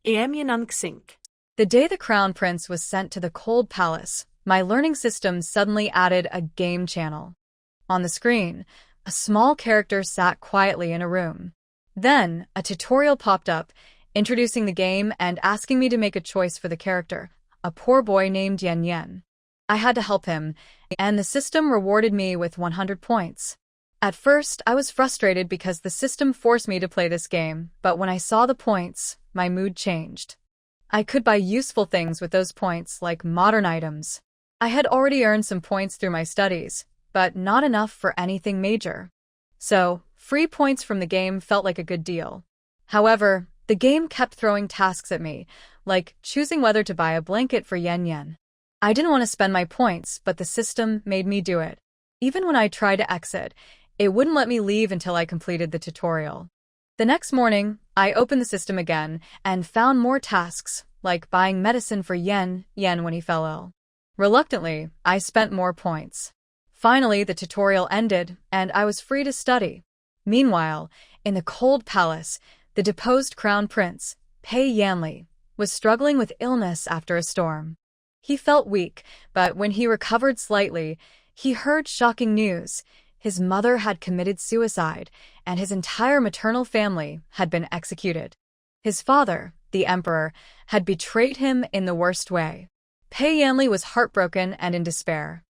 Nantianmen. The day the crown prince was sent to the cold palace, my learning system suddenly added a game channel. On the screen, a small character sat quietly in a room. Then, a tutorial popped up, introducing the game and asking me to make a choice for the character, a poor boy named Yen. I had to help him, and the system rewarded me with 100 points. At first, I was frustrated because the system forced me to play this game, but when I saw the points, my mood changed. I could buy useful things with those points, like modern items. I had already earned some points through my studies, but not enough for anything major. So, free points from the game felt like a good deal. However, the game kept throwing tasks at me, like choosing whether to buy a blanket for Yen. I didn't want to spend my points, but the system made me do it. Even when I tried to exit, it wouldn't let me leave until I completed the tutorial. The next morning, I opened the system again and found more tasks, like buying medicine for Yen when he fell ill. Reluctantly, I spent more points. Finally, the tutorial ended, and I was free to study. Meanwhile, in the cold palace, the deposed crown prince, Pei Yanli, was struggling with illness after a storm. He felt weak, but when he recovered slightly, he heard shocking news. His mother had committed suicide, and his entire maternal family had been executed. His father, the emperor, had betrayed him in the worst way. Pei Yanli was heartbroken and in despair.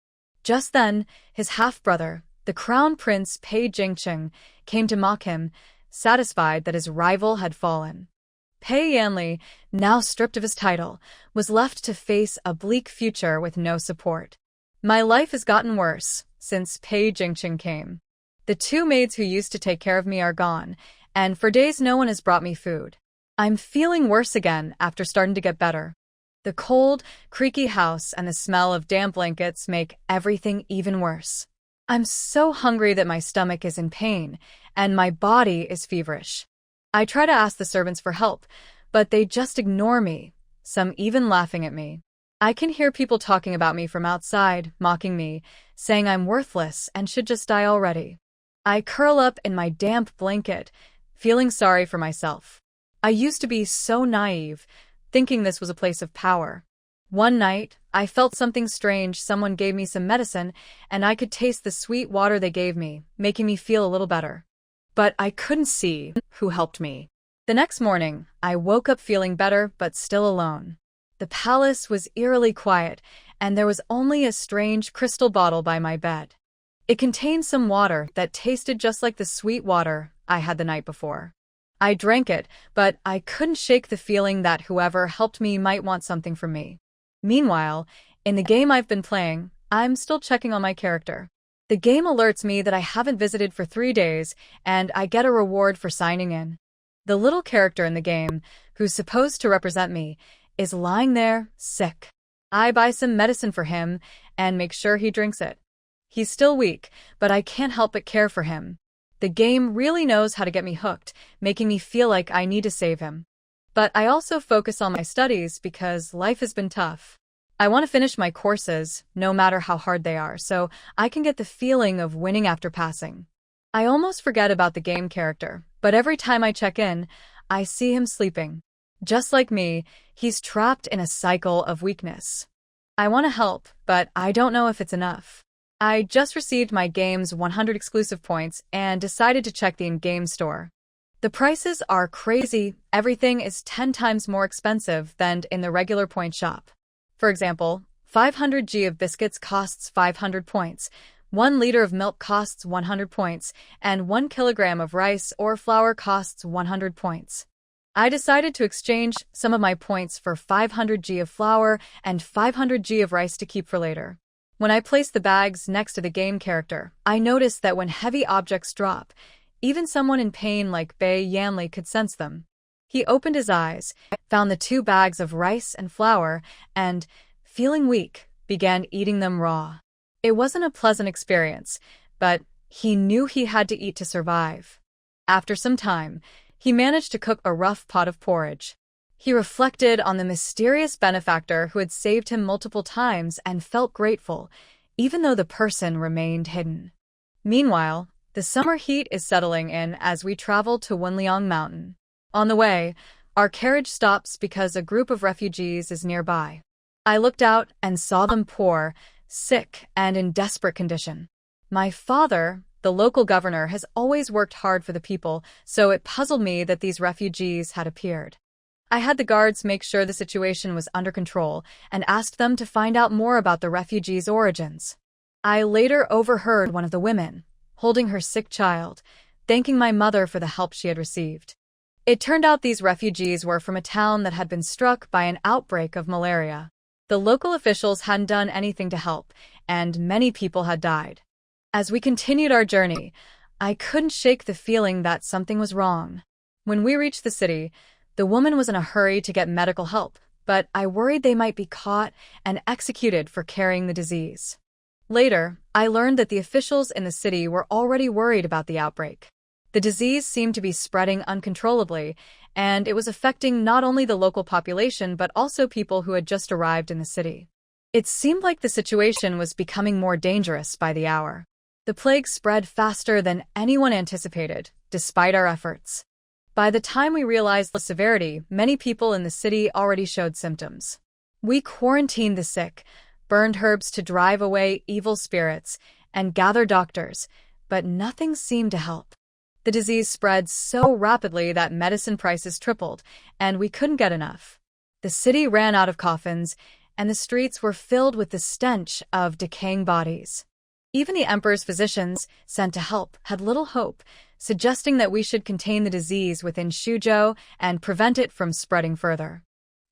Just then, his half-brother, the crown prince Pei Jingcheng, came to mock him, satisfied that his rival had fallen. Pei Yanli, now stripped of his title, was left to face a bleak future with no support. My life has gotten worse since Pei Jingcheng came. The two maids who used to take care of me are gone, and for days no one has brought me food. I'm feeling worse again after starting to get better. The cold, creaky house and the smell of damp blankets make everything even worse. I'm so hungry that my stomach is in pain, and my body is feverish. I try to ask the servants for help, but they just ignore me, some even laughing at me. I can hear people talking about me from outside, mocking me, saying I'm worthless and should just die already. I curl up in my damp blanket, feeling sorry for myself. I used to be so naive, thinking this was a place of power. One night, I felt something strange. Someone gave me some medicine, and I could taste the sweet water they gave me, making me feel a little better. But I couldn't see who helped me. The next morning, I woke up feeling better but still alone. The palace was eerily quiet, and there was only a strange crystal bottle by my bed. It contained some water that tasted just like the sweet water I had the night before. I drank it, but I couldn't shake the feeling that whoever helped me might want something from me. Meanwhile, in the game I've been playing, I'm still checking on my character. The game alerts me that I haven't visited for 3 days, and I get a reward for signing in. The little character in the game, who's supposed to represent me, is lying there, sick. I buy some medicine for him and make sure he drinks it. He's still weak, but I can't help but care for him. The game really knows how to get me hooked, making me feel like I need to save him. But I also focus on my studies because life has been tough. I want to finish my courses, no matter how hard they are, so I can get the feeling of winning after passing. I almost forget about the game character, but every time I check in, I see him sleeping. Just like me, he's trapped in a cycle of weakness. I want to help, but I don't know if it's enough. I just received my game's 100 exclusive points and decided to check the in-game store. The prices are crazy. Everything is 10 times more expensive than in the regular point shop. For example, 500 g of biscuits costs 500 points, 1 liter of milk costs 100 points, and 1 kilogram of rice or flour costs 100 points. I decided to exchange some of my points for 500 g of flour and 500 g of rice to keep for later. When I placed the bags next to the game character, I noticed that when heavy objects drop, even someone in pain like Pei Yanli could sense them. He opened his eyes, found the 2 bags of rice and flour, and, feeling weak, began eating them raw. It wasn't a pleasant experience, but he knew he had to eat to survive. After some time, he managed to cook a rough pot of porridge. He reflected on the mysterious benefactor who had saved him multiple times and felt grateful, even though the person remained hidden. Meanwhile, the summer heat is settling in as we travel to Wenliang Mountain. On the way, Our carriage stops because a group of refugees is nearby. I looked out and saw them poor, sick, and in desperate condition. My father, the local governor, has always worked hard for the people, so it puzzled me that these refugees had appeared. I had the guards make sure the situation was under control and asked them to find out more about the refugees' origins. I later overheard one of the women, holding her sick child, thanking my mother for the help she had received. It turned out these refugees were from a town that had been struck by an outbreak of malaria. The local officials hadn't done anything to help, and many people had died. As we continued our journey, I couldn't shake the feeling that something was wrong. When we reached the city, the woman was in a hurry to get medical help, but I worried they might be caught and executed for carrying the disease. Later, I learned that the officials in the city were already worried about the outbreak. The disease seemed to be spreading uncontrollably, and it was affecting not only the local population but also people who had just arrived in the city. It seemed like the situation was becoming more dangerous by the hour. The plague spread faster than anyone anticipated, despite our efforts. By the time we realized the severity, many people in the city already showed symptoms. We quarantined the sick, burned herbs to drive away evil spirits, and gathered doctors, but nothing seemed to help. The disease spread so rapidly that medicine prices tripled, and we couldn't get enough. The city ran out of coffins, and the streets were filled with the stench of decaying bodies. Even the emperor's physicians, sent to help, had little hope, suggesting that we should contain the disease within Shuzhou and prevent it from spreading further.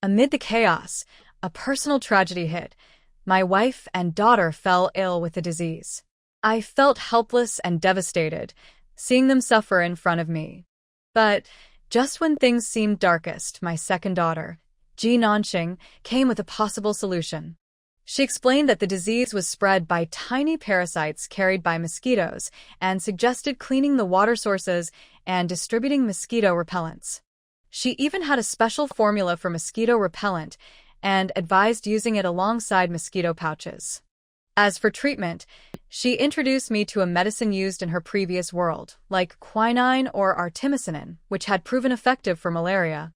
Amid the chaos, a personal tragedy hit. My wife and daughter fell ill with the disease. I felt helpless and devastated, seeing them suffer in front of me. But just when things seemed darkest, my second daughter, Ji Nanqing, came with a possible solution. She explained that the disease was spread by tiny parasites carried by mosquitoes and suggested cleaning the water sources and distributing mosquito repellents. She even had a special formula for mosquito repellent and advised using it alongside mosquito pouches. As for treatment, she introduced me to a medicine used in her previous world, like quinine or artemisinin, which had proven effective for malaria.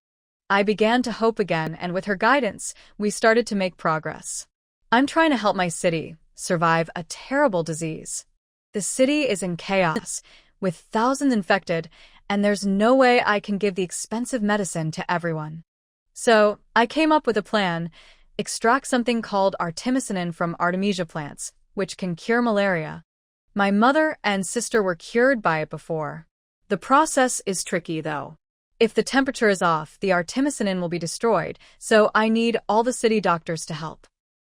I began to hope again, and with her guidance, we started to make progress. I'm trying to help my city survive a terrible disease. The city is in chaos, with thousands infected, and there's no way I can give the expensive medicine to everyone. So, I came up with a plan: extract something called artemisinin from artemisia plants, which can cure malaria. My mother and sister were cured by it before. The process is tricky, though. If the temperature is off, the artemisinin will be destroyed, so I need all the city doctors to help.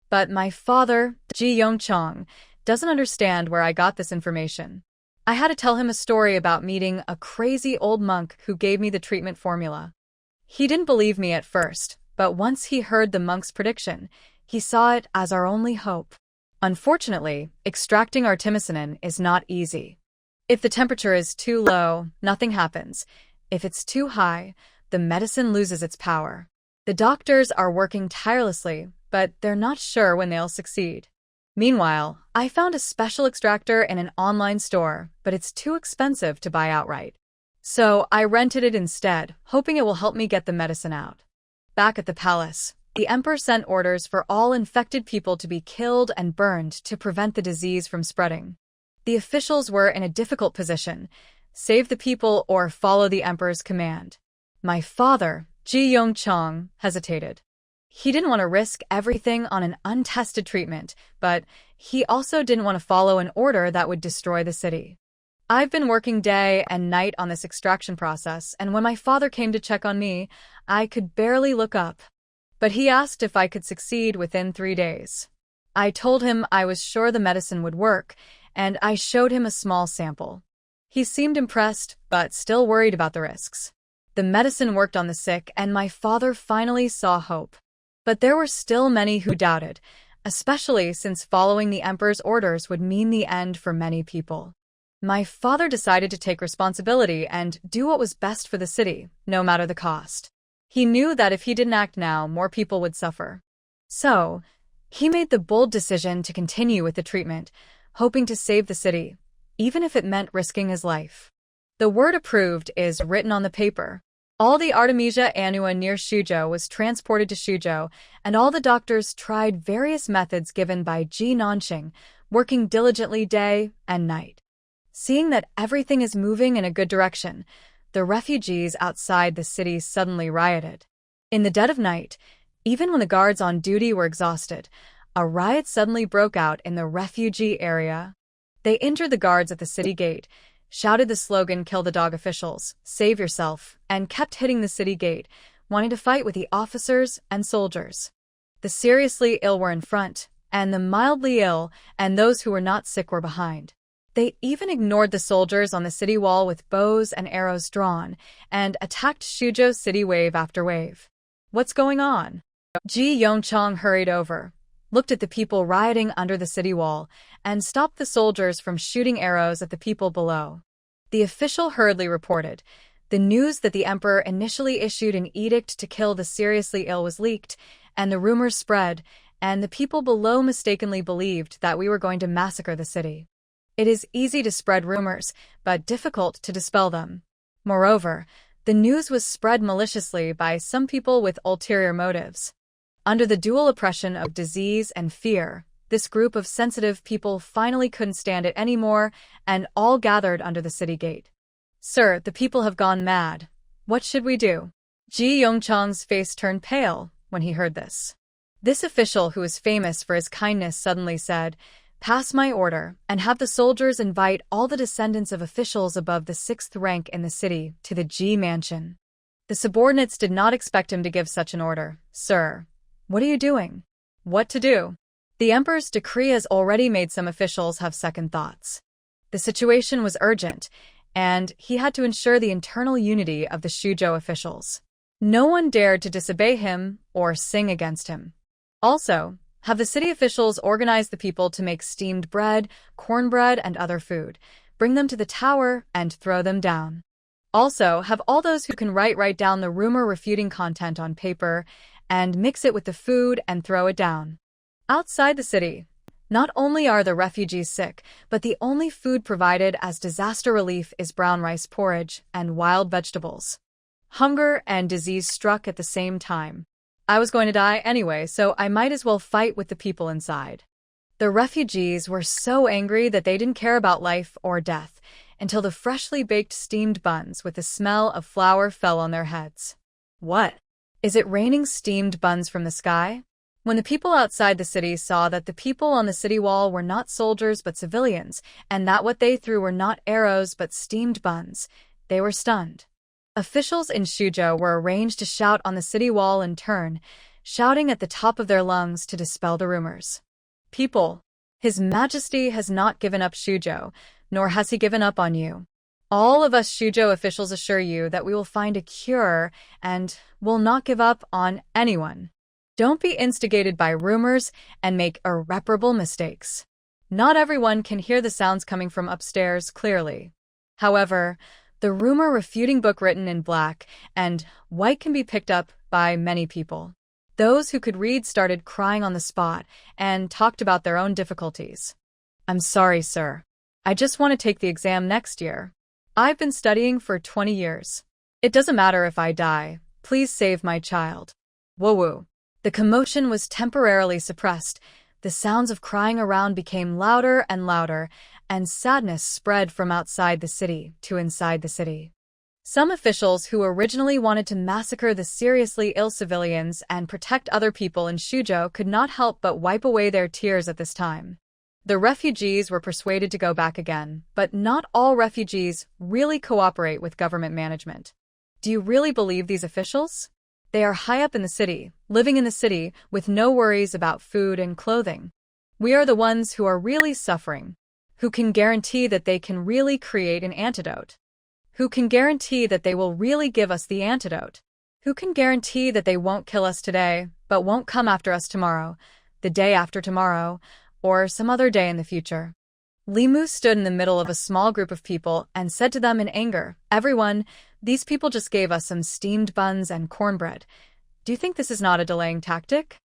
But my father, Ji Yongchong, doesn't understand where I got this information. I had to tell him a story about meeting a crazy old monk who gave me the treatment formula. He didn't believe me at first, but once he heard the monk's prediction, he saw it as our only hope. Unfortunately, extracting artemisinin is not easy. If the temperature is too low, nothing happens. If it's too high, the medicine loses its power. The doctors are working tirelessly, but they're not sure when they'll succeed. Meanwhile, I found a special extractor in an online store, but it's too expensive to buy outright. So I rented it instead, hoping it will help me get the medicine out. Back at the palace, the emperor sent orders for all infected people to be killed and burned to prevent the disease from spreading. The officials were in a difficult position: save the people or follow the emperor's command. My father, Ji Yongchong, hesitated. He didn't want to risk everything on an untested treatment, but he also didn't want to follow an order that would destroy the city. I've been working day and night on this extraction process, and when my father came to check on me, I could barely look up. But he asked if I could succeed within 3 days. I told him I was sure the medicine would work, and I showed him a small sample. He seemed impressed, but still worried about the risks. The medicine worked on the sick, and my father finally saw hope. But there were still many who doubted, especially since following the emperor's orders would mean the end for many people. My father decided to take responsibility and do what was best for the city, no matter the cost. He knew that if he didn't act now, more people would suffer. So, he made the bold decision to continue with the treatment, hoping to save the city, even if it meant risking his life. The word approved is written on the paper. All the Artemisia annua near Shuzhou was transported to Shuzhou, and all the doctors tried various methods given by Ji Nanxing, working diligently day and night. Seeing that everything is moving in a good direction, the refugees outside the city suddenly rioted. In the dead of night, even when the guards on duty were exhausted, a riot suddenly broke out in the refugee area. They injured the guards at the city gate, shouted the slogan "Kill the dog officials, save yourself," and kept hitting the city gate, wanting to fight with the officers and soldiers. The seriously ill were in front, and the mildly ill and those who were not sick were behind. They even ignored the soldiers on the city wall with bows and arrows drawn, and attacked Shuzhou city wave after wave. "What's going on?" Ji Yongchang hurried over, looked at the people rioting under the city wall, and stopped the soldiers from shooting arrows at the people below. The official hurriedly reported. The news that the emperor initially issued an edict to kill the seriously ill was leaked, and the rumors spread, and the people below mistakenly believed that we were going to massacre the city. It is easy to spread rumors, but difficult to dispel them. Moreover, the news was spread maliciously by some people with ulterior motives. Under the dual oppression of disease and fear, this group of sensitive people finally couldn't stand it anymore and all gathered under the city gate. "Sir, the people have gone mad. What should we do?" Ji Yongchang's face turned pale when he heard this. This official, who was famous for his kindness, suddenly said, "Pass my order and have the soldiers invite all the descendants of officials above the 6th rank in the city to the Ji mansion." The subordinates did not expect him to give such an order. "Sir, what are you doing?" "What to do? The emperor's decree has already made some officials have second thoughts." The situation was urgent, and he had to ensure the internal unity of the Shuzhou officials. No one dared to disobey him or sing against him. Also, have the city officials organize the people to make steamed bread, cornbread, and other food, bring them to the tower, and throw them down. Also, have all those who can write down the rumor refuting content on paper, and mix it with the food and throw it down. Outside the city, not only are the refugees sick, but the only food provided as disaster relief is brown rice porridge and wild vegetables. Hunger and disease struck at the same time. I was going to die anyway, so I might as well fight with the people inside. The refugees were so angry that they didn't care about life or death until the freshly baked steamed buns with the smell of flour fell on their heads. What? Is it raining steamed buns from the sky? When the people outside the city saw that the people on the city wall were not soldiers but civilians, and that what they threw were not arrows but steamed buns, they were stunned. Officials in Shuzhou were arranged to shout on the city wall in turn, shouting at the top of their lungs to dispel the rumors. "People, His Majesty has not given up Shuzhou, nor has he given up on you. All of us Shuzhou officials assure you that we will find a cure and will not give up on anyone. Don't be instigated by rumors and make irreparable mistakes." Not everyone can hear the sounds coming from upstairs clearly. However, the rumor refuting book written in black and white can be picked up by many people. Those who could read started crying on the spot and talked about their own difficulties. "I'm sorry, sir. I just want to take the exam next year. I've been studying for 20 years. It doesn't matter if I die. Please save my child." Woo-woo. The commotion was temporarily suppressed. The sounds of crying around became louder and louder, and sadness spread from outside the city to inside the city. Some officials who originally wanted to massacre the seriously ill civilians and protect other people in Shuzhou could not help but wipe away their tears at this time. The refugees were persuaded to go back again, but not all refugees really cooperate with government management. Do you really believe these officials? They are high up in the city, living in the city with no worries about food and clothing. We are the ones who are really suffering. Who can guarantee that they can really create an antidote? Who can guarantee that they will really give us the antidote? Who can guarantee that they won't kill us today, but won't come after us tomorrow, the day after tomorrow, or some other day in the future? Limu stood in the middle of a small group of people and said to them in anger, "Everyone, these people just gave us some steamed buns and cornbread. Do you think this is not a delaying tactic?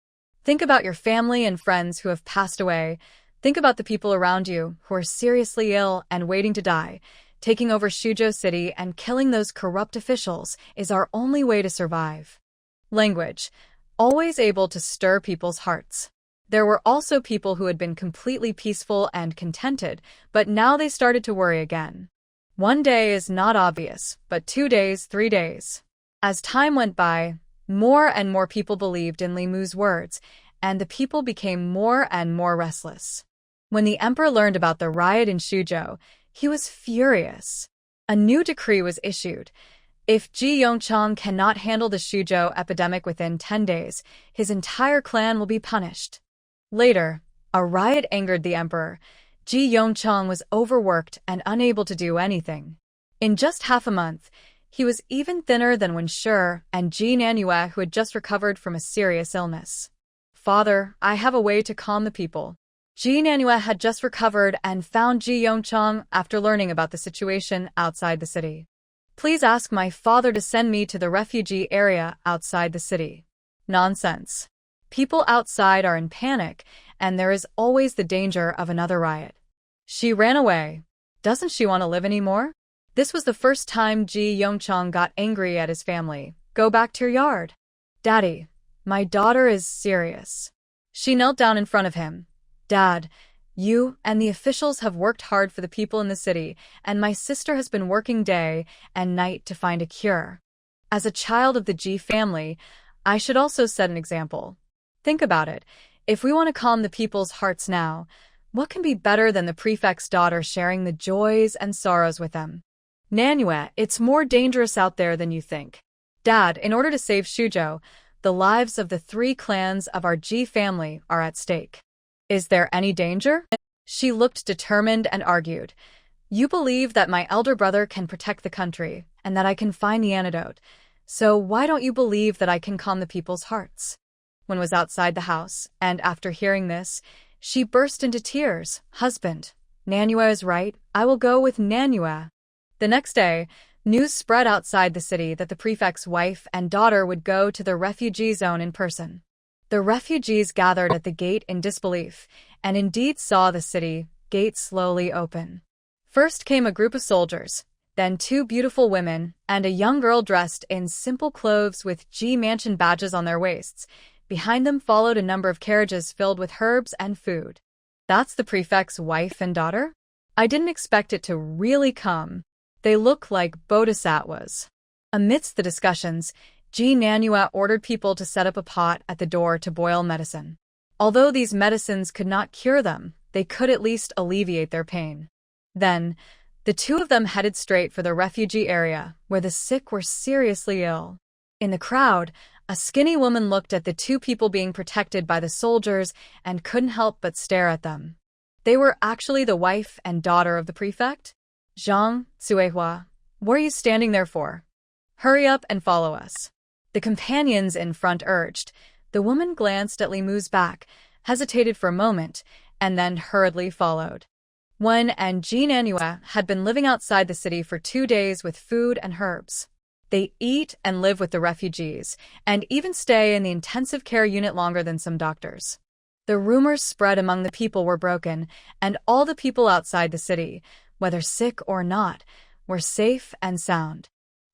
Think about your family and friends who have passed away. Think about the people around you who are seriously ill and waiting to die. Taking over Shuzhou City and killing those corrupt officials is our only way to survive. Language, always able to stir people's hearts. There were also people who had been completely peaceful and contented, but now they started to worry again. One day is not obvious, but 2 days, 3 days. As time went by, more and more people believed in Li Mu's words, and the people became more and more restless. When the emperor learned about the riot in Shuzhou, he was furious. A new decree was issued. If Ji Yongchang cannot handle the Shuzhou epidemic within 10 days, his entire clan will be punished. Later, a riot angered the emperor. Ji Yongchang was overworked and unable to do anything. In just half a month, he was even thinner than when Shi and Ji Nanyue, who had just recovered from a serious illness. "Father, I have a way to calm the people." Ji Nanyue had just recovered and found Ji Yongchang after learning about the situation outside the city. "Please ask my father to send me to the refugee area outside the city." Nonsense. People outside are in panic, and there is always the danger of another riot. She ran away. Doesn't she want to live anymore? This was the first time Ji Yongchang got angry at his family. "Go back to your yard." "Daddy, my daughter is serious." She knelt down in front of him. "Dad, you and the officials have worked hard for the people in the city, and my sister has been working day and night to find a cure. As a child of the Ji family, I should also set an example. Think about it. If we want to calm the people's hearts now, what can be better than the prefect's daughter sharing the joys and sorrows with them? Nanyue, it's more dangerous out there than you think. Dad, in order to save Shuzhou, the lives of the 3 clans of our Ji family are at stake. Is there any danger?" She looked determined and argued. "You believe that my elder brother can protect the country and that I can find the antidote. So why don't you believe that I can calm the people's hearts?" Wen was outside the house, and after hearing this, she burst into tears. "Husband, Nanyue is right. I will go with Nanyue." The next day, news spread outside the city that the prefect's wife and daughter would go to the refugee zone in person. The refugees gathered at the gate in disbelief, and indeed saw the city gate slowly open. First came a group of soldiers, then 2 beautiful women, and a young girl dressed in simple clothes with Ji Mansion badges on their waists. Behind them followed a number of carriages filled with herbs and food. "That's the prefect's wife and daughter? I didn't expect it to really come. They look like bodhisattvas." Amidst the discussions, Ji Nanyue ordered people to set up a pot at the door to boil medicine. Although these medicines could not cure them, they could at least alleviate their pain. Then, the 2 of them headed straight for the refugee area, where the sick were seriously ill. In the crowd, a skinny woman looked at the 2 people being protected by the soldiers and couldn't help but stare at them. They were actually the wife and daughter of the prefect? "Zhang, Suehua, what are you standing there for? Hurry up and follow us." The companions in front urged. The woman glanced at Li Mu's back, hesitated for a moment, and then hurriedly followed. Wen and Ji Nanyue had been living outside the city for 2 days with food and herbs. They eat and live with the refugees, and even stay in the intensive care unit longer than some doctors. The rumors spread among the people were broken, and all the people outside the city, whether sick or not, were safe and sound.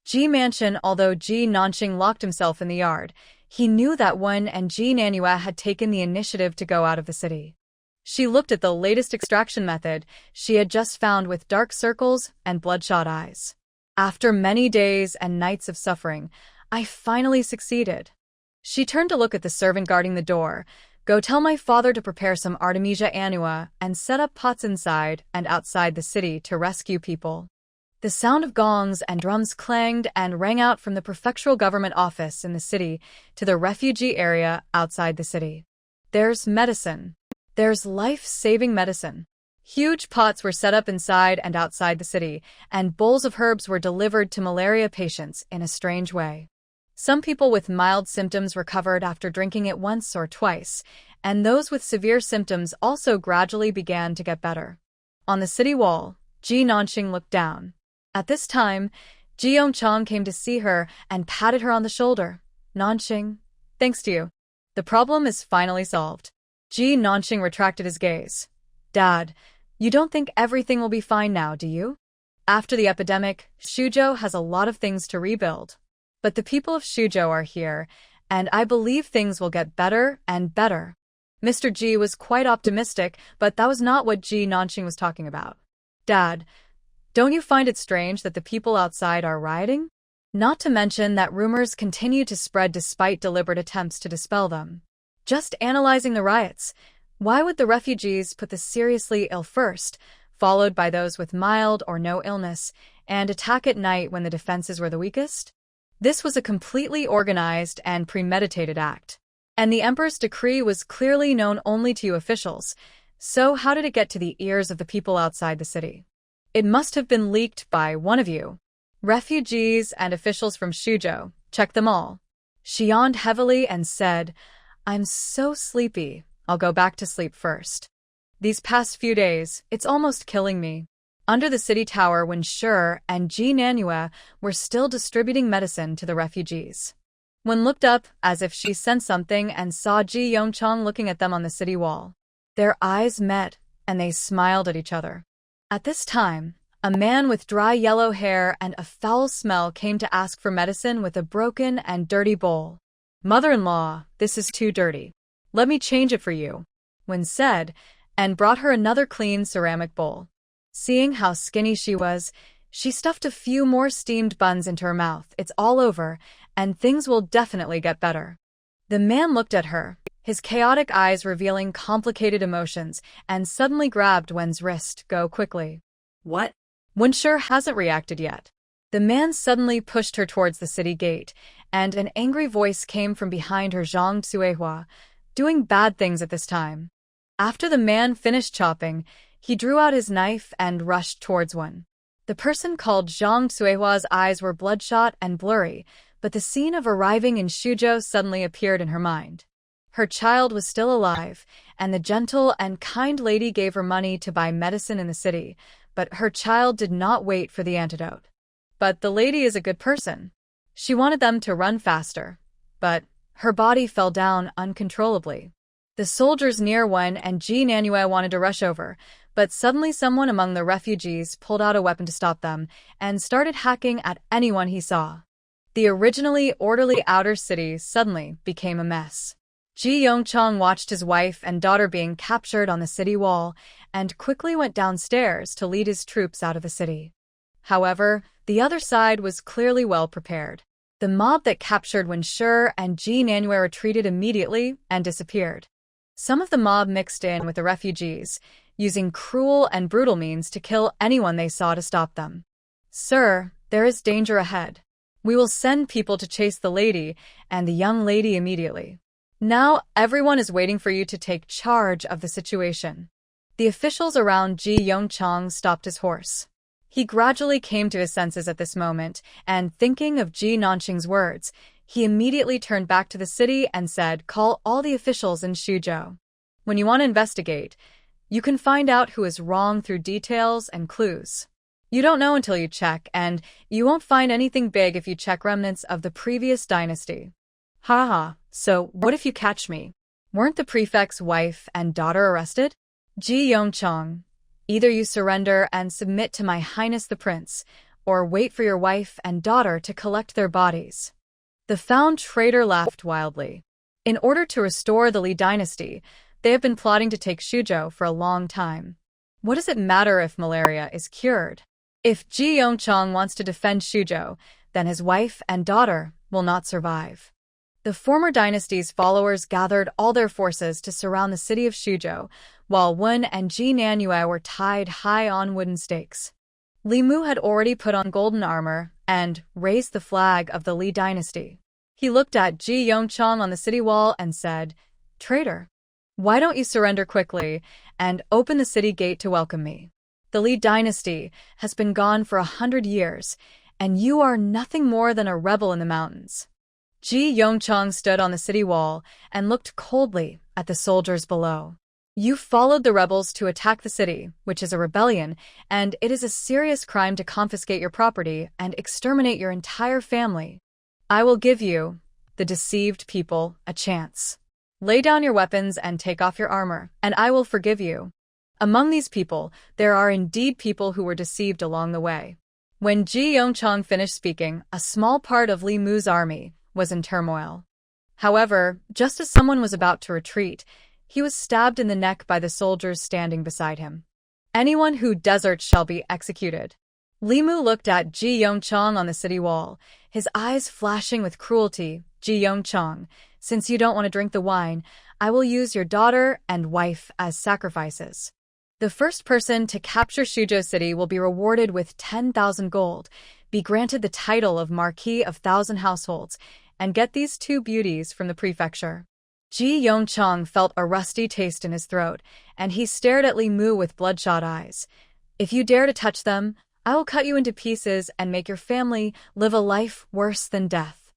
Ji Mansion, although Ji Nanqing locked himself in the yard, he knew that Wen and Ji Nanyue had taken the initiative to go out of the city. She looked at the latest extraction method she had just found with dark circles and bloodshot eyes. "After many days and nights of suffering, I finally succeeded." She turned to look at the servant guarding the door. "Go tell my father to prepare some Artemisia annua and set up pots inside and outside the city to rescue people." The sound of gongs and drums clanged and rang out from the prefectural government office in the city to the refugee area outside the city. "There's medicine. There's life-saving medicine." Huge pots were set up inside and outside the city, and bowls of herbs were delivered to malaria patients in a strange way. Some people with mild symptoms recovered after drinking it once or twice, and those with severe symptoms also gradually began to get better. On the city wall, Ji Nanqing looked down. At this time, Ji Yongchang came to see her and patted her on the shoulder. "Nanqing, thanks to you, the problem is finally solved." Ji Nanqing retracted his gaze. "Dad, you don't think everything will be fine now, do you?" After the epidemic, Shuzhou has a lot of things to rebuild. But the people of Shuzhou are here, and I believe things will get better and better. Mr. Ji was quite optimistic, but that was not what Ji Nanqing was talking about. Dad, don't you find it strange that the people outside are rioting? Not to mention that rumors continue to spread despite deliberate attempts to dispel them. Just analyzing the riots, why would the refugees put the seriously ill first, followed by those with mild or no illness, and attack at night when the defenses were the weakest? This was a completely organized and premeditated act. And the emperor's decree was clearly known only to you officials, so how did it get to the ears of the people outside the city? It must have been leaked by one of you. Refugees and officials from Shuzhou, check them all. She yawned heavily and said, I'm so sleepy, I'll go back to sleep first. These past few days, it's almost killing me. Under the city tower when Shi and Ji Nanhua were still distributing medicine to the refugees. Wen looked up as if she sensed something and saw Ji Yongchang looking at them on the city wall. Their eyes met, and they smiled at each other. At this time, a man with dry yellow hair and a foul smell came to ask for medicine with a broken and dirty bowl. Mother-in-law, this is too dirty. Let me change it for you, Wen said, and brought her another clean ceramic bowl. Seeing how skinny she was, she stuffed a few more steamed buns into her mouth. It's all over, and things will definitely get better. The man looked at her, his chaotic eyes revealing complicated emotions, and suddenly grabbed Wen's wrist. Go quickly. What? Wen sure hasn't reacted yet. The man suddenly pushed her towards the city gate, and an angry voice came from behind her. Zhang Tsuehua, doing bad things at this time. After the man finished chopping, he drew out his knife and rushed towards Wen. The person called Zhang Tsuehua's eyes were bloodshot and blurry, but the scene of arriving in Shuzhou suddenly appeared in her mind. Her child was still alive, and the gentle and kind lady gave her money to buy medicine in the city, but her child did not wait for the antidote. But the lady is a good person. She wanted them to run faster, but her body fell down uncontrollably. The soldiers near Wen and Ji Nanhua wanted to rush over, but suddenly someone among the refugees pulled out a weapon to stop them and started hacking at anyone he saw. The originally orderly outer city suddenly became a mess. Ji Yongchang watched his wife and daughter being captured on the city wall and quickly went downstairs to lead his troops out of the city. However, the other side was clearly well prepared. The mob that captured Wen Shi and Ji Nanhua retreated immediately and disappeared. Some of the mob mixed in with the refugees, using cruel and brutal means to kill anyone they saw to stop them. Sir, there is danger ahead. We will send people to chase the lady and the young lady immediately. Now everyone is waiting for you to take charge of the situation. The officials around Ji Yongchang stopped his horse. He gradually came to his senses at this moment, and thinking of Ji Nanqing's words, he immediately turned back to the city and said, call all the officials in Shuzhou. When you want to investigate, you can find out who is wrong through details and clues. You don't know until you check, and you won't find anything big if you check remnants of the previous dynasty. Haha, so what if you catch me? Weren't the prefect's wife and daughter arrested? Ji Yongchang, either you surrender and submit to my highness the prince, or wait for your wife and daughter to collect their bodies. The found traitor laughed wildly. In order to restore the Li dynasty, they have been plotting to take Shuzhou for a long time. What does it matter if malaria is cured? If Ji Yongchang wants to defend Shuzhou, then his wife and daughter will not survive. The former dynasty's followers gathered all their forces to surround the city of Shuzhou, while Wen and Ji Nanhua were tied high on wooden stakes. Li Mu had already put on golden armor and raised the flag of the Li dynasty. He looked at Ji Yongchang on the city wall and said, Traitor, why don't you surrender quickly and open the city gate to welcome me? The Li dynasty has been gone for 100 years, and you are nothing more than a rebel in the mountains. Ji Yongchang stood on the city wall and looked coldly at the soldiers below. You followed the rebels to attack the city, which is a rebellion, and it is a serious crime to confiscate your property and exterminate your entire family. I will give you, the deceived people, a chance. Lay down your weapons and take off your armor, and I will forgive you. Among these people, there are indeed people who were deceived along the way. When Ji Yongchang finished speaking, a small part of Li Mu's army was in turmoil. However, just as someone was about to retreat, he was stabbed in the neck by the soldiers standing beside him. Anyone who deserts shall be executed. Li Mu looked at Ji Yongchang on the city wall, his eyes flashing with cruelty. Ji Yongchang, since you don't want to drink the wine, I will use your daughter and wife as sacrifices. The first person to capture Suzhou City will be rewarded with 10,000 gold, be granted the title of Marquis of Thousand Households, and get these two beauties from the prefecture. Ji Yongchang felt a rusty taste in his throat, and he stared at Li Mu with bloodshot eyes. If you dare to touch them, I will cut you into pieces and make your family live a life worse than death.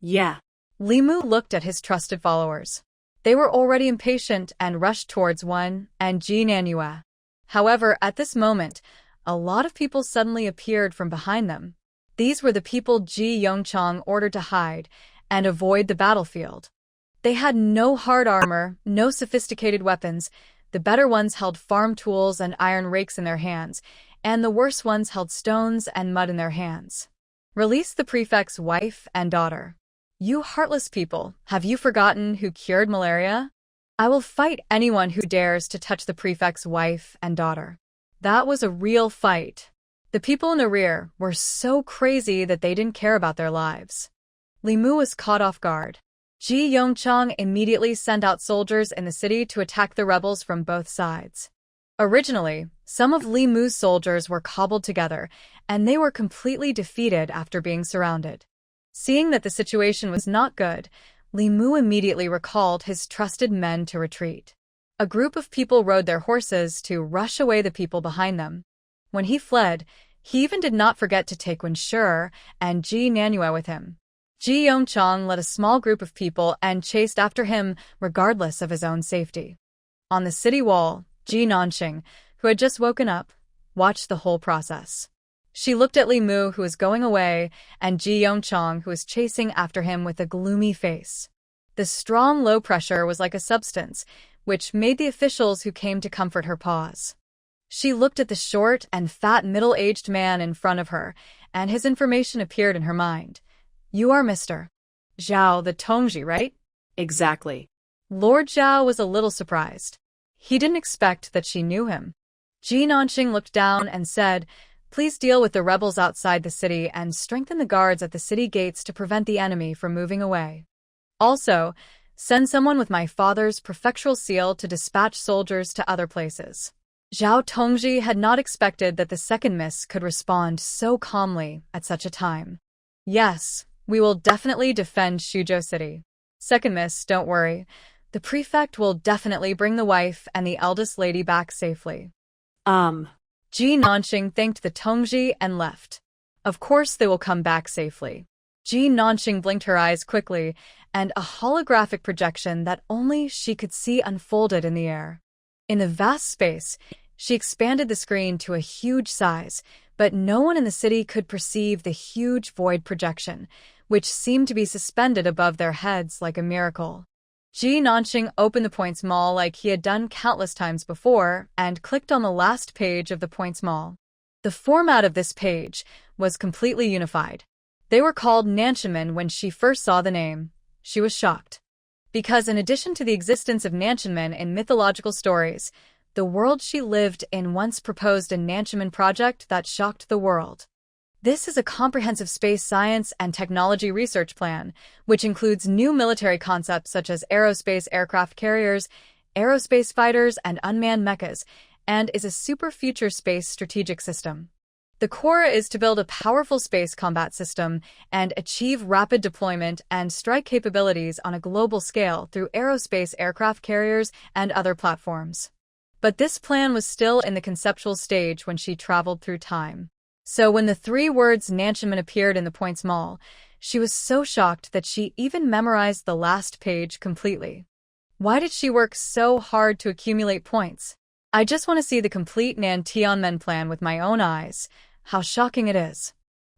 Yeah. Li Mu looked at his trusted followers. They were already impatient and rushed towards Wen and Ji Nanhua. However, at this moment, a lot of people suddenly appeared from behind them. These were the people Ji Yongchang ordered to hide and avoid the battlefield. They had no hard armor, no sophisticated weapons. The better ones held farm tools and iron rakes in their hands, and the worse ones held stones and mud in their hands. Release the prefect's wife and daughter. You heartless people, have you forgotten who cured malaria? I will fight anyone who dares to touch the prefect's wife and daughter. That was a real fight. The people in the rear were so crazy that they didn't care about their lives. Li Mu was caught off guard. Ji Yongchang immediately sent out soldiers in the city to attack the rebels from both sides. Originally, some of Li Mu's soldiers were cobbled together, and they were completely defeated after being surrounded. Seeing that the situation was not good, Li Mu immediately recalled his trusted men to retreat. A group of people rode their horses to rush away the people behind them. When he fled, he even did not forget to take Wen Shi and Ji Nanhua with him. Ji Yongchang led a small group of people and chased after him regardless of his own safety. On the city wall, Ji Nanxing, who had just woken up, watched the whole process. She looked at Li Mu, who was going away, and Ji Yongchang, who was chasing after him with a gloomy face. The strong low pressure was like a substance, which made the officials who came to comfort her pause. She looked at the short and fat middle-aged man in front of her, and his information appeared in her mind. You are Mr. Zhao the Tongji, right? Exactly. Lord Zhao was a little surprised. He didn't expect that she knew him. Ji Nanxing looked down and said, Please deal with the rebels outside the city and strengthen the guards at the city gates to prevent the enemy from moving away. Also, send someone with my father's prefectural seal to dispatch soldiers to other places. Zhao Tongji had not expected that the second miss could respond so calmly at such a time. Yes, we will definitely defend Suzhou City. Second miss, don't worry. The prefect will definitely bring the wife and the eldest lady back safely. Ji Nanxing thanked the Tongji and left. Of course they will come back safely. Ji Nanxing blinked her eyes quickly, and a holographic projection that only she could see unfolded in the air. In the vast space, she expanded the screen to a huge size, but no one in the city could perceive the huge void projection, which seemed to be suspended above their heads like a miracle. Ji Nanxing opened the Points Mall like he had done countless times before and clicked on the last page of the Points Mall. The format of this page was completely unified. They were called Nantianmen. When she first saw the name, she was shocked. Because in addition to the existence of Nantianmen in mythological stories, the world she lived in once proposed a Nantianmen project that shocked the world. This is a comprehensive space science and technology research plan, which includes new military concepts such as aerospace aircraft carriers, aerospace fighters, and unmanned mechas, and is a super future space strategic system. The core is to build a powerful space combat system and achieve rapid deployment and strike capabilities on a global scale through aerospace aircraft carriers and other platforms. But this plan was still in the conceptual stage when she traveled through time. So when the three words Nantianmen appeared in the Points Mall, she was so shocked that she even memorized the last page completely. Why did she work so hard to accumulate points? I just want to see the complete Nantianmen plan with my own eyes. How shocking it is.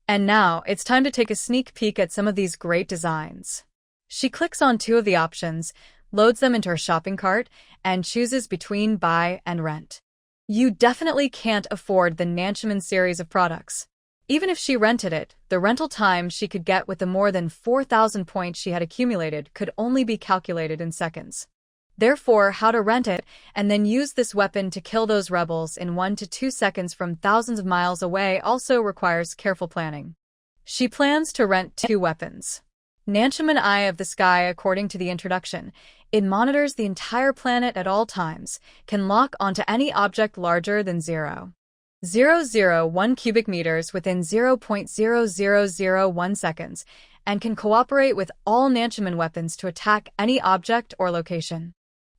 And now, it's time to take a sneak peek at some of these great designs. She clicks on two of the options, loads them into her shopping cart, and chooses between buy and rent. You definitely can't afford the Nantianmen series of products. Even if she rented it, the rental time she could get with the more than 4,000 points she had accumulated could only be calculated in seconds. Therefore, how to rent it and then use this weapon to kill those rebels in 1 to 2 seconds from thousands of miles away also requires careful planning. She plans to rent 2 weapons. Nantianmen Eye of the Sky. According to the introduction, it monitors the entire planet at all times, can lock onto any object larger than 0.001 cubic meters within 0.0001 seconds, and can cooperate with all Nantianmen weapons to attack any object or location.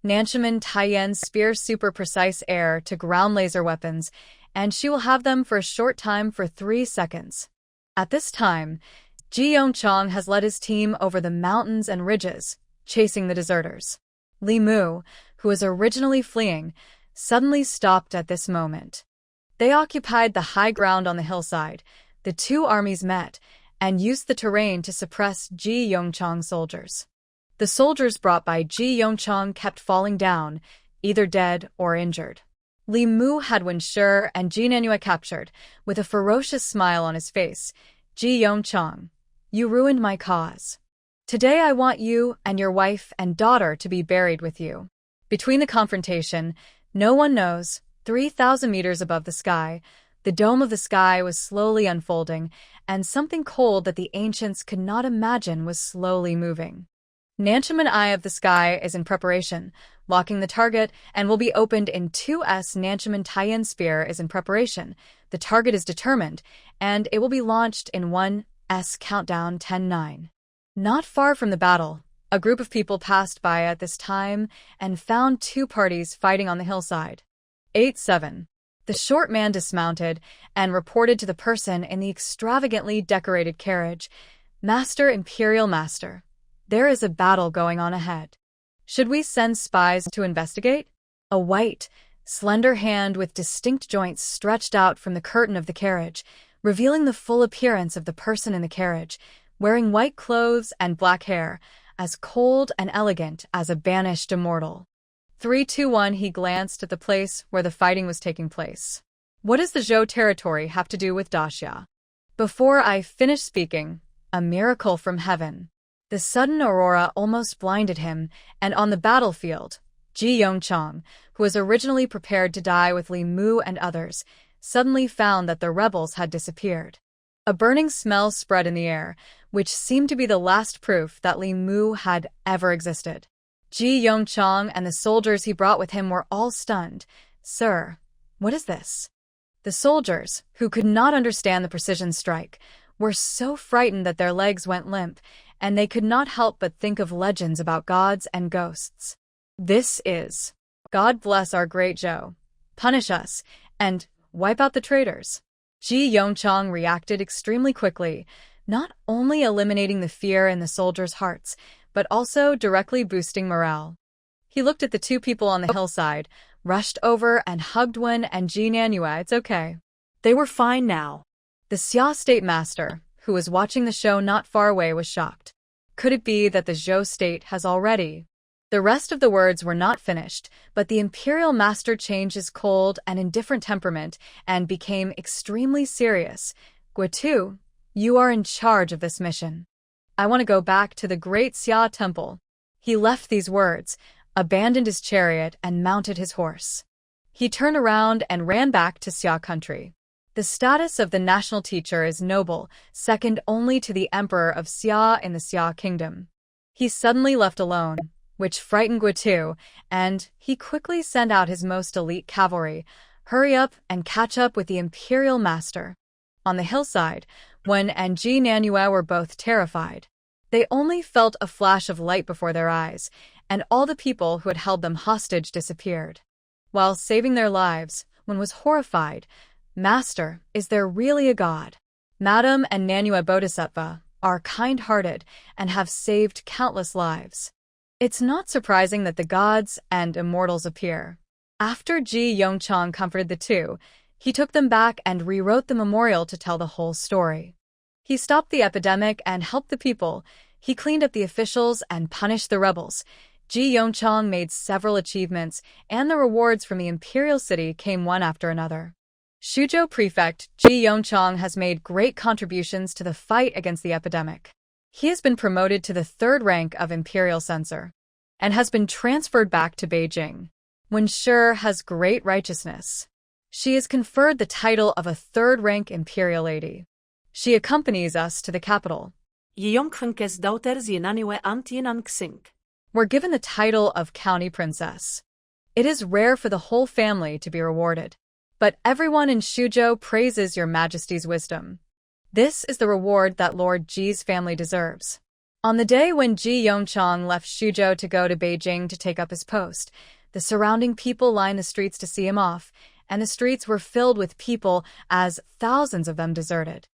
Nantianmen Taiyan Spear super precise air to ground laser weapons, and she will have them for a short time for 3 seconds. At this time, Ji Yongchang has led his team over the mountains and ridges, chasing the deserters. Li Mu, who was originally fleeing, suddenly stopped at this moment. They occupied the high ground on the hillside. The 2 armies met and used the terrain to suppress Ji Yongchang's soldiers. The soldiers brought by Ji Yongchang kept falling down, either dead or injured. Li Mu had Wen Shi and Ji Nanhua captured, with a ferocious smile on his face. Ji Yongchang, you ruined my cause. Today I want you and your wife and daughter to be buried with you. Between the confrontation, no one knows, 3,000 meters above the sky, the dome of the sky was slowly unfolding, and something cold that the ancients could not imagine was slowly moving. Nantianmen Eye of the Sky is in preparation, locking the target, and will be opened in 2S. Nantianmen Taiyan Spear is in preparation. The target is determined, and it will be launched in 1S countdown 10-9. Not far from the battle, a group of people passed by at this time and found 2 parties fighting on the hillside. 8-7. The short man dismounted and reported to the person in the extravagantly decorated carriage, "Master, Imperial Master, there is a battle going on ahead. Should we send spies to investigate?" A white, slender hand with distinct joints stretched out from the curtain of the carriage, revealing the full appearance of the person in the carriage, wearing white clothes and black hair, as cold and elegant as a banished immortal. 3-2-1. He glanced at the place where the fighting was taking place. What does the Zhou territory have to do with Daxia? Before I finished speaking, a miracle from heaven. The sudden aurora almost blinded him, and on the battlefield, Ji Yongchang, who was originally prepared to die with Li Mu and others, suddenly found that the rebels had disappeared. A burning smell spread in the air, which seemed to be the last proof that Li Mu had ever existed. Ji Yongchang and the soldiers he brought with him were all stunned. "Sir, what is this?" The soldiers, who could not understand the precision strike, were so frightened that their legs went limp, and they could not help but think of legends about gods and ghosts. "This is, God bless our great Zhou, punish us, and wipe out the traitors." Ji Yongchang reacted extremely quickly, not only eliminating the fear in the soldiers' hearts, but also directly boosting morale. He looked at the 2 people on the hillside, rushed over and hugged Wen and Ji Nanhua. "It's okay. They were fine now." The Xia State Master, who was watching the show not far away, was shocked. Could it be that the Zhou state has already? The rest of the words were not finished, but the Imperial Master changed his cold and indifferent temperament and became extremely serious. "Guitu, you are in charge of this mission. I want to go back to the Great Xia Temple." He left these words, abandoned his chariot, and mounted his horse. He turned around and ran back to Xia country. The status of the national teacher is noble, second only to the emperor of Xia in the Xia kingdom. He suddenly left alone, which frightened Guitu, and he quickly sent out his most elite cavalry. "Hurry up and catch up with the Imperial Master." On the hillside, Wen and Ji Nanhua were both terrified. They only felt a flash of light before their eyes, and all the people who had held them hostage disappeared. While saving their lives, Wen was horrified. "Master, is there really a god?" Madam and Nanhua Bodhisattva are kind-hearted and have saved countless lives. It's not surprising that the gods and immortals appear. After Ji Yongchang comforted the 2, he took them back and rewrote the memorial to tell the whole story. He stopped the epidemic and helped the people. He cleaned up the officials and punished the rebels. Ji Yongchang made several achievements, and the rewards from the imperial city came one after another. Suzhou Prefect Ji Yongchang has made great contributions to the fight against the epidemic. He has been promoted to the 3rd rank of Imperial Censor and has been transferred back to Beijing. When Shi has great righteousness, she is conferred the title of a 3rd-rank Imperial Lady. She accompanies us to the capital. We're given the title of County Princess. It is rare for the whole family to be rewarded, but everyone in Suzhou praises Your Majesty's wisdom. This is the reward that Lord Ji's family deserves. On the day when Ji Yongchang left Suzhou to go to Beijing to take up his post, the surrounding people lined the streets to see him off, and the streets were filled with people as thousands of them deserted.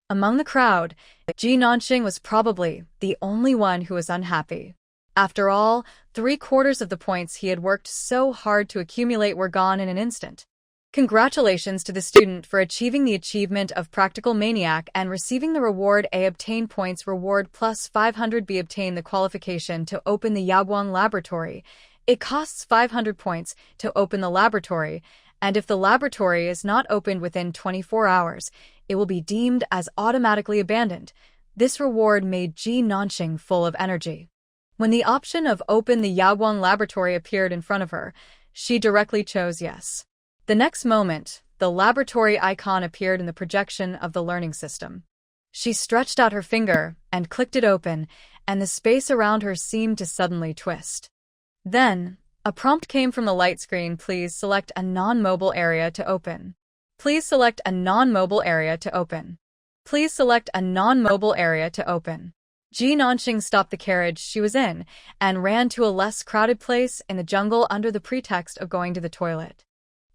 Among the crowd, Ji Nanqing was probably the only one who was unhappy. After all, 3/4 of the points he had worked so hard to accumulate were gone in an instant. Congratulations to the student for achieving the achievement of Practical Maniac and receiving the reward A. Obtain points reward plus 500 B. Obtain the qualification to open the Yaguang laboratory. It costs 500 points to open the laboratory, and if the laboratory is not opened within 24 hours, it will be deemed as automatically abandoned. This reward made Ji Nanqing full of energy. When the option of open the Yaguang laboratory appeared in front of her, she directly chose yes. The next moment, the laboratory icon appeared in the projection of the learning system. She stretched out her finger and clicked it open, and the space around her seemed to suddenly twist. Then, a prompt came from the light screen. Please select a non-mobile area to open. Please select a non-mobile area to open. Please select a non-mobile area to open. Ji Nanqing stopped the carriage she was in and ran to a less crowded place in the jungle under the pretext of going to the toilet.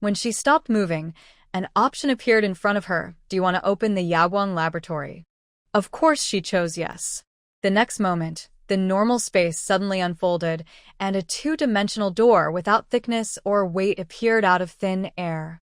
When she stopped moving, an option appeared in front of her. Do you want to open the Yaguang laboratory? Of course she chose yes. The next moment, the normal space suddenly unfolded, and a 2-dimensional door without thickness or weight appeared out of thin air.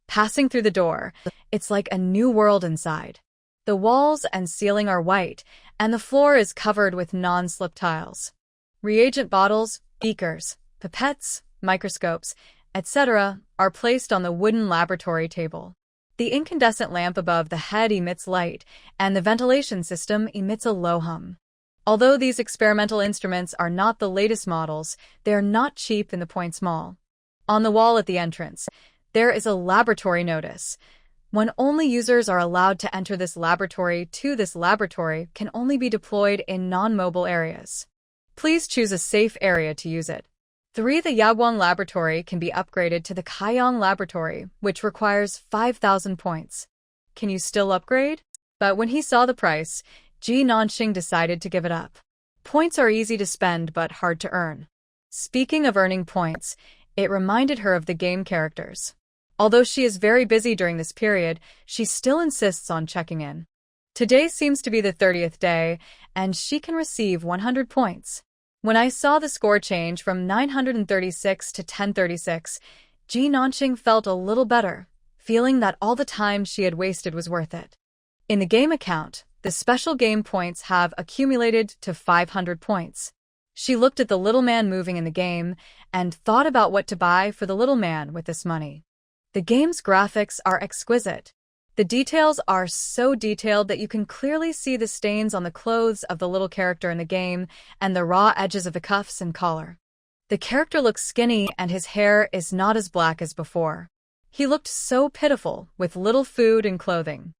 Passing through the door, it's like a new world inside. The walls and ceiling are white, and the floor is covered with non-slip tiles. Reagent bottles, beakers, pipettes, microscopes, etc. are placed on the wooden laboratory table. The incandescent lamp above the head emits light, and the ventilation system emits a low hum. Although these experimental instruments are not the latest models, they are not cheap in the Points Mall. On the wall at the entrance, there is a laboratory notice. When only users are allowed to enter this laboratory can only be deployed in non-mobile areas. Please choose a safe area to use it. 3. The Yaguang laboratory can be upgraded to the Kaiyang laboratory, which requires 5,000 points. Can you still upgrade? But when he saw the price, Ji Nanqing decided to give it up. Points are easy to spend but hard to earn. Speaking of earning points, it reminded her of the game characters. Although she is very busy during this period, she still insists on checking in. Today seems to be the 30th day, and she can receive 100 points. When I saw the score change from 936 to 1036, Ji Nanqing felt a little better, feeling that all the time she had wasted was worth it. In the game account, the special game points have accumulated to 500 points. She looked at the little man moving in the game and thought about what to buy for the little man with this money. The game's graphics are exquisite. The details are so detailed that you can clearly see the stains on the clothes of the little character in the game and the raw edges of the cuffs and collar. The character looks skinny and his hair is not as black as before. He looked so pitiful with little food and clothing.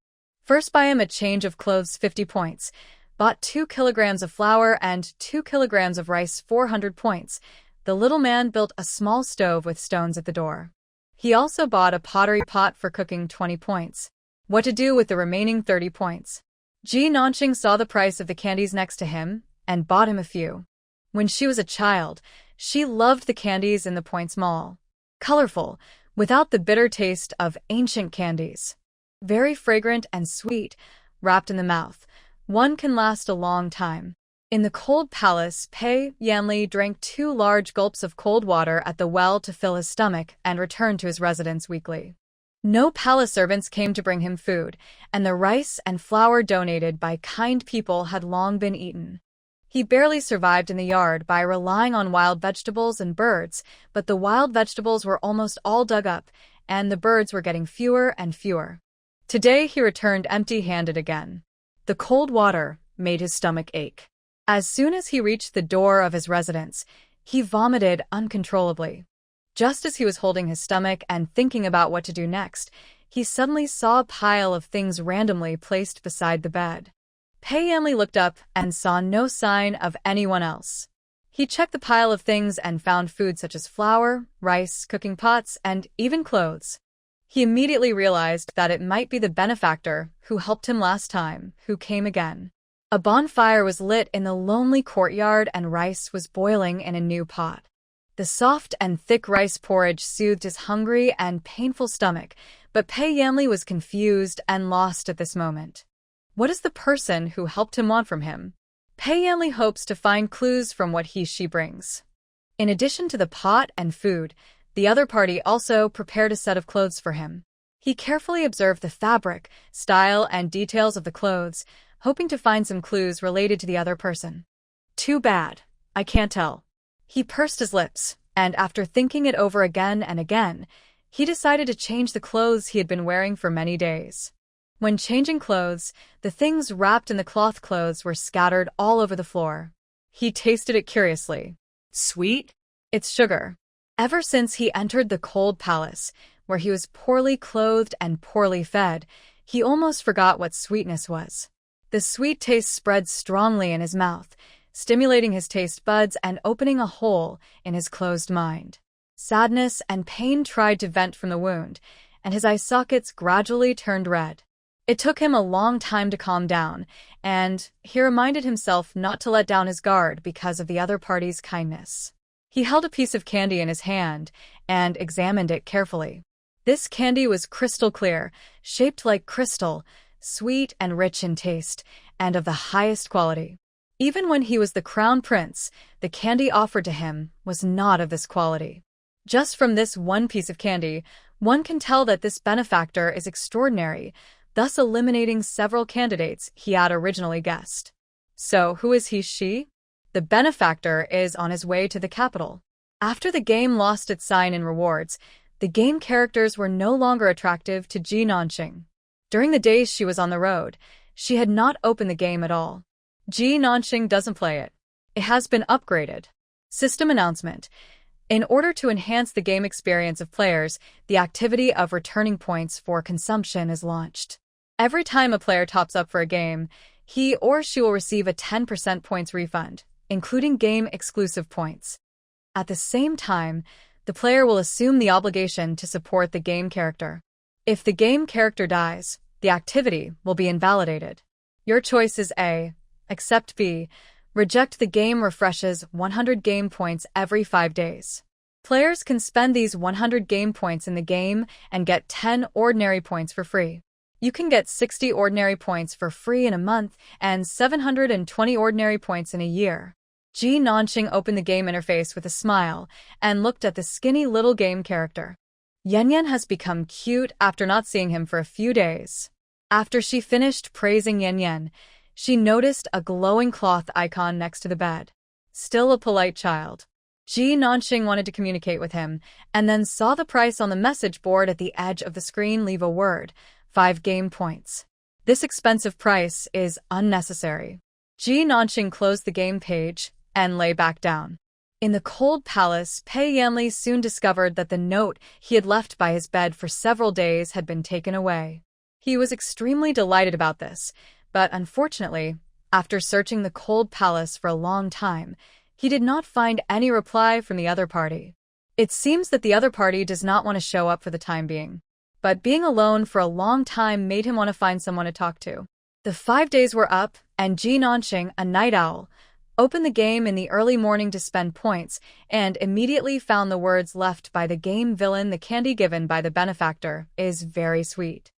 First buy him a change of clothes 50 points, bought 2 kilograms of flour and 2 kilograms of rice 400 points. The little man built a small stove with stones at the door. He also bought a pottery pot for cooking 20 points. What to do with the remaining 30 points? Ji Nanqing saw the price of the candies next to him and bought him a few. When she was a child, she loved the candies in the Points Mall. Colorful, without the bitter taste of ancient candies. Very fragrant and sweet, wrapped in the mouth. One can last a long time. In the cold palace, Pei Yanli drank 2 large gulps of cold water at the well to fill his stomach and returned to his residence weekly. No palace servants came to bring him food, and the rice and flour donated by kind people had long been eaten. He barely survived in the yard by relying on wild vegetables and birds, but the wild vegetables were almost all dug up, and the birds were getting fewer and fewer. Today he returned empty-handed again. The cold water made his stomach ache. As soon as he reached the door of his residence, he vomited uncontrollably. Just as he was holding his stomach and thinking about what to do next, he suddenly saw a pile of things randomly placed beside the bed. Pei Yanli looked up and saw no sign of anyone else. He checked the pile of things and found food such as flour, rice, cooking pots, and even clothes. He immediately realized that it might be the benefactor who helped him last time, who came again. A bonfire was lit in the lonely courtyard and rice was boiling in a new pot. The soft and thick rice porridge soothed his hungry and painful stomach, but Pei Yanli was confused and lost at this moment. What does the person who helped him want from him? Pei Yanli hopes to find clues from what she brings. In addition to the pot and food, the other party also prepared a set of clothes for him. He carefully observed the fabric, style, and details of the clothes, hoping to find some clues related to the other person. Too bad. I can't tell. He pursed his lips, and after thinking it over again and again, he decided to change the clothes he had been wearing for many days. When changing clothes, the things wrapped in the cloth clothes were scattered all over the floor. He tasted it curiously. Sweet? It's sugar. Ever since he entered the cold palace, where he was poorly clothed and poorly fed, he almost forgot what sweetness was. The sweet taste spread strongly in his mouth, stimulating his taste buds and opening a hole in his closed mind. Sadness and pain tried to vent from the wound, and his eye sockets gradually turned red. It took him a long time to calm down, and he reminded himself not to let down his guard because of the other party's kindness. He held a piece of candy in his hand and examined it carefully. This candy was crystal clear, shaped like crystal, sweet and rich in taste, and of the highest quality. Even when he was the crown prince, the candy offered to him was not of this quality. Just from this one piece of candy, one can tell that this benefactor is extraordinary, thus eliminating several candidates he had originally guessed. So, who is she? The benefactor is on his way to the capital. After the game lost its sign in rewards, the game characters were no longer attractive to Ji Nanqing. During the days she was on the road, she had not opened the game at all. Ji Nanqing doesn't play it. It has been upgraded. System announcement. In order to enhance the game experience of players, the activity of returning points for consumption is launched. Every time a player tops up for a game, he or she will receive a 10% points refund, including game-exclusive points. At the same time, the player will assume the obligation to support the game character. If the game character dies, the activity will be invalidated. Your choice is A. Accept B. Reject the game refreshes 100 game points every 5 days. Players can spend these 100 game points in the game and get 10 ordinary points for free. You can get 60 ordinary points for free in a month and 720 ordinary points in a year. Ji Nanqing opened the game interface with a smile and looked at the skinny little game character. Yan Yan has become cute after not seeing him for a few days. After she finished praising Yan Yan, she noticed a glowing cloth icon next to the bed. Still a polite child. Ji Nanqing wanted to communicate with him, and then saw the price on the message board at the edge of the screen leave a word, 5 game points. This expensive price is unnecessary. Ji Nanqing closed the game page and lay back down. In the cold palace, Pei Yanli soon discovered that the note he had left by his bed for several days had been taken away. He was extremely delighted about this, but unfortunately, after searching the cold palace for a long time, he did not find any reply from the other party. It seems that the other party does not want to show up for the time being. But being alone for a long time made him want to find someone to talk to. The 5 days were up, and Ji Nanqing, a night owl, opened the game in the early morning to spend points, and immediately found the words left by the game villain. The candy given by the benefactor is very sweet.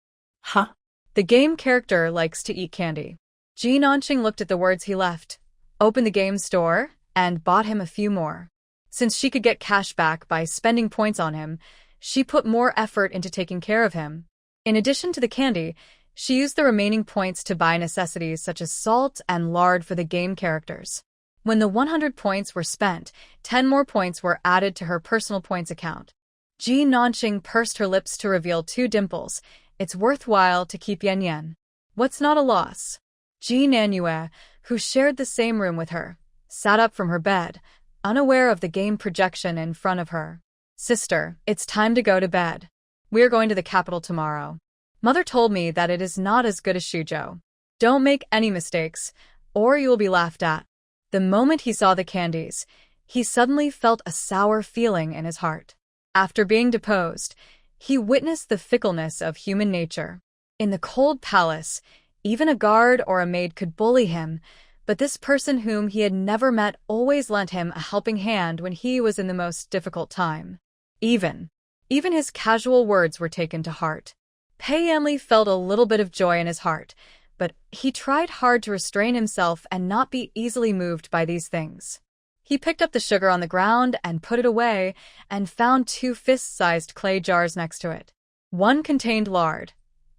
Huh? The game character likes to eat candy. Ji Nanqing looked at the words he left, opened the game store, and bought him a few more. Since she could get cash back by spending points on him, she put more effort into taking care of him. In addition to the candy, she used the remaining points to buy necessities such as salt and lard for the game characters. When the 100 points were spent, 10 more points were added to her personal points account. Ji Nanqing pursed her lips to reveal 2 dimples. It's worthwhile to keep Yan Yan. What's not a loss? Ji Nanyue, who shared the same room with her, sat up from her bed, unaware of the game projection in front of her. Sister, it's time to go to bed. We're going to the capital tomorrow. Mother told me that it is not as good as Shuzhou. Don't make any mistakes, or you will be laughed at. The moment he saw the candies, he suddenly felt a sour feeling in his heart. After being deposed, he witnessed the fickleness of human nature. In the cold palace, even a guard or a maid could bully him, but this person whom he had never met always lent him a helping hand when he was in the most difficult time. Even his casual words were taken to heart. Pei Yanli felt a little bit of joy in his heart, but he tried hard to restrain himself and not be easily moved by these things. He picked up the sugar on the ground and put it away, and found 2 fist-sized clay jars next to it. One contained lard.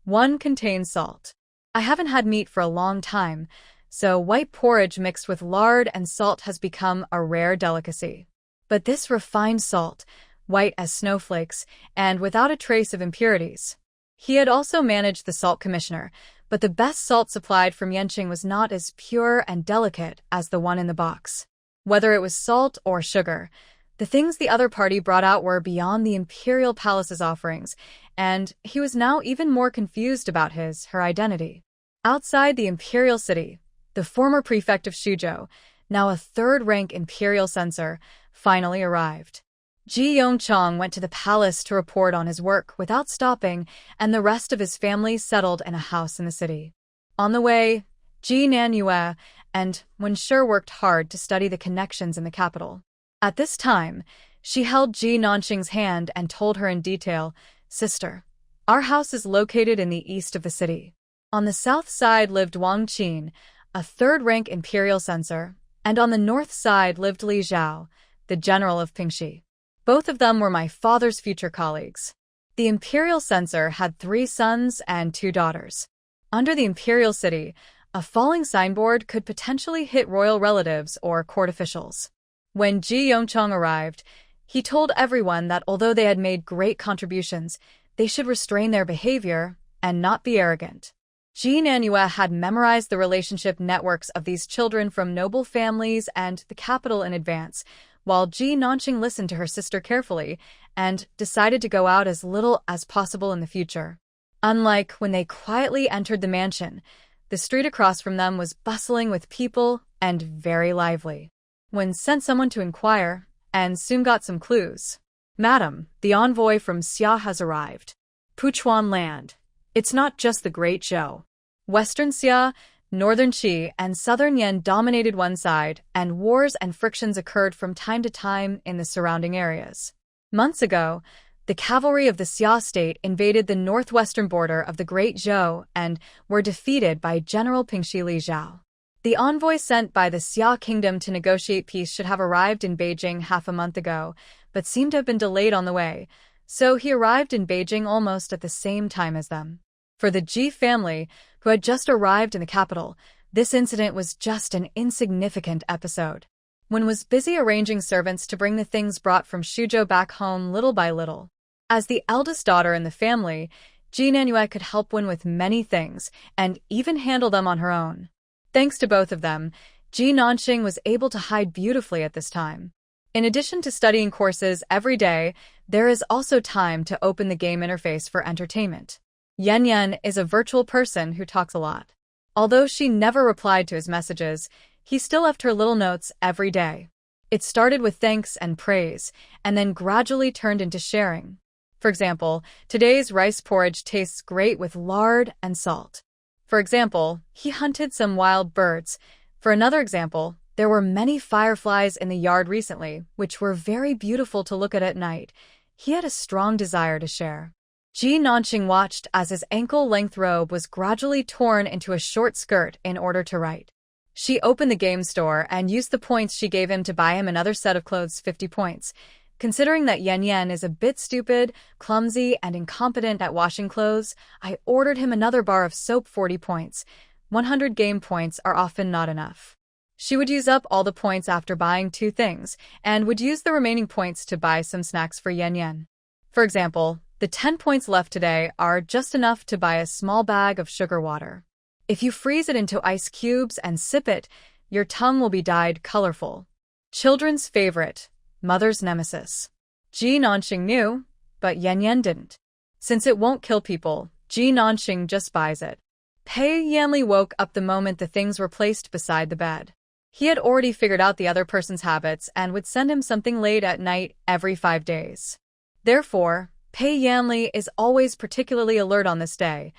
One contained salt. I haven't had meat for a long time, so white porridge mixed with lard and salt has become a rare delicacy. But this refined salt, white as snowflakes, and without a trace of impurities. He had also managed the salt commissioner, but the best salt supplied from Yanqing was not as pure and delicate as the one in the box. Whether it was salt or sugar, the things the other party brought out were beyond the Imperial Palace's offerings, and he was now even more confused about her identity. Outside the Imperial City, the former prefect of Shuzhou, now a 3rd-rank Imperial censor, finally arrived. Ji Yongchang went to the palace to report on his work without stopping, and the rest of his family settled in a house in the city. On the way, Ji Nanyue and Wenshi worked hard to study the connections in the capital. At this time, she held Ji Nanqing's hand and told her in detail, "Sister, our house is located in the east of the city. On the south side lived Wang Qin, a 3rd-rank imperial censor, and on the north side lived Li Zhao, the general of Pingxi. Both of them were my father's future colleagues. The imperial censor had 3 sons and 2 daughters. Under the imperial city, a falling signboard could potentially hit royal relatives or court officials. When Ji Yongchang arrived, he told everyone that although they had made great contributions, they should restrain their behavior and not be arrogant. Ji Nanyue had memorized the relationship networks of these children from noble families and the capital in advance, while Ji Nanqing listened to her sister carefully and decided to go out as little as possible in the future. Unlike when they quietly entered the mansion, the street across from them was bustling with people and very lively. Wen sent someone to inquire, and soon got some clues. "Madam, the envoy from Xia has arrived. Puchuan land. It's not just the Great Zhou. Western Xia, Northern Qi, and Southern Yan dominated one side, and wars and frictions occurred from time to time in the surrounding areas. Months ago, the cavalry of the Xia state invaded the northwestern border of the Great Zhou and were defeated by General Pingxi Li Zhao. The envoy sent by the Xia kingdom to negotiate peace should have arrived in Beijing half a month ago, but seemed to have been delayed on the way, so he arrived in Beijing almost at the same time as them. For the Ji family, who had just arrived in the capital, this incident was just an insignificant episode. Wen was busy arranging servants to bring the things brought from Shuzhou back home little by little. As the eldest daughter in the family, Ji Nanyue could help Wen with many things, and even handle them on her own. Thanks to both of them, Ji Nanqing was able to hide beautifully at this time. In addition to studying courses every day, there is also time to open the game interface for entertainment. Yan Yan is a virtual person who talks a lot. Although she never replied to his messages, he still left her little notes every day. It started with thanks and praise, and then gradually turned into sharing. For example, today's rice porridge tastes great with lard and salt. For example, he hunted some wild birds. For another example, there were many fireflies in the yard recently, which were very beautiful to look at night. He had a strong desire to share. Ji Nanqing watched as his ankle-length robe was gradually torn into a short skirt in order to write. She opened the game store and used the points she gave him to buy him another set of clothes, 50 points. Considering that Yan Yan is a bit stupid, clumsy, and incompetent at washing clothes, I ordered him another bar of soap, 40 points. 100 game points are often not enough. She would use up all the points after buying 2 things, and would use the remaining points to buy some snacks for Yan Yan. For example, the 10 points left today are just enough to buy a small bag of sugar water. If you freeze it into ice cubes and sip it, your tongue will be dyed colorful. Children's favorite, mother's nemesis. Ji Nanxing knew, but Yan Yan didn't. Since it won't kill people, Ji Nanxing just buys it. Pei Yanli woke up the moment the things were placed beside the bed. He had already figured out the other person's habits and would send him something late at night every 5 days. Therefore, Pei Yanli is always particularly alert on this day,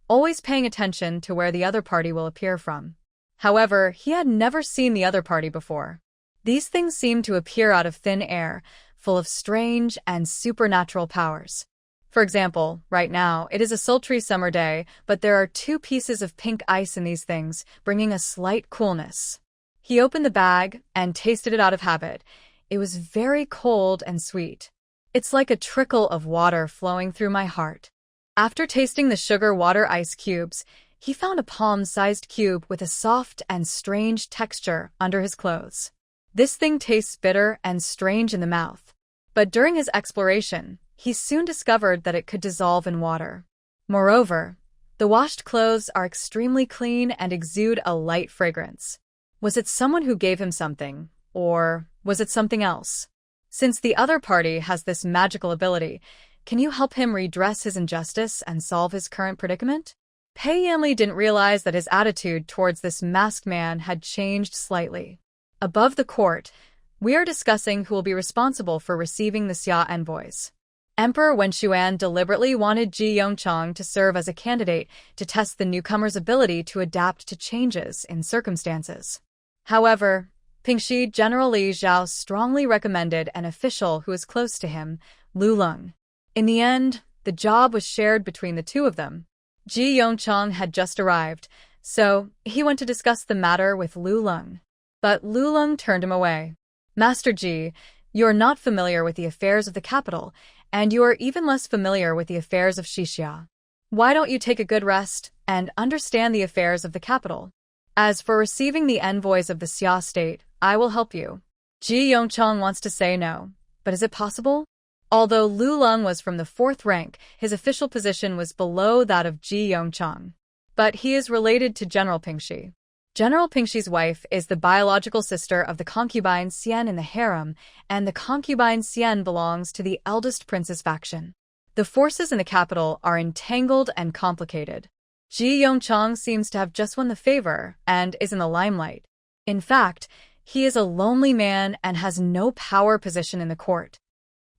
always paying attention to where the other party will appear from. However, he had never seen the other party before. These things seemed to appear out of thin air, full of strange and supernatural powers. For example, right now, it is a sultry summer day, but there are 2 pieces of pink ice in these things, bringing a slight coolness. He opened the bag and tasted it out of habit. It was very cold and sweet. It's like a trickle of water flowing through my heart. After tasting the sugar water ice cubes, he found a palm-sized cube with a soft and strange texture under his clothes. This thing tastes bitter and strange in the mouth. But during his exploration, he soon discovered that it could dissolve in water. Moreover, the washed clothes are extremely clean and exude a light fragrance. Was it someone who gave him something, or was it something else? Since the other party has this magical ability, can you help him redress his injustice and solve his current predicament? Pei Yanli didn't realize that his attitude towards this masked man had changed slightly. Above the court, we are discussing who will be responsible for receiving the Xia envoys. Emperor Wen Xuan deliberately wanted Ji Yongchang to serve as a candidate to test the newcomer's ability to adapt to changes in circumstances. However, Pingxi General Li Zhao strongly recommended an official who was close to him, Lu Leng. In the end, the job was shared between the 2 of them. Ji Yongchang had just arrived, so he went to discuss the matter with Lu Leng. But Lu Leng turned him away. Master Ji, you are not familiar with the affairs of the capital, and you are even less familiar with the affairs of Xixia. Why don't you take a good rest and understand the affairs of the capital? As for receiving the envoys of the Xia state, I will help you. Ji Yongchang wants to say no, but is it possible? Although Lu Leng was from the 4th rank, his official position was below that of Ji Yongchang. But he is related to General Pingxi. General Pingxi's wife is the biological sister of the concubine Xian in the harem, and the concubine Xian belongs to the eldest prince's faction. The forces in the capital are entangled and complicated. Ji Yongchang seems to have just won the favor and is in the limelight. In fact, he is a lonely man and has no power position in the court.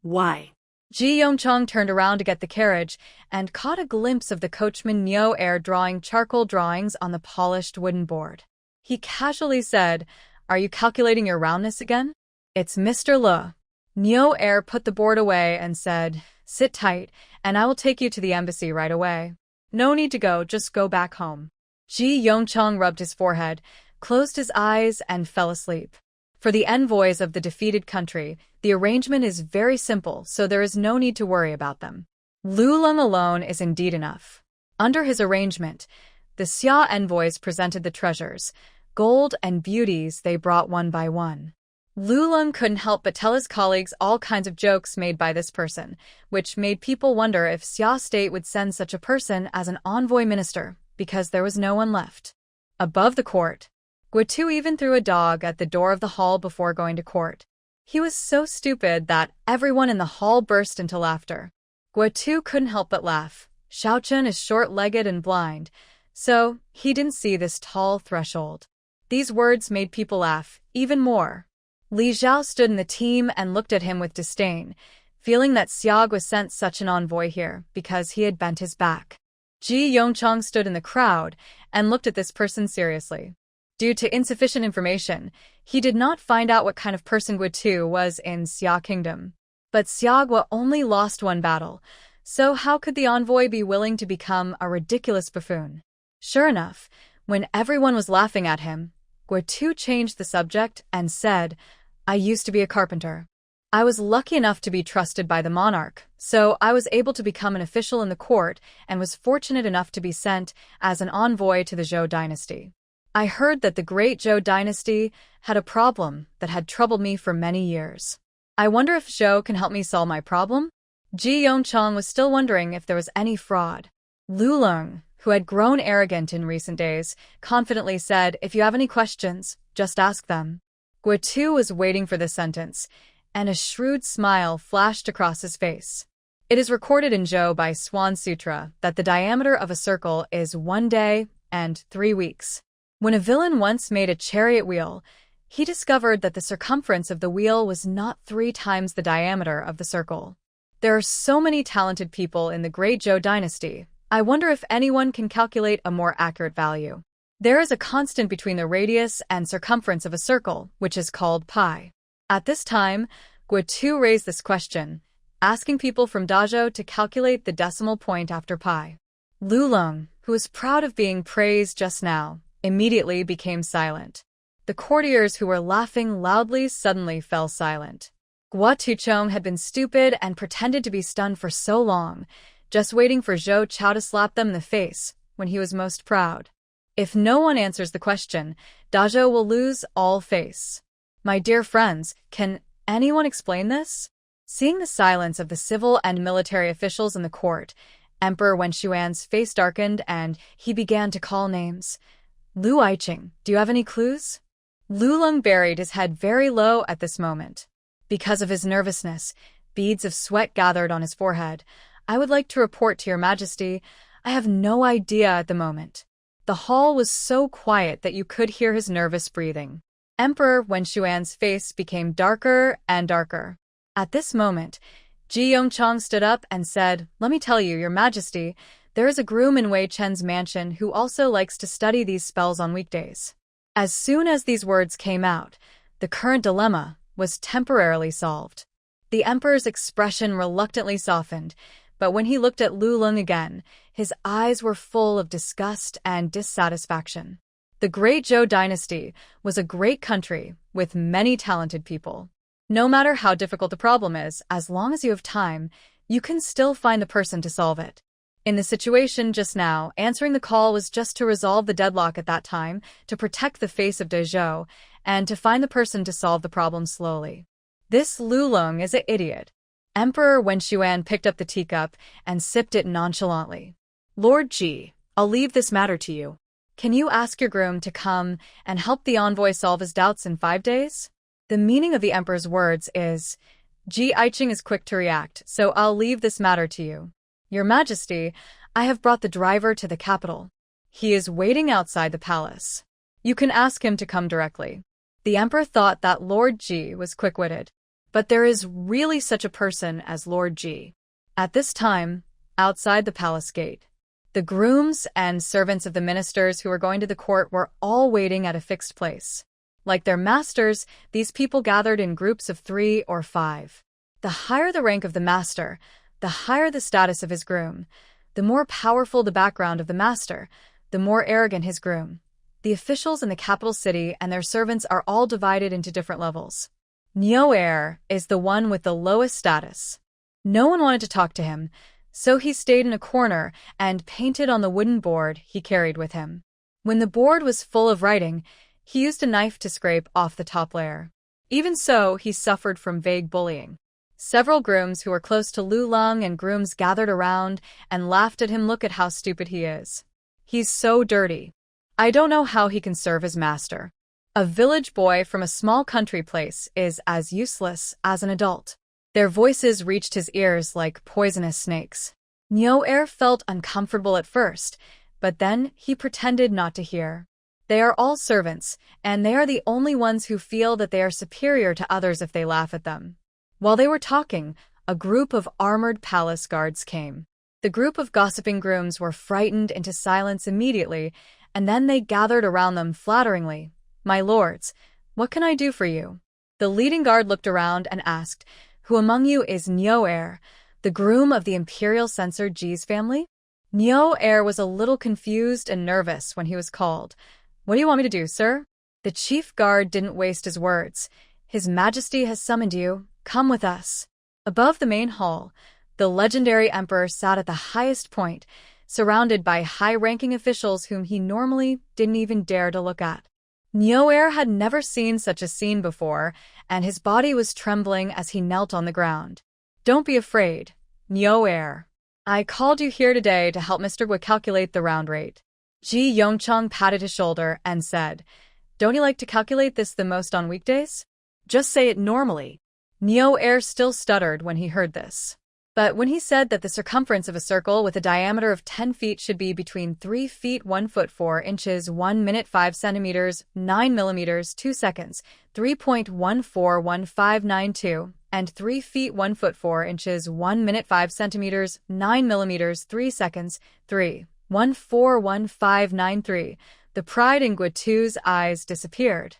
Why? Ji Yongchang turned around to get the carriage and caught a glimpse of the coachman Neo Air drawing charcoal drawings on the polished wooden board. He casually said, "Are you calculating your roundness again?" "It's Mr. Le." Neo Air put the board away and said, "Sit tight, and I will take you to the embassy right away. No need to go, just go back home." Ji Yongchang rubbed his forehead, closed his eyes, and fell asleep. For the envoys of the defeated country, the arrangement is very simple, so there is no need to worry about them. Lu Leng alone is indeed enough. Under his arrangement, the Xia envoys presented the treasures, gold and beauties they brought one by one. Lu Leng couldn't help but tell his colleagues all kinds of jokes made by this person, which made people wonder if Xia State would send such a person as an envoy minister, because there was no one left. Above the court, Guitu even threw a dog at the door of the hall before going to court. He was so stupid that everyone in the hall burst into laughter. Guitu couldn't help but laugh. Xiaochen is short-legged and blind, so he didn't see this tall threshold. These words made people laugh even more. Li Zhao stood in the team and looked at him with disdain, feeling that Xiag was sent such an envoy here because he had bent his back. Ji Yongchang stood in the crowd and looked at this person seriously. Due to insufficient information, he did not find out what kind of person Guitu was in Xia Kingdom. But Xiagwa only lost one battle, so how could the envoy be willing to become a ridiculous buffoon? Sure enough, when everyone was laughing at him, Guitu changed the subject and said, "I used to be a carpenter. I was lucky enough to be trusted by the monarch, so I was able to become an official in the court and was fortunate enough to be sent as an envoy to the Zhou dynasty. I heard that the great Zhou dynasty had a problem that had troubled me for many years. I wonder if Zhou can help me solve my problem?" Ji Yongchang was still wondering if there was any fraud. Lu Leng, who had grown arrogant in recent days, confidently said, "If you have any questions, just ask them." Guo Tu was waiting for this sentence, and a shrewd smile flashed across his face. It is recorded in Zhou by Swan Sutra that the diameter of a circle is 1 day and 3 weeks. When a villain once made a chariot wheel, he discovered that the circumference of the wheel was not 3 times the diameter of the circle. There are so many talented people in the Great Zhou dynasty. I wonder if anyone can calculate a more accurate value. There is a constant between the radius and circumference of a circle, which is called pi. At this time, Guo Tu raised this question, asking people from Dazhou to calculate the decimal point after pi. Lu Leng, who was proud of being praised just now, immediately became silent. The courtiers who were laughing loudly suddenly fell silent. Guo Tuchong had been stupid and pretended to be stunned for so long, just waiting for Zhou Chao to slap them in the face when he was most proud. If no one answers the question, Dazhou will lose all face. My dear friends, can anyone explain this? Seeing the silence of the civil and military officials in the court, Emperor Wen Xuan's face darkened and he began to call names. Lu Aiqing, do you have any clues? Lu Leng buried his head very low at this moment. Because of his nervousness, beads of sweat gathered on his forehead. I would like to report to your majesty, I have no idea at the moment. The hall was so quiet that you could hear his nervous breathing. Emperor Wen Xuan's face became darker and darker. At this moment, Ji Yongchang stood up and said, "Let me tell you, your majesty, there is a groom in Wei Chen's mansion who also likes to study these spells on weekdays." As soon as these words came out, the current dilemma was temporarily solved. The emperor's expression reluctantly softened, but when he looked at Lu Leng again, his eyes were full of disgust and dissatisfaction. The Great Zhou dynasty was a great country with many talented people. No matter how difficult the problem is, as long as you have time, you can still find the person to solve it. In the situation just now, answering the call was just to resolve the deadlock at that time, to protect the face of Dezhou, and to find the person to solve the problem slowly. This Lu Leng is an idiot. Emperor Wen Xuan picked up the teacup and sipped it nonchalantly. Lord Ji, I'll leave this matter to you. Can you ask your groom to come and help the envoy solve his doubts in 5 days? The meaning of the emperor's words is, Ji Aiqing is quick to react, so I'll leave this matter to you. Your Majesty, I have brought the driver to the capital. He is waiting outside the palace. You can ask him to come directly. The emperor thought that Lord Ji was quick-witted, but there is really such a person as Lord Ji. At this time, outside the palace gate, the grooms and servants of the ministers who were going to the court were all waiting at a fixed place. Like their masters, these people gathered in groups of 3 or 5. The higher the rank of the master, the higher the status of his groom. The more powerful the background of the master, the more arrogant his groom. The officials in the capital city and their servants are all divided into different levels. Niu Heir is the one with the lowest status. No one wanted to talk to him, so he stayed in a corner and painted on the wooden board he carried with him. When the board was full of writing, he used a knife to scrape off the top layer. Even so, he suffered from vague bullying. Several grooms who were close to Lu Leng and grooms gathered around and laughed at him. Look at how stupid he is. He's so dirty. I don't know how he can serve his master. A village boy from a small country place is as useless as an adult. Their voices reached his ears like poisonous snakes. Niu Heir felt uncomfortable at first, but then he pretended not to hear. They are all servants, and they are the only ones who feel that they are superior to others if they laugh at them. While they were talking, a group of armored palace guards came. The group of gossiping grooms were frightened into silence immediately, and then they gathered around them flatteringly. "My lords, what can I do for you?" The leading guard looked around and asked, "Who among you is Niu Heir, the groom of the Imperial censor Ji's family?" Niu Heir was a little confused and nervous when he was called. "What do you want me to do, sir?" The chief guard didn't waste his words. "His Majesty has summoned you. Come with us." Above the main hall, the legendary emperor sat at the highest point, surrounded by high-ranking officials whom he normally didn't even dare to look at. Niu Heir had never seen such a scene before, and his body was trembling as he knelt on the ground. "Don't be afraid. Nyo Air. I called you here today to help Mr. Gui calculate the round rate. Ji Yongchang patted his shoulder and said, "Don't you like to calculate this the most on weekdays?" Just say it normally. Nyo Air still stuttered when he heard this. But when he said that the circumference of a circle with a diameter of 10 feet should be between 3 feet 1 foot 4 inches 1 minute 5 centimeters 9 millimeters 2 seconds 3.141592 and 3 feet 1 foot 4 inches 1 minute 5 centimeters 9 millimeters 3 seconds 3.141593, the pride in Guitu's eyes disappeared.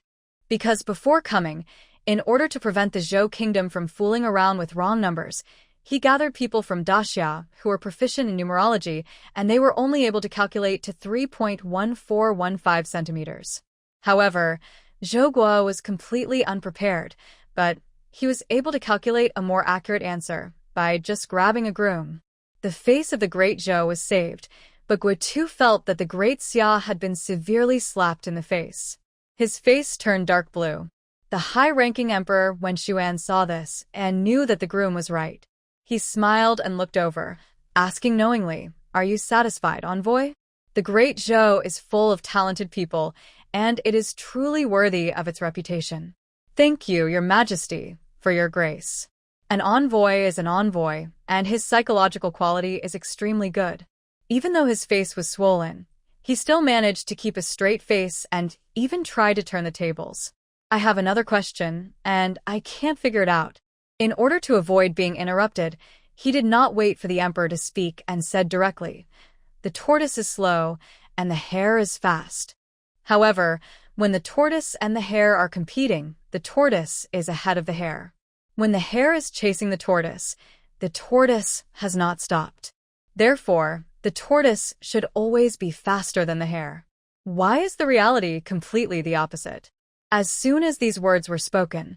Because before coming, in order to prevent the Zhou kingdom from fooling around with wrong numbers, he gathered people from Daxia who were proficient in numerology, and they were only able to calculate to 3.1415 centimeters. However, Zhou Guo was completely unprepared, but he was able to calculate a more accurate answer by just grabbing a groom. The face of the great Zhou was saved, but Guitu felt that the great Xia had been severely slapped in the face. His face turned dark blue. The high-ranking emperor Wen Xuan saw this and knew that the groom was right. He smiled and looked over, asking knowingly, "Are you satisfied, envoy? The great Zhou is full of talented people, and it is truly worthy of its reputation. Thank you, your majesty, for your grace." An envoy is an envoy, and his psychological quality is extremely good. Even though his face was swollen, he still managed to keep a straight face and even tried to turn the tables. "I have another question, and I can't figure it out." In order to avoid being interrupted, he did not wait for the emperor to speak and said directly, "The tortoise is slow, and the hare is fast." However, when the tortoise and the hare are competing, the tortoise is ahead of the hare. When the hare is chasing the tortoise has not stopped. Therefore, the tortoise should always be faster than the hare. Why is the reality completely the opposite? As soon as these words were spoken,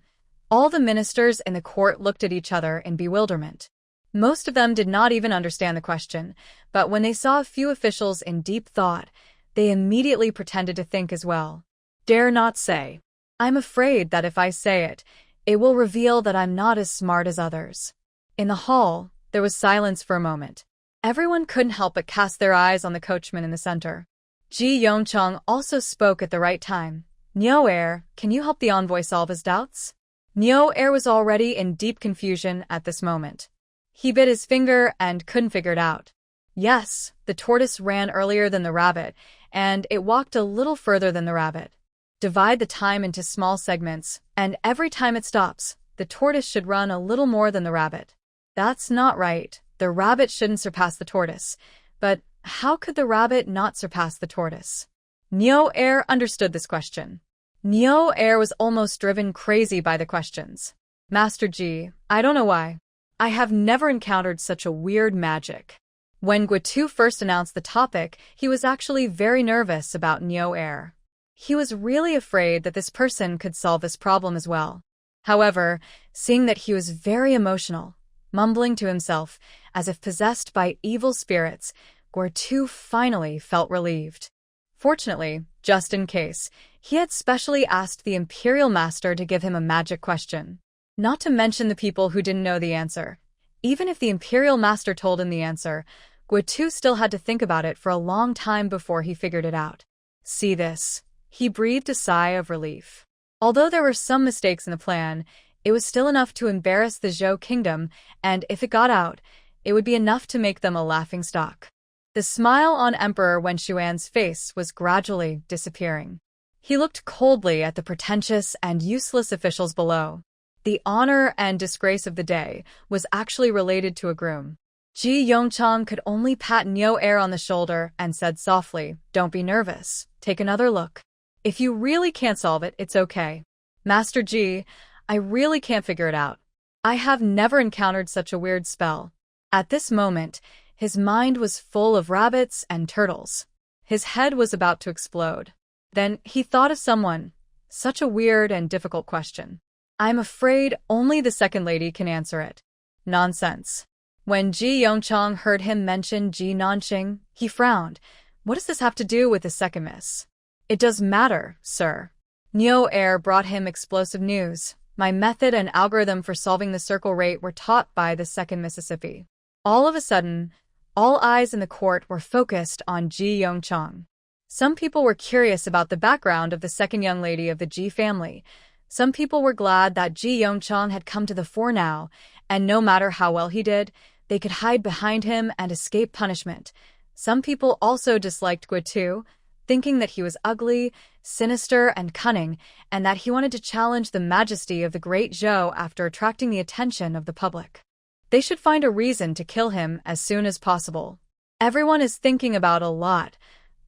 all the ministers in the court looked at each other in bewilderment. Most of them did not even understand the question, but when they saw a few officials in deep thought, they immediately pretended to think as well. "Dare not say." "I'm afraid that if I say it, it will reveal that I'm not as smart as others." In the hall, there was silence for a moment. Everyone couldn't help but cast their eyes on the coachman in the center. Ji Yongchang also spoke at the right time. "Nyo Air, can you help the envoy solve his doubts?" Nyo Air was already in deep confusion at this moment. He bit his finger and couldn't figure it out. Yes, the tortoise ran earlier than the rabbit, and it walked a little further than the rabbit. Divide the time into small segments, and every time it stops, the tortoise should run a little more than the rabbit. That's not right. The rabbit shouldn't surpass the tortoise. But how could the rabbit not surpass the tortoise? Nyo Air understood this question. Nyo Air was almost driven crazy by the questions. "Master Ji, I don't know why. I have never encountered such a weird magic." When Guitu first announced the topic, he was actually very nervous about Nyo Air. He was really afraid that this person could solve this problem as well. However, seeing that he was very emotional, mumbling to himself as if possessed by evil spirits, Guitu finally felt relieved. Fortunately, just in case, he had specially asked the Imperial Master to give him a magic question. Not to mention the people who didn't know the answer. Even if the Imperial Master told him the answer, Guitu still had to think about it for a long time before he figured it out. See this. He breathed a sigh of relief. Although there were some mistakes in the plan, it was still enough to embarrass the Zhou kingdom, and if it got out, it would be enough to make them a laughingstock. The smile on Emperor Wen Xuan's face was gradually disappearing. He looked coldly at the pretentious and useless officials below. The honor and disgrace of the day was actually related to a groom. Ji Yongchang could only pat Nyo Air on the shoulder and said softly, "Don't be nervous. Take another look. If you really can't solve it, it's okay. Master Ji, I really can't figure it out. I have never encountered such a weird spell." At this moment, his mind was full of rabbits and turtles. His head was about to explode. Then he thought of someone. Such a weird and difficult question. "I'm afraid only the second lady can answer it." Nonsense. When Ji Yongchang heard him mention Ji Nanqing, he frowned. What does this have to do with the second miss? "It does matter, sir." Nyo Air brought him explosive news. "My method and algorithm for solving the circle rate were taught by the second Mississippi. All of a sudden, all eyes in the court were focused on Ji Yongchang. Some people were curious about the background of the second young lady of the Ji family. Some people were glad that Ji Yongchang had come to the fore now, and no matter how well he did, they could hide behind him and escape punishment. Some people also disliked Guitu, thinking that he was ugly, sinister, and cunning, and that he wanted to challenge the majesty of the great Zhou after attracting the attention of the public. They should find a reason to kill him as soon as possible. Everyone is thinking about a lot.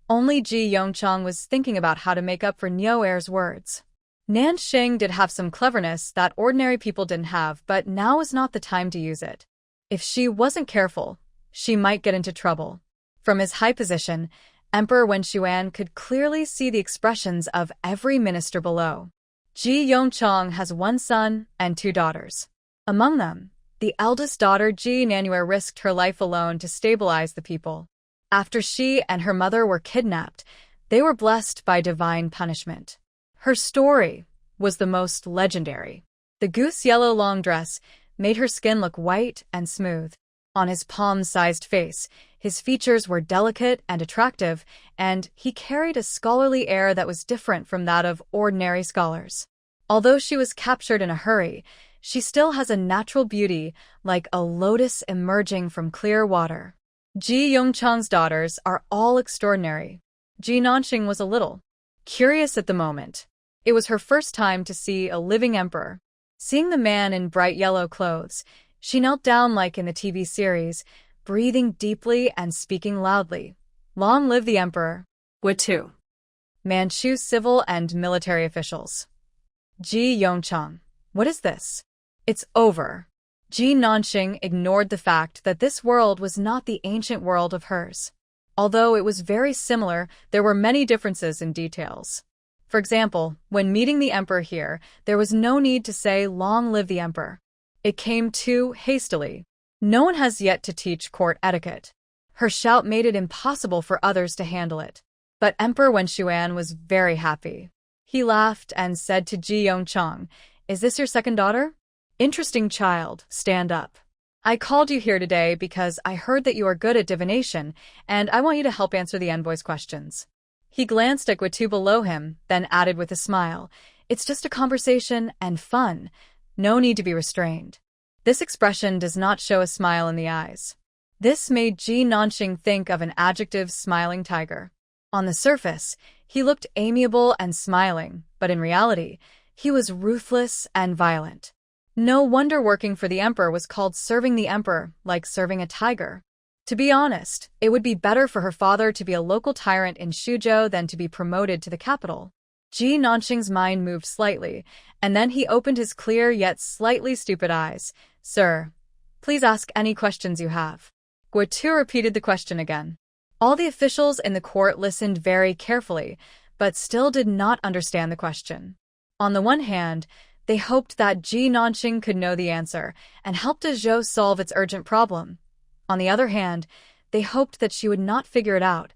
Only Ji Yongchang was thinking about how to make up for Niuer's words. Nanxing did have some cleverness that ordinary people didn't have, but now was not the time to use it. If she wasn't careful, she might get into trouble. From his high position, Emperor Wen Xuan could clearly see the expressions of every minister below. Ji Yongchang has one son and two daughters. Among them, the eldest daughter Ji Nanuer risked her life alone to stabilize the people. After she and her mother were kidnapped, they were blessed by divine punishment. Her story was the most legendary. The goose-yellow long dress made her skin look white and smooth. On his palm-sized face, his features were delicate and attractive, and he carried a scholarly air that was different from that of ordinary scholars. Although she was captured in a hurry, she still has a natural beauty like a lotus emerging from clear water. Ji Yongchang's daughters are all extraordinary. Ji Nanxing was a little curious at the moment. It was her first time to see a living emperor. Seeing the man in bright yellow clothes, she knelt down like in the TV series, breathing deeply and speaking loudly. Long live the emperor. Guitu. Manchu civil and military officials. Ji Yongchang. What is this? It's over. Ji Nanxing ignored the fact that this world was not the ancient world of hers. Although it was very similar, there were many differences in details. For example, when meeting the emperor here, there was no need to say, "Long live the emperor." It came too hastily. No one has yet to teach court etiquette. Her shout made it impossible for others to handle it. But Emperor Wen Xuan was very happy. He laughed and said to Ji Yongchang, "Is this your second daughter? Interesting child, stand up. I called you here today because I heard that you are good at divination, and I want you to help answer the envoy's questions." He glanced at Guitu below him, then added with a smile, "It's just a conversation and fun. No need to be restrained." This expression does not show a smile in the eyes. This made Ji Nanxing think of an adjective smiling tiger. On the surface, he looked amiable and smiling, but in reality, he was ruthless and violent. No wonder working for the emperor was called serving the emperor, like serving a tiger. To be honest, it would be better for her father to be a local tyrant in Shuzhou than to be promoted to the capital. Ji Nanxing's mind moved slightly, and then he opened his clear yet slightly stupid eyes. "Sir, please ask any questions you have." Guitu repeated the question again. All the officials in the court listened very carefully, but still did not understand the question. On the one hand, they hoped that Ji Nanxing could know the answer and help Zhou solve its urgent problem. On the other hand, they hoped that she would not figure it out,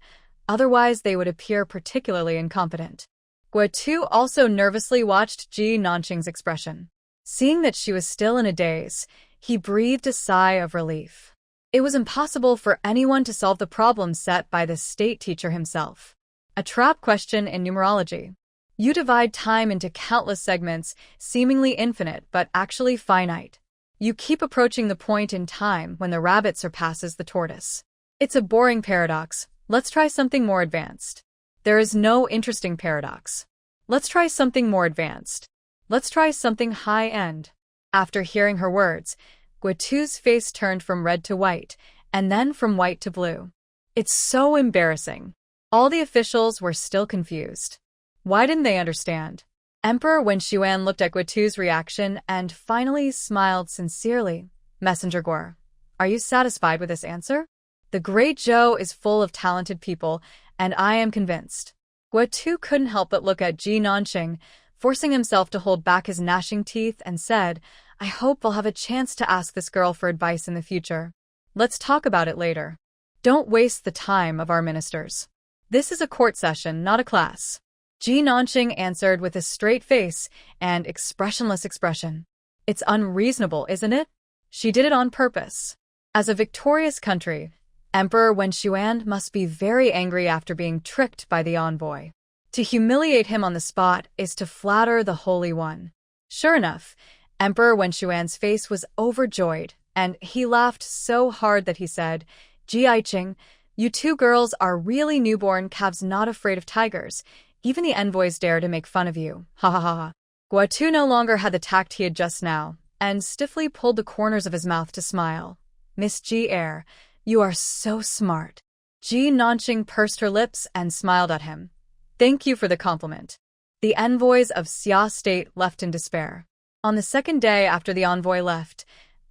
otherwise they would appear particularly incompetent. Guitu also nervously watched Ji Nanxing's expression. Seeing that she was still in a daze, he breathed a sigh of relief. It was impossible for anyone to solve the problem set by the state teacher himself. A trap question in numerology. You divide time into countless segments, seemingly infinite but actually finite. You keep approaching the point in time when the rabbit surpasses the tortoise. It's a boring paradox. Let's try something more advanced. There is no interesting paradox. Let's try something more advanced. Let's try something high-end. After hearing her words, Guitu's face turned from red to white, and then from white to blue. It's so embarrassing. All the officials were still confused. Why didn't they understand? Emperor Wen Xuan looked at Guitu's reaction and finally smiled sincerely. "Messenger Guo, are you satisfied with this answer? The great Zhou is full of talented people, and I am convinced." Guitu couldn't help but look at Ji Nanxing, forcing himself to hold back his gnashing teeth, and said, "I hope I'll have a chance to ask this girl for advice in the future. Let's talk about it later. Don't waste the time of our ministers. This is a court session, not a class." Ji Nanxing answered with a straight face and expressionless expression. "It's unreasonable, isn't it? She did it on purpose." As a victorious country, Emperor Wen Xuan must be very angry after being tricked by the envoy. To humiliate him on the spot is to flatter the Holy One. Sure enough, Emperor Wen Xuan's face was overjoyed, and he laughed so hard that he said, "Ji Aiqing, you two girls are really newborn calves not afraid of tigers. Even the envoys dare to make fun of you. Ha ha ha ha." Guatu no longer had the tact he had just now, and stiffly pulled the corners of his mouth to smile. "Miss Ji Air, you are so smart." Ji Nanqing pursed her lips and smiled at him. "Thank you for the compliment." The envoys of Xia State left in despair. On the second day after the envoy left,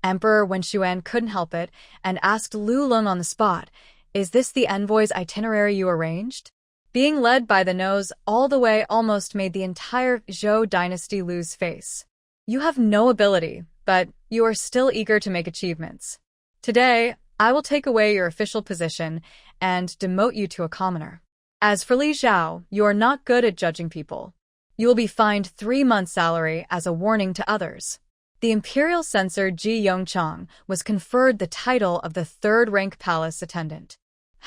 Emperor Wen Xuan couldn't help it and asked Lu Lun on the spot, "Is this the envoy's itinerary you arranged?" Being led by the nose all the way almost made the entire Zhou dynasty lose face. "You have no ability, but you are still eager to make achievements. Today, I will take away your official position and demote you to a commoner. As for Li Zhao, you are not good at judging people. You will be fined 3 months' salary as a warning to others." The imperial censor Ji Yongchang was conferred the title of the third-rank palace attendant.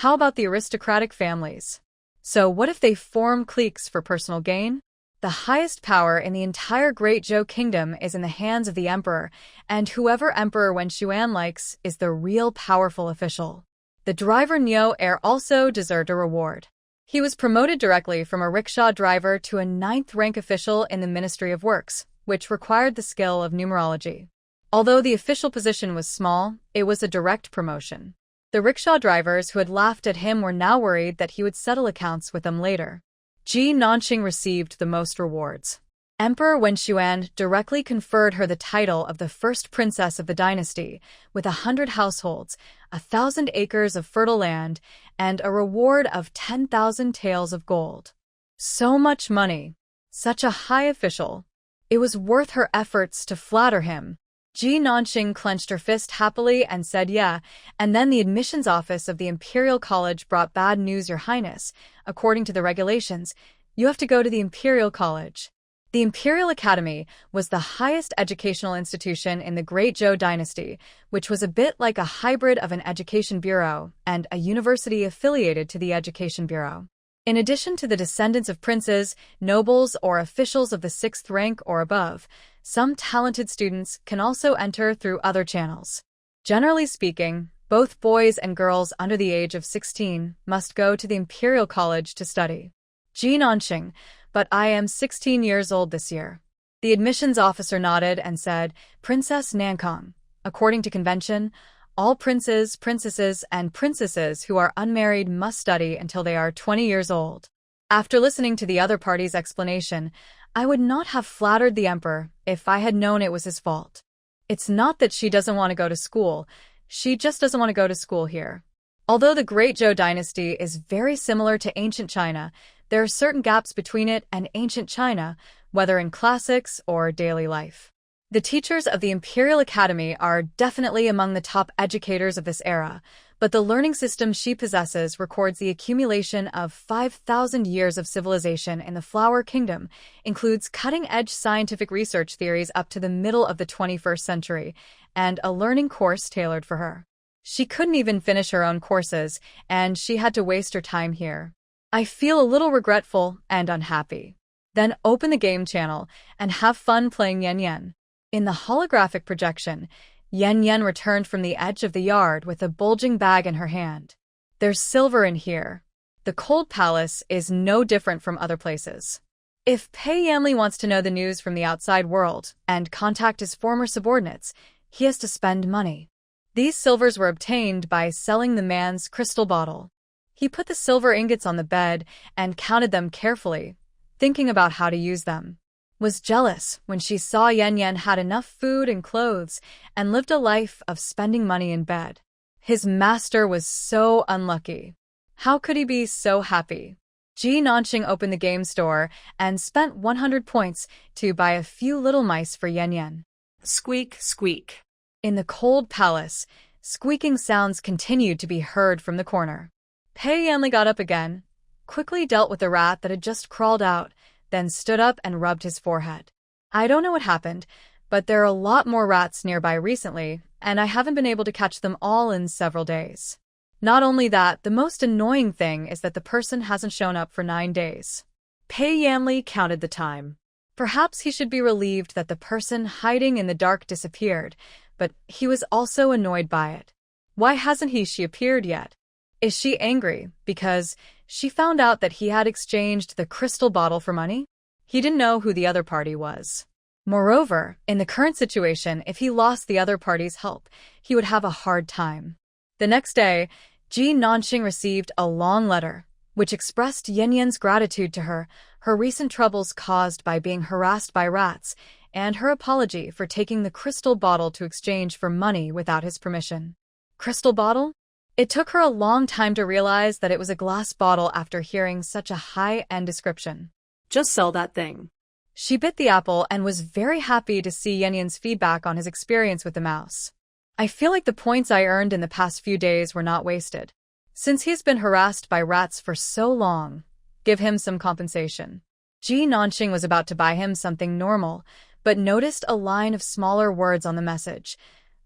How about the aristocratic families? So what if they form cliques for personal gain? The highest power in the entire Great Zhou Kingdom is in the hands of the emperor, and whoever Emperor Wen Xuan likes is the real powerful official. The driver Niu Air also deserved a reward. He was promoted directly from a rickshaw driver to a 9th-rank official in the Ministry of Works, which required the skill of numerology. Although the official position was small, it was a direct promotion. The rickshaw drivers who had laughed at him were now worried that he would settle accounts with them later. Ji Nanqing received the most rewards. Emperor Wen Xuan directly conferred her the title of the first princess of the dynasty, with 100 households, 1,000 acres of fertile land, and a reward of 10,000 taels of gold. So much money. Such a high official. It was worth her efforts to flatter him. Ji Nanqing clenched her fist happily and said yeah, and then the admissions office of the Imperial College brought bad news, Your Highness. According to the regulations, you have to go to the Imperial College. The Imperial Academy was the highest educational institution in the Great Zhou dynasty, which was a bit like a hybrid of an education bureau and a university affiliated to the education bureau. In addition to the descendants of princes, nobles, or officials of the 6th rank or above, some talented students can also enter through other channels. Generally speaking, both boys and girls under the age of 16 must go to the Imperial College to study. Ji Nanqing, but I am 16 years old this year. The admissions officer nodded and said, Princess Nankang, according to convention, all princes, princesses, and princesses who are unmarried must study until they are 20 years old. After listening to the other party's explanation, I would not have flattered the emperor if I had known it was his fault. It's not that she doesn't want to go to school, she just doesn't want to go to school here. Although the Great Zhou dynasty is very similar to ancient China, there are certain gaps between it and ancient China, whether in classics or daily life. The teachers of the Imperial Academy are definitely among the top educators of this era, but the learning system she possesses records the accumulation of 5,000 years of civilization in the Flower Kingdom, includes cutting-edge scientific research theories up to the middle of the 21st century, and a learning course tailored for her. She couldn't even finish her own courses, and she had to waste her time here. I feel a little regretful and unhappy. Then open the game channel and have fun playing Yen Yen. In the holographic projection, Yen Yen returned from the edge of the yard with a bulging bag in her hand. There's silver in here. The Cold Palace is no different from other places. If Pei Yanli wants to know the news from the outside world and contact his former subordinates, he has to spend money. These silvers were obtained by selling the man's crystal bottle. He put the silver ingots on the bed and counted them carefully, thinking about how to use them. Was jealous when she saw Yen Yen had enough food and clothes and lived a life of spending money in bed. His master was so unlucky. How could he be so happy? Ji Nanqing opened the game store and spent 100 points to buy a few little mice for Yen Yen. Squeak, squeak. In the Cold Palace, squeaking sounds continued to be heard from the corner. Pei Yanli got up again, quickly dealt with the rat that had just crawled out, then stood up and rubbed his forehead. I don't know what happened, but there are a lot more rats nearby recently, and I haven't been able to catch them all in several days. Not only that, the most annoying thing is that the person hasn't shown up for 9 days. Pei Yanli counted the time. Perhaps he should be relieved that the person hiding in the dark disappeared, but he was also annoyed by it. Why hasn't she appeared yet? Is she angry because she found out that he had exchanged the crystal bottle for money? He didn't know who the other party was. Moreover, in the current situation, if he lost the other party's help, he would have a hard time. The next day, Ji Nanxing received a long letter, which expressed Yanyan's gratitude to her recent troubles caused by being harassed by rats, and her apology for taking the crystal bottle to exchange for money without his permission. Crystal bottle? It took her a long time to realize that it was a glass bottle after hearing such a high-end description. Just sell that thing. She bit the apple and was very happy to see Yanyan's feedback on his experience with the mouse. I feel like the points I earned in the past few days were not wasted. Since he's been harassed by rats for so long, give him some compensation. Ji Nanxing was about to buy him something normal, but noticed a line of smaller words on the message.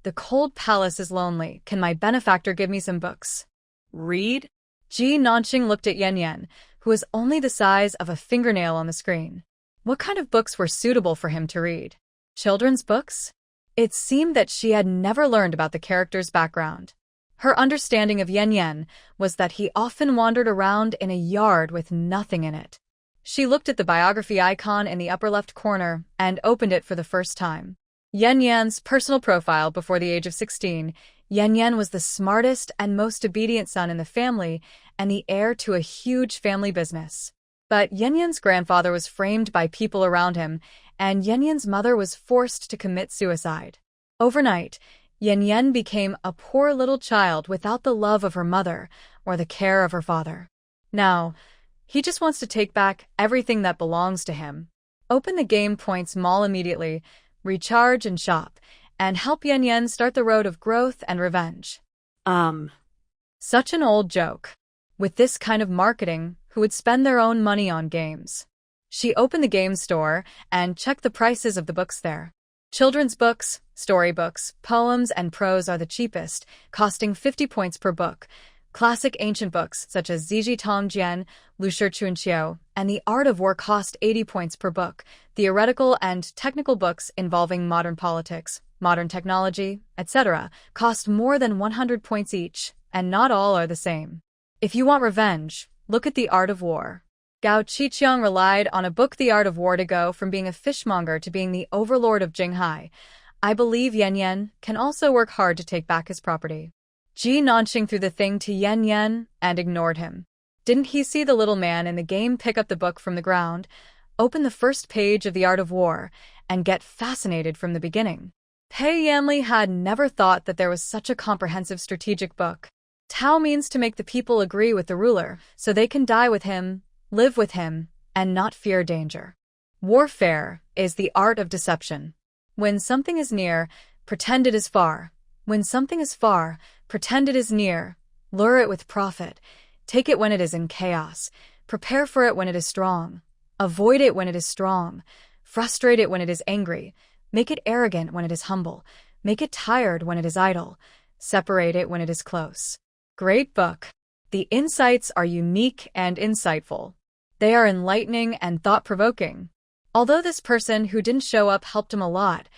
The cold palace is lonely. Can my benefactor give me some books? Read? Ji Nanxing looked at Yanyan, who was only the size of a fingernail on the screen. What kind of books were suitable for him to read? Children's books? It seemed that she had never learned about the character's background. Her understanding of Yanyan was that he often wandered around in a yard with nothing in it. She looked at the biography icon in the upper left corner and opened it for the first time. Yanyan's personal profile before the age of 16. Yanyan was the smartest and most obedient son in the family and the heir to a huge family business. But Yanyan's grandfather was framed by people around him, and Yanyan's mother was forced to commit suicide. Overnight, Yanyan became a poor little child without the love of her mother or the care of her father. Now, he just wants to take back everything that belongs to him. Open the Game Points Mall immediately, recharge and shop, and help Yanyan start the road of growth and revenge. Such an old joke. With this kind of marketing, who would spend their own money on games? She opened the game store and checked the prices of the books there. Children's books, storybooks, poems, and prose are the cheapest, costing 50 points per book. Classic ancient books such as Ziji Tong Jian, Lu Shi Chun Qiu, and The Art of War cost 80 points per book. Theoretical and technical books involving modern politics, modern technology, etc. cost more than 100 points each, and not all are the same. If you want revenge, look at The Art of War. Gao Qiqiang relied on a book The Art of War to go from being a fishmonger to being the overlord of Jinghai. I believe Yanyan can also work hard to take back his property. Ji Nanxing threw the thing to Yanyan and ignored him. Didn't he see the little man in the game pick up the book from the ground, open the first page of The Art of War, and get fascinated from the beginning? Pei Yanli had never thought that there was such a comprehensive strategic book. Tao means to make the people agree with the ruler so they can die with him, live with him, and not fear danger. Warfare is the art of deception. When something is near, pretend it is far. When something is far, pretend it is near. Lure it with profit. Take it when it is in chaos. Prepare for it when it is strong. Avoid it when it is strong. Frustrate it when it is angry. Make it arrogant when it is humble. Make it tired when it is idle. Separate it when it is close. Great book. The insights are unique and insightful. They are enlightening and thought-provoking. Although this person who didn't show up helped him a lot,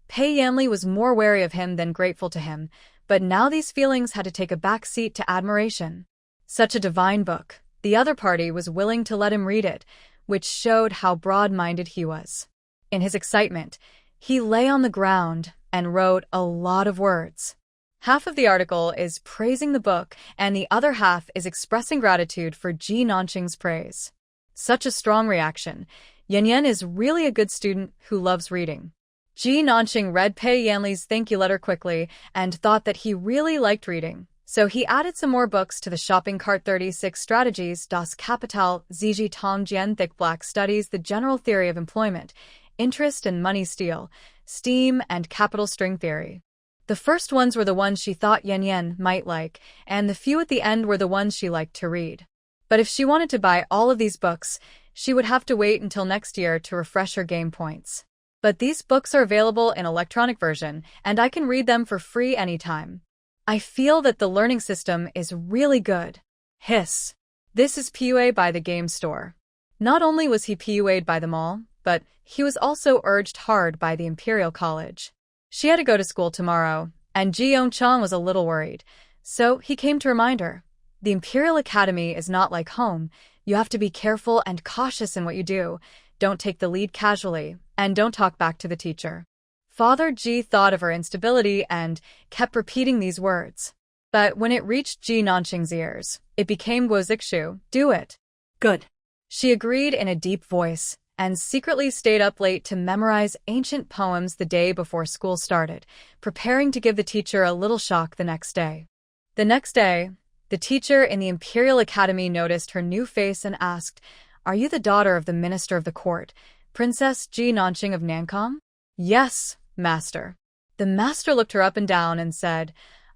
Pei Yanli was more wary of him than grateful to him, but now these feelings had to take a back seat to admiration. Such a divine book. The other party was willing to let him read it, which showed how broad-minded he was. In his excitement, he lay on the ground and wrote a lot of words. Half of the article is praising the book, and the other half is expressing gratitude for Ji Nanxing's praise. Such a strong reaction. Yanyan is really a good student who loves reading. Ji Nanxing read Pei Yanli's thank you letter quickly and thought that he really liked reading, so he added some more books to the shopping cart. 36 Strategies Das Kapital, Ziji Tong Jian. Thick Black studies the general theory of employment, interest and money steal, steam and capital string theory. The first ones were the ones she thought Yanyan might like, and the few at the end were the ones she liked to read. But if she wanted to buy all of these books, she would have to wait until next year to refresh her game points. But these books are available in electronic version, and I can read them for free anytime. I feel that the learning system is really good. Hiss. This is PUA by the game store. Not only was he PUA'd by them all, but he was also urged hard by the Imperial College. She had to go to school tomorrow, and Ji Yong-chang was a little worried, so he came to remind her. The Imperial Academy is not like home. You have to be careful and cautious in what you do. Don't take the lead casually, and don't talk back to the teacher. Father Ji thought of her instability and kept repeating these words. But when it reached Ji Nanqing's ears, it became Guozixu, do it. Good. She agreed in a deep voice, and secretly stayed up late to memorize ancient poems the day before school started, preparing to give the teacher a little shock the next day. The next day, the teacher in the Imperial Academy noticed her new face and asked, "Are you the daughter of the minister of the court, Princess Ji Nanqing of Nankang?" "Yes, master." The master looked her up and down and said,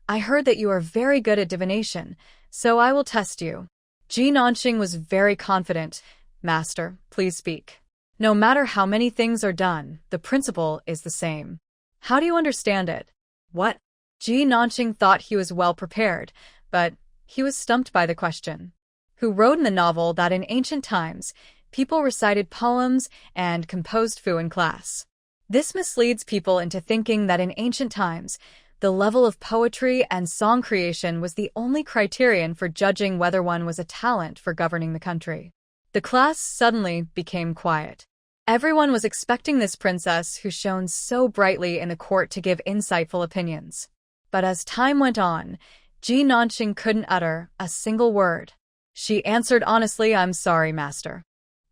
"I heard that you are very good at divination, so I will test you." Ji Nanqing was very confident. "Master, please speak. No matter how many things are done, the principle is the same. How do you understand it?" What? Ji Nanqing thought he was well prepared, but he was stumped by the question. Who wrote in the novel that in ancient times, people recited poems and composed fu in class. This misleads people into thinking that in ancient times, the level of poetry and song creation was the only criterion for judging whether one was a talent for governing the country. The class suddenly became quiet. Everyone was expecting this princess who shone so brightly in the court to give insightful opinions. But as time went on, Ji Nanqing couldn't utter a single word. She answered honestly, "I'm sorry, master.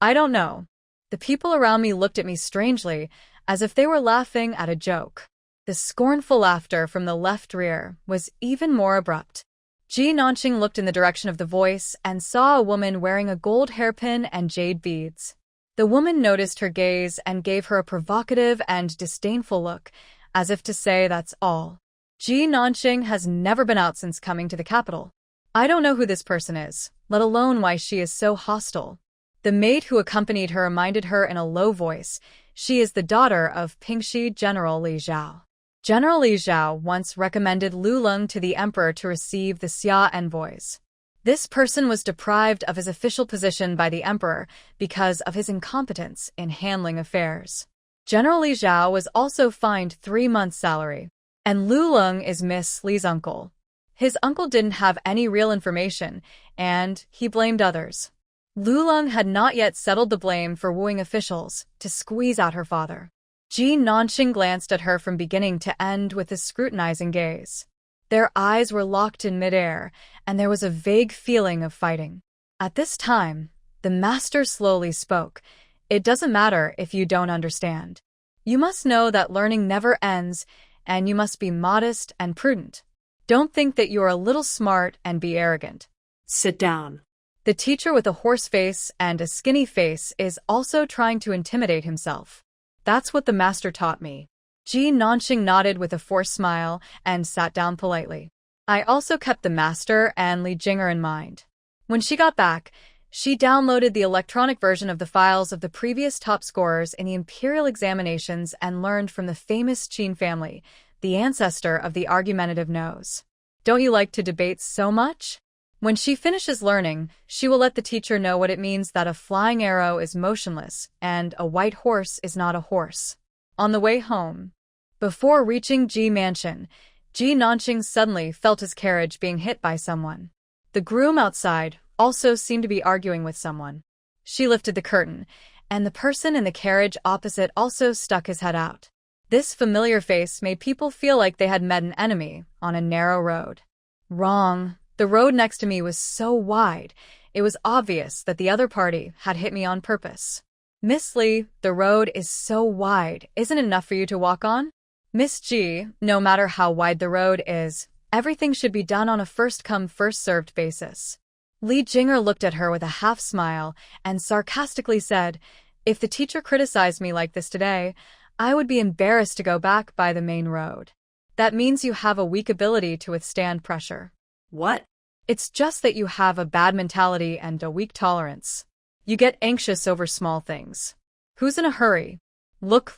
I don't know." The people around me looked at me strangely, as if they were laughing at a joke. The scornful laughter from the left rear was even more abrupt. Ji Nanqing looked in the direction of the voice and saw a woman wearing a gold hairpin and jade beads. The woman noticed her gaze and gave her a provocative and disdainful look, as if to say, "That's all. Ji Nanqing has never been out since coming to the capital. I don't know who this person is, let alone why she is so hostile." The maid who accompanied her reminded her in a low voice, "She is the daughter of Pingxi General Li Zhao." General Li Zhao once recommended Lu Leng to the emperor to receive the Xia envoys. This person was deprived of his official position by the emperor because of his incompetence in handling affairs. General Li Zhao was also fined 3 months' salary. And Lu Leng is Miss Li's uncle. His uncle didn't have any real information, and he blamed others. Lu Leng had not yet settled the blame for wooing officials to squeeze out her father. Ji Nanqing glanced at her from beginning to end with a scrutinizing gaze. Their eyes were locked in midair, and there was a vague feeling of fighting. At this time, the master slowly spoke. "It doesn't matter if you don't understand. You must know that learning never ends, and you must be modest and prudent. Don't think that you are a little smart and be arrogant." Sit down. The teacher with a hoarse face and a skinny face is also trying to intimidate himself. That's what the master taught me. Ji Nanqing nodded with a forced smile and sat down politely. I also kept the master and Li Jinger in mind. When she got back, she downloaded the electronic version of the files of the previous top scorers in the imperial examinations and learned from the famous Qin family, the ancestor of the argumentative nose. Don't you like to debate so much? When she finishes learning, she will let the teacher know what it means that a flying arrow is motionless and a white horse is not a horse. On the way home, before reaching Ji Mansion, Ji Nanqing suddenly felt his carriage being hit by someone. The groom outside also seemed to be arguing with someone. She lifted the curtain, and the person in the carriage opposite also stuck his head out. This familiar face made people feel like they had met an enemy on a narrow road. Wrong. The road next to me was so wide, it was obvious that the other party had hit me on purpose. "Miss Li, the road is so wide, isn't it enough for you to walk on?" "Miss Ji, no matter how wide the road is, everything should be done on a first-come, first-served basis." Li Jinger looked at her with a half-smile and sarcastically said, "If the teacher criticized me like this today, I would be embarrassed to go back by the main road. That means you have a weak ability to withstand pressure." What? "It's just that you have a bad mentality and a weak tolerance. You get anxious over small things. Who's in a hurry? Look.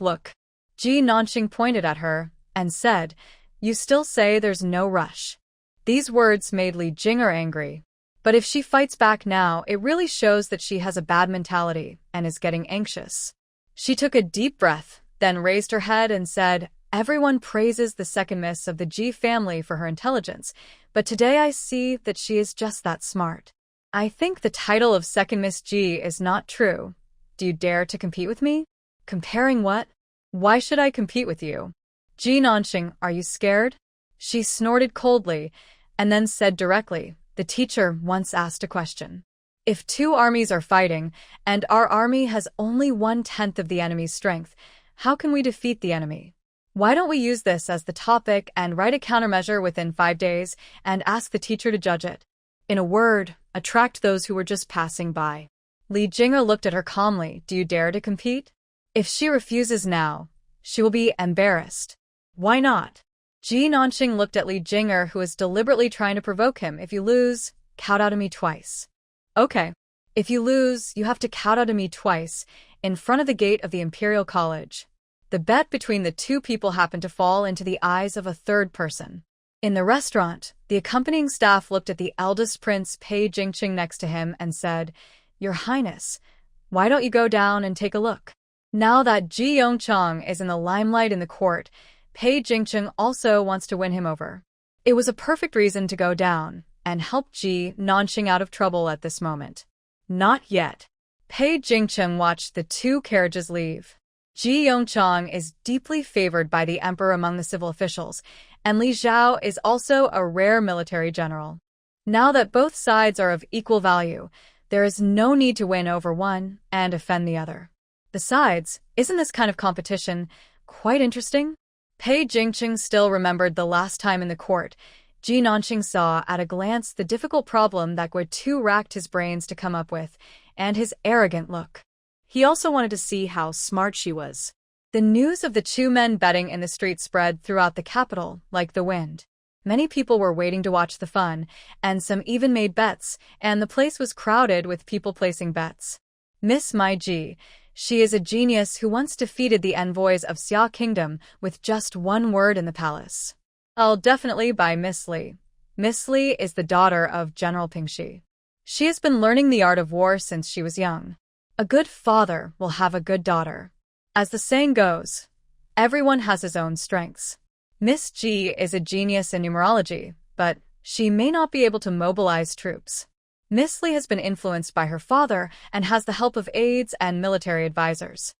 Ji Nanqing pointed at her and said, "You still say there's no rush." These words made Li Jinger angry. But if she fights back now, it really shows that she has a bad mentality and is getting anxious. She took a deep breath, then raised her head and said, "Everyone praises the second miss of the Ji family for her intelligence, but today I see that she is just that smart. I think the title of second Miss Ji is not true. Do you dare to compete with me?" "Comparing what? Why should I compete with you?" "Ji Nanqing, are you scared?" She snorted coldly and then said directly, "The teacher once asked a question. If two armies are fighting and our army has only 1/10 of the enemy's strength, how can we defeat the enemy? Why don't we use this as the topic and write a countermeasure within 5 days and ask the teacher to judge it? In a word, attract those who were just passing by." Li Jinger looked at her calmly. "Do you dare to compete? If she refuses now, she will be embarrassed." "Why not?" Ji Nanqing looked at Li Jinger, who was deliberately trying to provoke him. "If you lose, kowtow to me twice." "Okay. If you lose, you have to kowtow to me twice, in front of the gate of the Imperial College." The bet between the two people happened to fall into the eyes of a third person. In the restaurant, the accompanying staff looked at the eldest prince, Pei Jingqing, next to him and said, "Your Highness, why don't you go down and take a look?" Now that Ji Yongchang is in the limelight in the court, Pei Jingqing also wants to win him over. It was a perfect reason to go down and help Ji Nanqing out of trouble at this moment. Not yet. Pei Jingqing watched the two carriages leave. Ji Yongchang is deeply favored by the emperor among the civil officials, and Li Zhao is also a rare military general. Now that both sides are of equal value, there is no need to win over one and offend the other. Besides, isn't this kind of competition quite interesting? Pei Jingqing still remembered the last time in the court. Ji Nanqing saw at a glance the difficult problem that Gui Tu racked his brains to come up with, and his arrogant look. He also wanted to see how smart she was. The news of the two men betting in the street spread throughout the capital like the wind. Many people were waiting to watch the fun, and some even made bets, and the place was crowded with people placing bets. Miss Mai Ji, she is a genius who once defeated the envoys of Xia Kingdom with just one word in the palace. I'll definitely buy Miss Li. Miss Li is the daughter of General Pingxi. She has been learning the art of war since she was young. A good father will have a good daughter. As the saying goes, everyone has his own strengths. Miss Ji is a genius in numerology, but she may not be able to mobilize troops. Miss Li has been influenced by her father and has the help of aides and military advisors.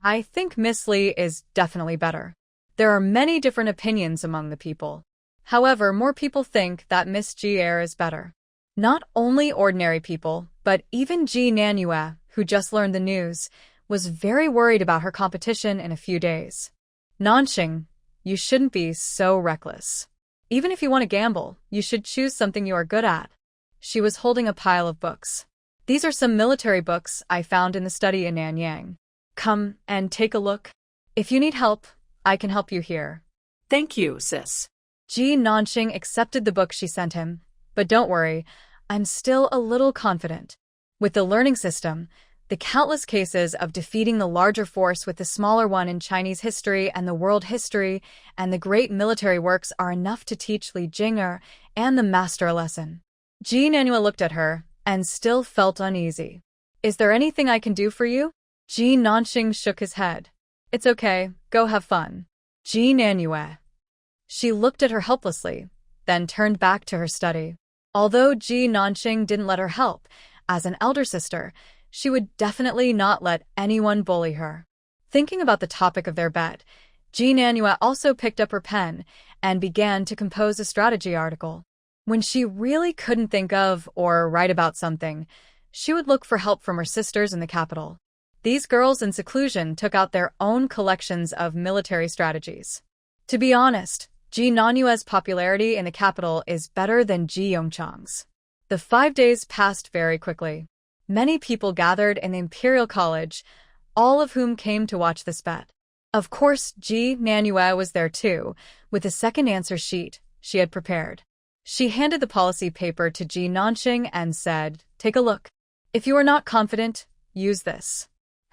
I think Miss Li is definitely better. There are many different opinions among the people. However, more people think that Miss Ji is better. Not only ordinary people, but even Ji Nanyue, who just learned the news, was very worried about her competition in a few days. Nanqing, you shouldn't be so reckless. Even if you want to gamble, you should choose something you are good at. She was holding a pile of books. These are some military books I found in the study in Nanyang. Come and take a look. If you need help, I can help you here. Thank you, sis. Ji Nanqing accepted the book she sent him. But don't worry, I'm still a little confident. With the learning system, the countless cases of defeating the larger force with the smaller one in Chinese history and the world history, and the great military works are enough to teach Li Jinger and the master a lesson. Ji Nanyue looked at her and still felt uneasy. Is there anything I can do for you? Ji Nanqing shook his head. It's okay, go have fun. Ji Nanyue. She looked at her helplessly, then turned back to her study. Although Ji Nanqing didn't let her help, as an elder sister, she would definitely not let anyone bully her. Thinking about the topic of their bet, Ji Nanyue also picked up her pen and began to compose a strategy article. When she really couldn't think of or write about something, she would look for help from her sisters in the capital. These girls in seclusion took out their own collections of military strategies. To be honest, Ji Nanyue's popularity in the capital is better than Ji Yongchang's. The 5 days passed very quickly. Many people gathered in the Imperial College, all of whom came to watch this bet. Of course, Ji Nanyue was there too, with a second answer sheet she had prepared. She handed the policy paper to Ji Nanqing and said, "Take a look. If you are not confident, use this."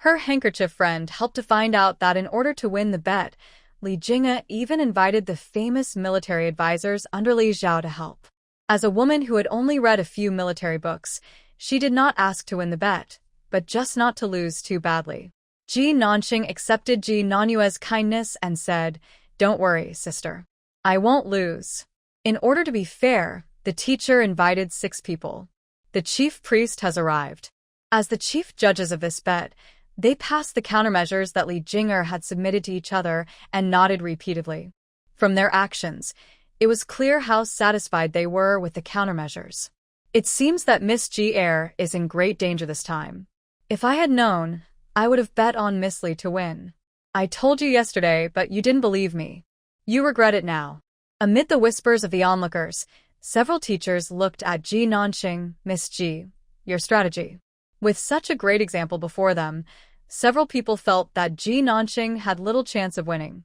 Her handkerchief friend helped to find out that in order to win the bet, Li Jing'e even invited the famous military advisors under Li Zhao to help. As a woman who had only read a few military books, she did not ask to win the bet, but just not to lose too badly. Ji Nanxing accepted Ji Nanyue's kindness and said, "Don't worry, sister. I won't lose." In order to be fair, the teacher invited 6 people. The chief priest has arrived. As the chief judges of this bet, they passed the countermeasures that Li Jing'e had submitted to each other and nodded repeatedly. From their actions, it was clear how satisfied they were with the countermeasures. It seems that Miss Ji is in great danger this time. If I had known, I would have bet on Miss Li to win. I told you yesterday, but you didn't believe me. You regret it now. Amid the whispers of the onlookers, several teachers looked at Ji Nanxing. "Miss Ji, your strategy." With such a great example before them, several people felt that Ji Nanxing had little chance of winning.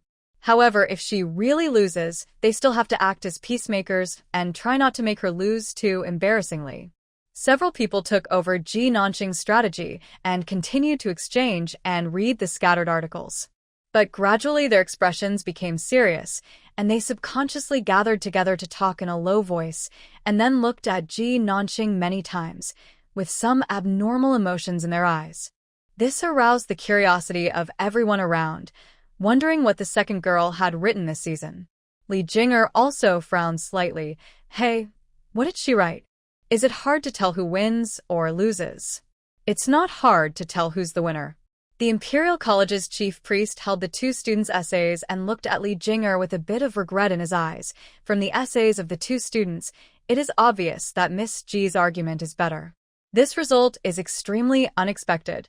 However, if she really loses, they still have to act as peacemakers and try not to make her lose too embarrassingly. Several people took over Ji Nanxing's strategy and continued to exchange and read the scattered articles. But gradually their expressions became serious, and they subconsciously gathered together to talk in a low voice, and then looked at Ji Nanxing many times, with some abnormal emotions in their eyes. This aroused the curiosity of everyone around, wondering what the second girl had written this season. Li Jing'e also frowned slightly. "Hey, what did she write? Is it hard to tell who wins or loses?" "It's not hard to tell who's the winner." The Imperial College's chief priest held the 2 students' essays and looked at Li Jing'e with a bit of regret in his eyes. From the essays of the 2 students, it is obvious that Miss Ji's argument is better. This result is extremely unexpected.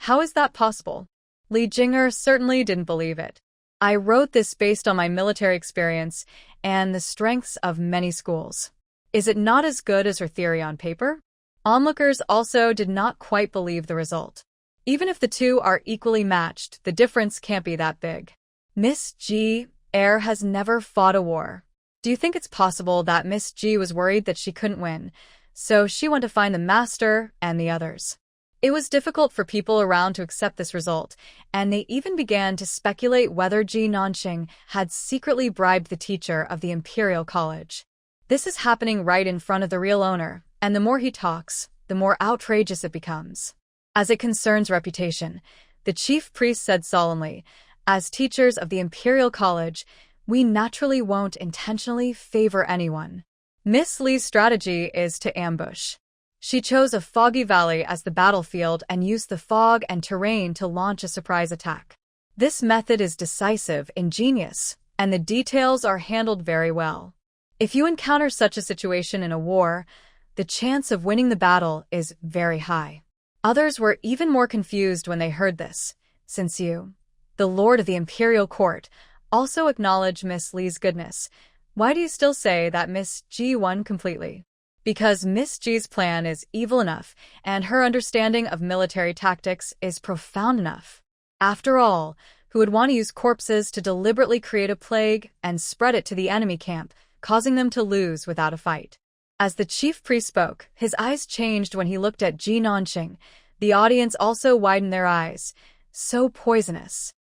How is that possible? Li Jing'e certainly didn't believe it. "I wrote this based on my military experience and the strengths of many schools. Is it not as good as her theory on paper?" Onlookers also did not quite believe the result. Even if the 2 are equally matched, the difference can't be that big. Miss Ji has never fought a war. Do you think it's possible that Miss Ji was worried that she couldn't win, so she went to find the master and the others? It was difficult for people around to accept this result, and they even began to speculate whether Ji Nanxing had secretly bribed the teacher of the Imperial College. This is happening right in front of the real owner, and the more he talks, the more outrageous it becomes. As it concerns reputation, the chief priest said solemnly, "As teachers of the Imperial College, we naturally won't intentionally favor anyone." Miss Li's strategy is to ambush. She chose a foggy valley as the battlefield and used the fog and terrain to launch a surprise attack. This method is decisive, ingenious, and the details are handled very well. If you encounter such a situation in a war, the chance of winning the battle is very high. Others were even more confused when they heard this, since you, the Lord of the Imperial Court, also acknowledge Miss Li's goodness. Why do you still say that Miss Ji won completely? Because Miss Ji's plan is evil enough, and her understanding of military tactics is profound enough. After all, who would want to use corpses to deliberately create a plague and spread it to the enemy camp, causing them to lose without a fight? As the chief priest spoke, his eyes changed when he looked at Ji Nanxing. The audience also widened their eyes. So poisonous.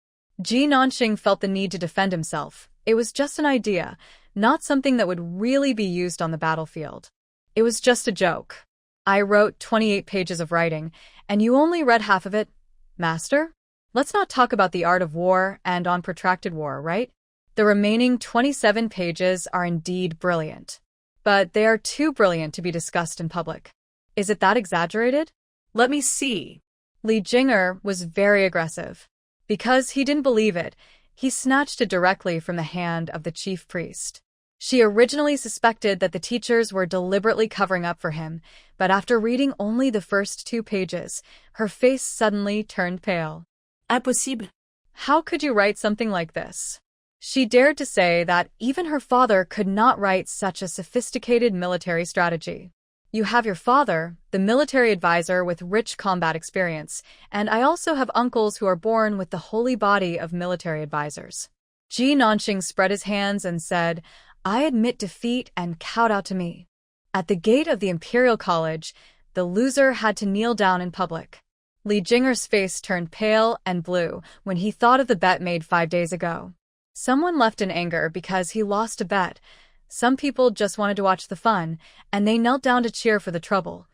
Ji Nanxing felt the need to defend himself. It was just an idea, not something that would really be used on the battlefield. "It was just a joke. I wrote 28 pages of writing, and you only read half of it, Master? Let's not talk about the art of war and on protracted war, right? The remaining 27 pages are indeed brilliant. But they are too brilliant to be discussed in public. Is it that exaggerated? Let me see." Li Jing'e was very aggressive. Because he didn't believe it, he snatched it directly from the hand of the chief priest. She originally suspected that the teachers were deliberately covering up for him, but after reading only the first 2 pages, her face suddenly turned pale. Impossible. How could you write something like this? She dared to say that even her father could not write such a sophisticated military strategy. "You have your father, the military advisor with rich combat experience, and I also have uncles who are born with the holy body of military advisors." Ji Nanxing spread his hands and said, "I admit defeat and kowtow to me." At the gate of the Imperial College, the loser had to kneel down in public. Li Jinger's face turned pale and blue when he thought of the bet made 5 days ago. Someone left in anger because he lost a bet. Some people just wanted to watch the fun, and they knelt down to cheer for the trouble.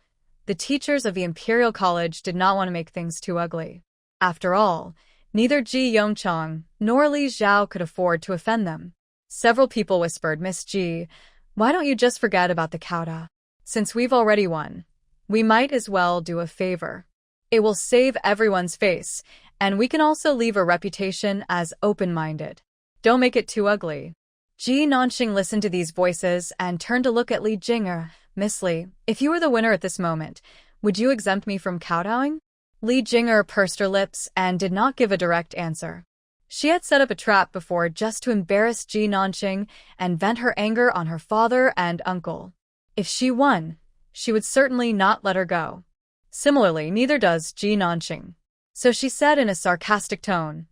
The teachers of the Imperial College did not want to make things too ugly. After all, neither Ji Yongchang nor Li Zhao could afford to offend them. Several people whispered, "Miss Ji, why don't you just forget about the Kauda? Since we've already won, we might as well do a favor. It will save everyone's face, and we can also leave a reputation as open-minded. Don't make it too ugly." Ji Nanxing listened to these voices and turned to look at Li Jinger. "Miss Li, if you were the winner at this moment, would you exempt me from kowtowing?" Li Jinger pursed her lips and did not give a direct answer. She had set up a trap before just to embarrass Ji Nanxing and vent her anger on her father and uncle. If she won, she would certainly not let her go. Similarly, neither does Ji Nanxing. So she said in a sarcastic tone,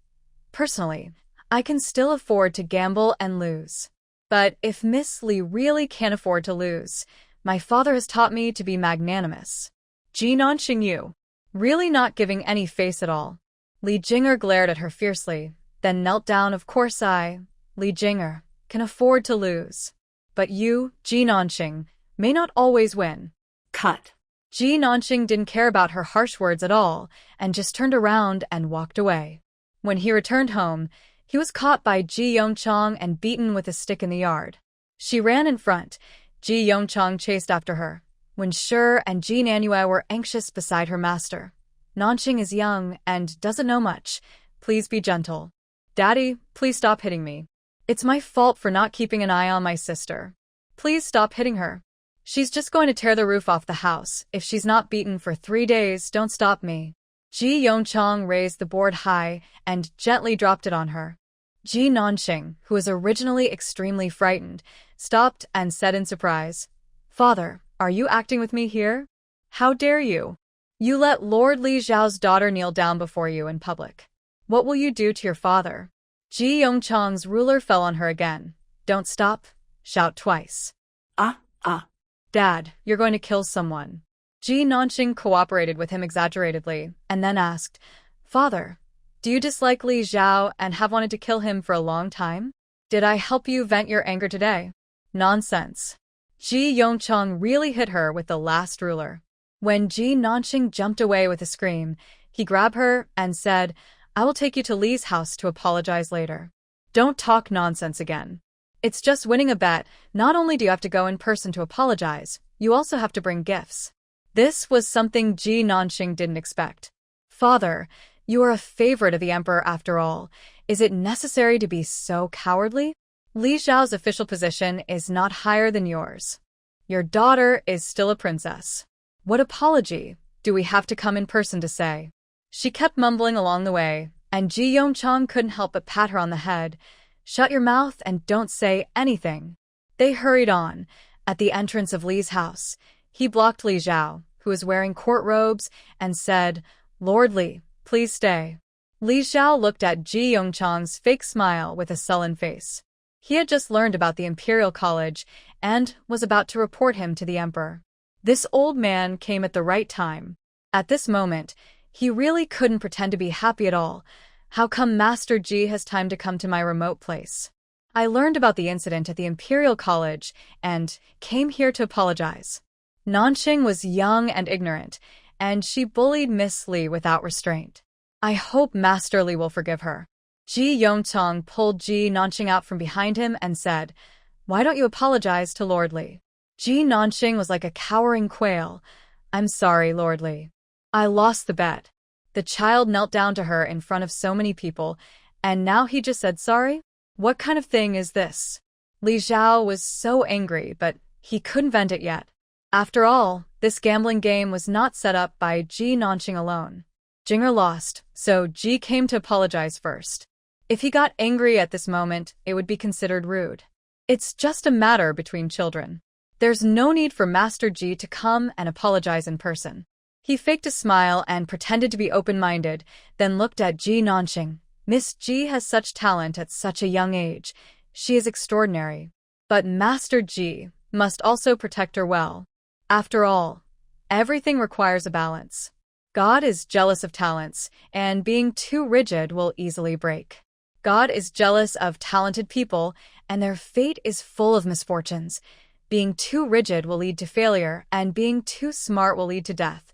"Personally, I can still afford to gamble and lose. But if Miss Li really can't afford to lose, my father has taught me to be magnanimous." Ji Nanxing, you really not giving any face at all. Li Jinger glared at her fiercely, then knelt down. "Of course Li Jinger, can afford to lose. But you, Ji Nanxing, may not always win." Cut. Ji Nanxing didn't care about her harsh words at all and just turned around and walked away. When he returned home, he was caught by Ji Yongchang and beaten with a stick in the yard. She ran in front. Ji Yongchang chased after her. When Shi and Ji Nanyue were anxious beside her master. "Nanxing is young and doesn't know much. Please be gentle. Daddy, please stop hitting me. It's my fault for not keeping an eye on my sister. Please stop hitting her. She's just going to tear the roof off the house. If she's not beaten for 3 days, don't stop me." Ji Yongchang raised the board high and gently dropped it on her. Ji Nanxing, who was originally extremely frightened, stopped and said in surprise, "Father, are you acting with me here? How dare you? You let Lord Li Zhao's daughter kneel down before you in public. What will you do to your father?" Ji Yongchang's ruler fell on her again. "Don't stop. Shout twice." "Dad, you're going to kill someone." Ji Nanxing cooperated with him exaggeratedly, and then asked, "Father, do you dislike Li Zhao and have wanted to kill him for a long time? Did I help you vent your anger today?" "Nonsense." Ji Yongchang really hit her with the last ruler. When Ji Nanxing jumped away with a scream, he grabbed her and said, "I will take you to Li's house to apologize later. Don't talk nonsense again. It's just winning a bet. Not only do you have to go in person to apologize, you also have to bring gifts." This was something Ji Nanxing didn't expect. "Father, you are a favorite of the emperor after all. Is it necessary to be so cowardly? Li Zhao's official position is not higher than yours. Your daughter is still a princess. What apology do we have to come in person to say?" She kept mumbling along the way, and Ji Yongchang couldn't help but pat her on the head. "Shut your mouth and don't say anything." They hurried on. At the entrance of Li's house, he blocked Li Zhao, who was wearing court robes, and said, "Lord Li, please stay." Li Zhao looked at Ji Yongchang's fake smile with a sullen face. He had just learned about the Imperial College and was about to report him to the emperor. This old man came at the right time. At this moment, he really couldn't pretend to be happy at all. "How come Master Ji has time to come to my remote place? I learned about the incident at the Imperial College and came here to apologize." Nanxing was young and ignorant, and she bullied Miss Li without restraint. "I hope Master Li will forgive her." Ji Yongchang pulled Ji Nanxing out from behind him and said, "Why don't you apologize to Lord Li?" Ji Nanxing was like a cowering quail. "I'm sorry, Lord Li. I lost the bet." The child knelt down to her in front of so many people, and now he just said sorry? What kind of thing is this? Li Zhao was so angry, but he couldn't vent it yet. After all, this gambling game was not set up by Ji Nanxing alone. Jinger lost, so Ji came to apologize first. If he got angry at this moment, it would be considered rude. It's just a matter between children. There's no need for Master Ji to come and apologize in person. He faked a smile and pretended to be open-minded, then looked at Ji Nanxing. "Miss Ji has such talent at such a young age. She is extraordinary. But Master Ji must also protect her well. After all, everything requires a balance." God is jealous of talents, and being too rigid will easily break. God is jealous of talented people, and their fate is full of misfortunes. Being too rigid will lead to failure, and being too smart will lead to death.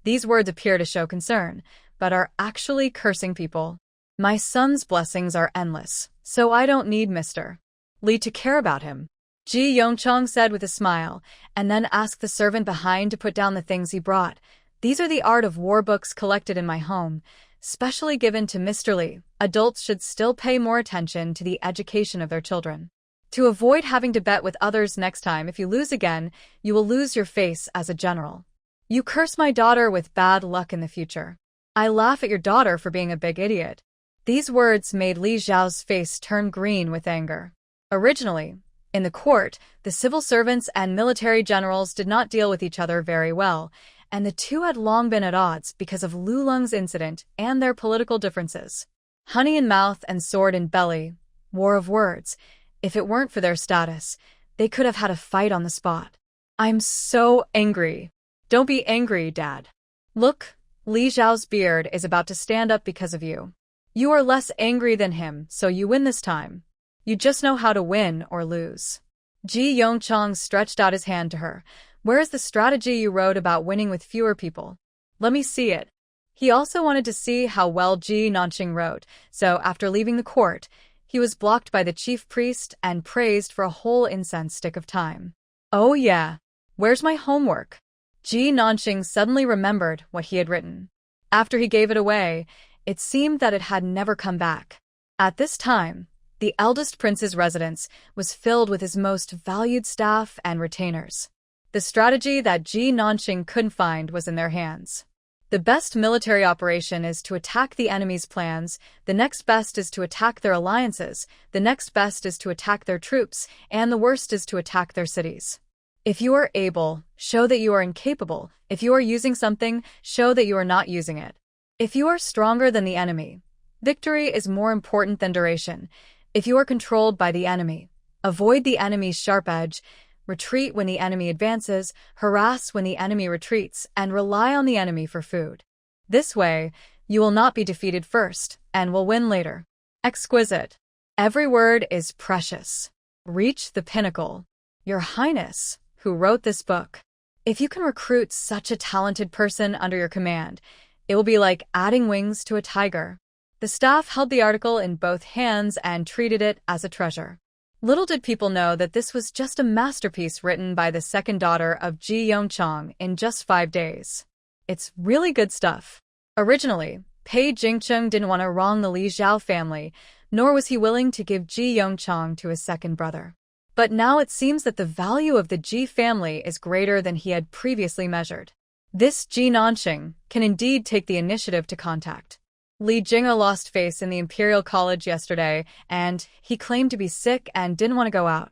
These words appear to show concern, but are actually cursing people. My son's blessings are endless, so I don't need Mr. Lee to care about him, Ji Yongchong said with a smile, and then asked the servant behind to put down the things he brought. These are the art of war books collected in my home, specially given to Mr. Lee. Adults should still pay more attention to the education of their children. To avoid having to bet with others next time, if you lose again, you will lose your face as a general. You curse my daughter with bad luck in the future. I laugh at your daughter for being a big idiot. These words made Li Zhao's face turn green with anger. Originally, in the court, the civil servants and military generals did not deal with each other very well, and the two had long been at odds because of Lu Lung's incident and their political differences. Honey in mouth and sword in belly, war of words. If it weren't for their status, they could have had a fight on the spot. I'm so angry. Don't be angry, Dad. Look, Li Zhao's beard is about to stand up because of you. You are less angry than him, so you win this time. You just know how to win or lose. Ji Yongchong stretched out his hand to her. Where is the strategy you wrote about winning with fewer people? Let me see it. He also wanted to see how well Ji Nanqing wrote, so after leaving the court, he was blocked by the chief priest and praised for a whole incense stick of time. Oh yeah, where's my homework? Ji Nanqing suddenly remembered what he had written. After he gave it away, it seemed that it had never come back. At this time, the eldest prince's residence was filled with his most valued staff and retainers. The strategy that Ji Nanqing couldn't find was in their hands. The best military operation is to attack the enemy's plans, the next best is to attack their alliances, the next best is to attack their troops, and the worst is to attack their cities. If you are able, show that you are incapable. If you are using something, show that you are not using it. If you are stronger than the enemy, victory is more important than duration. If you are controlled by the enemy, avoid the enemy's sharp edge, retreat when the enemy advances, harass when the enemy retreats, and rely on the enemy for food. This way, you will not be defeated first, and will win later. Exquisite. Every word is precious. Reach the pinnacle. Your Highness, who wrote this book. If you can recruit such a talented person under your command, it will be like adding wings to a tiger. The staff held the article in both hands and treated it as a treasure. Little did people know that this was just a masterpiece written by the second daughter of Ji Yongchong in just 5 days. It's really good stuff. Originally, Pei Jingcheng didn't want to wrong the Li Zhao family, nor was he willing to give Ji Yongchong to his second brother. But now it seems that the value of the Ji family is greater than he had previously measured. This Ji Nanqing can indeed take the initiative to contact. Li Jing'e lost face in the Imperial College yesterday, and he claimed to be sick and didn't want to go out.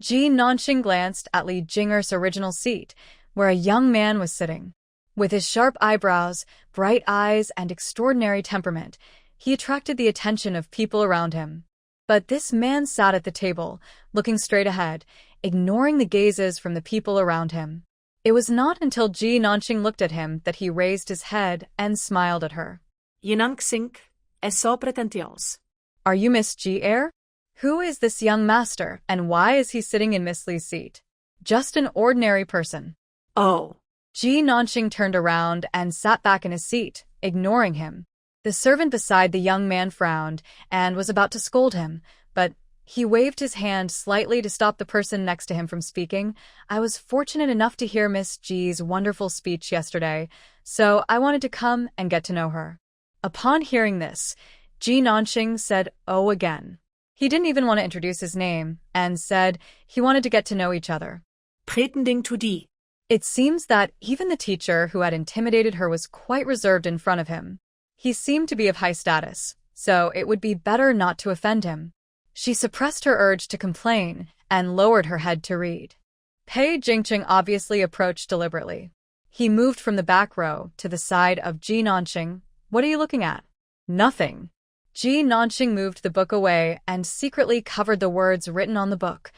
Ji Nanqing glanced at Li Jing'er's original seat, where a young man was sitting. With his sharp eyebrows, bright eyes, and extraordinary temperament, he attracted the attention of people around him. But this man sat at the table, looking straight ahead, ignoring the gazes from the people around him. It was not until Ji Nanqing looked at him that he raised his head and smiled at her. Yinang é só pretenteos. Are you Miss Ji Air? Who is this young master, and why is he sitting in Miss Li's seat? Just an ordinary person. Oh. Ji Nanqing turned around and sat back in his seat, ignoring him. The servant beside the young man frowned and was about to scold him, but he waved his hand slightly to stop the person next to him from speaking. I was fortunate enough to hear Miss Ji's wonderful speech yesterday, so I wanted to come and get to know her. Upon hearing this, Ji Nanqing said, "Oh," again. He didn't even want to introduce his name, and said he wanted to get to know each other. Pretending to die. It seems that even the teacher who had intimidated her was quite reserved in front of him. He seemed to be of high status, so it would be better not to offend him. She suppressed her urge to complain and lowered her head to read. Pei Jingcheng obviously approached deliberately. He moved from the back row to the side of Ji Nanqing. What are you looking at? Nothing. Ji Nanqing moved the book away and secretly covered the words written on the book.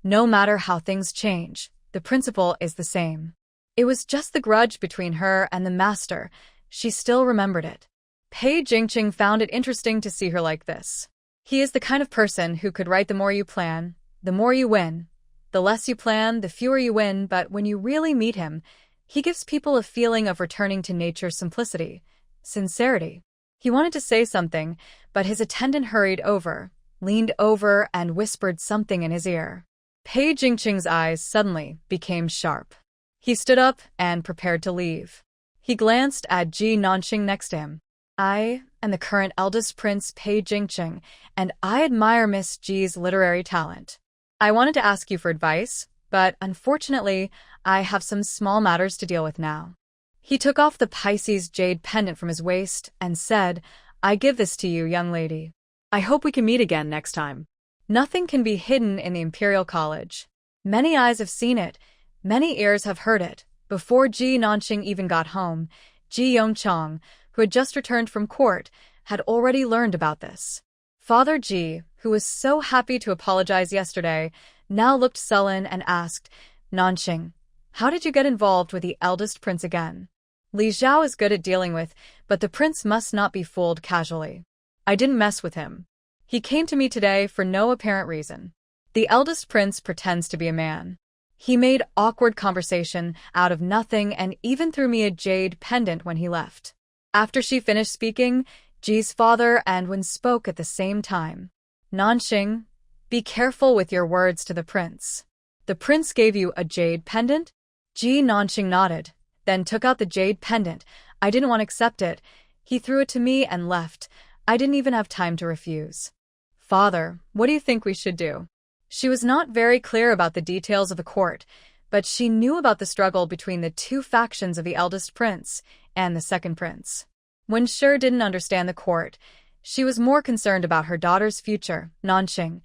No matter how things change, the principle is the same. It was just the grudge between her and the master. She still remembered it. Pei Jingqing found it interesting to see her like this. He is the kind of person who could write the more you plan, the more you win. The less you plan, the fewer you win, but when you really meet him, he gives people a feeling of returning to nature's simplicity, sincerity. He wanted to say something, but his attendant hurried over, leaned over, and whispered something in his ear. Pei Jingqing's eyes suddenly became sharp. He stood up and prepared to leave. He glanced at Ji Nanqing next to him. I am the current eldest prince Pei Jingqing, and I admire Miss Ji's literary talent. I wanted to ask you for advice, but unfortunately, I have some small matters to deal with now. He took off the Pisces jade pendant from his waist and said, I give this to you, young lady. I hope we can meet again next time. Nothing can be hidden in the Imperial College. Many eyes have seen it, many ears have heard it. Before Ji Nanqing even got home, Ji Yongchang, who had just returned from court, had already learned about this. Father Ji, who was so happy to apologize yesterday, now looked sullen and asked, Nanqing, how did you get involved with the eldest prince again? Li Zhao is good at dealing with, but the prince must not be fooled casually. I didn't mess with him. He came to me today for no apparent reason. The eldest prince pretends to be a man. He made awkward conversation out of nothing and even threw me a jade pendant when he left. After she finished speaking, Ji's father and Wen spoke at the same time. Nanqing, be careful with your words to the prince. The prince gave you a jade pendant? Ji Nanqing nodded, then took out the jade pendant. I didn't want to accept it. He threw it to me and left. I didn't even have time to refuse. Father, what do you think we should do? She was not very clear about the details of the court, but she knew about the struggle between the two factions of the eldest prince and the second prince. When Shi didn't understand the court, she was more concerned about her daughter's future. Nanqing,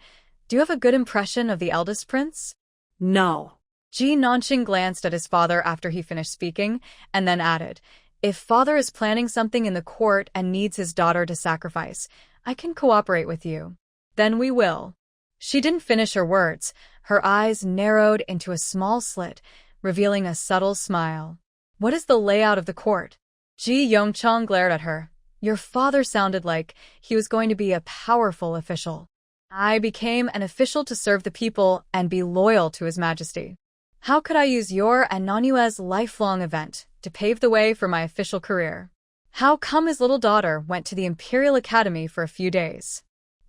do you have a good impression of the eldest prince? No. Ji Nanqing glanced at his father after he finished speaking, and then added, if father is planning something in the court and needs his daughter to sacrifice, I can cooperate with you. Then we will. She didn't finish her words. Her eyes narrowed into a small slit, revealing a subtle smile. What is the layout of the court? Ji Yongchang glared at her. Your father sounded like he was going to be a powerful official. I became an official to serve the people and be loyal to His Majesty. How could I use your and Nanue's lifelong event to pave the way for my official career? How come his little daughter went to the Imperial Academy for a few days?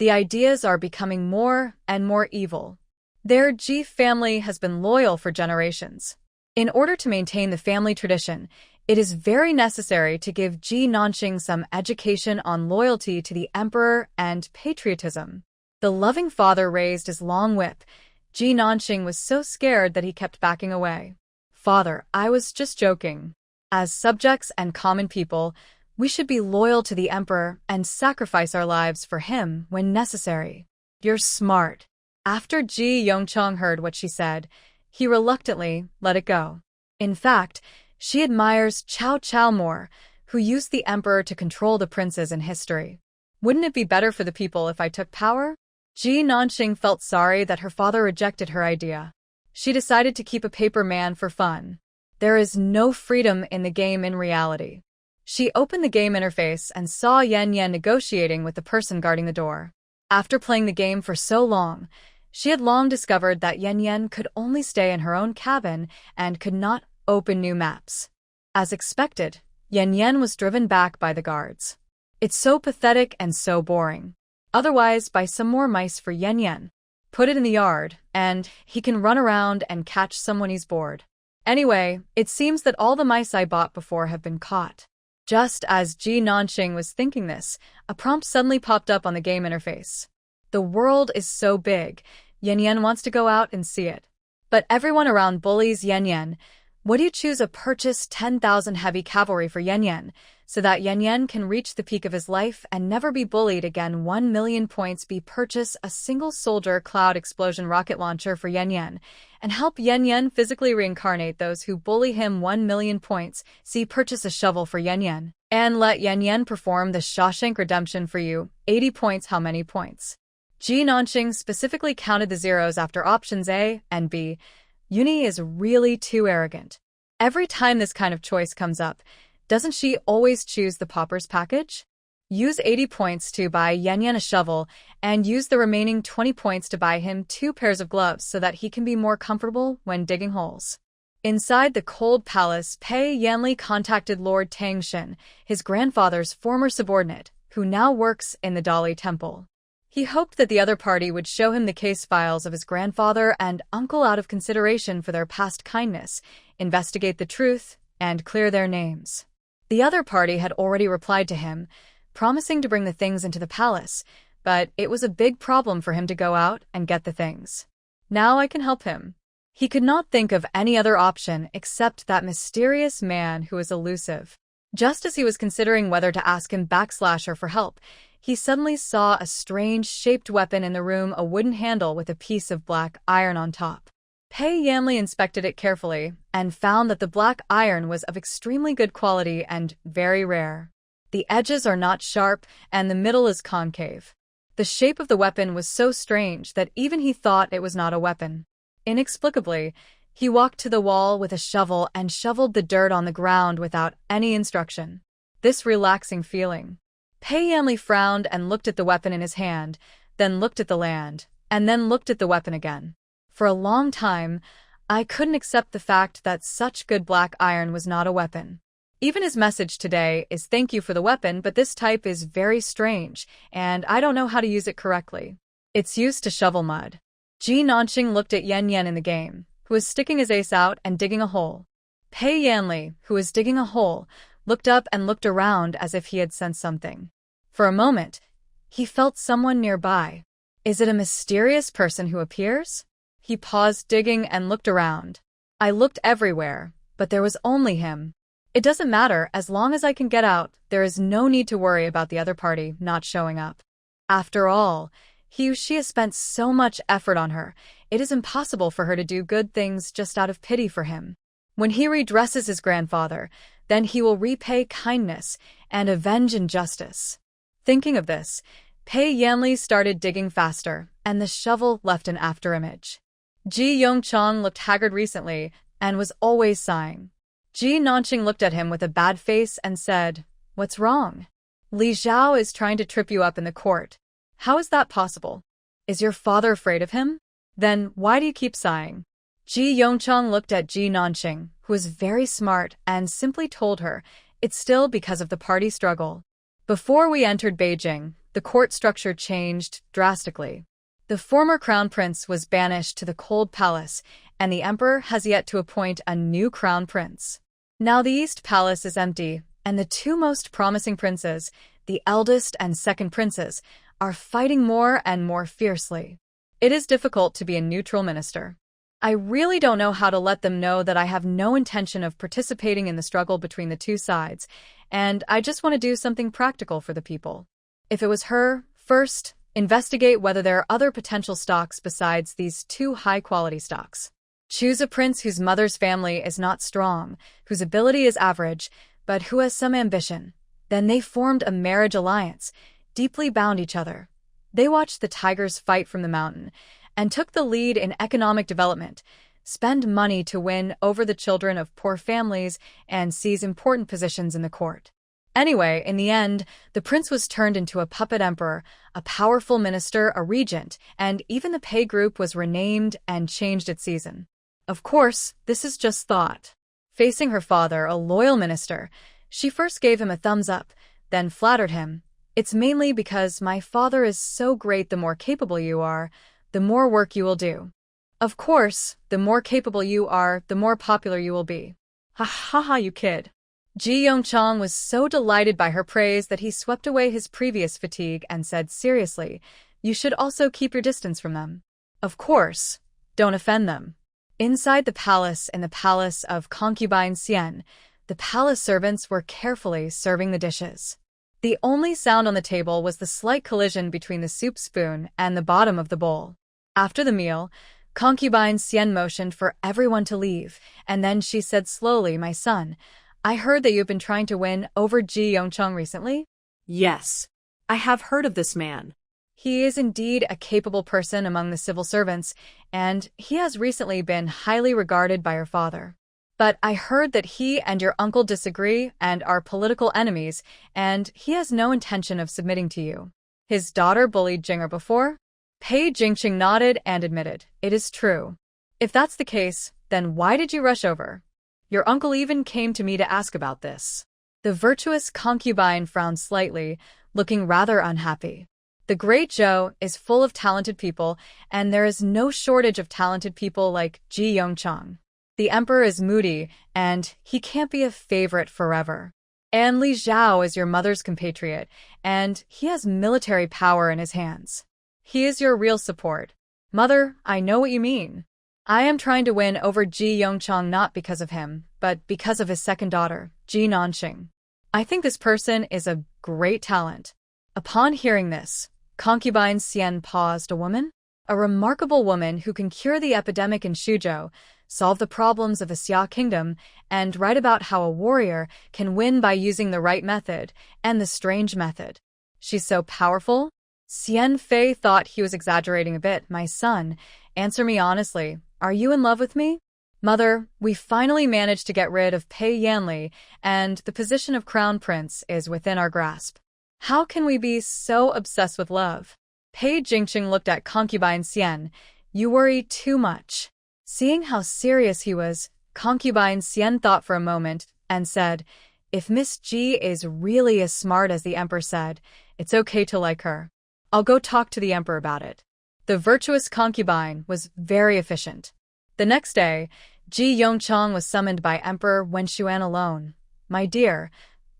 The ideas are becoming more and more evil. Their Ji family has been loyal for generations. In order to maintain the family tradition, it is very necessary to give Ji Nanqing some education on loyalty to the emperor and patriotism. The loving father raised his long whip. Ji Nanqing was so scared that he kept backing away. Father, I was just joking. As subjects and common people, we should be loyal to the emperor and sacrifice our lives for him when necessary. You're smart. After Ji Yongchang heard what she said, he reluctantly let it go. In fact, she admires Cao Cao more, who used the emperor to control the princes in history. Wouldn't it be better for the people if I took power? Ji Nanqing felt sorry that her father rejected her idea. She decided to keep a paper man for fun. There is no freedom in the game in reality. She opened the game interface and saw Yan Yan negotiating with the person guarding the door. After playing the game for so long, she had long discovered that Yan Yan could only stay in her own cabin and could not open new maps. As expected, Yan Yan was driven back by the guards. It's so pathetic and so boring. Otherwise, buy some more mice for Yan Yan. Put it in the yard, and he can run around and catch someone he's bored. Anyway, it seems that all the mice I bought before have been caught. Just as Ji Nanqing was thinking this, a prompt suddenly popped up on the game interface. The world is so big, Yan Yan wants to go out and see it. But everyone around bullies Yan Yan. Would you choose a purchase 10,000 heavy cavalry for Yan Yan, so that Yan Yan can reach the peak of his life and never be bullied again? 1 million points. B. Purchase a single soldier cloud explosion rocket launcher for Yan Yan, and help Yan Yan physically reincarnate those who bully him. 1 million points. C. Purchase a shovel for Yan Yan, and let Yan Yan perform the Shawshank Redemption for you. 80 points. How many points? Ji Nanqing specifically counted the zeros after options A and B. Uni is really too arrogant. Every time this kind of choice comes up, Doesn't she always choose the pauper's package? Use 80 points to buy Yan a shovel, and use the remaining 20 points to buy him 2 pairs of gloves so that he can be more comfortable when digging holes. Inside the cold palace, Pei Yanli contacted Lord Tangshan, his grandfather's former subordinate, who now works in the Dali Temple. He hoped that the other party would show him the case files of his grandfather and uncle out of consideration for their past kindness, investigate the truth, and clear their names. The other party had already replied to him, promising to bring the things into the palace, but it was a big problem for him to go out and get the things. Now I can help him. He could not think of any other option except that mysterious man who was elusive. Just as he was considering whether to ask him Backslasher for help, he suddenly saw a strange-shaped weapon in the room, a wooden handle with a piece of black iron on top. Pei Yanli inspected it carefully and found that the black iron was of extremely good quality and very rare. The edges are not sharp, and the middle is concave. The shape of the weapon was so strange that even he thought it was not a weapon. Inexplicably, he walked to the wall with a shovel and shoveled the dirt on the ground without any instruction. This relaxing feeling. Pei Yanli frowned and looked at the weapon in his hand, then looked at the land, and then looked at the weapon again. For a long time, I couldn't accept the fact that such good black iron was not a weapon. Even his message today is thank you for the weapon, but this type is very strange, and I don't know how to use it correctly. It's used to shovel mud. Ji Nanqing looked at Yan in the game, who was sticking his ace out and digging a hole. Pei Yanli, who was digging a hole, looked up and looked around as if he had sensed something. For a moment, he felt someone nearby. Is it a mysterious person who appears? He paused digging and looked around. I looked everywhere, but there was only him. It doesn't matter, as long as I can get out, there is no need to worry about the other party not showing up. After all, she has spent so much effort on her, it is impossible for her to do good things just out of pity for him. When he redresses his grandfather, then he will repay kindness and avenge injustice. Thinking of this, Pei Yanli started digging faster, and the shovel left an afterimage. Ji Yongchang looked haggard recently and was always sighing. Ji Nanqing looked at him with a bad face and said, "What's wrong? Li Zhao is trying to trip you up in the court. How is that possible? Is your father afraid of him? Then why do you keep sighing?" Ji Yongchang looked at Ji Nanqing, who was very smart, and simply told her, "It's still because of the party struggle. Before we entered Beijing, the court structure changed drastically. The former crown prince was banished to the cold palace, and the emperor has yet to appoint a new crown prince. Now the East Palace is empty, and the 2 most promising princes, the eldest and second princes, are fighting more and more fiercely. It is difficult to be a neutral minister. I really don't know how to let them know that I have no intention of participating in the struggle between the 2 sides, and I just want to do something practical for the people. If it was her, first, investigate whether there are other potential stocks besides these 2 high-quality stocks. Choose a prince whose mother's family is not strong, whose ability is average, but who has some ambition. Then they formed a marriage alliance, deeply bound each other. They watched the tigers fight from the mountain, and took the lead in economic development, spend money to win over the children of poor families, and seize important positions in the court. Anyway, in the end, the prince was turned into a puppet emperor, a powerful minister, a regent, and even the Pei group was renamed and changed its season. Of course, this is just thought. Facing her father, a loyal minister, she first gave him a thumbs up, then flattered him. It's mainly because my father is so great. The more capable you are, the more work you will do. Of course, the more capable you are, the more popular you will be. Ha ha ha, you kid. Ji Yongchang was so delighted by her praise that he swept away his previous fatigue and said seriously, "You should also keep your distance from them. Of course, don't offend them." Inside the palace, in the palace of concubine Xian, the palace servants were carefully serving the dishes. The only sound on the table was the slight collision between the soup spoon and the bottom of the bowl. After the meal, concubine Xian motioned for everyone to leave, and then she said slowly, "My son, I heard that you've been trying to win over Ji Yongchang recently?" Yes, I have heard of this man. He is indeed a capable person among the civil servants, and he has recently been highly regarded by your father. But I heard that he and your uncle disagree and are political enemies, and he has no intention of submitting to you. His daughter bullied Jinger before? Pei Jingqing nodded and admitted, it is true. If that's the case, then why did you rush over? Your uncle even came to me to ask about this. The virtuous concubine frowned slightly, looking rather unhappy. The Great Zhou is full of talented people, and there is no shortage of talented people like Ji Yongchang. The emperor is moody, and he can't be a favorite forever. And Li Zhao is your mother's compatriot, and he has military power in his hands. He is your real support. Mother, I know what you mean. I am trying to win over Ji Yongchang not because of him, but because of his second daughter, Ji Nanxing. I think this person is a great talent. Upon hearing this, concubine Xian paused. A woman? A remarkable woman who can cure the epidemic in Shuzhou, solve the problems of the Xia kingdom, and write about how a warrior can win by using the right method and the strange method. She's so powerful? Xian Fei thought he was exaggerating a bit. My son, answer me honestly, are you in love with me? Mother, we finally managed to get rid of Pei Yanli, and the position of crown prince is within our grasp. How can we be so obsessed with love? Pei Jingqing looked at concubine Xian. You worry too much. Seeing how serious he was, concubine Xian thought for a moment and said, if Miss Ji is really as smart as the emperor said, it's okay to like her. I'll go talk to the emperor about it. The virtuous concubine was very efficient. The next day, Ji Yongchang was summoned by Emperor Wenshuan alone. My dear,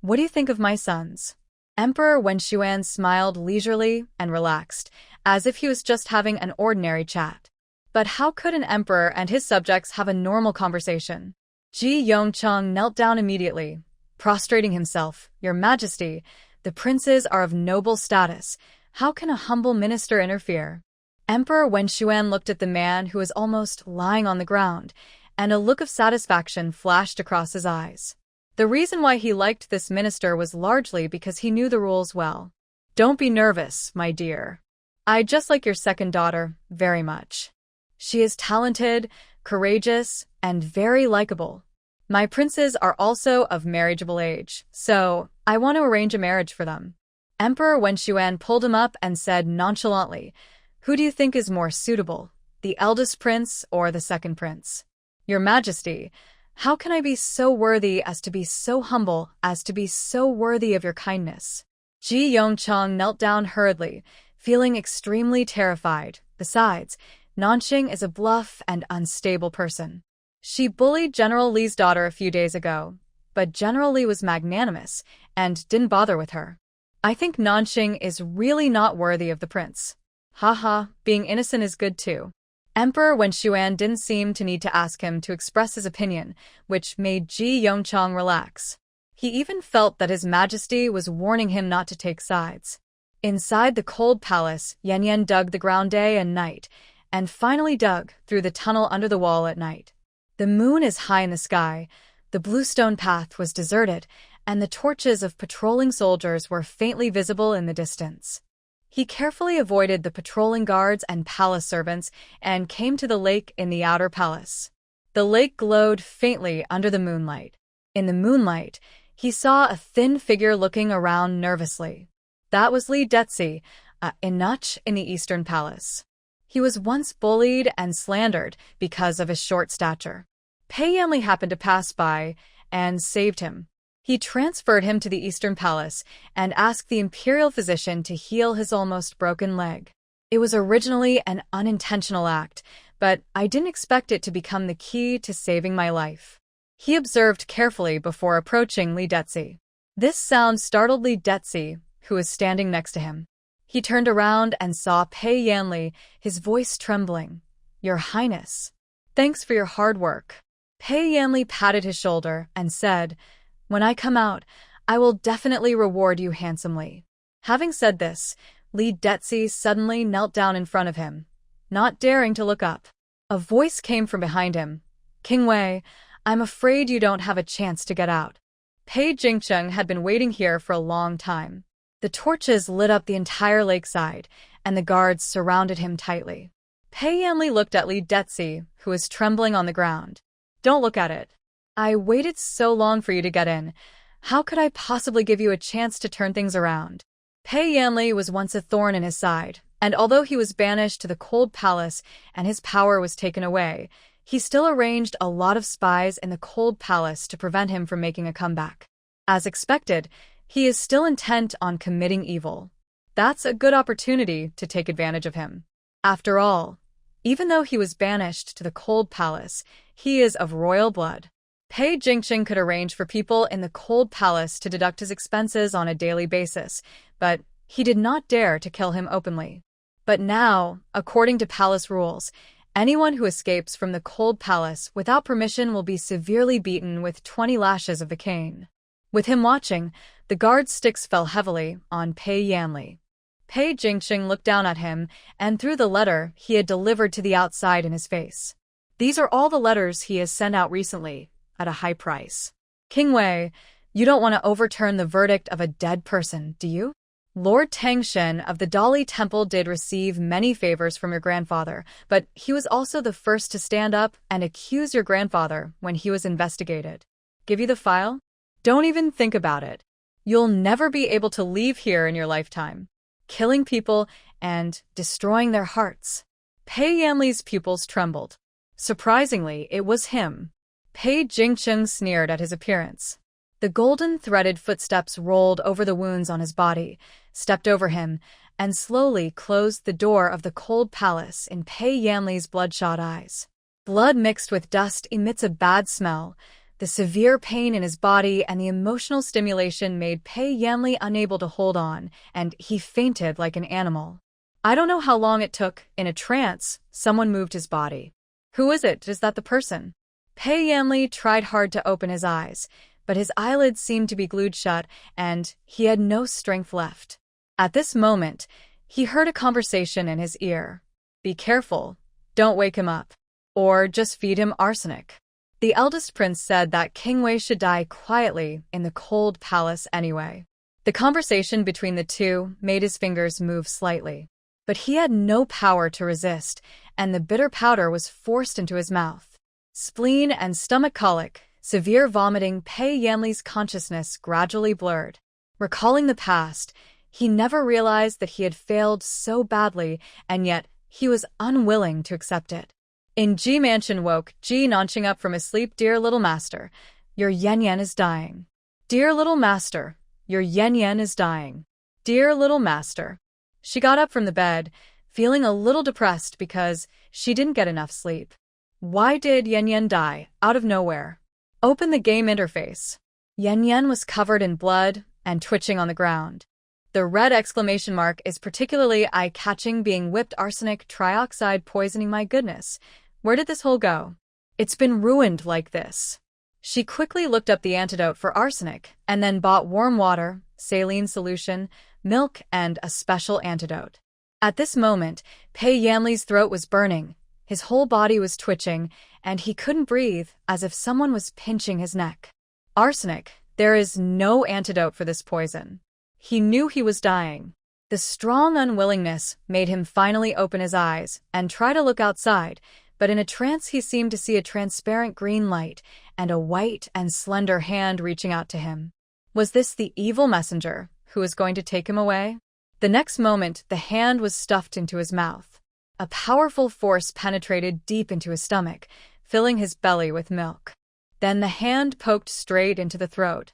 what do you think of my sons? Emperor Wenshuan smiled leisurely and relaxed, as if he was just having an ordinary chat. But how could an emperor and his subjects have a normal conversation? Ji Yongchang knelt down immediately, prostrating himself. Your Majesty, the princes are of noble status. How can a humble minister interfere? Emperor Wenshuan looked at the man who was almost lying on the ground, and a look of satisfaction flashed across his eyes. The reason why he liked this minister was largely because he knew the rules well. Don't be nervous, my dear. I just like your second daughter very much. She is talented, courageous, and very likable. My princes are also of marriageable age, so I want to arrange a marriage for them. Emperor Wenshuan pulled him up and said nonchalantly, who do you think is more suitable, the eldest prince or the second prince? Your Majesty, how can I be so worthy as to be so humble as to be so worthy of your kindness? Ji Yongchang knelt down hurriedly, feeling extremely terrified. Besides, Nanxing is a bluff and unstable person. She bullied General Li's daughter a few days ago, but General Li was magnanimous and didn't bother with her. I think Nanxing is really not worthy of the prince. Haha, being innocent is good too. Emperor Wenshuan didn't seem to need to ask him to express his opinion, which made Ji Yongchang relax. He even felt that His Majesty was warning him not to take sides. Inside the cold palace, Yan Yan dug the ground day and night, and finally dug through the tunnel under the wall at night. The moon is high in the sky, the bluestone path was deserted, and the torches of patrolling soldiers were faintly visible in the distance. He carefully avoided the patrolling guards and palace servants and came to the lake in the outer palace. The lake glowed faintly under the moonlight. In the moonlight, he saw a thin figure looking around nervously. That was Li Detzi, a eunuch in the Eastern Palace. He was once bullied and slandered because of his short stature. Pei Yanli happened to pass by and saved him. He transferred him to the Eastern Palace and asked the imperial physician to heal his almost broken leg. It was originally an unintentional act, but I didn't expect it to become the key to saving my life. He observed carefully before approaching Li Detzi. This sound startled Li Detzi, who was standing next to him. He turned around and saw Pei Yanli, his voice trembling. Your Highness, thanks for your hard work. Pei Yanli patted his shoulder and said, when I come out, I will definitely reward you handsomely. Having said this, Li Detzi suddenly knelt down in front of him, not daring to look up. A voice came from behind him. King Wei, I'm afraid you don't have a chance to get out. Pei Jingcheng had been waiting here for a long time. The torches lit up the entire lakeside, and the guards surrounded him tightly. Pei Yanli looked at Li Detzi, who was trembling on the ground. Don't look at it. I waited so long for you to get in. How could I possibly give you a chance to turn things around? Pei Yanli was once a thorn in his side, and although he was banished to the cold palace and his power was taken away, he still arranged a lot of spies in the cold palace to prevent him from making a comeback. As expected, he is still intent on committing evil. That's a good opportunity to take advantage of him. After all, even though he was banished to the cold palace, he is of royal blood. Pei Jingqing could arrange for people in the cold palace to deduct his expenses on a daily basis, but he did not dare to kill him openly. But now, according to palace rules, anyone who escapes from the cold palace without permission will be severely beaten with 20 lashes of the cane. With him watching, the guard's sticks fell heavily on Pei Yanli. Pei Jingqing looked down at him and threw the letter he had delivered to the outside in his face. These are all the letters he has sent out recently, at a high price. King Wei, you don't want to overturn the verdict of a dead person, do you? Lord Tangshen of the Dali Temple did receive many favors from your grandfather, but he was also the first to stand up and accuse your grandfather when he was investigated. Give you the file? Don't even think about it. You'll never be able to leave here in your lifetime. Killing people and destroying their hearts. Pei Yanli's pupils trembled. Surprisingly, it was him. Pei Jingqing sneered at his appearance. The golden-threaded footsteps rolled over the wounds on his body, stepped over him, and slowly closed the door of the cold palace in Pei Yanli's bloodshot eyes. Blood mixed with dust emits a bad smell. The severe pain in his body and the emotional stimulation made Pei Yanli unable to hold on, and he fainted like an animal. I don't know how long it took. In a trance, someone moved his body. Who is it? Is that the person? Pei Yanli tried hard to open his eyes, but his eyelids seemed to be glued shut, and he had no strength left. At this moment, he heard a conversation in his ear. Be careful, don't wake him up. Or just feed him arsenic. The eldest prince said that King Wei should die quietly in the cold palace anyway. The conversation between the two made his fingers move slightly. But he had no power to resist, and the bitter powder was forced into his mouth. Spleen and stomach colic, severe vomiting. Pei Yanli's consciousness gradually blurred. Recalling the past, he never realized that he had failed so badly, and yet he was unwilling to accept it. In Ji Mansion woke Ji Nanqing up from his sleep. Dear little master, your Yan is dying. Dear little master, your Yan is dying. Dear little master. She got up from the bed, feeling a little depressed because she didn't get enough sleep. Why did Yan die, out of nowhere? Open the game interface. Yan was covered in blood and twitching on the ground. The red exclamation mark is particularly eye-catching, being whipped arsenic trioxide poisoning. My goodness, where did this hole go? It's been ruined like this. She quickly looked up the antidote for arsenic and then bought warm water, saline solution, milk, and a special antidote. At this moment, Pei Yanli's throat was burning, his whole body was twitching, and he couldn't breathe, as if someone was pinching his neck. Arsenic, there is no antidote for this poison. He knew he was dying. The strong unwillingness made him finally open his eyes and try to look outside, but in a trance he seemed to see a transparent green light and a white and slender hand reaching out to him. Was this the evil messenger who was going to take him away? The next moment, the hand was stuffed into his mouth. A powerful force penetrated deep into his stomach, filling his belly with milk. Then the hand poked straight into the throat.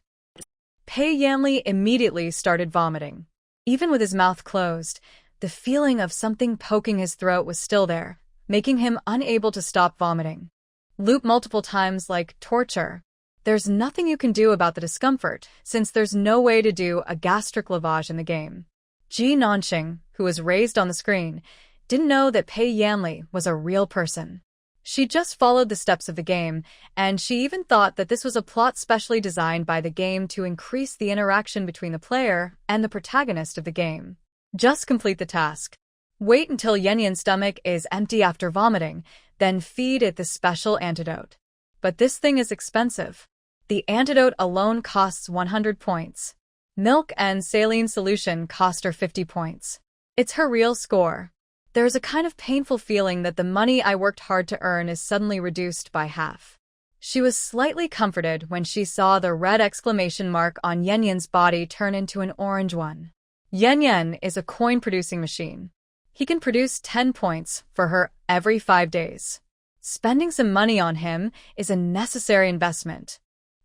Pei Yanli immediately started vomiting. Even with his mouth closed, the feeling of something poking his throat was still there, making him unable to stop vomiting. Loop multiple times like torture. There's nothing you can do about the discomfort, since there's no way to do a gastric lavage in the game. Ji Nanqing, who was raised on the screen, didn't know that Pei Yanli was a real person. She just followed the steps of the game, and she even thought that this was a plot specially designed by the game to increase the interaction between the player and the protagonist of the game. Just complete the task. Wait until Yan's stomach is empty after vomiting, then feed it the special antidote. But this thing is expensive. The antidote alone costs 100 points. Milk and saline solution cost her 50 points. It's her real score. There's a kind of painful feeling that the money I worked hard to earn is suddenly reduced by half. She was slightly comforted when she saw the red exclamation mark on Yanyan's body turn into an orange one. Yanyan is a coin-producing machine. He can produce 10 points for her every 5 days. Spending some money on him is a necessary investment.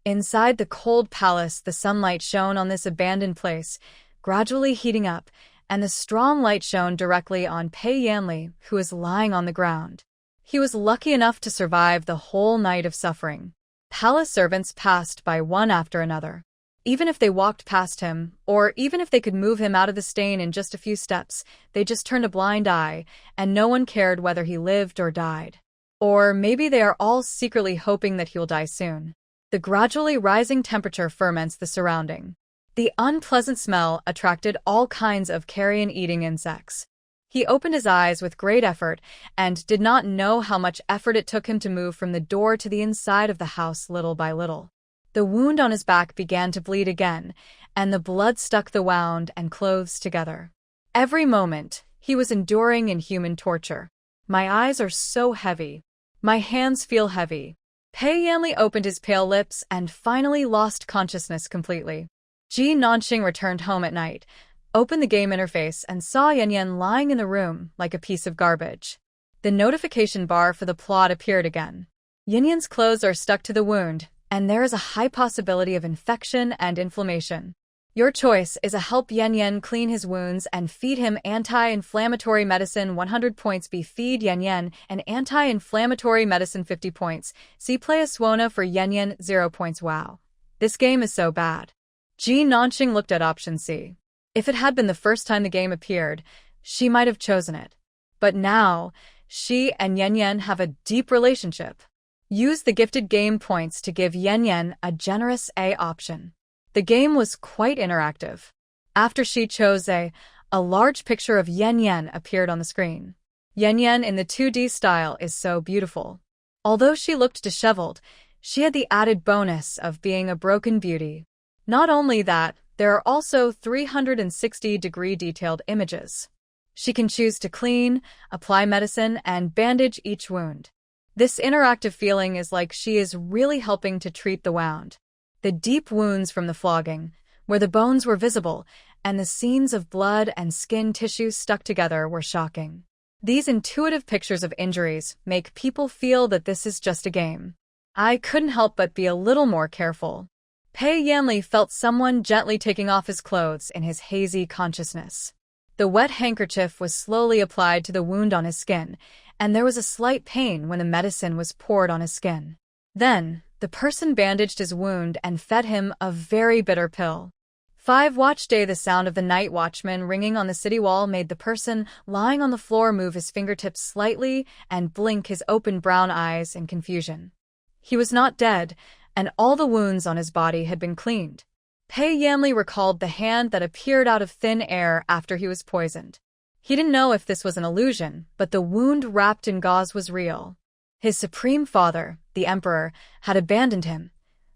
Inside the cold palace, the sunlight shone on this abandoned place, gradually heating up, and the strong light shone directly on Pei Yanli, who was lying on the ground. He was lucky enough to survive the whole night of suffering. Palace servants passed by one after another. Even if they walked past him, or even if they could move him out of the stain in just a few steps, they just turned a blind eye, and no one cared whether he lived or died. Or maybe they are all secretly hoping that he'll die soon. The gradually rising temperature ferments the surrounding. The unpleasant smell attracted all kinds of carrion-eating insects. He opened his eyes with great effort and did not know how much effort it took him to move from the door to the inside of the house little by little. The wound on his back began to bleed again, and the blood stuck the wound and clothes together. Every moment, he was enduring inhuman torture. My eyes are so heavy. My hands feel heavy. Pei Yanli opened his pale lips and finally lost consciousness completely. Ji Nanxing returned home at night, opened the game interface, and saw Yanyan lying in the room like a piece of garbage. The notification bar for the plot appeared again. Yanyan's clothes are stuck to the wound, and there is a high possibility of infection and inflammation. Your choice is to help Yanyan clean his wounds and feed him anti-inflammatory medicine 100 points. B. Feed Yanyan an anti-inflammatory medicine 50 points. C. Play a Suona for Yanyan 0 points. Wow. This game is so bad. Ji Nanxing looked at option C. If it had been the first time the game appeared, she might have chosen it. But now, she and Yanyan have a deep relationship. Use the gifted game points to give Yanyan a generous A option. The game was quite interactive. After she chose A large picture of Yanyan appeared on the screen. Yanyan in the 2D style is so beautiful. Although she looked disheveled, she had the added bonus of being a broken beauty. Not only that, there are also 360-degree detailed images. She can choose to clean, apply medicine, and bandage each wound. This interactive feeling is like she is really helping to treat the wound. The deep wounds from the flogging, where the bones were visible, and the scenes of blood and skin tissue stuck together were shocking. These intuitive pictures of injuries make people feel that this is just a game. I couldn't help but be a little more careful. Pei Yanli felt someone gently taking off his clothes in his hazy consciousness. The wet handkerchief was slowly applied to the wound on his skin, and there was a slight pain when the medicine was poured on his skin. Then, the person bandaged his wound and fed him a very bitter pill. 5 Watch Day. The sound of the night watchman ringing on the city wall made the person lying on the floor move his fingertips slightly and blink his open brown eyes in confusion. He was not dead, and all the wounds on his body had been cleaned. Pei Yanli recalled the hand that appeared out of thin air after he was poisoned. He didn't know if this was an illusion, but the wound wrapped in gauze was real. His supreme father, the emperor, had abandoned him.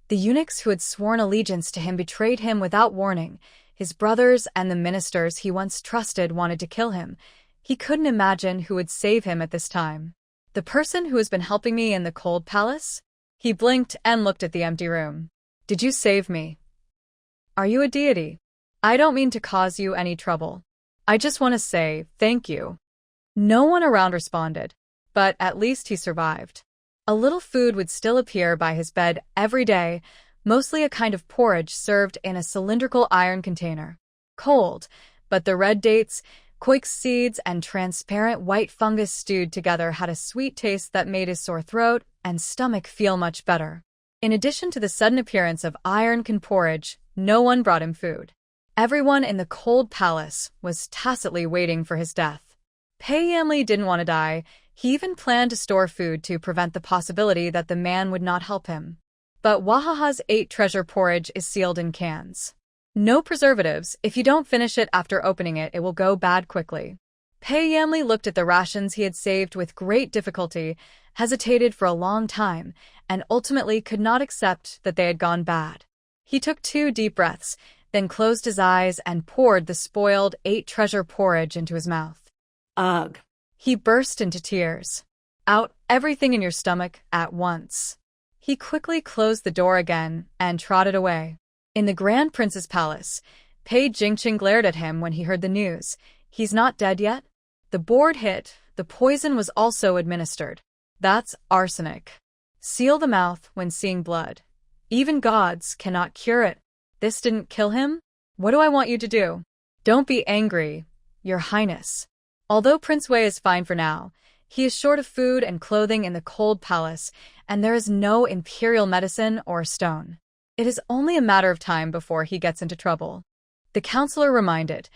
The eunuchs who had sworn allegiance to him betrayed him without warning. His brothers and the ministers he once trusted wanted to kill him. He couldn't imagine who would save him at this time. The person who has been helping me in the cold palace? He blinked and looked at the empty room. Did you save me? Are you a deity? I don't mean to cause you any trouble. I just want to say thank you. No one around responded, but at least he survived. A little food would still appear by his bed every day, mostly a kind of porridge served in a cylindrical iron container. Cold, but the red dates, quick seeds, and transparent white fungus stewed together had a sweet taste that made his sore throat and stomach feel much better. In addition to the sudden appearance of iron can porridge, no one brought him food. Everyone in the cold palace was tacitly waiting for his death. Pei Yanli didn't want to die. He even planned to store food to prevent the possibility that the man would not help him. But Wahaha's 8 treasure porridge is sealed in cans. No preservatives. If you don't finish it after opening it, it will go bad quickly. Pei Yanli looked at the rations he had saved with great difficulty, hesitated for a long time, and ultimately could not accept that they had gone bad. He took 2 deep breaths, then closed his eyes and poured the spoiled 8 treasure porridge into his mouth. Ugh. He burst into tears. Out everything in your stomach at once. He quickly closed the door again and trotted away. In the Grand Prince's palace, Pei Jingqing glared at him when he heard the news. He's not dead yet? The board hit. The poison was also administered. That's arsenic. Seal the mouth when seeing blood. Even gods cannot cure it. This didn't kill him? What do I want you to do? Don't be angry, Your Highness. Although Prince Wei is fine for now, he is short of food and clothing in the cold palace, and there is no imperial medicine or stone. It is only a matter of time before he gets into trouble. The counselor reminded,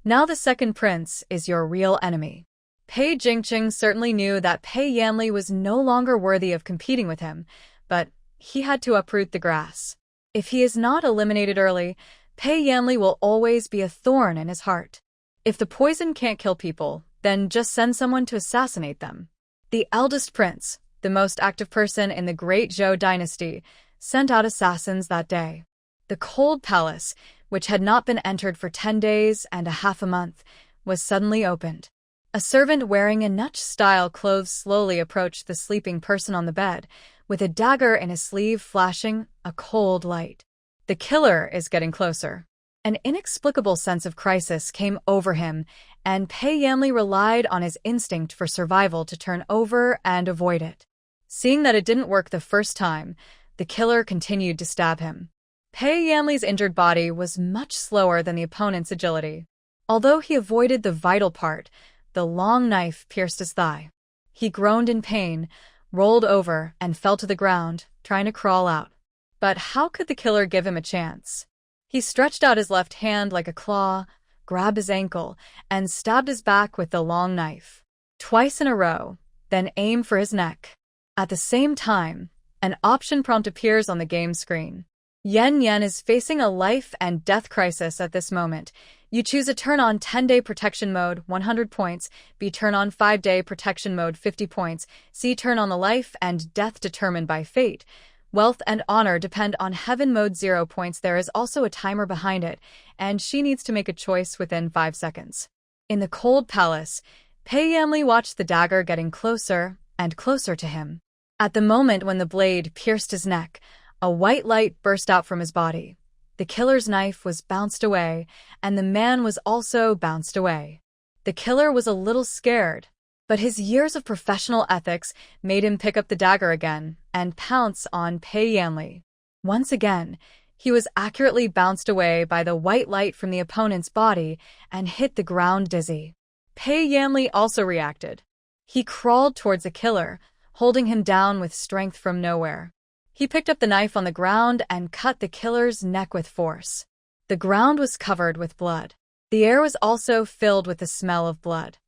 now the second prince is your real enemy. Pei Jingqing certainly knew that Pei Yanli was no longer worthy of competing with him, but he had to uproot the grass. If he is not eliminated early, Pei Yanli will always be a thorn in his heart. If the poison can't kill people, then just send someone to assassinate them. The eldest prince, the most active person in the great Zhou dynasty, sent out assassins that day. The cold palace, which had not been entered for 10 days and a half a month, was suddenly opened. A servant wearing a Nutch-style clothes slowly approached the sleeping person on the bed, with a dagger in his sleeve flashing a cold light. The killer is getting closer. An inexplicable sense of crisis came over him, and Pei Yanli relied on his instinct for survival to turn over and avoid it. Seeing that it didn't work the first time, the killer continued to stab him. Pei Yanli's injured body was much slower than the opponent's agility. Although he avoided the vital part, the long knife pierced his thigh. He groaned in pain, rolled over, and fell to the ground, trying to crawl out. But how could the killer give him a chance? He stretched out his left hand like a claw, grabbed his ankle, and stabbed his back with the long knife. Twice in a row, then aimed for his neck. At the same time, an option prompt appears on the game screen. Yan Yan is facing a life and death crisis at this moment. You choose a turn on 10-day protection mode, 100 points, B turn on 5-day protection mode, 50 points, C turn on the life and death determined by fate. Wealth and honor depend on heaven mode, 0 points. There is also a timer behind it, and she needs to make a choice within 5 seconds. In the cold palace, Pei Yanli watched the dagger getting closer and closer to him. At the moment when the blade pierced his neck, a white light burst out from his body. The killer's knife was bounced away, and the man was also bounced away. The killer was a little scared, but his years of professional ethics made him pick up the dagger again and pounce on Pei Yanli. Once again, he was accurately bounced away by the white light from the opponent's body and hit the ground dizzy. Pei Yanli also reacted. He crawled towards the killer, holding him down with strength from nowhere. He picked up the knife on the ground and cut the killer's neck with force. The ground was covered with blood. The air was also filled with the smell of blood.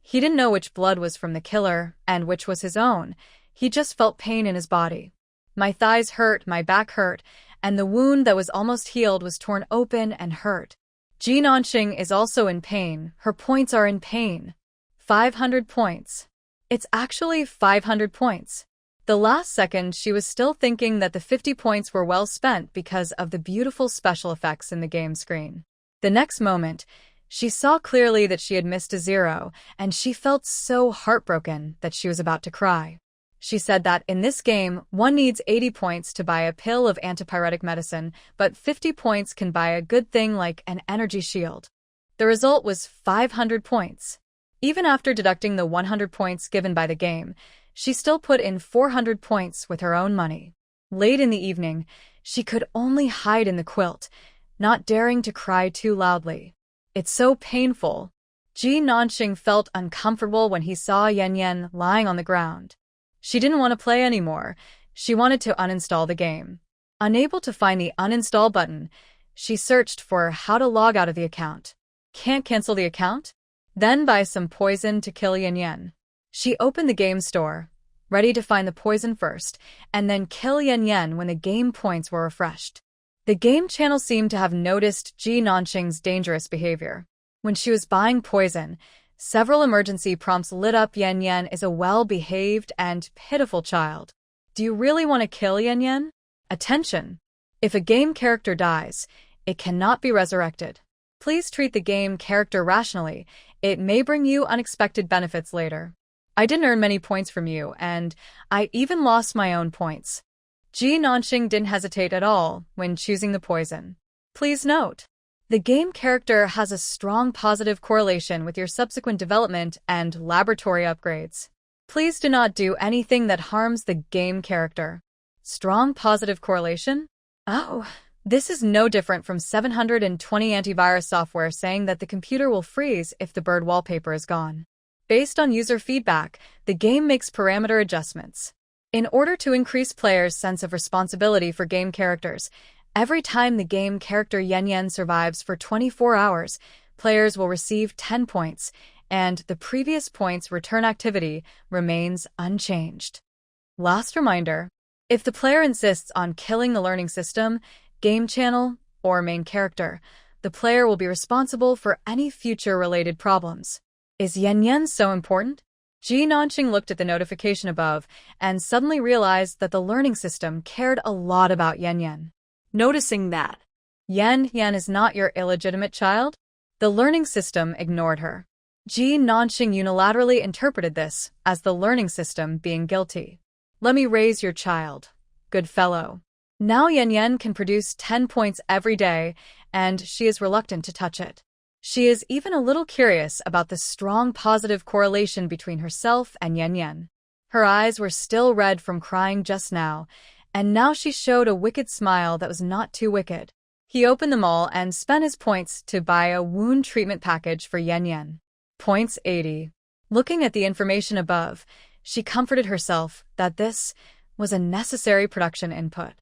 He didn't know which blood was from the killer and which was his own. He just felt pain in his body. My thighs hurt, my back hurt, and the wound that was almost healed was torn open and hurt. Ji Nanqing is also in pain. Her points are in pain. 500 points. It's actually 500 points. The last second, she was still thinking that the 50 points were well spent because of the beautiful special effects in the game screen. The next moment, she saw clearly that she had missed a 0, and she felt so heartbroken that she was about to cry. She said that in this game, one needs 80 points to buy a pill of antipyretic medicine, but 50 points can buy a good thing like an energy shield. The result was 500 points. Even after deducting the 100 points given by the game, she still put in 400 points with her own money. Late in the evening, she could only hide in the quilt, not daring to cry too loudly. It's so painful. Ji Nanqing felt uncomfortable when he saw Yan Yan lying on the ground. She didn't want to play anymore. She wanted to uninstall the game. Unable to find the uninstall button, she searched for how to log out of the account. Can't cancel the account? Then buy some poison to kill Yan Yan. She opened the game store, ready to find the poison first, and then kill Yan Yan when the game points were refreshed. The game channel seemed to have noticed Ji Nanqing's dangerous behavior. When she was buying poison, several emergency prompts lit up. Yan Yan is a well-behaved and pitiful child. Do you really want to kill Yan Yan? Attention! If a game character dies, it cannot be resurrected. Please treat the game character rationally. It may bring you unexpected benefits later. I didn't earn many points from you, and I even lost my own points. Ji Nanxing didn't hesitate at all when choosing the poison. Please note, the game character has a strong positive correlation with your subsequent development and laboratory upgrades. Please do not do anything that harms the game character. Strong positive correlation? Oh, this is no different from 720 antivirus software saying that the computer will freeze if the bird wallpaper is gone. Based on user feedback, the game makes parameter adjustments. In order to increase players' sense of responsibility for game characters, every time the game character Yen Yen survives for 24 hours, players will receive 10 points, and the previous points return activity remains unchanged. Last reminder, if the player insists on killing the learning system, game channel, or main character, the player will be responsible for any future related problems. Is Yen Yen so important? Ji Nanxing looked at the notification above and suddenly realized that the learning system cared a lot about Yen Yen. Noticing that Yen Yen is not your illegitimate child? The learning system ignored her. Ji Nanxing unilaterally interpreted this as the learning system being guilty. Let me raise your child, good fellow. Now Yen Yen can produce 10 points every day, and she is reluctant to touch it. She is even a little curious about the strong positive correlation between herself and Yen Yen. Her eyes were still red from crying just now, and now she showed a wicked smile that was not too wicked. He opened them all and spent his points to buy a wound treatment package for Yen Yen. Points 80. Looking at the information above, she comforted herself that this was a necessary production input.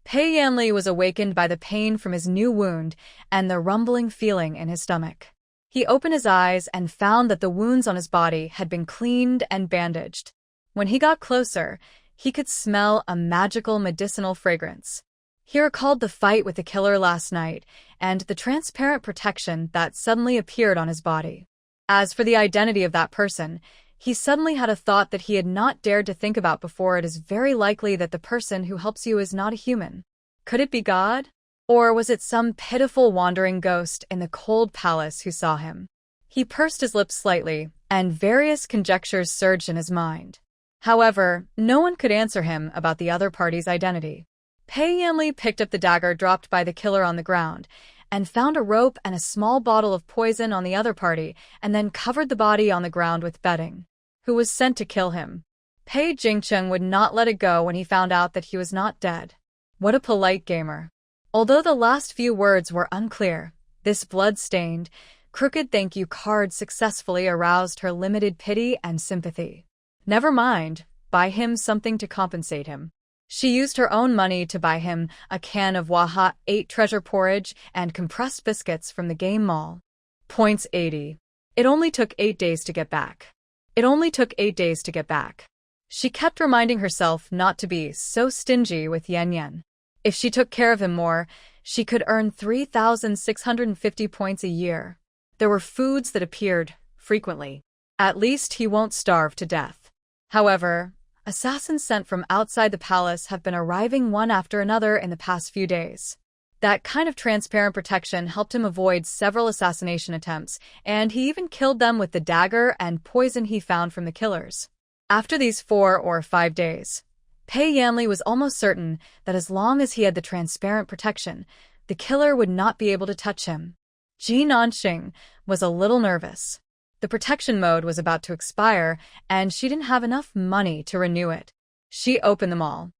Pei Yanli was awakened by the pain from his new wound and the rumbling feeling in his stomach. He opened his eyes and found that the wounds on his body had been cleaned and bandaged. When he got closer, he could smell a magical medicinal fragrance. He recalled the fight with the killer last night and the transparent protection that suddenly appeared on his body. As for the identity of that person, he suddenly had a thought that he had not dared to think about before. It is very likely that the person who helps you is not a human. Could it be God? Or was it some pitiful wandering ghost in the cold palace who saw him? He pursed his lips slightly, and various conjectures surged in his mind. However, no one could answer him about the other party's identity. Pei Yanli picked up the dagger dropped by the killer on the ground, and found a rope and a small bottle of poison on the other party, and then covered the body on the ground with bedding. Who was sent to kill him? Pei Jingcheng would not let it go when he found out that he was not dead. What a polite gamer. Although the last few words were unclear, this blood-stained, crooked thank you card successfully aroused her limited pity and sympathy. Never mind, buy him something to compensate him. She used her own money to buy him a can of Waha 8 treasure porridge and compressed biscuits from the game mall. Points 80. It only took 8 days to get back. It only took 8 days to get back. She kept reminding herself not to be so stingy with Yen Yen. If she took care of him more, she could earn 3,650 points a year. There were foods that appeared frequently. At least he won't starve to death. However, assassins sent from outside the palace have been arriving one after another in the past few days. That kind of transparent protection helped him avoid several assassination attempts, and he even killed them with the dagger and poison he found from the killers. After these 4 or 5 days, Pei Yanli was almost certain that as long as he had the transparent protection, the killer would not be able to touch him. Ji Nanxing was a little nervous. The protection mode was about to expire, and she didn't have enough money to renew it. She opened them all.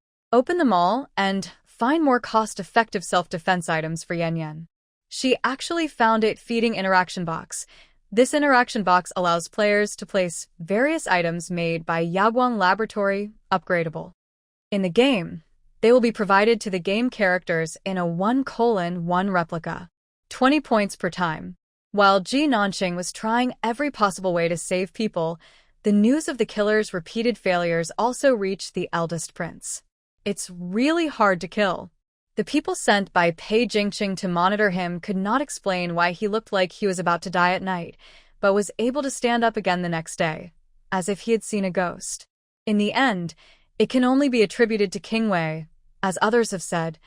And find more cost-effective self-defense items for Yen Yen. She actually found it feeding interaction box. This interaction box allows players to place various items made by Yaguang Laboratory upgradable. In the game, they will be provided to the game characters in a 1:1 replica. 20 points per time. While Ji Nanxing was trying every possible way to save people, the news of the killer's repeated failures also reached the eldest prince. It's really hard to kill. The people sent by Pei Jingqing to monitor him could not explain why he looked like he was about to die at night, but was able to stand up again the next day, as if he had seen a ghost. In the end, it can only be attributed to King Wei, as others have said,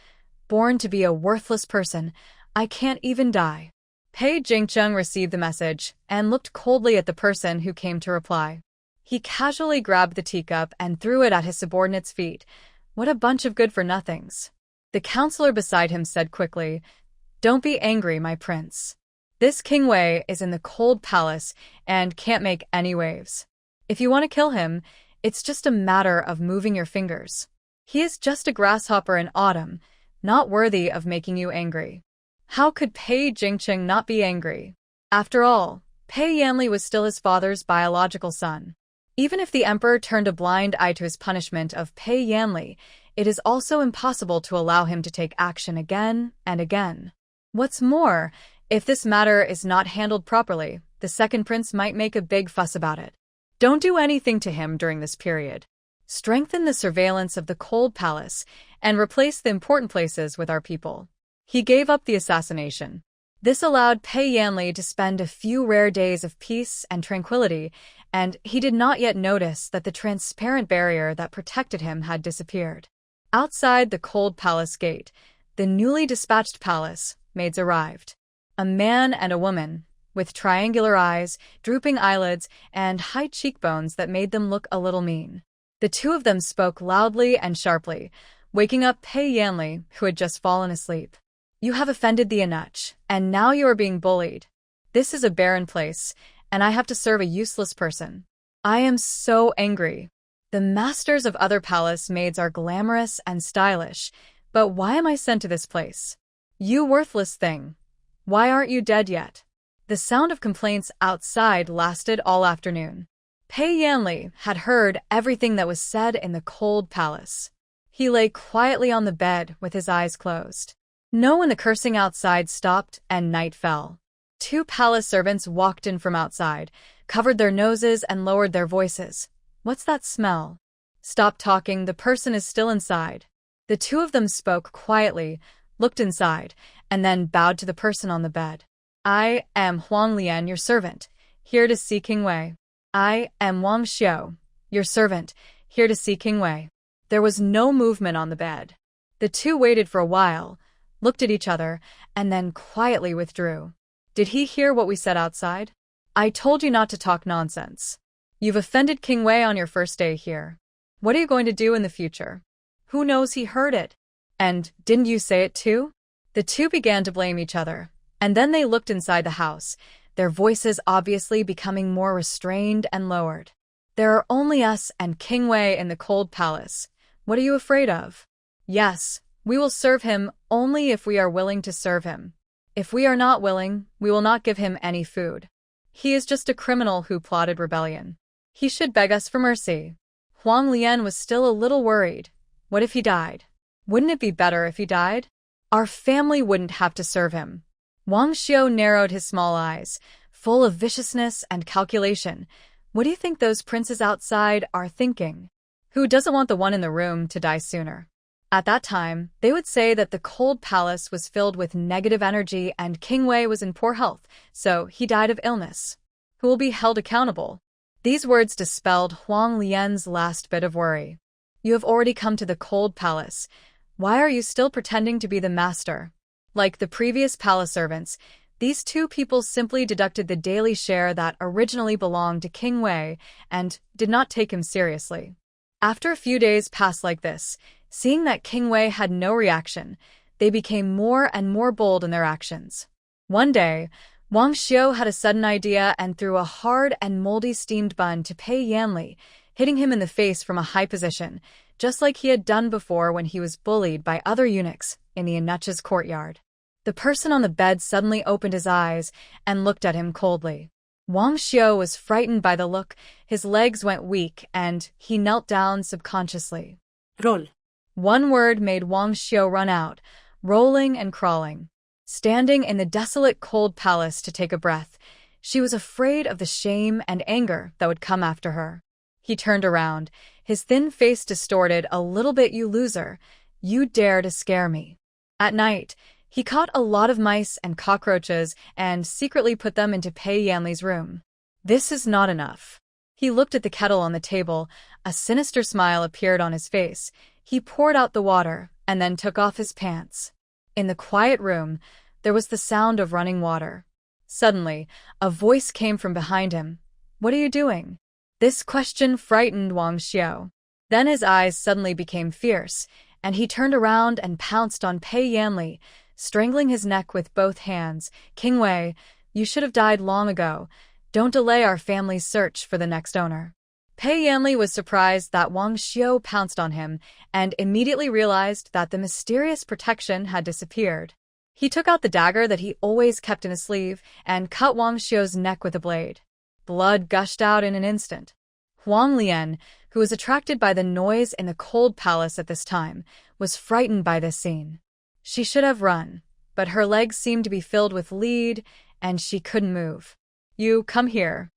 born to be a worthless person, I can't even die. Pei Jingqing received the message and looked coldly at the person who came to reply. He casually grabbed the teacup and threw it at his subordinate's feet, What a bunch of good-for-nothings. The counselor beside him said quickly, "Don't be angry, my prince. This King Wei is in the cold palace and can't make any waves. If you want to kill him, it's just a matter of moving your fingers. He is just a grasshopper in autumn, not worthy of making you angry." How could Pei Jingqing not be angry? After all, Pei Yanli was still his father's biological son. Even if the emperor turned a blind eye to his punishment of Pei Yanli, it is also impossible to allow him to take action again and again. What's more, if this matter is not handled properly, the second prince might make a big fuss about it. Don't do anything to him during this period. Strengthen the surveillance of the cold palace and replace the important places with our people. He gave up the assassination. This allowed Pei Yanli to spend a few rare days of peace and tranquility, and he did not yet notice that the transparent barrier that protected him had disappeared. Outside the cold palace gate, the newly dispatched palace maids arrived. A man and a woman, with triangular eyes, drooping eyelids, and high cheekbones that made them look a little mean. The two of them spoke loudly and sharply, waking up Pei Yanli, who had just fallen asleep. "You have offended the Anuch, and now you are being bullied. This is a barren place, and I have to serve a useless person. I am so angry. The masters of other palace maids are glamorous and stylish, but why am I sent to this place? You worthless thing. Why aren't you dead yet?" The sound of complaints outside lasted all afternoon. Pei Yanli had heard everything that was said in the cold palace. He lay quietly on the bed with his eyes closed. When the cursing outside stopped and night fell. Two palace servants walked in from outside, covered their noses and lowered their voices. "What's that smell?" "Stop talking, the person is still inside." The two of them spoke quietly, looked inside, and then bowed to the person on the bed. "I am Huang Lian, your servant, here to see King Wei." "I am Wang Xiu, your servant, here to see King Wei." There was no movement on the bed. The two waited for a while, looked at each other, and then quietly withdrew. "Did he hear what we said outside? I told you not to talk nonsense. You've offended King Wei on your first day here. What are you going to do in the future? Who knows he heard it? And didn't you say it too?" The two began to blame each other, and then they looked inside the house, their voices obviously becoming more restrained and lowered. "There are only us and King Wei in the cold palace. What are you afraid of? Yes, we will serve him only if we are willing to serve him. If we are not willing, we will not give him any food. He is just a criminal who plotted rebellion. He should beg us for mercy." Huang Lian was still a little worried. What if he died? Wouldn't it be better if he died? Our family wouldn't have to serve him. Wang Xiu narrowed his small eyes, full of viciousness and calculation. What do you think those princes outside are thinking? Who doesn't want the one in the room to die sooner? At that time, they would say that the cold palace was filled with negative energy and King Wei was in poor health, so he died of illness. Who will be held accountable? These words dispelled Huang Lian's last bit of worry. "You have already come to the cold palace. Why are you still pretending to be the master?" Like the previous palace servants, these two people simply deducted the daily share that originally belonged to King Wei and did not take him seriously. After a few days passed like this, seeing that King Wei had no reaction, they became more and more bold in their actions. One day, Wang Xiu had a sudden idea and threw a hard and moldy steamed bun to Pei Yanli, hitting him in the face from a high position, just like he had done before when he was bullied by other eunuchs in the Anuch's courtyard. The person on the bed suddenly opened his eyes and looked at him coldly. Wang Xiu was frightened by the look, his legs went weak, and he knelt down subconsciously. Roll. One word made Wang Xiu run out, rolling and crawling. Standing in the desolate cold palace to take a breath, she was afraid of the shame and anger that would come after her. He turned around, his thin face distorted a little bit. "You loser, you dare to scare me." At night, he caught a lot of mice and cockroaches and secretly put them into Pei Yanli's room. This is not enough. He looked at the kettle on the table, a sinister smile appeared on his face. He poured out the water and then took off his pants. In the quiet room, there was the sound of running water. Suddenly, a voice came from behind him. "What are you doing?" This question frightened Wang Xiu. Then his eyes suddenly became fierce, and he turned around and pounced on Pei Yanli, strangling his neck with both hands. "King Wei, you should have died long ago. Don't delay our family's search for the next owner." Pei Yanli was surprised that Wang Xiu pounced on him and immediately realized that the mysterious protection had disappeared. He took out the dagger that he always kept in his sleeve and cut Wang Xiu's neck with a blade. Blood gushed out in an instant. Huang Lian, who was attracted by the noise in the cold palace at this time, was frightened by this scene. She should have run, but her legs seemed to be filled with lead, and she couldn't move. "You come here."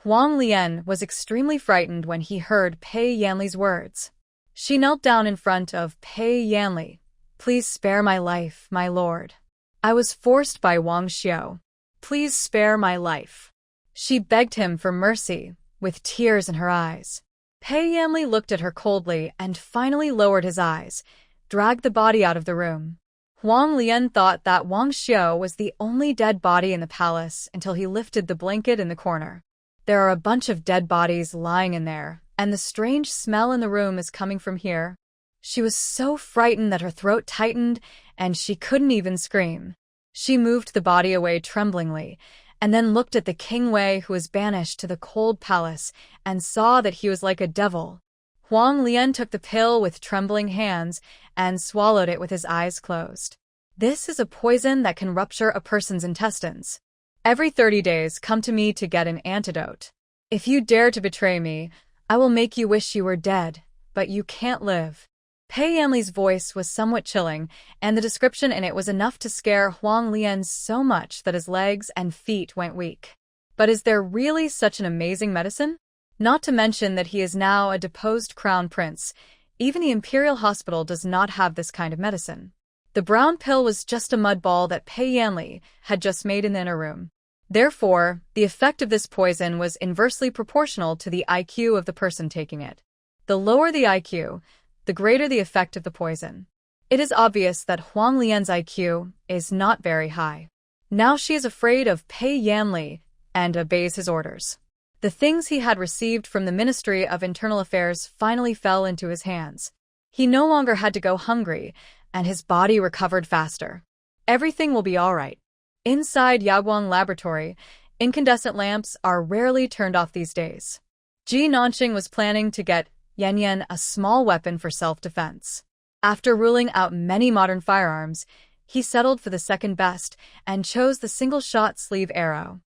Huang Lian was extremely frightened when he heard Pei Yanli's words. She knelt down in front of Pei Yanli. "Please spare my life, my lord. I was forced by Wang Xiu. Please spare my life." She begged him for mercy, with tears in her eyes. Pei Yanli looked at her coldly and finally lowered his eyes, dragged the body out of the room. Huang Lian thought that Wang Xiu was the only dead body in the palace until he lifted the blanket in the corner. "There are a bunch of dead bodies lying in there, and the strange smell in the room is coming from here." She was so frightened that her throat tightened and she couldn't even scream. She moved the body away tremblingly, and then looked at the King Wei who was banished to the cold palace and saw that he was like a devil. Huang Lian took the pill with trembling hands and swallowed it with his eyes closed. "This is a poison that can rupture a person's intestines. Every 30 days come to me to get an antidote. If you dare to betray me, I will make you wish you were dead, but you can't live." Pei Yanli's voice was somewhat chilling, and the description in it was enough to scare Huang Lian so much that his legs and feet went weak. But is there really such an amazing medicine? Not to mention that he is now a deposed crown prince. Even the Imperial Hospital does not have this kind of medicine. The brown pill was just a mud ball that Pei Yanli had just made in the inner room. Therefore, the effect of this poison was inversely proportional to the IQ of the person taking it. The lower the IQ, the greater the effect of the poison. It is obvious that Huang Lian's IQ is not very high. Now she is afraid of Pei Yanli and obeys his orders. The things he had received from the Ministry of Internal Affairs finally fell into his hands. He no longer had to go hungry, and his body recovered faster. Everything will be all right. Inside Yaguang Laboratory, incandescent lamps are rarely turned off these days. Ji Nanqing was planning to get Yan Yan a small weapon for self-defense. After ruling out many modern firearms, he settled for the second best and chose the single-shot sleeve arrow.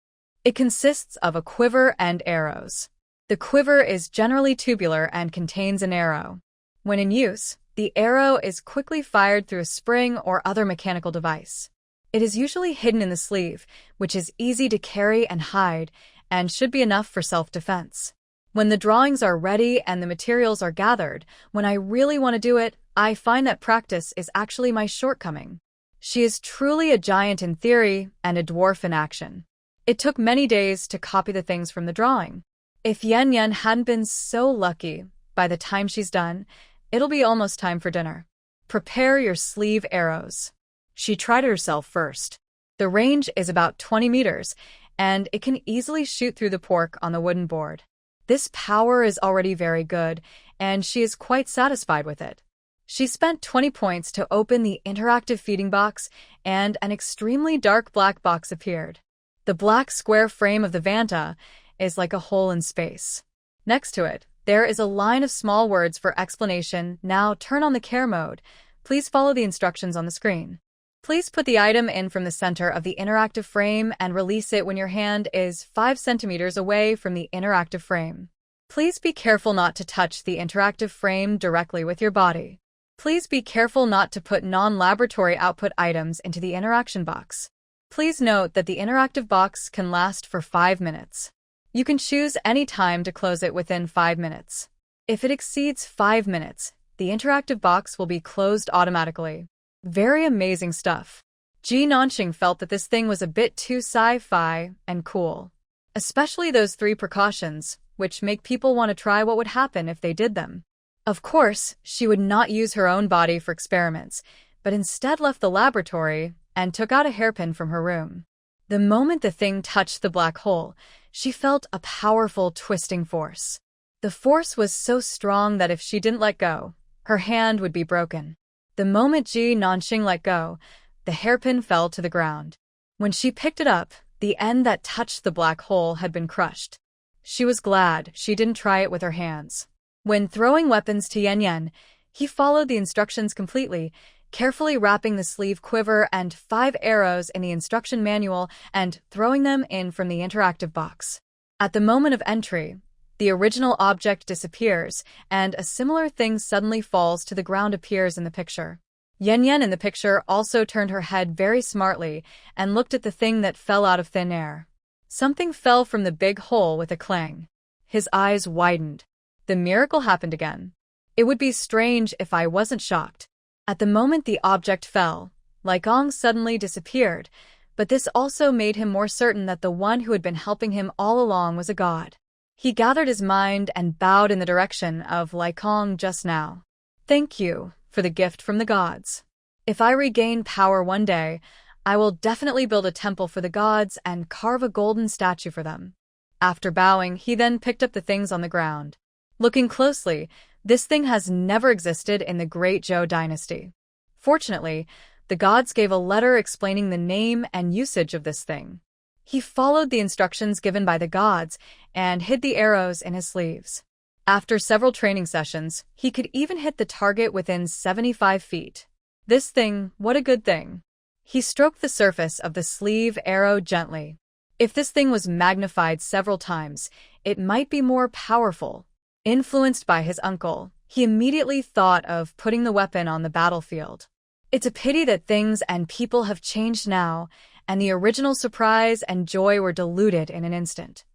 It consists of a quiver and arrows. The quiver is generally tubular and contains an arrow. When in use, the arrow is quickly fired through a spring or other mechanical device. It is usually hidden in the sleeve, which is easy to carry and hide, and should be enough for self-defense. When the drawings are ready and the materials are gathered, when I really want to do it, I find that practice is actually my shortcoming. She is truly a giant in theory and a dwarf in action. It took many days to copy the things from the drawing. If Yan Yan hadn't been so lucky, by the time she's done, it'll be almost time for dinner. Prepare your sleeve arrows. She tried it herself first. The range is about 20 meters, and it can easily shoot through the pork on the wooden board. This power is already very good, and she is quite satisfied with it. She spent 20 points to open the interactive feeding box, and an extremely dark black box appeared. The black square frame of the Vanta is like a hole in space. Next to it, there is a line of small words for explanation. Now turn on the care mode. Please follow the instructions on the screen. Please put the item in from the center of the interactive frame and release it when your hand is 5 centimeters away from the interactive frame. Please be careful not to touch the interactive frame directly with your body. Please be careful not to put non-laboratory output items into the interaction box. Please note that the interactive box can last for 5 minutes. You can choose any time to close it within 5 minutes. If it exceeds 5 minutes, the interactive box will be closed automatically. Very amazing stuff. Ji Nanqing felt that this thing was a bit too sci-fi and cool. Especially those 3 precautions, which make people want to try what would happen if they did them. Of course, she would not use her own body for experiments, but instead left the laboratory and took out a hairpin from her room. The moment the thing touched the black hole, she felt a powerful twisting force. The force was so strong that if she didn't let go, her hand would be broken. The moment Ji Nanxing let go, the hairpin fell to the ground. When she picked it up, the end that touched the black hole had been crushed. She was glad she didn't try it with her hands. When throwing weapons to Yan Yan, he followed the instructions completely, carefully wrapping the sleeve quiver and 5 arrows in the instruction manual and throwing them in from the interactive box. At the moment of entry, the original object disappears, and a similar thing suddenly falls to the ground appears in the picture. Yan Yan in the picture also turned her head very smartly and looked at the thing that fell out of thin air. Something fell from the big hole with a clang. His eyes widened. The miracle happened again. It would be strange if I wasn't shocked. At the moment the object fell, Laikong suddenly disappeared, but this also made him more certain that the one who had been helping him all along was a god. He gathered his mind and bowed in the direction of Laikong just now. Thank you for the gift from the gods. If I regain power one day, I will definitely build a temple for the gods and carve a golden statue for them. After bowing, he then picked up the things on the ground. Looking closely, this thing has never existed in the Great Zhou dynasty. Fortunately, the gods gave a letter explaining the name and usage of this thing. He followed the instructions given by the gods and hid the arrows in his sleeves. After several training sessions, he could even hit the target within 75 feet. This thing, what a good thing. He stroked the surface of the sleeve arrow gently. If this thing was magnified several times, it might be more powerful. Influenced by his uncle, he immediately thought of putting the weapon on the battlefield. It's a pity that things and people have changed now, and the original surprise and joy were diluted in an instant.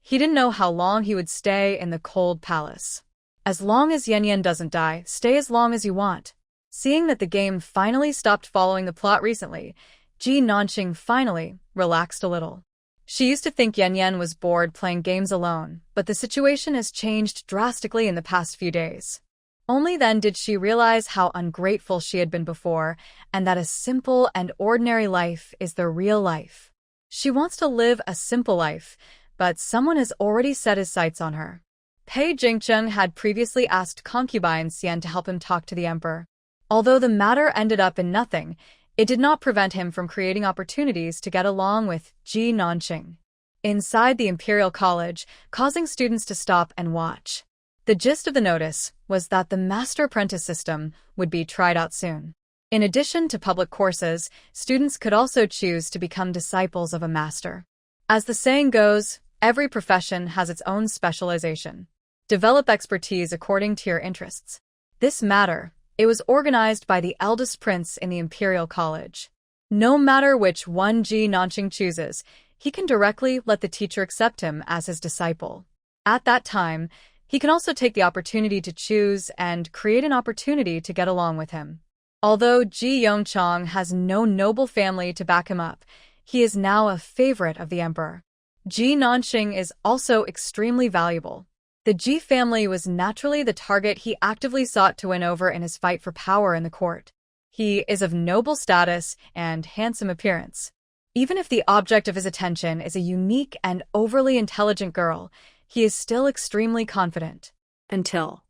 He didn't know how long he would stay in the cold palace. As long as Yan Yan doesn't die, stay as long as you want. Seeing that the game finally stopped following the plot recently, Ji Nanxing finally relaxed a little. She used to think Yan Yan was bored playing games alone, but the situation has changed drastically in the past few days. Only then did she realize how ungrateful she had been before, and that a simple and ordinary life is the real life. She wants to live a simple life, but someone has already set his sights on her. Pei Jingcheng had previously asked concubine Xian to help him talk to the emperor. Although the matter ended up in nothing, it did not prevent him from creating opportunities to get along with Ji Nanxing. Inside the Imperial College, causing students to stop and watch. The gist of the notice was that the master-apprentice system would be tried out soon. In addition to public courses, students could also choose to become disciples of a master. As the saying goes, every profession has its own specialization. Develop expertise according to your interests. This matter, it was organized by the eldest prince in the Imperial College. No matter which one Ji Nanxing chooses, he can directly let the teacher accept him as his disciple. At that time, he can also take the opportunity to choose and create an opportunity to get along with him. Although Ji Yongchang has no noble family to back him up, he is now a favorite of the emperor. Ji Nanxing is also extremely valuable. The Ji family was naturally the target he actively sought to win over in his fight for power in the court. He is of noble status and handsome appearance. Even if the object of his attention is a unique and overly intelligent girl, he is still extremely confident. Until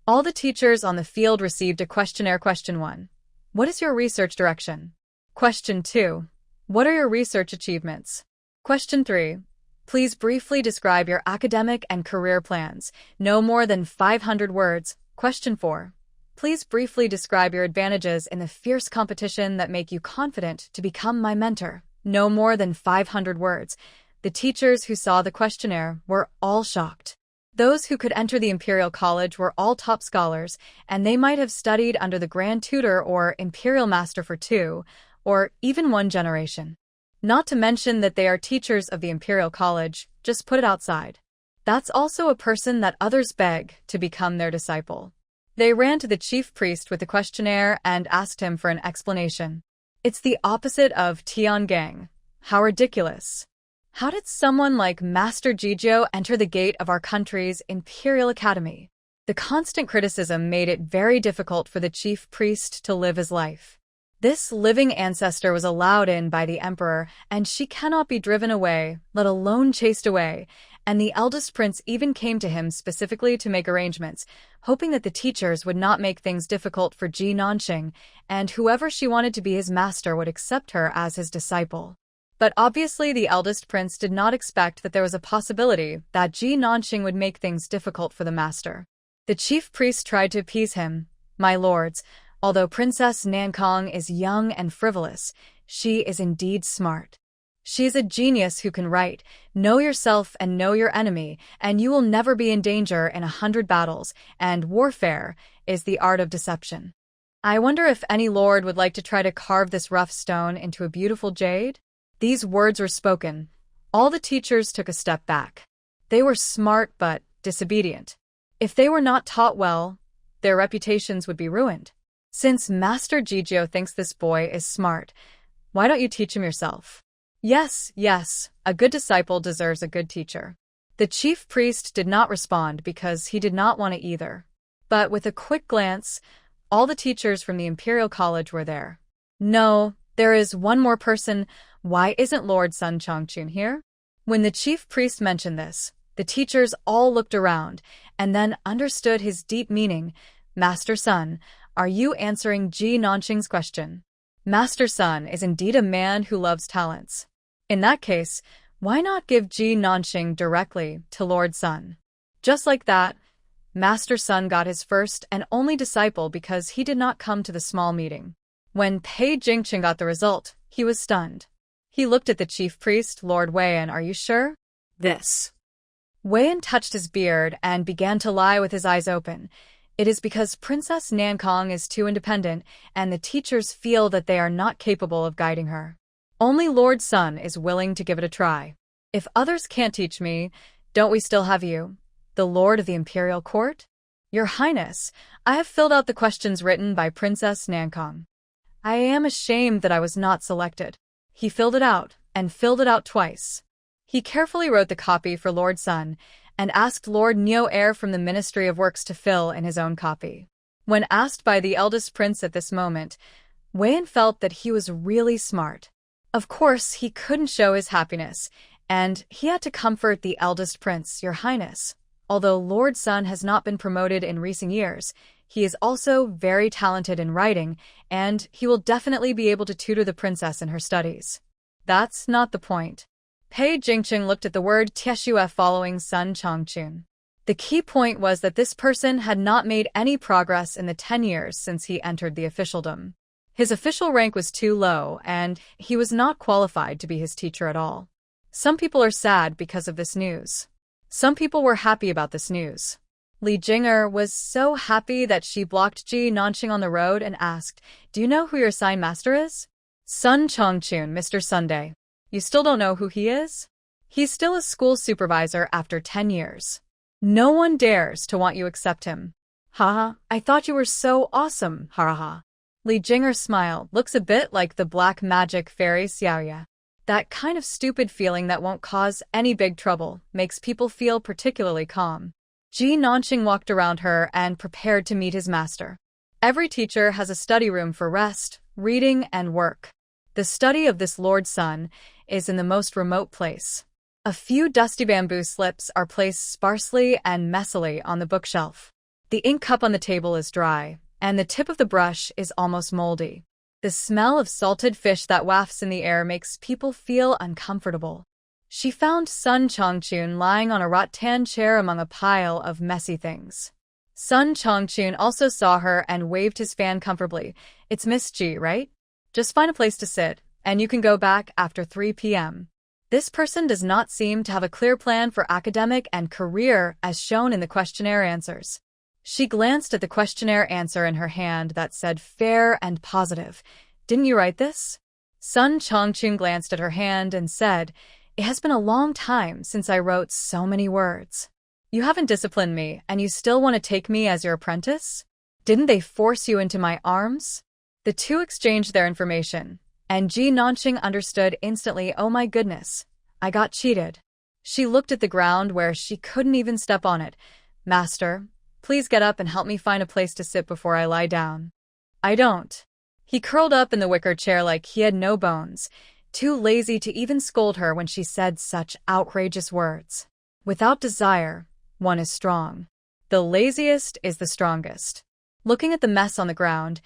all the teachers on the field received a questionnaire. Question 1. What is your research direction? Question 2. What are your research achievements? Question 3. Please briefly describe your academic and career plans. No more than 500 words. Question 4. Please briefly describe your advantages in the fierce competition that make you confident to become my mentor. No more than 500 words. The teachers who saw the questionnaire were all shocked. Those who could enter the Imperial College were all top scholars, and they might have studied under the Grand Tutor or Imperial Master for 2, or even 1 generation. Not to mention that they are teachers of the Imperial College, just put it outside. That's also a person that others beg to become their disciple. They ran to the chief priest with the questionnaire and asked him for an explanation. It's the opposite of Tiangang. How ridiculous. How did someone like Master Jizhou enter the gate of our country's Imperial Academy? The constant criticism made it very difficult for the chief priest to live his life. This living ancestor was allowed in by the emperor, and she cannot be driven away, let alone chased away, and the eldest prince even came to him specifically to make arrangements, hoping that the teachers would not make things difficult for Ji Nanxing, and whoever she wanted to be his master would accept her as his disciple. But obviously the eldest prince did not expect that there was a possibility that Ji Nanxing would make things difficult for the master. The chief priest tried to appease him. "My lords, although Princess Nankang is young and frivolous, she is indeed smart. She is a genius who can write, 'Know yourself and know your enemy, and you will never be in danger in 100 battles,' and warfare is the art of deception. I wonder if any lord would like to try to carve this rough stone into a beautiful jade?" These words were spoken. All the teachers took a step back. They were smart but disobedient. If they were not taught well, their reputations would be ruined. Since Master Jijio thinks this boy is smart, why don't you teach him yourself? Yes, a good disciple deserves a good teacher. The chief priest did not respond because he did not want to either. But with a quick glance, all the teachers from the Imperial College were there. "No, there is one more person. Why isn't Lord Sun Chongqun here?" When the chief priest mentioned this, the teachers all looked around and then understood his deep meaning. "Master Sun, are you answering Ji Nanxing's question?" Master Sun is indeed a man who loves talents. In that case, why not give Ji Nanxing directly to Lord Sun? Just like that, Master Sun got his first and only disciple because he did not come to the small meeting. When Pei Jingqing got the result, he was stunned. He looked at the chief priest. "Lord Weian, are you sure?" This. Weian touched his beard and began to lie with his eyes open. "It is because Princess Nankang is too independent, and the teachers feel that they are not capable of guiding her. Only Lord Sun is willing to give it a try. If others can't teach me, don't we still have you, the Lord of the Imperial Court?" "Your Highness, I have filled out the questions written by Princess Nankang. I am ashamed that I was not selected." He filled it out, and filled it out twice. He carefully wrote the copy for Lord Sun, and asked Lord Neo Air from the Ministry of Works to fill in his own copy. When asked by the eldest prince at this moment, Weian felt that he was really smart. Of course, he couldn't show his happiness, and he had to comfort the eldest prince. "Your Highness, although Lord Sun has not been promoted in recent years, he is also very talented in writing, and he will definitely be able to tutor the princess in her studies." That's not the point. Pei Jingqing looked at the word Tieshue following Sun Chongqun. The key point was that this person had not made any progress in the 10 years since he entered the officialdom. His official rank was too low, and he was not qualified to be his teacher at all. Some people are sad because of this news. Some people were happy about this news. Li Jinger was so happy that she blocked Ji Nanxing on the road and asked, "Do you know who your assigned master is?" "Sun Chongqun, Mr. Sunday. You still don't know who he is? He's still a school supervisor after 10 years. No one dares to want you accept him." "Haha, I thought you were so awesome, ha. Li Jinger smiled. Looks a bit like the black magic fairy Xiaoya. That kind of stupid feeling that won't cause any big trouble makes people feel particularly calm. Ji Nanxing walked around her and prepared to meet his master. Every teacher has a study room for rest, reading, and work. The study of this Lord Sun is in the most remote place. A few dusty bamboo slips are placed sparsely and messily on the bookshelf. The ink cup on the table is dry, and the tip of the brush is almost moldy. The smell of salted fish that wafts in the air makes people feel uncomfortable. She found Sun Chongqun lying on a rattan chair among a pile of messy things. Sun Chongqun also saw her and waved his fan comfortably. "It's Miss Ji, right? Just find a place to sit, and you can go back after 3 p.m. This person does not seem to have a clear plan for academic and career as shown in the questionnaire answers. She glanced at the questionnaire answer in her hand that said fair and positive. "Didn't you write this?" Sun Chongqun glanced at her hand and said, "It has been a long time since I wrote so many words." "You haven't disciplined me, and you still want to take me as your apprentice? Didn't they force you into my arms?" The two exchanged their information, and Ji Nanxing understood instantly. "Oh my goodness, I got cheated." She looked at the ground where she couldn't even step on it. "Master, please get up and help me find a place to sit before I lie down." "I don't." He curled up in the wicker chair like he had no bones, too lazy to even scold her when she said such outrageous words. Without desire, one is strong. The laziest is the strongest. Looking at the mess on the ground,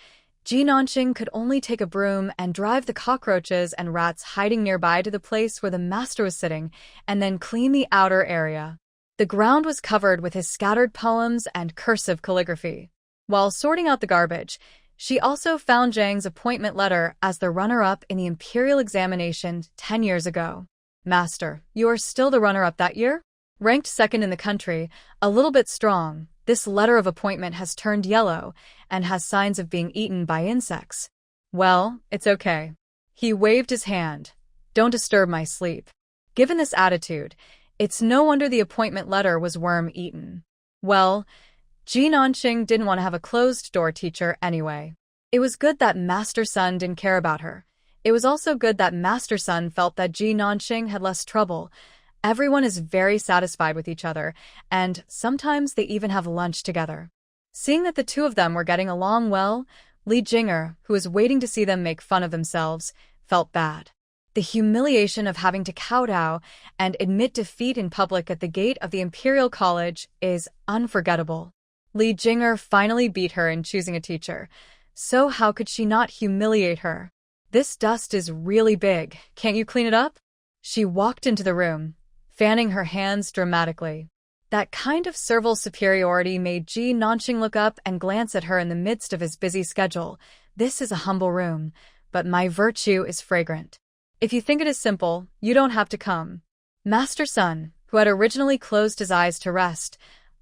Ji Nanqing could only take a broom and drive the cockroaches and rats hiding nearby to the place where the master was sitting, and then clean the outer area. The ground was covered with his scattered poems and cursive calligraphy. While sorting out the garbage, she also found Zhang's appointment letter as the runner-up in the Imperial examination 10 years ago. Master, you are still the runner-up that year? Ranked second in the country, a little bit strong, this letter of appointment has turned yellow and has signs of being eaten by insects. Well, it's okay. He waved his hand. Don't disturb my sleep. Given this attitude, it's no wonder the appointment letter was worm-eaten. Well, Ji Nanqing didn't want to have a closed-door teacher anyway. It was good that Master Sun didn't care about her. It was also good that Master Sun felt that Ji Nanqing had less trouble. Everyone is very satisfied with each other, and sometimes they even have lunch together. Seeing that the two of them were getting along well, Li Jinger, who was waiting to see them make fun of themselves, felt bad. The humiliation of having to kowtow and admit defeat in public at the gate of the Imperial College is unforgettable. Li Jinger finally beat her in choosing a teacher, so how could she not humiliate her? This dust is really big, can't you clean it up? She walked into the room, fanning her hands dramatically. That kind of servile superiority made Ji Nanqing look up and glance at her in the midst of his busy schedule. This is a humble room, but my virtue is fragrant. If you think it is simple, you don't have to come. Master Sun, who had originally closed his eyes to rest,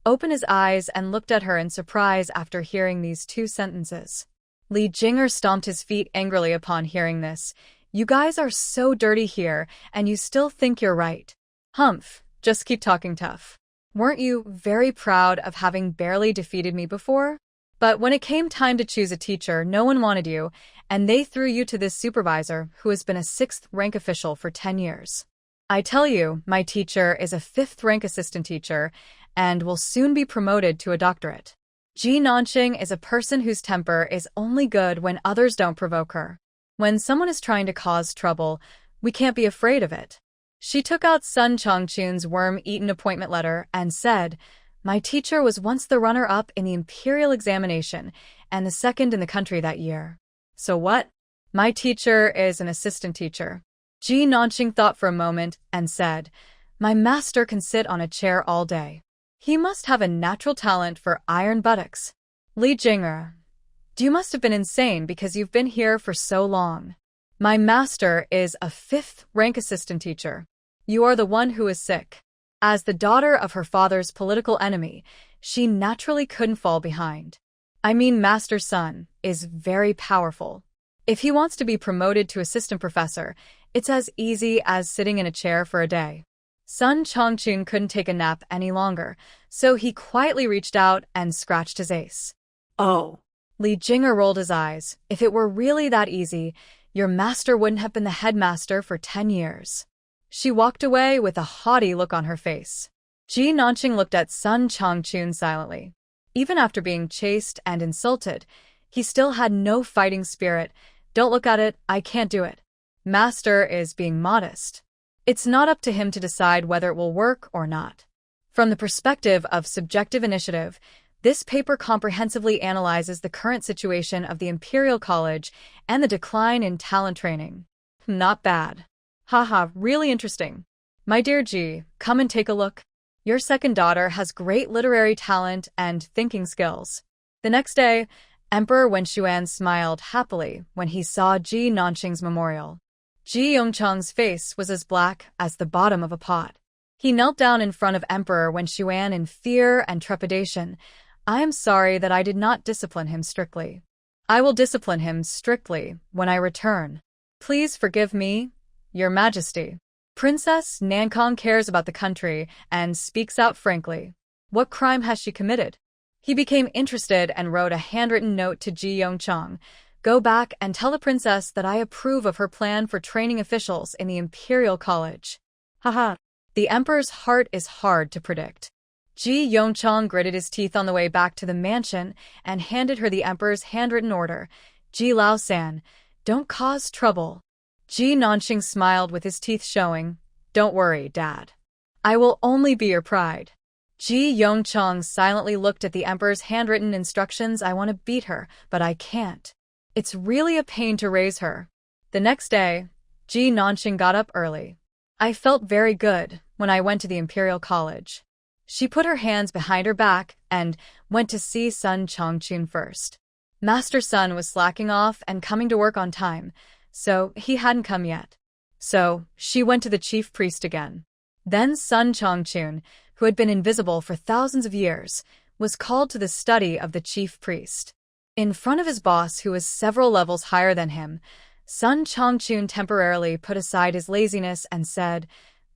opened his eyes and looked at her in surprise after hearing these two sentences. Li Jinger stomped his feet angrily upon hearing this. You guys are so dirty here, and you still think you're right. Humph, just keep talking tough. Weren't you very proud of having barely defeated me before? But when it came time to choose a teacher, no one wanted you, and they threw you to this supervisor who has been a 6th-rank official for 10 years. I tell you, my teacher is a 5th-rank assistant teacher and will soon be promoted to a doctorate. Ji Nanqing is a person whose temper is only good when others don't provoke her. When someone is trying to cause trouble, we can't be afraid of it. She took out Sun Chongqun's worm-eaten appointment letter and said, My teacher was once the runner-up in the Imperial examination and the 2nd in the country that year. So what? My teacher is an assistant teacher. Ji Nanqing thought for a moment and said, My master can sit on a chair all day. He must have a natural talent for iron buttocks. Li Jinger, you must have been insane because you've been here for so long. My master is a 5th-rank assistant teacher. You are the one who is sick. As the daughter of her father's political enemy, she naturally couldn't fall behind. I mean, Master Sun is very powerful. If he wants to be promoted to assistant professor, it's as easy as sitting in a chair for a day. Sun Chongqun couldn't take a nap any longer, so he quietly reached out and scratched his ace. Oh. Li Jinger rolled his eyes. If it were really that easy, your master wouldn't have been the headmaster for 10 years. She walked away with a haughty look on her face. Ji Nanqing looked at Sun Chongqun silently. Even after being chased and insulted, he still had no fighting spirit. Don't look at it, I can't do it. Master is being modest. It's not up to him to decide whether it will work or not. From the perspective of subjective initiative, this paper comprehensively analyzes the current situation of the Imperial College and the decline in talent training. Not bad. Haha, really interesting. My dear Ji, come and take a look. Your second daughter has great literary talent and thinking skills. The next day, Emperor Wen Xuan smiled happily when he saw Ji Nanqing's memorial. Ji Yongchang's face was as black as the bottom of a pot. He knelt down in front of Emperor Wen Xuan in fear and trepidation. I am sorry that I did not discipline him strictly. I will discipline him strictly when I return. Please forgive me, Your Majesty. Princess Nankang cares about the country and speaks out frankly. What crime has she committed? He became interested and wrote a handwritten note to Ji Yongchang. Go back and tell the princess that I approve of her plan for training officials in the Imperial College. Haha. The emperor's heart is hard to predict. Ji Yongchang gritted his teeth on the way back to the mansion and handed her the emperor's handwritten order. Ji Lao-san, don't cause trouble. Ji Nanqing smiled with his teeth showing. Don't worry, Dad. I will only be your pride. Ji Yongchang silently looked at the emperor's handwritten instructions. I want to beat her, but I can't. It's really a pain to raise her. The next day, Ji Nanqing got up early. I felt very good when I went to the Imperial College. She put her hands behind her back and went to see Sun Chongqun first. Master Sun was slacking off and coming to work on time, so he hadn't come yet. So she went to the chief priest again. Then Sun Chongqun, who had been invisible for thousands of years, was called to the study of the chief priest. In front of his boss, who was several levels higher than him, Sun Chongqun temporarily put aside his laziness and said,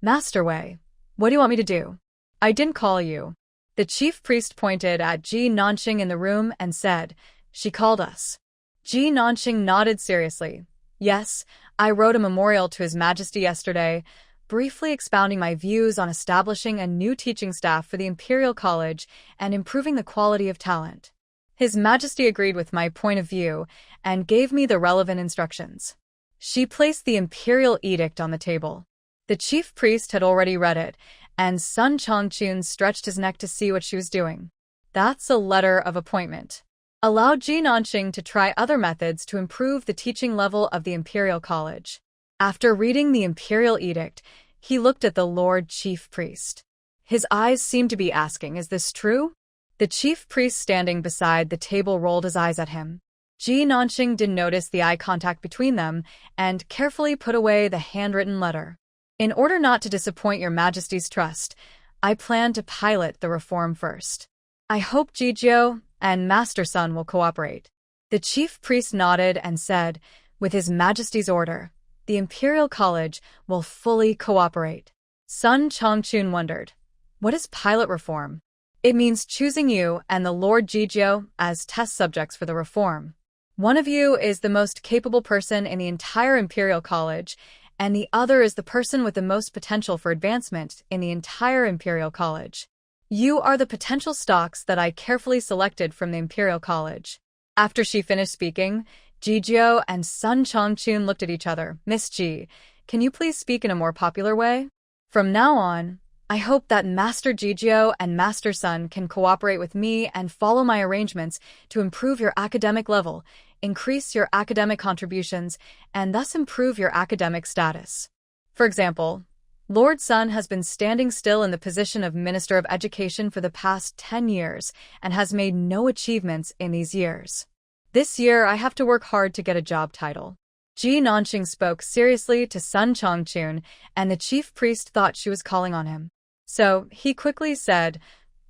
Master Wei, what do you want me to do? I didn't call you. The chief priest pointed at Ji Nanqing in the room and said, She called us. Ji Nanqing nodded seriously. Yes, I wrote a memorial to His Majesty yesterday, briefly expounding my views on establishing a new teaching staff for the Imperial College and improving the quality of talent. His Majesty agreed with my point of view and gave me the relevant instructions. She placed the imperial edict on the table. The chief priest had already read it, and Sun Chongqun stretched his neck to see what she was doing. That's a letter of appointment. Allow Ji Nanqing to try other methods to improve the teaching level of the Imperial College. After reading the imperial edict, he looked at the Lord Chief Priest. His eyes seemed to be asking, Is this true? The chief priest standing beside the table rolled his eyes at him. Ji Nanqing didn't notice the eye contact between them and carefully put away the handwritten letter. In order not to disappoint your Majesty's trust, I plan to pilot the reform first. I hope Jijiu and Master Sun will cooperate. The chief priest nodded and said, With His Majesty's order, the Imperial College will fully cooperate. Sun Chongqun wondered, What is pilot reform? It means choosing you and the Lord Jijiu as test subjects for the reform. One of you is the most capable person in the entire Imperial College, and the other is the person with the most potential for advancement in the entire Imperial College. You are the potential stocks that I carefully selected from the Imperial College. After she finished speaking, Jijiu and Sun Chongqun looked at each other. Miss Ji, can you please speak in a more popular way? From now on, I hope that Master Jijiu and Master Sun can cooperate with me and follow my arrangements to improve your academic level, increase your academic contributions, and thus improve your academic status. For example, Lord Sun has been standing still in the position of Minister of Education for the past 10 years and has made no achievements in these years. This year, I have to work hard to get a job title. Ji Nanqing spoke seriously to Sun Chongqun, and the chief priest thought she was calling on him. So he quickly said,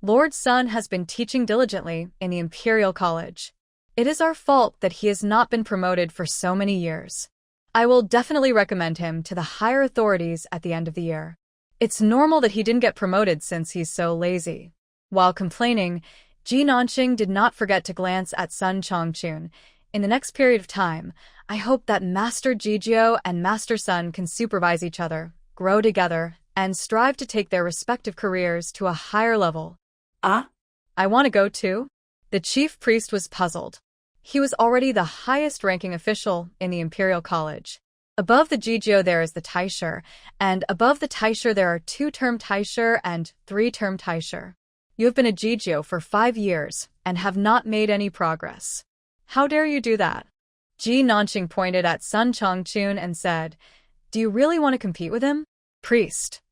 Lord Sun has been teaching diligently in the Imperial College. It is our fault that he has not been promoted for so many years. I will definitely recommend him to the higher authorities at the end of the year. It's normal that he didn't get promoted since he's so lazy. While complaining, Ji Nanqing did not forget to glance at Sun Chongqun. In the next period of time, I hope that Master Jijiu and Master Sun can supervise each other, grow together, and strive to take their respective careers to a higher level. I want to go too? The chief priest was puzzled. He was already the highest-ranking official in the Imperial College. Above the Jijiu there is the Taisher, and above the Taisher there are 2-term Taisher and 3-term Taisher. You have been a Jijiu for 5 years and have not made any progress. How dare you do that? Ji Nanqing pointed at Sun Chongqun and said, Do you really want to compete with him? Priest.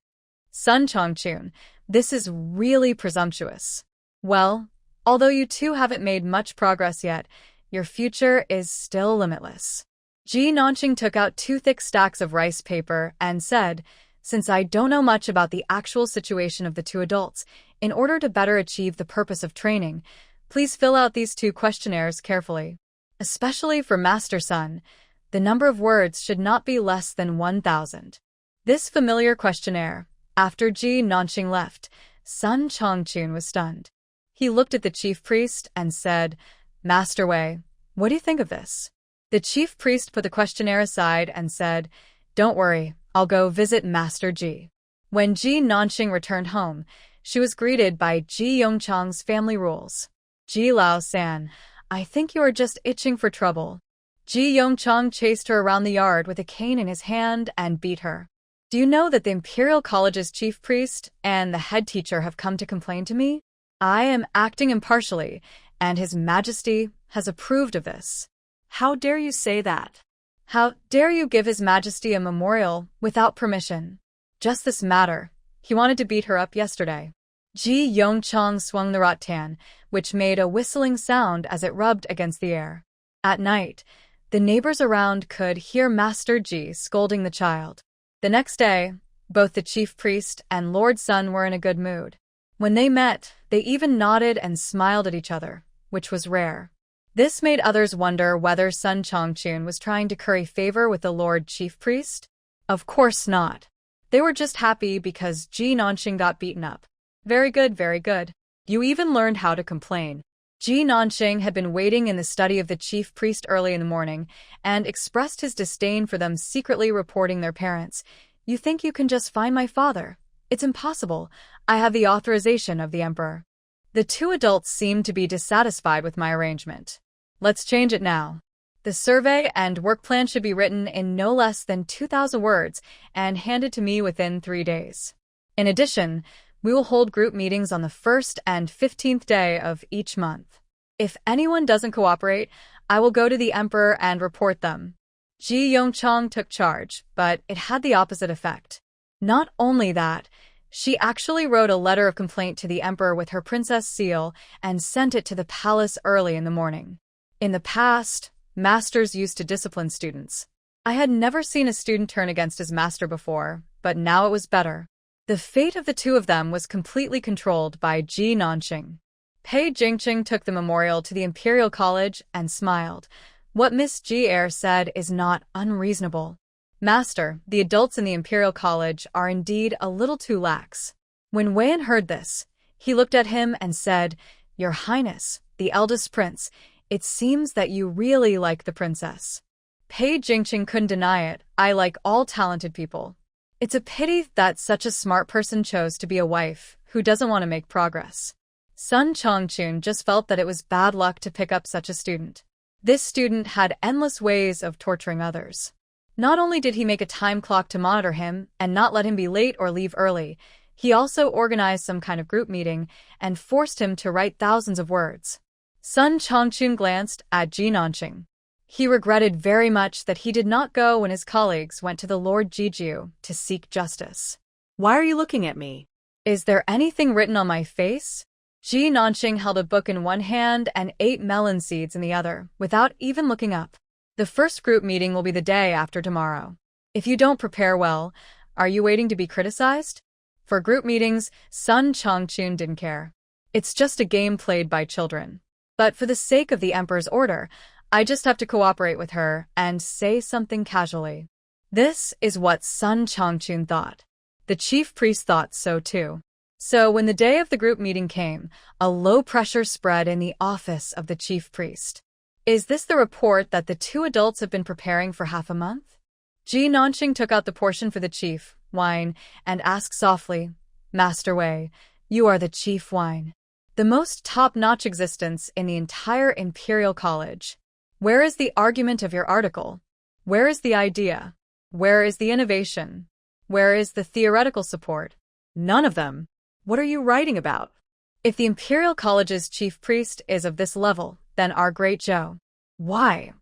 Sun Chongqun, this is really presumptuous. Well, although you two haven't made much progress yet, your future is still limitless. Ji Nanqing took out 2 thick stacks of rice paper and said, Since I don't know much about the actual situation of the 2 adults, in order to better achieve the purpose of training, please fill out these 2 questionnaires carefully. Especially for Master Sun, the number of words should not be less than 1,000. This familiar questionnaire, after Ji Nanqing left, Sun Chongqun was stunned. He looked at the chief priest and said, Master Wei, what do you think of this? The chief priest put the questionnaire aside and said, Don't worry, I'll go visit Master Ji. When Ji Nanqing returned home, she was greeted by Ji Yongchang's family rules. Ji Lao-san, I think you are just itching for trouble. Ji Yongchang chased her around the yard with a cane in his hand and beat her. Do you know that the Imperial College's chief priest and the head teacher have come to complain to me? I am acting impartially, and His Majesty has approved of this. How dare you say that? How dare you give His Majesty a memorial without permission? Just this matter. He wanted to beat her up yesterday. Ji Yongchong swung the rattan, which made a whistling sound as it rubbed against the air. At night, the neighbors around could hear Master Ji scolding the child. The next day, both the chief priest and Lord Sun were in a good mood. When they met, they even nodded and smiled at each other, which was rare. This made others wonder whether Sun Chongchun was trying to curry favor with the Lord Chief Priest. Of course not. They were just happy because Ji Nanxing got beaten up. Very good, very good. You even learned how to complain. Ji Nanxing had been waiting in the study of the chief priest early in the morning and expressed his disdain for them secretly reporting their parents. You think you can just find my father? It's impossible. I have the authorization of the emperor. The two adults seemed to be dissatisfied with my arrangement. Let's change it now. The survey and work plan should be written in no less than 2,000 words and handed to me within 3 days. In addition, we will hold group meetings on the 1st and 15th day of each month. If anyone doesn't cooperate, I will go to the emperor and report them. Ji Yongchong took charge, but it had the opposite effect. Not only that, she actually wrote a letter of complaint to the emperor with her princess seal and sent it to the palace early in the morning. In the past, masters used to discipline students. I had never seen a student turn against his master before, but now it was better. The fate of the two of them was completely controlled by Ji Nanxing. Pei Jingqing took the memorial to the Imperial College and smiled. What Miss Ji Er said is not unreasonable. Master, the adults in the Imperial College are indeed a little too lax. When Weian heard this, he looked at him and said, Your Highness, the eldest prince, it seems that you really like the princess. Pei Jingqing couldn't deny it. I like all talented people. It's a pity that such a smart person chose to be a wife who doesn't want to make progress. Sun Chongchun just felt that it was bad luck to pick up such a student. This student had endless ways of torturing others. Not only did he make a time clock to monitor him and not let him be late or leave early, he also organized some kind of group meeting and forced him to write thousands of words. Sun Chongchun glanced at Ji Nanxing. He regretted very much that he did not go when his colleagues went to the Lord Jijiu to seek justice. Why are you looking at me? Is there anything written on my face? Ji Nanxing held a book in one hand and 8 melon seeds in the other, without even looking up. The first group meeting will be the day after tomorrow. If you don't prepare well, are you waiting to be criticized? For group meetings, Sun Chongchun didn't care. It's just a game played by children. But for the sake of the emperor's order, I just have to cooperate with her and say something casually. This is what Sun Chongchun thought. The chief priest thought so too. So when the day of the group meeting came, a low pressure spread in the office of the chief priest. Is this the report that the two adults have been preparing for half a month? Ji Nanxing took out the portion for the chief, wine, and asked softly, Master Wei, you are the chief wine. The most top-notch existence in the entire Imperial College. Where is the argument of your article? Where is the idea? Where is the innovation? Where is the theoretical support? None of them. What are you writing about? If the Imperial College's chief priest is of this level, then our great Zhou. Why?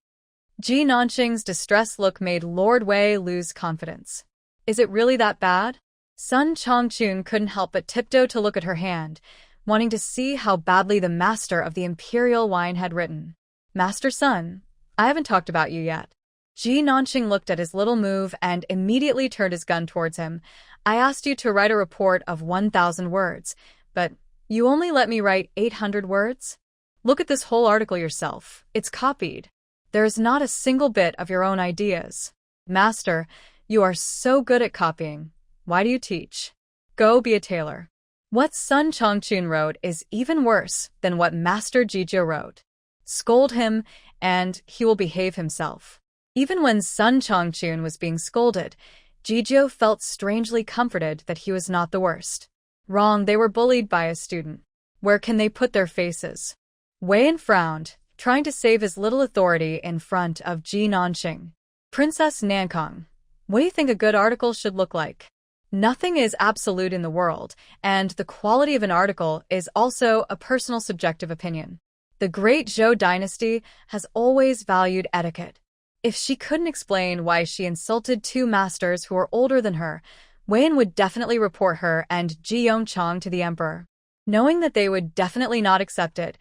Ji Nanxing's distressed look made Lord Wei lose confidence. Is it really that bad? Sun Chongchun couldn't help but tiptoe to look at her hand, wanting to see how badly the master of the Imperial wine had written. Master Sun, I haven't talked about you yet. Ji Nanxing looked at his little move and immediately turned his gun towards him. I asked you to write a report of 1,000 words, but you only let me write 800 words? Look at this whole article yourself. It's copied. There is not a single bit of your own ideas. Master, you are so good at copying. Why do you teach? Go be a tailor. What Sun Chongchun wrote is even worse than what Master Jijiu wrote. Scold him, and he will behave himself. Even when Sun Chongchun was being scolded, Jijiu felt strangely comforted that he was not the worst. Wrong, they were bullied by a student. Where can they put their faces? Weian frowned, trying to save his little authority in front of Ji Nanxing. Princess Nankang, What do you think a good article should look like? Nothing is absolute in the world, and the quality of an article is also a personal subjective opinion. The great Zhou dynasty has always valued etiquette. If she couldn't explain why she insulted two masters who were older than her, Wei would definitely report her and Ji Yongchang to the emperor. Knowing that they would definitely not accept it,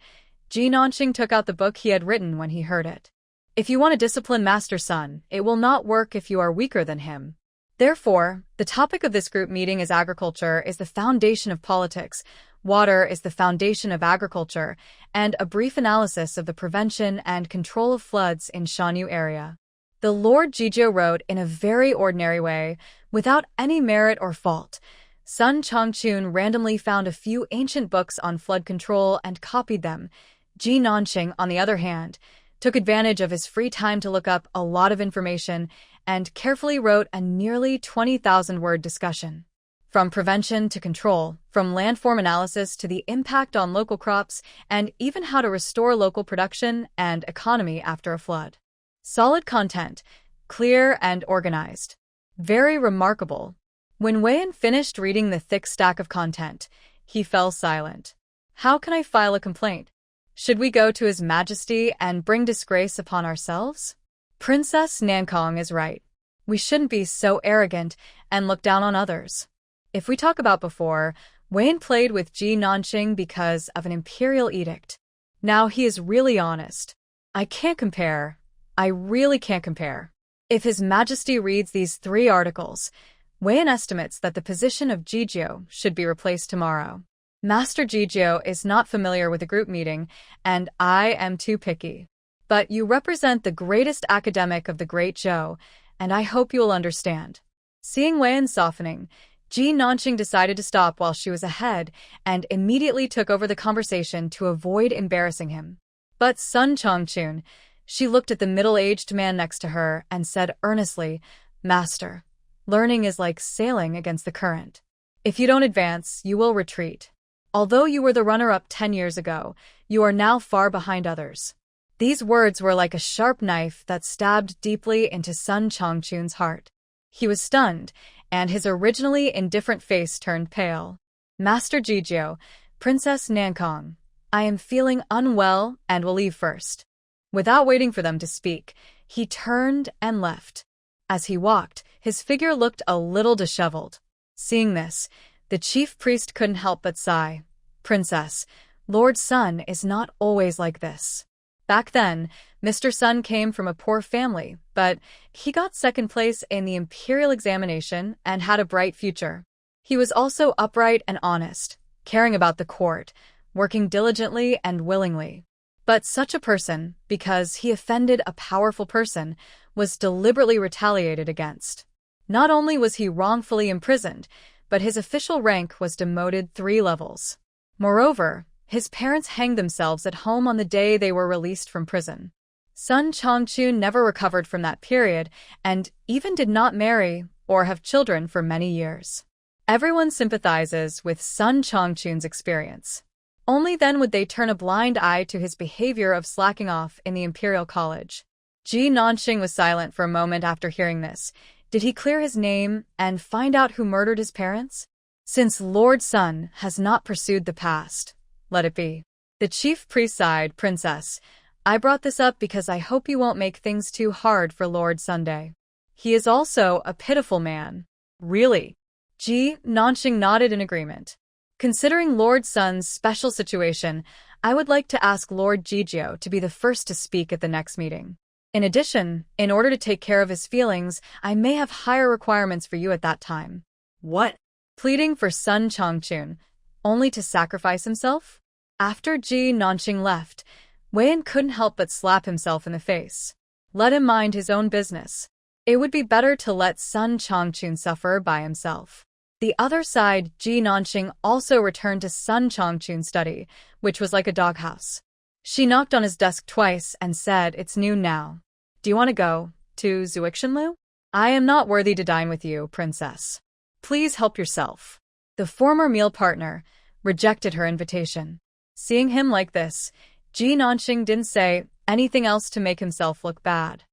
Ji Nanqing took out the book he had written when he heard it. If you want to discipline Master Sun, it will not work if you are weaker than him. Therefore, the topic of this group meeting is agriculture is the foundation of politics, water is the foundation of agriculture, and a brief analysis of the prevention and control of floods in Shanyu area. The Lord Jizhou wrote in a very ordinary way, without any merit or fault. Sun Changchun randomly found a few ancient books on flood control and copied them. Ji Nanqing, on the other hand, took advantage of his free time to look up a lot of information and carefully wrote a nearly 20,000-word discussion. From prevention to control, from landform analysis to the impact on local crops, and even how to restore local production and economy after a flood. Solid content, clear and organized. Very remarkable. When Wei finished reading the thick stack of content, he fell silent. How can I file a complaint? Should we go to His Majesty and bring disgrace upon ourselves? Princess Nankong is right. We shouldn't be so arrogant and look down on others. If we talk about before, Wei played with Ji Nanqing because of an imperial edict. Now he is really honest. I can't compare. I really can't compare. If His Majesty reads these 3 articles, Wei estimates that the position of Jizhou should be replaced tomorrow. Master Jizhou is not familiar with a group meeting, and I am too picky. But you represent the greatest academic of the great Zhou, and I hope you will understand. Seeing Wei softening, Ji Nanqing decided to stop while she was ahead and immediately took over the conversation to avoid embarrassing him. But Sun Changchun, she looked at the middle-aged man next to her and said earnestly, Master, learning is like sailing against the current. If you don't advance, you will retreat. Although you were the runner-up 10 years ago, you are now far behind others. These words were like a sharp knife that stabbed deeply into Sun Changchun's heart. He was stunned, and his originally indifferent face turned pale. Master Jizhou, Princess Nankong, I am feeling unwell and will leave first. Without waiting for them to speak, he turned and left. As he walked, his figure looked a little disheveled. Seeing this, the chief priest couldn't help but sigh. Princess, Lord Sun is not always like this. Back then, Mr. Sun came from a poor family, but he got second place in the imperial examination and had a bright future. He was also upright and honest, caring about the court, working diligently and willingly. But such a person, because he offended a powerful person, was deliberately retaliated against. Not only was he wrongfully imprisoned, but his official rank was demoted 3 levels. Moreover, his parents hanged themselves at home on the day they were released from prison. Sun Changchun never recovered from that period and even did not marry or have children for many years. Everyone sympathizes with Sun Changchun's experience. Only then would they turn a blind eye to his behavior of slacking off in the Imperial College. Ji Nanqing was silent for a moment after hearing this. Did he clear his name and find out who murdered his parents? Since Lord Sun has not pursued the past, let it be. The chief priest sighed, Princess, I brought this up because I hope you won't make things too hard for Lord Sunday. He is also a pitiful man. Really? Ji Nanqing nodded in agreement. Considering Lord Sun's special situation, I would like to ask Lord Jizhou to be the first to speak at the next meeting. In addition, in order to take care of his feelings, I may have higher requirements for you at that time. What? Pleading for Sun Changchun, only to sacrifice himself? After Ji Nanqing left, Wei couldn't help but slap himself in the face. Let him mind his own business. It would be better to let Sun Changchun suffer by himself. The other side, Ji Nanqing also returned to Sun Changchun's study, which was like a doghouse. She knocked on his desk twice and said, It's noon now. Do you want to go to Zuixinlu? I am not worthy to dine with you, princess. Please help yourself. The former meal partner rejected her invitation. Seeing him like this, Ji Nanqing didn't say anything else to make himself look bad.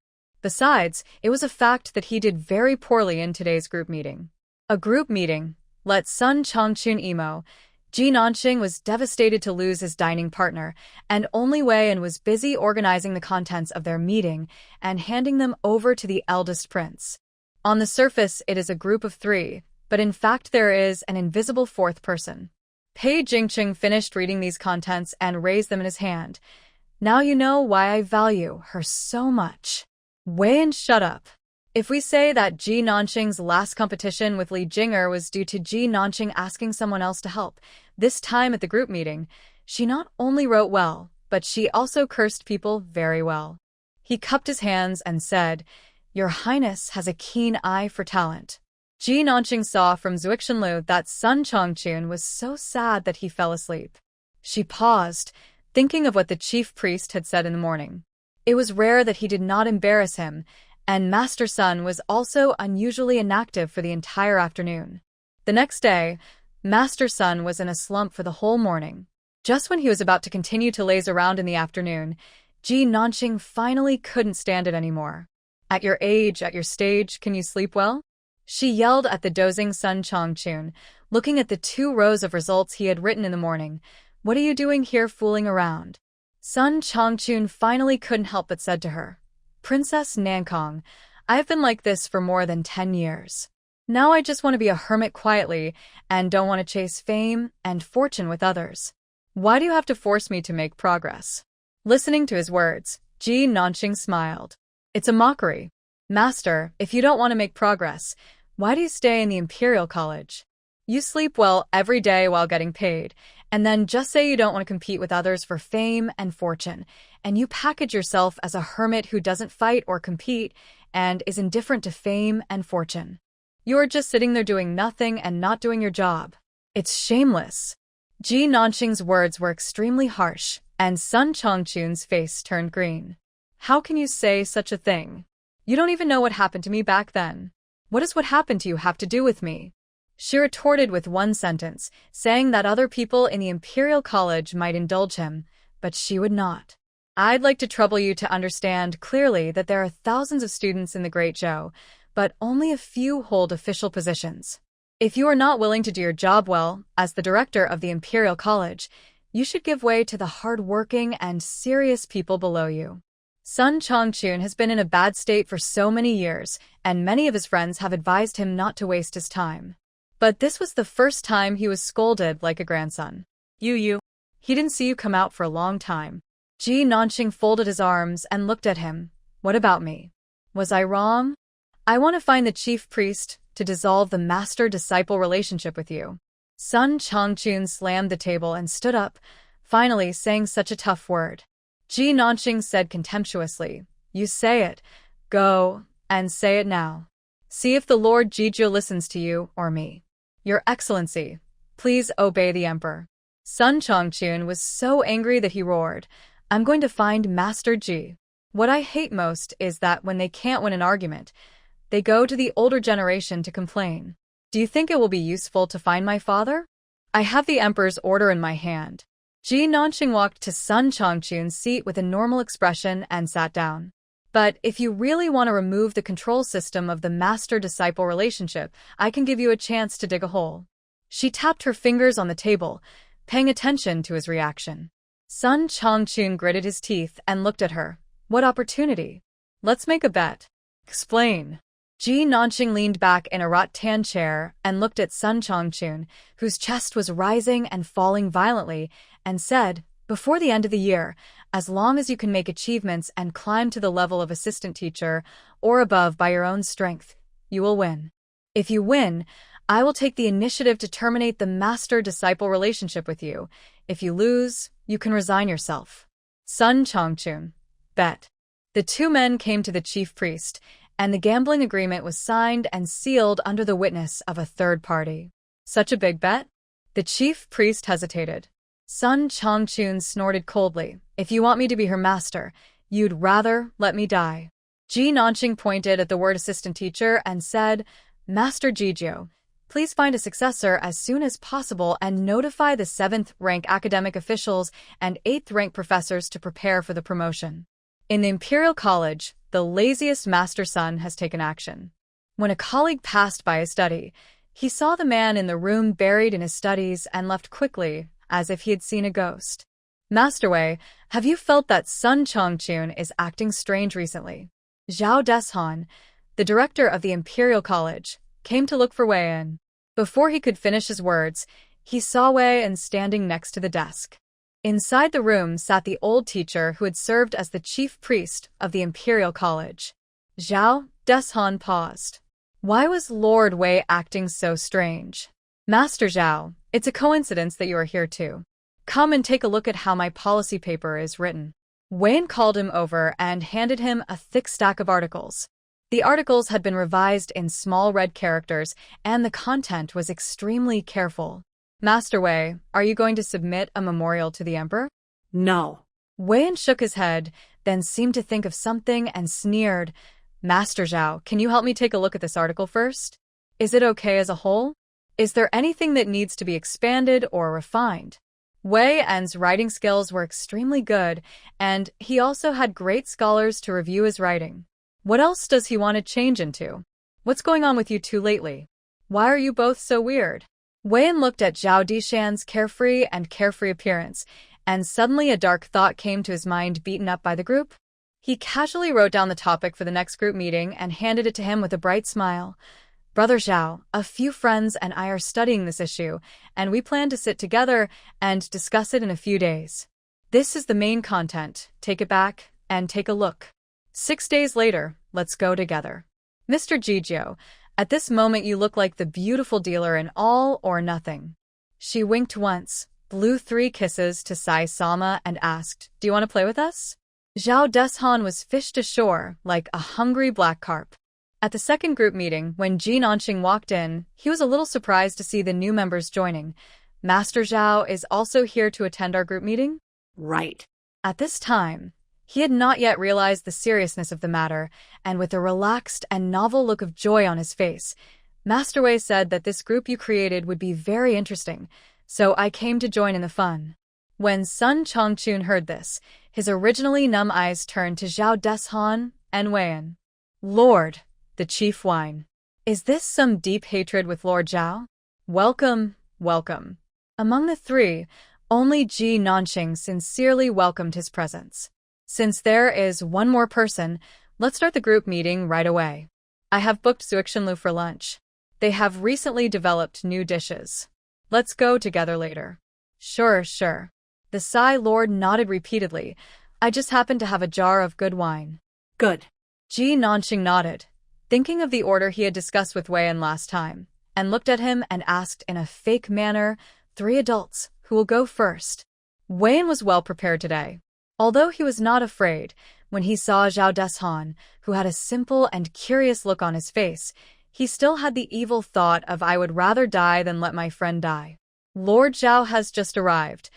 Besides, it was a fact that he did very poorly in today's group meeting. A group meeting. Let Sun Changchun emo. Ji Nanxing was devastated to lose his dining partner, and only Wei and was busy organizing the contents of their meeting and handing them over to the eldest prince. On the surface, it is a group of 3, but in fact there is an invisible 4th person. Pei Jingqing finished reading these contents and raised them in his hand. Now you know why I value her so much. Wei and shut up. If we say that Ji Nanxing's last competition with Li Jinger was due to Ji Nanxing asking someone else to help, this time at the group meeting, she not only wrote well, but she also cursed people very well. He cupped his hands and said, "Your Highness has a keen eye for talent." Ji Nanxing saw from Zuixinlu that Sun Changchun was so sad that he fell asleep. She paused, thinking of what the chief priest had said in the morning. It was rare that he did not embarrass him, and Master Sun was also unusually inactive for the entire afternoon. The next day, Master Sun was in a slump for the whole morning. Just when he was about to continue to laze around in the afternoon, Ji Nanxing finally couldn't stand it anymore. "At your age, at your stage, can you sleep well?" She yelled at the dozing Sun Changchun, looking at the 2 rows of results he had written in the morning. "What are you doing here fooling around?" Sun Changchun finally couldn't help but said to her, "Princess Nankong, I've been like this for more than 10 years. Now I just want to be a hermit quietly and don't want to chase fame and fortune with others. Why do you have to force me to make progress?" Listening to his words, Ji Nanxing smiled. "It's a mockery. Master, if you don't want to make progress, why do you stay in the Imperial College? You sleep well every day while getting paid, and then just say you don't want to compete with others for fame and fortune, and you package yourself as a hermit who doesn't fight or compete and is indifferent to fame and fortune. You're just sitting there doing nothing and not doing your job. It's shameless." Ji Nanxing's words were extremely harsh, and Sun Changchun's face turned green. "How can you say such a thing? You don't even know what happened to me back then. What does what happened to you have to do with me?" She retorted with one sentence, saying that other people in the Imperial College might indulge him, but she would not. "I'd like to trouble you to understand clearly that there are thousands of students in the Great Zhou, but only a few hold official positions. If you are not willing to do your job well, as the director of the Imperial College, you should give way to the hard-working and serious people below you." Sun Changchun has been in a bad state for so many years, and many of his friends have advised him not to waste his time. But this was the first time he was scolded like a grandson. You. He didn't see you come out for a long time." Ji Nanxing folded his arms and looked at him. "What about me? Was I wrong? I want to find the chief priest to dissolve the master-disciple relationship with you." Sun Changchun slammed the table and stood up, finally saying such a tough word. Ji Nanxing said contemptuously, "You say it. Go, and say it now. See if the Lord Jizhou listens to you or me." "Your Excellency, please obey the Emperor." Sun Changchun was so angry that he roared, "I'm going to find Master Ji. What I hate most is that when they can't win an argument, they go to the older generation to complain. Do you think it will be useful to find my father? I have the Emperor's order in my hand." Ji Nanxing walked to Sun Changchun's seat with a normal expression and sat down. "But if you really want to remove the control system of the master-disciple relationship, I can give you a chance to dig a hole." She tapped her fingers on the table, paying attention to his reaction. Sun Changchun gritted his teeth and looked at her. "What opportunity? Let's make a bet." "Explain." Ji Nanxing leaned back in a rattan chair and looked at Sun Changchun, whose chest was rising and falling violently, and said, "Before the end of the year, as long as you can make achievements and climb to the level of assistant teacher or above by your own strength, you will win. If you win, I will take the initiative to terminate the master-disciple relationship with you. If you lose, you can resign yourself." Sun Changchun, bet. The 2 men came to the chief priest, and the gambling agreement was signed and sealed under the witness of a third party. "Such a big bet?" The chief priest hesitated. Sun Changchun snorted coldly. "If you want me to be her master, you'd rather let me die." Ji Nanxing pointed at the word assistant teacher and said, "Master Jizhou, please find a successor as soon as possible and notify the 7th-rank academic officials and 8th-rank professors to prepare for the promotion." In the Imperial College, the laziest master son has taken action. When a colleague passed by his study, he saw the man in the room buried in his studies and left quickly, as if he had seen a ghost. Master Wei, have you felt that Sun Chongqun is acting strange recently? Zhao Deshan, the director of the Imperial College, came to look for Wei An. Before he could finish his words, he saw Wei An standing next to the desk. Inside the room sat the old teacher who had served as the chief priest of the Imperial College. Zhao Deshan paused. Why was Lord Wei acting so strange? Master Zhao, it's a coincidence that you are here too. Come and take a look at how my policy paper is written. Wei An called him over and handed him a thick stack of articles. The articles had been revised in small red characters, and the content was extremely careful. Master Wei, are you going to submit a memorial to the emperor? No. Wei An shook his head, then seemed to think of something and sneered. Master Zhao, can you help me take a look at this article first? Is it okay as a whole? Is there anything that needs to be expanded or refined? Wei An's writing skills were extremely good, and he also had great scholars to review his writing. What else does he want to change into? What's going on with you two lately? Why are you both so weird? Wei An looked at Zhao Dishan's carefree appearance, and suddenly a dark thought came to his mind, beaten up by the group. He casually wrote down the topic for the next group meeting and handed it to him with a bright smile. Brother Zhao, a few friends and I are studying this issue, and we plan to sit together and discuss it in a few days. This is the main content. Take it back and take a look. 6 days later, let's go together. Mr. Jijio, at this moment you look like the beautiful dealer in All or Nothing. She winked once, blew 3 kisses to Sai Sama and asked, do you want to play with us? Zhao Deshan was fished ashore like a hungry black carp. At the second group meeting, when Ji Nanqing walked in, he was a little surprised to see the new members joining. Master Zhao is also here to attend our group meeting? Right. At this time, he had not yet realized the seriousness of the matter, and with a relaxed and novel look of joy on his face, Master Wei said that this group you created would be very interesting, so I came to join in the fun. When Sun Chongqun heard this, his originally numb eyes turned to Zhao Deshan and Wei An. Lord, the chief whine. Is this some deep hatred with Lord Zhao? Welcome, welcome. Among the 3, only Ji Nanqing sincerely welcomed his presence. Since there is one more person, let's start the group meeting right away. I have booked Zuixinlu for lunch. They have recently developed new dishes. Let's go together later. Sure. The Sai Lord nodded repeatedly. I just happen to have a jar of good wine. Good. Ji Nanqing nodded, thinking of the order he had discussed with Wei An last time, and looked at him and asked in a fake manner, 3 adults, who will go first? Wei An was well prepared today. Although he was not afraid, when he saw Zhao Deshan, who had a simple and curious look on his face, he still had the evil thought of I would rather die than let my friend die. Lord Zhao has just arrived.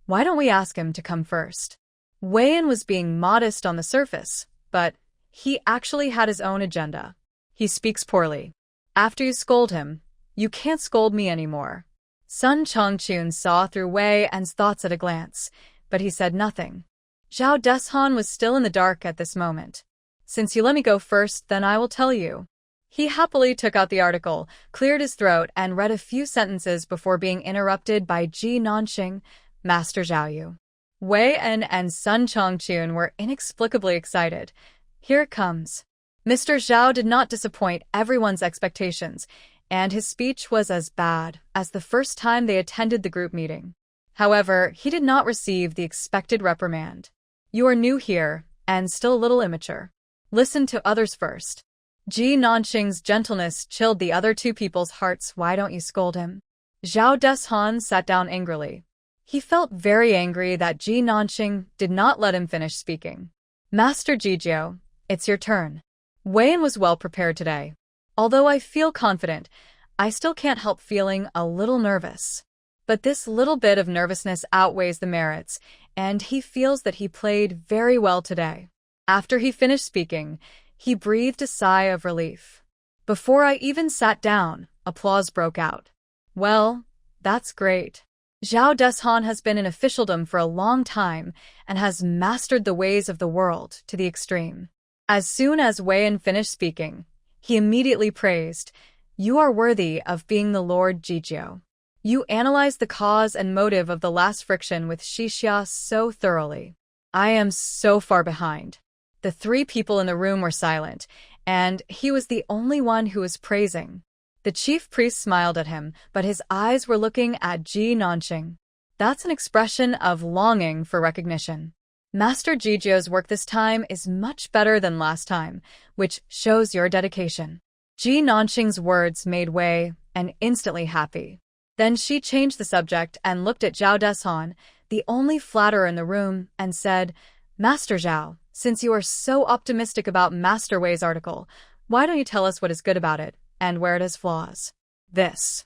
Why don't we ask him to come first? Wei An was being modest on the surface, but he actually had his own agenda. He speaks poorly. After you scold him, you can't scold me anymore. Sun Chongqun saw through Wei An's thoughts at a glance, but he said nothing. Zhao Deshan was still in the dark at this moment. Since you let me go first, then I will tell you. He happily took out the article, cleared his throat, and read a few sentences before being interrupted by Ji Nanqing, Master Zhao Yu. Wei An and Sun Chongqun were inexplicably excited. Here it comes. Mr. Zhao did not disappoint everyone's expectations, and his speech was as bad as the first time they attended the group meeting. However, he did not receive the expected reprimand. You are new here, and still a little immature. Listen to others first. Ji Nanqing's gentleness chilled the other 2 people's hearts. Why don't you scold him? Zhao Deshan sat down angrily. He felt very angry that Ji Nanqing did not let him finish speaking. Master Jijio, it's your turn. Wei An was well prepared today. Although I feel confident, I still can't help feeling a little nervous. But this little bit of nervousness outweighs the merits, and he feels that he played very well today. After he finished speaking, he breathed a sigh of relief. Before I even sat down, applause broke out. Well, that's great. Zhao Deshan has been in officialdom for a long time and has mastered the ways of the world to the extreme. As soon as Wei finished speaking, he immediately praised, "You are worthy of being the Lord Jijio. You analyzed the cause and motive of the last friction with Shixia so thoroughly. I am so far behind." The three people in the room were silent, and he was the only one who was praising. The chief priest smiled at him, but his eyes were looking at Ji Nanqing. That's an expression of longing for recognition. Master Jijio's work this time is much better than last time, which shows your dedication. Ji Nanqing's words made Wei instantly happy. Then she changed the subject and looked at Zhao Deshan, the only flatterer in the room, and said, "Master Zhao, since you are so optimistic about Master Wei's article, why don't you tell us what is good about it and where it has flaws?" This.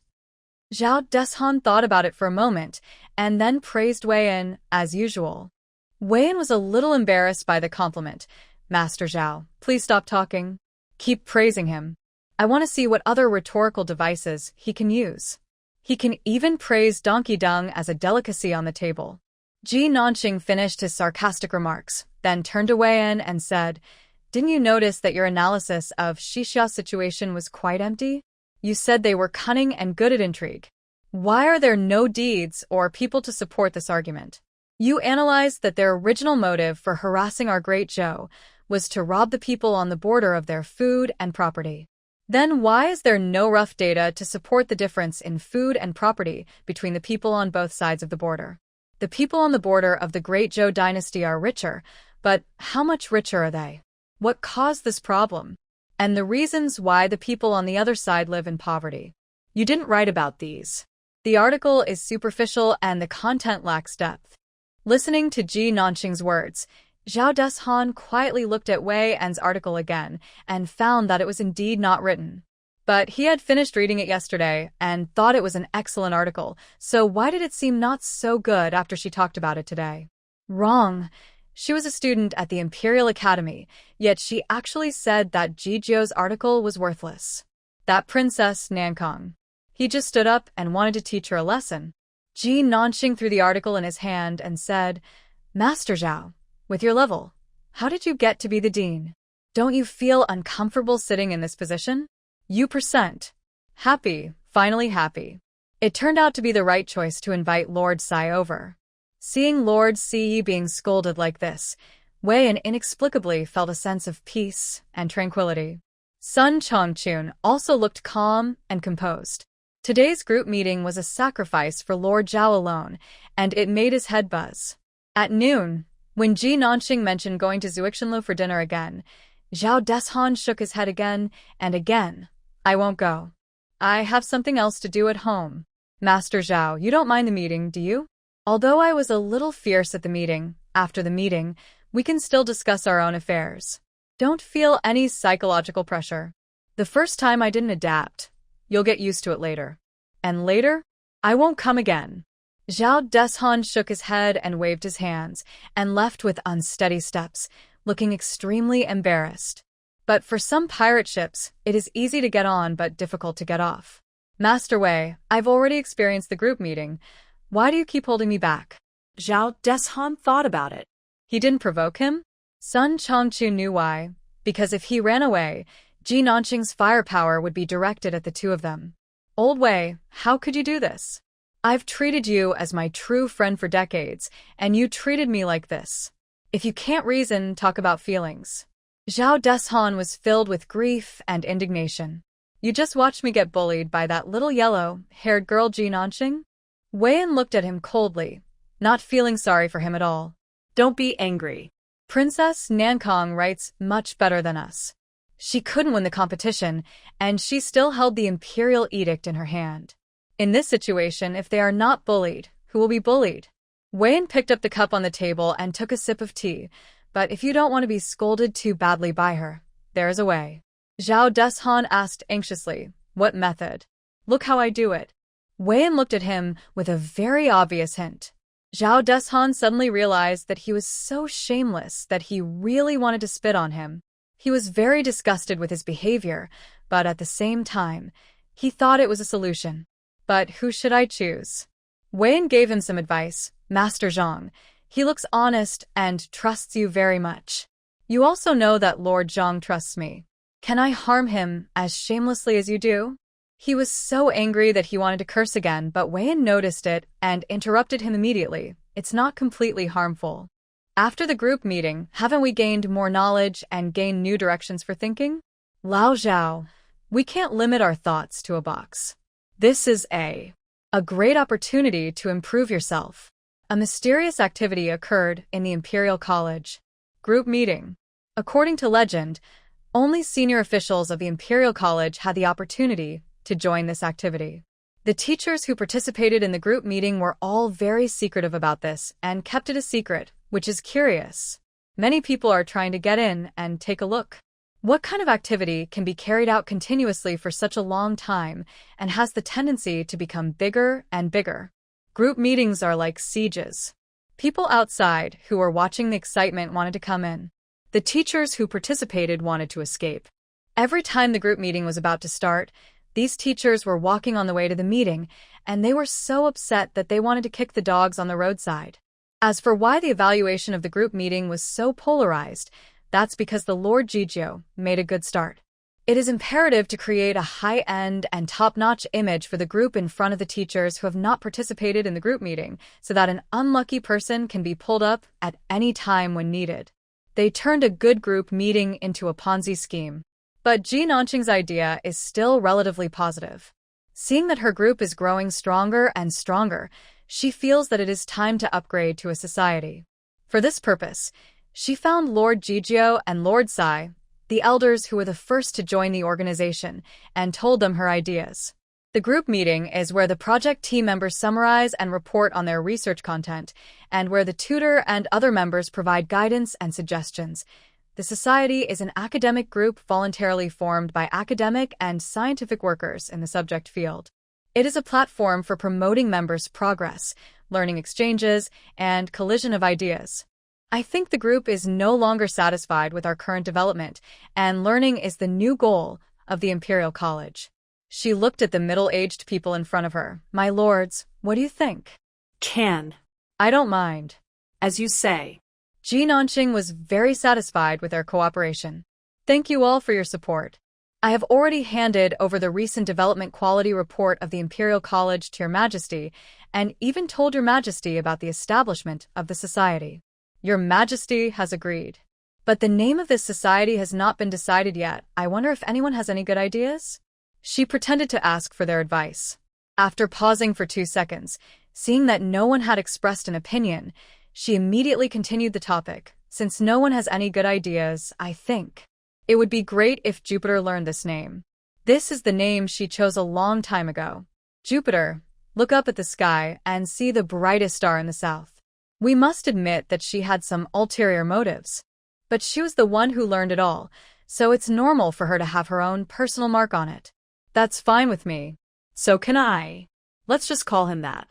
Zhao Deshan thought about it for a moment and then praised Wei as usual. Wei was a little embarrassed by the compliment. "Master Zhao, please stop talking. Keep praising him. I want to see what other rhetorical devices he can use." He can even praise donkey dung as a delicacy on the table. Ji Nanqing finished his sarcastic remarks, then turned to Wei and said, "Didn't you notice that your analysis of Shixia's situation was quite empty? You said they were cunning and good at intrigue. Why are there no deeds or people to support this argument? You analyzed that their original motive for harassing our great Zhou was to rob the people on the border of their food and property. Then why is there no rough data to support the difference in food and property between the people on both sides of the border? The people on the border of the Great Zhou dynasty are richer, but how much richer are they? What caused this problem? And the reasons why the people on the other side live in poverty. You didn't write about these. The article is superficial and the content lacks depth." Listening to Ji Nanqing's words, Zhao Deshan quietly looked at Wei's article again and found that it was indeed not written. But he had finished reading it yesterday and thought it was an excellent article, so why did it seem not so good after she talked about it today? Wrong. She was a student at the Imperial Academy, yet she actually said that Jijio's article was worthless. That Princess Nankang. He just stood up and wanted to teach her a lesson. Ji Nanqing threw the article in his hand and said, "Master Zhao, with your level, how did you get to be the dean? Don't you feel uncomfortable sitting in this position? You %. Happy, finally happy." It turned out to be the right choice to invite Lord Sai over. Seeing Lord Si being scolded like this, Wei inexplicably felt a sense of peace and tranquility. Sun Chongchun also looked calm and composed. Today's group meeting was a sacrifice for Lord Zhao alone, and it made his head buzz. At noon, when Ji Nanqing mentioned going to Zuixinlu for dinner again, Zhao Deshan shook his head again and again. "I won't go. I have something else to do at home." "Master Zhao, you don't mind the meeting, do you? Although I was a little fierce at the meeting, after the meeting, we can still discuss our own affairs. Don't feel any psychological pressure. The first time I didn't adapt. You'll get used to it later. And later, I won't come again." Zhao Deshan shook his head and waved his hands, and left with unsteady steps, looking extremely embarrassed. But for some pirate ships, it is easy to get on but difficult to get off. "Master Wei, I've already experienced the group meeting. Why do you keep holding me back?" Zhao Deshan thought about it. He didn't provoke him? Sun Chongchu knew why. Because if he ran away, Ji Nanqing's firepower would be directed at the two of them. "Old Wei, how could you do this? I've treated you as my true friend for decades, and you treated me like this. If you can't reason, talk about feelings." Zhao Deshan was filled with grief and indignation. "You just watched me get bullied by that little yellow-haired girl Ji Nanqing?" Wei looked at him coldly, not feeling sorry for him at all. "Don't be angry. Princess Nankang writes much better than us. She couldn't win the competition, and she still held the imperial edict in her hand. In this situation, if they are not bullied, who will be bullied?" Wei picked up the cup on the table and took a sip of tea, "But if you don't want to be scolded too badly by her, there is a way." Zhao Deshan asked anxiously, "What method?" "Look how I do it." Wei looked at him with a very obvious hint. Zhao Deshan suddenly realized that he was so shameless that he really wanted to spit on him. He was very disgusted with his behavior, but at the same time, he thought it was a solution. But who should I choose? Wei gave him some advice. "Master Zhang, he looks honest and trusts you very much. You also know that Lord Zhang trusts me. Can I harm him as shamelessly as you do? He was so angry that he wanted to curse again, but Wei-yin noticed it and interrupted him immediately. It's not completely harmful. After the group meeting, haven't we gained more knowledge and gained new directions for thinking? Lao Zhao, we can't limit our thoughts to a box. This is a great opportunity to improve yourself. A mysterious activity occurred in the Imperial College. Group meeting. According to legend, only senior officials of the Imperial College had the opportunity to join this activity. The teachers who participated in the group meeting were all very secretive about this and kept it a secret, which is curious. Many people are trying to get in and take a look. What kind of activity can be carried out continuously for such a long time and has the tendency to become bigger and bigger? Group meetings are like sieges. People outside who were watching the excitement wanted to come in. The teachers who participated wanted to escape. Every time the group meeting was about to start, these teachers were walking on the way to the meeting, and they were so upset that they wanted to kick the dogs on the roadside. As for why the evaluation of the group meeting was so polarized, that's because the Lord Jijio made a good start. It is imperative to create a high-end and top-notch image for the group in front of the teachers who have not participated in the group meeting, so that an unlucky person can be pulled up at any time when needed. They turned a good group meeting into a Ponzi scheme. But Ji Nanqing's idea is still relatively positive. Seeing that her group is growing stronger and stronger, she feels that it is time to upgrade to a society. For this purpose, she found Lord Jijio and Lord Sai, the elders who were the first to join the organization, and told them her ideas. The group meeting is where the project team members summarize and report on their research content, and where the tutor and other members provide guidance and suggestions. The society is an academic group voluntarily formed by academic and scientific workers in the subject field. It is a platform for promoting members' progress, learning exchanges, and collision of ideas. I think the group is no longer satisfied with our current development, and learning is the new goal of the Imperial College. She looked at the middle-aged people in front of her. My lords, what do you think? Can. I don't mind. As you say. Ji Nanqing was very satisfied with their cooperation. Thank you all for your support. I have already handed over the recent development quality report of the Imperial College to Your Majesty, and even told Your Majesty about the establishment of the society. Your Majesty has agreed. But the name of this society has not been decided yet. I wonder if anyone has any good ideas? She pretended to ask for their advice. After pausing for 2 seconds, seeing that no one had expressed an opinion, she immediately continued the topic. Since no one has any good ideas, I think it would be great if Jupiter learned this name. This is the name she chose a long time ago. Jupiter, look up at the sky and see the brightest star in the south. We must admit that she had some ulterior motives. But she was the one who learned it all, so it's normal for her to have her own personal mark on it. That's fine with me. So can I. Let's just call him that.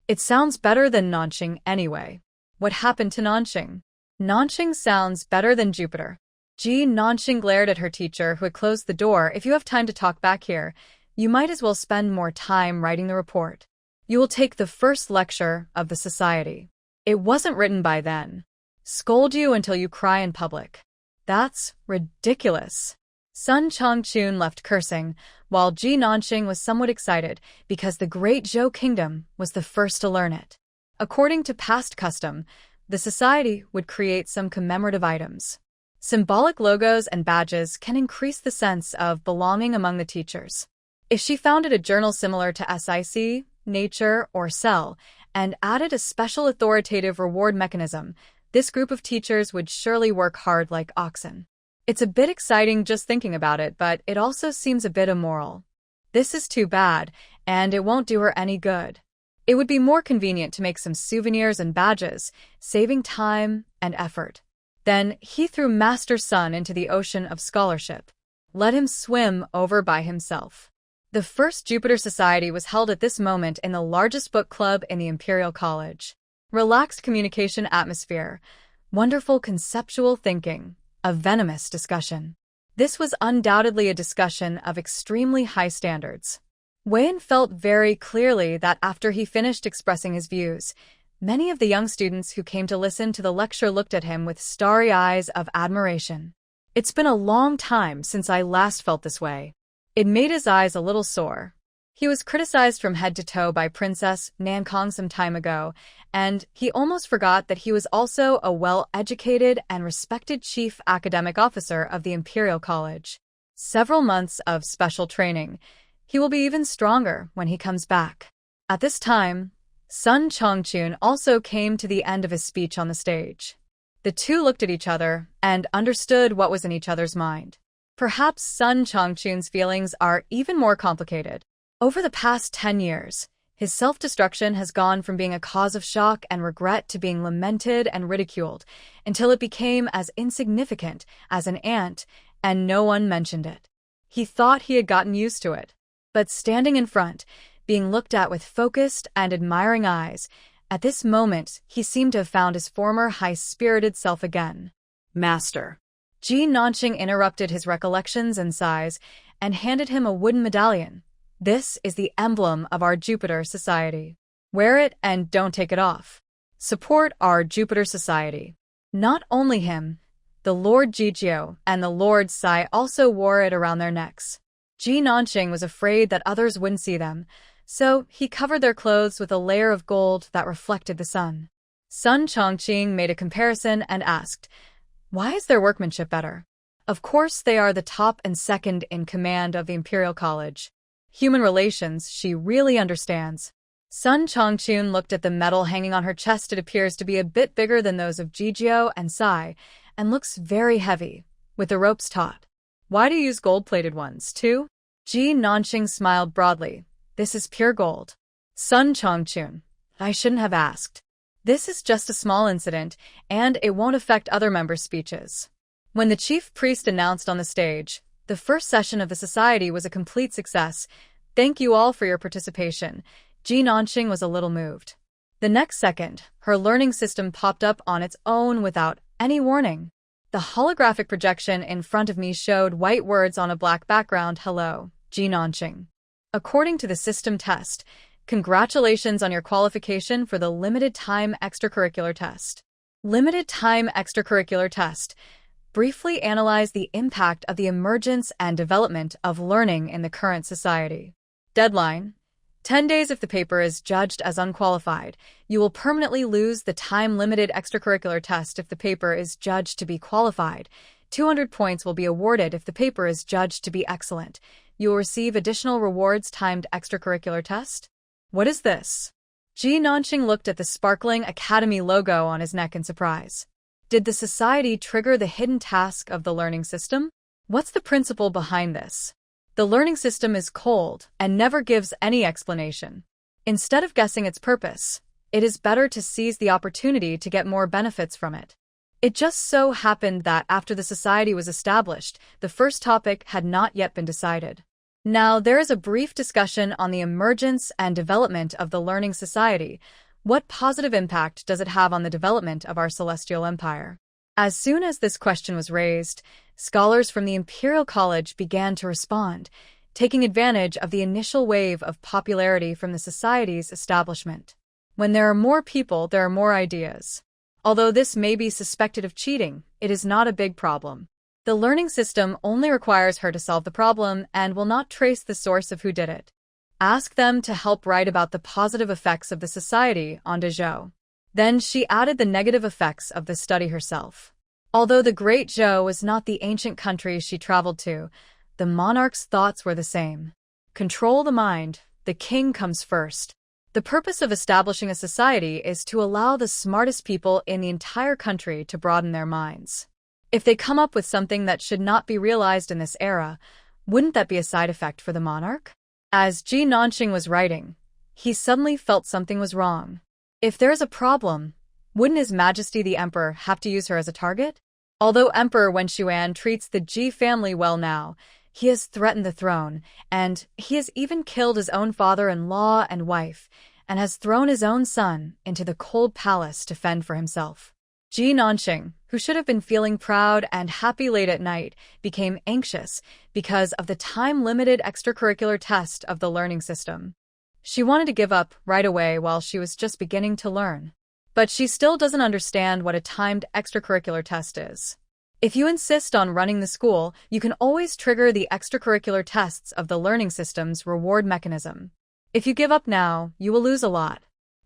It sounds better than Nanqing anyway. What happened to Nanqing? Nanqing sounds better than Jupiter. Ji Nanqing glared at her teacher, who had closed the door. If you have time to talk back here, you might as well spend more time writing the report. You will take the first lecture of the society. It wasn't written by then. Scold you until you cry in public. That's ridiculous. Sun Changchun left cursing, while Ji Nanqing was somewhat excited because the Great Zhou Kingdom was the first to learn it. According to past custom, the society would create some commemorative items. Symbolic logos and badges can increase the sense of belonging among the teachers. If she founded a journal similar to SIC, Nature, or Cell, and added a special authoritative reward mechanism, this group of teachers would surely work hard like oxen. It's a bit exciting just thinking about it, but it also seems a bit immoral. This is too bad, and it won't do her any good. It would be more convenient to make some souvenirs and badges, saving time and effort. Then he threw Master Sun into the ocean of scholarship. Let him swim over by himself. The first Jupiter Society was held at this moment in the largest book club in the Imperial College. Relaxed communication atmosphere, wonderful conceptual thinking, a venomous discussion. This was undoubtedly a discussion of extremely high standards. Wei-yin felt very clearly that after he finished expressing his views, Many of the young students who came to listen to the lecture looked at him with starry eyes of admiration. It's been a long time since I last felt this way. It made his eyes a little sore. He was criticized from head to toe by Princess Nankong some time ago, and he almost forgot that he was also a well-educated and respected chief academic officer of the Imperial College. Several months of special training. He will be even stronger when he comes back. At this time, Sun Chongchun also came to the end of his speech on the stage. The two looked at each other and understood what was in each other's mind. Perhaps Sun Chongchun's feelings are even more complicated. Over the past 10 years, his self-destruction has gone from being a cause of shock and regret to being lamented and ridiculed, until it became as insignificant as an ant, and no one mentioned it. He thought he had gotten used to it. But standing in front, being looked at with focused and admiring eyes, at this moment he seemed to have found his former high-spirited self again. Master. Ji Nanqing interrupted his recollections and sighs and handed him a wooden medallion. This is the emblem of our Jupiter Society. Wear it and don't take it off. Support our Jupiter Society. Not only him, the Lord Jijio and the Lord Sai also wore it around their necks. Ji Nanqing was afraid that others wouldn't see them, so he covered their clothes with a layer of gold that reflected the sun. Sun Chongqing made a comparison and asked, "Why is their workmanship better?" Of course they are the top and second in command of the Imperial College. Human relations she really understands. Sun Chongchun looked at the medal hanging on her chest. It appears to be a bit bigger than those of Jijio and Sai, and looks very heavy, with the ropes taut. Why do you use gold-plated ones, too? Ji Nanqing smiled broadly. This is pure gold. Sun Chongchun, I shouldn't have asked. This is just a small incident, and it won't affect other members' speeches. When the chief priest announced on the stage, the first session of the society was a complete success. Thank you all for your participation. Ji Nanqing was a little moved. The next second, her learning system popped up on its own without any warning. The holographic projection in front of me showed white words on a black background. Hello, Ji Nanqing. According to the system test, congratulations on your qualification for the limited time extracurricular test. Limited time extracurricular test. Briefly analyze the impact of the emergence and development of learning in the current society. Deadline: 10 days. If the paper is judged as unqualified, you will permanently lose the time-limited extracurricular test. If the paper is judged to be qualified, 200 points will be awarded. If the paper is judged to be excellent, you will receive additional rewards. Timed extracurricular test? What is this? Ji Nanqing looked at the sparkling Academy logo on his neck in surprise. Did the society trigger the hidden task of the learning system? What's the principle behind this? The learning system is cold and never gives any explanation. Instead of guessing its purpose, it is better to seize the opportunity to get more benefits from it. It just so happened that after the society was established, the first topic had not yet been decided. Now there is a brief discussion on the emergence and development of the learning society. What positive impact does it have on the development of our celestial empire? As soon as this question was raised, scholars from the Imperial College began to respond, taking advantage of the initial wave of popularity from the society's establishment. When there are more people, there are more ideas. Although this may be suspected of cheating, it is not a big problem. The learning system only requires her to solve the problem and will not trace the source of who did it. Ask them to help write about the positive effects of the society on Dezhou. Then she added the negative effects of the study herself. Although the Great Zhou was not the ancient country she traveled to, the monarch's thoughts were the same. Control the mind, the king comes first. The purpose of establishing a society is to allow the smartest people in the entire country to broaden their minds. If they come up with something that should not be realized in this era, wouldn't that be a side effect for the monarch? As Ji Nanqing was writing, he suddenly felt something was wrong. If there is a problem, wouldn't His Majesty the Emperor have to use her as a target? Although Emperor Wen Xuan treats the Ji family well now, he has threatened the throne, and he has even killed his own father-in-law and wife, and has thrown his own son into the cold palace to fend for himself. Ji Nanqing, who should have been feeling proud and happy late at night, became anxious because of the time-limited extracurricular test of the learning system. She wanted to give up right away while she was just beginning to learn. But she still doesn't understand what a timed extracurricular test is. If you insist on running the school, you can always trigger the extracurricular tests of the learning system's reward mechanism. If you give up now, you will lose a lot.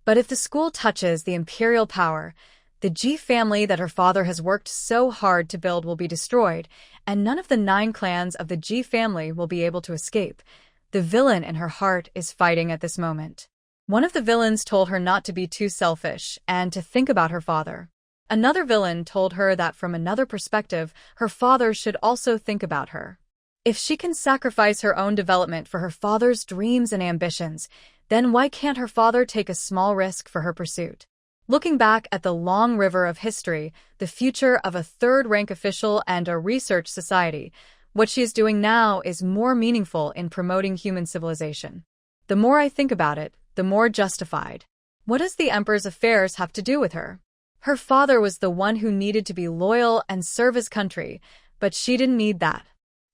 But if the school touches the imperial power, the G family that her father has worked so hard to build will be destroyed, and none of the 9 clans of the G family will be able to escape. The villain in her heart is fighting at this moment. One of the villains told her not to be too selfish and to think about her father. Another villain told her that from another perspective, her father should also think about her. If she can sacrifice her own development for her father's dreams and ambitions, then why can't her father take a small risk for her pursuit? Looking back at the long river of history, the future of a third-rank official and a research society, what she is doing now is more meaningful in promoting human civilization. The more I think about it, the more justified. What does the Emperor's affairs have to do with her? Her father was the one who needed to be loyal and serve his country, but she didn't need that.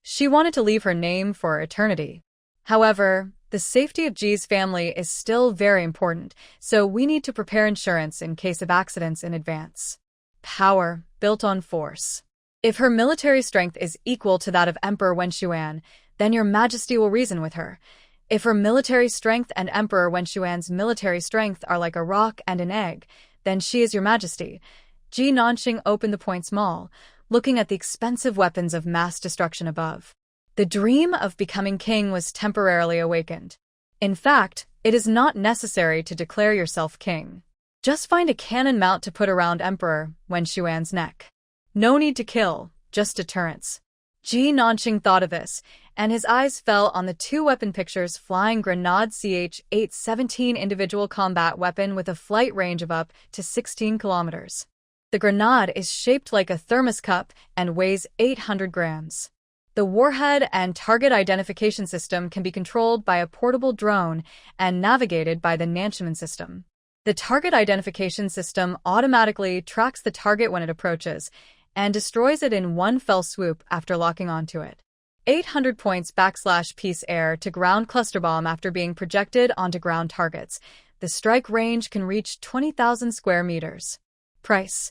She wanted to leave her name for eternity. However, the safety of G's family is still very important, so we need to prepare insurance in case of accidents in advance. Power, built on force. If her military strength is equal to that of Emperor Wenshuan, then your majesty will reason with her. If her military strength and Emperor Wenshuan's military strength are like a rock and an egg, then she is your majesty. Ji Nanxing opened the points mall, looking at the expensive weapons of mass destruction above. The dream of becoming king was temporarily awakened. In fact, it is not necessary to declare yourself king. Just find a cannon mount to put around Emperor Wenshuan's neck. No need to kill, just deterrence. Ji Nanxing thought of this, and his eyes fell on the 2 weapon pictures flying Grenade CH-817 individual combat weapon with a flight range of up to 16 kilometers. The grenade is shaped like a thermos cup and weighs 800 grams. The warhead and target identification system can be controlled by a portable drone and navigated by the Nantianmen system. The target identification system automatically tracks the target when it approaches and destroys it in one fell swoop after locking onto it. 800 points / peace air to ground cluster bomb after being projected onto ground targets. The strike range can reach 20,000 square meters. Price: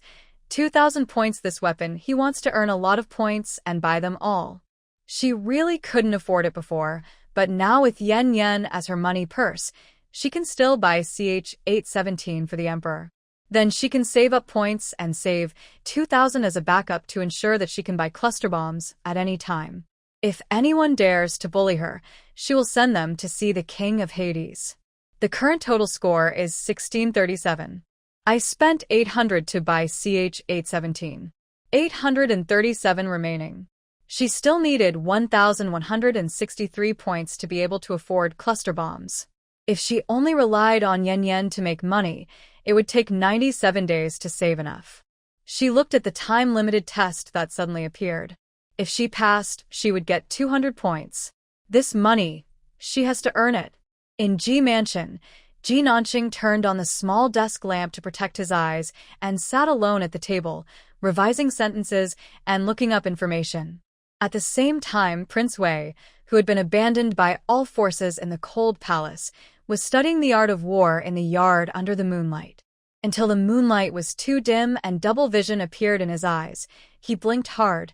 2,000 points. This weapon, he wants to earn a lot of points and buy them all. She really couldn't afford it before, but now with yen as her money purse, she can still buy CH-817 for the Emperor. Then she can save up points and save 2,000 as a backup to ensure that she can buy cluster bombs at any time. If anyone dares to bully her, she will send them to see the King of Hades. The current total score is 1637. I spent 800 to buy CH-817. 837 remaining. She still needed 1,163 points to be able to afford cluster bombs. If she only relied on yen to make money, it would take 97 days to save enough. She looked at the time-limited test that suddenly appeared. If she passed, she would get 200 points. This money, she has to earn it. In G Mansion, Ji Nanxing turned on the small desk lamp to protect his eyes and sat alone at the table, revising sentences and looking up information. At the same time, Prince Wei, who had been abandoned by all forces in the cold palace, was studying the art of war in the yard under the moonlight. Until the moonlight was too dim and double vision appeared in his eyes, he blinked hard,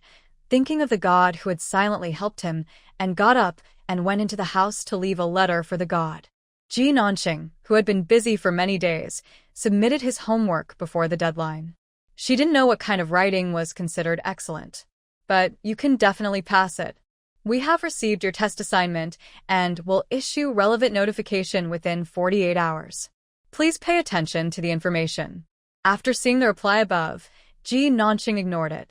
thinking of the god who had silently helped him, and got up and went into the house to leave a letter for the god. Ji Nanxing, who had been busy for many days, submitted his homework before the deadline. She didn't know what kind of writing was considered excellent. But you can definitely pass it. We have received your test assignment and will issue relevant notification within 48 hours. Please pay attention to the information. After seeing the reply above, Ji Nanxing ignored it.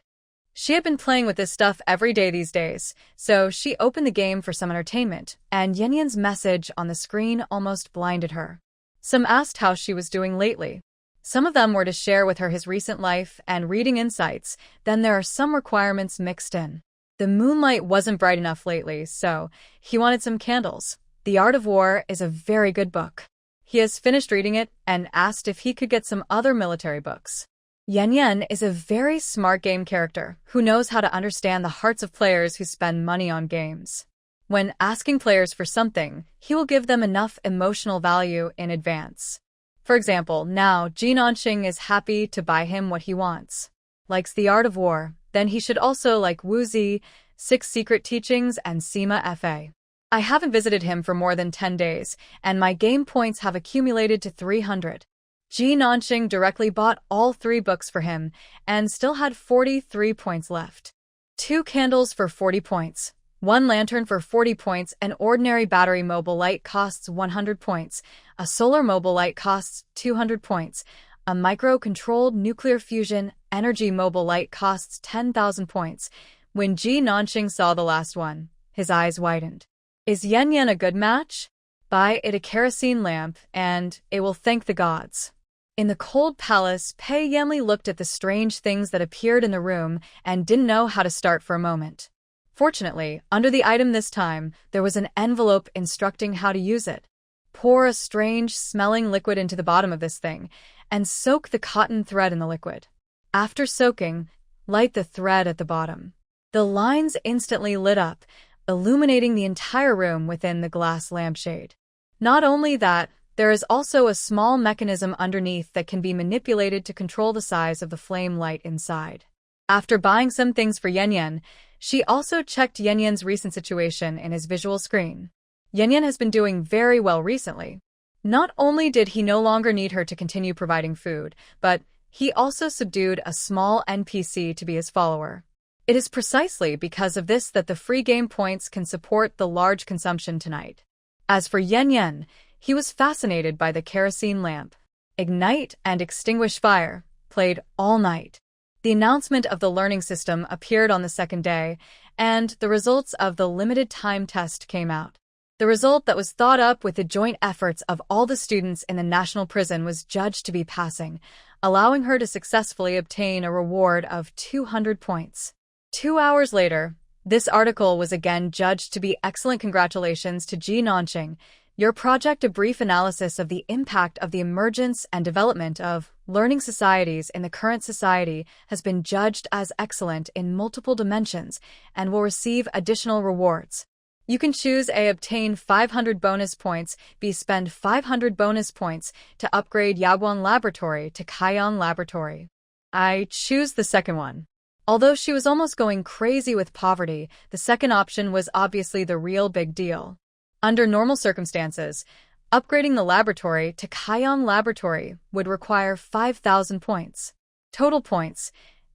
She had been playing with this stuff every day these days, so she opened the game for some entertainment, and Yan's message on the screen almost blinded her. Some asked how she was doing lately. Some of them were to share with her his recent life and reading insights, then there are some requirements mixed in. The moonlight wasn't bright enough lately, so he wanted some candles. The Art of War is a very good book. He has finished reading it and asked if he could get some other military books. Yan is a very smart game character who knows how to understand the hearts of players who spend money on games. When asking players for something, he will give them enough emotional value in advance. For example, now Ji Nanxing is happy to buy him what he wants. Likes the art of war, then he should also like Wu Zi, Six Secret Teachings, and Sima Fa. I haven't visited him for more than 10 days, and my game points have accumulated to 300. Ji Nanxing directly bought all 3 books for him, and still had 43 points left. 2 candles for 40 points. 1 lantern for 40 points. An ordinary battery mobile light costs 100 points. A solar mobile light costs 200 points. A micro-controlled nuclear fusion energy mobile light costs 10,000 points. When Ji Nanxing saw the last one, his eyes widened. Is Yan Yan a good match? Buy it a kerosene lamp, and it will thank the gods. In the cold palace, Pei Yanli looked at the strange things that appeared in the room and didn't know how to start for a moment. Fortunately, under the item this time, there was an envelope instructing how to use it. Pour a strange-smelling liquid into the bottom of this thing, and soak the cotton thread in the liquid. After soaking, light the thread at the bottom. The lines instantly lit up, illuminating the entire room within the glass lampshade. Not only that, there is also a small mechanism underneath that can be manipulated to control the size of the flame light inside. After buying some things for Yan Yan, she also checked Yan Yan's recent situation in his visual screen. Yan Yan has been doing very well recently. Not only did he no longer need her to continue providing food, but he also subdued a small NPC to be his follower. It is precisely because of this that the free game points can support the large consumption tonight. As for Yan Yan, he was fascinated by the kerosene lamp. Ignite and extinguish fire, played all night. The announcement of the learning system appeared on the second day, and the results of the limited time test came out. The result that was thought up with the joint efforts of all the students in the national prison was judged to be passing, allowing her to successfully obtain a reward of 200 points. 2 hours later, this article was again judged to be excellent. Congratulations to Ji Nanxing. Your project, a brief analysis of the impact of the emergence and development of learning societies in the current society, has been judged as excellent in multiple dimensions and will receive additional rewards. You can choose A. Obtain 500 bonus points, B. Spend 500 bonus points to upgrade Yaguang Laboratory to Kaiyang Laboratory. I choose the second one. Although she was almost going crazy with poverty, the second option was obviously the real big deal. Under normal circumstances, upgrading the laboratory to Kaiyang Laboratory would require 5,000 points. Total points,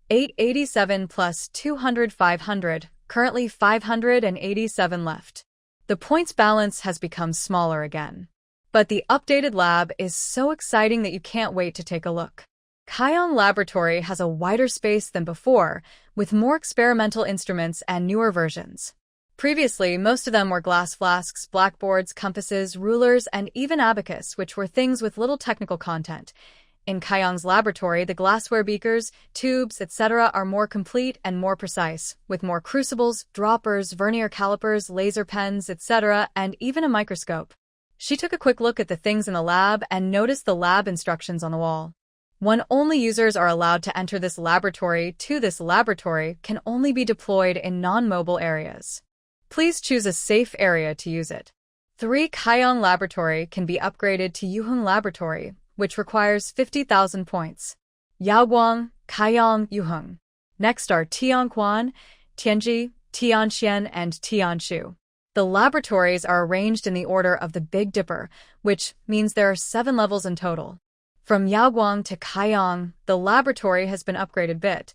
887 plus 200 500, currently 587 left. The points balance has become smaller again. But the updated lab is so exciting that you can't wait to take a look. Kaiyang Laboratory has a wider space than before, with more experimental instruments and newer versions. Previously, most of them were glass flasks, blackboards, compasses, rulers, and even abacus, which were things with little technical content. In Kaiyang's laboratory, the glassware beakers, tubes, etc. are more complete and more precise, with more crucibles, droppers, vernier calipers, laser pens, etc., and even a microscope. She took a quick look at the things in the lab and noticed the lab instructions on the wall. Only users are allowed to enter this laboratory. This laboratory can only be deployed in non-mobile areas. Please choose a safe area to use it. 3. Kaiyang Laboratory can be upgraded to Yuheng Laboratory, which requires 50,000 points. Yaoguang, Kaiyang, Yuheng. Next are Tianquan, Tianji, Tianxian, and Tianshu. The laboratories are arranged in the order of the Big Dipper, which means there are 7 levels in total. From Yaoguang to Kaiyang, the laboratory has been upgraded bit,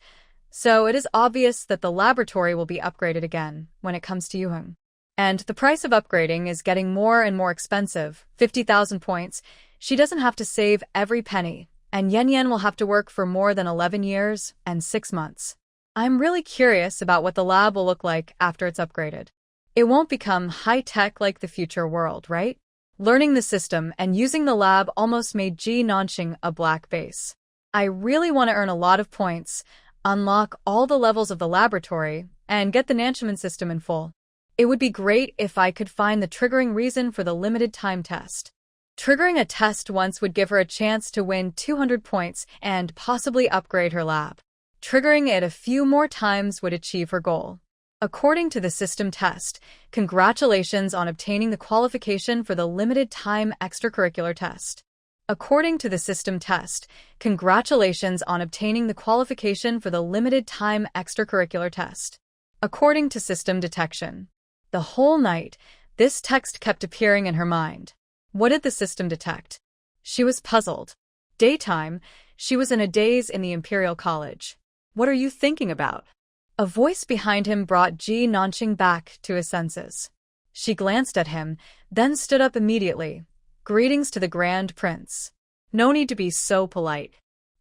so it is obvious that the laboratory will be upgraded again when it comes to Yuheng. And the price of upgrading is getting more and more expensive, 50,000 points. She doesn't have to save every penny, and Yan Yan will have to work for more than 11 years and 6 months. I'm really curious about what the lab will look like after it's upgraded. It won't become high-tech like the future world, right? Learning the system and using the lab almost made Ji Nanxing a black base. I really want to earn a lot of points, unlock all the levels of the laboratory, and get the Nantianmen system in full. It would be great if I could find the triggering reason for the limited time test. Triggering a test once would give her a chance to win 200 points and possibly upgrade her lab. Triggering it a few more times would achieve her goal. According to the system test, congratulations on obtaining the qualification for the limited time extracurricular test. According to the system test, congratulations on obtaining the qualification for the limited time extracurricular test. According to system detection. The whole night, this text kept appearing in her mind. What did the system detect? She was puzzled. Daytime, she was in a daze in the Imperial College. What are you thinking about? A voice behind him brought Ji Nanqing back to his senses. She glanced at him, then stood up immediately. Greetings to the Grand Prince. No need to be so polite.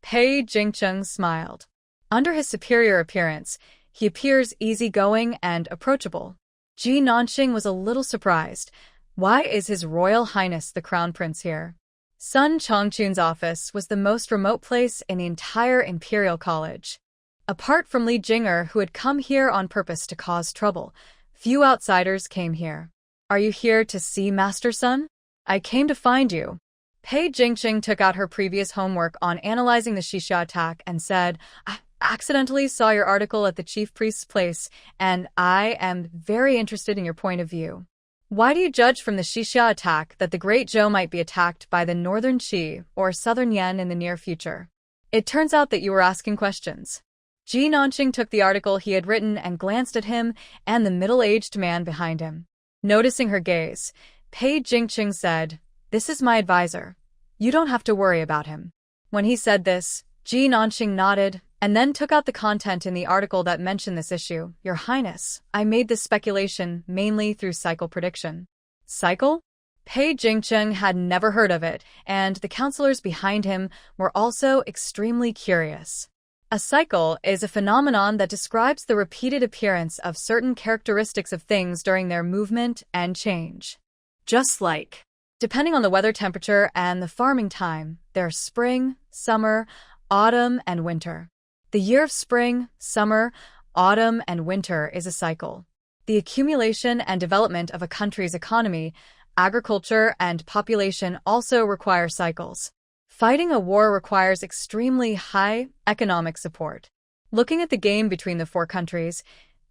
Pei Jingcheng smiled. Under his superior appearance, he appears easygoing and approachable. Ji Nanqing was a little surprised. Why is His Royal Highness the Crown Prince here? Sun Chongqun's office was the most remote place in the entire Imperial College. Apart from Li Jinger, who had come here on purpose to cause trouble, few outsiders came here. Are you here to see Master Sun? I came to find you. Pei Jingqing took out her previous homework on analyzing the Xixia attack and said, I accidentally saw your article at the chief priest's place, and I am very interested in your point of view. Why do you judge from the Xixia attack that the Great Zhou might be attacked by the Northern Qi or Southern Yan in the near future? It turns out that you were asking questions. Ji Nanqing took the article he had written and glanced at him and the middle-aged man behind him. Noticing her gaze, Pei Jingqing said, This is my advisor. You don't have to worry about him. When he said this, Ji Nanqing nodded and then took out the content in the article that mentioned this issue. Your Highness, I made this speculation mainly through cycle prediction. Cycle? Pei Jingqing had never heard of it, and the counselors behind him were also extremely curious. A cycle is a phenomenon that describes the repeated appearance of certain characteristics of things during their movement and change. Just like, depending on the weather temperature and the farming time, there's spring, summer, autumn, and winter. The year of spring, summer, autumn, and winter is a cycle. The accumulation and development of a country's economy, agriculture, and population also require cycles. Fighting a war requires extremely high economic support. Looking at the game between the four countries,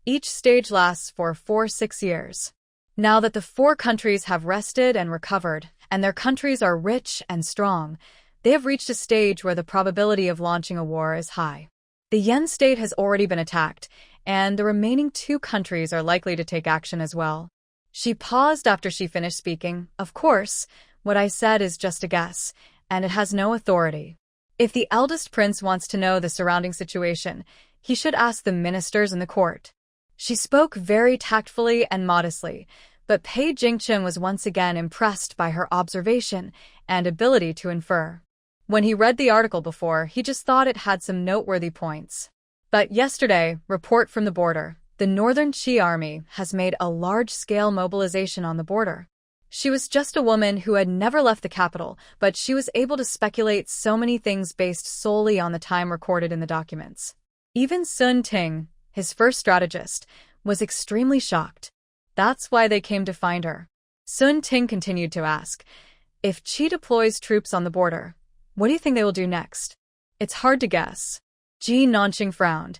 each stage lasts for 4-6 years. Now that the four countries have rested and recovered, and their countries are rich and strong, they have reached a stage where the probability of launching a war is high. The Yen state has already been attacked, and the remaining two countries are likely to take action as well. She paused after she finished speaking. Of course, what I said is just a guess, and it has no authority. If the eldest prince wants to know the surrounding situation, he should ask the ministers in the court. She spoke very tactfully and modestly, but Pei Jingqing was once again impressed by her observation and ability to infer. When he read the article before, he just thought it had some noteworthy points. But yesterday, report from the border. The Northern Qi army has made a large-scale mobilization on the border. She was just a woman who had never left the capital, but she was able to speculate so many things based solely on the time recorded in the documents. Even Sun Ting, his first strategist, was extremely shocked. That's why they came to find her. Sun Ting continued to ask, if Qi deploys troops on the border, what do you think they will do next? It's hard to guess. Ji Nanqing frowned.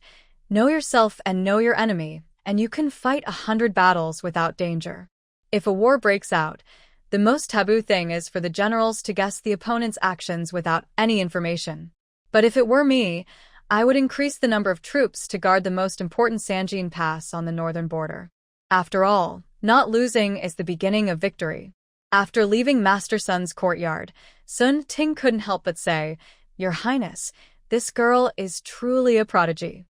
Know yourself and know your enemy, and you can fight 100 battles without danger. If a war breaks out, the most taboo thing is for the generals to guess the opponent's actions without any information. But if it were me, I would increase the number of troops to guard the most important Sanjin Pass on the northern border. After all, not losing is the beginning of victory. After leaving Master Sun's courtyard, Sun Ting couldn't help but say, Your Highness, this girl is truly a prodigy.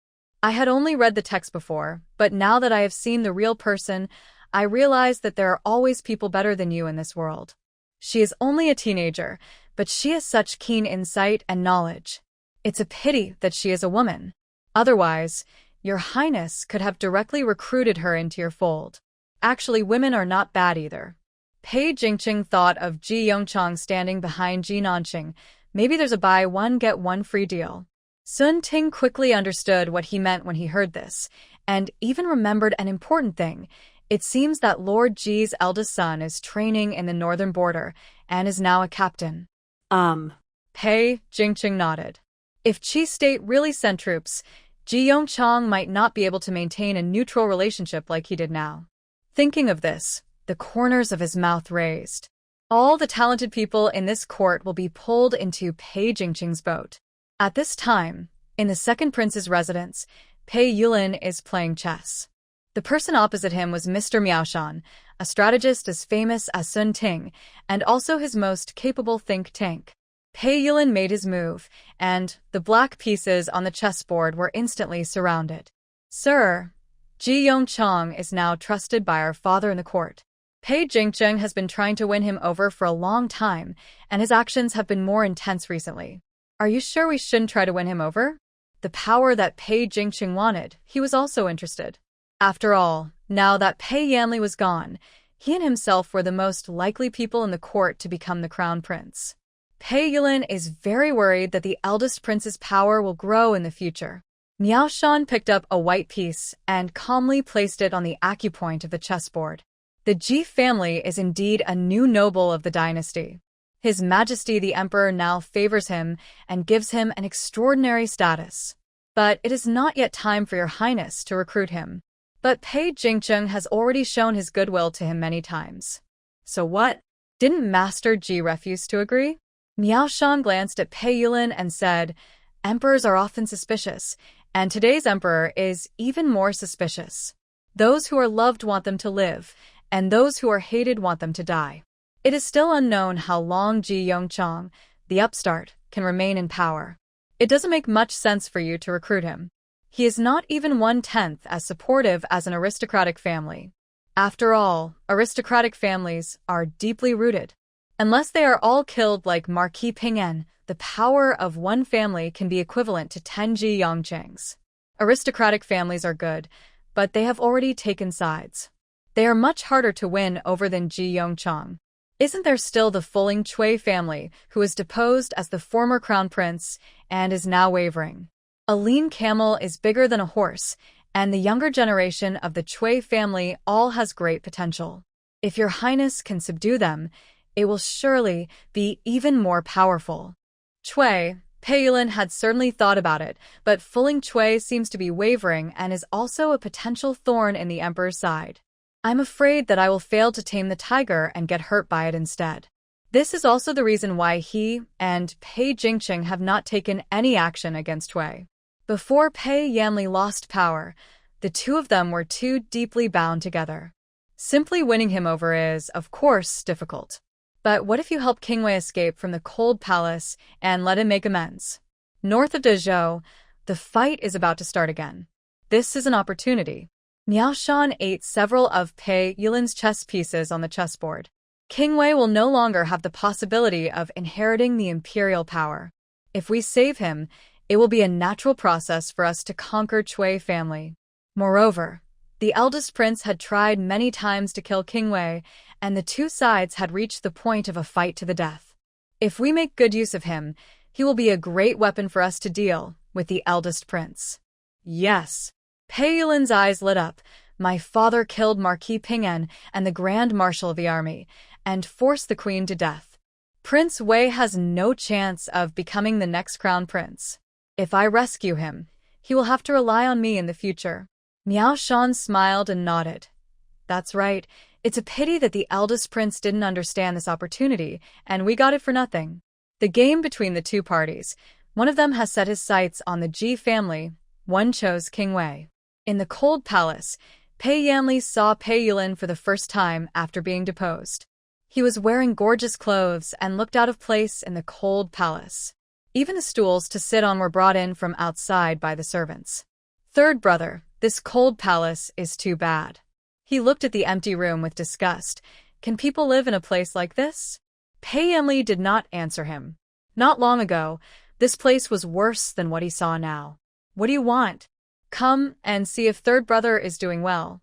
I had only read the text before, but now that I have seen the real person, I realize that there are always people better than you in this world. She is only a teenager, but she has such keen insight and knowledge. It's a pity that she is a woman. Otherwise, Your Highness could have directly recruited her into your fold. Actually, women are not bad either. Pei Jingqing thought of Ji Yongchang standing behind Ji Nanqing. Maybe there's a buy one get one free deal. Sun Ting quickly understood what he meant when he heard this, and even remembered an important thing. It seems that Lord Ji's eldest son is training in the northern border and is now a captain. Pei Jingqing nodded. If Qi state really sent troops, Ji Yongchang might not be able to maintain a neutral relationship like he did now. Thinking of this, the corners of his mouth raised. All the talented people in this court will be pulled into Pei Jingqing's boat. At this time, in the second prince's residence, Pei Yulin is playing chess. The person opposite him was Mr. Miaoshan, a strategist as famous as Sun Ting, and also his most capable think tank. Pei Yulin made his move, and the black pieces on the chessboard were instantly surrounded. Sir, Ji Yongchang is now trusted by our father in the court. Pei Jingqing has been trying to win him over for a long time, and his actions have been more intense recently. Are you sure we shouldn't try to win him over? The power that Pei Jingqing wanted, he was also interested. After all, now that Pei Yanli was gone, he and himself were the most likely people in the court to become the crown prince. Pei Yulin is very worried that the eldest prince's power will grow in the future. Miaoshan picked up a white piece and calmly placed it on the acupoint of the chessboard. The Ji family is indeed a new noble of the dynasty. His Majesty the Emperor now favors him and gives him an extraordinary status. But it is not yet time for your highness to recruit him. But Pei Jingqing has already shown his goodwill to him many times. So what? Didn't Master Ji refuse to agree? Miaoshan glanced at Pei Yulin and said, Emperors are often suspicious, and today's emperor is even more suspicious. Those who are loved want them to live, and those who are hated want them to die. It is still unknown how long Ji Yongchang, the upstart, can remain in power. It doesn't make much sense for you to recruit him. He is not even 1/10 as supportive as an aristocratic family. After all, aristocratic families are deeply rooted. Unless they are all killed like Marquis Ping'an, the power of one family can be equivalent to 10 Ji Yongchangs. Aristocratic families are good, but they have already taken sides. They are much harder to win over than Ji Yongchang. Isn't there still the Fuling Cui family, who was deposed as the former crown prince and is now wavering? A lean camel is bigger than a horse, and the younger generation of the Cui family all has great potential. If your highness can subdue them, it will surely be even more powerful. Cui, Pei Yulin had certainly thought about it, but Fuling Cui seems to be wavering and is also a potential thorn in the emperor's side. I'm afraid that I will fail to tame the tiger and get hurt by it instead. This is also the reason why he and Pei Jingqing have not taken any action against Cui. Before Pei Yanli lost power, the two of them were too deeply bound together. Simply winning him over is, of course, difficult. But what if you help King Wei escape from the cold palace and let him make amends? North of Dezhou, the fight is about to start again. This is an opportunity. Miaoshan ate several of Pei Yulin's chess pieces on the chessboard. King Wei will no longer have the possibility of inheriting the imperial power. If we save him, it will be a natural process for us to conquer Cui family. Moreover, the eldest prince had tried many times to kill King Wei, and the two sides had reached the point of a fight to the death. If we make good use of him, he will be a great weapon for us to deal with the eldest prince. Yes. Pei Yulin's eyes lit up. My father killed Marquis Ping'an and the Grand Marshal of the army, and forced the queen to death. Prince Wei has no chance of becoming the next crown prince. If I rescue him, he will have to rely on me in the future. Miaoshan smiled and nodded. That's right. It's a pity that the eldest prince didn't understand this opportunity, and we got it for nothing. The game between the two parties. One of them has set his sights on the Ji family. One chose King Wei. In the cold palace, Pei Yanli saw Pei Yulin for the first time after being deposed. He was wearing gorgeous clothes and looked out of place in the cold palace. Even the stools to sit on were brought in from outside by the servants. Third brother, this cold palace is too bad. He looked at the empty room with disgust. Can people live in a place like this? Pei Yanli did not answer him. Not long ago, this place was worse than what he saw now. What do you want? Come and see if third brother is doing well.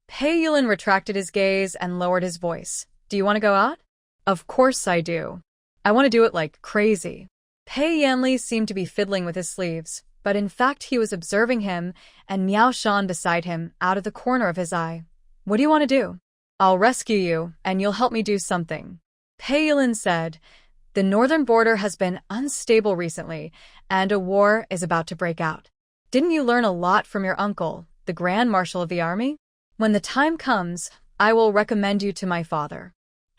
Pei Yulin retracted his gaze and lowered his voice. Do you want to go out? Of course I do. I want to do it like crazy. Pei Yanli seemed to be fiddling with his sleeves, but in fact he was observing him and Miaoshan beside him out of the corner of his eye. What do you want to do? I'll rescue you, and you'll help me do something. Pei Yulin said, the northern border has been unstable recently, and a war is about to break out. Didn't you learn a lot from your uncle, the Grand Marshal of the army? When the time comes, I will recommend you to my father.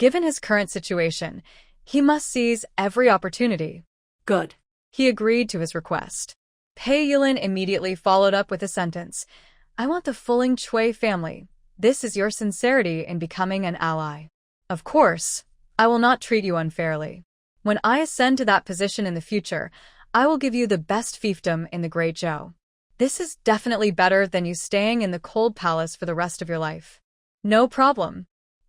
Given his current situation, he must seize every opportunity. Good. He agreed to his request. Pei Yulin immediately followed up with a sentence. I want the Fuling Chui family. This is your sincerity in becoming an ally. Of course, I will not treat you unfairly. When I ascend to that position in the future, I will give you the best fiefdom in the Great Zhou. This is definitely better than you staying in the cold palace for the rest of your life. No problem.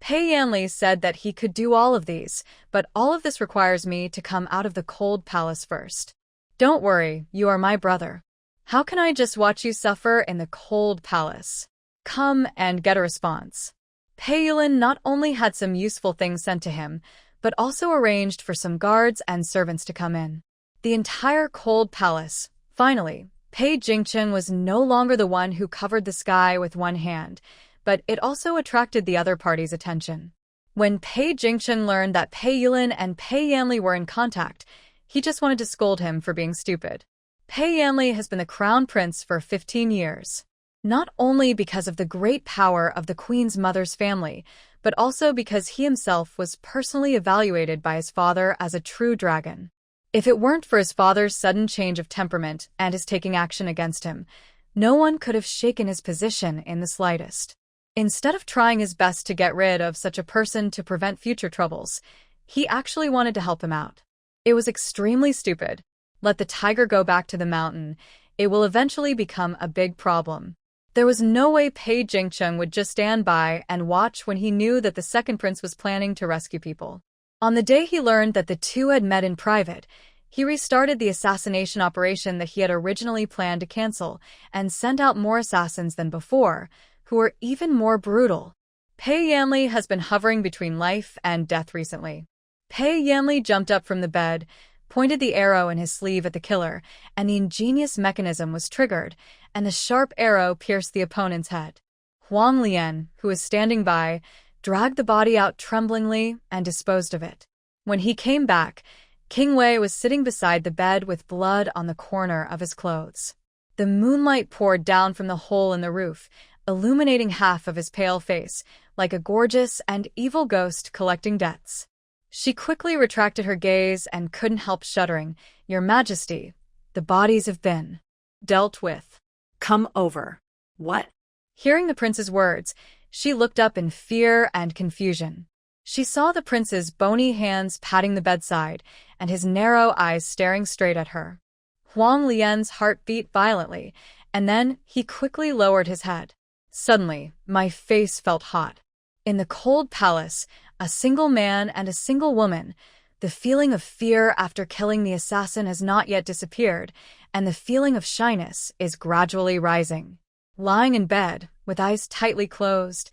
Pei Yanli said that he could do all of these, but all of this requires me to come out of the cold palace first. Don't worry, you are my brother. How can I just watch you suffer in the cold palace? Come and get a response. Pei Yulin not only had some useful things sent to him, but also arranged for some guards and servants to come in. The entire cold palace. Finally, Pei Jingchen was no longer the one who covered the sky with one hand, but it also attracted the other party's attention. When Pei Jingchen learned that Pei Yulin and Pei Yanli were in contact, he just wanted to scold him for being stupid. Pei Yanli has been the crown prince for 15 years. Not only because of the great power of the queen's mother's family, but also because he himself was personally evaluated by his father as a true dragon. If it weren't for his father's sudden change of temperament and his taking action against him, no one could have shaken his position in the slightest. Instead of trying his best to get rid of such a person to prevent future troubles, he actually wanted to help him out. It was extremely stupid. Let the tiger go back to the mountain. It will eventually become a big problem. There was no way Pei Jingcheng would just stand by and watch when he knew that the second prince was planning to rescue people. On the day he learned that the two had met in private, he restarted the assassination operation that he had originally planned to cancel and sent out more assassins than before, who were even more brutal. Pei Yanli has been hovering between life and death recently. Pei Yanli jumped up from the bed, pointed the arrow in his sleeve at the killer, and the ingenious mechanism was triggered, and the sharp arrow pierced the opponent's head. Huang Lian, who was standing by, dragged the body out tremblingly and disposed of it. When he came back, King Wei was sitting beside the bed with blood on the corner of his clothes. The moonlight poured down from the hole in the roof, illuminating half of his pale face, like a gorgeous and evil ghost collecting debts. She quickly retracted her gaze and couldn't help shuddering. Your Majesty, the bodies have been dealt with. Come over. What? Hearing the prince's words, she looked up in fear and confusion. She saw the prince's bony hands patting the bedside and his narrow eyes staring straight at her. Huang Lian's heart beat violently, and then he quickly lowered his head. Suddenly, my face felt hot. In the cold palace, a single man and a single woman, the feeling of fear after killing the assassin has not yet disappeared, and the feeling of shyness is gradually rising. Lying in bed, with eyes tightly closed,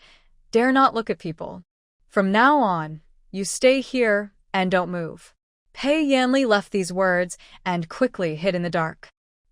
dare not look at people. From now on, you stay here and don't move. Pei Yanli left these words and quickly hid in the dark.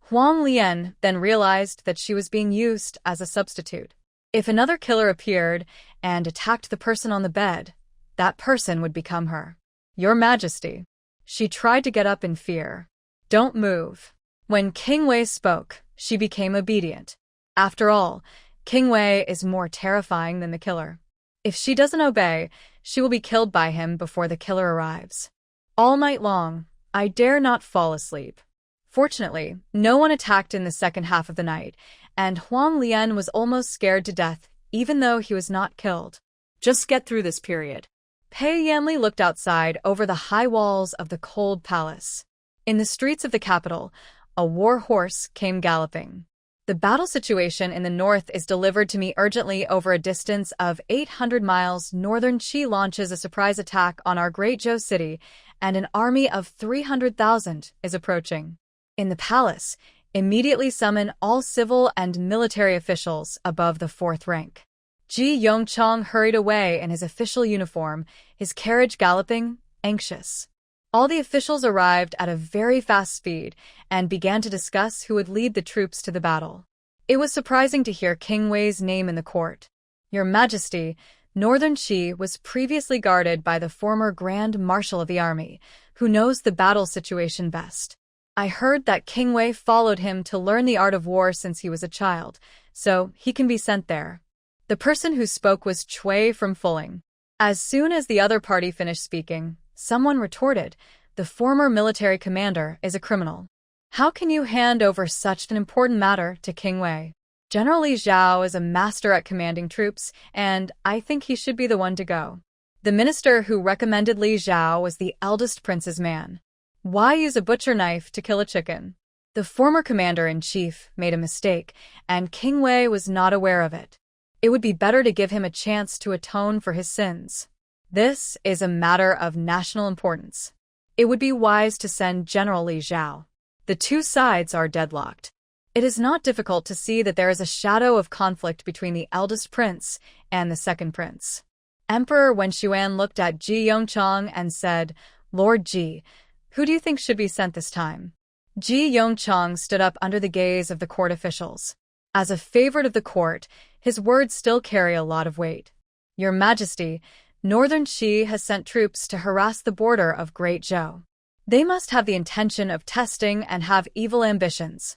Huang Lian then realized that she was being used as a substitute. If another killer appeared and attacked the person on the bed, that person would become her. Your Majesty. She tried to get up in fear. Don't move. When King Wei spoke, she became obedient. After all, King Wei is more terrifying than the killer. If she doesn't obey, she will be killed by him before the killer arrives. All night long, I dare not fall asleep. Fortunately, no one attacked in the second half of the night, and Huang Lian was almost scared to death, even though he was not killed. Just get through this period. Pei Yanli looked outside over the high walls of the cold palace. In the streets of the capital, a war horse came galloping. The battle situation in the north is delivered to me urgently over a distance of 800 miles. Northern Qi launches a surprise attack on our Great Zhou city, and an army of 300,000 is approaching. In the palace, immediately summon all civil and military officials above the 4th rank. Ji Yongchong hurried away in his official uniform, his carriage galloping, anxious. All the officials arrived at a very fast speed and began to discuss who would lead the troops to the battle. It was surprising to hear King Wei's name in the court. Your Majesty, Northern Qi was previously guarded by the former Grand Marshal of the army, who knows the battle situation best. I heard that King Wei followed him to learn the art of war since he was a child, so he can be sent there. The person who spoke was Chui from Fuling. As soon as the other party finished speaking, someone retorted, "The former military commander is a criminal. How can you hand over such an important matter to King Wei? General Li Zhao is a master at commanding troops, and I think he should be the one to go." The minister who recommended Li Zhao was the eldest prince's man. Why use a butcher knife to kill a chicken? The former commander-in-chief made a mistake, and King Wei was not aware of it. It would be better to give him a chance to atone for his sins. This is a matter of national importance. It would be wise to send General Li Zhao. The two sides are deadlocked. It is not difficult to see that there is a shadow of conflict between the eldest prince and the second prince. Emperor Wen Xuan looked at Ji Yongchang and said, "Lord Ji, who do you think should be sent this time?" Ji Yongchang stood up under the gaze of the court officials. As a favorite of the court, his words still carry a lot of weight. "Your Majesty, Northern Qi has sent troops to harass the border of Great Zhou. They must have the intention of testing and have evil ambitions.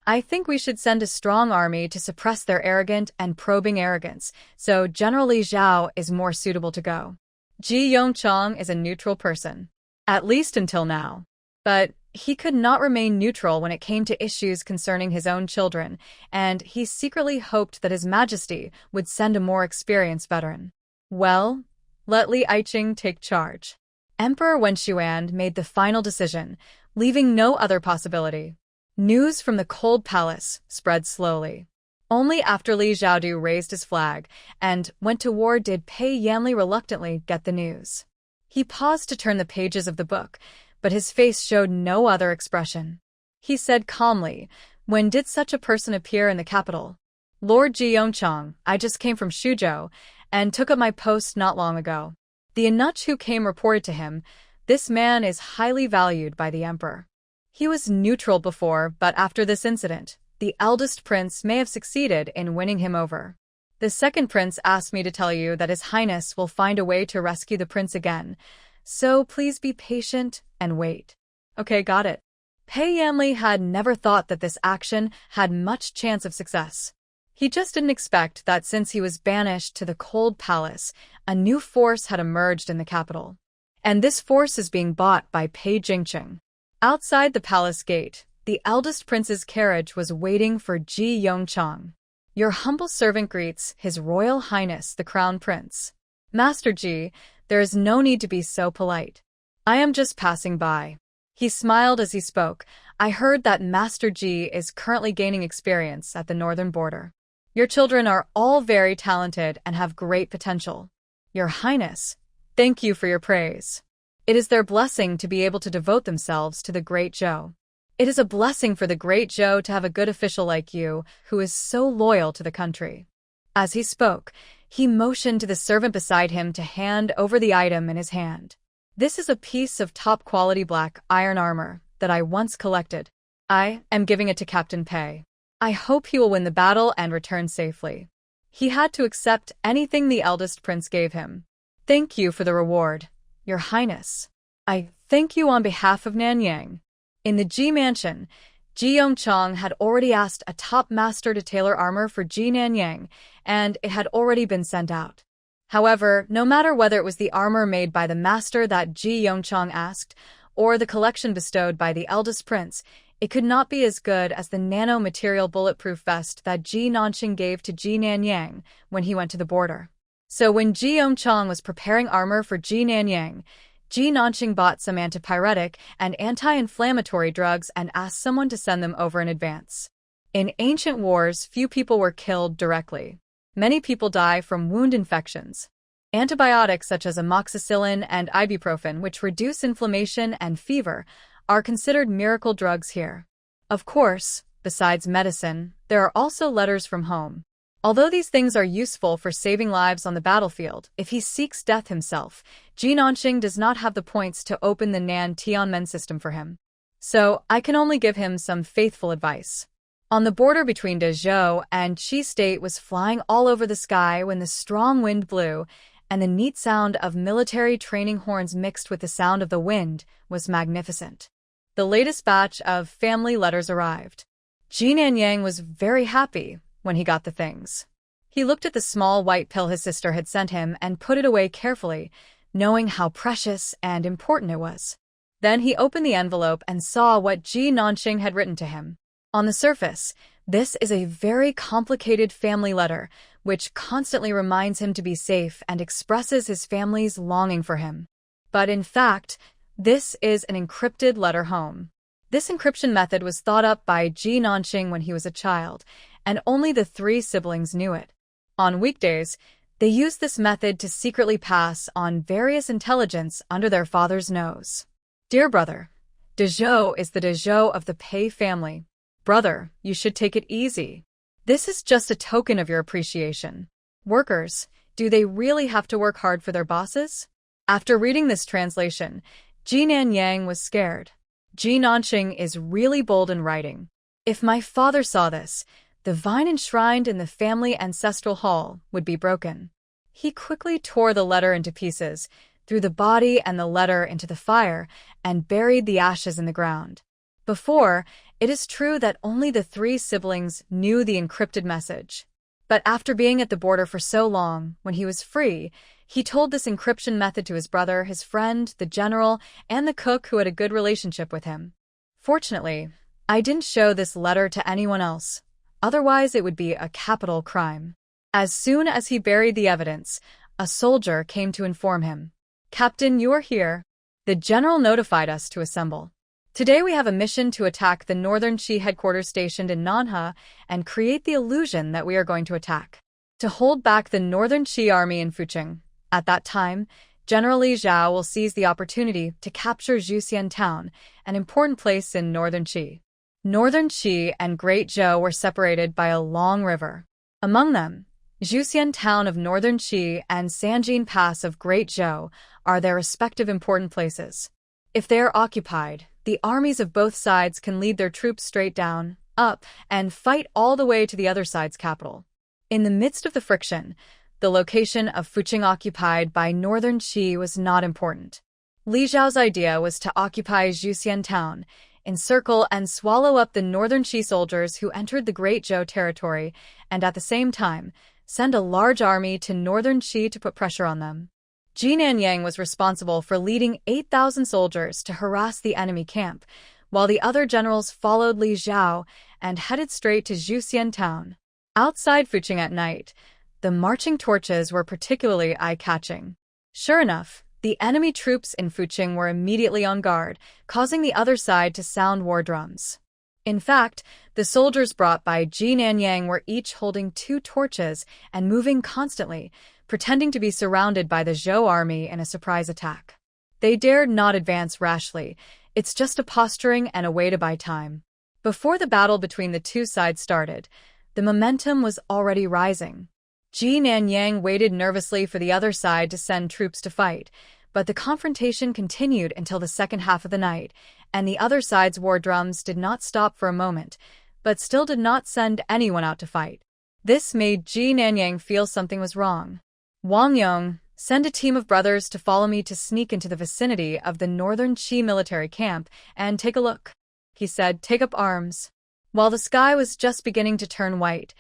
I think we should send a strong army to suppress their arrogant and probing arrogance, so General Li Zhao is more suitable to go." Ji Yongchang is a neutral person, at least until now. But he could not remain neutral when it came to issues concerning his own children, and he secretly hoped that His Majesty would send a more experienced veteran. "Well, let Li Aiqing take charge." Emperor Wen Xuan made the final decision, leaving no other possibility. News from the cold palace spread slowly. Only after Li Zhaodu raised his flag and went to war did Pei Yanli reluctantly get the news. He paused to turn the pages of the book, but his face showed no other expression. He said calmly, "When did such a person appear in the capital?" "Lord Ji Yongchang, I just came from Shuzhou and took up my post not long ago." The eunuch who came reported to him, "This man is highly valued by the emperor. He was neutral before, but after this incident, the eldest prince may have succeeded in winning him over. The second prince asked me to tell you that His Highness will find a way to rescue the prince again, so please be patient and wait." "Okay, got it." Pei Yanli had never thought that this action had much chance of success. He just didn't expect that since he was banished to the cold palace, a new force had emerged in the capital. And this force is being bought by Pei Jingqing. Outside the palace gate, the eldest prince's carriage was waiting for Ji Yongchang. "Your humble servant greets His Royal Highness the Crown Prince." "Master Ji, there is no need to be so polite. I am just passing by." He smiled as he spoke. "I heard that Master Ji is currently gaining experience at the northern border. Your children are all very talented and have great potential. Your Highness, thank you for your praise. It is their blessing to be able to devote themselves to the Great Zhou. It is a blessing for the Great Zhou to have a good official like you, who is so loyal to the country." As he spoke, he motioned to the servant beside him to hand over the item in his hand. "This is a piece of top-quality black iron armor that I once collected. I am giving it to Captain Pei. I hope he will win the battle and return safely." He had to accept anything the eldest prince gave him. "Thank you for the reward, Your Highness. I thank you on behalf of Nanyang." In the Ji mansion, Ji Yongchang had already asked a top master to tailor armor for Ji Nanyang, and it had already been sent out. However, no matter whether it was the armor made by the master that Ji Yongchang asked, or the collection bestowed by the eldest prince, it could not be as good as the nano-material bulletproof vest that Ji Nanqing gave to Ji Nanyang when he went to the border. So when Ji Yongchang was preparing armor for Ji Nanyang, Ji Nanqing bought some antipyretic and anti-inflammatory drugs and asked someone to send them over in advance. In ancient wars, few people were killed directly. Many people die from wound infections. Antibiotics such as amoxicillin and ibuprofen, which reduce inflammation and fever, are considered miracle drugs here. Of course, besides medicine, there are also letters from home. Although these things are useful for saving lives on the battlefield, if he seeks death himself, Ji Nanqing does not have the points to open the Nantianmen system for him. So, I can only give him some faithful advice. On the border between Dezhou and Qi State was flying all over the sky when the strong wind blew, and the neat sound of military training horns mixed with the sound of the wind was magnificent. The latest batch of family letters arrived. Ji Nanyang was very happy when he got the things. He looked at the small white pill his sister had sent him and put it away carefully, knowing how precious and important it was. Then he opened the envelope and saw what Ji Nanqing had written to him. On the surface, this is a very complicated family letter, which constantly reminds him to be safe and expresses his family's longing for him. But in fact, this is an encrypted letter home. This encryption method was thought up by Ji Nanqing when he was a child, and only the 3 siblings knew it. On weekdays, they used this method to secretly pass on various intelligence under their father's nose. Dear brother, Dezhou is the Dezhou of the Pei family. Brother, you should take it easy. This is just a token of your appreciation. Workers, do they really have to work hard for their bosses? After reading this translation, Ji Nanyang was scared. Ji Nanqing is really bold in writing. If my father saw this, the vine enshrined in the family ancestral hall would be broken. He quickly tore the letter into pieces, threw the body and the letter into the fire, and buried the ashes in the ground. Before, it is true that only the 3 siblings knew the encrypted message. But after being at the border for so long, when he was free, he told this encryption method to his brother, his friend, the general, and the cook who had a good relationship with him. Fortunately, I didn't show this letter to anyone else. Otherwise, it would be a capital crime. As soon as he buried the evidence, a soldier came to inform him. Captain, you are here. The general notified us to assemble. Today we have a mission to attack the Northern Qi headquarters stationed in Nanha and create the illusion that we are going to attack. To hold back the Northern Qi army in Fucheng. At that time, General Li Zhao will seize the opportunity to capture Zhuxian Town, an important place in Northern Qi. Northern Qi and Great Zhou were separated by a long river. Among them, Zhuxian Town of Northern Qi and Sanjin Pass of Great Zhou are their respective important places. If they are occupied, the armies of both sides can lead their troops straight down, up, and fight all the way to the other side's capital. In the midst of the friction, the location of Fucheng occupied by Northern Qi was not important. Li Zhao's idea was to occupy Zhuxian Town, encircle and swallow up the Northern Qi soldiers who entered the Great Zhou territory, and at the same time, send a large army to Northern Qi to put pressure on them. Ji Nanyang was responsible for leading 8,000 soldiers to harass the enemy camp, while the other generals followed Li Zhao and headed straight to Zhuxian Town. Outside Fucheng at night, the marching torches were particularly eye-catching. Sure enough, the enemy troops in Fucheng were immediately on guard, causing the other side to sound war drums. In fact, the soldiers brought by Ji Nanyang were each holding 2 torches and moving constantly, pretending to be surrounded by the Zhou army in a surprise attack. They dared not advance rashly. It's just a posturing and a way to buy time. Before the battle between the 2 sides started, the momentum was already rising. Ji Nanyang waited nervously for the other side to send troops to fight, but the confrontation continued until the second half of the night, and the other side's war drums did not stop for a moment, but still did not send anyone out to fight. This made Ji Nanyang feel something was wrong. Wang Yong, send a team of brothers to follow me to sneak into the vicinity of the Northern Qi military camp and take a look. He said, take up arms. While the sky was just beginning to turn white,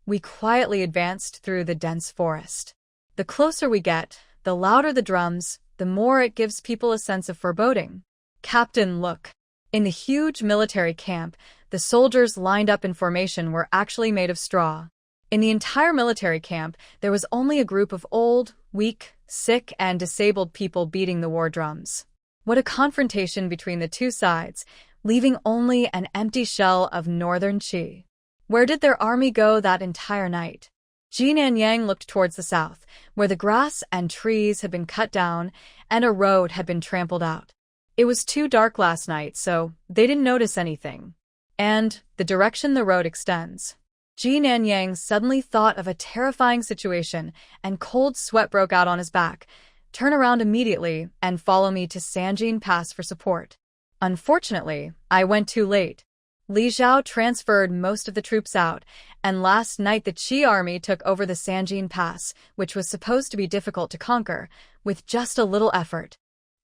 we quietly advanced through the dense forest. The closer we get, the louder the drums, the more it gives people a sense of foreboding. Captain, look. In the huge military camp, the soldiers lined up in formation were actually made of straw. In the entire military camp, there was only a group of old, weak, sick, and disabled people beating the war drums. What a confrontation between the 2 sides, leaving only an empty shell of Northern Qi. Where did their army go that entire night? Ji Nanyang looked towards the south, where the grass and trees had been cut down and a road had been trampled out. It was too dark last night, so they didn't notice anything. And the direction the road extends. Ji Nanyang suddenly thought of a terrifying situation, and cold sweat broke out on his back. Turn around immediately and follow me to Sanjin Pass for support. Unfortunately, I went too late. Li Zhao transferred most of the troops out, and last night the Qi army took over the Sanjin Pass, which was supposed to be difficult to conquer, with just a little effort.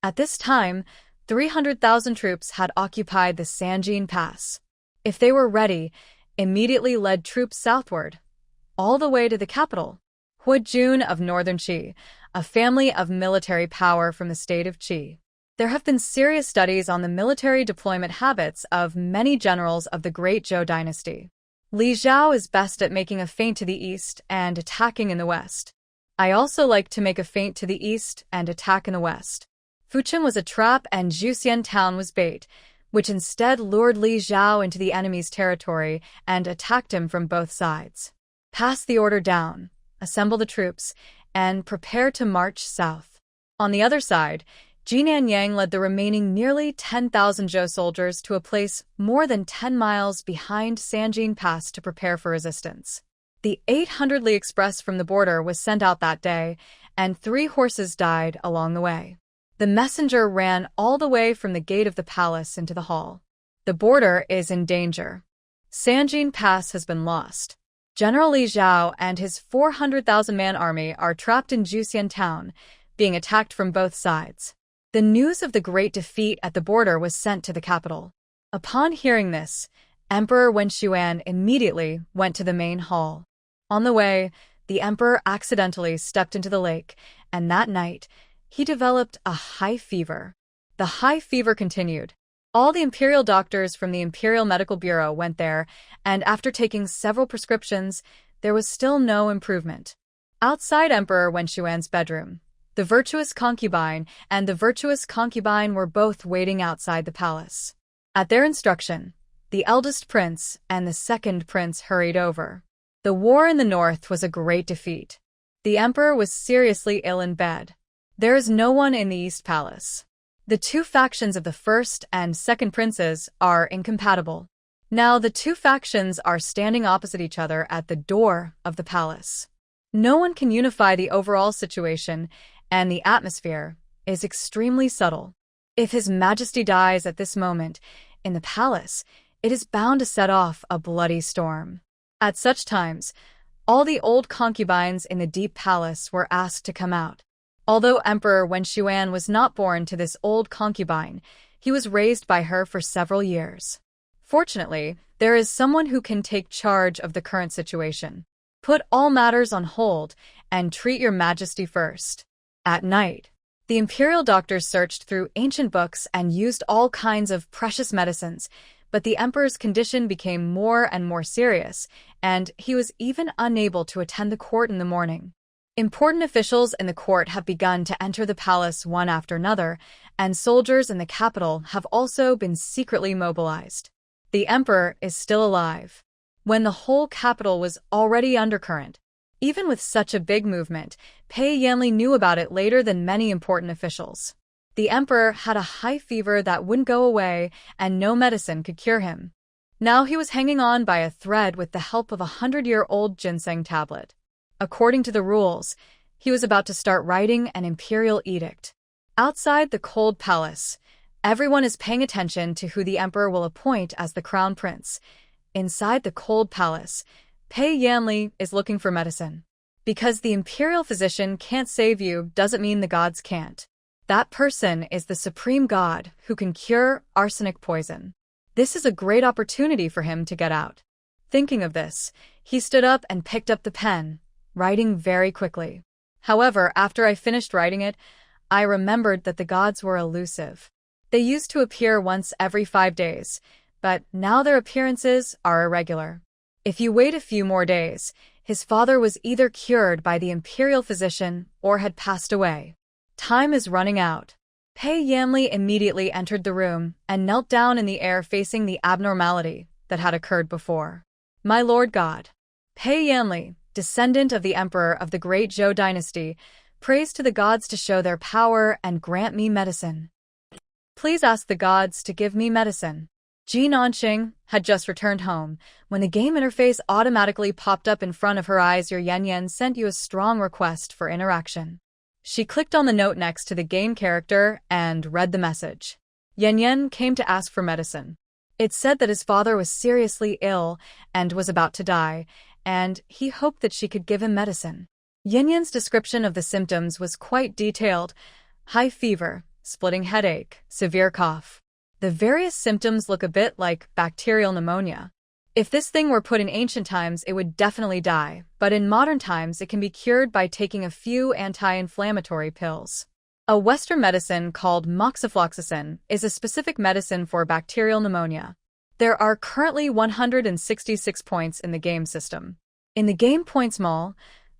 At this time, 300,000 troops had occupied the Sanjin Pass. If they were ready, immediately led troops southward. all the way to the capital, Huajun of northern Qi, a family of military power from the state of Qi. There have been serious studies on the military deployment habits of many generals of the Great Zhou dynasty. Li Zhao is best at making a feint to the east and attacking in the west. I also like to make a feint to the east and attack in the west. Fuchun was a trap and Juxian town was bait, which instead lured Li Zhao into the enemy's territory and attacked him from both sides. Pass the order down, assemble the troops, and prepare to march south. On the other side, Jinan Yang led the remaining nearly 10,000 Zhou soldiers to a place more than 10 miles behind Sanjin Pass to prepare for resistance. The 800 Li Express from the border was sent out that day, and 3 horses died along the way. The messenger ran all the way from the gate of the palace into the hall. The border is in danger. Sanjin Pass has been lost. General Li Zhao and his 400,000-man army are trapped in Juxian town, being attacked from both sides. The news of the great defeat at the border was sent to the capital. Upon hearing this, Emperor Wen Xuan immediately went to the main hall. On the way, the emperor accidentally stepped into the lake, and that night, he developed a high fever. The high fever continued. All the imperial doctors from the Imperial Medical Bureau went there, and after taking several prescriptions, there was still no improvement. Outside Emperor Wen Xuan's bedroom, the virtuous concubine and the virtuous concubine were both waiting outside the palace. At their instruction, the eldest prince and the second prince hurried over. The war in the north was a great defeat. The emperor was seriously ill in bed. There is no one in the East Palace. The 2 factions of the first and second princes are incompatible. Now the 2 factions are standing opposite each other at the door of the palace. No one can unify the overall situation, and the atmosphere is extremely subtle. If His Majesty dies at this moment in the palace, it is bound to set off a bloody storm. At such times, all the old concubines in the deep palace were asked to come out. Although Emperor Wen Xuan was not born to this old concubine, he was raised by her for several years. Fortunately, there is someone who can take charge of the current situation. Put all matters on hold and treat your majesty first. At night, the imperial doctors searched through ancient books and used all kinds of precious medicines, but the emperor's condition became more and more serious, and he was even unable to attend the court in the morning. Important officials in the court have begun to enter the palace one after another, and soldiers in the capital have also been secretly mobilized. The emperor is still alive. When the whole capital was already undercurrent, even with such a big movement, Pei Yanli knew about it later than many important officials. The emperor had a high fever that wouldn't go away, and no medicine could cure him. Now he was hanging on by a thread with the help of a 100-year-old ginseng tablet. According to the rules, he was about to start writing an imperial edict. Outside the cold palace, everyone is paying attention to who the emperor will appoint as the crown prince. Inside the cold palace, Pei Yanli is looking for medicine. Because the imperial physician can't save you doesn't mean the gods can't. That person is the supreme god who can cure arsenic poison. This is a great opportunity for him to get out. Thinking of this, he stood up and picked up the pen, writing very quickly. However, after I finished writing it, I remembered that the gods were elusive. They used to appear once every 5 days, but now their appearances are irregular. If you wait a few more days, his father was either cured by the imperial physician or had passed away. Time is running out. Pei Yanli immediately entered the room and knelt down in the air facing the abnormality that had occurred before. My Lord God. Pei Yanli, descendant of the emperor of the Great Zhou dynasty, prays to the gods to show their power and grant me medicine. Please ask the gods to give me medicine. Ji Nanxing had just returned home when the game interface automatically popped up in front of her eyes. Your Yan Yan sent you a strong request for interaction. She clicked on the note next to the game character and read the message. Yan Yan came to ask for medicine. It said that his father was seriously ill and was about to die, and he hoped that she could give him medicine. Yan Yan's description of the symptoms was quite detailed: high fever, splitting headache, severe cough. The various symptoms look a bit like bacterial pneumonia. If this thing were put in ancient times, it would definitely die, but in modern times it can be cured by taking a few anti-inflammatory pills. A Western medicine called moxifloxacin is a specific medicine for bacterial pneumonia. There are currently 166 points in the game system. In the game points mall,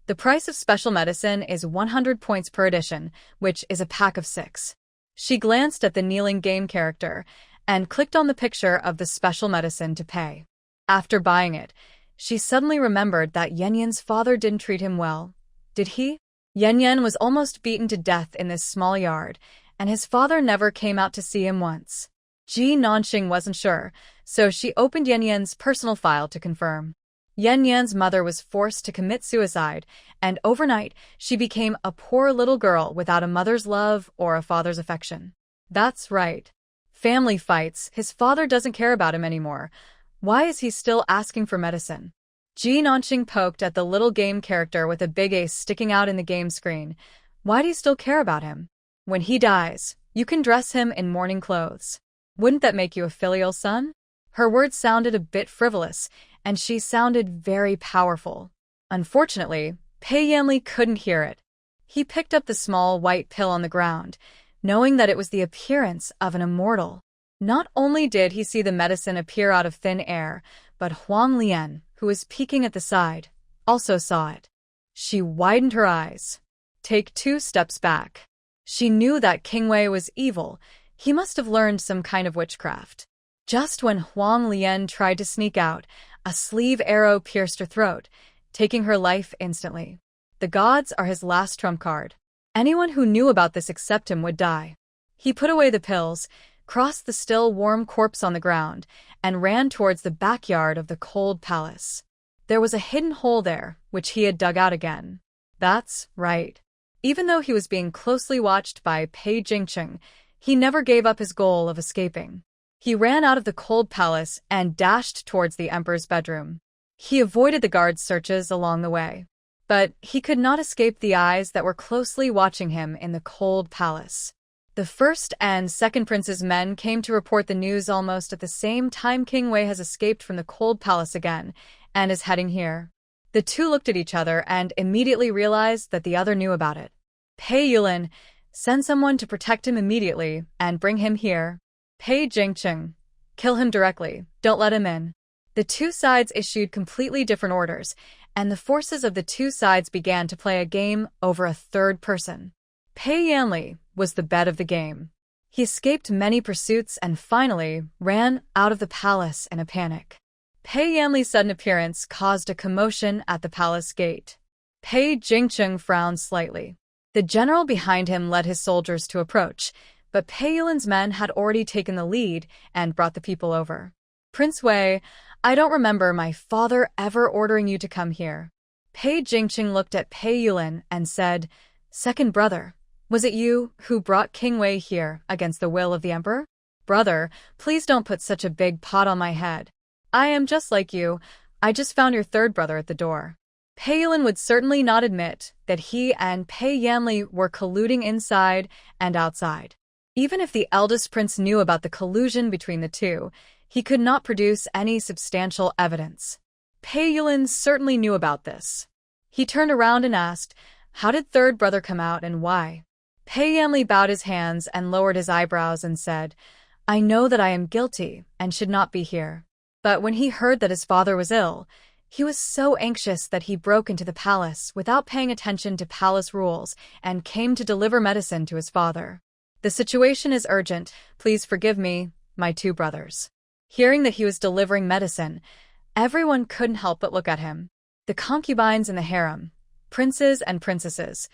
the price of special medicine is 100 points per edition, which is a pack of 6. She glanced at the kneeling game character and clicked on the picture of the special medicine to pay. After buying it, she suddenly remembered that Yanyan's father didn't treat him well. Did he? Yanyan was almost beaten to death in this small yard, and his father never came out to see him once. Ji Nanxing wasn't sure, so she opened Yanyan's personal file to confirm. Yanyan's mother was forced to commit suicide, and overnight she became a poor little girl without a mother's love or a father's affection. That's right. Family fights, his father doesn't care about him anymore. Why is he still asking for medicine? Ji Nanxing poked at the little game character with a big ace sticking out in the game screen. Why do you still care about him? When he dies, you can dress him in mourning clothes. Wouldn't that make you a filial son? Her words sounded a bit frivolous, and she sounded very powerful. Unfortunately, Pei Yanli couldn't hear it. He picked up the small white pill on the ground, knowing that it was the appearance of an immortal. Not only did he see the medicine appear out of thin air, but Huang Lian, who was peeking at the side, also saw it. She widened her eyes. Take 2 steps back. She knew that King Wei was evil. He must have learned some kind of witchcraft. Just when Huang Lian tried to sneak out, a sleeve arrow pierced her throat, taking her life instantly. The gods are his last trump card. Anyone who knew about this except him would die. He put away the pills, crossed the still warm corpse on the ground, and ran towards the backyard of the cold palace. There was a hidden hole there, which he had dug out again. That's right. Even though he was being closely watched by Pei Jingcheng, he never gave up his goal of escaping. He ran out of the cold palace and dashed towards the emperor's bedroom. He avoided the guards' searches along the way. But he could not escape the eyes that were closely watching him in the cold palace. The first and second prince's men came to report the news almost at the same time. King Wei has escaped from the cold palace again and is heading here. The two looked at each other and immediately realized that the other knew about it. Pei Yulin, send someone to protect him immediately and bring him here. Pei Jingcheng, kill him directly, don't let him in. The two sides issued completely different orders, and the forces of the two sides began to play a game over a third person. Pei Yanli was the bet of the game. He escaped many pursuits and finally ran out of the palace in a panic. Pei Yanli's sudden appearance caused a commotion at the palace gate. Pei Jingcheng frowned slightly. The general behind him led his soldiers to approach, but Pei Yulin's men had already taken the lead and brought the people over. Prince Wei, I don't remember my father ever ordering you to come here. Pei Jingcheng looked at Pei Yulin and said, Second brother, was it you who brought King Wei here against the will of the emperor? Brother, please don't put such a big pot on my head. I am just like you. I just found your third brother at the door. Pei Yulin would certainly not admit that he and Pei Yanli were colluding inside and outside. Even if the eldest prince knew about the collusion between the two, he could not produce any substantial evidence. Pei Yulin certainly knew about this. He turned around and asked, how did third brother come out and why? Pei Yanli bowed his hands and lowered his eyebrows and said, I know that I am guilty and should not be here. But when he heard that his father was ill, he was so anxious that he broke into the palace without paying attention to palace rules and came to deliver medicine to his father. The situation is urgent. Please forgive me, my two brothers. Hearing that he was delivering medicine, everyone couldn't help but look at him. The concubines in the harem, princes and princesses,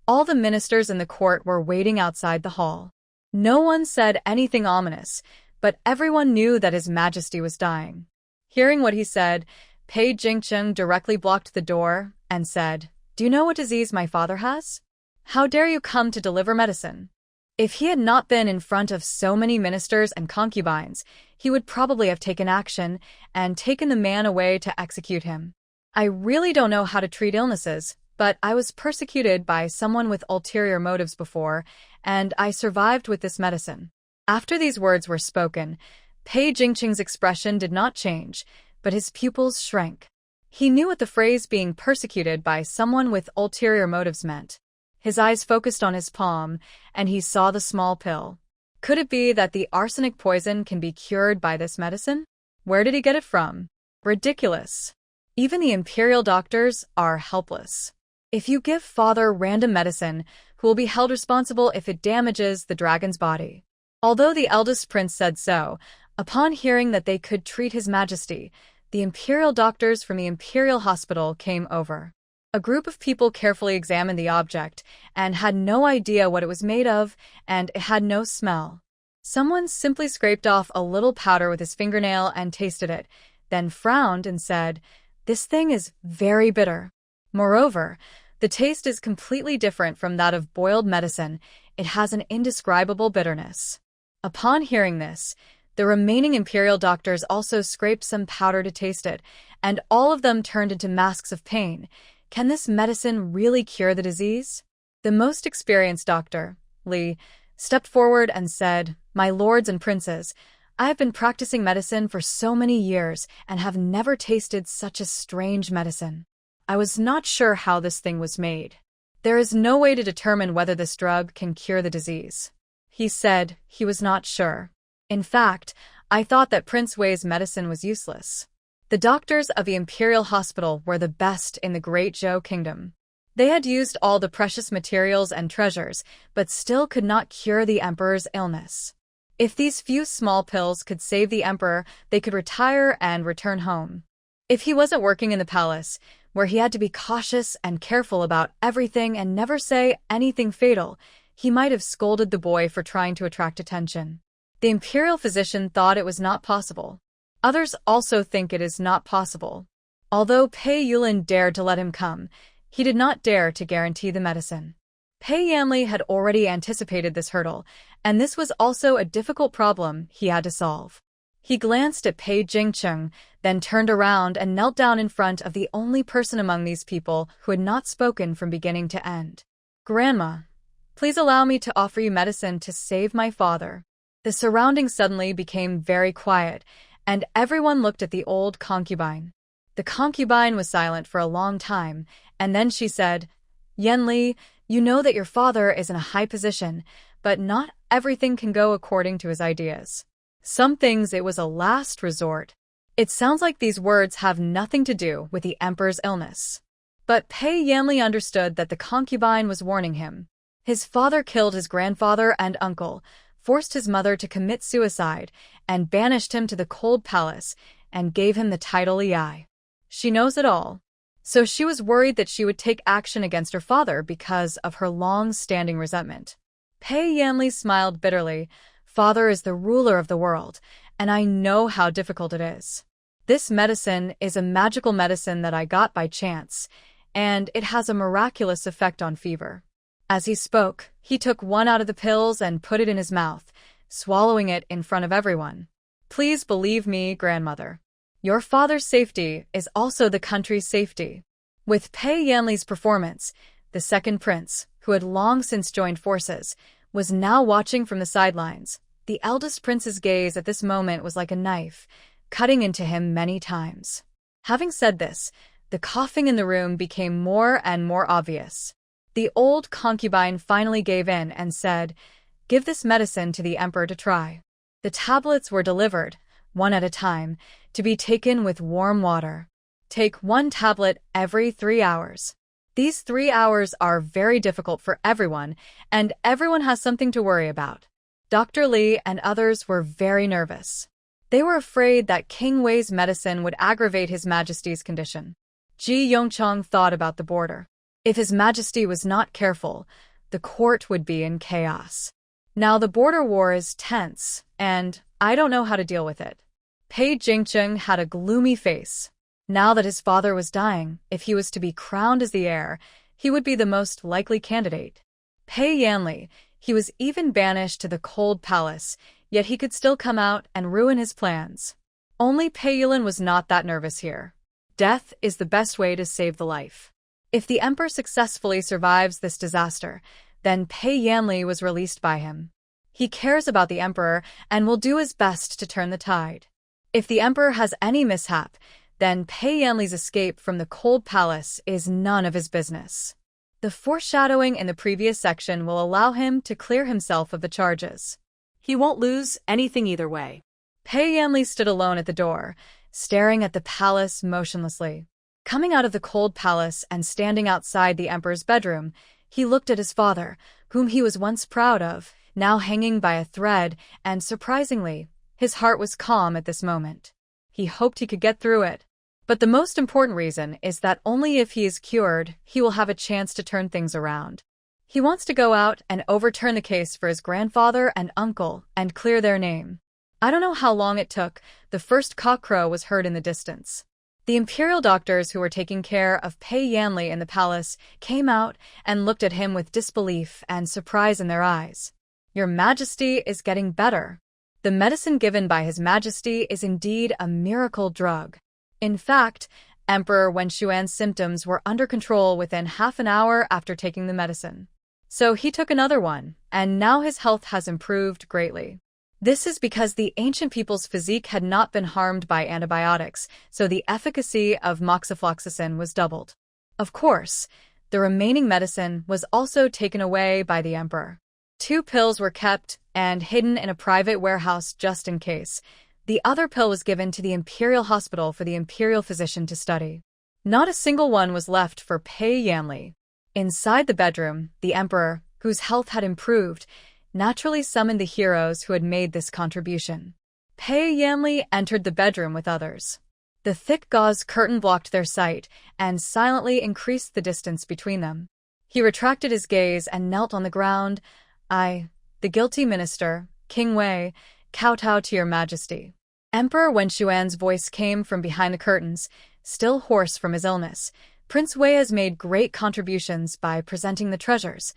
all the ministers in the court were waiting outside the hall. No one said anything ominous, but everyone knew that His Majesty was dying. Hearing what he said, Pei Jingcheng directly blocked the door and said, Do you know what disease my father has? How dare you come to deliver medicine? If he had not been in front of so many ministers and concubines, he would probably have taken action and taken the man away to execute him. I really don't know how to treat illnesses, but I was persecuted by someone with ulterior motives before, and I survived with this medicine. After these words were spoken, Pei Jingcheng's expression did not change, but his pupils shrank. He knew what the phrase being persecuted by someone with ulterior motives meant. His eyes focused on his palm, and he saw the small pill. Could it be that the arsenic poison can be cured by this medicine? Where did he get it from? Ridiculous. Even the imperial doctors are helpless. If you give father random medicine, who will be held responsible if it damages the dragon's body? Although the eldest prince said so, upon hearing that they could treat his majesty, the imperial doctors from the imperial hospital came over. A group of people carefully examined the object and had no idea what it was made of, and it had no smell. Someone simply scraped off a little powder with his fingernail and tasted it, then frowned and said, "This thing is very bitter." Moreover, the taste is completely different from that of boiled medicine. It has an indescribable bitterness. Upon hearing this, the remaining imperial doctors also scraped some powder to taste it, and all of them turned into masks of pain. Can this medicine really cure the disease? The most experienced doctor, Li, stepped forward and said, "My lords and princes, I have been practicing medicine for so many years and have never tasted such a strange medicine. I was not sure how this thing was made. There is no way to determine whether this drug can cure the disease." He said he was not sure. "In fact, I thought that Prince Wei's medicine was useless." The doctors of the Imperial Hospital were the best in the Great Zhou Kingdom. They had used all the precious materials and treasures, but still could not cure the emperor's illness. If these few small pills could save the emperor, they could retire and return home. If he wasn't working in the palace, where he had to be cautious and careful about everything and never say anything fatal, he might have scolded the boy for trying to attract attention. The imperial physician thought it was not possible. Others also think it is not possible. Although Pei Yulin dared to let him come, he did not dare to guarantee the medicine. Pei Yanli had already anticipated this hurdle, and this was also a difficult problem he had to solve. He glanced at Pei Jingcheng, then turned around and knelt down in front of the only person among these people who had not spoken from beginning to end. "Grandma, please allow me to offer you medicine to save my father." The surroundings suddenly became very quiet, and everyone looked at the old concubine. The concubine was silent for a long time, and then she said, "Yanli, you know that your father is in a high position, but not everything can go according to his ideas. Some things it was a last resort." It sounds like these words have nothing to do with the emperor's illness. But Pei Yanli understood that the concubine was warning him. His father killed his grandfather and uncle, forced his mother to commit suicide, and banished him to the cold palace, and gave him the title Ei. She knows it all. So she was worried that she would take action against her father because of her long-standing resentment. Pei Yanli smiled bitterly. "Father is the ruler of the world, and I know how difficult it is. This medicine is a magical medicine that I got by chance, and it has a miraculous effect on fever." As he spoke, he took one out of the pills and put it in his mouth, swallowing it in front of everyone. "Please believe me, grandmother. Your father's safety is also the country's safety." With Pei Yanli's performance, the second prince, who had long since joined forces, was now watching from the sidelines. The eldest prince's gaze at this moment was like a knife, cutting into him many times. Having said this, the coughing in the room became more and more obvious. The old concubine finally gave in and said, "Give this medicine to the emperor to try." The tablets were delivered, one at a time, to be taken with warm water. Take one tablet every 3 hours. These 3 hours are very difficult for everyone, and everyone has something to worry about. Dr. Li and others were very nervous. They were afraid that King Wei's medicine would aggravate His Majesty's condition. Ji Yongchang thought about the border. If His Majesty was not careful, the court would be in chaos. Now the border war is tense, and I don't know how to deal with it. Pei Jingcheng had a gloomy face. Now that his father was dying, if he was to be crowned as the heir, he would be the most likely candidate. Pei Yanli, he was even banished to the cold palace, yet he could still come out and ruin his plans. Only Pei Yulin was not that nervous here. Death is the best way to save the life. If the emperor successfully survives this disaster, then Pei Yanli was released by him. He cares about the emperor and will do his best to turn the tide. If the emperor has any mishap, then Pei Yanli's escape from the cold palace is none of his business. The foreshadowing in the previous section will allow him to clear himself of the charges. He won't lose anything either way. Pei Yanli stood alone at the door, staring at the palace motionlessly. Coming out of the cold palace and standing outside the emperor's bedroom, he looked at his father, whom he was once proud of, now hanging by a thread, and surprisingly, his heart was calm at this moment. He hoped he could get through it. But the most important reason is that only if he is cured, he will have a chance to turn things around. He wants to go out and overturn the case for his grandfather and uncle and clear their name. I don't know how long it took. The first cockcrow was heard in the distance. The imperial doctors who were taking care of Pei Yanli in the palace came out and looked at him with disbelief and surprise in their eyes. Your Majesty is getting better. The medicine given by His Majesty is indeed a miracle drug. In fact, Emperor Wenshuan's symptoms were under control within half an hour after taking the medicine. So he took another one, and now his health has improved greatly. This is because the ancient people's physique had not been harmed by antibiotics, so the efficacy of moxifloxacin was doubled. Of course, the remaining medicine was also taken away by the emperor. 2 pills were kept and hidden in a private warehouse just in case. The other pill was given to the imperial hospital for the imperial physician to study. Not a single one was left for Pei Yanli. Inside the bedroom, the emperor, whose health had improved, naturally summoned the heroes who had made this contribution. Pei Yanli entered the bedroom with others. The thick gauze curtain blocked their sight and silently increased the distance between them. He retracted his gaze and knelt on the ground. I, the guilty minister, King Wei, kowtow to your majesty. Emperor Wenshuan's voice came from behind the curtains, still hoarse from his illness. Prince Wei has made great contributions by presenting the treasures.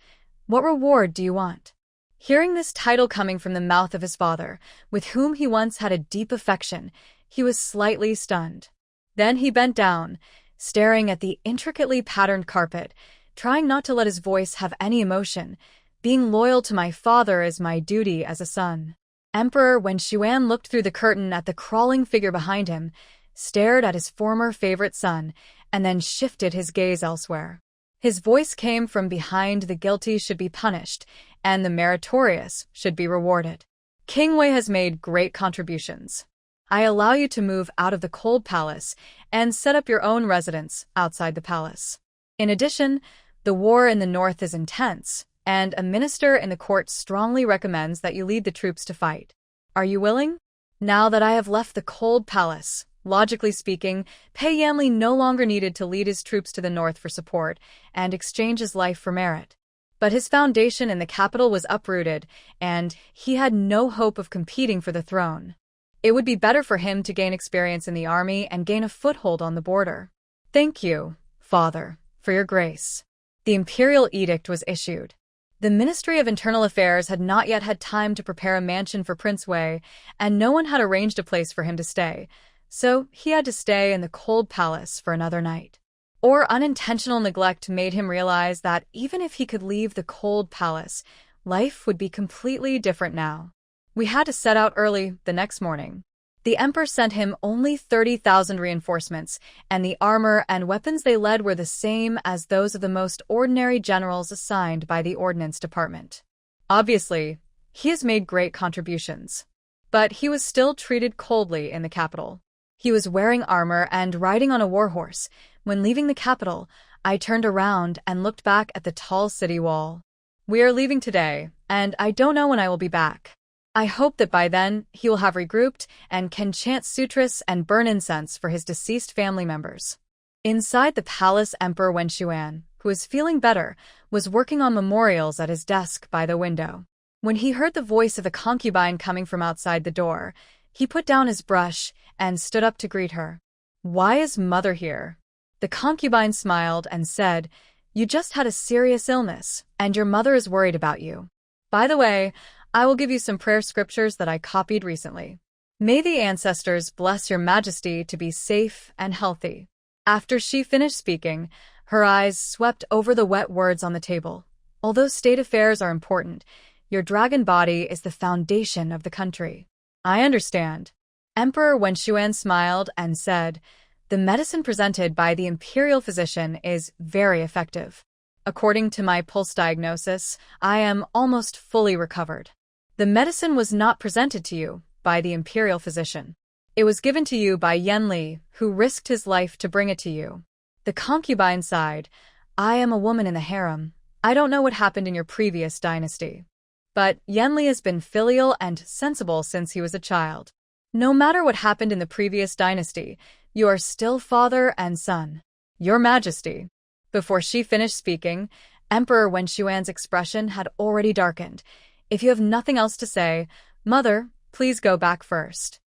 What reward do you want? Hearing this title coming from the mouth of his father, with whom he once had a deep affection, he was slightly stunned. Then he bent down, staring at the intricately patterned carpet, trying not to let his voice have any emotion. Being loyal to my father is my duty as a son. Emperor Wenshuan looked through the curtain at the crawling figure behind him, stared at his former favorite son, and then shifted his gaze elsewhere. His voice came from behind. The guilty should be punished, and the meritorious should be rewarded. King Wei has made great contributions. I allow you to move out of the cold palace and set up your own residence outside the palace. In addition, the war in the north is intense, and a minister in the court strongly recommends that you lead the troops to fight. Are you willing? Now that I have left the cold palace, logically speaking, Pei Yanli no longer needed to lead his troops to the north for support and exchange his life for merit. But his foundation in the capital was uprooted, and he had no hope of competing for the throne. It would be better for him to gain experience in the army and gain a foothold on the border. Thank you, Father, for your grace. The imperial edict was issued. The Ministry of Internal Affairs had not yet had time to prepare a mansion for Prince Wei, and no one had arranged a place for him to stay, so he had to stay in the cold palace for another night. Or unintentional neglect made him realize that even if he could leave the cold palace, life would be completely different now. We had to set out early the next morning. The emperor sent him only 30,000 reinforcements, and the armor and weapons they led were the same as those of the most ordinary generals assigned by the Ordnance Department. Obviously, he has made great contributions. But he was still treated coldly in the capital. He was wearing armor and riding on a warhorse. When leaving the capital, I turned around and looked back at the tall city wall. We are leaving today, and I don't know when I will be back. I hope that by then he will have regrouped and can chant sutras and burn incense for his deceased family members. Inside the palace, Emperor Wenshuan, who was feeling better, was working on memorials at his desk by the window. When he heard the voice of a concubine coming from outside the door, he put down his brush and stood up to greet her. Why is mother here? The concubine smiled and said, You just had a serious illness, and your mother is worried about you. By the way, I will give you some prayer scriptures that I copied recently. May the ancestors bless your majesty to be safe and healthy. After she finished speaking, her eyes swept over the wet words on the table. Although state affairs are important, your dragon body is the foundation of the country. I understand. Emperor Wenshuan smiled and said, "The medicine presented by the imperial physician is very effective. According to my pulse diagnosis, I am almost fully recovered. The medicine was not presented to you by the imperial physician. It was given to you by Yen Li, who risked his life to bring it to you." The concubine sighed. "I am a woman in the harem. I don't know what happened in your previous dynasty. But Yen Li has been filial and sensible since he was a child. No matter what happened in the previous dynasty, you are still father and son. Your Majesty." Before she finished speaking, Emperor Wenshuan's expression had already darkened. "If you have nothing else to say, Mother, please go back first.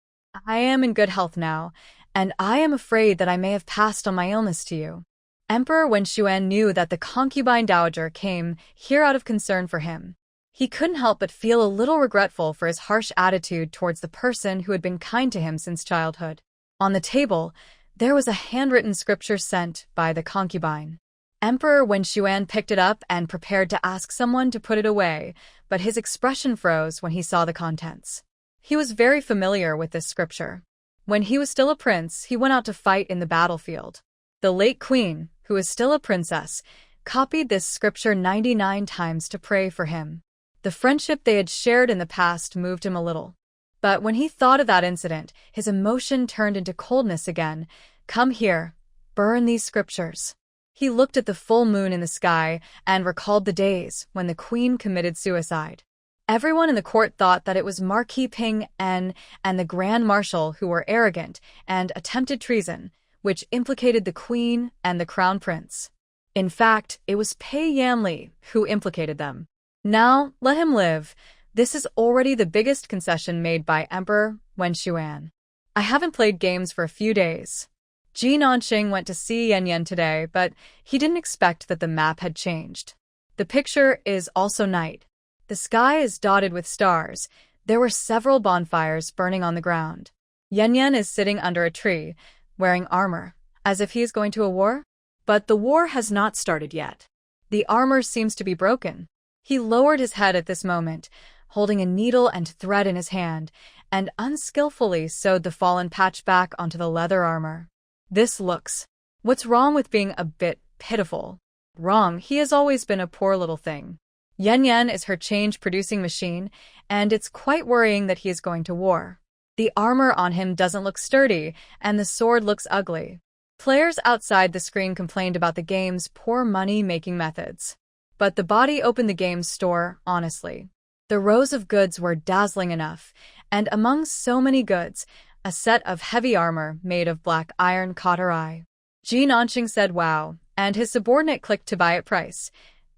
I am in good health now, and I am afraid that I may have passed on my illness to you." Emperor Wenshuan knew that the concubine dowager came here out of concern for him. He couldn't help but feel a little regretful for his harsh attitude towards the person who had been kind to him since childhood. On the table, there was a handwritten scripture sent by the concubine. Emperor Wenshuan picked it up and prepared to ask someone to put it away, but his expression froze when he saw the contents. He was very familiar with this scripture. When he was still a prince, he went out to fight in the battlefield. The late queen, who is still a princess, copied this scripture 99 times to pray for him. The friendship they had shared in the past moved him a little. But when he thought of that incident, his emotion turned into coldness again. "Come here, burn these scriptures." He looked at the full moon in the sky and recalled the days when the queen committed suicide. Everyone in the court thought that it was Marquis Ping En and the Grand Marshal who were arrogant and attempted treason, which implicated the queen and the crown prince. In fact, it was Pei Yanli who implicated them. Now, let him live. This is already the biggest concession made by Emperor Wenshuan. "I haven't played games for a few days." Ji Nanqing went to see Yan Yan today, but he didn't expect that the map had changed. The picture is also night. The sky is dotted with stars. There were several bonfires burning on the ground. Yan Yan is sitting under a tree, wearing armor, as if he is going to a war. But the war has not started yet. The armor seems to be broken. He lowered his head at this moment, holding a needle and thread in his hand, and unskillfully sewed the fallen patch back onto the leather armor. "This looks... What's wrong with being a bit pitiful?" "Wrong, he has always been a poor little thing. Yan Yan is her change-producing machine, and it's quite worrying that he is going to war. The armor on him doesn't look sturdy, and the sword looks ugly." Players outside the screen complained about the game's poor money-making methods. But the body opened the game's store honestly. The rows of goods were dazzling enough, and among so many goods, a set of heavy armor made of black iron caught her eye. Ji Nanqing said wow, and his subordinate clicked to buy at price.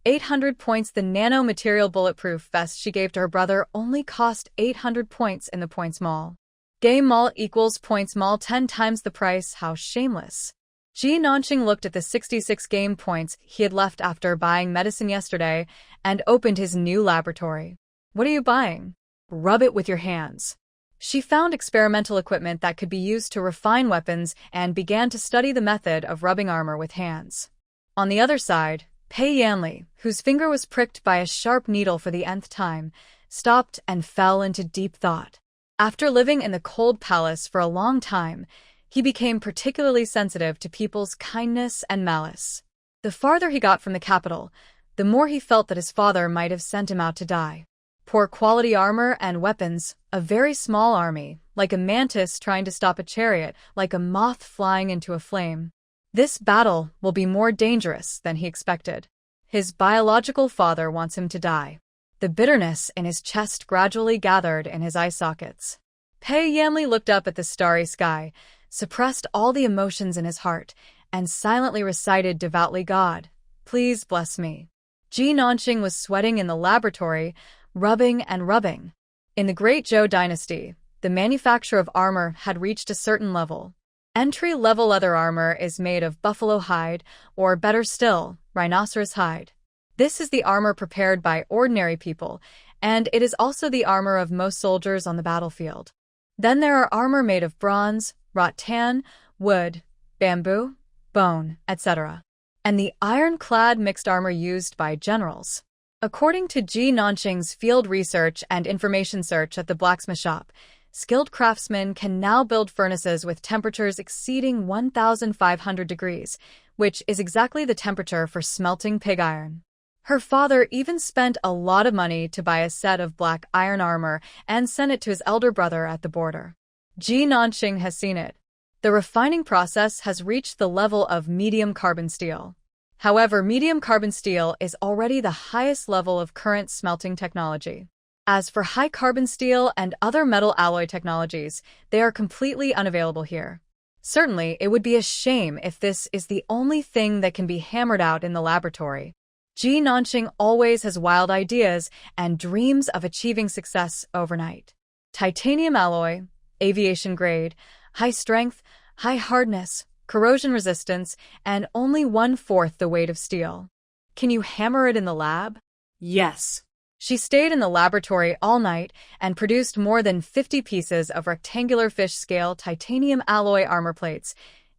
800 points. The nano-material bulletproof vest she gave to her brother only cost 800 points in the Points Mall. Game Mall equals Points Mall 10 times the price. How shameless. Ji Nanqing looked at the 66 game points he had left after buying medicine yesterday and opened his new laboratory. "What are you buying?" "Rub it with your hands." She found experimental equipment that could be used to refine weapons and began to study the method of rubbing armor with hands. On the other side, Pei Yanli, whose finger was pricked by a sharp needle for the nth time, stopped and fell into deep thought. After living in the cold palace for a long time, he became particularly sensitive to people's kindness and malice. The farther he got from the capital, the more he felt that his father might have sent him out to die. Poor quality armor and weapons, a very small army, like a mantis trying to stop a chariot, like a moth flying into a flame. This battle will be more dangerous than he expected. His biological father wants him to die. The bitterness in his chest gradually gathered in his eye sockets. Pei Yanli looked up at the starry sky, suppressed all the emotions in his heart, and silently recited devoutly, "God, please bless me." Ji Nanqing was sweating in the laboratory, rubbing and rubbing. In the Great Zhou dynasty, the manufacture of armor had reached a certain level. Entry-level leather armor is made of buffalo hide, or better still, rhinoceros hide. This is the armor prepared by ordinary people, and it is also the armor of most soldiers on the battlefield. Then there are armor made of bronze, rattan, wood, bamboo, bone, etc., and the iron-clad mixed armor used by generals. According to Ji Nanqing's field research and information search at the blacksmith shop, skilled craftsmen can now build furnaces with temperatures exceeding 1,500 degrees, which is exactly the temperature for smelting pig iron. Her father even spent a lot of money to buy a set of black iron armor and sent it to his elder brother at the border. Ji Nanxing has seen it. The refining process has reached the level of medium carbon steel. However, medium carbon steel is already the highest level of current smelting technology. As for high carbon steel and other metal alloy technologies, they are completely unavailable here. Certainly, it would be a shame if this is the only thing that can be hammered out in the laboratory. Ji Nanxing always has wild ideas and dreams of achieving success overnight. Titanium alloy, aviation grade, high strength, high hardness, corrosion resistance, and only 1/4 the weight of steel. Can you hammer it in the lab? Yes. She stayed in the laboratory all night and produced more than 50 pieces of rectangular fish-scale titanium alloy armor plates,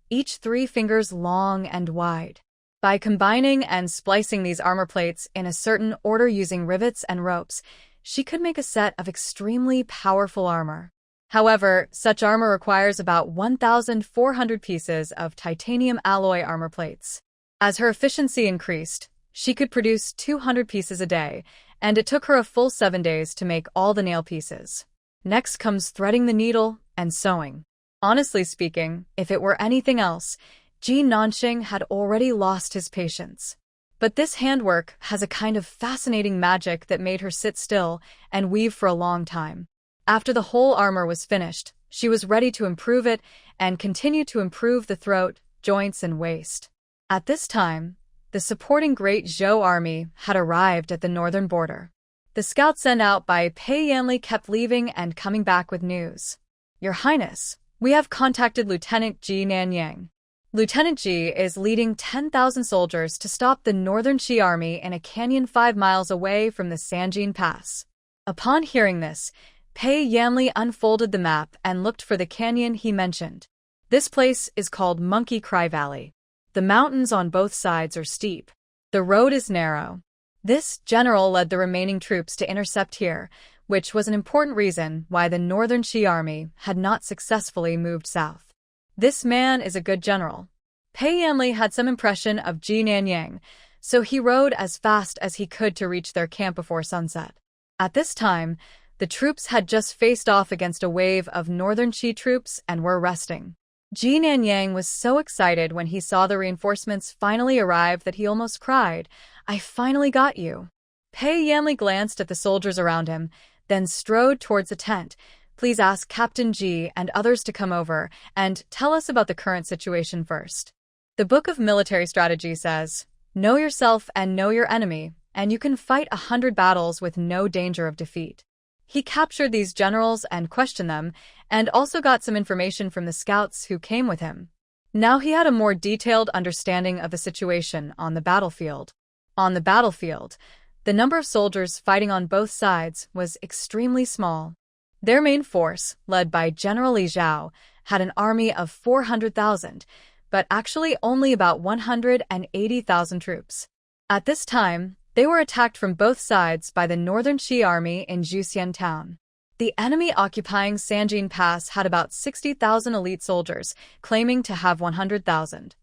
each 3 fingers long and wide. By combining and splicing these armor plates in a certain order using rivets and ropes, she could make a set of extremely powerful armor. However, such armor requires about 1,400 pieces of titanium alloy armor plates. As her efficiency increased, she could produce 200 pieces a day, and it took her a full 7 days to make all the nail pieces. Next comes threading the needle and sewing. Honestly speaking, if it were anything else, Ji Nanxing had already lost his patience. But this handwork has a kind of fascinating magic that made her sit still and weave for a long time. After the whole armor was finished, she was ready to improve it and continue to improve the throat, joints, and waist. At this time, the supporting Great Zhou army had arrived at the northern border. The scouts sent out by Pei Yanli kept leaving and coming back with news. Your Highness, we have contacted Lieutenant Ji Nanyang. Lieutenant Ji is leading 10,000 soldiers to stop the Northern Qi army in a canyon 5 miles away from the Sanjin Pass. Upon hearing this, Pei Yanli unfolded the map and looked for the canyon he mentioned. This place is called Monkey Cry Valley. The mountains on both sides are steep. The road is narrow. This general led the remaining troops to intercept here, which was an important reason why the Northern Qi army had not successfully moved south. This man is a good general. Pei Yanli had some impression of Ji Nanyang, so he rode as fast as he could to reach their camp before sunset. At this time, the troops had just faced off against a wave of Northern Qi troops and were resting. Ji Nanyang was so excited when he saw the reinforcements finally arrive that he almost cried, "I finally got you." Pei Yanli glanced at the soldiers around him, then strode towards the tent. "Please ask Captain Ji and others to come over and tell us about the current situation first." The Book of Military Strategy says, "Know yourself and know your enemy, and you can fight 100 battles with no danger of defeat." He captured these generals and questioned them, and also got some information from the scouts who came with him. Now he had a more detailed understanding of the situation on the battlefield. On the battlefield, the number of soldiers fighting on both sides was extremely small. Their main force, led by General Li Zhao, had an army of 400,000, but actually only about 180,000 troops. At this time, they were attacked from both sides by the Northern Qi army in Juxian town. The enemy occupying Sanjin Pass had about 60,000 elite soldiers, claiming to have 100,000.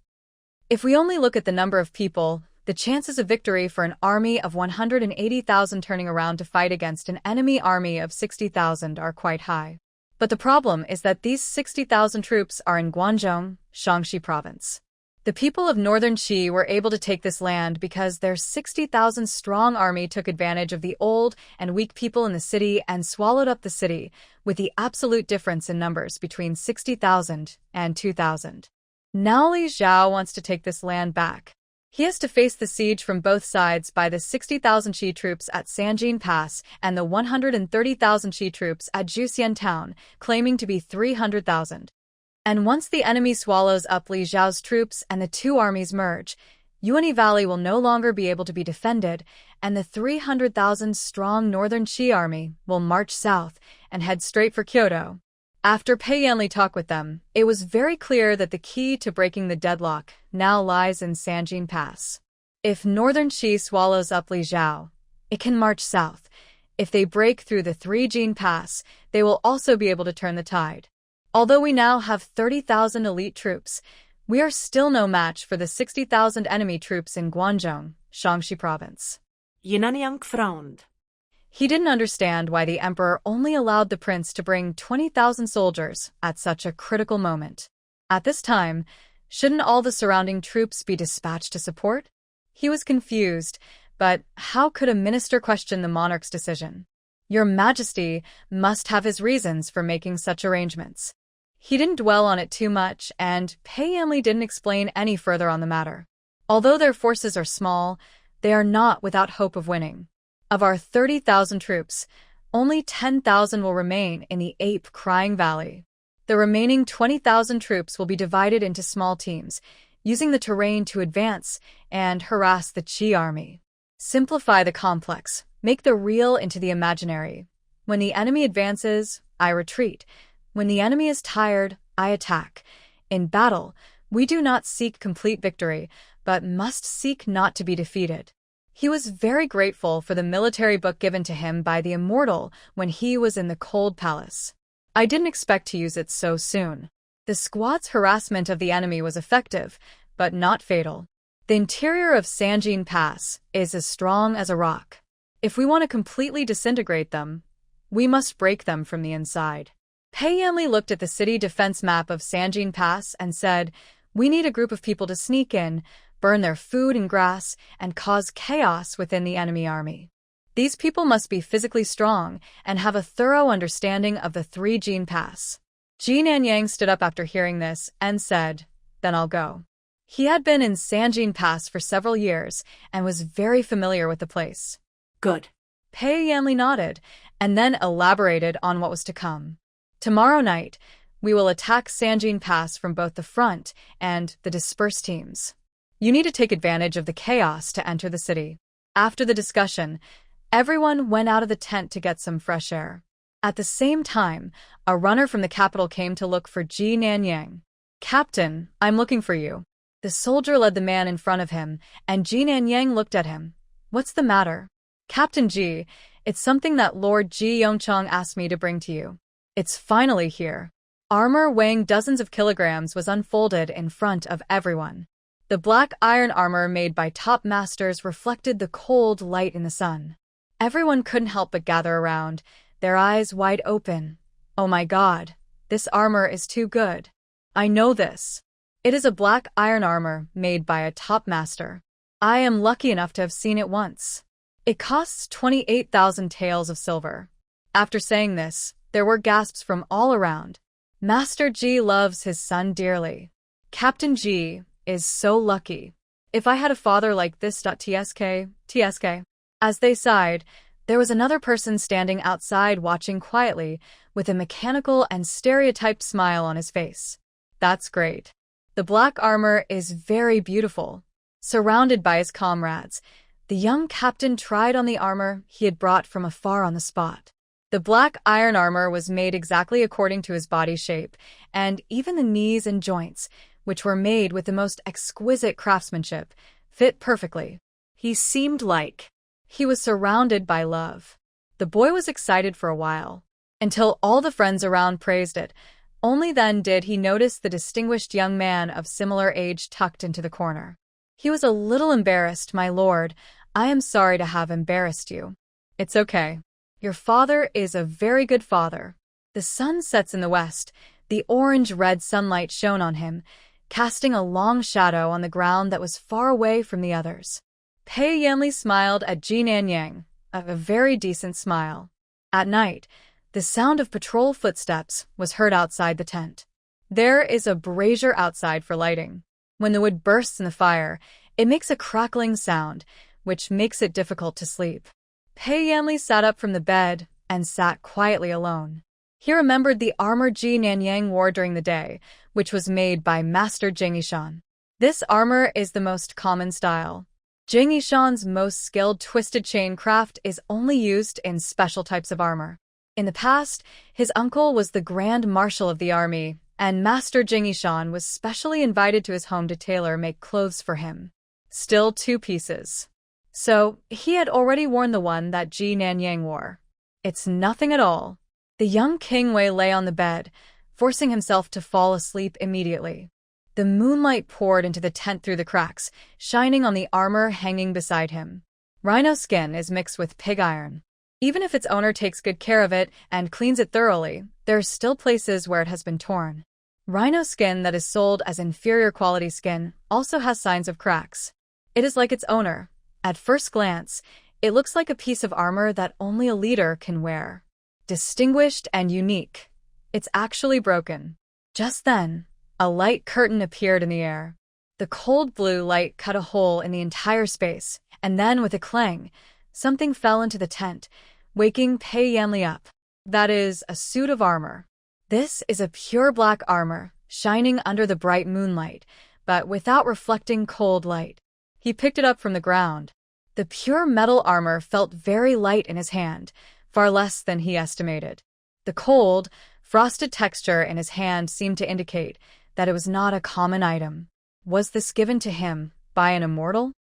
If we only look at the number of people, the chances of victory for an army of 180,000 turning around to fight against an enemy army of 60,000 are quite high. But the problem is that these 60,000 troops are in Guangzhou, Shaanxi province. The people of Northern Qi were able to take this land because their 60,000 strong army took advantage of the old and weak people in the city and swallowed up the city, with the absolute difference in numbers between 60,000 and 2,000. Now Li Zhao wants to take this land back. He has to face the siege from both sides by the 60,000 Qi troops at Sanjin Pass and the 130,000 Qi troops at Juxian town, claiming to be 300,000. And once the enemy swallows up Li Zhao's troops and the two armies merge, Yuani Valley will no longer be able to be defended, and the 300,000 strong Northern Qi army will march south and head straight for Kyoto. After Pei Yanli talked with them, it was very clear that the key to breaking the deadlock now lies in Sanjin Pass. If Northern Qi swallows up Li Zhao, it can march south, If they break through the three-gene pass, they will also be able to turn the tide. Although we now have 30,000 elite troops, we are still no match for the 60,000 enemy troops in Guangzhou, Shaanxi province. Yinanyang frowned. He didn't understand why the emperor only allowed the prince to bring 20,000 soldiers at such a critical moment. At this time, shouldn't all the surrounding troops be dispatched to support? He was confused, but how could a minister question the monarch's decision? Your Majesty must have his reasons for making such arrangements. He didn't dwell on it too much, and Pei Yanli didn't explain any further on the matter. Although their forces are small, they are not without hope of winning. Of our 30,000 troops, only 10,000 will remain in the ape-crying valley. The remaining 20,000 troops will be divided into small teams, using the terrain to advance and harass the Qi army. Simplify the complex, make the real into the imaginary. When the enemy advances, I retreat. When the enemy is tired, I attack. In battle, we do not seek complete victory, but must seek not to be defeated. He was very grateful for the military book given to him by the immortal when he was in the Cold Palace. I didn't expect to use it so soon. The squad's harassment of the enemy was effective, but not fatal. The interior of Sanjin Pass is as strong as a rock. If we want to completely disintegrate them, we must break them from the inside. Pei Yanli looked at the city defense map of Sanjin Pass and said, "We need a group of people to sneak in, burn their food and grass, and cause chaos within the enemy army. These people must be physically strong and have a thorough understanding of the three-gene pass." Ji Nanyang stood up after hearing this and said, "Then I'll go." He had been in Sanjin Pass for several years and was very familiar with the place. Good. Pei Yanli nodded and then elaborated on what was to come. Tomorrow night, we will attack Sanjin Pass from both the front and the dispersed teams. You need to take advantage of the chaos to enter the city. After the discussion, everyone went out of the tent to get some fresh air. At the same time, a runner from the capital came to look for Ji Nanyang. "Captain, I'm looking for you." The soldier led the man in front of him, and Ji Nanyang looked at him. "What's the matter?" "Captain Ji, it's something that Lord Ji Yongchong asked me to bring to you. It's finally here." Armor weighing dozens of kilograms was unfolded in front of everyone. The black iron armor made by top masters reflected the cold light in the sun. Everyone couldn't help but gather around, their eyes wide open. "Oh my God, this armor is too good. I know this. It is a black iron armor made by a top master. I am lucky enough to have seen it once. It costs 28,000 taels of silver." After saying this, there were gasps from all around. Master Ji loves his son dearly. Captain Ji is so lucky. If I had a father like this. TSK. As they sighed, there was another person standing outside watching quietly with a mechanical and stereotyped smile on his face. "That's great. The black armor is very beautiful." Surrounded by his comrades, the young captain tried on the armor he had brought from afar on the spot. The black iron armor was made exactly according to his body shape, and even the knees and joints, which were made with the most exquisite craftsmanship, fit perfectly. He seemed like he was surrounded by love. The boy was excited for a while, until all the friends around praised it. Only then did he notice the distinguished young man of similar age tucked into the corner. He was a little embarrassed. "My lord, I am sorry to have embarrassed you." "It's okay. Your father is a very good father." The sun sets in the west. The orange-red sunlight shone on him, casting a long shadow on the ground that was far away from the others. Pei Yanli smiled at Ji Nanyang, a very decent smile. At night, the sound of patrol footsteps was heard outside the tent. There is a brazier outside for lighting. When the wood bursts in the fire, it makes a crackling sound, which makes it difficult to sleep. Pei Yanli sat up from the bed and sat quietly alone. He remembered the armor Ji Nanyang wore during the day, which was made by Master Jing Yishan. This armor is the most common style. Jing Yishan's most skilled twisted chain craft is only used in special types of armor. In the past, his uncle was the Grand Marshal of the army, and Master Jing Yishan was specially invited to his home to tailor-make clothes for him. Still 2 pieces. So, he had already worn the one that Ji Nanyang wore. It's nothing at all. The young King Wei lay on the bed, forcing himself to fall asleep immediately. The moonlight poured into the tent through the cracks, shining on the armor hanging beside him. Rhino skin is mixed with pig iron. Even if its owner takes good care of it and cleans it thoroughly, there are still places where it has been torn. Rhino skin that is sold as inferior quality skin also has signs of cracks. It is like its owner. At first glance, it looks like a piece of armor that only a leader can wear. Distinguished and unique. It's actually broken. Just then, a light curtain appeared in the air. The cold blue light cut a hole in the entire space, and then with a clang, something fell into the tent, waking Pei Yanli up. That is, a suit of armor. This is a pure black armor, shining under the bright moonlight, but without reflecting cold light. He picked it up from the ground. The pure metal armor felt very light in his hand, far less than he estimated. The cold, frosted texture in his hand seemed to indicate that it was not a common item. Was this given to him by an immortal?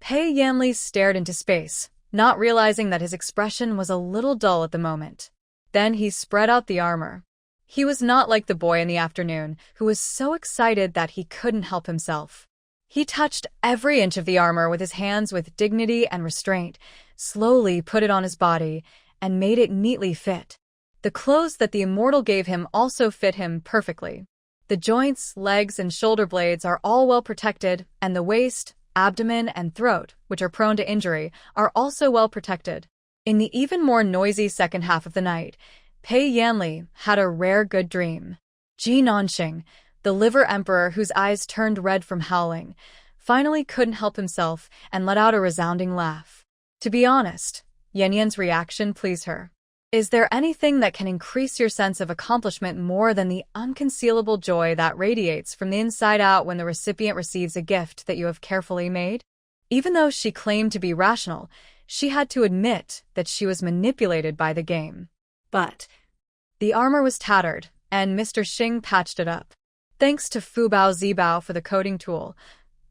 Pei Yanli stared into space, not realizing that his expression was a little dull at the moment. Then he spread out the armor. He was not like the boy in the afternoon, who was so excited that he couldn't help himself. He touched every inch of the armor with his hands with dignity and restraint, slowly put it on his body, and made it neatly fit. The clothes that the immortal gave him also fit him perfectly. The joints, legs, and shoulder blades are all well protected, and the waist, abdomen, and throat, which are prone to injury, are also well protected. In the even more noisy second half of the night, Pei Yanli had a rare good dream. Ji Nanxing, the liver emperor whose eyes turned red from howling, finally couldn't help himself and let out a resounding laugh. To be honest, Yan Yan's reaction pleased her. Is there anything that can increase your sense of accomplishment more than the unconcealable joy that radiates from the inside out when the recipient receives a gift that you have carefully made? Even though she claimed to be rational, she had to admit that she was manipulated by the game. But the armor was tattered, and Mr. Xing patched it up. Thanks to Fu Bao Zibao for the coding tool.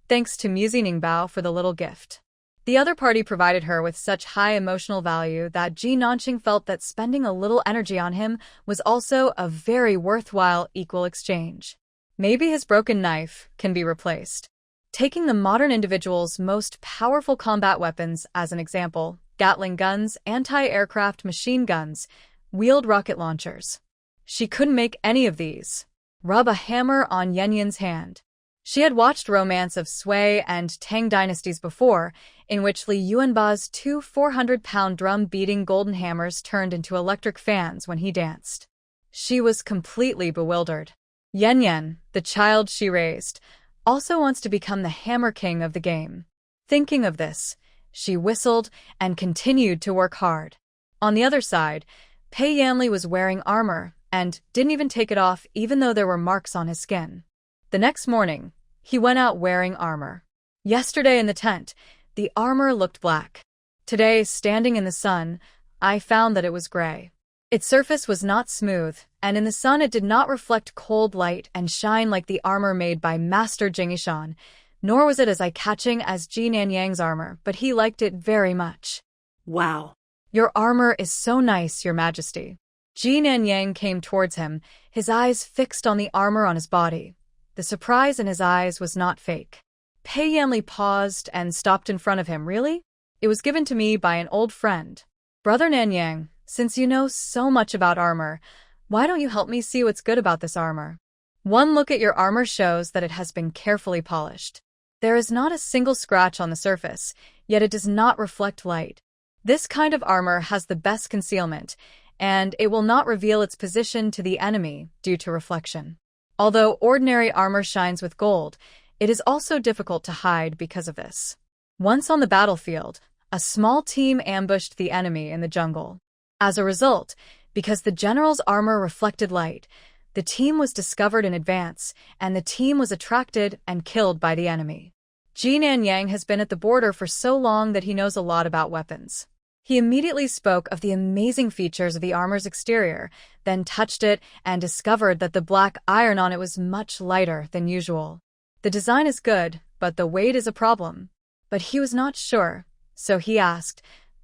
Thanks to Muzining Bao for the little gift. The other party provided her with such high emotional value that Ji Nanxing felt that spending a little energy on him was also a very worthwhile equal exchange. Maybe his broken knife can be replaced. Taking the modern individual's most powerful combat weapons as an example, Gatling guns, anti-aircraft machine guns, wheeled rocket launchers. She couldn't make any of these. Rub a hammer on Yan Yan's hand. She had watched Romance of Sui and Tang dynasties before, in which Li Yuanba's two 400-pound drum-beating golden hammers turned into electric fans when he danced. She was completely bewildered. Yan Yan, the child she raised, also wants to become the hammer king of the game. Thinking of this, she whistled and continued to work hard. On the other side, Pei Yanli was wearing armor and didn't even take it off even though there were marks on his skin. The next morning, he went out wearing armor. Yesterday in the tent, the armor looked black. Today, standing in the sun, I found that it was gray. Its surface was not smooth, and in the sun it did not reflect cold light and shine like the armor made by Master Jingishan, nor was it as eye-catching as Ji Nanyang's armor, but he liked it very much. wow. Your armor is so nice, Your Majesty. Ji Nanyang came towards him, his eyes fixed on the armor on his body. The surprise in his eyes was not fake. Pei Yanli paused and stopped in front of him. Really? It was given to me by an old friend. Brother Nanyang, since you know so much about armor, why don't you help me see what's good about this armor? One look at your armor shows that it has been carefully polished. There is not a single scratch on the surface, yet it does not reflect light. This kind of armor has the best concealment, and it will not reveal its position to the enemy due to reflection. Although ordinary armor shines with gold, it is also difficult to hide because of this. Once on the battlefield, a small team ambushed the enemy in the jungle. As a result, because the general's armor reflected light, the team was discovered in advance, and the team was attracted and killed by the enemy. Ji Nanyang has been at the border for so long that he knows a lot about weapons. He immediately spoke of the amazing features of the armor's exterior, then touched it and discovered that the black iron on it was much lighter than usual. The design is good, but the weight is a problem. But he was not sure, so he asked,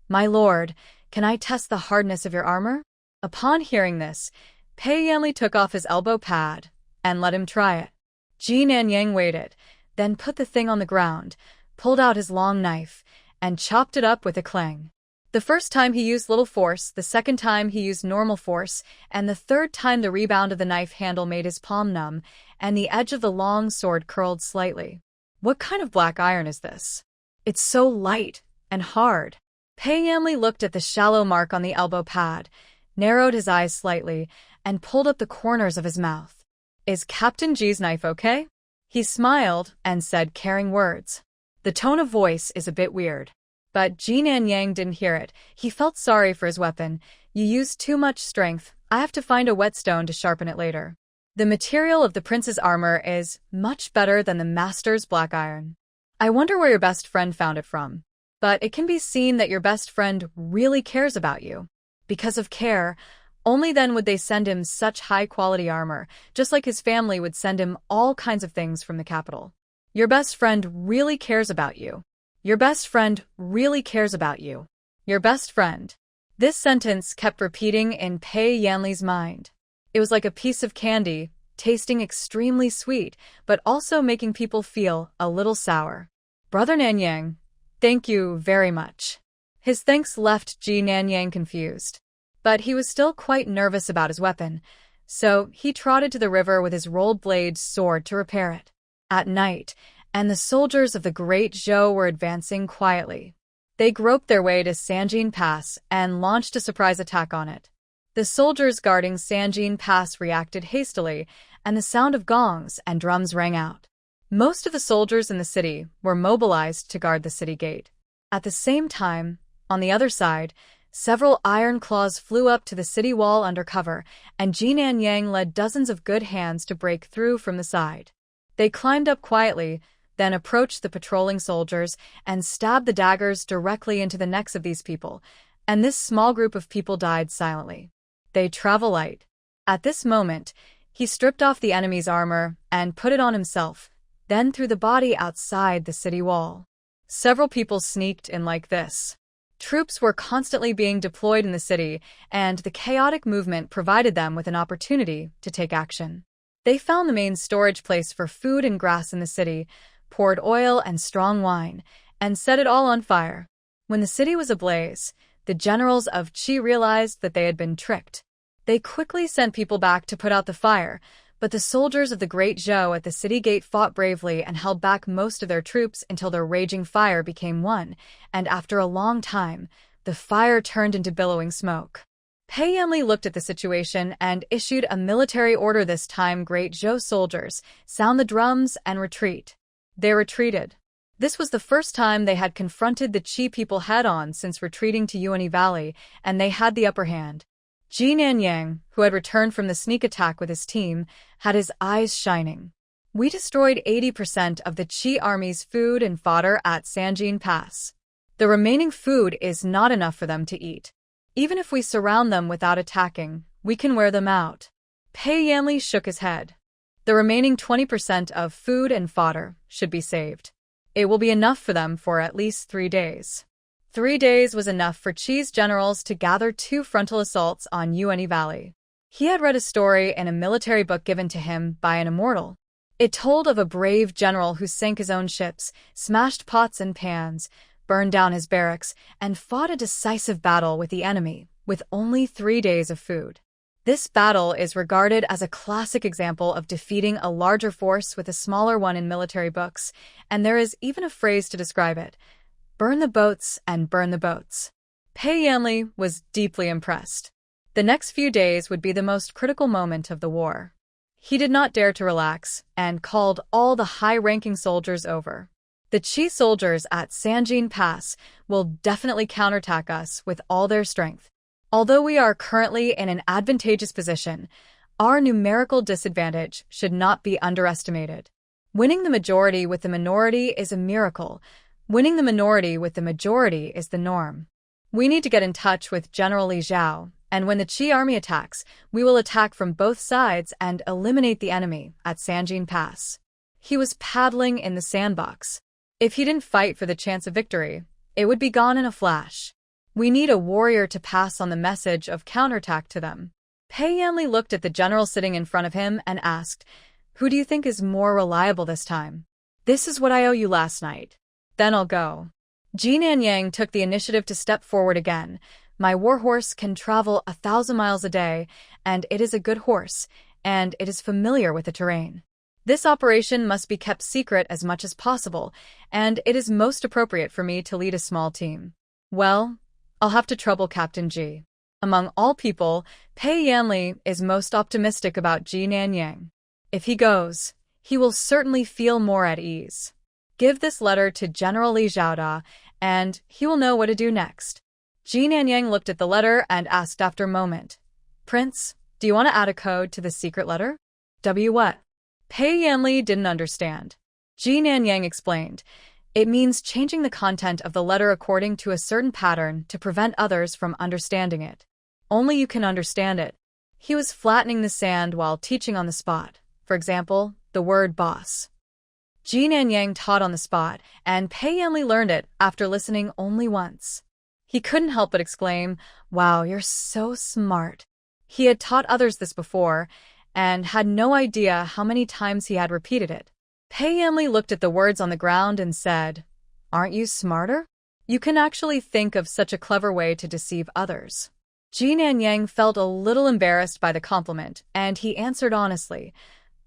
"My lord, Can I test the hardness of your armor? Upon hearing this, Pei Yanli took off his elbow pad and let him try it. Ji Nanyang waited, then put the thing on the ground, pulled out his long knife, and chopped it up with a clang. The first time he used little force, the second time he used normal force, and the third time the rebound of the knife handle made his palm numb, and the edge of the long sword curled slightly. What kind of black iron is this? It's so light and hard. Pei Yanli looked at the shallow mark on the elbow pad, narrowed his eyes slightly, and pulled up the corners of his mouth. Is Captain G's knife okay? He smiled and said caring words. The tone of voice is a bit weird. But Ji Nanyang didn't hear it. He felt sorry for his weapon. You used too much strength. I have to find a whetstone to sharpen it later. The material of the prince's armor is much better than the master's black iron. I wonder where your best friend found it from. But it can be seen that your best friend really cares about you. Because of care, only then would they send him such high-quality armor, just like his family would send him all kinds of things from the capital. Your best friend really cares about you. Your best friend really cares about you. Your best friend. This sentence kept repeating in Pei Yanli's mind. It was like a piece of candy, tasting extremely sweet, but also making people feel a little sour. Brother Nanyang, thank you very much. His thanks left Ji Nanyang confused. But he was still quite nervous about his weapon, so he trotted to the river with his rolled-blade sword to repair it. At night, and the soldiers of the Great Zhou were advancing quietly. They groped their way to Sanjin Pass and launched a surprise attack on it. The soldiers guarding Sanjin Pass reacted hastily, and the sound of gongs and drums rang out. Most of the soldiers in the city were mobilized to guard the city gate. At the same time, on the other side, several iron claws flew up to the city wall under cover, and Ji Nanyang led dozens of good hands to break through from the side. They climbed up quietly, then approached the patrolling soldiers and stabbed the daggers directly into the necks of these people, and this small group of people died silently. They travel light. At this moment, he stripped off the enemy's armor and put it on himself, then threw the body outside the city wall. Several people sneaked in like this. Troops were constantly being deployed in the city, and the chaotic movement provided them with an opportunity to take action. They found the main storage place for food and grass in the city, poured oil and strong wine, and set it all on fire. When the city was ablaze, the generals of Qi realized that they had been tricked. They quickly sent people back to put out the fire, but the soldiers of the Great Zhou at the city gate fought bravely and held back most of their troops until their raging fire became one, and after a long time, the fire turned into billowing smoke. Pei Yanli looked at the situation and issued a military order this time. Great Zhou soldiers, sound the drums and retreat. They retreated. This was the first time they had confronted the Qi people head-on since retreating to Yuani Valley, and they had the upper hand. Ji Nanyang, who had returned from the sneak attack with his team, had his eyes shining. We destroyed 80% of the Qi army's food and fodder at Sanjin Pass. The remaining food is not enough for them to eat. Even if we surround them without attacking, we can wear them out. Pei Yanli shook his head. The remaining 20% of food and fodder should be saved. It will be enough for them for at least 3 days. 3 days was enough for Qi's generals to gather 2 frontal assaults on Yuani Valley. He had read a story in a military book given to him by an immortal. It told of a brave general who sank his own ships, smashed pots and pans, burned down his barracks, and fought a decisive battle with the enemy, with only 3 days of food. This battle is regarded as a classic example of defeating a larger force with a smaller one in military books, and there is even a phrase to describe it: burn the boats and burn the boats. Pei Yanli was deeply impressed. The next few days would be the most critical moment of the war. He did not dare to relax and called all the high-ranking soldiers over. The Qi soldiers at Sanjin Pass will definitely counterattack us with all their strength. Although we are currently in an advantageous position, our numerical disadvantage should not be underestimated. Winning the majority with the minority is a miracle. Winning the minority with the majority is the norm. We need to get in touch with General Li Zhao, and when the Qi army attacks, we will attack from both sides and eliminate the enemy at Sanjin Pass. He was paddling in the sandbox. If he didn't fight for the chance of victory, it would be gone in a flash. We need a warrior to pass on the message of counterattack to them. Pei Yanli looked at the general sitting in front of him and asked, "Who do you think is more reliable this time?" "This is what I owe you last night. Then I'll go." Ji Nanyang took the initiative to step forward again. "My warhorse can travel 1,000 miles a day, and it is a good horse, and it is familiar with the terrain. This operation must be kept secret as much as possible, and it is most appropriate for me to lead a small team. Well, I'll have to trouble Captain Ji." Among all people, Pei Yanli is most optimistic about Ji Nanyang. If he goes, he will certainly feel more at ease. Give this letter to General Li Zhaoda, and he will know what to do next. Ji Nanyang looked at the letter and asked after a moment, "Prince, do you want to add a code to the secret letter?" What? Pei Yanli didn't understand. Ji Nanyang explained, "It means changing the content of the letter according to a certain pattern to prevent others from understanding it. Only you can understand it." He was flattening the sand while teaching on the spot. For example, the word boss. Ji Nanyang taught on the spot, and Pei Yanli learned it after listening only once. He couldn't help but exclaim, "Wow, you're so smart." He had taught others this before, and had no idea how many times he had repeated it. Pei Yanli looked at the words on the ground and said, "Aren't you smarter? You can actually think of such a clever way to deceive others." Ji Nanyang felt a little embarrassed by the compliment, and he answered honestly,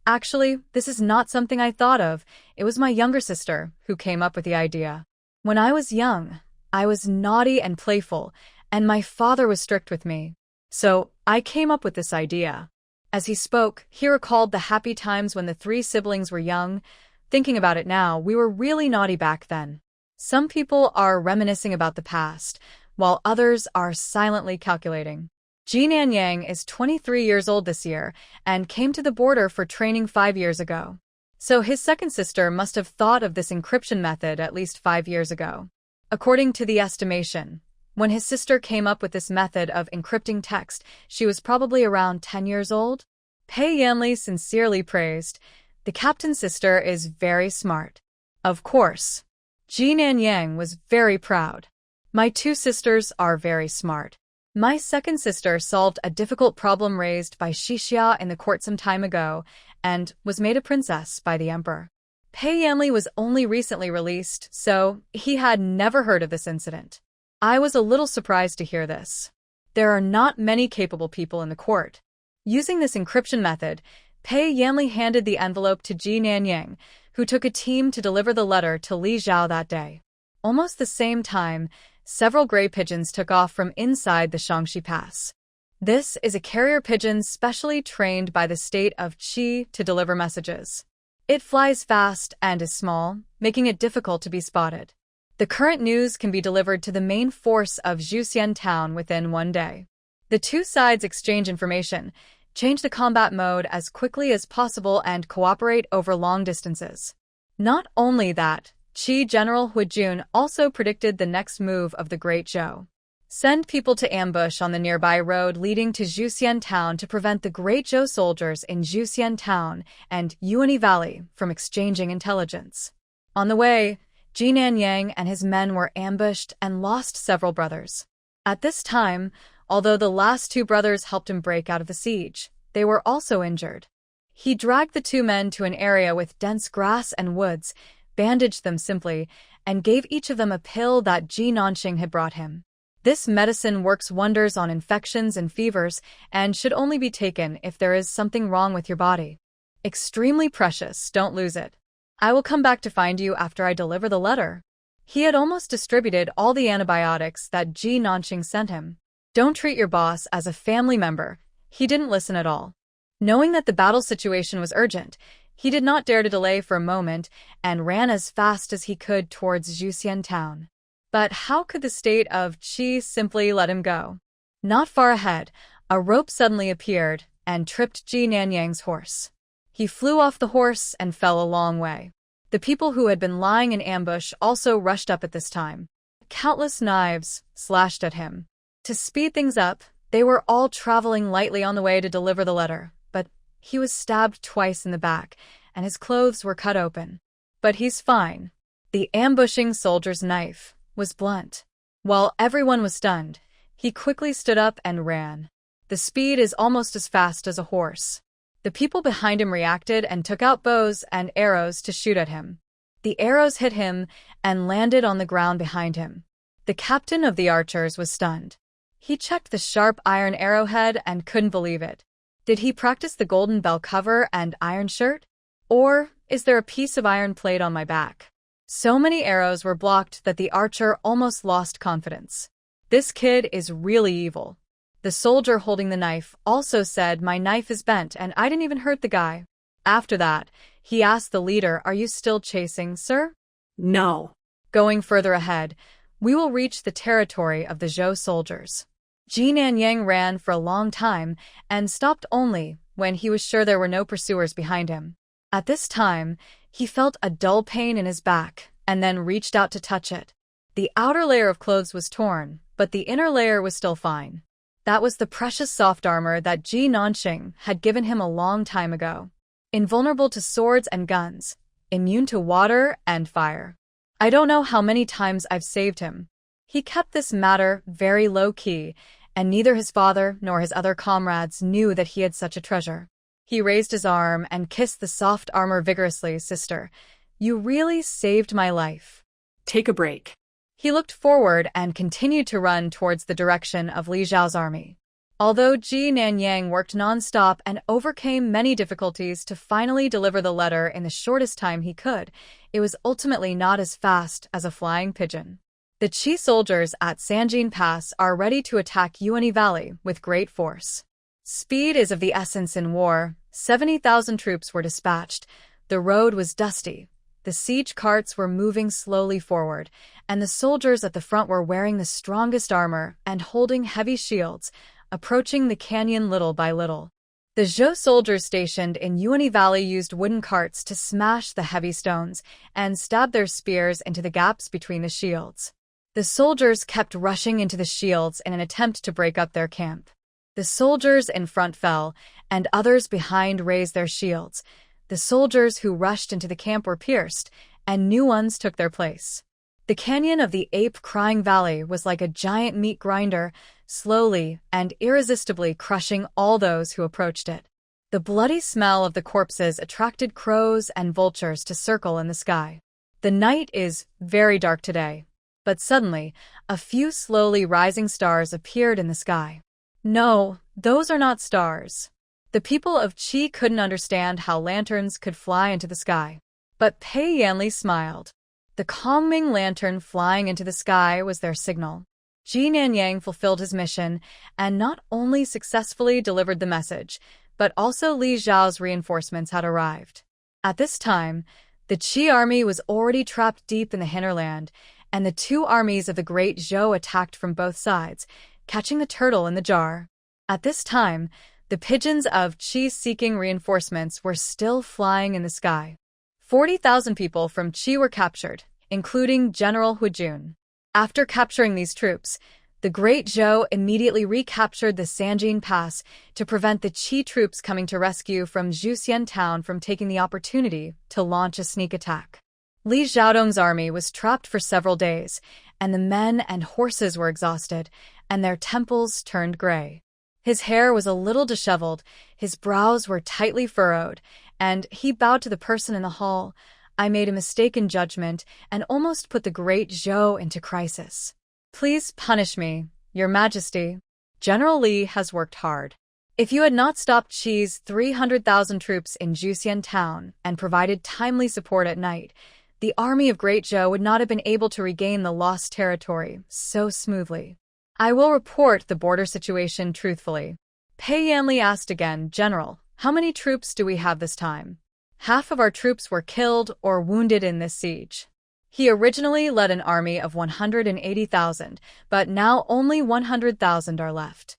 "Actually, this is not something I thought of. It was my younger sister who came up with the idea. When I was young, I was naughty and playful, and my father was strict with me. So I came up with this idea." As he spoke, he recalled the happy times when the three siblings were young. "Thinking about it now, we were really naughty back then." Some people are reminiscing about the past, while others are silently calculating. Ji Nanyang is 23 years old this year and came to the border for training 5 years ago. So his second sister must have thought of this encryption method at least 5 years ago. According to the estimation, when his sister came up with this method of encrypting text, she was probably around 10 years old. Pei Yanli sincerely praised, "The captain's sister is very smart." Of course. Ji Nanyang was very proud. "My two sisters are very smart. My second sister solved a difficult problem raised by Xixia in the court some time ago and was made a princess by the emperor." Pei Yanli was only recently released, so he had never heard of this incident. "I was a little surprised to hear this. There are not many capable people in the court." Using this encryption method, Pei Yanli handed the envelope to Ji Nanyang, who took a team to deliver the letter to Li Zhao that day. Almost the same time, several gray pigeons took off from inside the Shangxi Pass. This is a carrier pigeon specially trained by the state of Qi to deliver messages. It flies fast and is small, making it difficult to be spotted. The current news can be delivered to the main force of Zhuxian town within 1 day. The two sides exchange information, change the combat mode as quickly as possible, and cooperate over long distances. Not only that, Qi General Huijun also predicted the next move of the Great Zhou. Send people to ambush on the nearby road leading to Zhuxian town to prevent the Great Zhou soldiers in Zhuxian town and Yuani Valley from exchanging intelligence. On the way, Ji Nanyang and his men were ambushed and lost several brothers. At this time, although the last 2 brothers helped him break out of the siege, they were also injured. He dragged the 2 men to an area with dense grass and woods, bandaged them simply, and gave each of them a pill that Ji Nanxing had brought him. This medicine works wonders on infections and fevers and should only be taken if there is something wrong with your body. Extremely precious, don't lose it. I will come back to find you after I deliver the letter. He had almost distributed all the antibiotics that Ji Nanxing sent him. Don't treat your boss as a family member. He didn't listen at all. Knowing that the battle situation was urgent, he did not dare to delay for a moment and ran as fast as he could towards Zhuxian town. But how could the state of Qi simply let him go? Not far ahead, a rope suddenly appeared and tripped Ji Nanyang's horse. He flew off the horse and fell a long way. The people who had been lying in ambush also rushed up at this time. Countless knives slashed at him. To speed things up, they were all traveling lightly on the way to deliver the letter, but he was stabbed twice in the back, and his clothes were cut open. But he's fine. The ambushing soldier's knife was blunt. While everyone was stunned, he quickly stood up and ran. The speed is almost as fast as a horse. The people behind him reacted and took out bows and arrows to shoot at him. The arrows hit him and landed on the ground behind him. The captain of the archers was stunned. He checked the sharp iron arrowhead and couldn't believe it. Did he practice the golden bell cover and iron shirt? Or is there a piece of iron plate on my back? So many arrows were blocked that the archer almost lost confidence. This kid is really evil. The soldier holding the knife also said, "My knife is bent and I didn't even hurt the guy." After that, he asked the leader, "Are you still chasing, sir?" No. Going further ahead, we will reach the territory of the Zhou soldiers. Ji Nanyang ran for a long time and stopped only when he was sure there were no pursuers behind him. At this time, he felt a dull pain in his back and then reached out to touch it. The outer layer of clothes was torn, but the inner layer was still fine. That was the precious soft armor that Ji Nanxing had given him a long time ago. Invulnerable to swords and guns, immune to water and fire. I don't know how many times I've saved him. He kept this matter very low-key, and neither his father nor his other comrades knew that he had such a treasure. He raised his arm and kissed the soft armor vigorously. "Sister, you really saved my life." Take a break. He looked forward and continued to run towards the direction of Li Zhao's army. Although Ji Nanyang worked non-stop and overcame many difficulties to finally deliver the letter in the shortest time he could, it was ultimately not as fast as a flying pigeon. The Qi soldiers at Sanjin Pass are ready to attack Yuani Valley with great force. Speed is of the essence in war. 70,000 troops were dispatched. The road was dusty. The siege carts were moving slowly forward, and the soldiers at the front were wearing the strongest armor and holding heavy shields, approaching the canyon little by little. The Zhou soldiers stationed in Yuani Valley used wooden carts to smash the heavy stones and stab their spears into the gaps between the shields. The soldiers kept rushing into the shields in an attempt to break up their camp. The soldiers in front fell, and others behind raised their shields. The soldiers who rushed into the camp were pierced, and new ones took their place. The canyon of the ape-crying valley was like a giant meat grinder, slowly and irresistibly crushing all those who approached it. The bloody smell of the corpses attracted crows and vultures to circle in the sky. The night is very dark today, but suddenly, a few slowly rising stars appeared in the sky. No, those are not stars. The people of Qi couldn't understand how lanterns could fly into the sky. But Pei Yanli smiled. The calming lantern flying into the sky was their signal. Ji Nanyang fulfilled his mission and not only successfully delivered the message, but also Li Zhao's reinforcements had arrived. At this time, the Qi army was already trapped deep in the hinterland, and the two armies of the Great Zhou attacked from both sides, catching the turtle in the jar. At this time, the pigeons of Qi seeking reinforcements were still flying in the sky. 40,000 people from Qi were captured, including General Hu Jun. After capturing these troops, the Great Zhou immediately recaptured the Sanjin Pass to prevent the Qi troops coming to rescue from Zhuxian town from taking the opportunity to launch a sneak attack. Li Xiaodong's army was trapped for several days, and the men and horses were exhausted, and their temples turned gray. His hair was a little disheveled, his brows were tightly furrowed, and he bowed to the person in the hall. "I made a mistake in judgment and almost put the Great Zhou into crisis. Please punish me, Your Majesty. General Li has worked hard. If you had not stopped Qi's 300,000 troops in Zhuxian town and provided timely support at night, the army of Great Zhou would not have been able to regain the lost territory so smoothly. I will report the border situation truthfully." Pei Yanli asked again, "General, how many troops do we have this time?" "Half of our troops were killed or wounded in this siege." He originally led an army of 180,000, but now only 100,000 are left.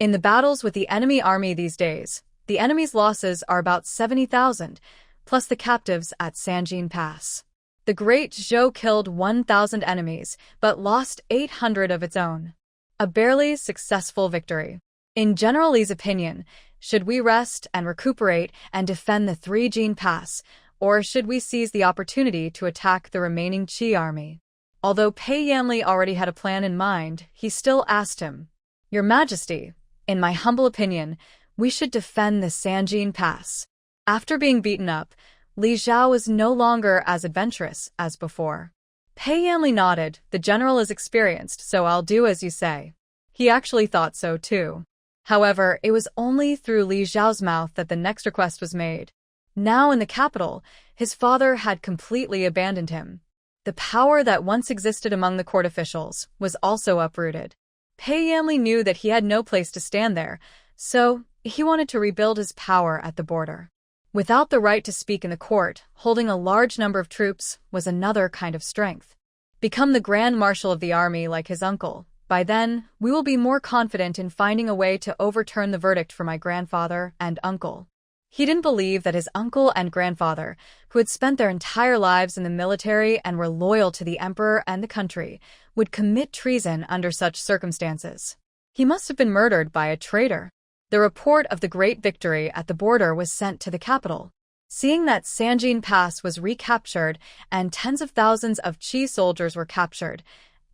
In the battles with the enemy army these days, the enemy's losses are about 70,000, plus the captives at Sanjin Pass. The Great Zhou killed 1,000 enemies, but lost 800 of its own. A barely successful victory. In General Li's opinion, should we rest and recuperate and defend the Three Jin Pass, or should we seize the opportunity to attack the remaining Qi army? Although Pei Yanli already had a plan in mind, he still asked him, "Your Majesty, in my humble opinion, we should defend the Sanjin Pass." After being beaten up, Li Zhao was no longer as adventurous as before. Pei Yanli nodded. "The general is experienced, so I'll do as you say." He actually thought so too. However, it was only through Li Zhao's mouth that the next request was made. Now in the capital, his father had completely abandoned him. The power that once existed among the court officials was also uprooted. Pei Yanli knew that he had no place to stand there, so he wanted to rebuild his power at the border. Without the right to speak in the court, holding a large number of troops was another kind of strength. Become the Grand Marshal of the army like his uncle. By then, we will be more confident in finding a way to overturn the verdict for my grandfather and uncle. He didn't believe that his uncle and grandfather, who had spent their entire lives in the military and were loyal to the emperor and the country, would commit treason under such circumstances. He must have been murdered by a traitor. The report of the great victory at the border was sent to the capital. Seeing that Sanjin Pass was recaptured and tens of thousands of Qi soldiers were captured,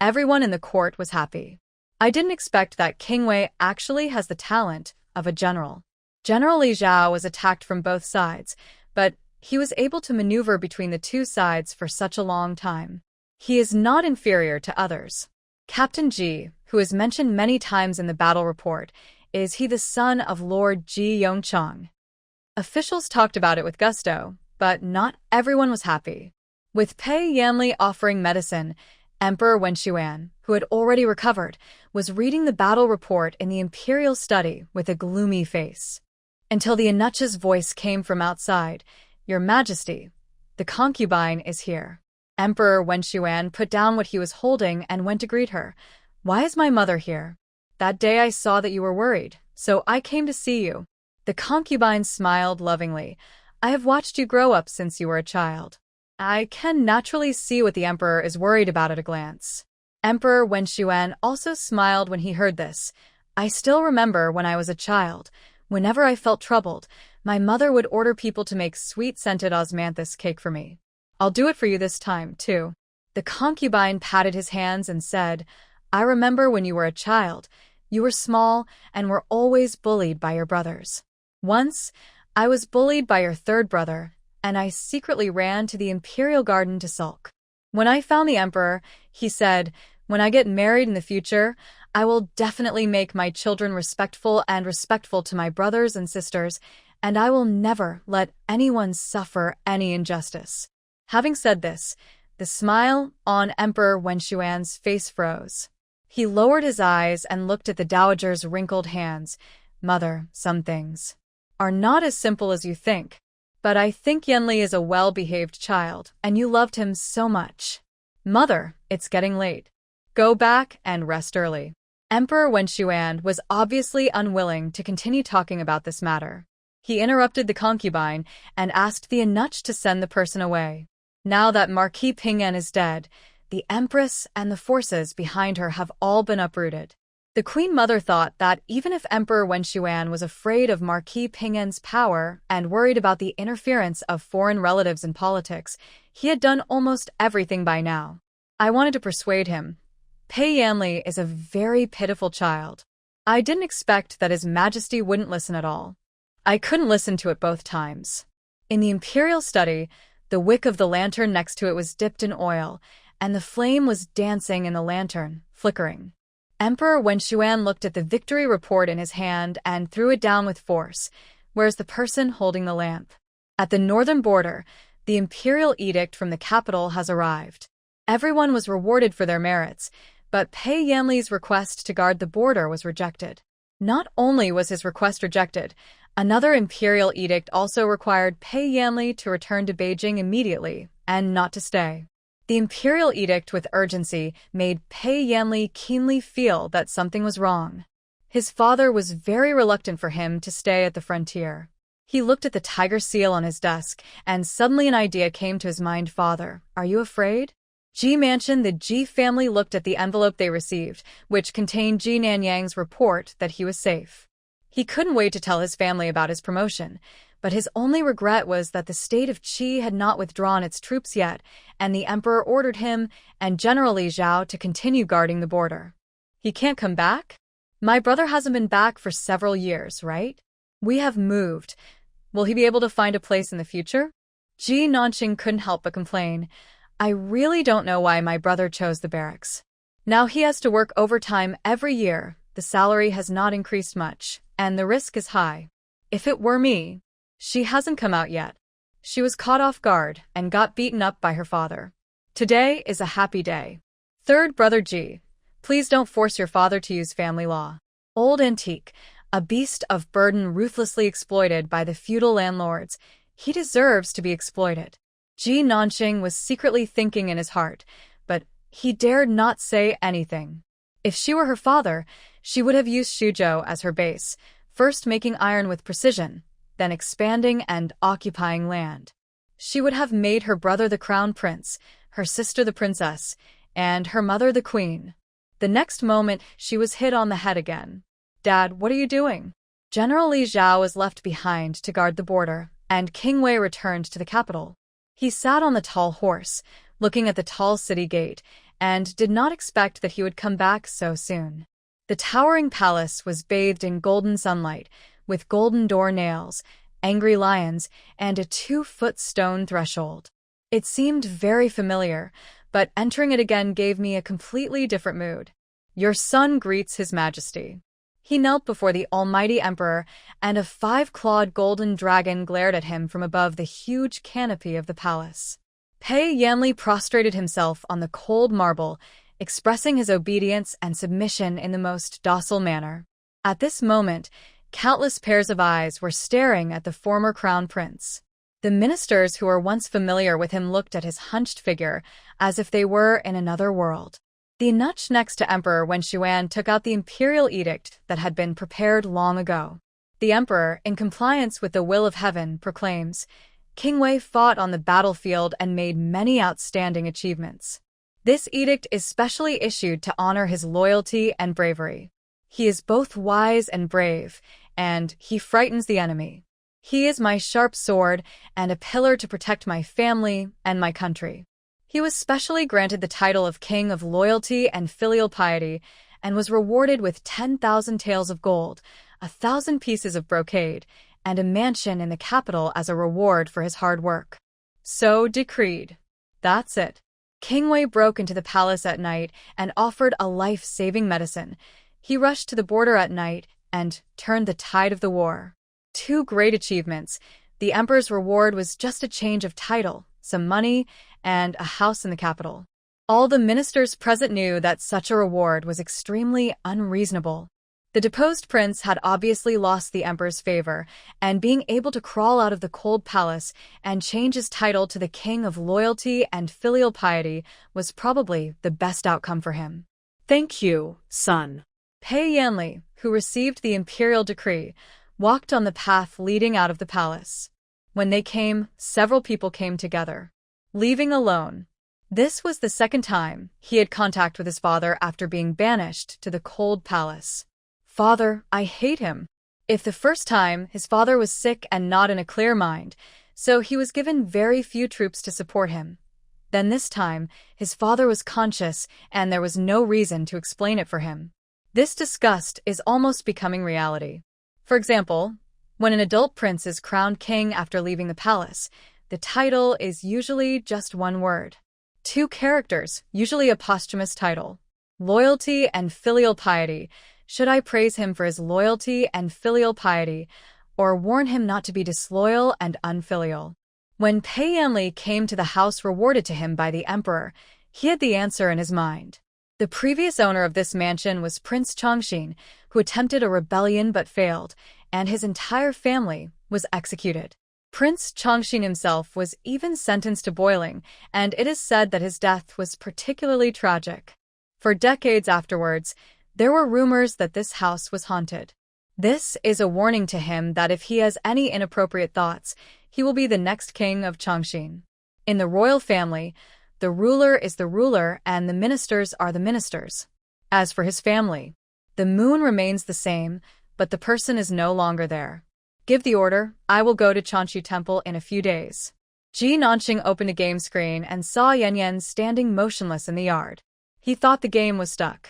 everyone in the court was happy. I didn't expect that King Wei actually has the talent of a general. General Li Zhao was attacked from both sides, but he was able to maneuver between the two sides for such a long time. He is not inferior to others. Captain Ji, who is mentioned many times in the battle report, is he the son of Lord Ji Yongchang? Officials talked about it with gusto, but not everyone was happy. With Pei Yanli offering medicine, Emperor Wen Xuan, who had already recovered, was reading the battle report in the imperial study with a gloomy face. Until the eunuch's voice came from outside, "Your Majesty, the concubine is here." Emperor Wen Xuan put down what he was holding and went to greet her. "Why is my mother here? That day I saw that you were worried, so I came to see you." The concubine smiled lovingly. "I have watched you grow up since you were a child. I can naturally see what the emperor is worried about at a glance." Emperor Wen Xuan also smiled when he heard this. "I still remember when I was a child. Whenever I felt troubled, my mother would order people to make sweet-scented osmanthus cake for me. I'll do it for you this time, too." The concubine patted his hands and said, "I remember when you were a child. You were small and were always bullied by your brothers. Once, I was bullied by your third brother, and I secretly ran to the Imperial Garden to sulk. When I found the emperor, he said, 'When I get married in the future, I will definitely make my children respectful to my brothers and sisters, and I will never let anyone suffer any injustice.'" Having said this, the smile on Emperor Wen Xuan's face froze. He lowered his eyes and looked at the dowager's wrinkled hands. "Mother, some things are not as simple as you think. But I think Yanli is a well-behaved child, and you loved him so much. Mother, it's getting late. Go back and rest early." Emperor Wen Xuan was obviously unwilling to continue talking about this matter. He interrupted the concubine and asked the eunuch to send the person away. Now that Marquis Ping'an is dead, the Empress and the forces behind her have all been uprooted. The Queen Mother thought that even if Emperor Wen Xuan was afraid of Marquis Ping'an's power and worried about the interference of foreign relatives in politics, he had done almost everything by now. I wanted to persuade him. Pei Yanli is a very pitiful child. I didn't expect that His Majesty wouldn't listen at all. I couldn't listen to it both times. In the imperial study, the wick of the lantern next to it was dipped in oil, and the flame was dancing in the lantern, flickering. Emperor Wen Xuan looked at the victory report in his hand and threw it down with force, whereas the person holding the lamp. At the northern border, the imperial edict from the capital has arrived. Everyone was rewarded for their merits, but Pei Yanli's request to guard the border was rejected. Not only was his request rejected, another imperial edict also required Pei Yanli to return to Beijing immediately and not to stay. The imperial edict with urgency made Pei Yanli keenly feel that something was wrong. His father was very reluctant for him to stay at the frontier. He looked at the tiger seal on his desk, and suddenly an idea came to his mind. "Father, are you afraid?" Ji Mansion. The Ji family looked at the envelope they received, which contained Ji Nanyang's report that he was safe. He couldn't wait to tell his family about his promotion, But his only regret was that the state of Qi had not withdrawn its troops yet, and the emperor ordered him and General Li Zhao to continue guarding the border. He can't come back? My brother hasn't been back for several years, right? We have moved. Will he be able to find a place in the future? Ji Nanqing couldn't help but complain. I really don't know why my brother chose the barracks. Now he has to work overtime every year, the salary has not increased much, and the risk is high. If it were me, she hasn't come out yet. She was caught off guard and got beaten up by her father. Today is a happy day. Third brother Ji, please don't force your father to use family law. Old Antique, a beast of burden ruthlessly exploited by the feudal landlords, he deserves to be exploited. Ji Nanqing was secretly thinking in his heart, but he dared not say anything. If she were her father, she would have used Shuzhou as her base, first making iron with precision, then expanding and occupying land. She would have made her brother the crown prince, her sister the princess, and her mother the queen. The next moment, she was hit on the head again. Dad, what are you doing? General Li Zhao was left behind to guard the border, and King Wei returned to the capital. He sat on the tall horse, looking at the tall city gate, and did not expect that he would come back so soon. The towering palace was bathed in golden sunlight, with golden door nails, angry lions, and a 2-foot stone threshold. It seemed very familiar, but entering it again gave me a completely different mood. Your son greets His Majesty. He knelt before the almighty emperor, and a 5-clawed golden dragon glared at him from above the huge canopy of the palace. Pei Yanli prostrated himself on the cold marble, expressing his obedience and submission in the most docile manner. At this moment, countless pairs of eyes were staring at the former crown prince. The ministers who were once familiar with him looked at his hunched figure as if they were in another world. The eunuch next to Emperor Wen Xuan took out the imperial edict that had been prepared long ago. The emperor, in compliance with the will of heaven, proclaims, King Wei fought on the battlefield and made many outstanding achievements. This edict is specially issued to honor his loyalty and bravery. He is both wise and brave, and he frightens the enemy. He is my sharp sword and a pillar to protect my family and my country. He was specially granted the title of King of Loyalty and Filial Piety and was rewarded with 10,000 taels of gold, 1,000 pieces of brocade, and a mansion in the capital as a reward for his hard work. So decreed. That's it. King Wei broke into the palace at night and offered a life-saving medicine. He rushed to the border at night and turned the tide of the war. 2 great achievements. The emperor's reward was just a change of title, some money, and a house in the capital. All the ministers present knew that such a reward was extremely unreasonable. The deposed prince had obviously lost the emperor's favor, and being able to crawl out of the cold palace and change his title to the King of Loyalty and Filial Piety was probably the best outcome for him. Thank you, son. Pei Yanli, who received the imperial decree, walked on the path leading out of the palace. When they came, several people came together. Leaving alone. This was the second time he had contact with his father after being banished to the cold palace. Father, I hate him. If the first time, his father was sick and not in a clear mind, so he was given very few troops to support him. Then this time, his father was conscious and there was no reason to explain it for him. This disgust is almost becoming reality. For example, when an adult prince is crowned king after leaving the palace, the title is usually just one word. 2 characters, usually a posthumous title. Loyalty and Filial Piety. Should I praise him for his loyalty and filial piety, or warn him not to be disloyal and unfilial? When Pei Yanli came to the house rewarded to him by the emperor, he had the answer in his mind. The previous owner of this mansion was Prince Chongqing, who attempted a rebellion but failed, and his entire family was executed. Prince Chongqing himself was even sentenced to boiling, and it is said that his death was particularly tragic. For decades afterwards, there were rumors that this house was haunted. This is a warning to him that if he has any inappropriate thoughts, he will be the next king of Chongqing. In the royal family, the ruler is the ruler and the ministers are the ministers. As for his family, the moon remains the same, but the person is no longer there. Give the order, I will go to Chanshu Temple in a few days. Ji Nanxing opened a game screen and saw Yan Yan standing motionless in the yard. He thought the game was stuck.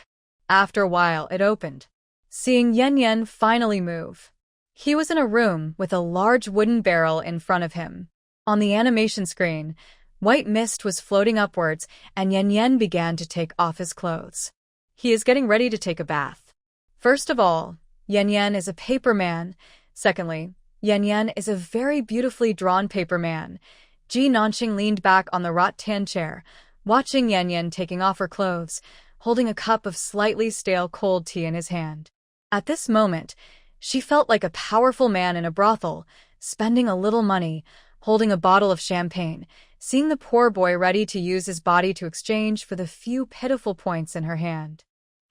After a while, it opened. Seeing Yan Yan finally move. He was in a room with a large wooden barrel in front of him. On the animation screen, white mist was floating upwards and Yan Yan began to take off his clothes. He is getting ready to take a bath. First of all, Yan Yan is a paper man. Secondly, Yan Yan is a very beautifully drawn paper man. Ji Nanxing leaned back on the rattan chair, watching Yan Yan taking off her clothes, holding a cup of slightly stale cold tea in his hand. At this moment, she felt like a powerful man in a brothel, spending a little money, holding a bottle of champagne, seeing the poor boy ready to use his body to exchange for the few pitiful points in her hand.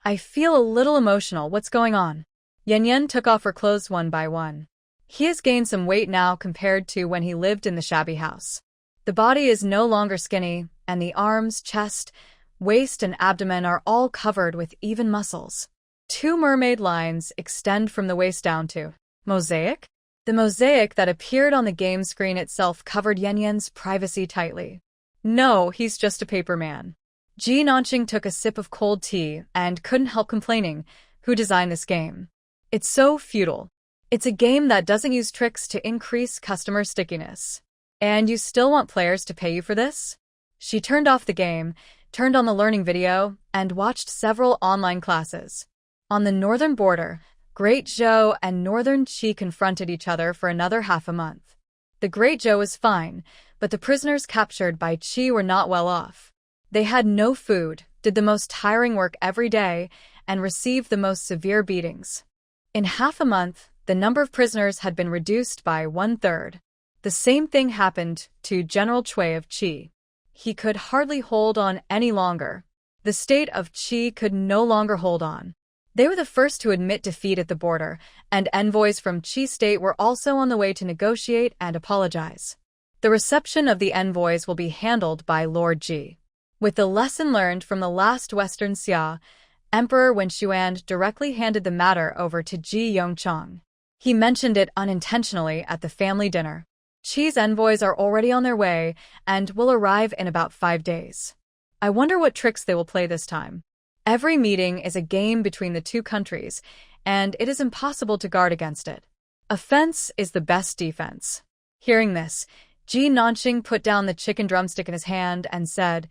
I feel a little emotional. What's going on? Yan Yan took off her clothes one by one. He has gained some weight now compared to when he lived in the shabby house. The body is no longer skinny, and the arms, chest, waist, and abdomen are all covered with even muscles. 2 mermaid lines extend from the waist down to mosaic. The mosaic that appeared on the game screen itself covered Yan Yan's privacy tightly. No, he's just a paper man. Ji Nanxing took a sip of cold tea and couldn't help complaining. Who designed this game? It's so futile. It's a game that doesn't use tricks to increase customer stickiness. And you still want players to pay you for this? She turned off the game, turned on the learning video, and watched several online classes. On the northern border, Great Zhou and Northern Qi confronted each other for another half a month. The Great Zhou was fine, but the prisoners captured by Qi were not well off. They had no food, did the most tiring work every day, and received the most severe beatings. In half a month, the number of prisoners had been reduced by 1/3. The same thing happened to General Cui of Qi. He could hardly hold on any longer. The state of Qi could no longer hold on. They were the first to admit defeat at the border, and envoys from Qi state were also on the way to negotiate and apologize. The reception of the envoys will be handled by Lord Ji. With the lesson learned from the last Western Xia, Emperor Wen Xuan directly handed the matter over to Ji Yongchang. He mentioned it unintentionally at the family dinner. Qi's envoys are already on their way and will arrive in about 5 days. I wonder what tricks they will play this time. Every meeting is a game between the two countries, and it is impossible to guard against it. Offense is the best defense. Hearing this, Ji Nanxing put down the chicken drumstick in his hand and said,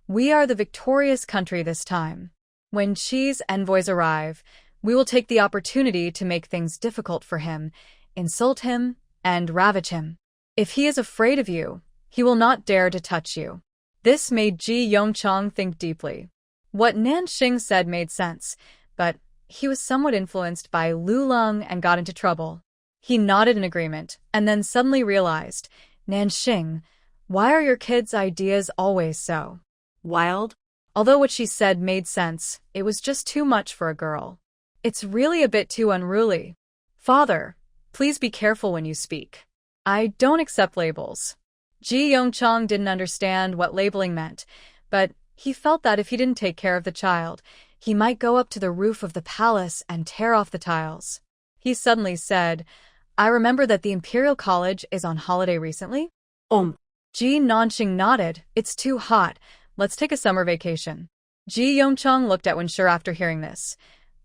"We are the victorious country this time. When Qi's envoys arrive, we will take the opportunity to make things difficult for him, insult him, and ravage him. If he is afraid of you, he will not dare to touch you." This made Ji Yongchang think deeply. What Nanxing said made sense, but he was somewhat influenced by Lu Lung and got into trouble. He nodded in agreement, and then suddenly realized, "Nanxing, why are your kids' ideas always so Wild? Although what she said made sense, it was just too much for a girl. It's really a bit too unruly. Father, please be careful when you speak. I don't accept labels. Ji Yongchang didn't understand what labeling meant, but he felt that if he didn't take care of the child, he might go up to the roof of the palace and tear off the tiles. He suddenly said, "I remember that the Imperial College is on holiday recently?" Ji Nanxing nodded. "It's too hot. Let's take a summer vacation." Ji Yongchang looked at Wenshi after hearing this.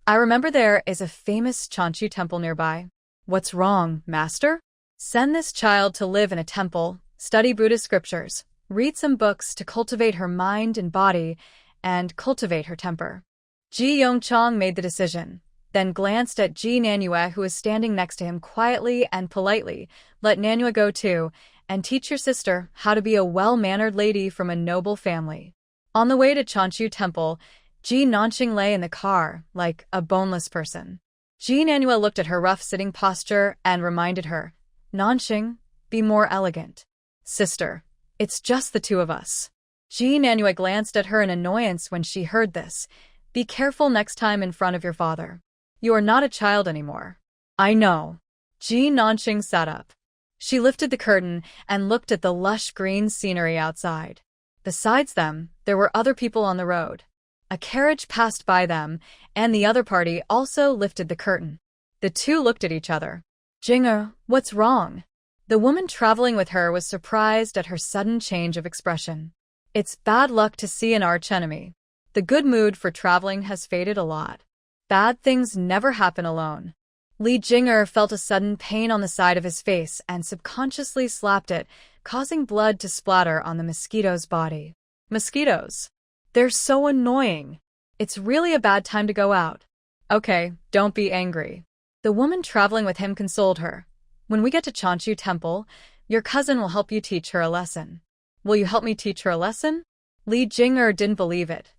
"I remember there is a famous Chanshu temple nearby." "What's wrong, master?" "Send this child to live in a temple, study Buddhist scriptures, read some books to cultivate her mind and body, and cultivate her temper." Ji Yongchang made the decision, then glanced at Ji Nanhua, who was standing next to him quietly and politely. "Let Nanhua go too, and teach your sister how to be a well-mannered lady from a noble family." On the way to Chanshu Temple, Ji Nanxing lay in the car, like a boneless person. Ji Nanhua looked at her rough sitting posture and reminded her, "Nanxing, be more elegant." "Sister, it's just the two of us." Ji Nanhua glanced at her in annoyance when she heard this. "Be careful next time in front of your father. You are not a child anymore." "I know." Ji Nanxing sat up. She lifted the curtain and looked at the lush green scenery outside. Besides them, there were other people on the road. A carriage passed by them, and the other party also lifted the curtain. The two looked at each other. Jing'er, what's wrong? The woman traveling with her was surprised at her sudden change of expression. It's bad luck to see an archenemy. The good mood for traveling has faded a lot. Bad things never happen alone. Li Jing'er felt a sudden pain on the side of his face and subconsciously slapped it, causing blood to splatter on the mosquito's body. Mosquitoes. They're so annoying. It's really a bad time to go out. Okay, don't be angry. The woman traveling with him consoled her. When we get to Chanchu Temple, your cousin will help you teach her a lesson. Will you help me teach her a lesson? Li Jing'er didn't believe it.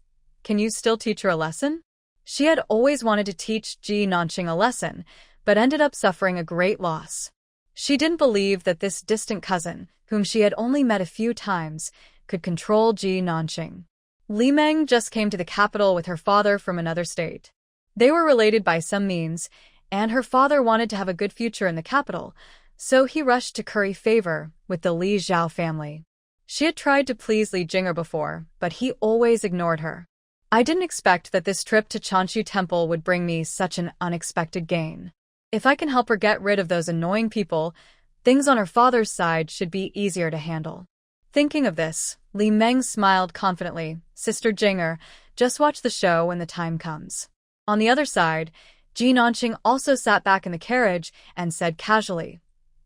Can you still teach her a lesson? She had always wanted to teach Ji Nanqing a lesson, but ended up suffering a great loss. She didn't believe that this distant cousin, whom she had only met a few times, could control Ji Nanqing. Li Meng just came to the capital with her father from another state. They were related by some means, and her father wanted to have a good future in the capital, so he rushed to curry favor with the Li Zhao family. She had tried to please Li Jing'er before, but he always ignored her. I didn't expect that this trip to Chanchu Temple would bring me such an unexpected gain. If I can help her get rid of those annoying people, things on her father's side should be easier to handle. Thinking of this, Li Meng smiled confidently. Sister Jing'er, just watch the show when the time comes. On the other side, Ji Nanqing also sat back in the carriage and said casually,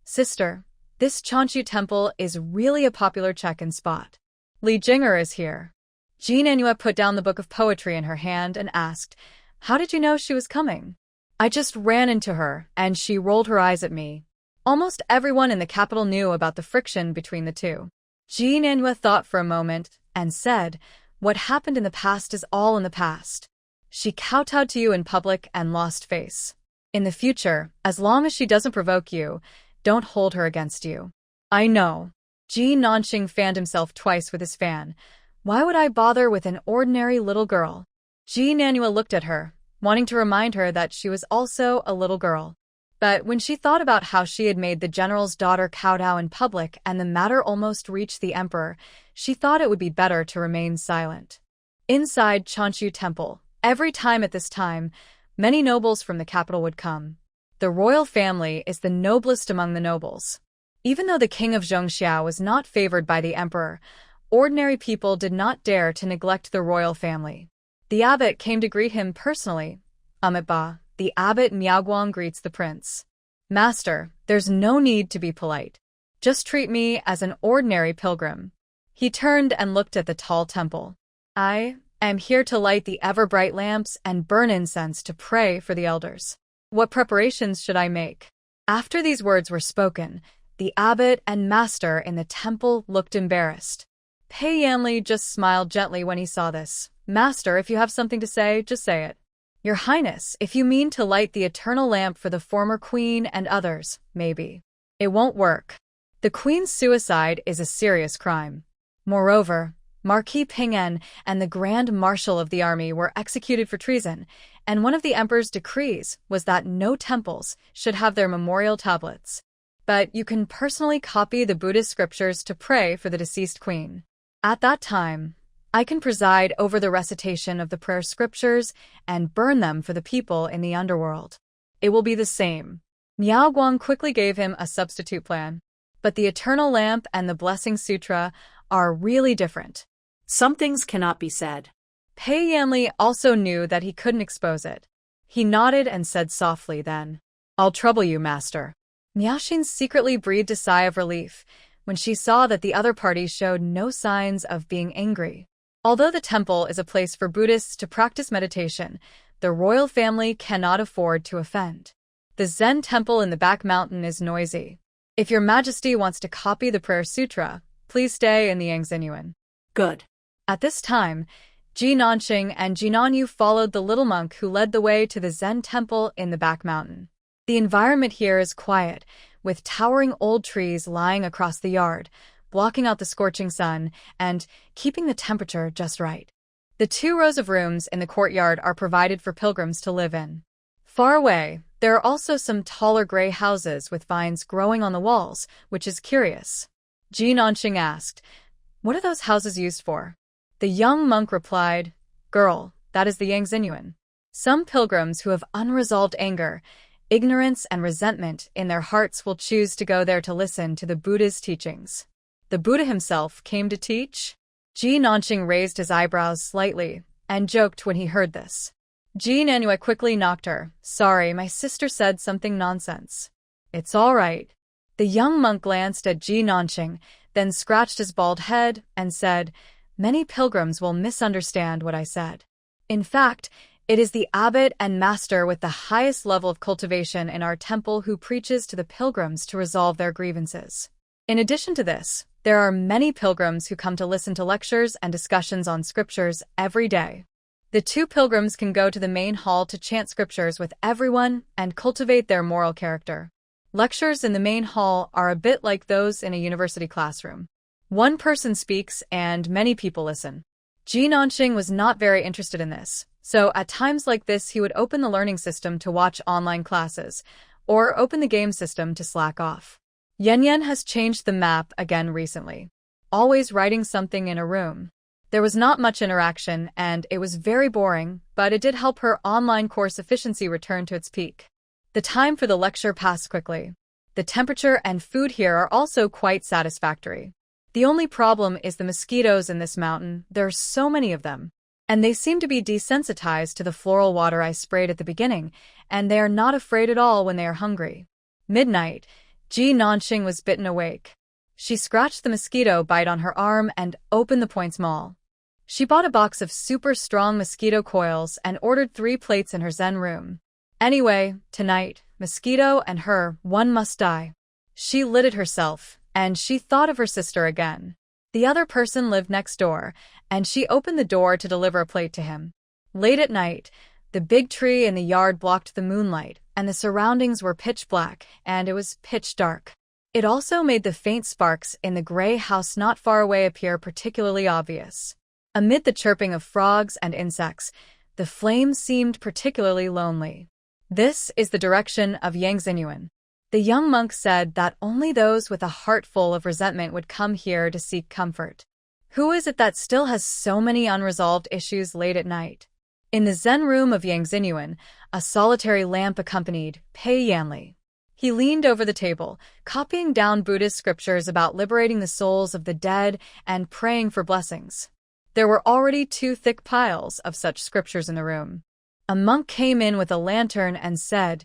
Sister, this Chanchu Temple is really a popular check-in spot. Li Jing'er is here. Ji Nanhua put down the book of poetry in her hand and asked, How did you know she was coming? I just ran into her, and she rolled her eyes at me. Almost everyone in the capital knew about the friction between the two. Ji Nanhua thought for a moment and said, What happened in the past is all in the past. She kowtowed to you in public and lost face. In the future, as long as she doesn't provoke you, don't hold her against you. I know. Ji Nanqing fanned himself twice with his fan. Why would I bother with an ordinary little girl? Ji Nanhua looked at her, wanting to remind her that she was also a little girl. But when she thought about how she had made the general's daughter kowtow in public and the matter almost reached the emperor, she thought it would be better to remain silent. Inside Chanchu Temple, every time at this time, many nobles from the capital would come. The royal family is the noblest among the nobles. Even though the king of Zhongxiao was not favored by the emperor, ordinary people did not dare to neglect the royal family. The abbot came to greet him personally. Amitabha, the abbot Miaoguang greets the prince. Master, there's no need to be polite. Just treat me as an ordinary pilgrim. He turned and looked at the tall temple. I am here to light the ever-bright lamps and burn incense to pray for the elders. What preparations should I make? After these words were spoken, the abbot and master in the temple looked embarrassed. Pei Yanli just smiled gently when he saw this. Master, if you have something to say, just say it. Your Highness, if you mean to light the eternal lamp for the former queen and others, maybe. It won't work. The queen's suicide is a serious crime. Moreover, Marquis Ping'an and the Grand Marshal of the army were executed for treason, and one of the emperor's decrees was that no temples should have their memorial tablets. But you can personally copy the Buddhist scriptures to pray for the deceased queen. At that time, I can preside over the recitation of the prayer scriptures and burn them for the people in the underworld. It will be the same. Miao Guang quickly gave him a substitute plan. But the Eternal Lamp and the Blessing Sutra are really different. Some things cannot be said. Pei Yanli also knew that he couldn't expose it. He nodded and said softly then, I'll trouble you, master. Miaoxin secretly breathed a sigh of relief when she saw that the other party showed no signs of being angry. Although the temple is a place for Buddhists to practice meditation, the royal family cannot afford to offend. The Zen temple in the back mountain is noisy. If your majesty wants to copy the prayer sutra, please stay in the Yangzinyuan. Good. At this time, Ji Nanqing and Ji Nanyu followed the little monk who led the way to the Zen temple in the back mountain. The environment here is quiet, with towering old trees lying across the yard, blocking out the scorching sun and keeping the temperature just right. The 2 rows of rooms in the courtyard are provided for pilgrims to live in. Far away, there are also some taller gray houses with vines growing on the walls, which is curious. Ji Nanqing asked, What are those houses used for? The young monk replied, Girl, that is the Yangzinyuan. Some pilgrims who have unresolved anger, ignorance and resentment in their hearts will choose to go there to listen to the Buddha's teachings. The Buddha himself came to teach? Ji Nanqing raised his eyebrows slightly and joked when he heard this. Ji Nanhua quickly knocked her. Sorry, my sister said something nonsense. It's all right. The young monk glanced at Ji Nanqing, then scratched his bald head and said, Many pilgrims will misunderstand what I said. In fact, it is the abbot and master with the highest level of cultivation in our temple who preaches to the pilgrims to resolve their grievances. In addition to this, there are many pilgrims who come to listen to lectures and discussions on scriptures every day. The two pilgrims can go to the main hall to chant scriptures with everyone and cultivate their moral character. Lectures in the main hall are a bit like those in a university classroom. One person speaks and many people listen. Ji Nanqing was not very interested in this, so at times like this he would open the learning system to watch online classes, or open the game system to slack off. Yen Yen has changed the map again recently, always writing something in a room. There was not much interaction and it was very boring, but it did help her online course efficiency return to its peak. The time for the lecture passed quickly. The temperature and food here are also quite satisfactory. The only problem is the mosquitoes in this mountain. There are so many of them. And they seem to be desensitized to the floral water I sprayed at the beginning, and they are not afraid at all when they are hungry. Midnight, Ji Nanqing was bitten awake. She scratched the mosquito bite on her arm and opened the Points Mall. She bought a box of super strong mosquito coils and ordered 3 plates in her Zen room. Anyway, tonight, mosquito and her, one must die. She lit it herself, and she thought of her sister again. The other person lived next door, and she opened the door to deliver a plate to him. Late at night, the big tree in the yard blocked the moonlight, and the surroundings were pitch black, and it was pitch dark. It also made the faint sparks in the gray house not far away appear particularly obvious. Amid the chirping of frogs and insects, the flame seemed particularly lonely. This is the direction of Yangzinyuan. The young monk said that only those with a heart full of resentment would come here to seek comfort. Who is it that still has so many unresolved issues late at night? In the Zen room of Yangzinyuan, a solitary lamp accompanied Pei Yanli. He leaned over the table, copying down Buddhist scriptures about liberating the souls of the dead and praying for blessings. There were already 2 thick piles of such scriptures in the room. A monk came in with a lantern and said,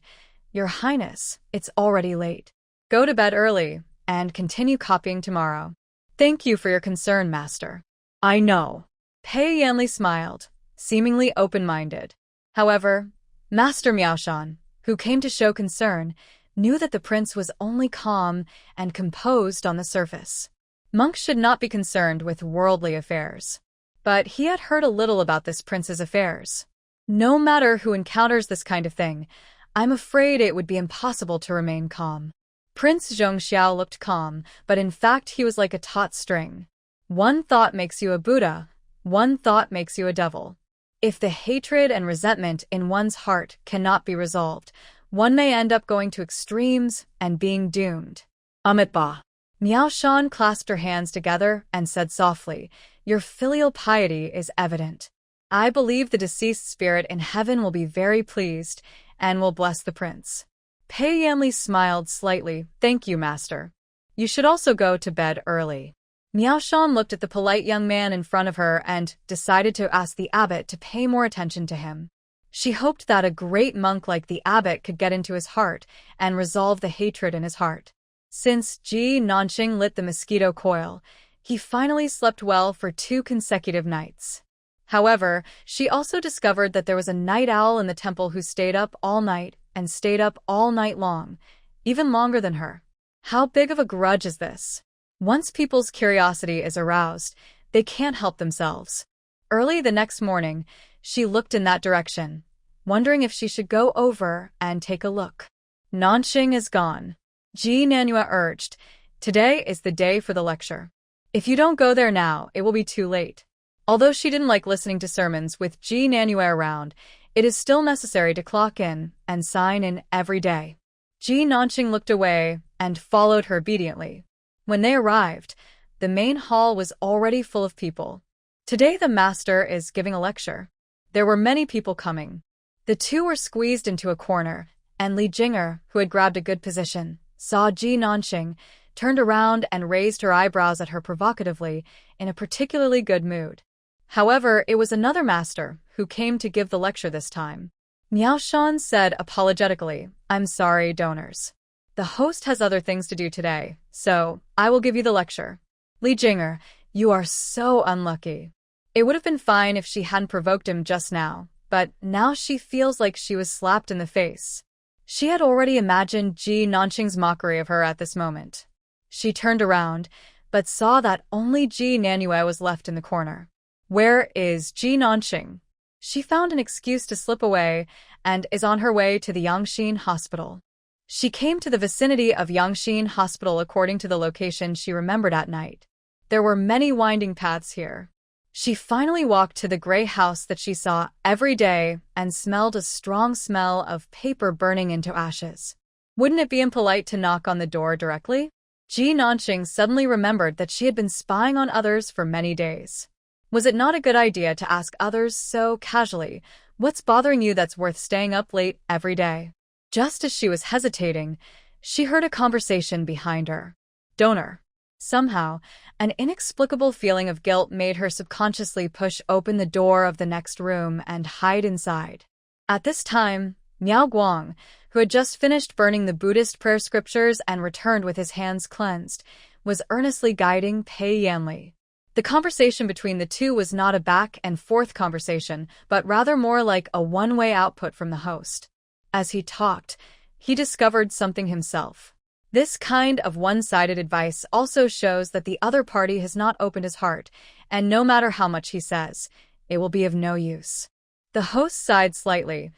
Your Highness, it's already late. Go to bed early and continue copying tomorrow. Thank you for your concern, Master. I know. Pei Yanli smiled, seemingly open-minded. However, Master Miaoshan, who came to show concern, knew that the prince was only calm and composed on the surface. Monks should not be concerned with worldly affairs. But he had heard a little about this prince's affairs. No matter who encounters this kind of thing, I'm afraid it would be impossible to remain calm. Prince Zhongxiao looked calm, but in fact he was like a taut string. One thought makes you a Buddha, one thought makes you a devil. If the hatred and resentment in one's heart cannot be resolved, one may end up going to extremes and being doomed. Amitabha. Miaoshan clasped her hands together and said softly, Your filial piety is evident. I believe the deceased spirit in heaven will be very pleased and will bless the prince. Pei Yanli smiled slightly. Thank you, Master. You should also go to bed early. Miaoshan looked at the polite young man in front of her and decided to ask the abbot to pay more attention to him. She hoped that a great monk like the abbot could get into his heart and resolve the hatred in his heart. Since Ji Nanqing lit the mosquito coil, he finally slept well for 2 consecutive nights. However, she also discovered that there was a night owl in the temple who stayed up all night and stayed up all night long, even longer than her. How big of a grudge is this? Once people's curiosity is aroused, they can't help themselves. Early the next morning, she looked in that direction, wondering if she should go over and take a look. Nanqing is gone. Ji Nanhua urged, Today is the day for the lecture. If you don't go there now, it will be too late. Although she didn't like listening to sermons with Ji Nanhua around, it is still necessary to clock in and sign in every day. Ji Nanqing looked away and followed her obediently. When they arrived, the main hall was already full of people. Today the master is giving a lecture. There were many people coming. The two were squeezed into a corner, and Li Jinger, who had grabbed a good position, saw Ji Nanxing, turned around and raised her eyebrows at her provocatively, in a particularly good mood. However, it was another master who came to give the lecture this time. Miao Shan said apologetically, "I'm sorry, donors. The host has other things to do today, so I will give you the lecture." Li Jinger, you are so unlucky. It would have been fine if she hadn't provoked him just now, but now she feels like she was slapped in the face. She had already imagined Ji Nanxing's mockery of her at this moment. She turned around, but saw that only Ji Nanyue was left in the corner. Where is Ji Nanxing? She found an excuse to slip away and is on her way to the Yangxin Hospital. She came to the vicinity of Yangxin Hospital according to the location she remembered at night. There were many winding paths here. She finally walked to the gray house that she saw every day and smelled a strong smell of paper burning into ashes. Wouldn't it be impolite to knock on the door directly? Ji Nanxing suddenly remembered that she had been spying on others for many days. Was it not a good idea to ask others so casually, "What's bothering you that's worth staying up late every day?" Just as she was hesitating, she heard a conversation behind her. Donor. Somehow, an inexplicable feeling of guilt made her subconsciously push open the door of the next room and hide inside. At this time, Miao Guang, who had just finished burning the Buddhist prayer scriptures and returned with his hands cleansed, was earnestly guiding Pei Yanli. The conversation between the two was not a back-and-forth conversation, but rather more like a one-way output from the host. As he talked, he discovered something himself. This kind of one-sided advice also shows that the other party has not opened his heart, and no matter how much he says, it will be of no use. The host sighed slightly.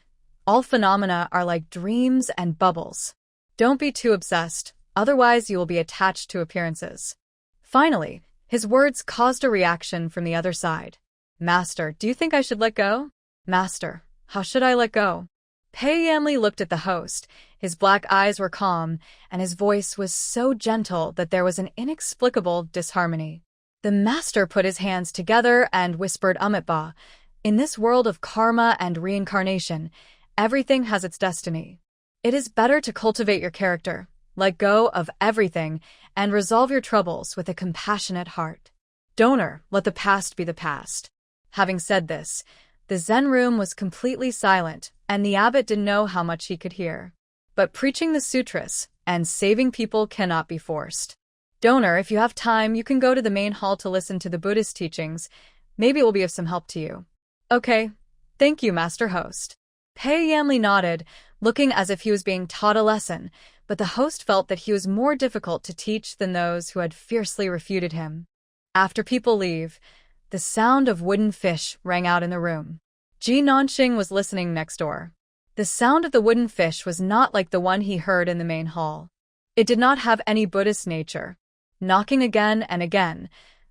All phenomena are like dreams and bubbles. Don't be too obsessed, otherwise you will be attached to appearances. Finally, his words caused a reaction from the other side. Master, do you think I should let go? Master, how should I let go? Pei Yanli looked at the host. His black eyes were calm, and his voice was so gentle that there was an inexplicable disharmony. The master put his hands together and whispered Amitabha, "In this world of karma and reincarnation, everything has its destiny. It is better to cultivate your character, let go of everything, and resolve your troubles with a compassionate heart. Donor, let the past be the past." Having said this, the Zen room was completely silent, and the abbot didn't know how much he could hear. But preaching the sutras and saving people cannot be forced. Donor, if you have time, you can go to the main hall to listen to the Buddhist teachings. Maybe it will be of some help to you. Okay. Thank you, Master Host. Pei Yanli nodded, looking as if he was being taught a lesson, but the host felt that he was more difficult to teach than those who had fiercely refuted him. After people leave, the sound of wooden fish rang out in the room. Ji Nanxing was listening next door. The sound of the wooden fish was not like the one he heard in the main hall. It did not have any Buddhist nature. Knocking again and again,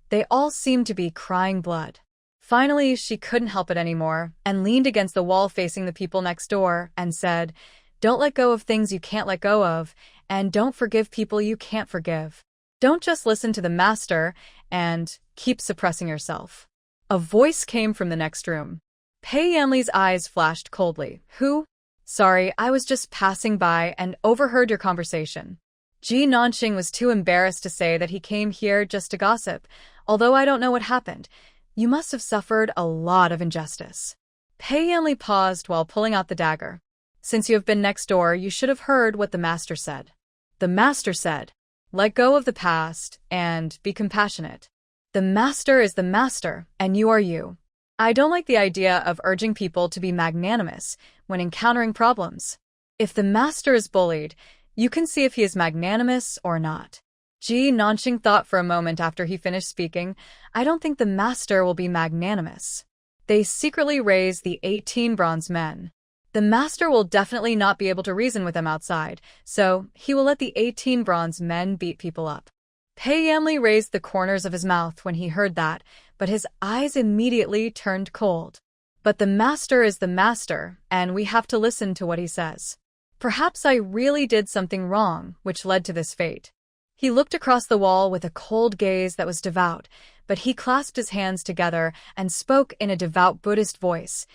they all seemed to be crying blood. Finally, she couldn't help it anymore and leaned against the wall facing the people next door and said, "Don't let go of things you can't let go of, and don't forgive people you can't forgive. Don't just listen to the master and keep suppressing yourself." A voice came from the next room. Pei Yanli's eyes flashed coldly. Who? Sorry, I was just passing by and overheard your conversation. Ji Nanxing was too embarrassed to say that he came here just to gossip. Although I don't know what happened, you must have suffered a lot of injustice. Pei Yanli paused while pulling out the dagger. Since you have been next door, you should have heard what the master said. The master said, "Let go of the past and be compassionate." The master is the master, and you are you. I don't like the idea of urging people to be magnanimous when encountering problems. If the master is bullied, you can see if he is magnanimous or not. Ji Nanxing thought for a moment after he finished speaking. I don't think the master will be magnanimous. They secretly raised the 18 bronze men. The master will definitely not be able to reason with them outside, so he will let the 18 bronze men beat people up. Pei Yanli raised the corners of his mouth when he heard that, but his eyes immediately turned cold. But the master is the master, and we have to listen to what he says. Perhaps I really did something wrong, which led to this fate. He looked across the wall with a cold gaze that was devout, but he clasped his hands together and spoke in a devout Buddhist voice.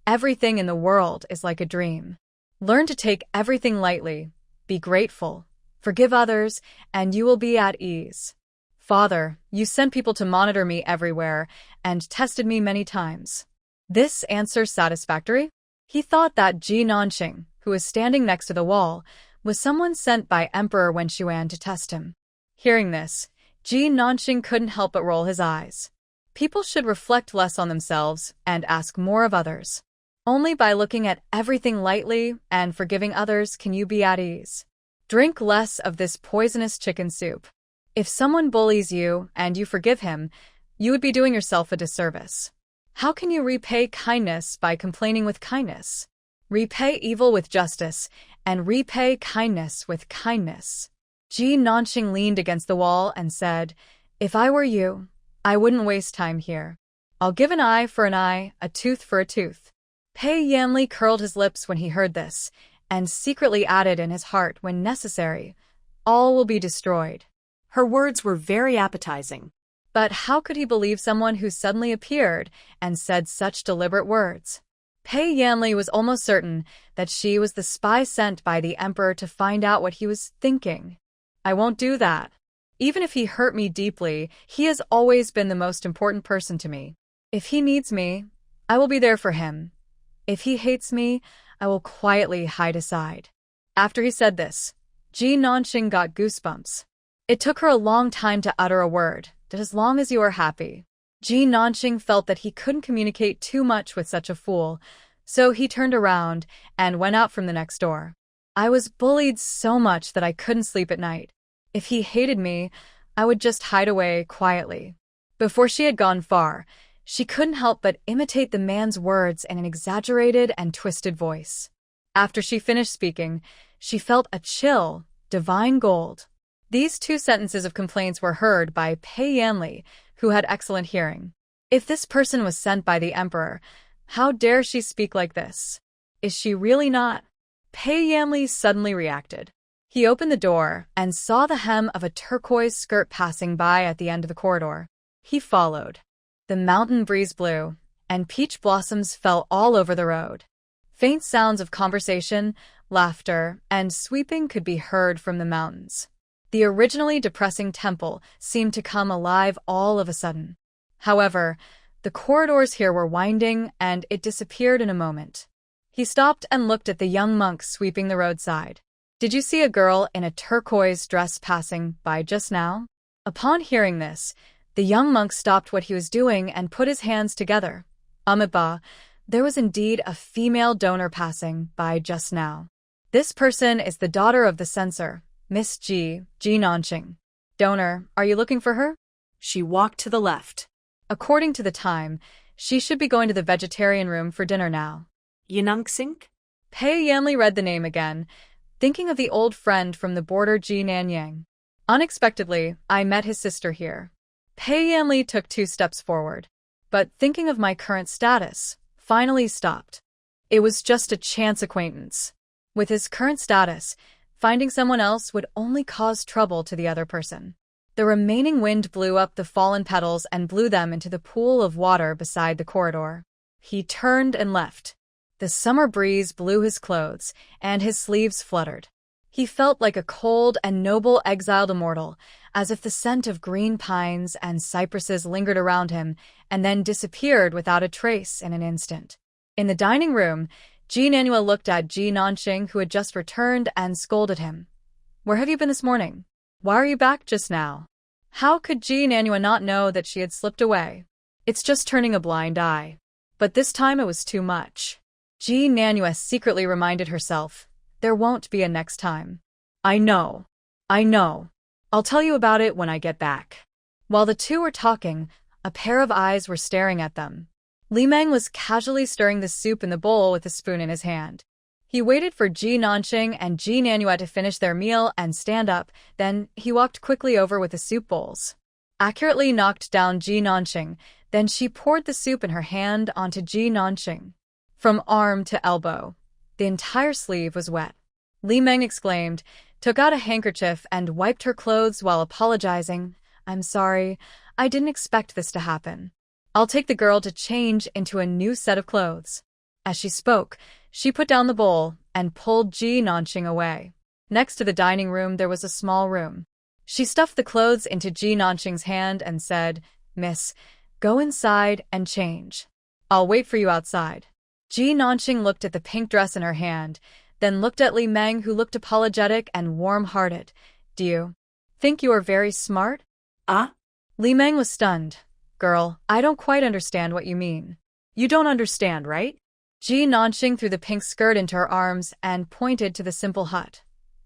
Everything in the world is like a dream. Learn to take everything lightly, be grateful, forgive others, and you will be at ease. Father, you sent people to monitor me everywhere and tested me many times. This answer satisfactory? He thought that Ji Nanqing, who was standing next to the wall, was someone sent by Emperor Wen Xuan to test him. Hearing this, Ji Nanqing couldn't help but roll his eyes. People should reflect less on themselves and ask more of others. Only by looking at everything lightly and forgiving others can you be at ease. Drink less of this poisonous chicken soup. If someone bullies you and you forgive him, you would be doing yourself a disservice. How can you repay kindness by complaining with kindness? Repay evil with justice, and repay kindness with kindness. Ji Nanqing leaned against the wall and said, "If I were you, I wouldn't waste time here. I'll give an eye for an eye, a tooth for a tooth." Pei Yanli curled his lips when he heard this, and secretly added in his heart, when necessary, "All will be destroyed." Her words were very appetizing. But how could he believe someone who suddenly appeared and said such deliberate words? Pei Yanli was almost certain that she was the spy sent by the emperor to find out what he was thinking. "I won't do that. Even if he hurt me deeply, he has always been the most important person to me. If he needs me, I will be there for him. If he hates me, I will quietly hide aside." After he said this, Ji Nanqing got goosebumps. It took her a long time to utter a word, that as long as you are happy. Ji Nanqing felt that he couldn't communicate too much with such a fool, so he turned around and went out from the next door. "I was bullied so much that I couldn't sleep at night. If he hated me, I would just hide away quietly." Before she had gone far, she couldn't help but imitate the man's words in an exaggerated and twisted voice. After she finished speaking, she felt a chill, divine gold. These 2 sentences of complaints were heard by Pei Yanli, who had excellent hearing. If this person was sent by the emperor, how dare she speak like this? Is she really not? Pei Yanli suddenly reacted. He opened the door and saw the hem of a turquoise skirt passing by at the end of the corridor. He followed. The mountain breeze blew, and peach blossoms fell all over the road. Faint sounds of conversation, laughter, and sweeping could be heard from the mountains. The originally depressing temple seemed to come alive all of a sudden. However, the corridors here were winding, and it disappeared in a moment. He stopped and looked at the young monk sweeping the roadside. "Did you see a girl in a turquoise dress passing by just now?" Upon hearing this, the young monk stopped what he was doing and put his hands together. "Amiba, there was indeed a female donor passing by just now. This person is the daughter of the censor, Miss Ji Nanqing. Donor, are you looking for her?" She walked to the left. According to the time, she should be going to the vegetarian room for dinner now. Yanangxing? Pei Yanli read the name again, thinking of the old friend from the border Ji Nanyang. "Unexpectedly, I met his sister here." Pei Yanli took 2 steps forward, but thinking of my current status, finally stopped. It was just a chance acquaintance. With his current status, finding someone else would only cause trouble to the other person. The remaining wind blew up the fallen petals and blew them into the pool of water beside the corridor. He turned and left. The summer breeze blew his clothes, and his sleeves fluttered. He felt like a cold and noble exiled immortal, as if the scent of green pines and cypresses lingered around him and then disappeared without a trace in an instant. In the dining room, Ji Nanhua looked at Ji Nanqing, who had just returned, and scolded him. "Where have you been this morning? Why are you back just now?" How could Ji Nanhua not know that she had slipped away? It's just turning a blind eye. But this time it was too much. Ji Nanhua secretly reminded herself, there won't be a next time. I know. I'll tell you about it when I get back." While the 2 were talking, a pair of eyes were staring at them. Li Meng was casually stirring the soup in the bowl with a spoon in his hand. He waited for Ji Nanqing and Ji Nanhua to finish their meal and stand up, then he walked quickly over with the soup bowls. Accurately knocked down Ji Nanqing, then she poured the soup in her hand onto Ji Nanqing. From arm to elbow, the entire sleeve was wet. Li Meng exclaimed, took out a handkerchief and wiped her clothes while apologizing. "I'm sorry, I didn't expect this to happen. I'll take the girl to change into a new set of clothes." As she spoke, she put down the bowl and pulled Ji Nanqing away. Next to the dining room, there was a small room. She stuffed the clothes into Ji Nanqing's hand and said, "Miss, go inside and change. I'll wait for you outside." Ji Nanqing looked at the pink dress in her hand, then looked at Li Meng, who looked apologetic and warm-hearted. "Do you think you are very smart?" Li Meng was stunned. "Girl, I don't quite understand what you mean." "You don't understand, right?" Ji Nanqing threw the pink skirt into her arms and pointed to the simple hut.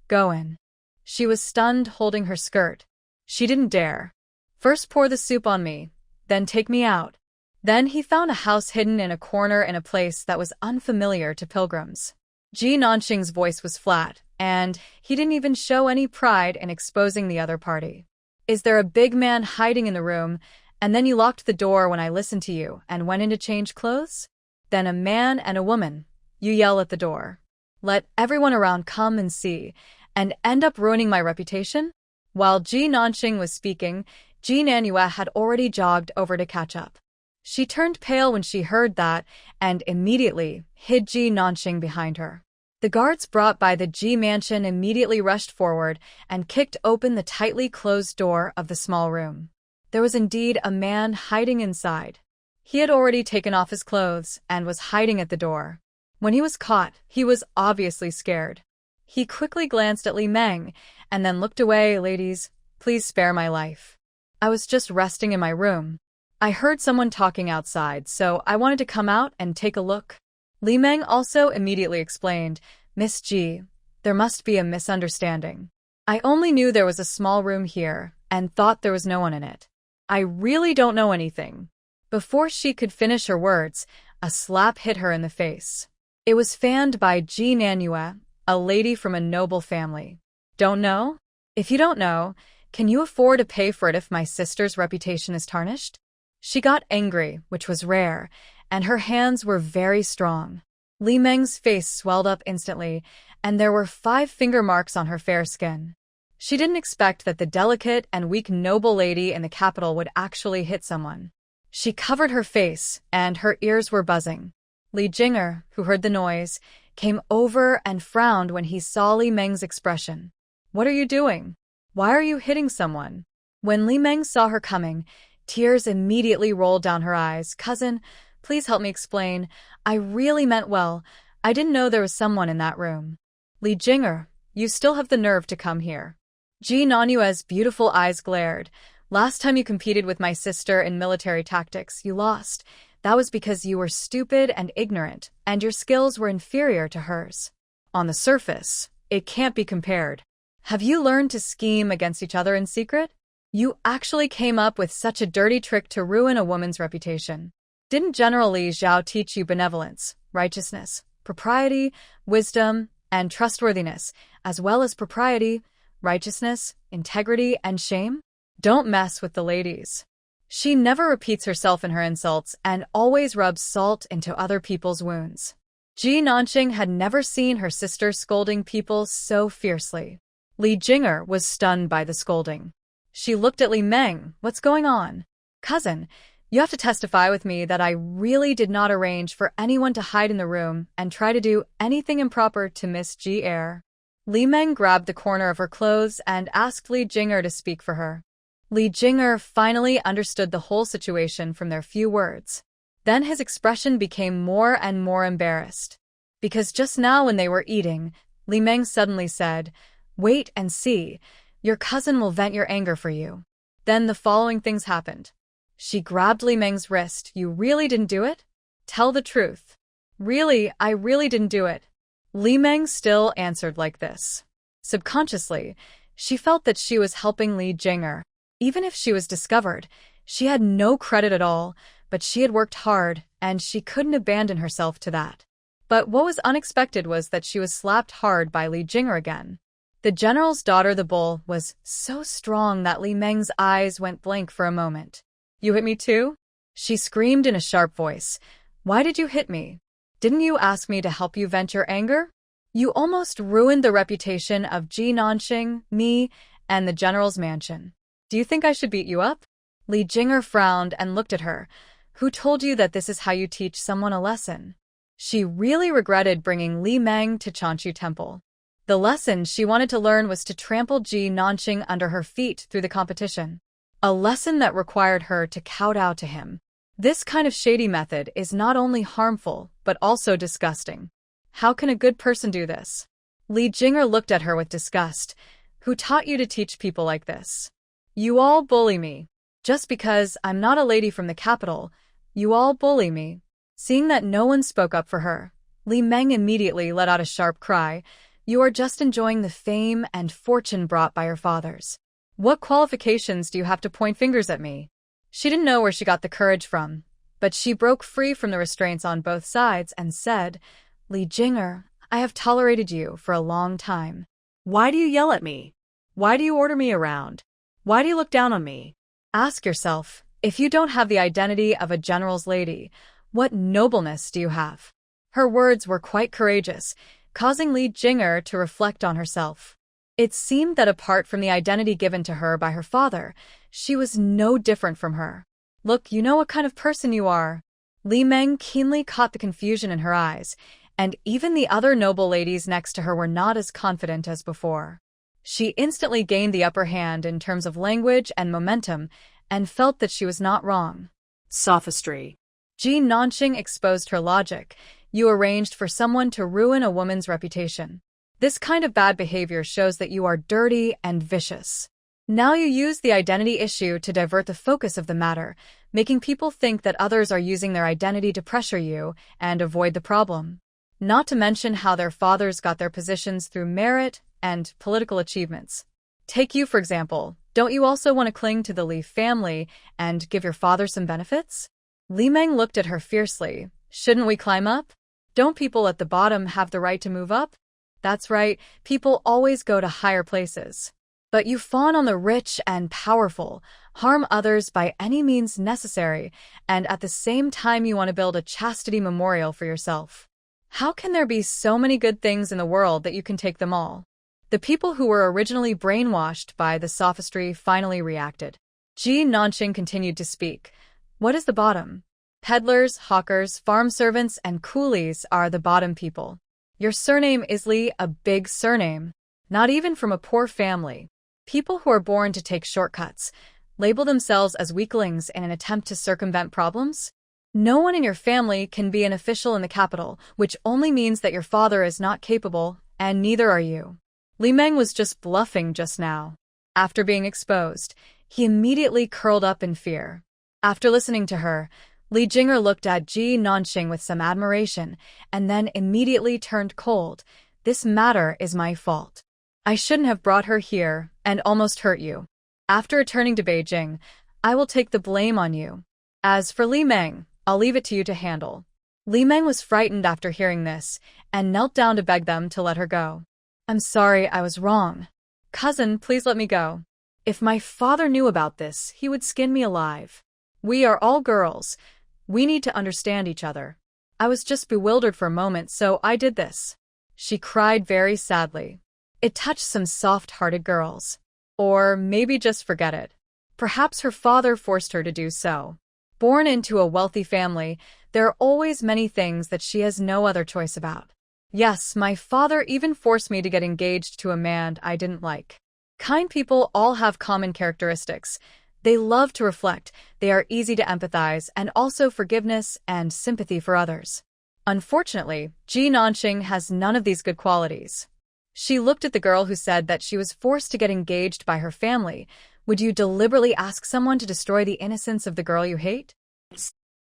"Go in." She was stunned, holding her skirt. She didn't dare. "First pour the soup on me, then take me out." Then he found a house hidden in a corner in a place that was unfamiliar to pilgrims. Ji Nanqing's voice was flat, and he didn't even show any pride in exposing the other party. "Is there a big man hiding in the room, and then you locked the door when I listened to you and went in to change clothes? Then a man and a woman. You yell at the door. Let everyone around come and see, and end up ruining my reputation?" While Ji Nanqing was speaking, Ji Nanhua had already jogged over to catch up. She turned pale when she heard that and immediately hid Ji Nanqing behind her. The guards brought by the Ji mansion immediately rushed forward and kicked open the tightly closed door of the small room. There was indeed a man hiding inside. He had already taken off his clothes and was hiding at the door. When he was caught, he was obviously scared. He quickly glanced at Li Meng and then looked away. "Ladies, please spare my life. I was just resting in my room. I heard someone talking outside, so I wanted to come out and take a look." Li Meng also immediately explained, "Miss Ji, there must be a misunderstanding. I only knew there was a small room here and thought there was no one in it. I really don't know anything." Before she could finish her words, a slap hit her in the face. It was fanned by Ji Nanhua, a lady from a noble family. "Don't know? If you don't know, can you afford to pay for it if my sister's reputation is tarnished?" She got angry, which was rare, and her hands were very strong. Li Meng's face swelled up instantly, and there were 5 finger marks on her fair skin. She didn't expect that the delicate and weak noble lady in the capital would actually hit someone. She covered her face, and her ears were buzzing. Li Jinger, who heard the noise, came over and frowned when he saw Li Meng's expression. "What are you doing? Why are you hitting someone?" When Li Meng saw her coming, tears immediately rolled down her eyes. "Cousin, please help me explain. I really meant well. I didn't know there was someone in that room." "Li Jinger, you still have the nerve to come here." Ji Nanhua's beautiful eyes glared. "Last time you competed with my sister in military tactics, you lost. That was because you were stupid and ignorant, and your skills were inferior to hers. On the surface, it can't be compared. Have you learned to scheme against each other in secret? You actually came up with such a dirty trick to ruin a woman's reputation. Didn't General Li Xiao teach you benevolence, righteousness, propriety, wisdom, and trustworthiness, as well as propriety, righteousness, integrity, and shame? Don't mess with the ladies. She never repeats herself in her insults and always rubs salt into other people's wounds." Ji Nanqing had never seen her sister scolding people so fiercely. Li Jinger was stunned by the scolding. She looked at Li Meng. "What's going on?" "Cousin, you have to testify with me that I really did not arrange for anyone to hide in the room and try to do anything improper to Miss Ji Er." Li Meng grabbed the corner of her clothes and asked Li Jinger to speak for her. Li Jinger finally understood the whole situation from their few words. Then his expression became more and more embarrassed. Because just now when they were eating, Li Meng suddenly said, "Wait and see. Your cousin will vent your anger for you." Then the following things happened. She grabbed Li Meng's wrist. "You really didn't do it? Tell the truth." "Really, I really didn't do it." Li Meng still answered like this. Subconsciously, she felt that she was helping Li Jinger. Even if she was discovered, she had no credit at all, but she had worked hard, and she couldn't abandon herself to that. But what was unexpected was that she was slapped hard by Li Jinger again. The general's daughter, the bull, was so strong that Li Meng's eyes went blank for a moment. "You hit me too?" She screamed in a sharp voice. "Why did you hit me? Didn't you ask me to help you vent your anger? You almost ruined the reputation of Ji Nanqing, me, and the general's mansion. Do you think I should beat you up?" Li Jinger frowned and looked at her. "Who told you that this is how you teach someone a lesson?" She really regretted bringing Li Meng to Changchu Temple. The lesson she wanted to learn was to trample Ji Nanqing under her feet through the competition. A lesson that required her to kowtow to him. This kind of shady method is not only harmful, but also disgusting. How can a good person do this? Li Jinger looked at her with disgust. Who taught you to teach people like this? You all bully me. Just because I'm not a lady from the capital, you all bully me. Seeing that no one spoke up for her, Li Meng immediately let out a sharp cry. You are just enjoying the fame and fortune brought by your fathers. What qualifications do you have to point fingers at me? She didn't know where she got the courage from, but she broke free from the restraints on both sides and said, Li Jinger, I have tolerated you for a long time. Why do you yell at me? Why do you order me around? Why do you look down on me? Ask yourself, if you don't have the identity of a general's lady, what nobleness do you have? Her words were quite courageous, causing Li Jinger to reflect on herself. It seemed that apart from the identity given to her by her father, she was no different from her. Look, you know what kind of person you are. Li Meng keenly caught the confusion in her eyes, and even the other noble ladies next to her were not as confident as before. She instantly gained the upper hand in terms of language and momentum, and felt that she was not wrong. Sophistry. Ji Nanqing exposed her logic. You arranged for someone to ruin a woman's reputation. This kind of bad behavior shows that you are dirty and vicious. Now you use the identity issue to divert the focus of the matter, making people think that others are using their identity to pressure you and avoid the problem. Not to mention how their fathers got their positions through merit and political achievements. Take you, for example. Don't you also want to cling to the Li family and give your father some benefits? Li Meng looked at her fiercely. Shouldn't we climb up? Don't people at the bottom have the right to move up? That's right, people always go to higher places. But you fawn on the rich and powerful, harm others by any means necessary, and at the same time you want to build a chastity memorial for yourself. How can there be so many good things in the world that you can take them all? The people who were originally brainwashed by the sophistry finally reacted. Ji Nanqing continued to speak. What is the bottom? Peddlers, hawkers, farm servants, and coolies are the bottom people. Your surname is Li, a big surname. Not even from a poor family. People who are born to take shortcuts, label themselves as weaklings in an attempt to circumvent problems? No one in your family can be an official in the capital, which only means that your father is not capable, and neither are you. Li Meng was just bluffing just now. After being exposed, he immediately curled up in fear. After listening to her, Li Jinger looked at Ji Nanqing with some admiration, and then immediately turned cold. This matter is my fault. I shouldn't have brought her here, and almost hurt you. After returning to Beijing, I will take the blame on you. As for Li Meng, I'll leave it to you to handle. Li Meng was frightened after hearing this, and knelt down to beg them to let her go. I'm sorry, I was wrong. Cousin, please let me go. If my father knew about this, he would skin me alive. We are all girls. We need to understand each other. I was just bewildered for a moment, so I did this. She cried very sadly. It touched some soft-hearted girls. Or maybe just forget it. Perhaps her father forced her to do so. Born into a wealthy family, there are always many things that she has no other choice about. Yes, my father even forced me to get engaged to a man I didn't like. Kind people all have common characteristics. They love to reflect, they are easy to empathize, and also forgiveness and sympathy for others. Unfortunately, Ji Nanqing has none of these good qualities. She looked at the girl who said that she was forced to get engaged by her family. Would you deliberately ask someone to destroy the innocence of the girl you hate?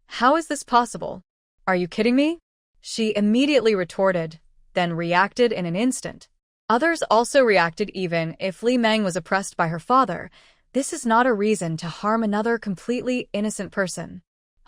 How is this possible? Are you kidding me? She immediately retorted, then reacted in an instant. Others also reacted even if Li Meng was oppressed by her father. This is not a reason to harm another completely innocent person.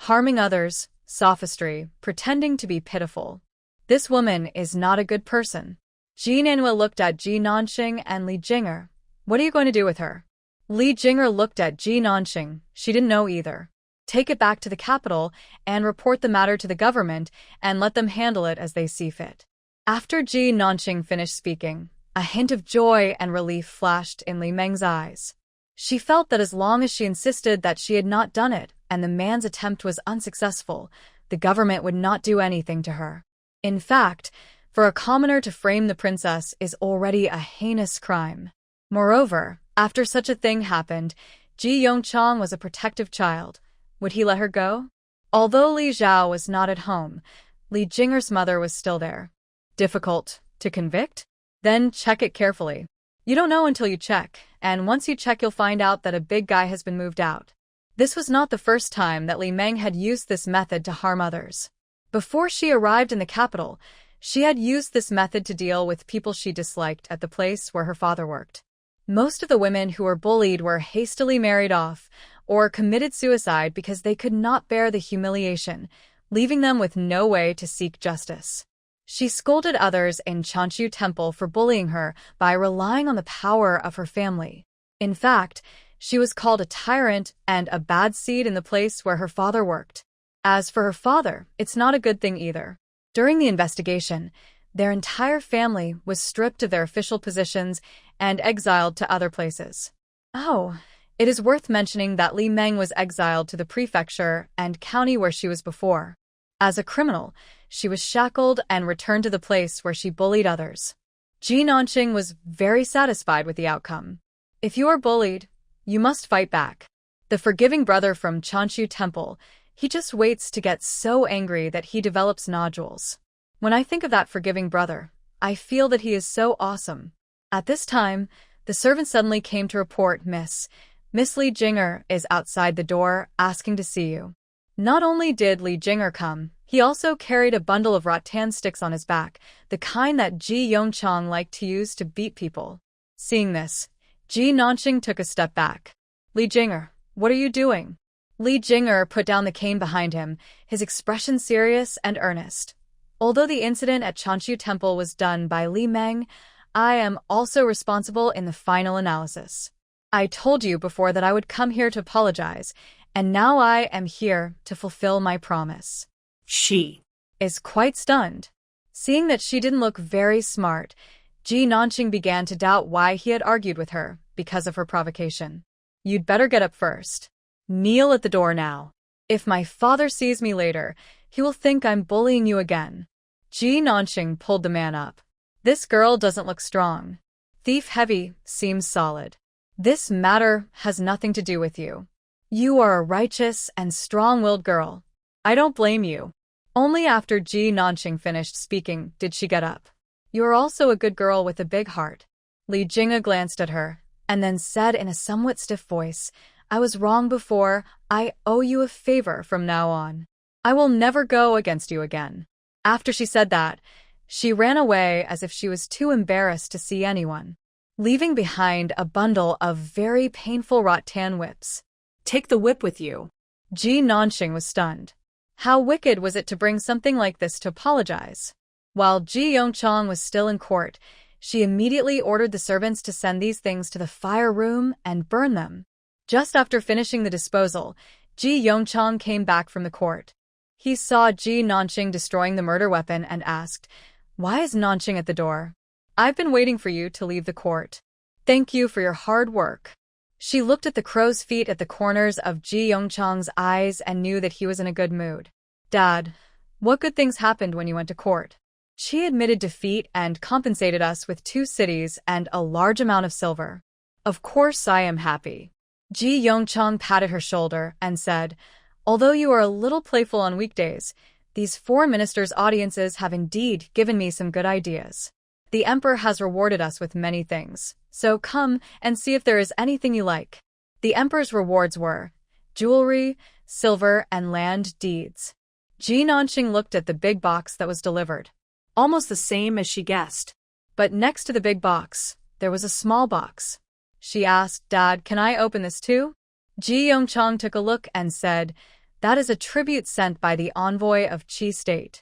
Harming others, sophistry, pretending to be pitiful. This woman is not a good person. Ji Nanhua looked at Ji Nanqing and Li Jinger. What are you going to do with her? Li Jinger looked at Ji Nanqing. She didn't know either. Take it back to the capital and report the matter to the government and let them handle it as they see fit. After Ji Nanqing finished speaking, a hint of joy and relief flashed in Li Meng's eyes. She felt that as long as she insisted that she had not done it and the man's attempt was unsuccessful, the government would not do anything to her. In fact, for a commoner to frame the princess is already a heinous crime. Moreover, after such a thing happened, Ji Yongchang was a protective child. Would he let her go? Although Li Zhao was not at home, Li Jinger's mother was still there. Difficult to convict? Then check it carefully. You don't know until you check, and once you check you'll find out that a big guy has been moved out. This was not the first time that Li Meng had used this method to harm others. Before she arrived in the capital, she had used this method to deal with people she disliked at the place where her father worked. Most of the women who were bullied were hastily married off or committed suicide because they could not bear the humiliation, leaving them with no way to seek justice. She scolded others in Chanchu Temple for bullying her by relying on the power of her family. In fact, she was called a tyrant and a bad seed in the place where her father worked. As for her father, it's not a good thing either. During the investigation, their entire family was stripped of their official positions and exiled to other places. Oh, it is worth mentioning that Li Meng was exiled to the prefecture and county where she was before. As a criminal, she was shackled and returned to the place where she bullied others. Ji Nanqing was very satisfied with the outcome. If you are bullied, you must fight back. The forgiving brother from Chanchu Temple, he just waits to get so angry that he develops nodules. When I think of that forgiving brother, I feel that he is so awesome. At this time, the servant suddenly came to report Miss Li Jinger is outside the door asking to see you. Not only did Li Jinger come, he also carried a bundle of rattan sticks on his back, the kind that Ji Yongchang liked to use to beat people. Seeing this, Ji Nanqing took a step back. Li Jinger, what are you doing? Li Jinger put down the cane behind him, his expression serious and earnest. Although the incident at Chanchu Temple was done by Li Meng, I am also responsible in the final analysis. I told you before that I would come here to apologize, and now I am here to fulfill my promise. She is quite stunned. Seeing that she didn't look very smart, Ji Nanqing began to doubt why he had argued with her because of her provocation. You'd better get up first. Kneel at the door now. If my father sees me later, he will think I'm bullying you again. Ji Nanqing pulled the man up. This girl doesn't look strong. Thief-heavy seems solid. This matter has nothing to do with you. You are a righteous and strong-willed girl. I don't blame you. Only after Ji Nanqing finished speaking did she get up. You are also a good girl with a big heart. Li Jinga glanced at her, and then said in a somewhat stiff voice, I was wrong before. I owe you a favor from now on. I will never go against you again. After she said that, she ran away as if she was too embarrassed to see anyone, leaving behind a bundle of very painful rattan whips. take the whip with you. Ji Nanqing was stunned. How wicked was it to bring something like this to apologize? While Ji Yongchang was still in court, she immediately ordered the servants to send these things to the fire room and burn them. Just after finishing the disposal, Ji Yongchang came back from the court. He saw Ji Nanqing destroying the murder weapon and asked, Why is Nanqing at the door? I've been waiting for you to leave the court. Thank you for your hard work. She looked at the crow's feet at the corners of Ji Yongchang's eyes and knew that he was in a good mood. Dad, what good things happened when you went to court? She admitted defeat and compensated us with 2 cities and a large amount of silver. Of course I am happy. Ji Yongchang patted her shoulder and said, Although you are a little playful on weekdays, these foreign ministers' audiences have indeed given me some good ideas. The emperor has rewarded us with many things, so come and see if there is anything you like. The emperor's rewards were jewelry, silver, and land deeds. Ji Nanqing looked at the big box that was delivered. Almost the same as she guessed. But next to the big box, there was a small box. She asked, Dad, can I open this too? Ji Yongchang took a look and said, That is a tribute sent by the envoy of Qi State.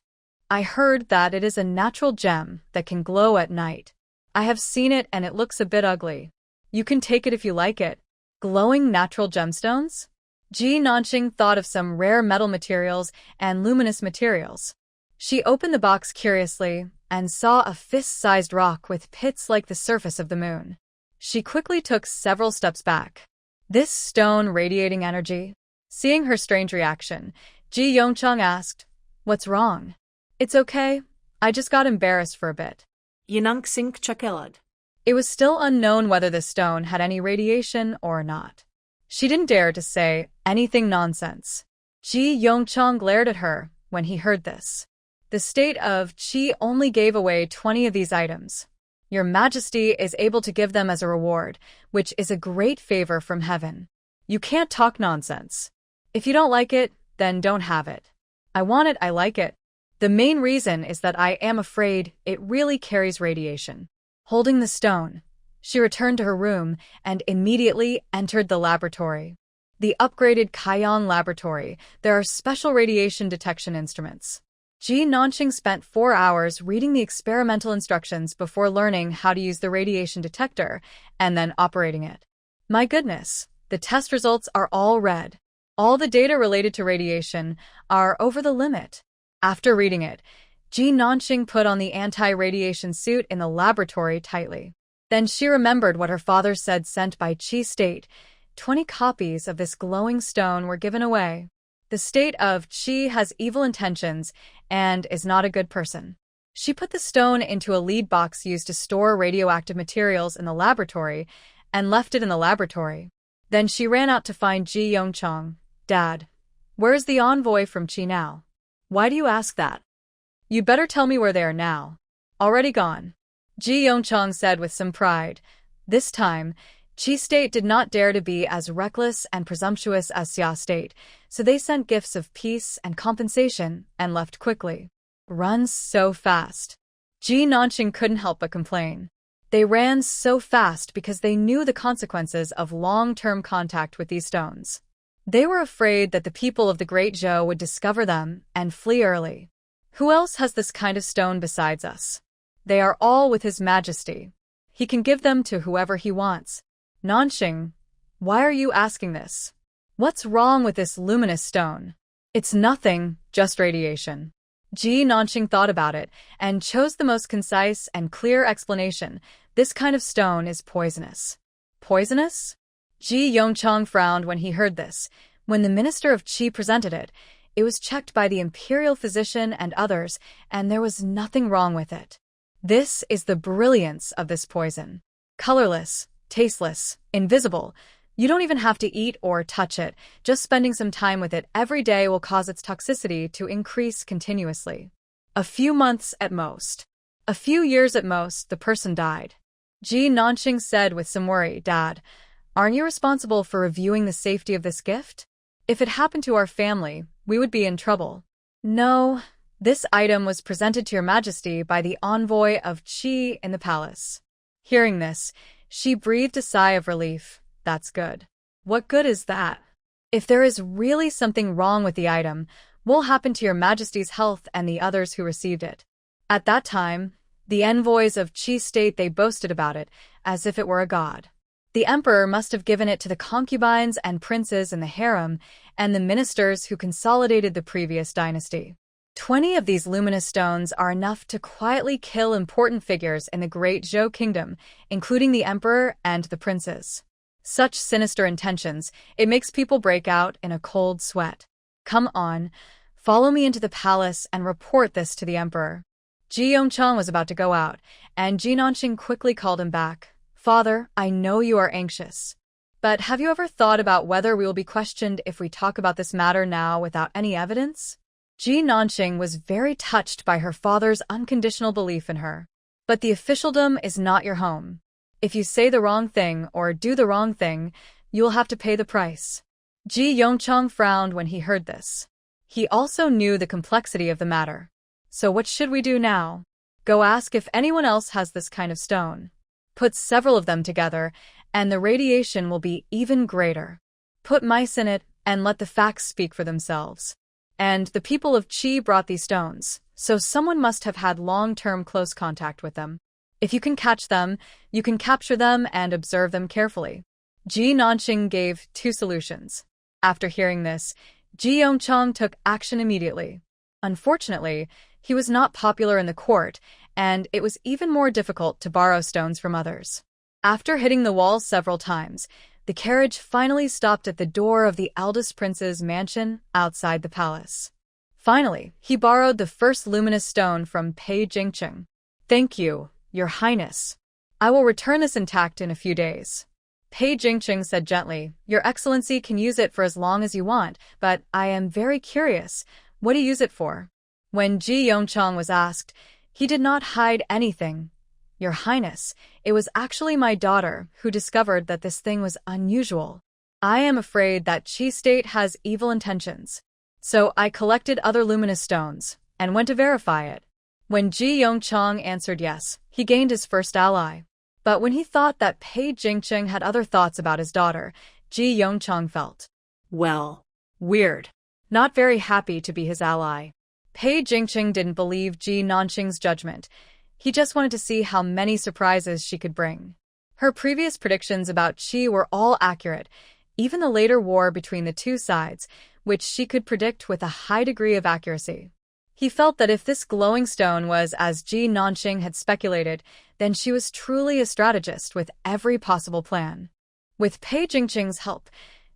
I heard that it is a natural gem that can glow at night. I have seen it and it looks a bit ugly. You can take it if you like it. Glowing natural gemstones? Ji Nanqing thought of some rare metal materials and luminous materials. She opened the box curiously and saw a fist-sized rock with pits like the surface of the moon. She quickly took several steps back. This stone radiating energy? Seeing her strange reaction, Ji Yongchang asked, What's wrong? It's okay. I just got embarrassed for a bit. Yun ang tsakilad. It was still unknown whether the stone had any radiation or not. She didn't dare to say anything nonsense. Ji Yongchang glared at her when he heard this. The state of Qi only gave away 20 of these items. Your Majesty is able to give them as a reward, which is a great favor from heaven. You can't talk nonsense. If you don't like it, then don't have it. I want it, I like it. The main reason is that I am afraid it really carries radiation. Holding the stone, she returned to her room and immediately entered the laboratory. The upgraded Kaiyang laboratory, there are special radiation detection instruments. Ji Nanqing spent 4 hours reading the experimental instructions before learning how to use the radiation detector and then operating it. My goodness, the test results are all red. All the data related to radiation are over the limit. After reading it, Ji Nanqing put on the anti-radiation suit in the laboratory tightly. Then she remembered what her father said sent by Qi State. 20 copies of this glowing stone were given away. The state of Qi has evil intentions and is not a good person. She put the stone into a lead box used to store radioactive materials in the laboratory and left it in the laboratory. Then she ran out to find Ji Yongchang. Dad, where's the envoy from Qi now? Why do you ask that? You'd better tell me where they are now. Already gone. Ji Yongchang said with some pride. This time, Qi State did not dare to be as reckless and presumptuous as Xia State, so they sent gifts of peace and compensation and left quickly. Runs so fast. Ji Nanqing couldn't help but complain. They ran so fast because they knew the consequences of long-term contact with these stones. They were afraid that the people of the Great Zhou would discover them and flee early. Who else has this kind of stone besides us? They are all with His Majesty. He can give them to whoever he wants. Nanqing, why are you asking this? What's wrong with this luminous stone? It's nothing, just radiation. Ji Nanqing thought about it and chose the most concise and clear explanation. This kind of stone is poisonous. Poisonous? Ji Yongchang frowned when he heard this. When the minister of Qi presented it, it was checked by the imperial physician and others, and there was nothing wrong with it. This is the brilliance of this poison. Colorless, tasteless, invisible. You don't even have to eat or touch it. Just spending some time with it every day will cause its toxicity to increase continuously. A few months at most. A few years at most, the person died. Ji Nanqing said with some worry, Dad, aren't you responsible for reviewing the safety of this gift? If it happened to our family, we would be in trouble. No, this item was presented to Your Majesty by the envoy of Qi in the palace. Hearing this, she breathed a sigh of relief. That's good. What good is that? If there is really something wrong with the item, what will happen to Your Majesty's health and the others who received it? At that time, the envoys of Qi State, they boasted about it as if it were a god. The emperor must have given it to the concubines and princes in the harem and the ministers who consolidated the previous dynasty. 20 of these luminous stones are enough to quietly kill important figures in the Great Zhou Kingdom, including the emperor and the princes. Such sinister intentions, it makes people break out in a cold sweat. Come on, follow me into the palace and report this to the emperor. Ji Yongchang was about to go out, and Ji Nanqing quickly called him back. Father, I know you are anxious. But have you ever thought about whether we will be questioned if we talk about this matter now without any evidence? Ji Nanqing was very touched by her father's unconditional belief in her. But the officialdom is not your home. If you say the wrong thing or do the wrong thing, you will have to pay the price. Ji Yongchang frowned when he heard this. He also knew the complexity of the matter. So what should we do now? Go ask if anyone else has this kind of stone. Put several of them together, and the radiation will be even greater. Put mice in it, and let the facts speak for themselves. And the people of Qi brought these stones, so someone must have had long-term close contact with them. If you can catch them, you can capture them and observe them carefully. Ji Nanqing gave 2 solutions. After hearing this, Ji Yongchang took action immediately. Unfortunately, he was not popular in the court, and it was even more difficult to borrow stones from others. After hitting the wall several times, the carriage finally stopped at the door of the eldest prince's mansion outside the palace. Finally, he borrowed the first luminous stone from Pei Jingqing. "Thank you, Your Highness. I will return this intact in a few days." Pei Jingqing said gently, "Your Excellency can use it for as long as you want, but I am very curious. What do you use it for?" When Ji Yongchang was asked, he did not hide anything. "Your Highness, it was actually my daughter who discovered that this thing was unusual. I am afraid that Qi State has evil intentions. So I collected other luminous stones and went to verify it." When Ji Yongchang answered yes, he gained his first ally. But when he thought that Pei Jingqing had other thoughts about his daughter, Ji Yongchang felt, well, weird, not very happy to be his ally. Pei Jingqing didn't believe Ji Nanqing's judgment. He just wanted to see how many surprises she could bring. Her previous predictions about Qi were all accurate, even the later war between the two sides, which she could predict with a high degree of accuracy. He felt that if this glowing stone was as Ji Nanqing had speculated, then she was truly a strategist with every possible plan. With Pei Jingqing's help,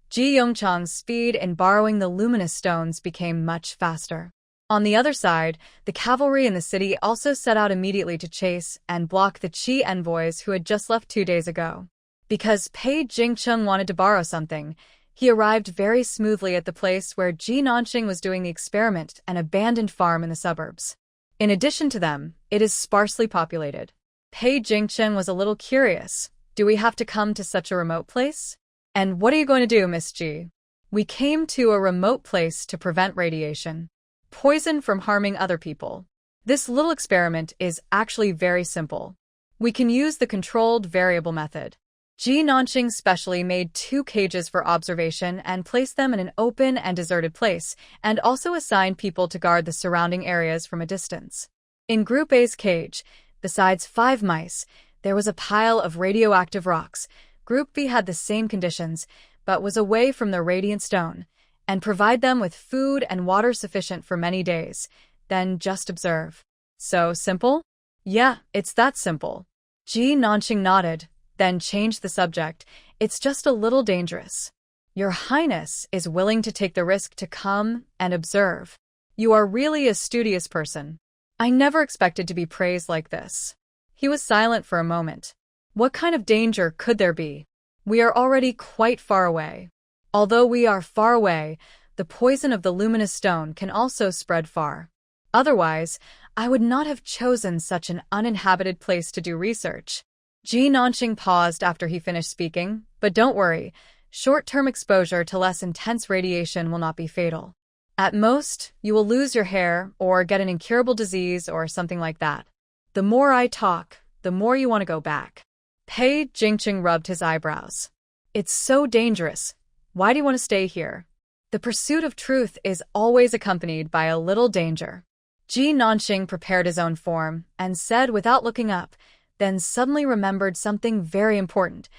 Ji Yongchang's speed in borrowing the luminous stones became much faster. On the other side, the cavalry in the city also set out immediately to chase and block the Qi envoys who had just left 2 days ago. Because Pei Jingqing wanted to borrow something, he arrived very smoothly at the place where Ji Nanqing was doing the experiment, an abandoned farm in the suburbs. In addition to them, it is sparsely populated. Pei Jingqing was a little curious. "Do we have to come to such a remote place? And what are you going to do, Miss Ji?" "We came to a remote place to prevent radiation. Poison from harming other people. This little experiment is actually very simple. We can use the controlled variable method." Ji Nanqing specially made 2 cages for observation and placed them in an open and deserted place, and also assigned people to guard the surrounding areas from a distance. In Group A's cage, besides 5 mice, there was a pile of radioactive rocks. Group B had the same conditions, but was away from the radiant stone, and provide them with food and water sufficient for many days. Then just observe. "So simple?" "Yeah, it's that simple." Ji Nanqing nodded, then changed the subject. "It's just a little dangerous. Your Highness is willing to take the risk to come and observe. You are really a studious person. I never expected to be praised like this." He was silent for a moment. What kind of danger could there be? We are already quite far away. Although we are far away, the poison of the luminous stone can also spread far. Otherwise, I would not have chosen such an uninhabited place to do research. Ji Nanqing paused after he finished speaking, but don't worry, short-term exposure to less intense radiation will not be fatal. At most, you will lose your hair or get an incurable disease or something like that. The more I talk, the more you want to go back. Pei Jingqing rubbed his eyebrows. "It's so dangerous. Why do you want to stay here?" The pursuit of truth is always accompanied by a little danger. Ji Nanqing prepared his own form and said without looking up, then suddenly remembered something very important.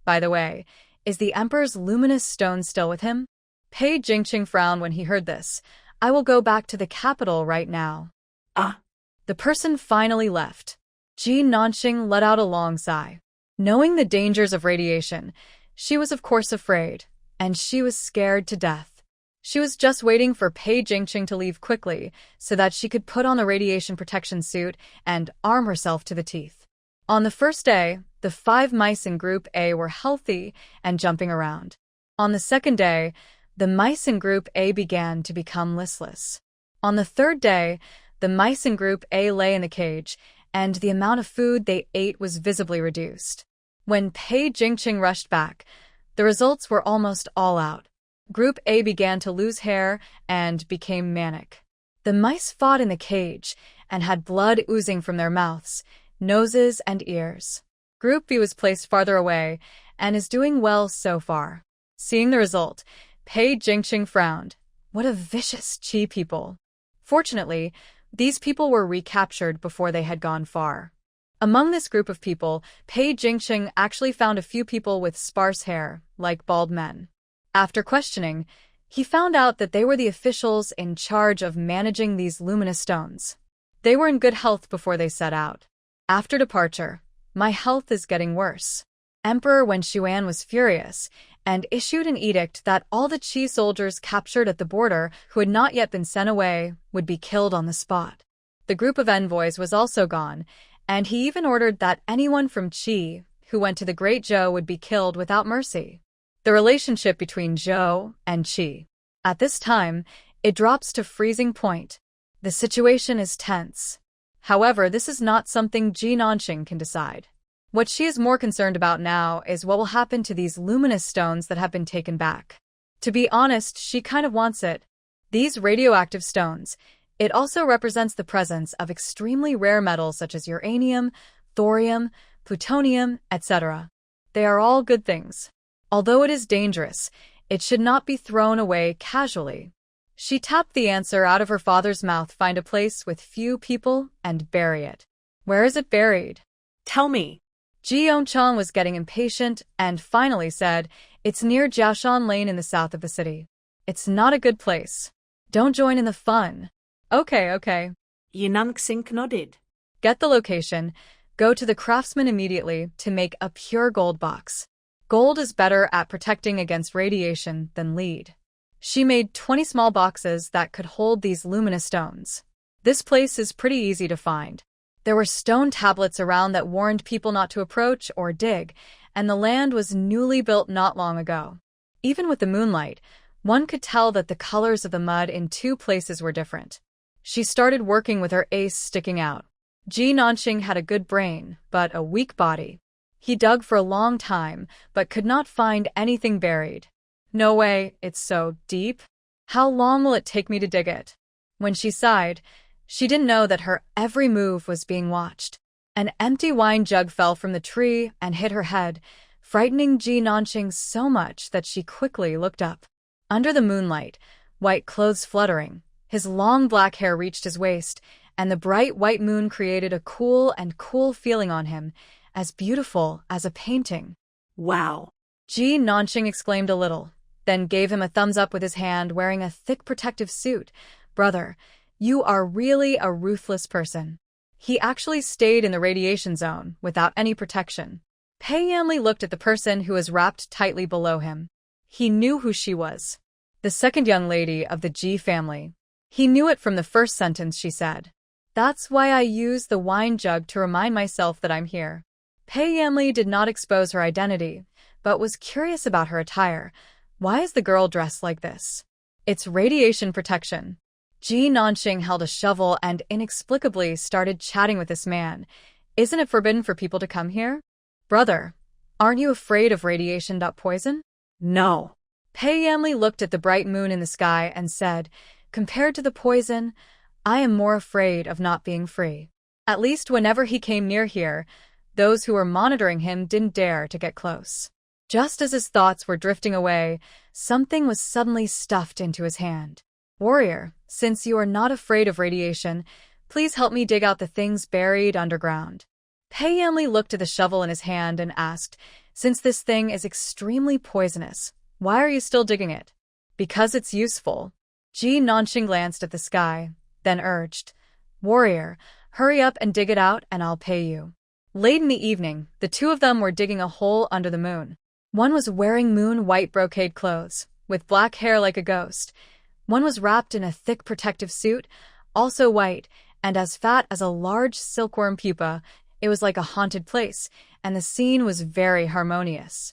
"By the way, is the Emperor's luminous stone still with him?" Pei Jingqing frowned when he heard this. "I will go back to the capital right now." Ah. The person finally left. Ji Nanqing let out a long sigh. Knowing the dangers of radiation, she was of course afraid, and she was scared to death. She was just waiting for Pei Jingqing to leave quickly so that she could put on the radiation protection suit and arm herself to the teeth. On the first day, the 5 mice in Group A were healthy and jumping around. On the second day, the mice in Group A began to become listless. On the third day, the mice in Group A lay in the cage, and the amount of food they ate was visibly reduced. When Pei Jingqing rushed back, the results were almost all out. Group A began to lose hair and became manic. The mice fought in the cage and had blood oozing from their mouths, noses, and ears. Group B was placed farther away and is doing well so far. Seeing the result, Pei Jingqing frowned. What a vicious Qi people. Fortunately, these people were recaptured before they had gone far. Among this group of people, Pei Jingqing actually found a few people with sparse hair, like bald men. After questioning, he found out that they were the officials in charge of managing these luminous stones. They were in good health before they set out. After departure, "My health is getting worse." Emperor Wen Xuan was furious, and issued an edict that all the Qi soldiers captured at the border who had not yet been sent away would be killed on the spot. The group of envoys was also gone, and he even ordered that anyone from Qi who went to the Great Zhou would be killed without mercy. The relationship between Zhou and Qi. At this time, it drops to freezing point. The situation is tense. However, this is not something Ji Nanqing can decide. What she is more concerned about now is what will happen to these luminous stones that have been taken back. To be honest, she kind of wants it. These radioactive stones. It also represents the presence of extremely rare metals such as uranium, thorium, plutonium, etc. They are all good things. Although it is dangerous, it should not be thrown away casually. She tapped the answer out of her father's mouth. Find a place with few people and bury it. Where is it buried? Tell me. Ji Yongchang was getting impatient and finally said, it's near Jiaoshan Lane in the south of the city. It's not a good place. Don't join in the fun. Okay. Nantianmen nodded. Get the location. Go to the craftsman immediately to make a pure gold box. Gold is better at protecting against radiation than lead. She made 20 small boxes that could hold these luminous stones. This place is pretty easy to find. There were stone tablets around that warned people not to approach or dig, and the land was newly built not long ago. Even with the moonlight, one could tell that the colors of the mud in two places were different. She started working with her ace sticking out. Ji Nanqing had a good brain, but a weak body. He dug for a long time, but could not find anything buried. No way, it's so deep. How long will it take me to dig it? When she sighed, she didn't know that her every move was being watched. An empty wine jug fell from the tree and hit her head, frightening Ji Nanqing so much that she quickly looked up. Under the moonlight, white clothes fluttering, his long black hair reached his waist, and the bright white moon created a cool feeling on him, as beautiful as a painting. Wow. Ji Nanqing exclaimed a little, then gave him a thumbs up with his hand, wearing a thick protective suit. Brother, you are really a ruthless person. He actually stayed in the radiation zone without any protection. Pei Yamli looked at the person who was wrapped tightly below him. He knew who she was. The second young lady of the Ji family. He knew it from the first sentence she said. That's why I use the wine jug to remind myself that I'm here. Pei Yamli did not expose her identity, but was curious about her attire. Why is the girl dressed like this? It's radiation protection. Ji Nanqing held a shovel and inexplicably started chatting with this man. Isn't it forbidden for people to come here? Brother, aren't you afraid of radiation? Poison? No. Pei Yamli looked at the bright moon in the sky and said, compared to the poison, I am more afraid of not being free. At least whenever he came near here, those who were monitoring him didn't dare to get close. Just as his thoughts were drifting away, something was suddenly stuffed into his hand. Warrior, since you are not afraid of radiation, please help me dig out the things buried underground. Pei Yamli looked at the shovel in his hand and asked, since this thing is extremely poisonous, why are you still digging it? Because it's useful. Ji Nanqing glanced at the sky, then urged, Warrior, hurry up and dig it out and I'll pay you. Late in the evening, the two of them were digging a hole under the moon. One was wearing moon-white brocade clothes, with black hair like a ghost. One was wrapped in a thick protective suit, also white, and as fat as a large silkworm pupa. It was like a haunted place, and the scene was very harmonious.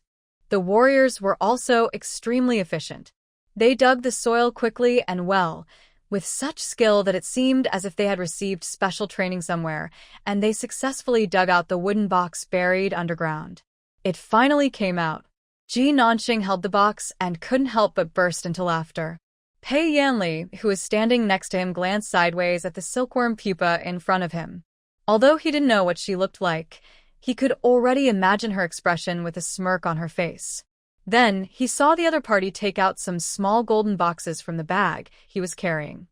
The warriors were also extremely efficient. They dug the soil quickly and well, with such skill that it seemed as if they had received special training somewhere, and they successfully dug out the wooden box buried underground. It finally came out. Ji Nanqing held the box and couldn't help but burst into laughter. Pei Yanli, who was standing next to him, glanced sideways at the silkworm pupa in front of him. Although he didn't know what she looked like, he could already imagine her expression with a smirk on her face. Then, he saw the other party take out some small golden boxes from the bag he was carrying.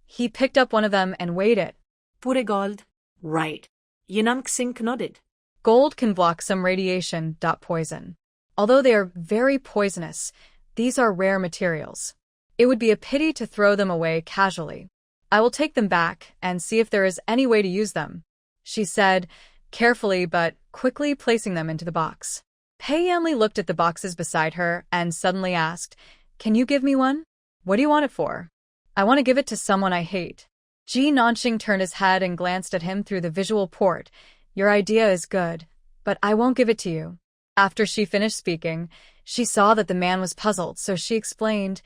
He picked up one of them and weighed it. Pure gold. Right. Nantianmen nodded. Gold can block some radiation. Poison. Although they are very poisonous, these are rare materials. It would be a pity to throw them away casually. I will take them back and see if there is any way to use them, she said, carefully but quickly placing them into the box. Pei Yanli looked at the boxes beside her and suddenly asked, "Can you give me one?" "What do you want it for?" "I want to give it to someone I hate." Ji Nanxing turned his head and glanced at him through the visual port. "Your idea is good, but I won't give it to you." After she finished speaking, she saw that the man was puzzled, so she explained,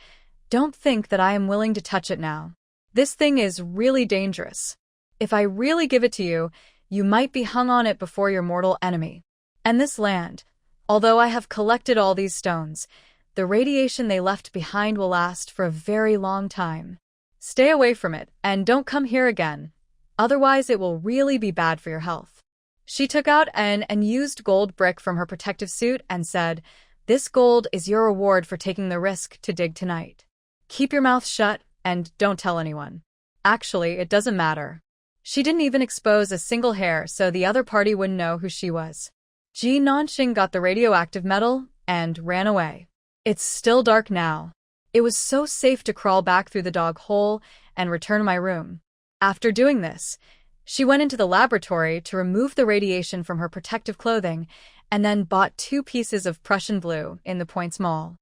"Don't think that I am willing to touch it now. This thing is really dangerous. If I really give it to you, you might be hung on it before your mortal enemy. And this land, although I have collected all these stones, the radiation they left behind will last for a very long time. Stay away from it and don't come here again. Otherwise it will really be bad for your health." She took out an unused gold brick from her protective suit and said, "This gold is your reward for taking the risk to dig tonight. Keep your mouth shut and don't tell anyone. Actually, it doesn't matter." She didn't even expose a single hair so the other party wouldn't know who she was. Ji Nanxing got the radioactive metal and ran away. It's still dark now. It was so safe to crawl back through the dog hole and return to my room. After doing this, she went into the laboratory to remove the radiation from her protective clothing and then bought 2 pieces of Prussian blue in the Points Mall.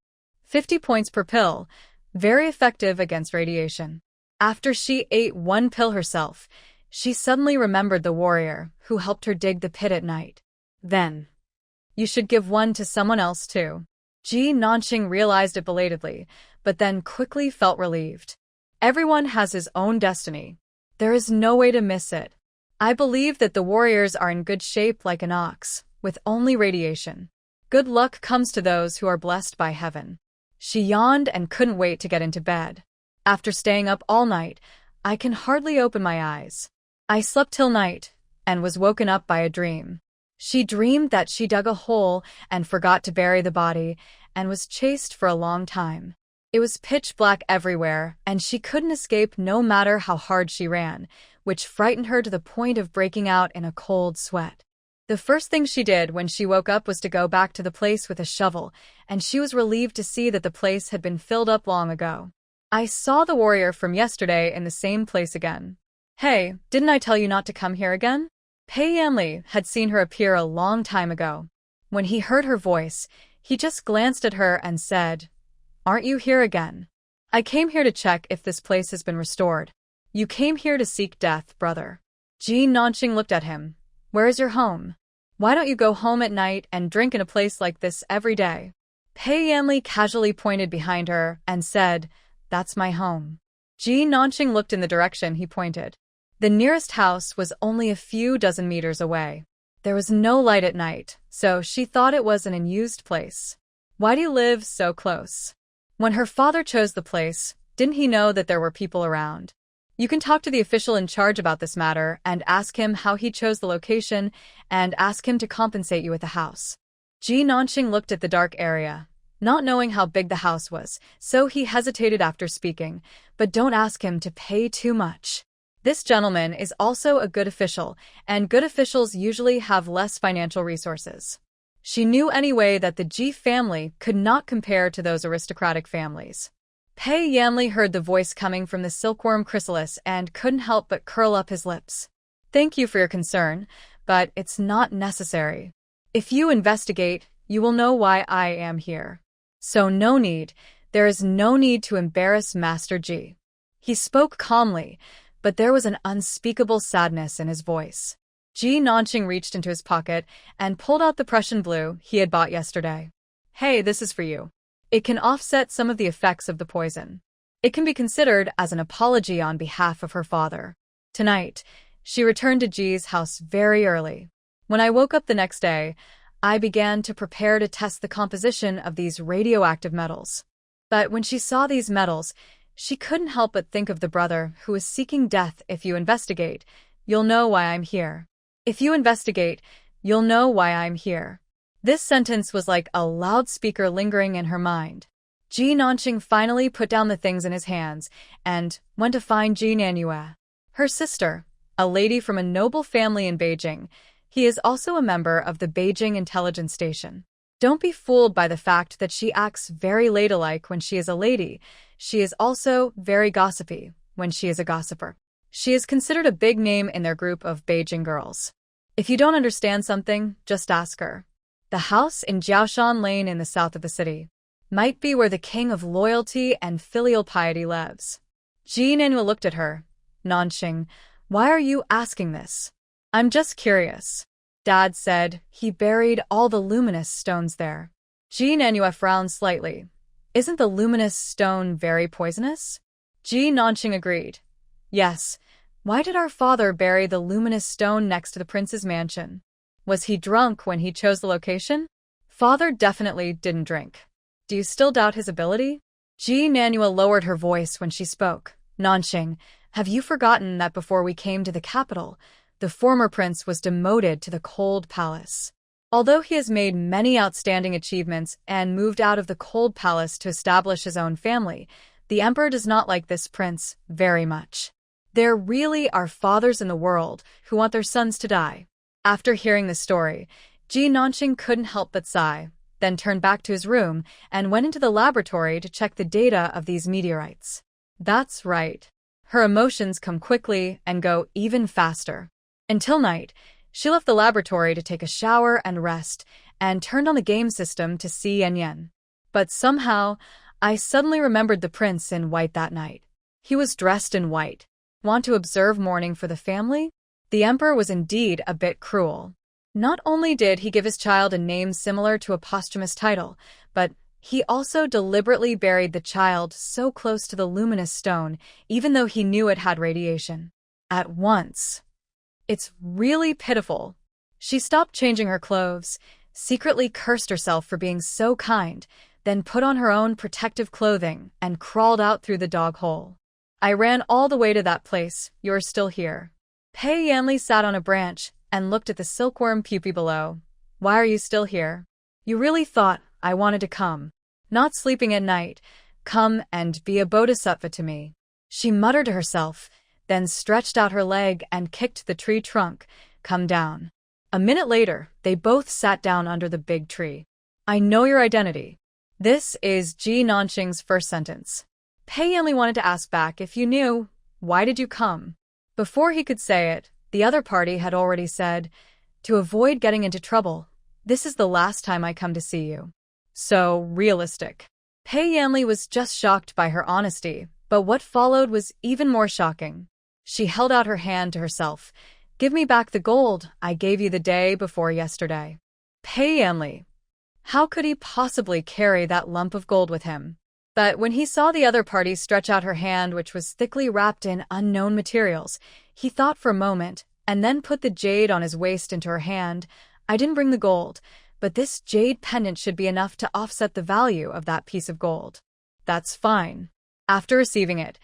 50 points per pill, very effective against radiation. After she ate 1 pill herself, she suddenly remembered the warrior who helped her dig the pit at night. Then, "You should give 1 to someone else too." Ji Nanxing realized it belatedly, but then quickly felt relieved. Everyone has his own destiny. There is no way to miss it. I believe that the warriors are in good shape like an ox, with only radiation. Good luck comes to those who are blessed by heaven. She yawned and couldn't wait to get into bed. After staying up all night, I can hardly open my eyes. I slept till night and was woken up by a dream. She dreamed that she dug a hole and forgot to bury the body and was chased for a long time. It was pitch black everywhere, and she couldn't escape no matter how hard she ran, which frightened her to the point of breaking out in a cold sweat. The first thing she did when she woke up was to go back to the place with a shovel, and she was relieved to see that the place had been filled up long ago. I saw the warrior from yesterday in the same place again. "Hey, didn't I tell you not to come here again?" Pei Yanli had seen her appear a long time ago. When he heard her voice, he just glanced at her and said, "Aren't you here again? I came here to check if this place has been restored. You came here to seek death, brother." Ji Nanxing looked at him. "Where is your home? Why don't you go home at night and drink in a place like this every day?" Pei Yanli casually pointed behind her and said, "That's my home." Ji Nanxing looked in the direction he pointed. The nearest house was only a few dozen meters away. There was no light at night, so she thought it was an unused place. "Why do you live so close?" When her father chose the place, didn't he know that there were people around? You can talk to the official in charge about this matter and ask him how he chose the location and ask him to compensate you with the house. Ji Nanxing looked at the dark area, not knowing how big the house was, so he hesitated after speaking, but don't ask him to pay too much. This gentleman is also a good official, and good officials usually have less financial resources. She knew anyway that the Ji family could not compare to those aristocratic families. Pei Yanli heard the voice coming from the silkworm chrysalis and couldn't help but curl up his lips. "Thank you for your concern, but it's not necessary. If you investigate, you will know why I am here. So there is no need to embarrass Master Ji." He spoke calmly, but there was an unspeakable sadness in his voice. Ji Nanxing reached into his pocket and pulled out the Prussian blue he had bought yesterday. "Hey, this is for you. It can offset some of the effects of the poison. It can be considered as an apology on behalf of her father." Tonight, she returned to Ji's house very early. When I woke up the next day, I began to prepare to test the composition of these radioactive metals. But when she saw these metals, she couldn't help but think of the brother who is seeking death. "If you investigate, you'll know why I'm here. If you investigate, you'll know why I'm here." This sentence was like a loudspeaker lingering in her mind. Ji Nanxing finally put down the things in his hands and went to find Ji Nanhua, her sister, a lady from a noble family in Beijing. He is also a member of the Beijing Intelligence Station. Don't be fooled by the fact that she acts very ladylike when she is a lady. She is also very gossipy when she is a gossiper. She is considered a big name in their group of Beijing girls. If you don't understand something, just ask her. The house in Jiaoshan Lane in the south of the city might be where the king of loyalty and filial piety lives. Ji Nanhua looked at her. Nanxing, why are you asking this? I'm just curious. Dad said he buried all the luminous stones there. Ji Nanhua frowned slightly. Isn't the luminous stone very poisonous? Ji Nanxing agreed. Yes. Why did our father bury the luminous stone next to the prince's mansion? Was he drunk when he chose the location? Father definitely didn't drink. Do you still doubt his ability? Ji Nanhua lowered her voice when she spoke. Nanxing, have you forgotten that before we came to the capital, the former prince was demoted to the Cold Palace? Although he has made many outstanding achievements and moved out of the Cold Palace to establish his own family, the emperor does not like this prince very much. There really are fathers in the world who want their sons to die. After hearing the story, Ji Nanxing couldn't help but sigh, then turned back to his room and went into the laboratory to check the data of these meteorites. That's right. Her emotions come quickly and go even faster. Until night, she left the laboratory to take a shower and rest, and turned on the game system to see Yen. But somehow, I suddenly remembered the prince in white that night. He was dressed in white. Want to observe mourning for the family? The emperor was indeed a bit cruel. Not only did he give his child a name similar to a posthumous title, but he also deliberately buried the child so close to the luminous stone, even though he knew it had radiation. At once. It's really pitiful. She stopped changing her clothes, secretly cursed herself for being so kind, then put on her own protective clothing and crawled out through the dog hole. I ran all the way to that place. You're still here. Pei Yanli sat on a branch and looked at the silkworm pupae below. Why are you still here? You really thought I wanted to come, not sleeping at night, come and be a bodhisattva to me. She muttered to herself, then stretched out her leg and kicked the tree trunk. Come down. A minute later, they both sat down under the big tree. I know your identity. This is Ji Nanxing's first sentence. Pei Yanli wanted to ask back if you knew, why did you come? Before he could say it, the other party had already said, to avoid getting into trouble, this is the last time I come to see you. So realistic. Pei Yanli was just shocked by her honesty, but what followed was even more shocking. She held out her hand to herself. Give me back the gold I gave you the day before yesterday. Pei Yanli. How could he possibly carry that lump of gold with him? But when he saw the other party stretch out her hand, which was thickly wrapped in unknown materials, he thought for a moment and then put the jade on his waist into her hand. I didn't bring the gold, but this jade pendant should be enough to offset the value of that piece of gold. That's fine. After receiving it,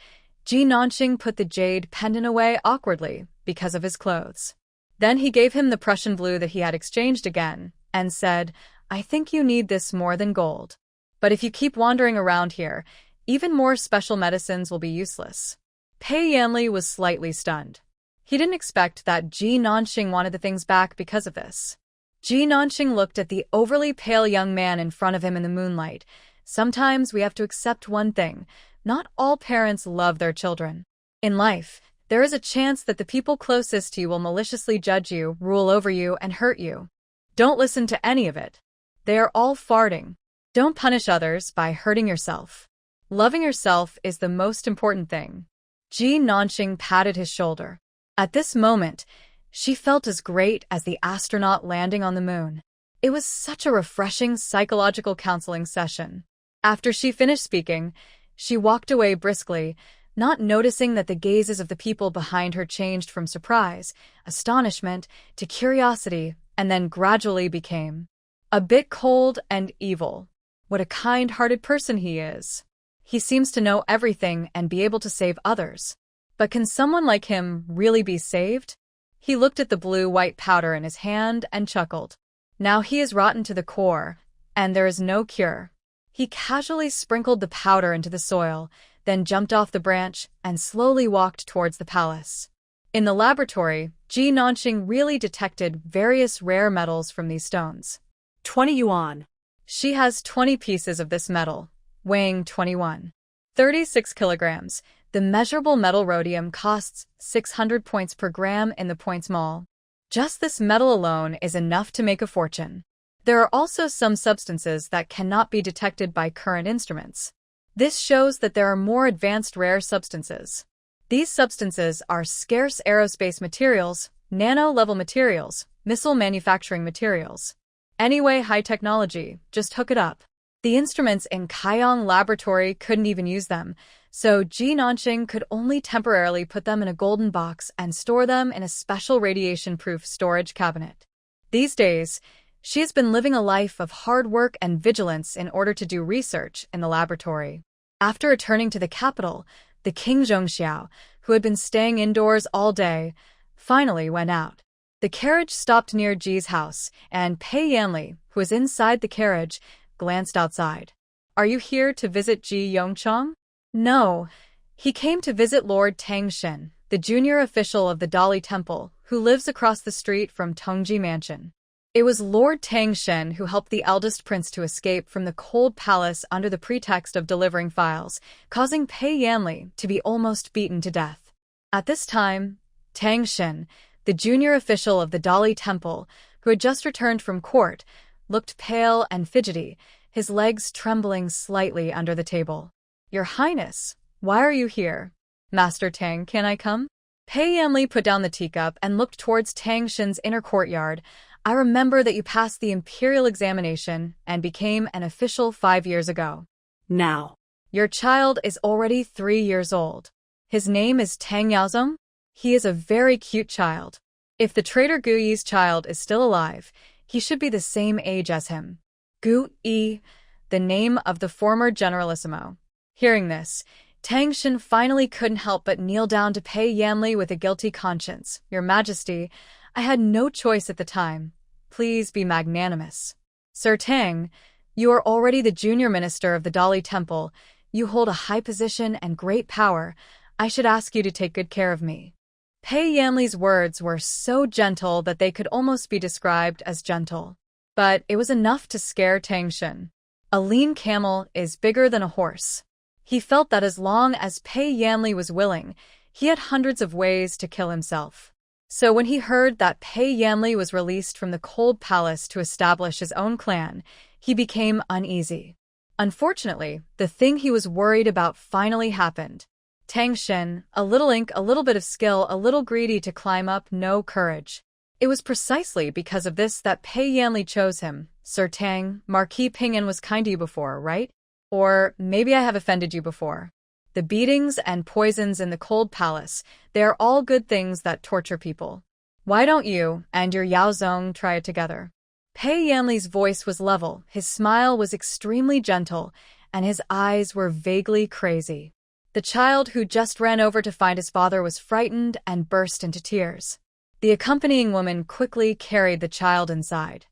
Ji Nanxing put the jade pendant away awkwardly because of his clothes. Then he gave him the Prussian blue that he had exchanged again and said, I think you need this more than gold. But if you keep wandering around here, even more special medicines will be useless. Pei Yanli was slightly stunned. He didn't expect that Ji Nanxing wanted the things back because of this. Ji Nanxing looked at the overly pale young man in front of him in the moonlight. Sometimes we have to accept one thing. Not all parents love their children. In life, there is a chance that the people closest to you will maliciously judge you, rule over you, and hurt you. Don't listen to any of it. They are all farting. Don't punish others by hurting yourself. Loving yourself is the most important thing. Ji Nanxing patted his shoulder. At this moment, she felt as great as the astronaut landing on the moon. It was such a refreshing psychological counseling session. After she finished speaking, she walked away briskly, not noticing that the gazes of the people behind her changed from surprise, astonishment, to curiosity, and then gradually became a bit cold and evil. What a kind-hearted person he is. He seems to know everything and be able to save others. But can someone like him really be saved? He looked at the blue-white powder in his hand and chuckled. Now he is rotten to the core, and there is no cure. He casually sprinkled the powder into the soil, then jumped off the branch and slowly walked towards the palace. In the laboratory, Ji Nanxing really detected various rare metals from these stones. 20 yuan. She has 20 pieces of this metal, weighing 36 kilograms. The measurable metal rhodium costs 600 points per gram in the points mall. Just this metal alone is enough to make a fortune. There are also some substances that cannot be detected by current instruments. This shows that there are more advanced rare substances. These substances are scarce aerospace materials, nano-level materials, missile manufacturing materials. Anyway, high technology, just hook it up. The instruments in Kaiyong Laboratory couldn't even use them, so Ji Nanqing could only temporarily put them in a golden box and store them in a special radiation-proof storage cabinet. These days, she has been living a life of hard work and vigilance in order to do research in the laboratory. After returning to the capital, the King Zhongxiao, who had been staying indoors all day, finally went out. The carriage stopped near Ji's house, and Pei Yanli, who was inside the carriage, glanced outside. "Are you here to visit Ji Yongchang?" "No. He came to visit Lord Tangshen, the junior official of the Dali Temple, who lives across the street from Tongji Mansion." It was Lord Tangshen who helped the eldest prince to escape from the cold palace under the pretext of delivering files, causing Pei Yanli to be almost beaten to death. At this time, Tangshen, the junior official of the Dali Temple, who had just returned from court, looked pale and fidgety, his legs trembling slightly under the table. "Your Highness, why are you here?" "Master Tang, can I come?" Pei Yanli put down the teacup and looked towards Tangshen's inner courtyard. "I remember that you passed the Imperial examination and became an official 5 years ago. Now, Your child is already 3 years old. His name is Tang Yaozong. He is a very cute child. If the traitor Gu Yi's child is still alive, he should be the same age as him." Gu Yi, the name of the former generalissimo. Hearing this, Tangshen finally couldn't help but kneel down to Pei Yanli with a guilty conscience. "Your Majesty, I had no choice at the time. Please be magnanimous." "Sir Tang, you are already the junior minister of the Dali Temple. You hold a high position and great power. I should ask you to take good care of me." Pei Yanli's words were so gentle that they could almost be described as gentle. But it was enough to scare Tangshen. A lean camel is bigger than a horse. He felt that as long as Pei Yanli was willing, he had hundreds of ways to kill himself. So when he heard that Pei Yanli was released from the cold palace to establish his own clan, he became uneasy. Unfortunately, the thing he was worried about finally happened. Tangshen, a little ink, a little bit of skill, a little greedy to climb up, no courage. It was precisely because of this that Pei Yanli chose him. "Sir Tang, Marquis Ping'an was kind to you before, right? Or maybe I have offended you before. The beatings and poisons in the cold palace, they are all good things that torture people. Why don't you and your Yaozong try it together?" Pei Yanli's voice was level, his smile was extremely gentle, and his eyes were vaguely crazy. The child who just ran over to find his father was frightened and burst into tears. The accompanying woman quickly carried the child inside.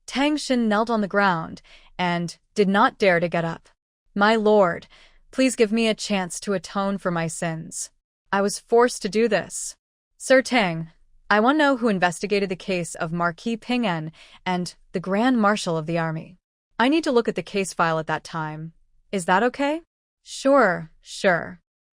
Tangshen knelt on the ground and did not dare to get up. "My lord, please give me a chance to atone for my sins. I was forced to do this." "Sir Tang, I want to know who investigated the case of Marquis Ping'an and the Grand Marshal of the Army. I need to look at the case file at that time. Is that okay?" Sure.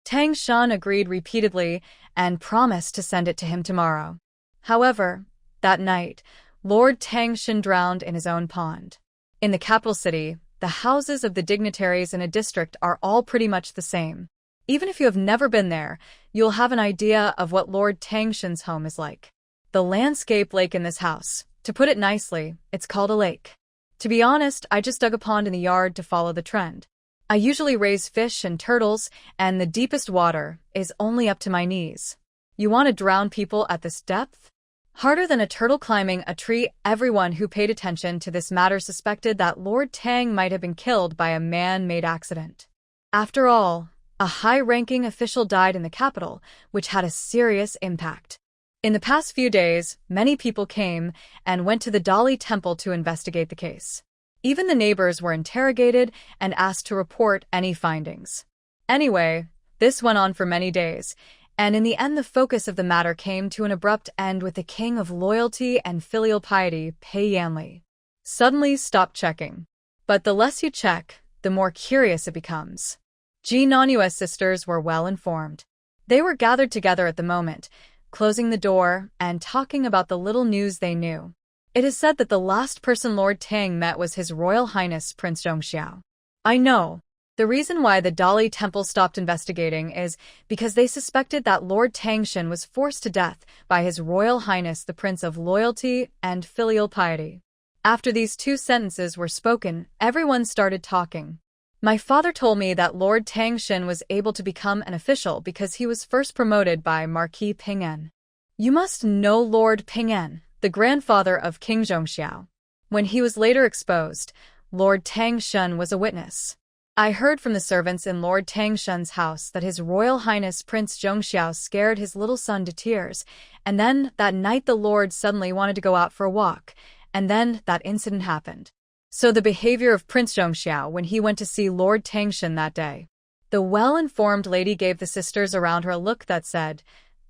Tangshan agreed repeatedly and promised to send it to him tomorrow. However, that night, Lord Tangshan drowned in his own pond. In the capital city, the houses of the dignitaries in a district are all pretty much the same. Even if you have never been there, you'll have an idea of what Lord Tangshan's home is like. The landscape lake in this house, to put it nicely, it's called a lake. To be honest, I just dug a pond in the yard to follow the trend. I usually raise fish and turtles, and the deepest water is only up to my knees. You want to drown people at this depth? Harder than a turtle climbing a tree. Everyone who paid attention to this matter suspected that Lord Tang might have been killed by a man-made accident. After all, a high-ranking official died in the capital, which had a serious impact. In the past few days, many people came and went to the Dali Temple to investigate the case. Even the neighbors were interrogated and asked to report any findings. Anyway, this went on for many days, and in the end the focus of the matter came to an abrupt end with the king of loyalty and filial piety, Pei Yanli. Suddenly stopped checking. But the less you check, the more curious it becomes. Ji Nanua's sisters were well informed. They were gathered together at the moment, closing the door and talking about the little news they knew. It is said that the last person Lord Tang met was His Royal Highness Prince Zhongxiao. I know. The reason why the Dali Temple stopped investigating is because they suspected that Lord Tangshan was forced to death by His Royal Highness the Prince of Loyalty and Filial Piety. After these two sentences were spoken, everyone started talking. My father told me that Lord Tangshan was able to become an official because he was first promoted by Marquis Ping'an. You must know Lord Ping'an, the grandfather of King Zhongxiao. When he was later exposed, Lord Tangshan was a witness. I heard from the servants in Lord Tangshan's house that His Royal Highness Prince Zhongxiao scared his little son to tears, and then that night the Lord suddenly wanted to go out for a walk, and then that incident happened. So the behavior of Prince Zhongxiao when he went to see Lord Tangshan that day. The well-informed lady gave the sisters around her a look that said,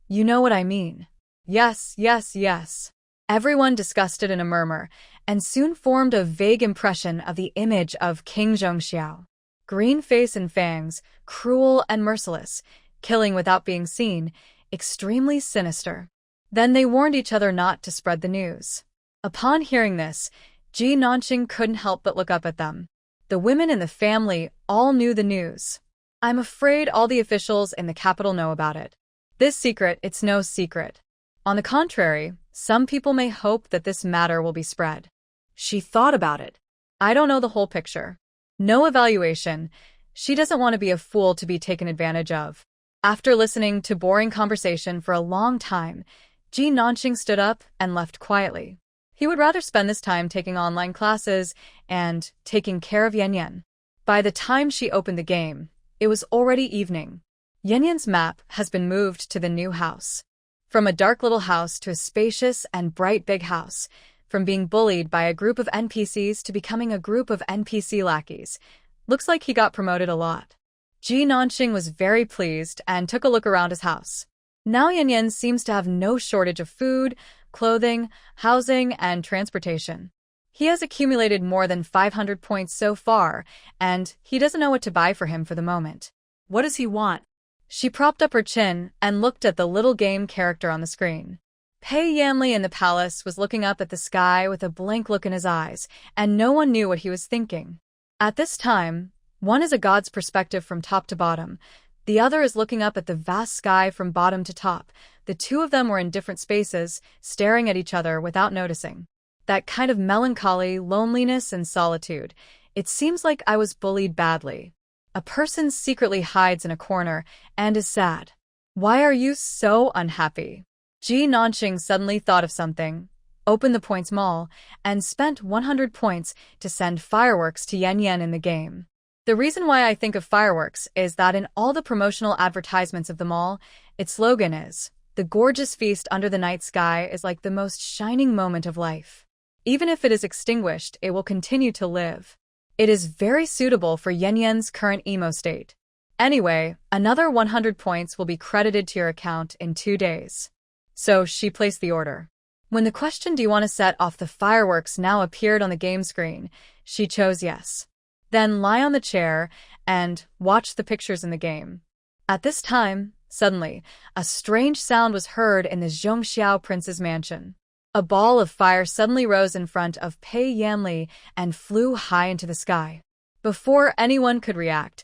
"You know what I mean." Yes, yes, yes. Everyone discussed it in a murmur, and soon formed a vague impression of the image of King Zhongxiao. Green face and fangs, cruel and merciless, killing without being seen, extremely sinister. Then they warned each other not to spread the news. Upon hearing this, Ji Nanqing couldn't help but look up at them. The women in the family all knew the news. I'm afraid all the officials in the capital know about it. This secret, it's no secret. On the contrary, some people may hope that this matter will be spread. She thought about it. I don't know the whole picture. No evaluation. She doesn't want to be a fool to be taken advantage of. After listening to boring conversation for a long time, Ji Nanqing stood up and left quietly. He would rather spend this time taking online classes and taking care of Yan Yan. By the time she opened the game, it was already evening. Yan Yan's map has been moved to the new house. From a dark little house to a spacious and bright big house, from being bullied by a group of NPCs to becoming a group of NPC lackeys. Looks like he got promoted a lot. Ji Nanqing was very pleased and took a look around his house. Now Yan Yan seems to have no shortage of food, clothing, housing, and transportation. He has accumulated more than 500 points so far, and he doesn't know what to buy for him for the moment. What does he want? She propped up her chin and looked at the little game character on the screen. Pei Yanli in the palace was looking up at the sky with a blank look in his eyes, and no one knew what he was thinking. At this time, one is a god's perspective from top to bottom. The other is looking up at the vast sky from bottom to top. The two of them were in different spaces, staring at each other without noticing. That kind of melancholy, loneliness, and solitude. It seems like I was bullied badly. A person secretly hides in a corner and is sad. Why are you so unhappy? Ji Nanqing suddenly thought of something, opened the points mall, and spent 100 points to send fireworks to Yan Yan in the game. The reason why I think of fireworks is that in all the promotional advertisements of the mall, its slogan is, "The gorgeous feast under the night sky is like the most shining moment of life. Even if it is extinguished, it will continue to live." It is very suitable for Yan Yan's current emo state. Anyway, another 100 points will be credited to your account in 2 days. So she placed the order. When the question, "Do you want to set off the fireworks?" now appeared on the game screen, she chose yes. Then lie on the chair and watch the pictures in the game. At this time, suddenly, a strange sound was heard in the Zhongxiao prince's mansion. A ball of fire suddenly rose in front of Pei Yanli and flew high into the sky. Before anyone could react,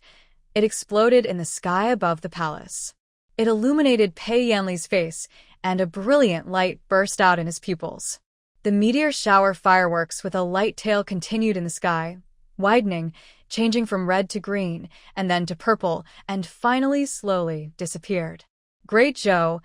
it exploded in the sky above the palace. It illuminated Pei Yanli's face, and a brilliant light burst out in his pupils. The meteor shower fireworks with a light tail continued in the sky, widening, changing from red to green, and then to purple, and finally slowly disappeared. Great Joe!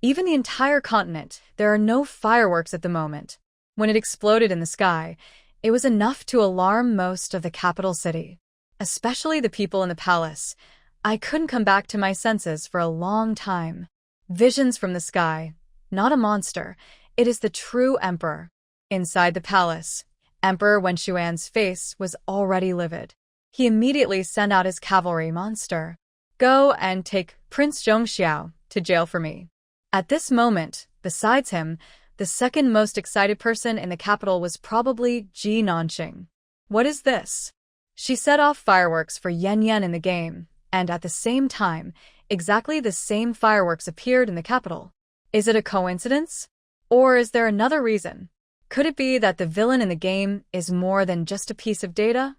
Even the entire continent, there are no fireworks at the moment. When it exploded in the sky, it was enough to alarm most of the capital city, especially the people in the palace. I couldn't come back to my senses for a long time. Visions from the sky. Not a monster. It is the true emperor. Inside the palace, Emperor Wenshuan's face was already livid. He immediately sent out his cavalry monster. "Go and take Prince Zhongxiao to jail for me." At this moment, besides him, the second most excited person in the capital was probably Ji Nanqing. What is this? She set off fireworks for Yan Yan in the game, and at the same time, exactly the same fireworks appeared in the capital. Is it a coincidence? Or is there another reason? Could it be that the villain in the game is more than just a piece of data?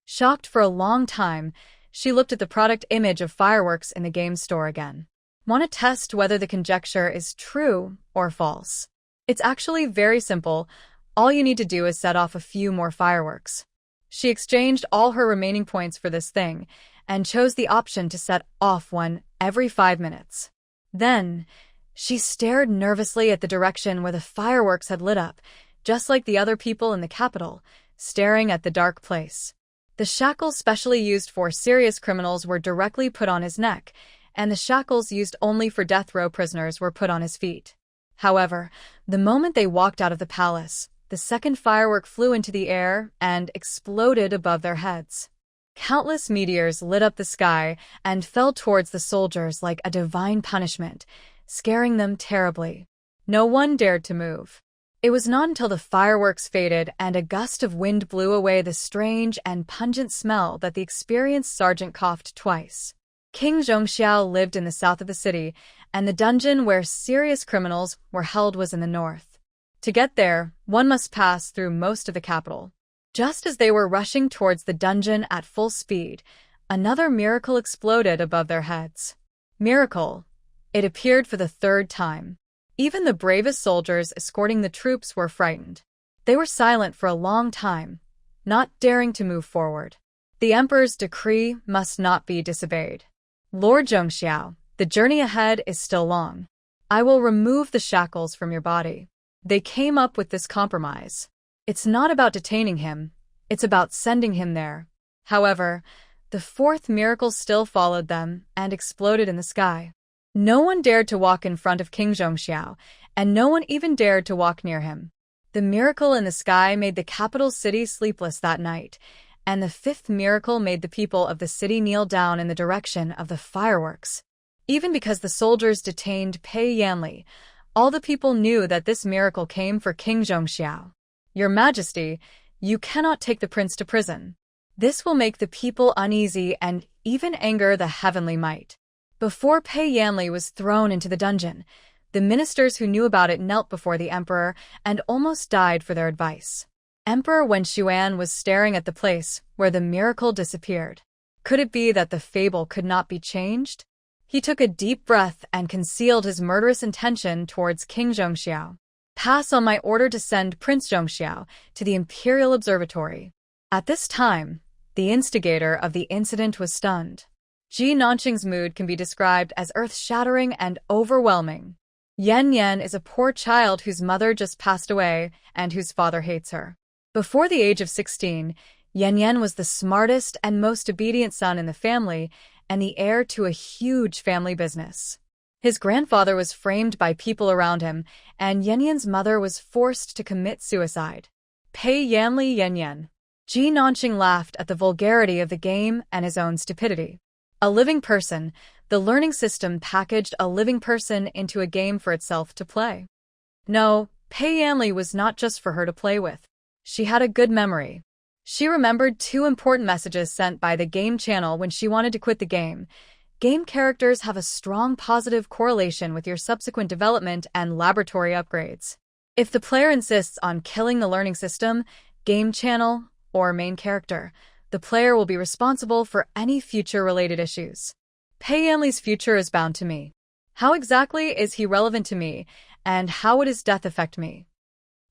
Shocked for a long time, she looked at the product image of fireworks in the game store again. Want to test whether the conjecture is true or false? It's actually very simple. All you need to do is set off a few more fireworks. She exchanged all her remaining points for this thing and chose the option to set off one every 5 minutes. Then, she stared nervously at the direction where the fireworks had lit up, just like the other people in the capital, staring at the dark place. The shackles specially used for serious criminals were directly put on his neck, and the shackles used only for death row prisoners were put on his feet. However, the moment they walked out of the palace, the second firework flew into the air and exploded above their heads. Countless meteors lit up the sky and fell towards the soldiers like a divine punishment, scaring them terribly. No one dared to move. It was not until the fireworks faded and a gust of wind blew away the strange and pungent smell that the experienced sergeant coughed twice. King Zhongxiao lived in the south of the city, and the dungeon where serious criminals were held was in the north. To get there, one must pass through most of the capital. Just as they were rushing towards the dungeon at full speed, another miracle exploded above their heads. Miracle. It appeared for the third time. Even the bravest soldiers escorting the troops were frightened. They were silent for a long time, not daring to move forward. The emperor's decree must not be disobeyed. Lord Zhongxiao, the journey ahead is still long. I will remove the shackles from your body. They came up with this compromise. It's not about detaining him, it's about sending him there. However, the fourth miracle still followed them and exploded in the sky. No one dared to walk in front of King Zhongxiao, and no one even dared to walk near him. The miracle in the sky made the capital city sleepless that night, and the fifth miracle made the people of the city kneel down in the direction of the fireworks. Even because the soldiers detained Pei Yanli, all the people knew that this miracle came for King Zhongxiao. Your Majesty, you cannot take the prince to prison. This will make the people uneasy and even anger the heavenly might. Before Pei Yanli was thrown into the dungeon, the ministers who knew about it knelt before the emperor and almost died for their advice. Emperor Wen Xuan was staring at the place where the miracle disappeared. Could it be that the fable could not be changed? He took a deep breath and concealed his murderous intention towards King Zhongxiao. Pass on my order to send Prince Zhongxiao to the Imperial Observatory. At this time, the instigator of the incident was stunned. Ji Nanqing's mood can be described as earth-shattering and overwhelming. Yan Yan is a poor child whose mother just passed away and whose father hates her. Before the age of 16, Yan Yan was the smartest and most obedient son in the family and the heir to a huge family business. His grandfather was framed by people around him, and Yan Yan's mother was forced to commit suicide. Pei Yanli Yan Yan. Ji Nanqing laughed at the vulgarity of the game and his own stupidity. A living person, the learning system packaged a living person into a game for itself to play. No, Pei Yanli was not just for her to play with. She had a good memory. She remembered 2 important messages sent by the game channel when she wanted to quit the game. Game characters have a strong positive correlation with your subsequent development and laboratory upgrades. If the player insists on killing the learning system, game channel, or main character, the player will be responsible for any future-related issues. Pei Yanli's future is bound to me. How exactly is he relevant to me, and how would his death affect me?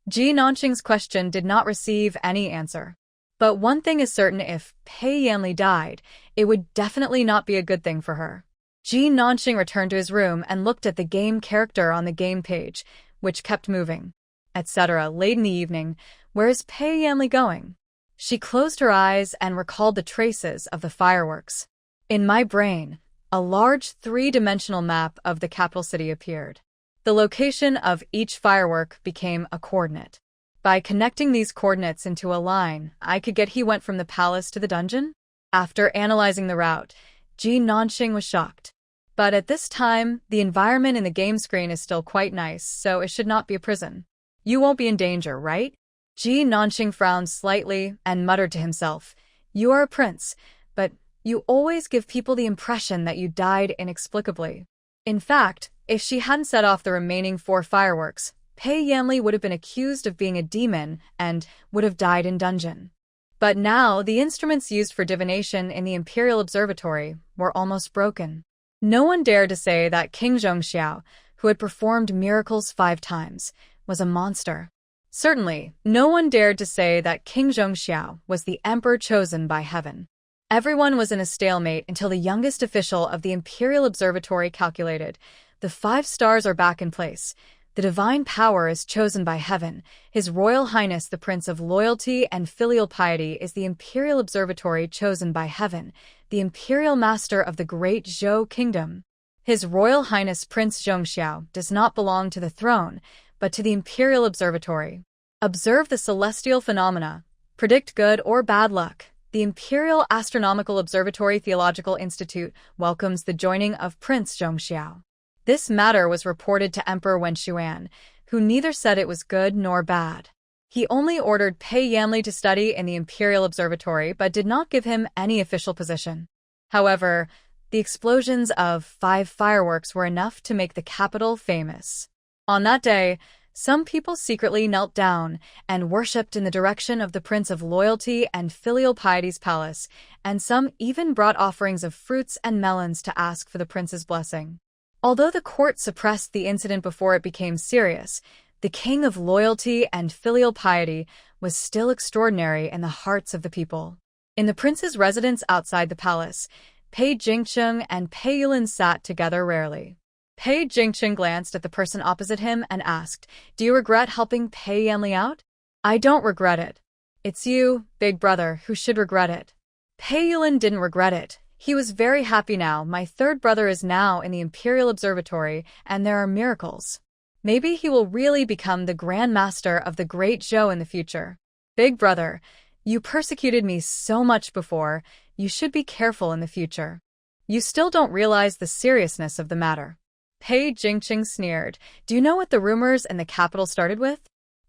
Ji Nanqing's question did not receive any answer. But one thing is certain: if Pei Yanli died, it would definitely not be a good thing for her. Ji Nanqing returned to his room and looked at the game character on the game page, which kept moving, etc. Late in the evening, where is Pei Yanli going? She closed her eyes and recalled the traces of the fireworks. In my brain, a large 3-dimensional map of the capital city appeared. The location of each firework became a coordinate. By connecting these coordinates into a line, I could get he went from the palace to the dungeon? After analyzing the route, Ji Nanqing was shocked. But at this time, the environment in the game screen is still quite nice, so it should not be a prison. You won't be in danger, right? Ji Nanqing frowned slightly and muttered to himself, "You are a prince, but you always give people the impression that you died inexplicably." In fact, if she hadn't set off the remaining 4 fireworks, Pei Yanli would have been accused of being a demon and would have died in dungeon. But now, the instruments used for divination in the Imperial Observatory were almost broken. No one dared to say that King Zhongxiao, who had performed miracles 5 times, was a monster. Certainly, no one dared to say that King Zhongxiao was the emperor chosen by heaven. Everyone was in a stalemate until the youngest official of the Imperial Observatory calculated, "The 5 stars are back in place. The divine power is chosen by heaven. His Royal Highness the Prince of Loyalty and Filial Piety is the Imperial Observatory chosen by heaven, the Imperial Master of the Great Zhou Kingdom. His Royal Highness Prince Zhongxiao does not belong to the throne, but to the Imperial Observatory. Observe the celestial phenomena. Predict good or bad luck. The Imperial Astronomical Observatory Theological Institute welcomes the joining of Prince Zhongxiao." This matter was reported to Emperor Wen Xuan, who neither said it was good nor bad. He only ordered Pei Yanli to study in the Imperial Observatory but did not give him any official position. However, the explosions of 5 fireworks were enough to make the capital famous. On that day, some people secretly knelt down and worshipped in the direction of the Prince of Loyalty and Filial Piety's palace, and some even brought offerings of fruits and melons to ask for the prince's blessing. Although the court suppressed the incident before it became serious, the King of Loyalty and Filial Piety was still extraordinary in the hearts of the people. In the prince's residence outside the palace, Pei Jingcheng and Pei Yulin sat together rarely. Pei Jingcheng glanced at the person opposite him and asked, "Do you regret helping Pei Yanli out?" "I don't regret it. It's you, big brother, who should regret it." Pei Yulin didn't regret it. He was very happy now. "My 3rd brother is now in the Imperial Observatory, and there are miracles. Maybe he will really become the Grand Master of the Great Zhou in the future. Big brother, you persecuted me so much before, you should be careful in the future. You still don't realize the seriousness of the matter." Pei Jingcheng sneered. "Do you know what the rumors in the capital started with?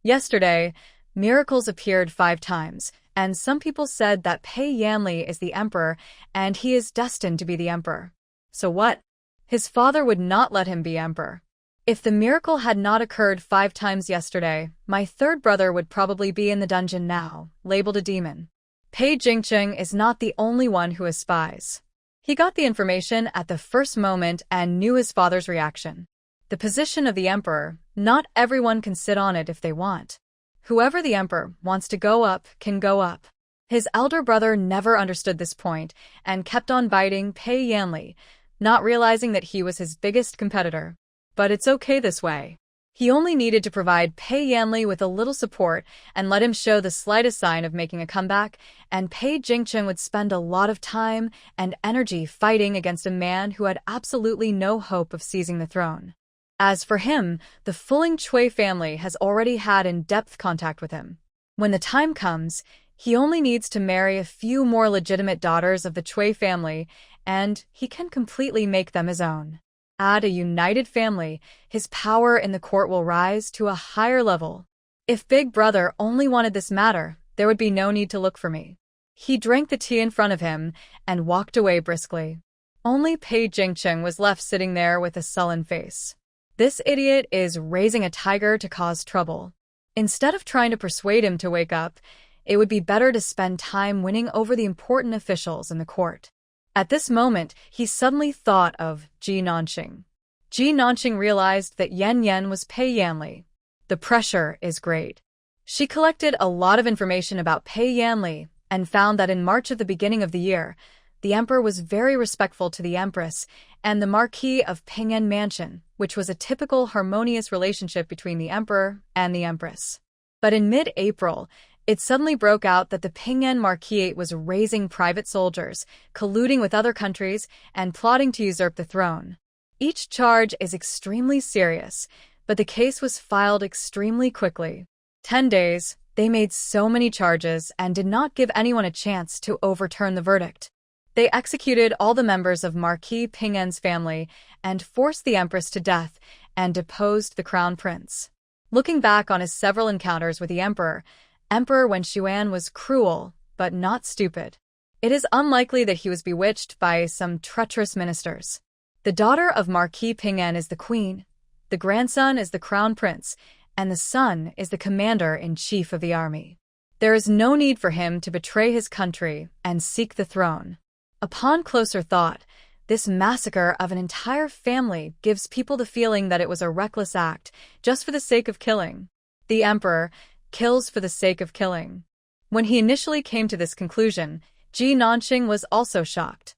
Yesterday, miracles appeared 5 times, and some people said that Pei Yanli is the emperor and he is destined to be the emperor. So what? His father would not let him be emperor. If the miracle had not occurred 5 times yesterday, my 3rd brother would probably be in the dungeon now, labeled a demon." Pei Jingcheng is not the only one who has spies. He got the information at the first moment and knew his father's reaction. The position of the emperor, not everyone can sit on it if they want. Whoever the emperor wants to go up can go up. His elder brother never understood this point and kept on biting Pei Yanli, not realizing that he was his biggest competitor. But it's okay this way. He only needed to provide Pei Yanli with a little support and let him show the slightest sign of making a comeback, and Pei Jingcheng would spend a lot of time and energy fighting against a man who had absolutely no hope of seizing the throne. As for him, the Fuling Chui family has already had in-depth contact with him. When the time comes, he only needs to marry a few more legitimate daughters of the Chui family, and he can completely make them his own. Add a united family, his power in the court will rise to a higher level. If Big Brother only wanted this matter, there would be no need to look for me. He drank the tea in front of him and walked away briskly. Only Pei Jingcheng was left sitting there with a sullen face. This idiot is raising a tiger to cause trouble. Instead of trying to persuade him to wake up, it would be better to spend time winning over the important officials in the court. At this moment, he suddenly thought of Ji Nanqing. Ji Nanqing realized that Yan Yan was Pei Yanli. The pressure is great. She collected a lot of information about Pei Yanli and found that in March of the beginning of the year, the emperor was very respectful to the empress and the Marquis of Ping'an Mansion, which was a typical harmonious relationship between the emperor and the empress. But in mid-April, it suddenly broke out that the Ping'an Marquis was raising private soldiers, colluding with other countries, and plotting to usurp the throne. Each charge is extremely serious, but the case was filed extremely quickly. 10 days, they made so many charges and did not give anyone a chance to overturn the verdict. They executed all the members of Marquis Ping'an's family and forced the empress to death and deposed the crown prince. Looking back on his several encounters with the Emperor Wen Xuan was cruel, but not stupid. It is unlikely that he was bewitched by some treacherous ministers. The daughter of Marquis Ping'an is the queen, the grandson is the crown prince, and the son is the commander-in-chief of the army. There is no need for him to betray his country and seek the throne. Upon closer thought, this massacre of an entire family gives people the feeling that it was a reckless act just for the sake of killing. The emperor kills for the sake of killing. When he initially came to this conclusion, Ji Nanxing was also shocked.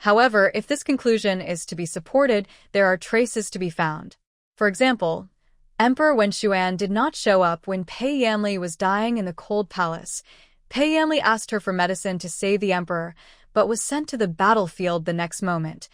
However, if this conclusion is to be supported, there are traces to be found. For example, Emperor Wen Xuan did not show up when Pei Yanli was dying in the cold palace. Pei Yanli asked her for medicine to save the emperor, but was sent to the battlefield the next moment.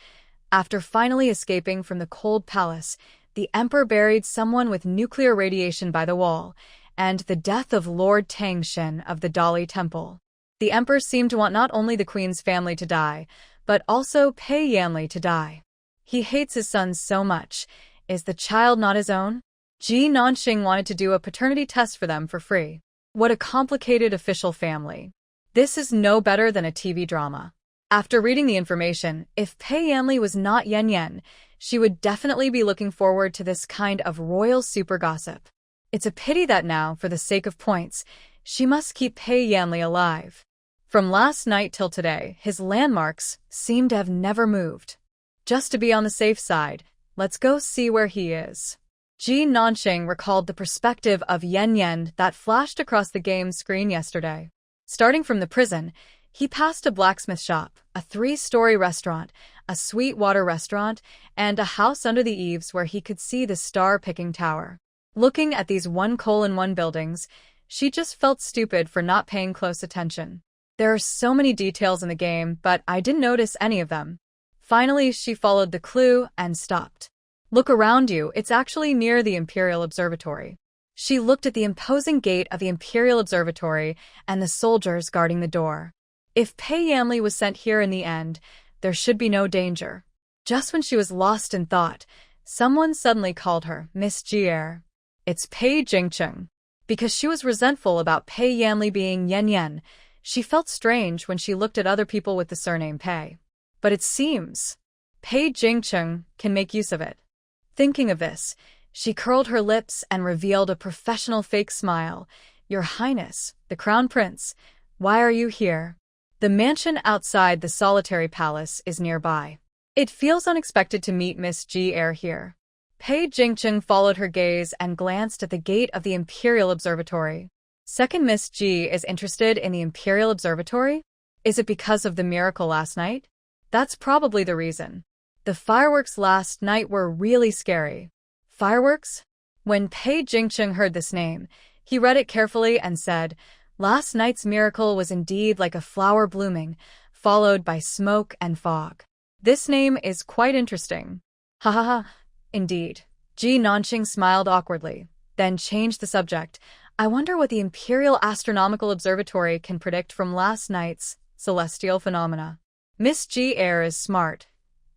After finally escaping from the cold palace, the emperor buried someone with nuclear radiation by the wall, and the death of Lord Tangshen of the Dali Temple. The emperor seemed to want not only the queen's family to die, but also Pei Yanli to die. He hates his son so much. Is the child not his own? Ji Nanxing wanted to do a paternity test for them for free. What a complicated official family. This is no better than a TV drama. After reading the information, if Pei Yanli was not Yen Yen, she would definitely be looking forward to this kind of royal super gossip. It's a pity that now, for the sake of points, she must keep Pei Yanli alive. From last night till today, his landmarks seem to have never moved. Just to be on the safe side, let's go see where he is. Ji Nanxing recalled the perspective of Yen Yen that flashed across the game screen yesterday. Starting from the prison, he passed a blacksmith shop, a 3-story restaurant, a sweet-water restaurant, and a house under the eaves where he could see the star-picking tower. Looking at these 1:1 buildings, she just felt stupid for not paying close attention. There are so many details in the game, but I didn't notice any of them. Finally, she followed the clue and stopped. Look around you, it's actually near the Imperial Observatory. She looked at the imposing gate of the Imperial Observatory and the soldiers guarding the door. If Pei Yanli was sent here in the end, there should be no danger. Just when she was lost in thought, someone suddenly called her Miss Jier. It's Pei Jingcheng. Because she was resentful about Pei Yanli being Yen Yen, she felt strange when she looked at other people with the surname Pei. But it seems Pei Jingcheng can make use of it. Thinking of this, she curled her lips and revealed a professional fake smile. Your Highness, the Crown Prince, why are you here? The mansion outside the solitary palace is nearby. It feels unexpected to meet Miss Jier here. Pei Jingcheng followed her gaze and glanced at the gate of the Imperial Observatory. Second, Miss Ji is interested in the Imperial Observatory? Is it because of the miracle last night? That's probably the reason. The fireworks last night were really scary. Fireworks? When Pei Jingcheng heard this name, he read it carefully and said, last night's miracle was indeed like a flower blooming, followed by smoke and fog. This name is quite interesting. Ha ha ha. Indeed. Ji Nanxing smiled awkwardly, then changed the subject. I wonder what the Imperial Astronomical Observatory can predict from last night's celestial phenomena. Miss Jier is smart.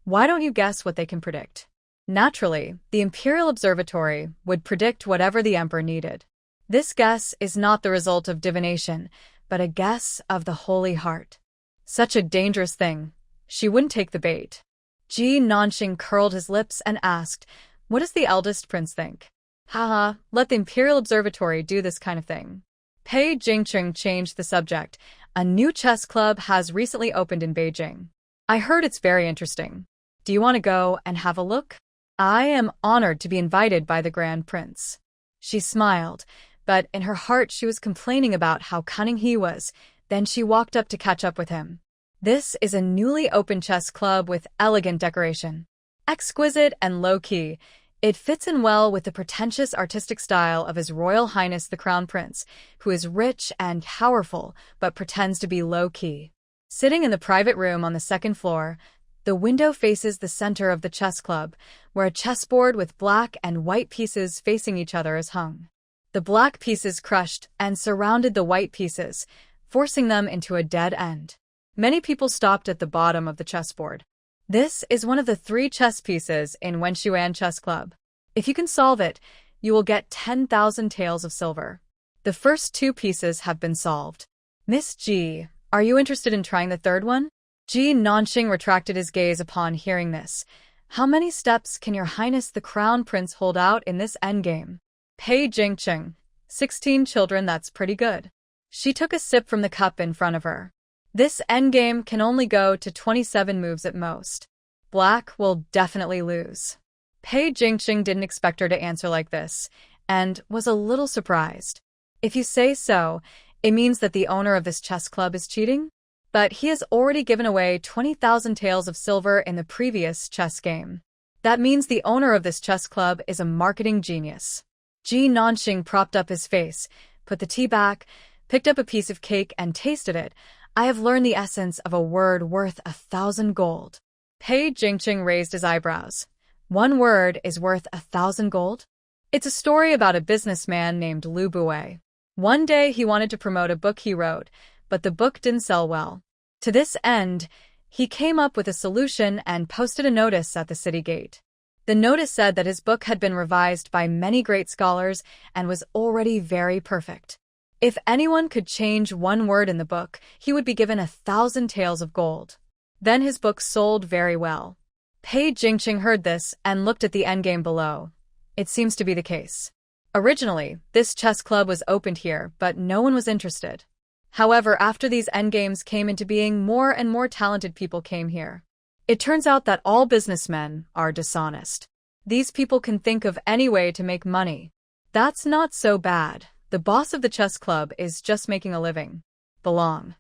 Why don't you guess what they can predict? Naturally, the Imperial Observatory would predict whatever the emperor needed. This guess is not the result of divination, but a guess of the Holy Heart. Such a dangerous thing. She wouldn't take the bait. Ji Nanxing curled his lips and asked, what does the eldest prince think? Haha, let the Imperial Observatory do this kind of thing. Pei Jingcheng changed the subject. A new chess club has recently opened in Beijing. I heard it's very interesting. Do you want to go and have a look? I am honored to be invited by the Grand Prince. She smiled, but in her heart she was complaining about how cunning he was. Then she walked up to catch up with him. This is a newly opened chess club with elegant decoration. Exquisite and low-key, it fits in well with the pretentious artistic style of His Royal Highness the Crown Prince, who is rich and powerful but pretends to be low-key. Sitting in the private room on the second floor, the window faces the center of the chess club, where a chessboard with black and white pieces facing each other is hung. The black pieces crushed and surrounded the white pieces, forcing them into a dead end. Many people stopped at the bottom of the chessboard. This is one of the 3 chess pieces in Wenshuan Chess Club. If you can solve it, you will get 10,000 taels of silver. The first 2 pieces have been solved. Miss Ji, are you interested in trying the third one? Ji Nanxing retracted his gaze upon hearing this. How many steps can your Highness the Crown Prince hold out in this endgame? Pei Jingqing. 16 children, that's pretty good. She took a sip from the cup in front of her. This endgame can only go to 27 moves at most. Black will definitely lose. Pei Jingqing didn't expect her to answer like this, and was a little surprised. If you say so, it means that the owner of this chess club is cheating? But he has already given away 20,000 taels of silver in the previous chess game. That means the owner of this chess club is a marketing genius. Ji Nanxing propped up his face, put the tea back, picked up a piece of cake and tasted it. I have learned the essence of a word worth 1,000 gold. Pei Jingqing raised his eyebrows. One word is worth 1,000 gold? It's a story about a businessman named Lu Bue. One day he wanted to promote a book he wrote, but the book didn't sell well. To this end, he came up with a solution and posted a notice at the city gate. The notice said that his book had been revised by many great scholars and was already very perfect. If anyone could change one word in the book, he would be given 1,000 taels of gold. Then his book sold very well. Pei Jingqing heard this and looked at the endgame below. It seems to be the case. Originally, this chess club was opened here, but no one was interested. However, after these endgames came into being, more and more talented people came here. It turns out that all businessmen are dishonest. These people can think of any way to make money. That's not so bad. The boss of the chess club is just making a living. Belong.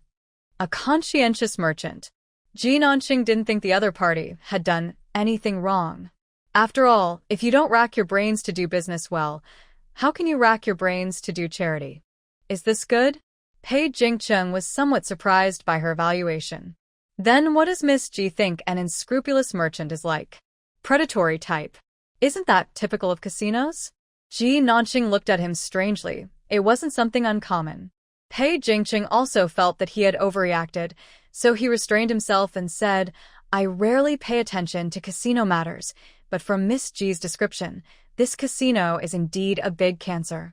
A conscientious merchant. Ji Nanxing didn't think the other party had done anything wrong. After all, if you don't rack your brains to do business well, how can you rack your brains to do charity? Is this good? Pei Jingqing was somewhat surprised by her evaluation. Then what does Miss Ji think an unscrupulous merchant is like? Predatory type. Isn't that typical of casinos? Ji Nanxing looked at him strangely. It wasn't something uncommon. Pei Jingqing also felt that he had overreacted, so he restrained himself and said, I rarely pay attention to casino matters, but from Miss Ji's description, this casino is indeed a big cancer.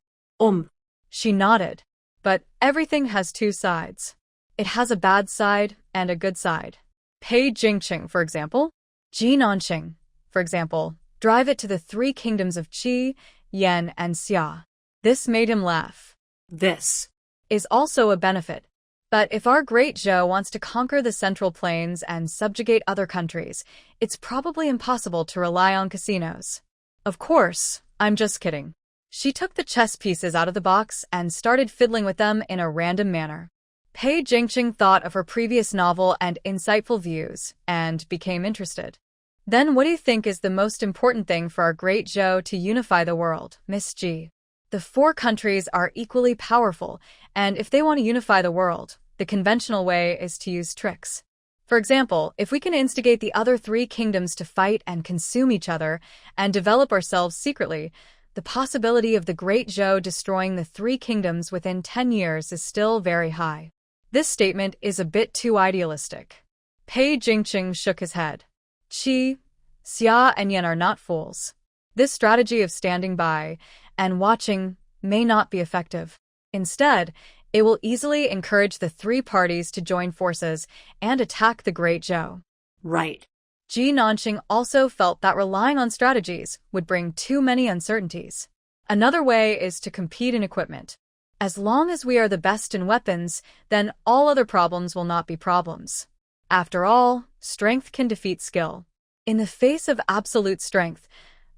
She nodded. But everything has two sides. It has a bad side and a good side. Pei Jingqing, for example. Ji Nanxing, for example, drive it to the 3 kingdoms of Qi, Yan, and Xia. This made him laugh. This is also a benefit. But if our great Zhou wants to conquer the Central Plains and subjugate other countries, it's probably impossible to rely on casinos. Of course, I'm just kidding. She took the chess pieces out of the box and started fiddling with them in a random manner. Pei Jingqing thought of her previous novel and insightful views, and became interested. Then what do you think is the most important thing for our great Zhou to unify the world, Miss Ji? The 4 countries are equally powerful, and if they want to unify the world, the conventional way is to use tricks. For example, if we can instigate the other 3 kingdoms to fight and consume each other, and develop ourselves secretly, the possibility of the Great Zhou destroying the 3 kingdoms within 10 years is still very high. This statement is a bit too idealistic. Pei Jingqing shook his head. Qi, Xia, and Yan are not fools. This strategy of standing by and watching may not be effective. Instead, it will easily encourage the 3 parties to join forces and attack the Great Zhou. Right. Ji Nanxing also felt that relying on strategies would bring too many uncertainties. Another way is to compete in equipment. As long as we are the best in weapons, then all other problems will not be problems. After all, strength can defeat skill. In the face of absolute strength,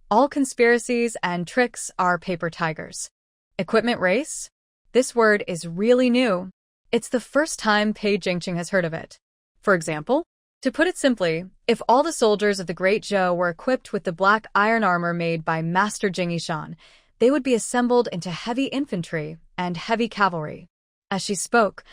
all conspiracies and tricks are paper tigers. Equipment race? This word is really new. It's the first time Pei Jingqing has heard of it. For example, to put it simply, if all the soldiers of the Great Zhou were equipped with the black iron armor made by Master Jing Yishan, they would be assembled into heavy infantry and heavy cavalry. As she spoke,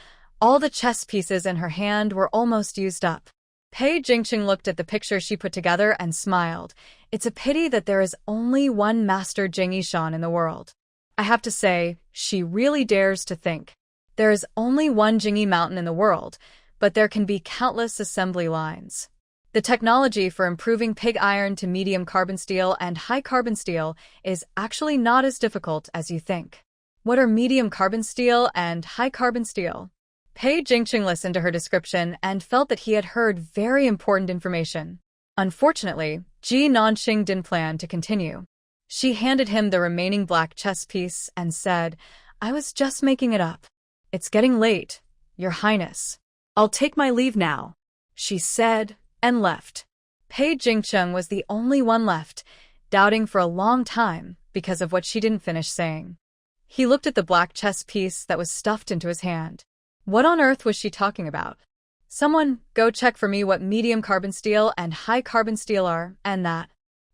all the chess pieces in her hand were almost used up. Pei Jingqing looked at the picture she put together and smiled. It's a pity that there is only one Master Jing Yishan in the world. I have to say, she really dares to think. There is only one Jingyi mountain in the world, but there can be countless assembly lines. The technology for improving pig iron to medium carbon steel and high carbon steel is actually not as difficult as you think. What are medium carbon steel and high carbon steel? Pei Jingqing listened to her description and felt that he had heard very important information. Unfortunately, Ji Nanxing didn't plan to continue. She handed him the remaining black chess piece and said, "I was just making it up. It's getting late, Your Highness. I'll take my leave now," she said, and left. Pei Jingcheng was the only one left, doubting for a long time because of what she didn't finish saying. He looked at the black chess piece that was stuffed into his hand. What on earth was she talking about? "Someone, go check for me what medium carbon steel and high carbon steel are, and that."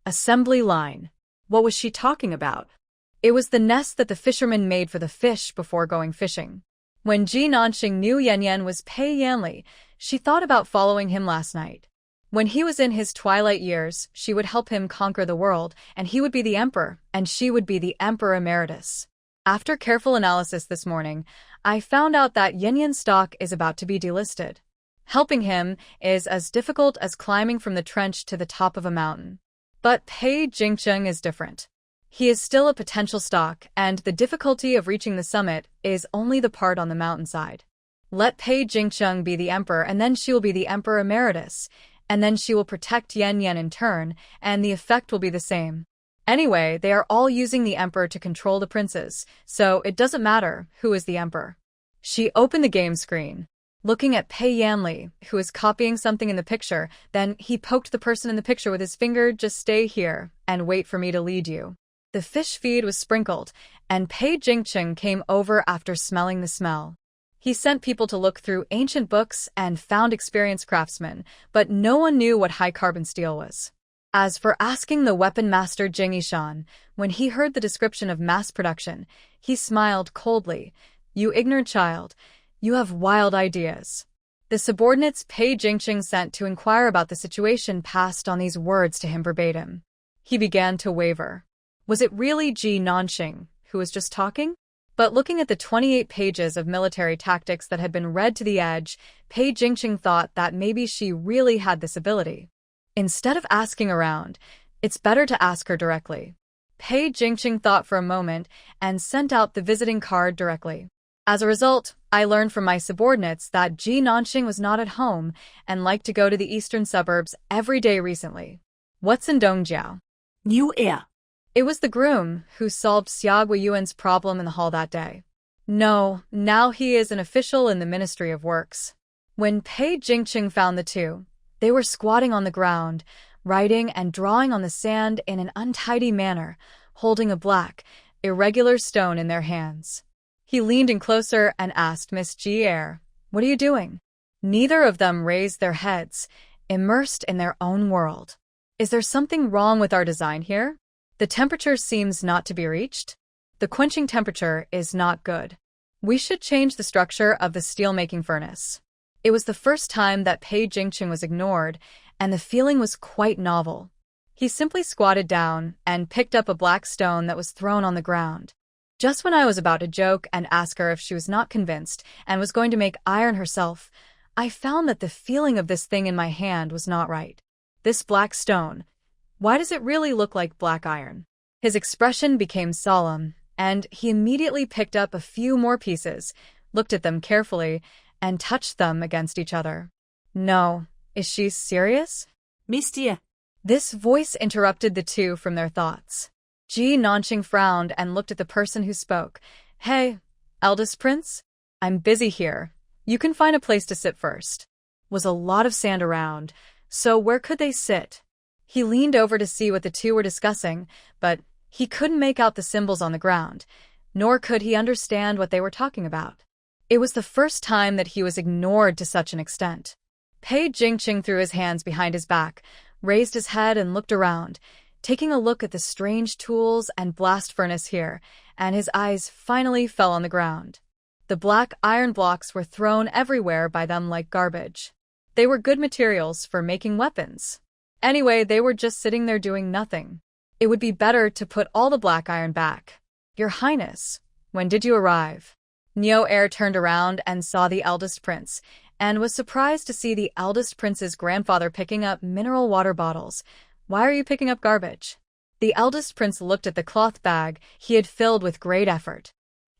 Assembly line. What was she talking about? It was the nest that the fisherman made for the fish before going fishing. When Ji Nanxing knew Yan Yan was Pei Yanli, she thought about following him last night. When he was in his twilight years, she would help him conquer the world, and he would be the emperor, and she would be the emperor emeritus. After careful analysis this morning, I found out that Yan Yan's stock is about to be delisted. Helping him is as difficult as climbing from the trench to the top of a mountain. But Pei Jingcheng is different. He is still a potential stock, and the difficulty of reaching the summit is only the part on the mountainside. Let Pei Jingcheng be the emperor, and then she will be the emperor emeritus, and then she will protect Yan Yan in turn, and the effect will be the same. Anyway, they are all using the emperor to control the princes, so it doesn't matter who is the emperor. She opened the game screen, looking at Pei Yanli, who is copying something in the picture. Then he poked the person in the picture with his finger. "Just stay here and wait for me to lead you." The fish feed was sprinkled, and Pei Jingcheng came over after smelling the smell. He sent people to look through ancient books and found experienced craftsmen, but no one knew what high-carbon steel was. As for asking the weapon master Jing Yishan, when he heard the description of mass production, he smiled coldly. "You ignorant child. You have wild ideas." The subordinates Pei Jingcheng sent to inquire about the situation passed on these words to him verbatim. He began to waver. Was it really Ji Nanxing who was just talking? But looking at the 28 pages of military tactics that had been read to the edge, Pei Jingcheng thought that maybe she really had this ability. Instead of asking around, it's better to ask her directly. Pei Jingcheng thought for a moment and sent out the visiting card directly. As a result, I learned from my subordinates that Ji Nanxing was not at home and liked to go to the eastern suburbs every day recently. What's in Dongjiao? New heir. It was the groom who solved Xia Guiyuan's problem in the hall that day. No, now he is an official in the Ministry of Works. When Pei Jingcheng found the two, they were squatting on the ground, writing and drawing on the sand in an untidy manner, holding a black, irregular stone in their hands. He leaned in closer and asked Miss Ji Er, "What are you doing?" Neither of them raised their heads, immersed in their own world. "Is there something wrong with our design here? The temperature seems not to be reached. The quenching temperature is not good. We should change the structure of the steelmaking furnace." It was the first time that Pei Jingcheng was ignored, and the feeling was quite novel. He simply squatted down and picked up a black stone that was thrown on the ground. Just when I was about to joke and ask her if she was not convinced and was going to make iron herself, I found that the feeling of this thing in my hand was not right. This black stone. Why does it really look like black iron? His expression became solemn, and he immediately picked up a few more pieces, looked at them carefully, and touched them against each other. "No, is she serious?" "Monsieur." This voice interrupted the two from their thoughts. Ji Nanxing frowned and looked at the person who spoke. "Hey, eldest prince? I'm busy here. You can find a place to sit first." Was a lot of sand around, so where could they sit? He leaned over to see what the two were discussing, but he couldn't make out the symbols on the ground, nor could he understand what they were talking about. It was the first time that he was ignored to such an extent. Pei Jingcheng threw his hands behind his back, raised his head and looked around, taking a look at the strange tools and blast furnace here, and his eyes finally fell on the ground. The black iron blocks were thrown everywhere by them like garbage. They were good materials for making weapons. Anyway, they were just sitting there doing nothing. It would be better to put all the black iron back. "Your Highness, when did you arrive?" Neo Air turned around and saw the eldest prince, and was surprised to see the eldest prince's grandfather picking up mineral water bottles. "Why are you picking up garbage?" The eldest prince looked at the cloth bag he had filled with great effort.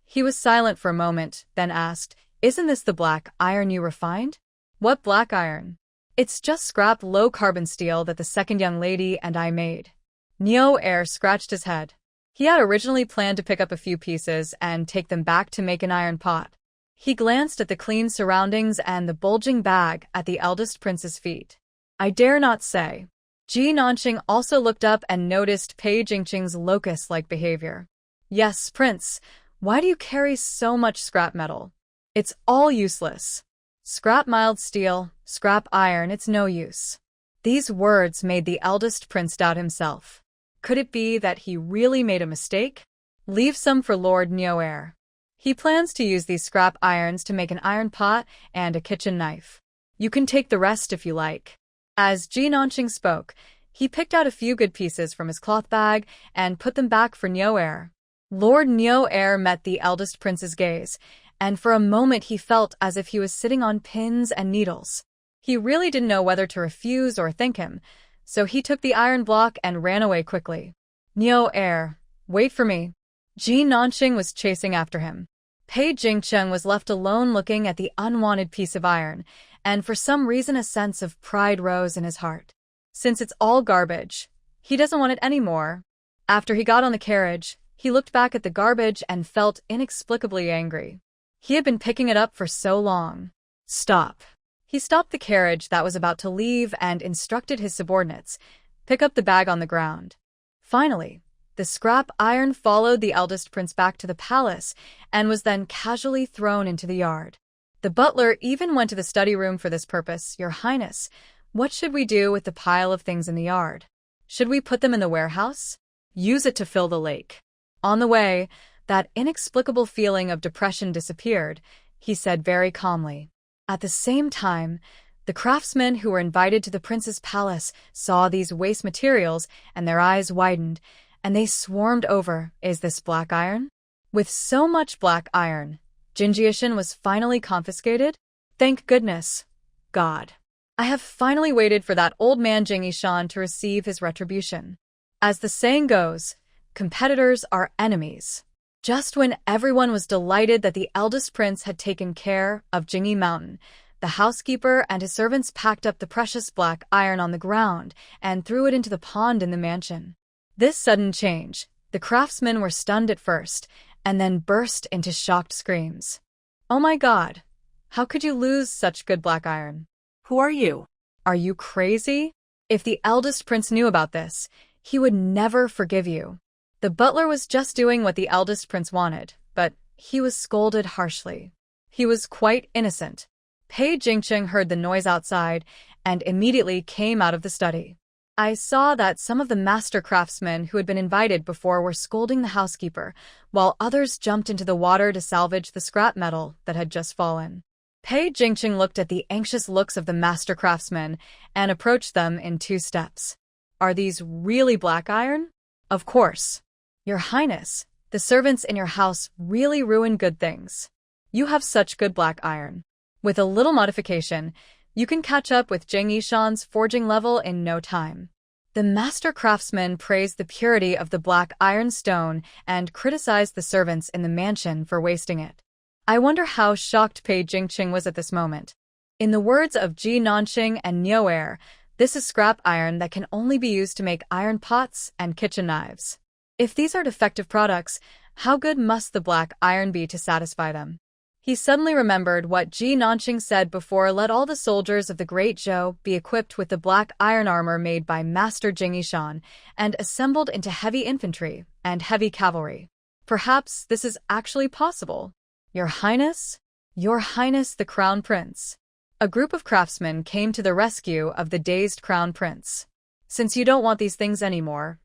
He was silent for a moment, then asked, "Isn't this the black iron you refined?" "What black iron?" "It's just scrap low-carbon steel that the second young lady and I made." Neo Air scratched his head. He had originally planned to pick up a few pieces and take them back to make an iron pot. He glanced at the clean surroundings and the bulging bag at the eldest prince's feet. I dare not say. Ji Nanqing also looked up and noticed Pei Jingqing's locust-like behavior. Yes, Prince, why do you carry so much scrap metal? It's all useless. Scrap mild steel, scrap iron, it's no use. These words made the eldest prince doubt himself. Could it be that he really made a mistake? Leave some for Lord Nyoair. He plans to use these scrap irons to make an iron pot and a kitchen knife. You can take the rest if you like. As Ji Nanqing spoke, he picked out a few good pieces from his cloth bag and put them back for Nyoair. Lord Nyoair met the eldest prince's gaze, and for a moment he felt as if he was sitting on pins and needles. He really didn't know whether to refuse or thank him, so he took the iron block and ran away quickly. Nyoair, wait for me. Ji Nanqing was chasing after him. Pei Jingqing was left alone looking at the unwanted piece of iron, and for some reason a sense of pride rose in his heart. Since it's all garbage, he doesn't want it anymore. After he got on the carriage, he looked back at the garbage and felt inexplicably angry. He had been picking it up for so long. Stop. He stopped the carriage that was about to leave and instructed his subordinates, pick up the bag on the ground. Finally, the scrap iron followed the eldest prince back to the palace and was then casually thrown into the yard. The butler even went to the study room for this purpose. Your Highness, what should we do with the pile of things in the yard? Should we put them in the warehouse? Use it to fill the lake. On the way, that inexplicable feeling of depression disappeared, he said very calmly. At the same time, the craftsmen who were invited to the prince's palace saw these waste materials and their eyes widened, and they swarmed over. Is this black iron? With so much black iron, Jinjiashan was finally confiscated? Thank goodness. God. I have finally waited for that old man Jingishan to receive his retribution. As the saying goes, competitors are enemies. Just when everyone was delighted that the eldest prince had taken care of Jingyi Mountain, the housekeeper and his servants packed up the precious black iron on the ground and threw it into the pond in the mansion. This sudden change, the craftsmen were stunned at first, and then burst into shocked screams. Oh my God! How could you lose such good black iron? Who are you? Are you crazy? If the eldest prince knew about this, he would never forgive you. The butler was just doing what the eldest prince wanted, but he was scolded harshly. He was quite innocent. Pei Jingqing heard the noise outside and immediately came out of the study. I saw that some of the master craftsmen who had been invited before were scolding the housekeeper, while others jumped into the water to salvage the scrap metal that had just fallen. Pei Jingqing looked at the anxious looks of the master craftsmen and approached them in 2 steps. Are these really black iron? Of course. Your Highness, the servants in your house really ruin good things. You have such good black iron. With a little modification, you can catch up with Jing Yishan's forging level in no time. The master craftsman praised the purity of the black iron stone and criticized the servants in the mansion for wasting it. I wonder how shocked Pei Jingqing was at this moment. In the words of Ji Nanqing and Nyoair, this is scrap iron that can only be used to make iron pots and kitchen knives. If these are defective products, how good must the black iron be to satisfy them? He suddenly remembered what Ji Nanqing said before: let all the soldiers of the Great Zhou be equipped with the black iron armor made by Master Jing Yishan and assembled into heavy infantry and heavy cavalry. Perhaps this is actually possible. Your Highness? Your Highness the Crown Prince. A group of craftsmen came to the rescue of the dazed Crown Prince. Since you don't want these things anymore,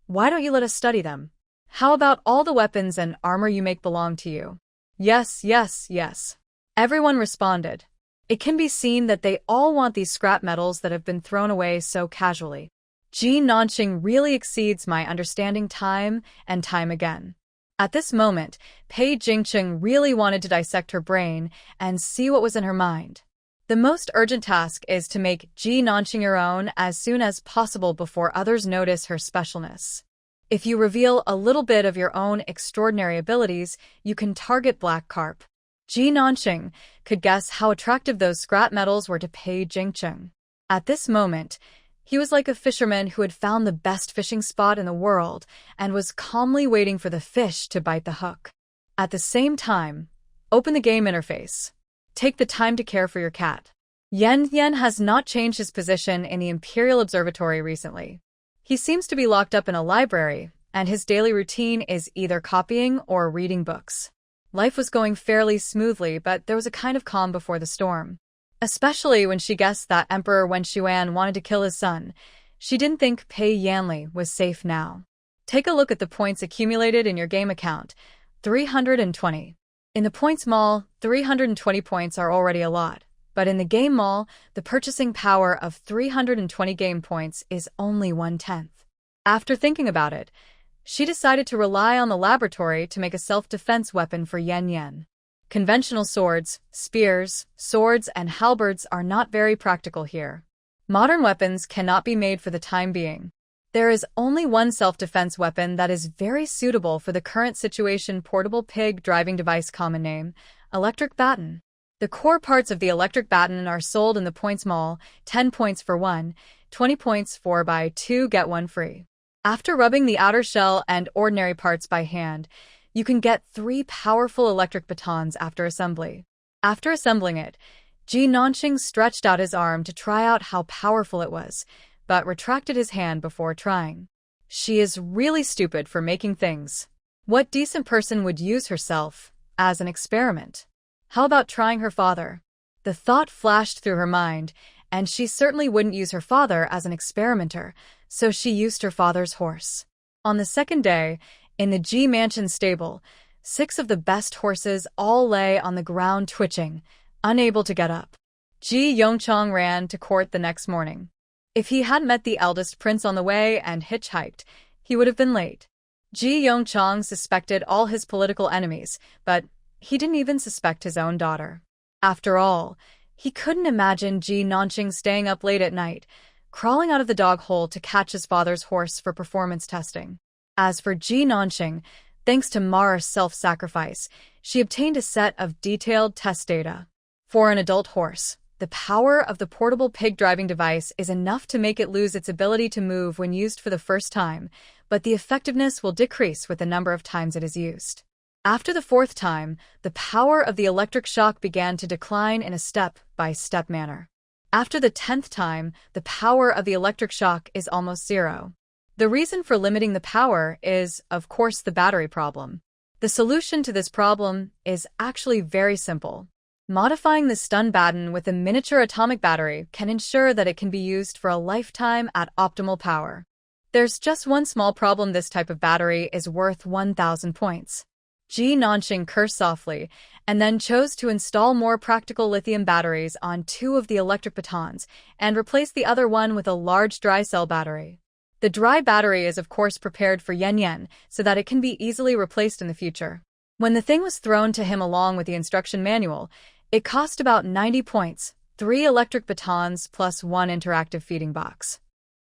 why don't you let us study them? How about all the weapons and armor you make belong to you? Yes, yes, yes. Everyone responded. It can be seen that they all want these scrap metals that have been thrown away so casually. Ji Nanqing really exceeds my understanding time and time again. At this moment, Pei Jingqing really wanted to dissect her brain and see what was in her mind. The most urgent task is to make Ji Nanqing your own as soon as possible before others notice her specialness. If you reveal a little bit of your own extraordinary abilities, you can target black carp. Ji Nanqing could guess how attractive those scrap metals were to Pei Jingqing. At this moment, He was like a fisherman who had found the best fishing spot in the world and was calmly waiting for the fish to bite the hook. At the same time, open the game interface. Take the time to care for your cat. Yen has not changed his position in the Imperial Observatory recently. He seems to be locked up in a library, and his daily routine is either copying or reading books. Life was going fairly smoothly, but there was a kind of calm before the storm. Especially when she guessed that Emperor Wen Xuan wanted to kill his son. She didn't think Pei Yanli was safe now. Take a look at the points accumulated in your game account. 320. In the points mall, 320 points are already a lot. But in the game mall, the purchasing power of 320 game points is only 1/10. After thinking about it, she decided to rely on the laboratory to make a self-defense weapon for Yen. Conventional swords, spears, swords, and halberds are not very practical here. Modern weapons cannot be made for the time being. There is only one self-defense weapon that is very suitable for the current situation: portable pig driving device, common name, electric baton. The core parts of the electric baton are sold in the points mall, 10 points for one, 20 points for buy 2 get 1 free. After rubbing the outer shell and ordinary parts by hand, you can get 3 powerful electric batons after assembly. After assembling it, Ji Nanqing stretched out his arm to try out how powerful it was, but retracted his hand before trying. She is really stupid for making things. What decent person would use herself as an experiment? How about trying her father? The thought flashed through her mind, and she certainly wouldn't use her father as an experimenter, so she used her father's horse. On the second day, in the Ji Mansion stable, 6 of the best horses all lay on the ground twitching, unable to get up. Ji Yongchang ran to court the next morning. If he hadn't met the eldest prince on the way and hitchhiked, he would have been late. Ji Yongchang suspected all his political enemies, but he didn't even suspect his own daughter. After all, he couldn't imagine Ji Nanqing staying up late at night, crawling out of the dog hole to catch his father's horse for performance testing. As for Ji Nanqing, thanks to Mara's self-sacrifice, she obtained a set of detailed test data. For an adult horse, the power of the portable pig driving device is enough to make it lose its ability to move when used for the first time, but the effectiveness will decrease with the number of times it is used. After the 4th time, the power of the electric shock began to decline in a step-by-step manner. After the 10th time, the power of the electric shock is almost 0. The reason for limiting the power is, of course, the battery problem. The solution to this problem is actually very simple. Modifying the stun baton with a miniature atomic battery can ensure that it can be used for a lifetime at optimal power. There's just one small problem: this type of battery is worth 1,000 points. Ji Nanqing cursed softly, and then chose to install more practical lithium batteries on 2 of the electric batons and replace the other one with a large dry cell battery. The dry battery is of course prepared for Yen so that it can be easily replaced in the future. When the thing was thrown to him along with the instruction manual, it cost about 90 points, 3 electric batons plus 1 interactive feeding box.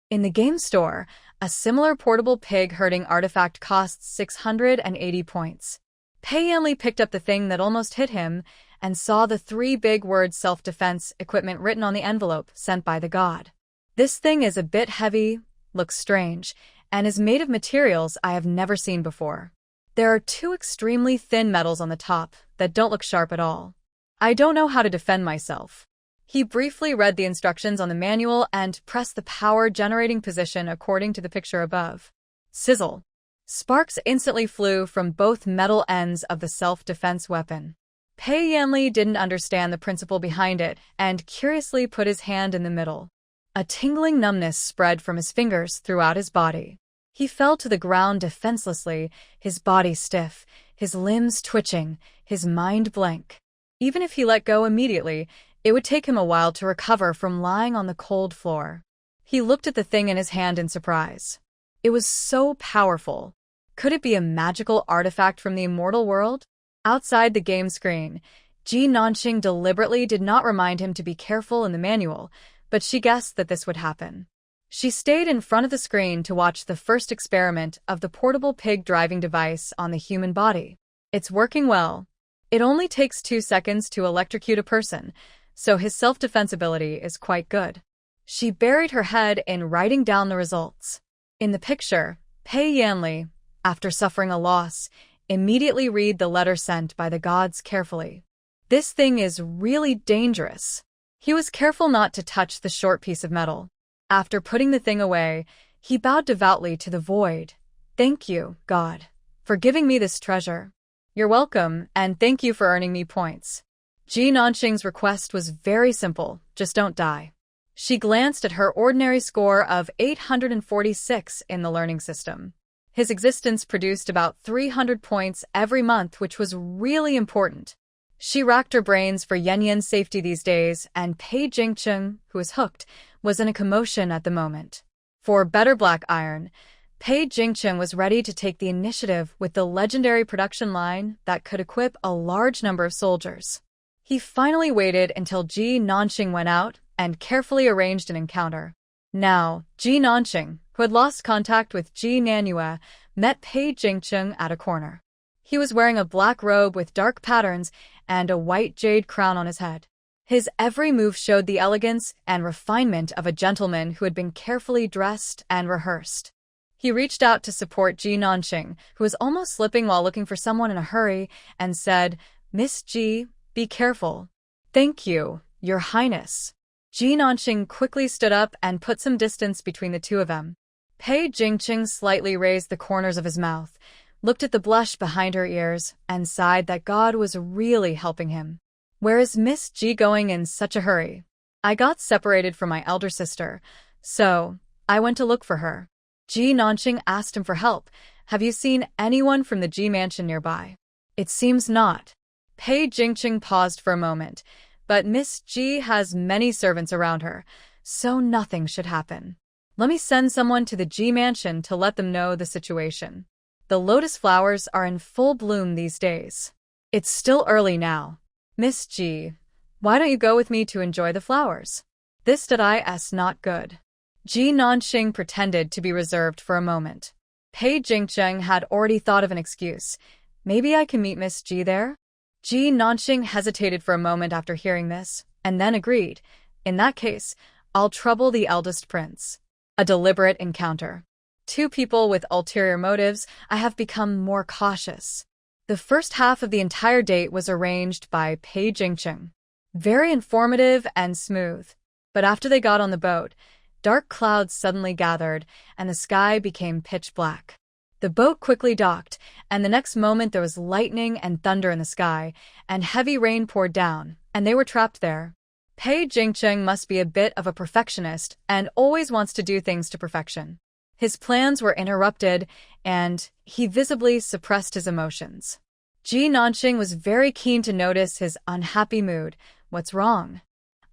In the game store, a similar portable pig herding artifact costs 680 points. Pei Yanli picked up the thing that almost hit him and saw the 3 big words self-defense equipment written on the envelope sent by the god. This thing is a bit heavy, looks strange, and is made of materials I have never seen before. There are 2 extremely thin metals on the top that don't look sharp at all. I don't know how to defend myself. He briefly read the instructions on the manual and pressed the power-generating position according to the picture above. Sizzle. Sparks instantly flew from both metal ends of the self-defense weapon. Pei Yanli didn't understand the principle behind it and curiously put his hand in the middle. A tingling numbness spread from his fingers throughout his body. He fell to the ground defenselessly, his body stiff, his limbs twitching, his mind blank. Even if he let go immediately, it would take him a while to recover from lying on the cold floor. He looked at the thing in his hand in surprise. It was so powerful. Could it be a magical artifact from the immortal world? Outside the game screen, Ji Nanqing deliberately did not remind him to be careful in the manual, but she guessed that this would happen. She stayed in front of the screen to watch the first experiment of the portable pig driving device on the human body. It's working well. It only takes 2 seconds to electrocute a person, so his self-defense ability is quite good. She buried her head in writing down the results. In the picture, Pei Yanli, after suffering a loss, immediately read the letter sent by the gods carefully. This thing is really dangerous. He was careful not to touch the short piece of metal. After putting the thing away, he bowed devoutly to the void. Thank you, God, for giving me this treasure. You're welcome, and thank you for earning me points. Ji Nanxing's request was very simple, just don't die. She glanced at her ordinary score of 846 in the learning system. His existence produced about 300 points every month, which was really important. She racked her brains for Yanyan's safety these days, and Pei Jingcheng, who was hooked, was in a commotion at the moment. For better black iron, Pei Jingcheng was ready to take the initiative with the legendary production line that could equip a large number of soldiers. He finally waited until Ji Nanxing went out and carefully arranged an encounter. Now, Ji Nanxing, who had lost contact with Ji Nanyue, met Pei Jingcheng at a corner. He was wearing a black robe with dark patterns and a white jade crown on his head. His every move showed the elegance and refinement of a gentleman who had been carefully dressed and rehearsed. He reached out to support Ji Nanxing, who was almost slipping while looking for someone in a hurry, and said, "Miss Ji, be careful." "Thank you, Your Highness." Ji Nanxing quickly stood up and put some distance between the two of them. Pei Jingcheng slightly raised the corners of his mouth, looked at the blush behind her ears, and sighed that God was really helping him. "Where is Miss Ji going in such a hurry?" "I got separated from my elder sister, so I went to look for her." Ji Nanxing asked him for help. "Have you seen anyone from the Ji mansion nearby?" "It seems not." Pei Jingcheng paused for a moment, "But Miss Ji has many servants around her, so nothing should happen. Let me send someone to the Ji mansion to let them know the situation. The lotus flowers are in full bloom these days. It's still early now. Miss Ji, why don't you go with me to enjoy the flowers?" This is not good. Ji Nanxing pretended to be reserved for a moment. Pei Jingcheng had already thought of an excuse. "Maybe I can meet Miss Ji there?" Ji Nanxing hesitated for a moment after hearing this, and then agreed. "In that case, I'll trouble the eldest prince." A deliberate encounter. Two people with ulterior motives. I have become more cautious. The first half of the entire date was arranged by Pei Jingcheng. Very informative and smooth. But after they got on the boat, dark clouds suddenly gathered, and the sky became pitch black. The boat quickly docked, and the next moment there was lightning and thunder in the sky, and heavy rain poured down, and they were trapped there. Pei Jingcheng must be a bit of a perfectionist and always wants to do things to perfection. His plans were interrupted, and he visibly suppressed his emotions. Ji Nanxing was very keen to notice his unhappy mood. "What's wrong?"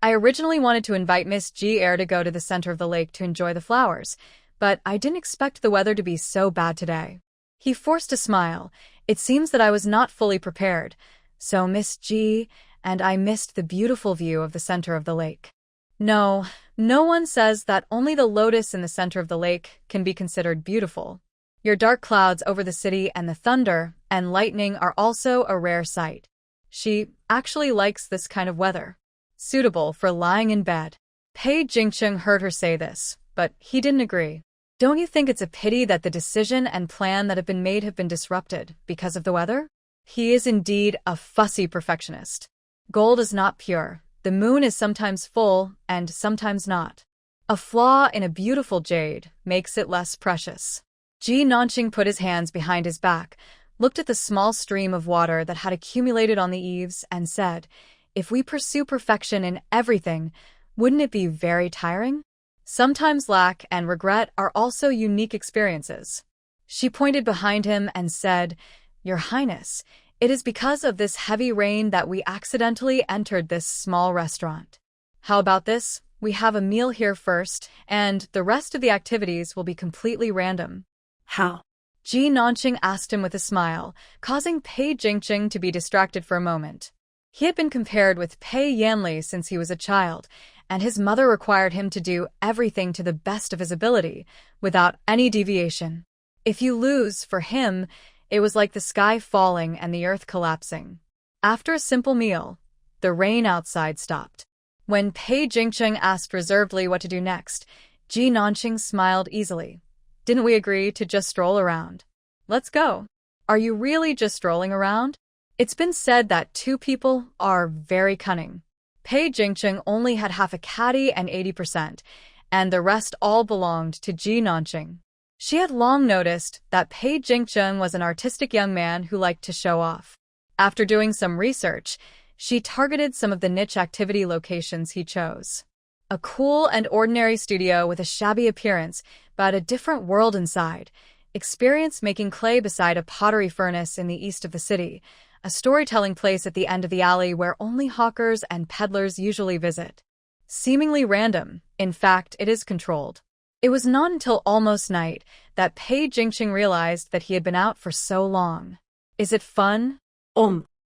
"I originally wanted to invite Miss Ji to go to the center of the lake to enjoy the flowers, but I didn't expect the weather to be so bad today." He forced a smile. "It seems that I was not fully prepared. So Miss Ji and I missed the beautiful view of the center of the lake." No one says that only the lotus in the center of the lake can be considered beautiful. Your dark clouds over the city and the thunder and lightning are also a rare sight. She actually likes this kind of weather. Suitable for lying in bed. Pei Jingcheng heard her say this, but he didn't agree. "Don't you think it's a pity that the decision and plan that have been made have been disrupted because of the weather?" He is indeed a fussy perfectionist. Gold is not pure. The moon is sometimes full and sometimes not. A flaw in a beautiful jade makes it less precious. Ji Nanxing put his hands behind his back, looked at the small stream of water that had accumulated on the eaves, and said, "If we pursue perfection in everything, wouldn't it be very tiring? Sometimes lack and regret are also unique experiences." She pointed behind him and said, "Your Highness, it is because of this heavy rain that we accidentally entered this small restaurant. How about this? We have a meal here first, and the rest of the activities will be completely random." "How?" Ji Nanxing asked him with a smile, causing Pei Jingcheng to be distracted for a moment. He had been compared with Pei Yanli since he was a child, and his mother required him to do everything to the best of his ability, without any deviation. If you lose, for him, it was like the sky falling and the earth collapsing. After a simple meal, the rain outside stopped. When Pei Jingcheng asked reservedly what to do next, Ji Nanqing smiled easily. Didn't we agree to just stroll around? Let's go. Are you really just strolling around? It's been said that two people are very cunning. Pei Jingcheng only had half a caddy and 80%, and the rest all belonged to Ji Nanqing. She had long noticed that Pei Jingcheng was an artistic young man who liked to show off. After doing some research, she targeted some of the niche activity locations he chose. A cool and ordinary studio with a shabby appearance, but a different world inside. Experience making clay beside a pottery furnace in the east of the city, a storytelling place at the end of the alley where only hawkers and peddlers usually visit. Seemingly random, in fact, it is controlled. It was not until almost night that Pei Jingqing realized that he had been out for so long. Is it fun?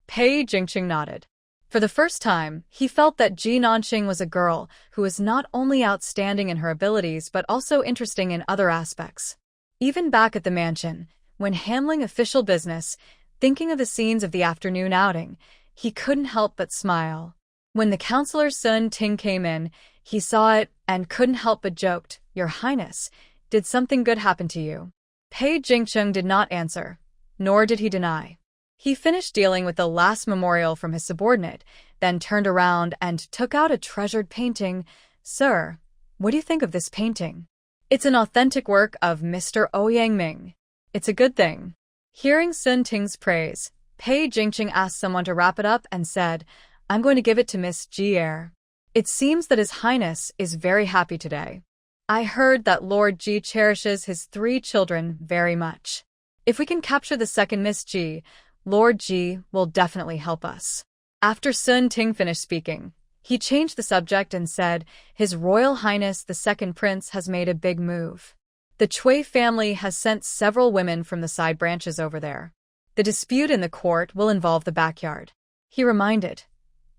Pei Jingqing nodded. For the first time, he felt that Ji Nanqing was a girl who was not only outstanding in her abilities but also interesting in other aspects. Even back at the mansion, when handling official business, thinking of the scenes of the afternoon outing, he couldn't help but smile. When the counselor Sun Ting came in, he saw it and couldn't help but joked, "Your Highness, did something good happen to you?" Pei Jingcheng did not answer, nor did he deny. He finished dealing with the last memorial from his subordinate, then turned around and took out a treasured painting. "Sir, what do you think of this painting?" "It's an authentic work of Mr. Ouyang Ming. It's a good thing." Hearing Sun Ting's praise, Pei Jingqing asked someone to wrap it up and said, "I'm going to give it to Miss Ji Er. It seems that His Highness is very happy today. I heard that Lord Ji cherishes his 3 children very much. If we can capture the second Miss Ji, Lord Ji will definitely help us." After Sun Ting finished speaking, he changed the subject and said, "His Royal Highness the Second Prince has made a big move. The Cui family has sent several women from the side branches over there. The dispute in the court will involve the backyard." He reminded,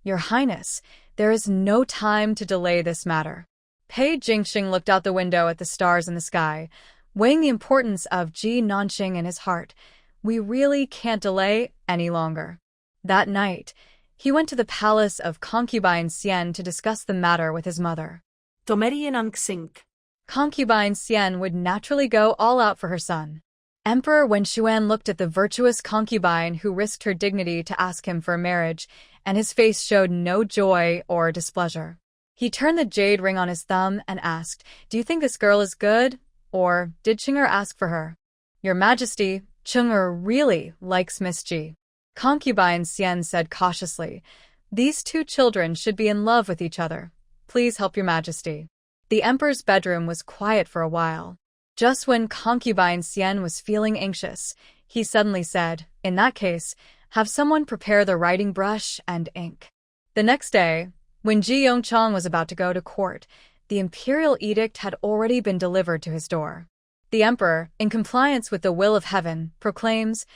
"Your Highness, there is no time to delay this matter." Pei Jingqing looked out the window at the stars in the sky, weighing the importance of Ji Nanqing in his heart. We really can't delay any longer. That night, he went to the palace of Concubine Xian to discuss the matter with his mother. Concubine Xian would naturally go all out for her son. Emperor Wenshuan looked at the virtuous concubine who risked her dignity to ask him for marriage, and his face showed no joy or displeasure. He turned the jade ring on his thumb and asked, "Do you think this girl is good, or did Cheng'er ask for her?" "Your Majesty, Cheng'er really likes Miss Ji." Concubine Xian said cautiously, "These 2 children should be in love with each other. Please help your Majesty." The emperor's bedroom was quiet for a while. Just when Concubine Xian was feeling anxious, he suddenly said, "In that case, have someone prepare the writing brush and ink." The next day, when Ji Yongchang was about to go to court, the imperial edict had already been delivered to his door. The emperor, in compliance with the will of heaven, proclaims,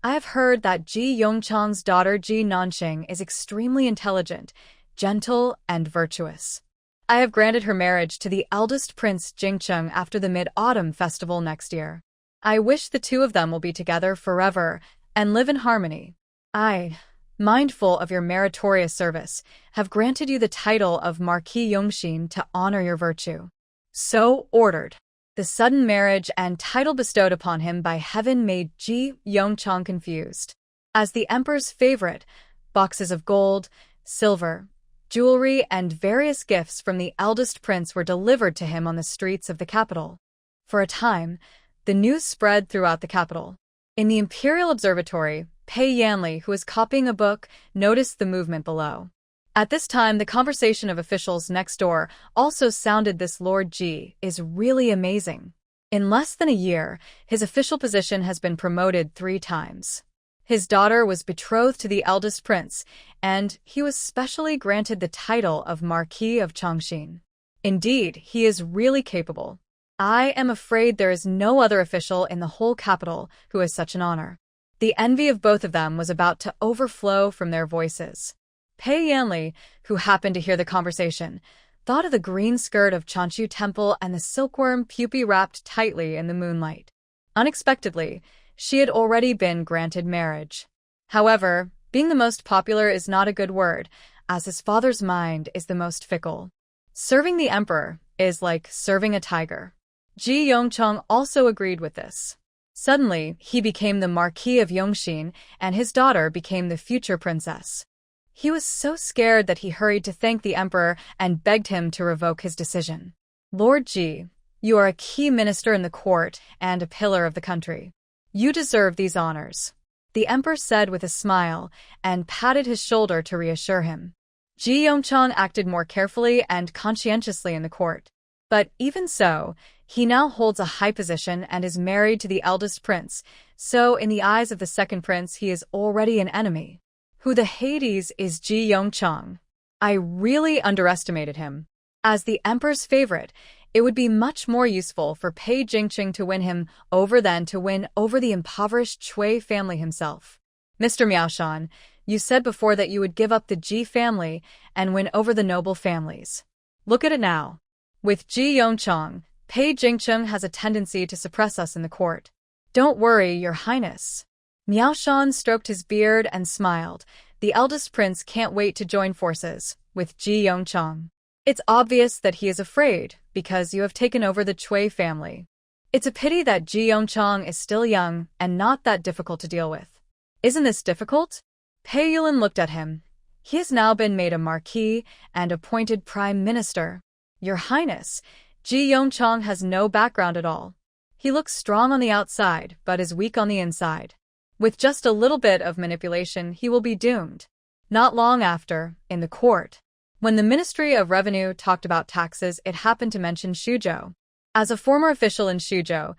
"I have heard that Ji Yongchang's daughter Ji Nanqing is extremely intelligent, gentle, and virtuous. I have granted her marriage to the eldest prince Jingcheng after the Mid-Autumn Festival next year. I wish the 2 of them will be together forever and live in harmony. I, mindful of your meritorious service, have granted you the title of Marquis Yongxin to honor your virtue." So ordered. The sudden marriage and title bestowed upon him by heaven made Ji Yongchang confused. As the emperor's favorite, boxes of gold, silver, jewelry, and various gifts from the eldest prince were delivered to him on the streets of the capital. For a time, the news spread throughout the capital. In the Imperial Observatory, Pei Yanli, who was copying a book, noticed the movement below. At this time, the conversation of officials next door also sounded, "This Lord Ji is really amazing. In less than a year, his official position has been promoted 3 times. His daughter was betrothed to the eldest prince, and he was specially granted the title of Marquis of Chongqing. Indeed, he is really capable. I am afraid there is no other official in the whole capital who has such an honor." The envy of both of them was about to overflow from their voices. Pei Yanli, who happened to hear the conversation, thought of the green skirt of Chanchu Temple and the silkworm pupae wrapped tightly in the moonlight. Unexpectedly, she had already been granted marriage. However, being the most popular is not a good word. as his father's mind is the most fickle. Serving the emperor is like serving a tiger. Ji Yongchang also agreed with this. Suddenly, he became the Marquis of Yongxin, and his daughter became the future princess. He was so scared that he hurried to thank the emperor and begged him to revoke his decision. Lord Ji, you are a key minister in the court and a pillar of the country. You deserve these honors, the emperor said with a smile and patted his shoulder to reassure him. Ji Yongchang acted more carefully and conscientiously in the court. But even so, he now holds a high position and is married to the eldest prince, so in the eyes of the second prince he is already an enemy. Who the Hades is Ji Yongchang? I really underestimated him. As the emperor's favorite, it would be much more useful for Pei Jingqing to win him over than to win over the impoverished Cui family himself. Mr. Miaoshan, you said before that you would give up the Ji family and win over the noble families. Look at it now. With Ji Yongchang, Pei Jingqing has a tendency to suppress us in the court. Don't worry, Your Highness. Miaoshan stroked his beard and smiled. The eldest prince can't wait to join forces with Ji Yongchang. It's obvious that he is afraid because you have taken over the Cui family. It's a pity that Ji Yongchang is still young and not that difficult to deal with. Isn't this difficult? Pei Yulin looked at him. He has now been made a marquis and appointed prime minister. Your Highness, Ji Yongchang has no background at all. He looks strong on the outside, but is weak on the inside. With just a little bit of manipulation, he will be doomed. Not long after, in the court, when the Ministry of Revenue talked about taxes, it happened to mention Shuzhou. As a former official in Shuzhou,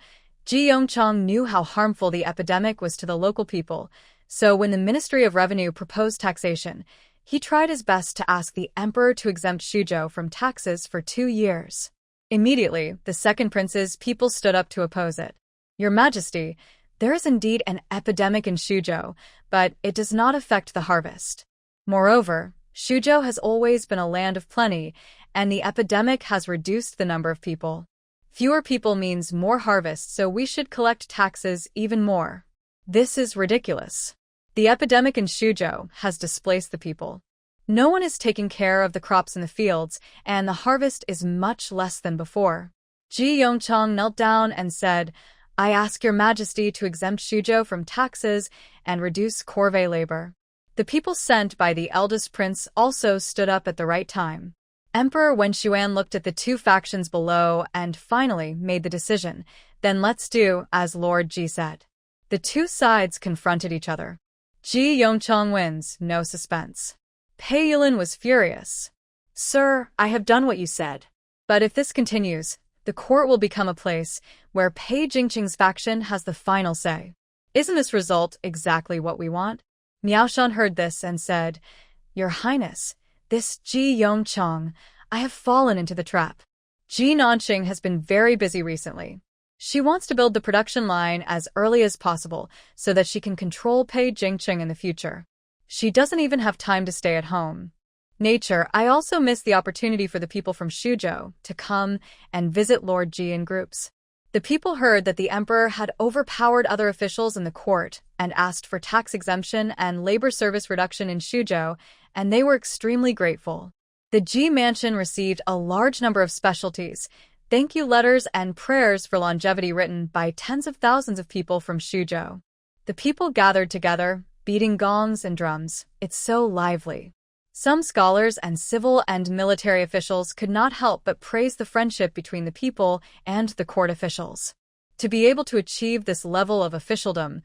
Ji Yongchang knew how harmful the epidemic was to the local people, so when the Ministry of Revenue proposed taxation, he tried his best to ask the emperor to exempt Shuzhou from taxes for 2 years. Immediately, the second prince's people stood up to oppose it. Your Majesty, there is indeed an epidemic in Shuzhou, but it does not affect the harvest. Moreover, Shuzhou has always been a land of plenty, and the epidemic has reduced the number of people. Fewer people means more harvest, so we should collect taxes even more. This is ridiculous. The epidemic in Shuzhou has displaced the people. No one is taking care of the crops in the fields, and the harvest is much less than before. Ji Yongchang knelt down and said, I ask Your Majesty to exempt Shuzhou from taxes and reduce corvée labor. The people sent by the eldest prince also stood up at the right time. Emperor Wen Xuan looked at the two factions below and finally made the decision. Then let's do as Lord Ji said. The two sides confronted each other. Ji Yongchang wins, no suspense. Pei Yulin was furious. Sir, I have done what you said. But if this continues, the court will become a place where Pei Jingqing's faction has the final say. Isn't this result exactly what we want? Miaoshan heard this and said, Your Highness, this Ji Yongchang, I have fallen into the trap. Ji Nanqing has been very busy recently. She wants to build the production line as early as possible so that she can control Pei Jingqing in the future. She doesn't even have time to stay at home. Nature, I also miss the opportunity for the people from Shuzhou to come and visit Lord Ji in groups. The people heard that the emperor had overpowered other officials in the court and asked for tax exemption and labor service reduction in Shuzhou, and they were extremely grateful. The Ji mansion received a large number of specialties, thank you letters and prayers for longevity written by tens of thousands of people from Shuzhou. The people gathered together, beating gongs and drums. It's so lively. Some scholars and civil and military officials could not help but praise the friendship between the people and the court officials. To be able to achieve this level of officialdom,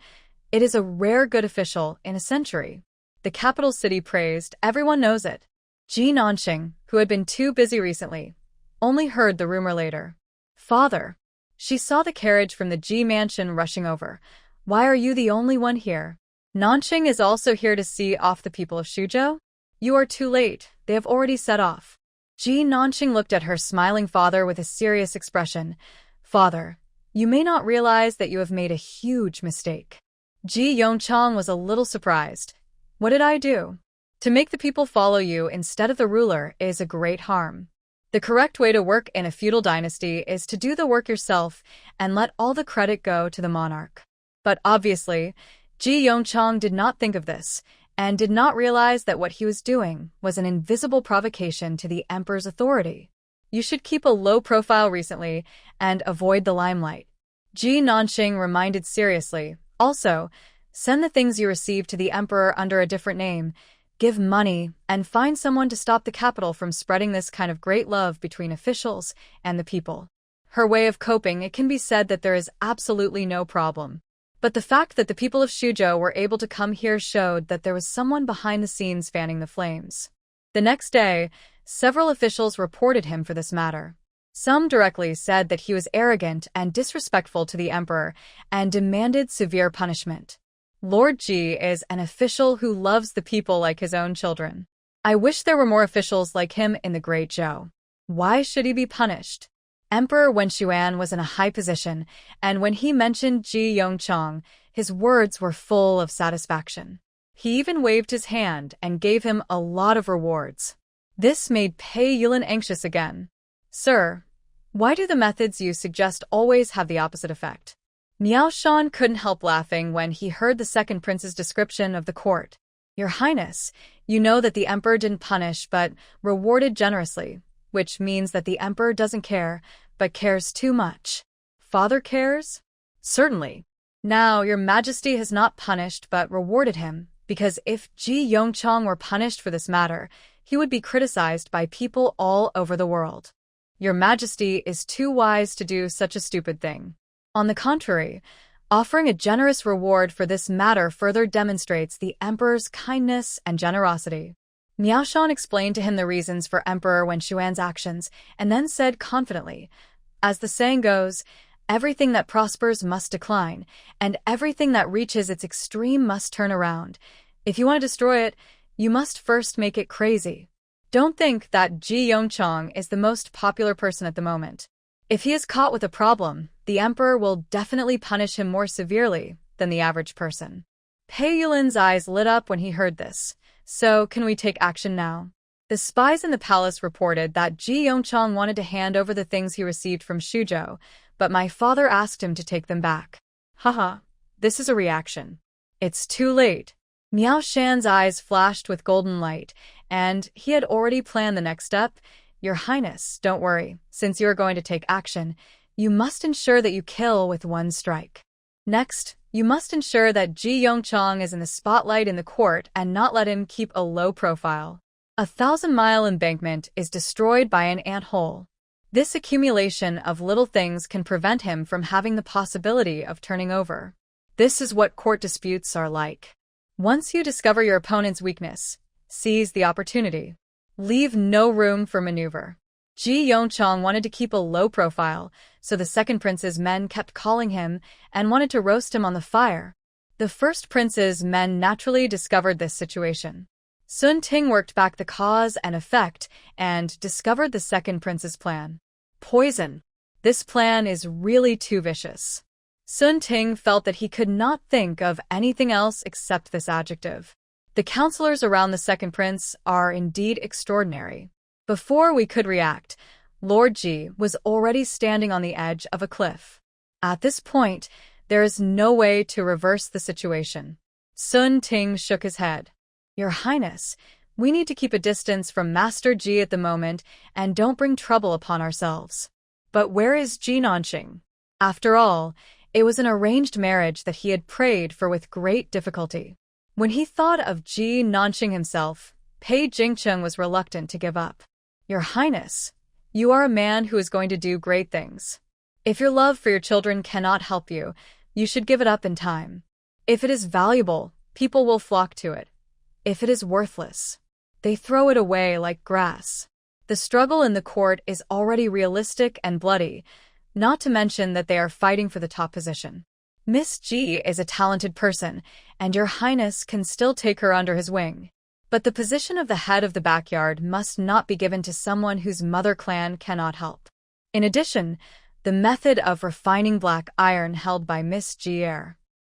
it is a rare good official in a century. The capital city praised, everyone knows it. Ji Nanqing, who had been too busy recently, only heard the rumor later. Father. She saw the carriage from the Ji mansion rushing over. Why are you the only one here? Nanqing is also here to see off the people of Shuzhou? You are too late, they have already set off. Ji Nanqing looked at her smiling father with a serious expression. Father, you may not realize that you have made a huge mistake. Ji Yongchang was a little surprised. What did I do? To make the people follow you instead of the ruler is a great harm. The correct way to work in a feudal dynasty is to do the work yourself and let all the credit go to the monarch. But obviously, Ji Yongchang did not think of this, and did not realize that what he was doing was an invisible provocation to the emperor's authority. You should keep a low profile recently and avoid the limelight. Ji Nanxing reminded seriously. Also, send the things you receive to the emperor under a different name, give money, and find someone to stop the capital from spreading this kind of great love between officials and the people. Her way of coping, it can be said that there is absolutely no problem. But the fact that the people of Shuzhou were able to come here showed that there was someone behind the scenes fanning the flames. The next day, several officials reported him for this matter. Some directly said that he was arrogant and disrespectful to the emperor and demanded severe punishment. Lord Ji is an official who loves the people like his own children. I wish there were more officials like him in the Great Zhou. Why should he be punished? Emperor Wen Xuan was in a high position, and when he mentioned Ji Yongchang, his words were full of satisfaction. He even waved his hand and gave him a lot of rewards. This made Pei Yulin anxious again. Sir, why do the methods you suggest always have the opposite effect? Miao Shan couldn't help laughing when he heard the second prince's description of the court. Your Highness, you know that the emperor didn't punish but rewarded generously, which means that the emperor doesn't care, but cares too much. Father cares? Certainly. Now, your majesty has not punished but rewarded him, because if Ji Yongchang were punished for this matter, he would be criticized by people all over the world. Your majesty is too wise to do such a stupid thing. On the contrary, offering a generous reward for this matter further demonstrates the emperor's kindness and generosity. Miao Shan explained to him the reasons for Emperor Wen Xuan's actions, and then said confidently, as the saying goes, everything that prospers must decline, and everything that reaches its extreme must turn around. If you want to destroy it, you must first make it crazy. Don't think that Ji Yongchang is the most popular person at the moment. If he is caught with a problem, the emperor will definitely punish him more severely than the average person. Pei Yulin's eyes lit up when he heard this. So, can we take action now? The spies in the palace reported that Ji Yongchang wanted to hand over the things he received from Shuzhou, but my father asked him to take them back. Haha, this is a reaction. It's too late. Miao Shan's eyes flashed with golden light, and he had already planned the next step. Your Highness, don't worry. Since you are going to take action, you must ensure that you kill with one strike. Next, you must ensure that Ji Yongchang is in the spotlight in the court and not let him keep a low profile. 1,000-mile embankment is destroyed by an ant-hole. This accumulation of little things can prevent him from having the possibility of turning over. This is what court disputes are like. Once you discover your opponent's weakness, seize the opportunity. Leave no room for maneuver. Ji Yongchang wanted to keep a low profile, so the second prince's men kept calling him and wanted to roast him on the fire. The first prince's men naturally discovered this situation. Sun Ting worked back the cause and effect and discovered the second prince's plan. Poison. This plan is really too vicious. Sun Ting felt that he could not think of anything else except this adjective. The counselors around the second prince are indeed extraordinary. Before we could react, Lord Ji was already standing on the edge of a cliff. At this point, there is no way to reverse the situation. Sun Ting shook his head. Your Highness, we need to keep a distance from Master Ji at the moment and don't bring trouble upon ourselves. But where is Ji Nanxing? After all, it was an arranged marriage that he had prayed for with great difficulty. When he thought of Ji Nanxing himself, Pei Jingcheng was reluctant to give up. Your Highness, you are a man who is going to do great things. If your love for your children cannot help you, you should give it up in time. If it is valuable, people will flock to it. If it is worthless, they throw it away like grass. The struggle in the court is already realistic and bloody, not to mention that they are fighting for the top position. Miss Ji is a talented person, and your Highness can still take her under his wing. But the position of the head of the backyard must not be given to someone whose mother clan cannot help. In addition, the method of refining black iron held by Miss Ji.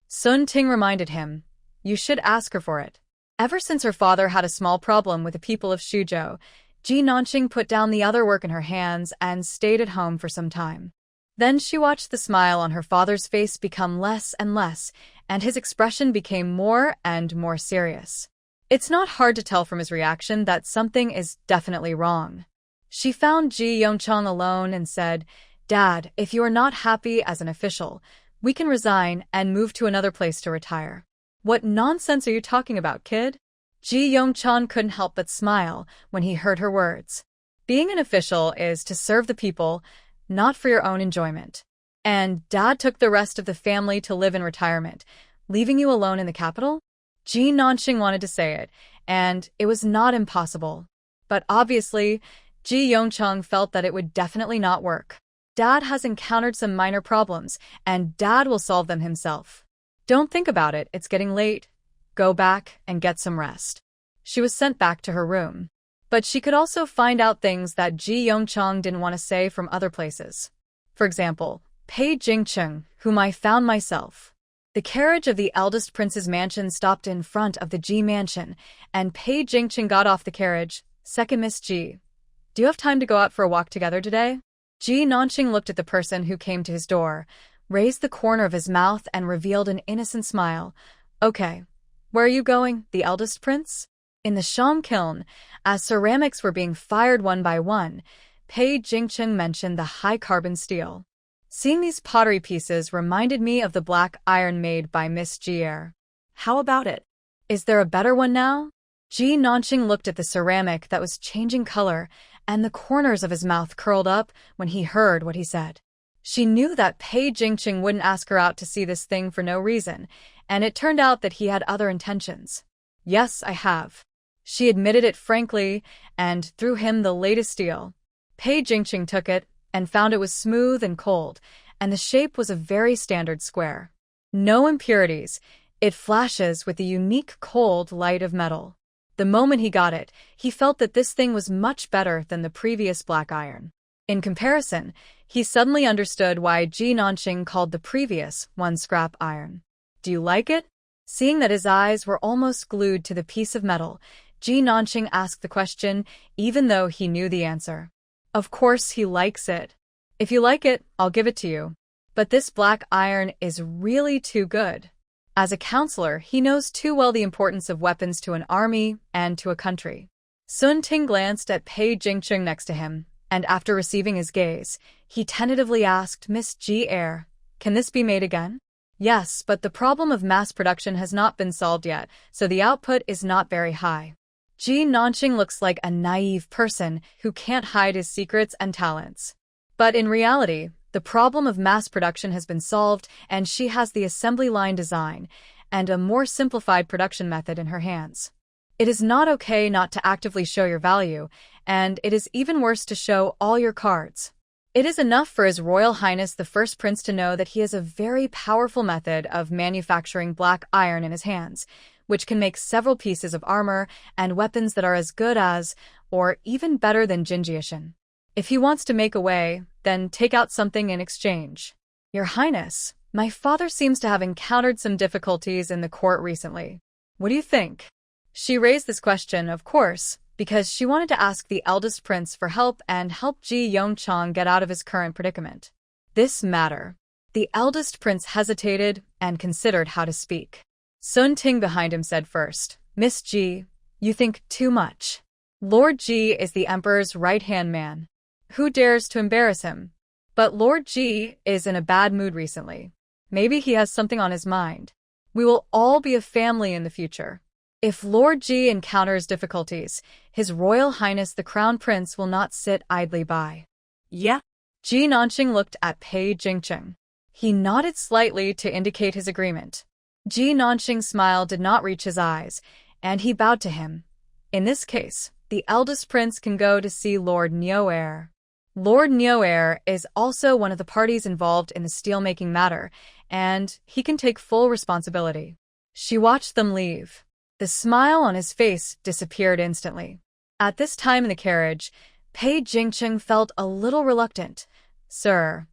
Sun Ting reminded him, you should ask her for it. Ever since her father had a small problem with the people of Shuzhou, Ji Nanxing put down the other work in her hands and stayed at home for some time. Then she watched the smile on her father's face become less and less, and his expression became more and more serious. It's not hard to tell from his reaction that something is definitely wrong. She found Ji Yongchang alone and said, "Dad, if you are not happy as an official, we can resign and move to another place to retire." "What nonsense are you talking about, kid?" Ji Yongchang couldn't help but smile when he heard her words. Being an official is to serve the people, not for your own enjoyment. And Dad took the rest of the family to live in retirement, leaving you alone in the capital? Ji Nanxing wanted to say it, and it was not impossible. But obviously, Ji Yongchang felt that it would definitely not work. Dad has encountered some minor problems, and Dad will solve them himself. Don't think about it, it's getting late. Go back and get some rest. She was sent back to her room. But she could also find out things that Ji Yongchang didn't want to say from other places. For example, Pei Jingcheng, whom I found myself. The carriage of the eldest prince's mansion stopped in front of the Ji mansion, and Pei Jingcheng got off the carriage. "Second Miss Ji, do you have time to go out for a walk together today?" Ji Nanxing looked at the person who came to his door, raised the corner of his mouth and revealed an innocent smile. "Okay. Where are you going, the eldest prince?" In the Sham kiln, as ceramics were being fired one by one, Pei Jingcheng mentioned the high-carbon steel. "Seeing these pottery pieces reminded me of the black iron made by Miss Jier. How about it? Is there a better one now?" Ji Nanxing looked at the ceramic that was changing color, and the corners of his mouth curled up when he heard what he said. She knew that Pei Jingcheng wouldn't ask her out to see this thing for no reason, and it turned out that he had other intentions. "Yes, I have." She admitted it frankly and threw him the latest steel. Pei Jingcheng took it and found it was smooth and cold, and the shape was a very standard square. No impurities, it flashes with the unique cold light of metal. The moment he got it, he felt that this thing was much better than the previous black iron. In comparison, he suddenly understood why Ji Nanxing called the previous one scrap iron. "Do you like it?" Seeing that his eyes were almost glued to the piece of metal, Ji Nanxing asked the question, even though he knew the answer. "Of course he likes it. If you like it, I'll give it to you. But this black iron is really too good." As a counselor, he knows too well the importance of weapons to an army and to a country. Sun Ting glanced at Pei Jingcheng next to him, and after receiving his gaze, he tentatively asked Miss Ji, "Can this be made again?" "Yes, but the problem of mass production has not been solved yet, so the output is not very high." Ji Nanxing looks like a naive person who can't hide his secrets and talents. But in reality, the problem of mass production has been solved, and she has the assembly line design and a more simplified production method in her hands. It is not okay not to actively show your value, and it is even worse to show all your cards. It is enough for His Royal Highness the First Prince to know that he has a very powerful method of manufacturing black iron in his hands, which can make several pieces of armor and weapons that are as good as, or even better than Jinjiashan. If he wants to make away, then take out something in exchange. "Your Highness, my father seems to have encountered some difficulties in the court recently. What do you think?" She raised this question, of course, because she wanted to ask the eldest prince for help and help Ji Yongchang get out of his current predicament. This matter. The eldest prince hesitated and considered how to speak. Sun Ting behind him said first, "Miss Ji, you think too much. Lord Ji is the emperor's right-hand man. Who dares to embarrass him? But Lord Ji is in a bad mood recently. Maybe he has something on his mind. We will all be a family in the future. If Lord Ji encounters difficulties, His Royal Highness the Crown Prince will not sit idly by." "Yeah?" Ji Nanxing looked at Pei Jingcheng. He nodded slightly to indicate his agreement. Ji Nanxing's smile did not reach his eyes, and he bowed to him. "In this case, the eldest prince can go to see Lord Nyoer. Lord Nyoer is also one of the parties involved in the steelmaking matter, and he can take full responsibility." She watched them leave. The smile on his face disappeared instantly. At this time in the carriage, Pei Jingcheng felt a little reluctant. "Sir,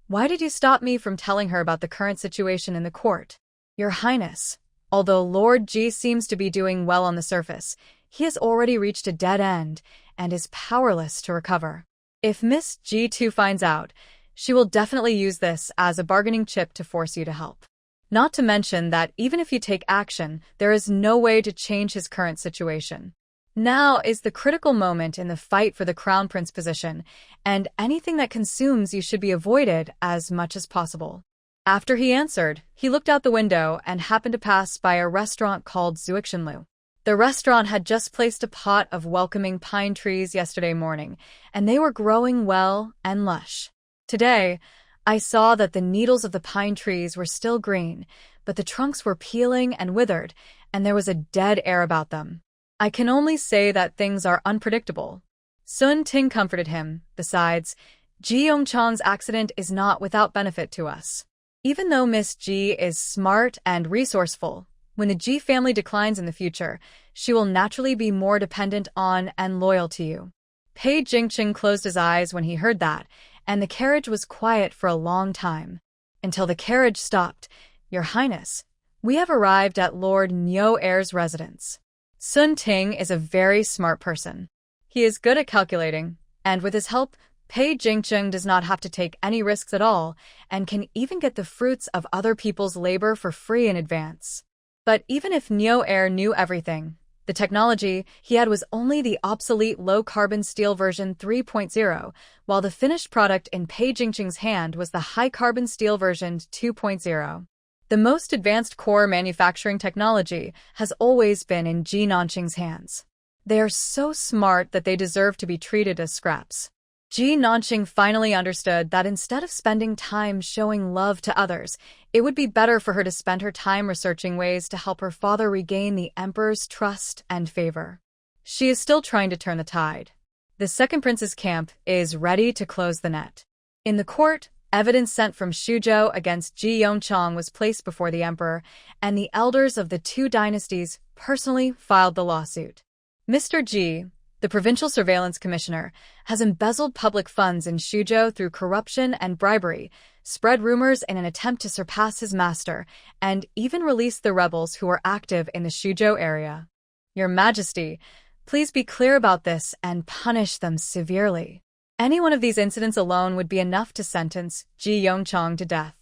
why did you stop me from telling her about the current situation in the court?" "Your Highness, although Lord Ji seems to be doing well on the surface, he has already reached a dead end and is powerless to recover. If Miss Ji too finds out, she will definitely use this as a bargaining chip to force you to help." Not to mention that even if you take action, there is no way to change his current situation. Now is the critical moment in the fight for the crown prince position, and anything that consumes you should be avoided as much as possible. After he answered, he looked out the window and happened to pass by a restaurant called Zuixinlu. The restaurant had just placed a pot of welcoming pine trees yesterday morning, and they were growing well and lush. Today, I saw that the needles of the pine trees were still green, but the trunks were peeling and withered, and there was a dead air about them. I can only say that things are unpredictable. Sun Ting comforted him. Besides, Ji Yongchang's accident is not without benefit to us. Even though Miss Ji is smart and resourceful, when the Ji family declines in the future, she will naturally be more dependent on and loyal to you. Pei Jingqing closed his eyes when he heard that, and the carriage was quiet for a long time. Until the carriage stopped. Your Highness, we have arrived at Lord Nyo Air's residence. Sun Ting is a very smart person. He is good at calculating, and with his help, Pei Jingqing does not have to take any risks at all, and can even get the fruits of other people's labor for free in advance. But even if Nyo Air knew everything, the technology he had was only the obsolete low-carbon steel version 3.0, while the finished product in Pei Jingqing's hand was the high-carbon steel version 2.0. The most advanced core manufacturing technology has always been in Ji Nanqing's hands. They are so smart that they deserve to be treated as scraps. Ji Nanqing finally understood that instead of spending time showing love to others, it would be better for her to spend her time researching ways to help her father regain the emperor's trust and favor. She is still trying to turn the tide. The second prince's camp is ready to close the net. In the court, evidence sent from Shuzhou against Ji Yongchang was placed before the emperor, and the elders of the two dynasties personally filed the lawsuit. Mr. Ji, the provincial surveillance commissioner, has embezzled public funds in Shuzhou through corruption and bribery, spread rumors in an attempt to surpass his master, and even released the rebels who were active in the Shuzhou area. Your Majesty, please be clear about this and punish them severely. Any one of these incidents alone would be enough to sentence Ji Yongchang to death.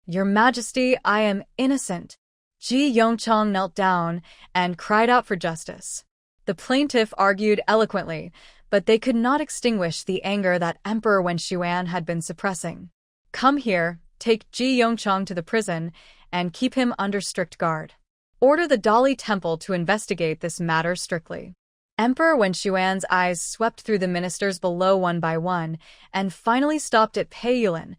Your Majesty, I am innocent. Ji Yongchang knelt down and cried out for justice. The plaintiff argued eloquently, but they could not extinguish the anger that Emperor Wen Xuan had been suppressing. Come here, take Ji Yongchang to the prison, and keep him under strict guard. Order the Dali Temple to investigate this matter strictly. Emperor Wen Xuan's eyes swept through the ministers below one by one, and finally stopped at Pei Yulin.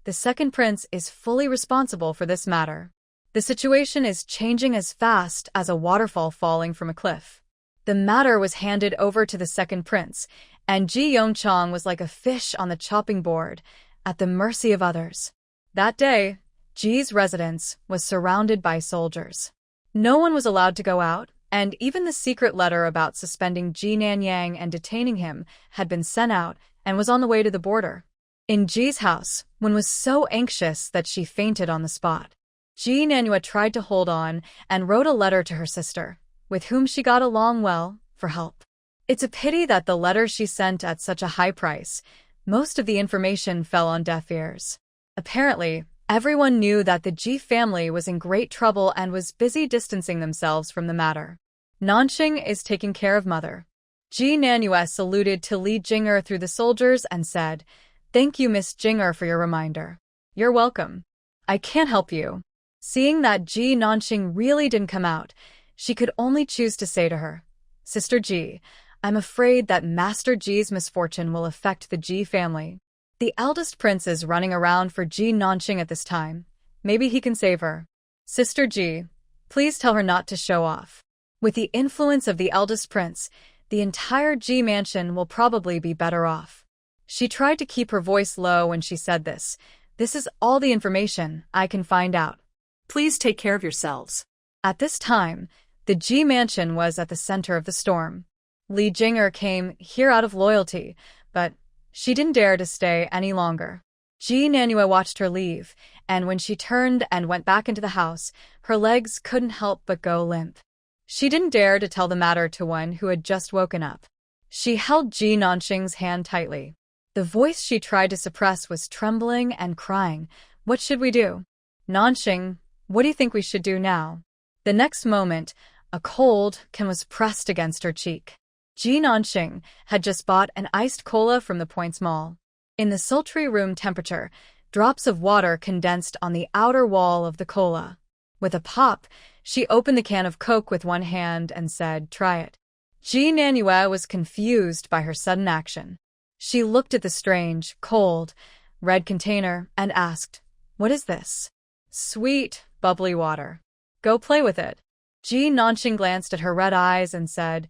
The second prince is fully responsible for this matter. The situation is changing as fast as a waterfall falling from a cliff. The matter was handed over to the second prince, and Ji Yongchang was like a fish on the chopping board, at the mercy of others. That day, Ji's residence was surrounded by soldiers. No one was allowed to go out, and even the secret letter about suspending Ji Nanyang and detaining him had been sent out and was on the way to the border. In Ji's house, one was so anxious that she fainted on the spot. Ji Nanyua tried to hold on and wrote a letter to her sister, with whom she got along well, for help. It's a pity that the letter she sent at such a high price, most of the information fell on deaf ears. Apparently, everyone knew that the Ji family was in great trouble and was busy distancing themselves from the matter. Nanqing is taking care of mother. Ji Nanyue saluted to Li Jinger through the soldiers and said, Thank you, Miss Jinger, for your reminder. You're welcome. I can't help you. Seeing that Ji Nanqing really didn't come out, she could only choose to say to her, Sister Ji, I'm afraid that Master Ji's misfortune will affect the Ji family. The eldest prince is running around for Ji Nanqing at this time. Maybe he can save her. Sister Ji, please tell her not to show off. With the influence of the eldest prince, the entire Ji mansion will probably be better off. She tried to keep her voice low when she said this. This is all the information I can find out. Please take care of yourselves. At this time, the Ji mansion was at the center of the storm. Li Jinger came here out of loyalty, but she didn't dare to stay any longer. Ji Nanyue watched her leave, and when she turned and went back into the house, her legs couldn't help but go limp. She didn't dare to tell the matter to one who had just woken up. She held Ji Nanqing's hand tightly. The voice she tried to suppress was trembling and crying. What should we do? Nanqing, What do you think we should do now? The next moment, a cold can was pressed against her cheek. Ji Nanxing had just bought an iced cola from the Points Mall. In the sultry room temperature, drops of water condensed on the outer wall of the cola. With a pop, she opened the can of Coke with one hand and said, "Try it." Ji Nanhua was confused by her sudden action. She looked at the strange, cold, red container and asked, "What is this?" "Sweet, bubbly water. Go play with it." Ji Nanxing glanced at her red eyes and said,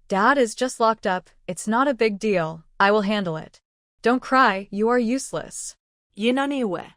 "Dad is just locked up. It's not a big deal. I will handle it. Don't cry, you are useless." Yinaniwe.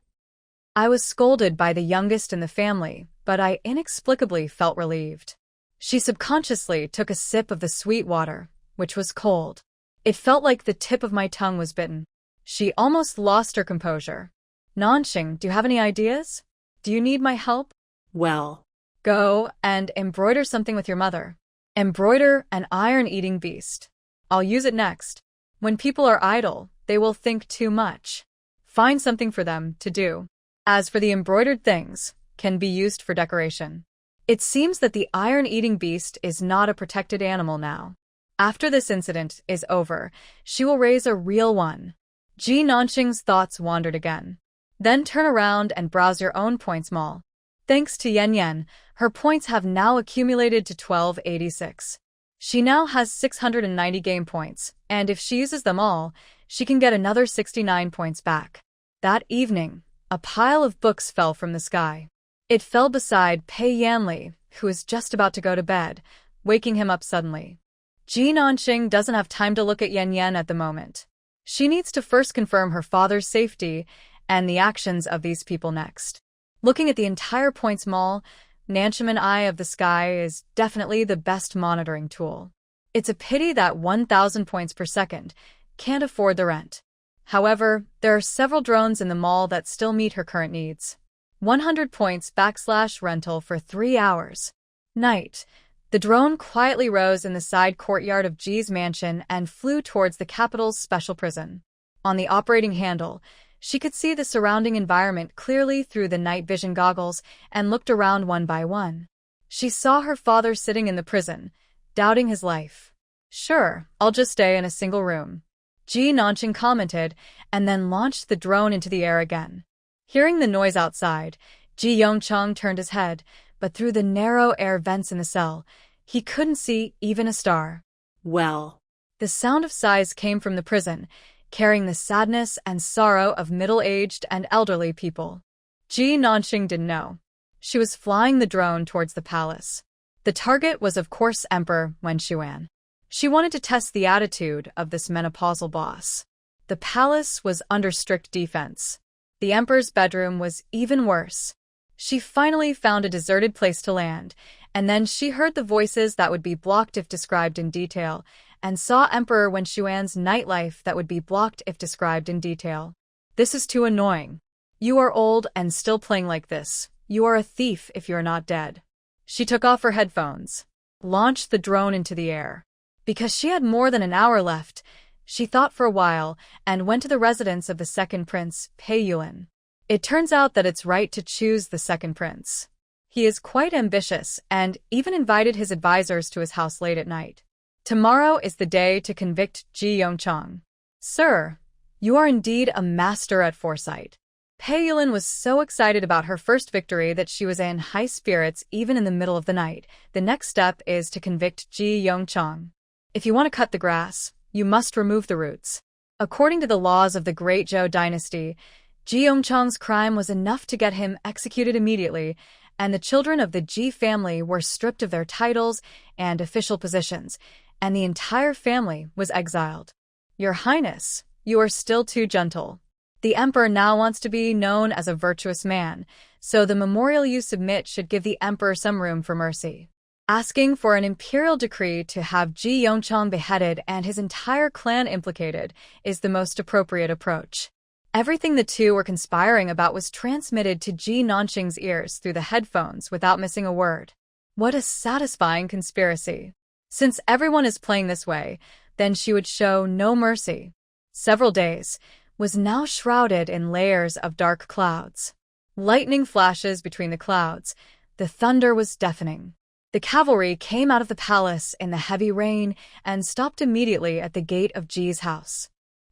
I was scolded by the youngest in the family, but I inexplicably felt relieved. She subconsciously took a sip of the sweet water, which was cold. It felt like the tip of my tongue was bitten. She almost lost her composure. "Nanxing, do you have any ideas? Do you need my help?" Well, "Go and embroider something with your mother. Embroider an iron-eating beast. I'll use it next. When people are idle, they will think too much. Find something for them to do. As for the embroidered things, can be used for decoration." It seems that the iron-eating beast is not a protected animal now. After this incident is over, she will raise a real one. Ji Nanxing's thoughts wandered again. Then turn around and browse your own Points Mall. Thanks to Yen Yen, her points have now accumulated to 1286. She now has 690 game points, and if she uses them all, she can get another 69 points back. That evening, a pile of books fell from the sky. It fell beside Pei Yanli, who was just about to go to bed, waking him up suddenly. Ji Nanxing doesn't have time to look at Yen Yen at the moment. She needs to first confirm her father's safety and the actions of these people next. Looking at the entire Points Mall, Nantianmen Eye of the Sky is definitely the best monitoring tool. It's a pity that 1,000 points per second can't afford the rent. However, there are several drones in the mall that still meet her current needs. 100 points / rental for 3 hours. Night. The drone quietly rose in the side courtyard of Ji's mansion and flew towards the capital's special prison. On the operating handle, she could see the surrounding environment clearly through the night vision goggles and looked around one by one. She saw her father sitting in the prison, doubting his life. "Sure, I'll just stay in a single room," Ji Nanxing commented, and then launched the drone into the air again. Hearing the noise outside, Ji Yongchang turned his head, but through the narrow air vents in the cell, he couldn't see even a star. well. The sound of sighs came from the prison, carrying the sadness and sorrow of middle-aged and elderly people. Ji Nanxing didn't know. She was flying the drone towards the palace. The target was of course Emperor Wen Xuan. She wanted to test the attitude of this menopausal boss. The palace was under strict defense. The Emperor's bedroom was even worse. She finally found a deserted place to land, and then she heard the voices that would be blocked if described in detail, and saw Emperor Wen Xuan's nightlife that would be blocked if described in detail. "This is too annoying. You are old and still playing like this. You are a thief if you're not dead." She took off her headphones, launched the drone into the air. Because she had more than an hour left, she thought for a while and went to the residence of the second prince, Pei Yuan. It turns out that it's right to choose the second prince. He is quite ambitious and even invited his advisors to his house late at night. Tomorrow is the day to convict Ji Yongchang. "Sir, you are indeed a master at foresight." Pei Yuan was so excited about her first victory that she was in high spirits even in the middle of the night. The next step is to convict Ji Yongchang. If you want to cut the grass, you must remove the roots. According to the laws of the Great Zhou dynasty, Ji Yongchang's crime was enough to get him executed immediately, and the children of the Ji family were stripped of their titles and official positions, and the entire family was exiled. "Your Highness, you are still too gentle. The Emperor now wants to be known as a virtuous man, so the memorial you submit should give the Emperor some room for mercy. Asking for an imperial decree to have Ji Yongchang beheaded and his entire clan implicated is the most appropriate approach." Everything the two were conspiring about was transmitted to Ji Nanxing's ears through the headphones without missing a word. What a satisfying conspiracy. Since everyone is playing this way, then she would show no mercy. Several days was now shrouded in layers of dark clouds. Lightning flashes between the clouds. The thunder was deafening. The cavalry came out of the palace in the heavy rain and stopped immediately at the gate of Ji's house.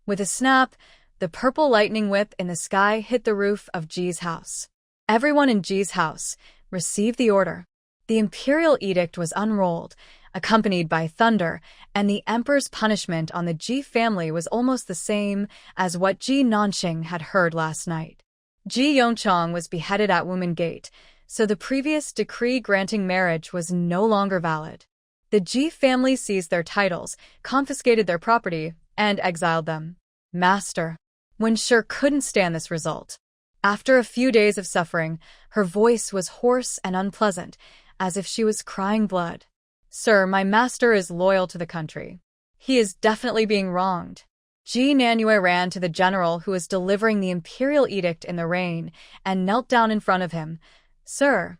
With a snap, the purple lightning whip in the sky hit the roof of Ji's house. Everyone in Ji's house received the order. The imperial edict was unrolled, accompanied by thunder, and the emperor's punishment on the Ji family was almost the same as what Ji Nanqing had heard last night. Ji Yongchang was beheaded at Woman Gate, so the previous decree granting marriage was no longer valid. The Ji family seized their titles, confiscated their property, and exiled them. Master Wen Shi couldn't stand this result. After a few days of suffering, her voice was hoarse and unpleasant, as if she was crying blood. Sir, my master is loyal to the country. He is definitely being wronged. Ji Nanyue ran to the general who was delivering the imperial edict in the rain and knelt down in front of him. Sir,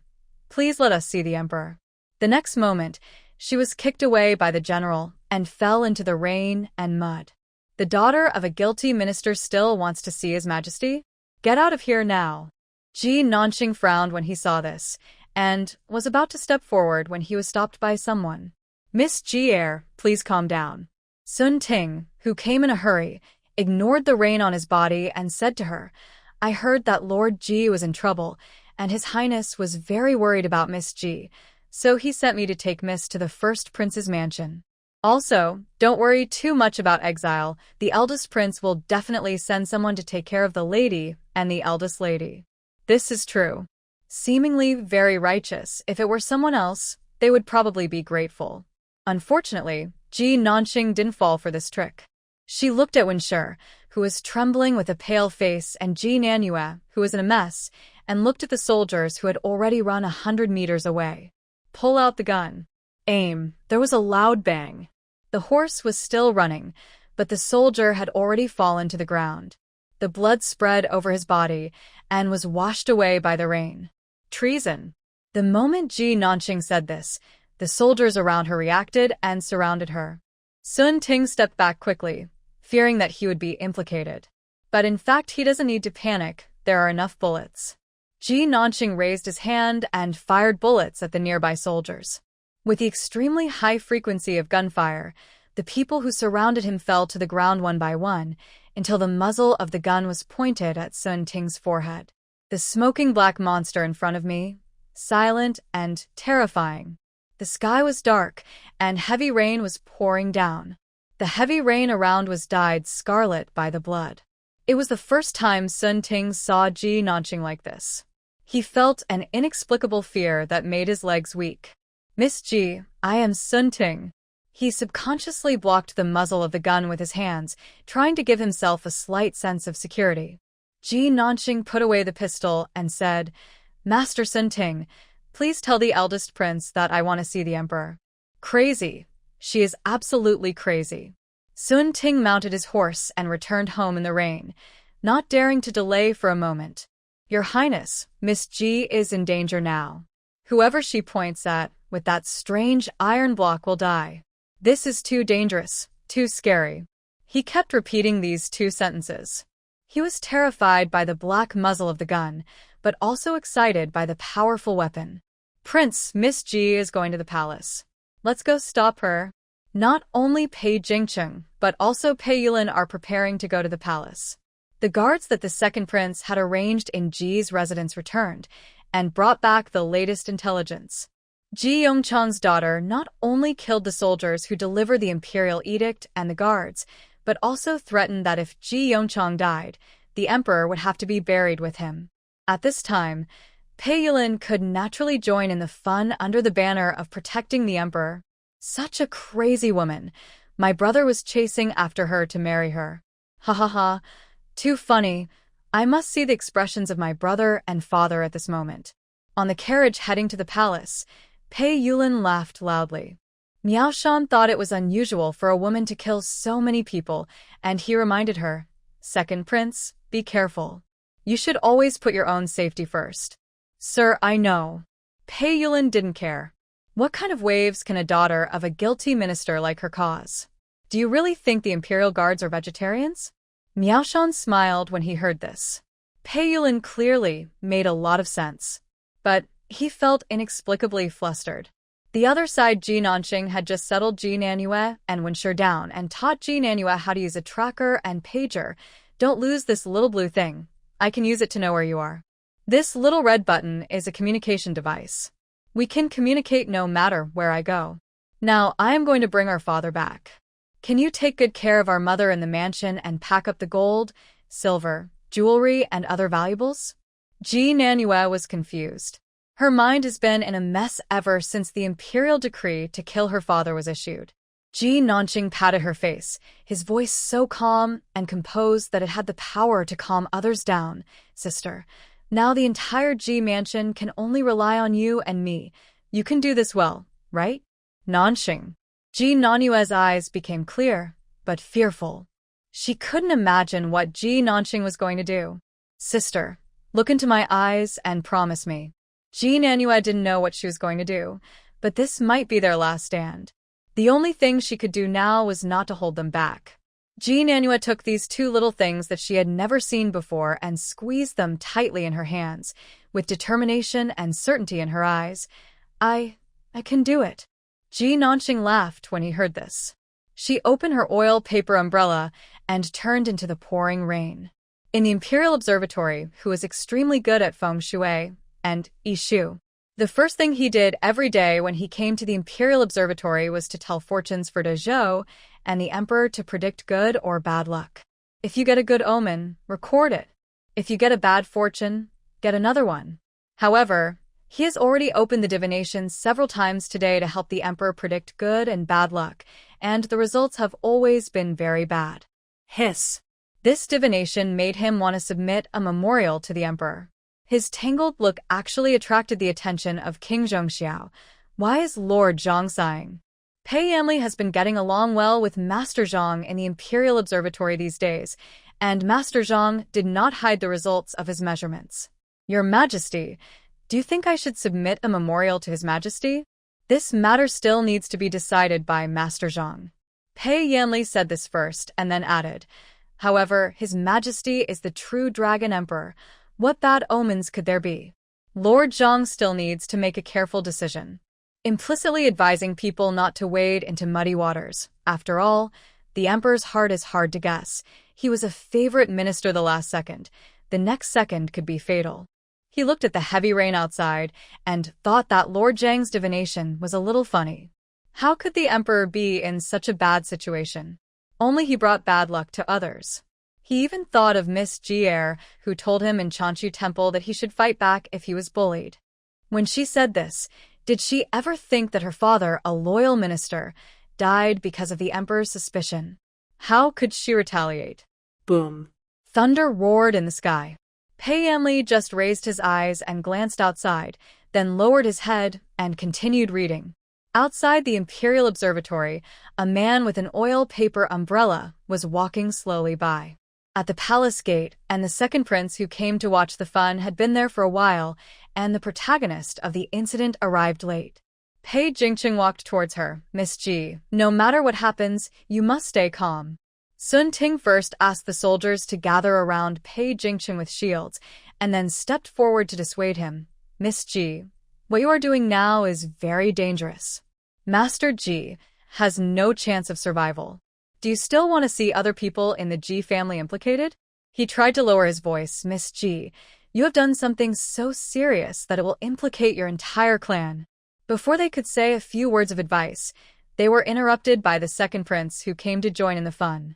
please let us see the emperor. The next moment, she was kicked away by the general and fell into the rain and mud. The daughter of a guilty minister still wants to see His Majesty? Get out of here now. Ji Nanqing frowned when he saw this, and was about to step forward when he was stopped by someone. Miss Ji please calm down. Sun Ting, who came in a hurry, ignored the rain on his body and said to her, I heard that Lord Ji was in trouble, and His Highness was very worried about Miss Ji, so he sent me to take Miss to the first prince's mansion. Also, don't worry too much about exile. The eldest prince will definitely send someone to take care of the lady and the eldest lady. This is true. Seemingly very righteous. If it were someone else, they would probably be grateful. Unfortunately, Ji Nanqing didn't fall for this trick. She looked at Wen Shi, who was trembling with a pale face, and Ji Nanyue, who was in a mess, and looked at the soldiers who had already run 100 meters away. Pull out the gun. Aim. There was a loud bang. The horse was still running, but the soldier had already fallen to the ground. The blood spread over his body and was washed away by the rain. Treason. The moment Ji Nanqing said this, the soldiers around her reacted and surrounded her. Sun Ting stepped back quickly, fearing that he would be implicated. But in fact, he doesn't need to panic. There are enough bullets. Ji Nanqing raised his hand and fired bullets at the nearby soldiers. With the extremely high frequency of gunfire, the people who surrounded him fell to the ground one by one, until the muzzle of the gun was pointed at Sun Ting's forehead. The smoking black monster in front of me, silent and terrifying. The sky was dark, and heavy rain was pouring down. The heavy rain around was dyed scarlet by the blood. It was the first time Sun Ting saw Ji Nanqing like this. He felt an inexplicable fear that made his legs weak. Miss Ji, I am Sun Ting. He subconsciously blocked the muzzle of the gun with his hands, trying to give himself a slight sense of security. Ji Nanqing put away the pistol and said, Master Sun Ting, please tell the eldest prince that I want to see the emperor. Crazy. She is absolutely crazy. Sun Ting mounted his horse and returned home in the rain, not daring to delay for a moment. Your Highness, Miss Ji is in danger now. Whoever she points at with that strange iron block will die. This is too dangerous, too scary. He kept repeating these two sentences. He was terrified by the black muzzle of the gun, but also excited by the powerful weapon. Prince, Miss Ji is going to the palace. Let's go stop her. Not only Pei Jingcheng, but also Pei Yulin are preparing to go to the palace. The guards that the second prince had arranged in Ji's residence returned, and brought back the latest intelligence. Ji Yongchang's daughter not only killed the soldiers who delivered the imperial edict and the guards, but also threatened that if Ji Yongchang died, the emperor would have to be buried with him. At this time, Pei Yulin could naturally join in the fun under the banner of protecting the emperor. Such a crazy woman. My brother was chasing after her to marry her. Ha ha ha. Too funny. I must see the expressions of my brother and father at this moment. On the carriage heading to the palace, Pei Yulin laughed loudly. Miao Shan thought it was unusual for a woman to kill so many people, and he reminded her, Second Prince, be careful. You should always put your own safety first. Sir, I know. Pei Yulin didn't care. What kind of waves can a daughter of a guilty minister like her cause? Do you really think the imperial guards are vegetarians? Miao Shan smiled when he heard this. Pei Yulin clearly made a lot of sense, but he felt inexplicably flustered. The other side, Ji Nanxing had just settled Ji Nanyue and Wenshi down and taught Ji Nanyue how to use a tracker and pager. Don't lose this little blue thing. I can use it to know where you are. This little red button is a communication device. We can communicate no matter where I go. Now, I am going to bring our father back. Can you take good care of our mother in the mansion and pack up the gold, silver, jewelry, and other valuables? Ji Nanyue was confused. Her mind has been in a mess ever since the imperial decree to kill her father was issued. Ji Nanxing patted her face, his voice so calm and composed that it had the power to calm others down. Sister, now the entire Ji mansion can only rely on you and me. You can do this well, right? Nanxing. Ji Nanyue's eyes became clear, but fearful. She couldn't imagine what Ji Nanxing was going to do. Sister, look into my eyes and promise me. Ji Nanyue didn't know what she was going to do, but this might be their last stand. The only thing she could do now was not to hold them back. Ji Nanyue took these two little things that she had never seen before and squeezed them tightly in her hands, with determination and certainty in her eyes. I can do it. Ji Nanxing laughed when he heard this. She opened her oil paper umbrella and turned into the pouring rain. In the Imperial Observatory, who was extremely good at feng shui and Ishu, the first thing he did every day when he came to the Imperial Observatory was to tell fortunes for Dezhou and the Emperor to predict good or bad luck. If you get a good omen, record it. If you get a bad fortune, get another one. However, he has already opened the divination several times today to help the Emperor predict good and bad luck, and the results have always been very bad. Hiss. This divination made him want to submit a memorial to the Emperor. His tangled look actually attracted the attention of King Zhongxiao. Why is Lord Zhang sighing? Pei Yamli has been getting along well with Master Zhang in the Imperial Observatory these days, and Master Zhang did not hide the results of his measurements. Your Majesty, do you think I should submit a memorial to His Majesty? This matter still needs to be decided by Master Zhang. Pei Yamli said this first and then added, however, His Majesty is the true Dragon Emperor. What bad omens could there be? Lord Zhang still needs to make a careful decision, implicitly advising people not to wade into muddy waters. After all, the Emperor's heart is hard to guess. He was a favorite minister the last second. The next second could be fatal. He looked at the heavy rain outside and thought that Lord Zhang's divination was a little funny. How could the Emperor be in such a bad situation? Only he brought bad luck to others. He even thought of Miss Jier, who told him in Chanshu Temple that he should fight back if he was bullied. When she said this, did she ever think that her father, a loyal minister, died because of the Emperor's suspicion? How could she retaliate? Boom. Thunder roared in the sky. Pei Yamli just raised his eyes and glanced outside, then lowered his head and continued reading. Outside the Imperial Observatory, a man with an oil paper umbrella was walking slowly by. At the palace gate, and the second prince who came to watch the fun had been there for a while, and the protagonist of the incident arrived late. Pei Jingqing walked towards her. Miss Ji, no matter what happens, you must stay calm. Sun Ting first asked the soldiers to gather around Pei Jingqing with shields, and then stepped forward to dissuade him. Miss Ji, what you are doing now is very dangerous. Master Ji has no chance of survival. Do you still want to see other people in the Ji family implicated? He tried to lower his voice. Miss Ji, you have done something so serious that it will implicate your entire clan. Before they could say a few words of advice, they were interrupted by the second prince who came to join in the fun.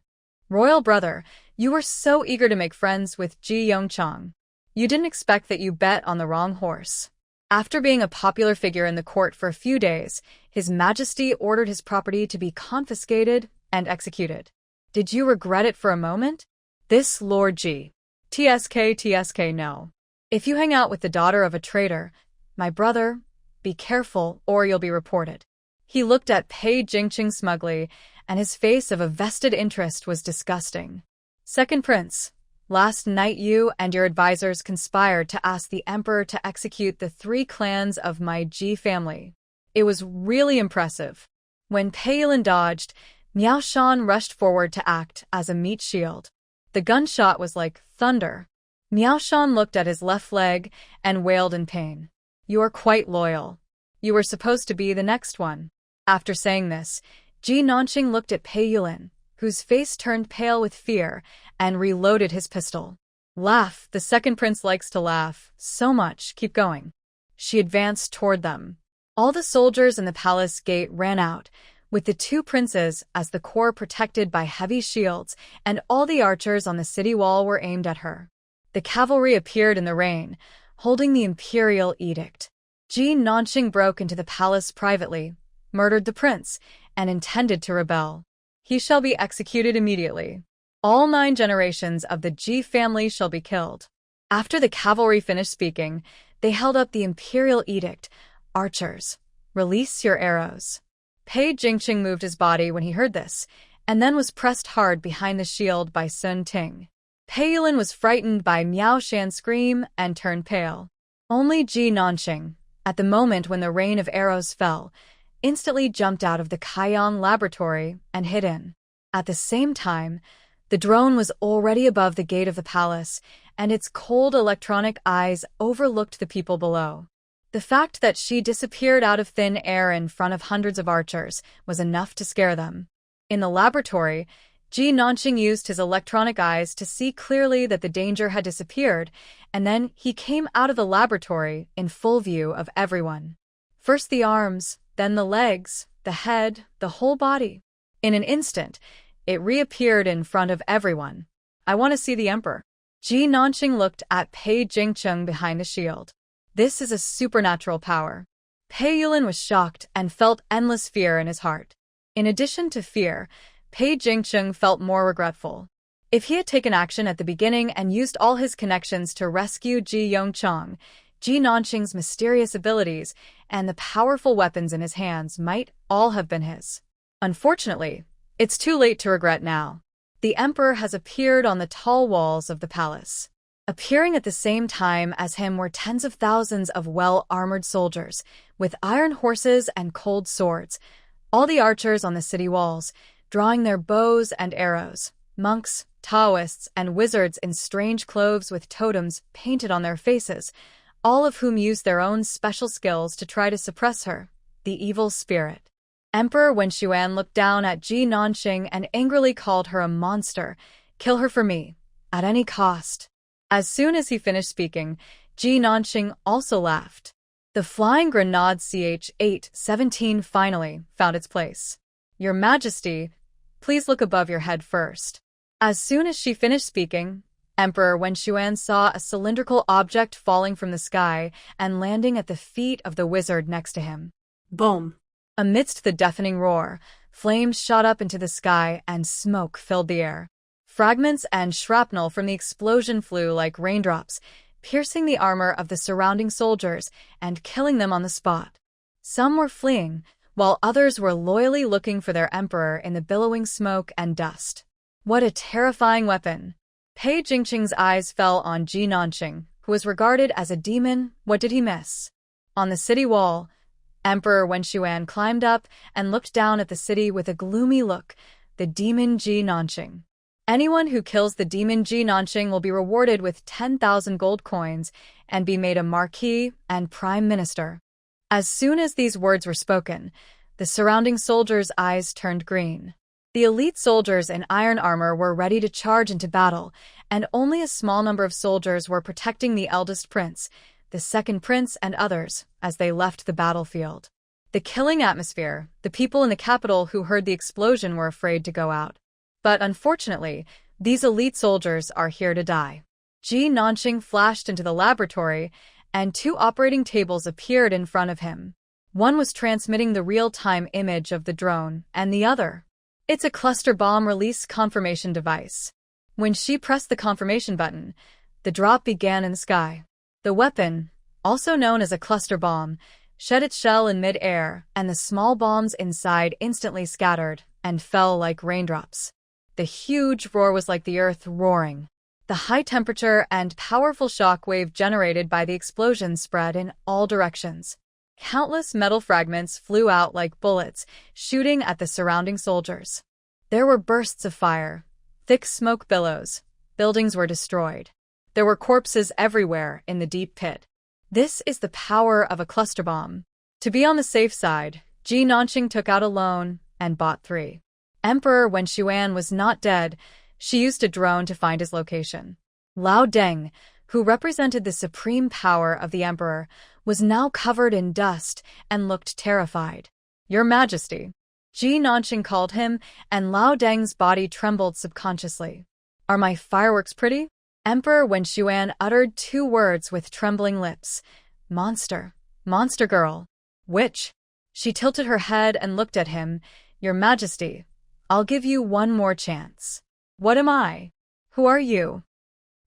Royal brother, you were so eager to make friends with Ji Yongchang. You didn't expect that you bet on the wrong horse. After being a popular figure in the court for a few days, His Majesty ordered his property to be confiscated and executed. Did you regret it for a moment? This Lord Ji. TSK no. If you hang out with the daughter of a traitor, my brother, be careful or you'll be reported. He looked at Pei Jingqing smugly, and his face of a vested interest was disgusting. Second prince, last night you and your advisors conspired to ask the emperor to execute the 3 clans of my Ji family. It was really impressive. When Pei Yulin dodged, Miao Shan rushed forward to act as a meat shield. The gunshot was like thunder. Miaoshan looked at his left leg and wailed in pain. You are quite loyal. You were supposed to be the next one. After saying this, Ji Nanqing looked at Pei Yulin, whose face turned pale with fear, and reloaded his pistol. Laugh, the second prince likes to laugh. So much, keep going. She advanced toward them. All the soldiers in the palace gate ran out, with the two princes as the core protected by heavy shields, and all the archers on the city wall were aimed at her. The cavalry appeared in the rain, holding the imperial edict. Ji Nanqing broke into the palace privately, murdered the prince, and intended to rebel. He shall be executed immediately. All 9 generations of the Ji family shall be killed. After the cavalry finished speaking, they held up the imperial edict. Archers, release your arrows. Pei Jingqing moved his body when he heard this, and then was pressed hard behind the shield by Sun Ting. Pei Yulin was frightened by Miao Shan's scream and turned pale. Only Ji Nanqing, at the moment when the rain of arrows fell, instantly jumped out of the Kaiyang laboratory and hid in. At the same time, the drone was already above the gate of the palace, and its cold electronic eyes overlooked the people below. The fact that she disappeared out of thin air in front of hundreds of archers was enough to scare them. In the laboratory, Ji Nanqing used his electronic eyes to see clearly that the danger had disappeared, and then he came out of the laboratory in full view of everyone. First the arms, then the legs, the head, the whole body. In an instant, it reappeared in front of everyone. I want to see the emperor. Ji Nanqing looked at Pei Jingqing behind the shield. This is a supernatural power. Pei Yulin was shocked and felt endless fear in his heart. In addition to fear, Pei Jingqing felt more regretful. If he had taken action at the beginning and used all his connections to rescue Ji Yongchang, Ji Nanqing's mysterious abilities and the powerful weapons in his hands might all have been his. Unfortunately, it's too late to regret now. The emperor has appeared on the tall walls of the palace. Appearing at the same time as him were tens of thousands of well-armored soldiers, with iron horses and cold swords, all the archers on the city walls, drawing their bows and arrows, monks, Taoists, and wizards in strange clothes with totems painted on their faces, all of whom used their own special skills to try to suppress her, the evil spirit. Emperor Wenshuan looked down at Ji Nanqing and angrily called her a monster. Kill her for me, at any cost. As soon as he finished speaking, Ji Nanqing also laughed. The flying grenade CH-817 finally found its place. Your Majesty, please look above your head first. As soon as she finished speaking, Emperor Wenshuan saw a cylindrical object falling from the sky and landing at the feet of the wizard next to him. Boom. Amidst the deafening roar, flames shot up into the sky and smoke filled the air. Fragments and shrapnel from the explosion flew like raindrops, piercing the armor of the surrounding soldiers and killing them on the spot. Some were fleeing, while others were loyally looking for their emperor in the billowing smoke and dust. What a terrifying weapon! Pei Jingqing's eyes fell on Ji Nanqing, who was regarded as a demon. What did he miss? On the city wall, Emperor Wenshuan climbed up and looked down at the city with a gloomy look. The demon Ji Nanqing. Anyone who kills the demon Ji Nanqing will be rewarded with 10,000 gold coins and be made a marquis and prime minister. As soon as these words were spoken, the surrounding soldiers' eyes turned green. The elite soldiers in iron armor were ready to charge into battle, and only a small number of soldiers were protecting the eldest prince, the second prince, and others as they left the battlefield. The killing atmosphere, the people in the capital who heard the explosion were afraid to go out. But unfortunately, these elite soldiers are here to die. Ji Nanqing flashed into the laboratory, and 2 operating tables appeared in front of him. One was transmitting the real-time image of the drone, and the other. It's a cluster bomb release confirmation device. When she pressed the confirmation button, the drop began in the sky. The weapon, also known as a cluster bomb, shed its shell in mid-air, and the small bombs inside instantly scattered and fell like raindrops. The huge roar was like the earth roaring. The high temperature and powerful shock wave generated by the explosion spread in all directions. Countless metal fragments flew out like bullets, shooting at the surrounding soldiers. There were bursts of fire, thick smoke billows. Buildings were destroyed. There were corpses everywhere in the deep pit. This is the power of a cluster bomb. To be on the safe side, Ji Nanqing took out a loan and bought 3. Emperor Wen Xuan was not dead. She used a drone to find his location. Lao Deng, who represented the supreme power of the emperor, was now covered in dust and looked terrified. Your Majesty, Ji Nanqing called him, and Lao Deng's body trembled subconsciously. Are my fireworks pretty? Emperor Wen Xuan uttered 2 words with trembling lips. Monster. Monster girl. Witch. She tilted her head and looked at him. Your Majesty, I'll give you one more chance. What am I? Who are you?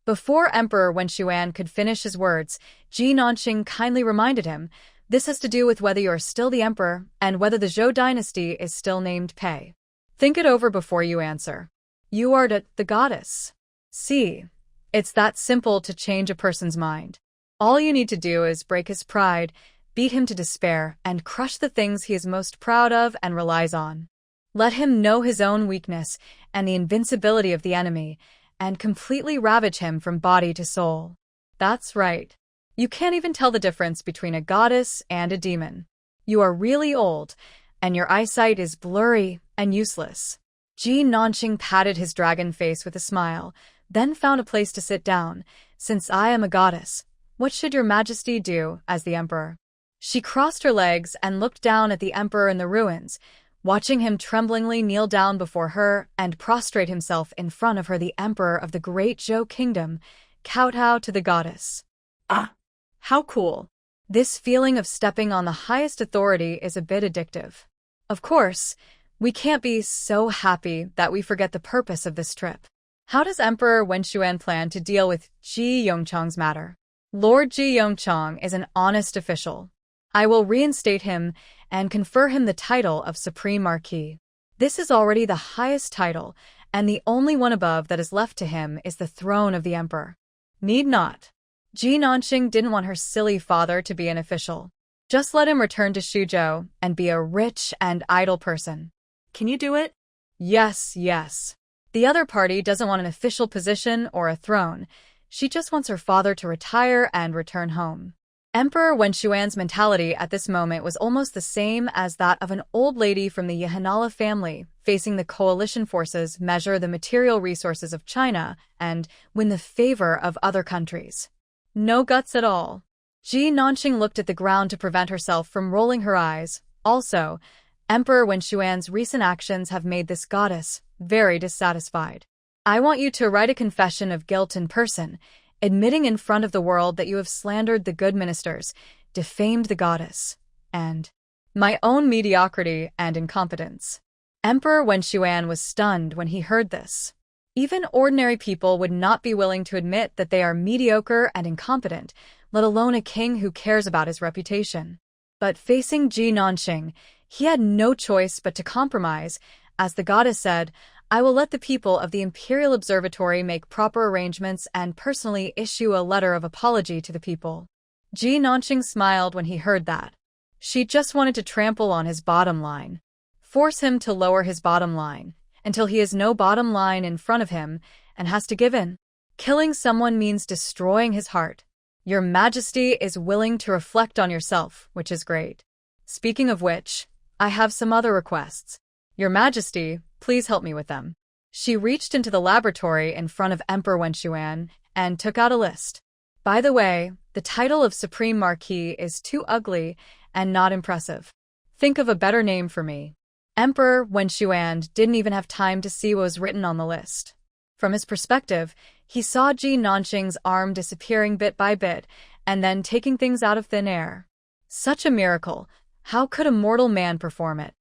Before Emperor Wen Xuan could finish his words, Ji Nanqing kindly reminded him, this has to do with whether you're still the emperor and whether the Zhou dynasty is still named Pei. Think it over before you answer. You are the goddess. See, it's that simple to change a person's mind. All you need to do is break his pride, beat him to despair, and crush the things he is most proud of and relies on. Let him know his own weakness and the invincibility of the enemy, and completely ravage him from body to soul. That's right. You can't even tell the difference between a goddess and a demon. You are really old, and your eyesight is blurry and useless. Ji Nanqing patted his dragon face with a smile, then found a place to sit down. Since I am a goddess, what should your Majesty do as the emperor? She crossed her legs and looked down at the emperor in the ruins, watching him tremblingly kneel down before her and prostrate himself in front of her, the emperor of the great Zhou kingdom, kowtow to the goddess. Ah, how cool. This feeling of stepping on the highest authority is a bit addictive. Of course, we can't be so happy that we forget the purpose of this trip. How does Emperor Wen Xuan plan to deal with Ji Yongchang's matter? Lord Ji Yongchang is an honest official. I will reinstate him and confer him the title of Supreme Marquis. This is already the highest title, and the only one above that is left to him is the throne of the emperor. Need not. Ji Nanqing didn't want her silly father to be an official. Just let him return to Shuzhou and be a rich and idle person. Can you do it? Yes, yes. The other party doesn't want an official position or a throne. She just wants her father to retire and return home. Emperor Wen Xuan's mentality at this moment was almost the same as that of an old lady from the Yahanala family, facing the coalition forces measure the material resources of China and win the favor of other countries. No guts at all. Ji Nanqing looked at the ground to prevent herself from rolling her eyes. Also, Emperor Wen Xuan's recent actions have made this goddess very dissatisfied. I want you to write a confession of guilt in person, admitting in front of the world that you have slandered the good ministers, defamed the goddess, and my own mediocrity and incompetence. Emperor Wen Xuan was stunned when he heard this. Even ordinary people would not be willing to admit that they are mediocre and incompetent, let alone a king who cares about his reputation. But facing Ji Nanqing, he had no choice but to compromise. As the goddess said, I will let the people of the Imperial Observatory make proper arrangements and personally issue a letter of apology to the people. Ji Nanqing smiled when he heard that. She just wanted to trample on his bottom line. Force him to lower his bottom line, until he has no bottom line in front of him and has to give in. Killing someone means destroying his heart. Your Majesty is willing to reflect on yourself, which is great. Speaking of which, I have some other requests. Your Majesty, please help me with them. She reached into the laboratory in front of Emperor Wen Xuan and took out a list. By the way, the title of Supreme Marquis is too ugly and not impressive. Think of a better name for me. Emperor Wen Xuan didn't even have time to see what was written on the list. From his perspective, he saw Ji Nanqing's arm disappearing bit by bit and then taking things out of thin air. Such a miracle. How could a mortal man perform it?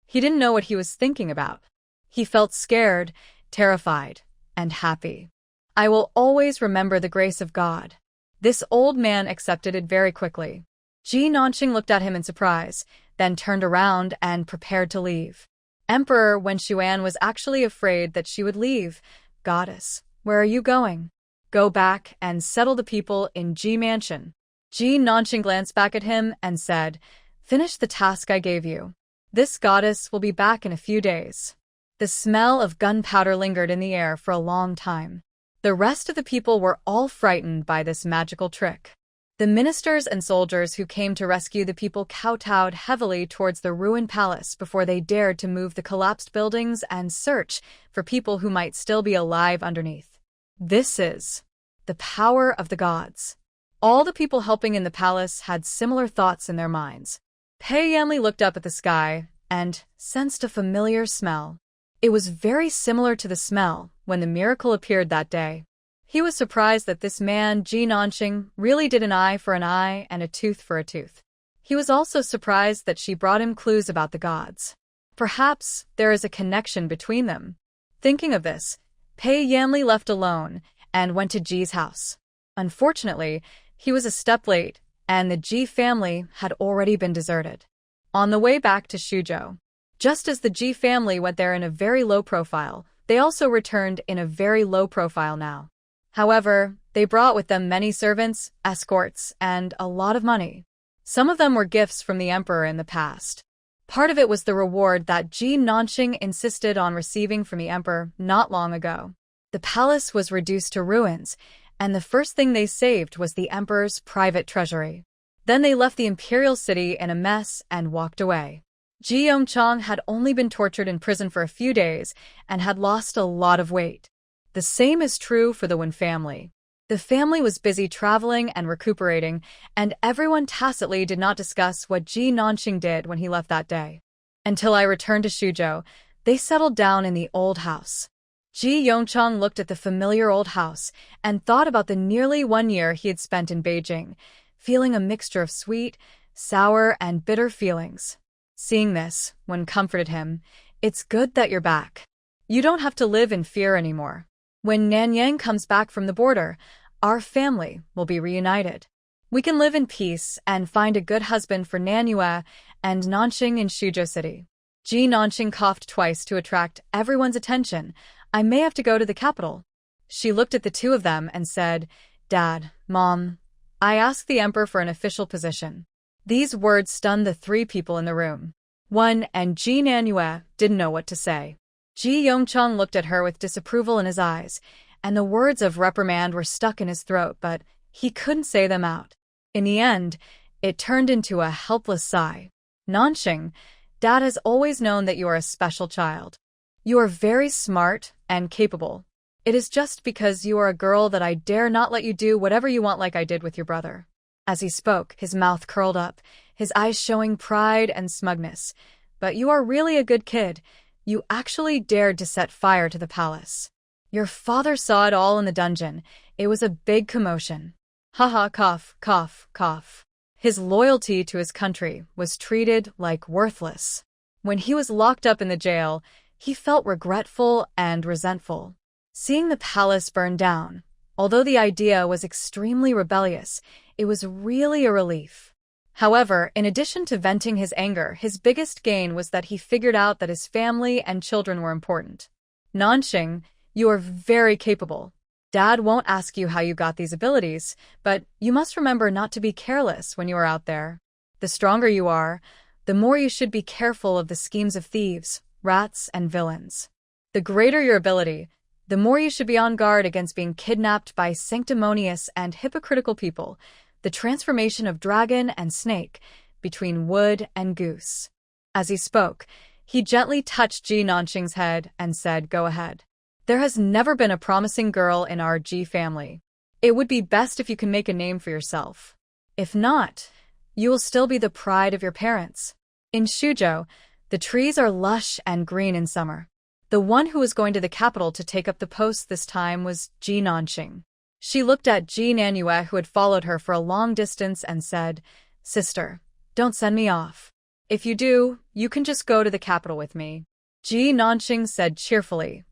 He didn't know what he was thinking about. He felt scared, terrified, and happy. I will always remember the grace of God. This old man accepted it very quickly. Ji Nanqing looked at him in surprise, then turned around and prepared to leave. Emperor Wen Xuan was actually afraid that she would leave. Goddess, where are you going? Go back and settle the people in Ji Mansion. Ji Nanqing glanced back at him and said, Finish the task I gave you. This goddess will be back in a few days. The smell of gunpowder lingered in the air for a long time. The rest of the people were all frightened by this magical trick. The ministers and soldiers who came to rescue the people kowtowed heavily towards the ruined palace before they dared to move the collapsed buildings and search for people who might still be alive underneath. This is the power of the gods. All the people helping in the palace had similar thoughts in their minds. Pei Yanli looked up at the sky and sensed a familiar smell. It was very similar to the smell when the miracle appeared that day. He was surprised that this man, Ji Nanxing, really did an eye for an eye and a tooth for a tooth. He was also surprised that she brought him clues about the gods. Perhaps there is a connection between them. Thinking of this, Pei Yanli left alone and went to Ji's house. Unfortunately, he was a step late, and the Ji family had already been deserted. On the way back to Shuzhou, just as the Ji family went there in a very low profile, they also returned in a very low profile now. However, they brought with them many servants, escorts, and a lot of money. Some of them were gifts from the emperor in the past. Part of it was the reward that Ji Nanxing insisted on receiving from the emperor not long ago. The palace was reduced to ruins, and the first thing they saved was the emperor's private treasury. Then they left the imperial city in a mess and walked away. Ji Yongchang had only been tortured in prison for a few days and had lost a lot of weight. The same is true for the Wen family. The family was busy traveling and recuperating, and everyone tacitly did not discuss what Ji Nanxing did when he left that day. Until I returned to Shuzhou, they settled down in the old house. Ji Yongchang looked at the familiar old house and thought about the nearly 1 year he had spent in Beijing, feeling a mixture of sweet, sour, and bitter feelings. Seeing this, Wen comforted him, "It's good that you're back. You don't have to live in fear anymore. When Nanyang comes back from the border, our family will be reunited. We can live in peace and find a good husband for Nanyue and Nanxing in Shuzhou City." Ji Nanxing coughed twice to attract everyone's attention. "I may have to go to the capital." She looked at the two of them and said, "Dad, Mom, I asked the emperor for an official position." These words stunned the three people in the room. Wen and Ji Nanyue didn't know what to say. Ji Yongchang looked at her with disapproval in his eyes, and the words of reprimand were stuck in his throat, but he couldn't say them out. In the end, it turned into a helpless sigh. "Nanxing, Dad has always known that you are a special child. You are very smart and capable. It is just because you are a girl that I dare not let you do whatever you want like I did with your brother." As he spoke, his mouth curled up, his eyes showing pride and smugness. "But you are really a good kid. You actually dared to set fire to the palace. Your father saw it all in the dungeon. It was a big commotion." Haha, cough, cough, cough. His loyalty to his country was treated like worthless. When he was locked up in the jail, he felt regretful and resentful. Seeing the palace burn down, although the idea was extremely rebellious, it was really a relief. However, in addition to venting his anger, his biggest gain was that he figured out that his family and children were important. "Nanxing, you are very capable. Dad won't ask you how you got these abilities, but you must remember not to be careless when you are out there. The stronger you are, the more you should be careful of the schemes of thieves, rats, and villains. The greater your ability, the more you should be on guard against being kidnapped by sanctimonious and hypocritical people. The transformation of dragon and snake, between wood and goose." As he spoke, he gently touched Ji Nanxing's head and said, "Go ahead. There has never been a promising girl in our Ji family. It would be best if you can make a name for yourself. If not, you will still be the pride of your parents." In Shuzhou, the trees are lush and green in summer. The one who was going to the capital to take up the post this time was Ji Nanxing. She looked at Ji Nanyue, who had followed her for a long distance, and said, "Sister, don't send me off. If you do, you can just go to the capital with me." Ji Nanxing said cheerfully,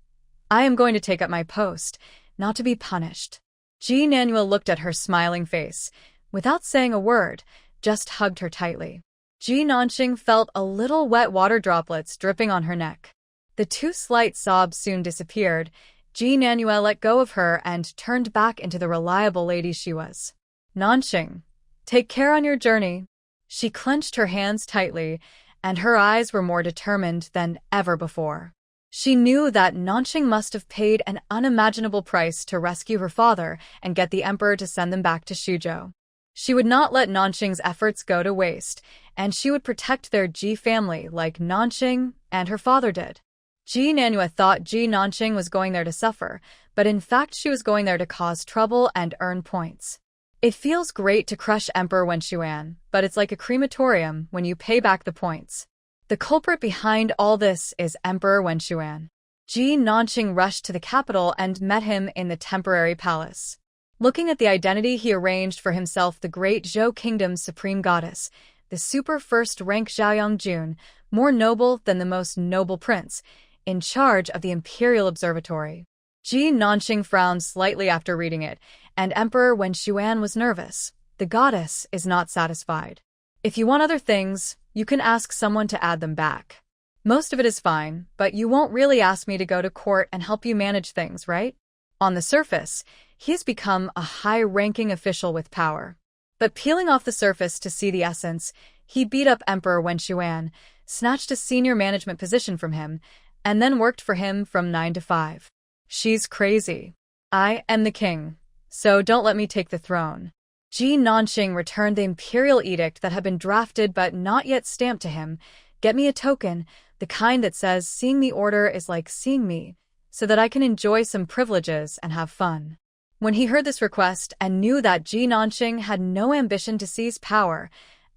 "I am going to take up my post, not to be punished." Ji Nanyue looked at her smiling face. Without saying a word, just hugged her tightly. Ji Nanxing felt a little wet water droplets dripping on her neck. The two slight sobs soon disappeared. Ji Nanyue let go of her and turned back into the reliable lady she was. "Nanxing, take care on your journey." She clenched her hands tightly, and her eyes were more determined than ever before. She knew that Nanqing must have paid an unimaginable price to rescue her father and get the emperor to send them back to Shuzhou. She would not let Nanqing's efforts go to waste, and she would protect their Ji family like Nanqing and her father did. Ji Nanhua thought Ji Nanqing was going there to suffer, but in fact she was going there to cause trouble and earn points. It feels great to crush Emperor Wenshuan, but it's like a crematorium when you pay back the points. The culprit behind all this is Emperor Wenshuan. Ji Nanqing rushed to the capital and met him in the temporary palace. Looking at the identity he arranged for himself, the great Zhou Kingdom's supreme goddess, the super first-rank Zhaoyang Jun, more noble than the most noble prince, in charge of the Imperial Observatory. Ji Nanqing frowned slightly after reading it, and Emperor Wenshuan was nervous. The goddess is not satisfied. If you want other things, you can ask someone to add them back. Most of it is fine, but you won't really ask me to go to court and help you manage things, right? On the surface, he has become a high-ranking official with power. But peeling off the surface to see the essence, he beat up Emperor Wenshuan, snatched a senior management position from him, and then worked for him from 9 to 5. She's crazy. I am the king, so don't let me take the throne. Ji Nanqing returned the imperial edict that had been drafted but not yet stamped to him. Get me a token, the kind that says seeing the order is like seeing me, so that I can enjoy some privileges and have fun. When he heard this request and knew that Ji Nanqing had no ambition to seize power,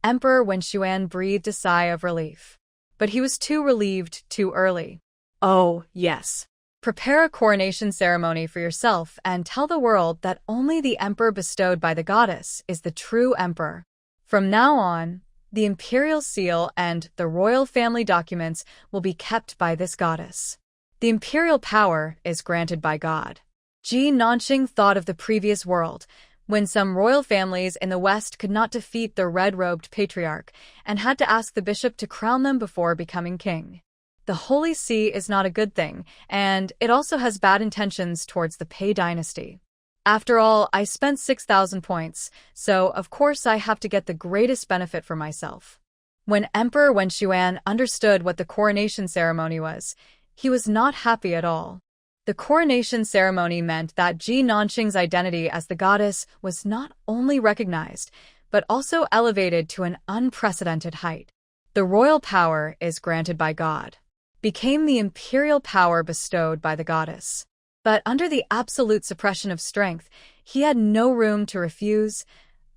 Emperor Wenshuan breathed a sigh of relief. But he was too relieved too early. Oh, yes. Prepare a coronation ceremony for yourself and tell the world that only the emperor bestowed by the goddess is the true emperor. From now on, the imperial seal and the royal family documents will be kept by this goddess. The imperial power is granted by God. Ji Nanqing thought of the previous world, when some royal families in the West could not defeat the red-robed patriarch and had to ask the bishop to crown them before becoming king. The Holy See is not a good thing, and it also has bad intentions towards the Pei dynasty. After all, I spent 6,000 points, so of course I have to get the greatest benefit for myself. When Emperor Wenshuan understood what the coronation ceremony was, he was not happy at all. The coronation ceremony meant that Ji Nanqing's identity as the goddess was not only recognized, but also elevated to an unprecedented height. The royal power is granted by God, became the imperial power bestowed by the goddess. But under the absolute suppression of strength, he had no room to refuse.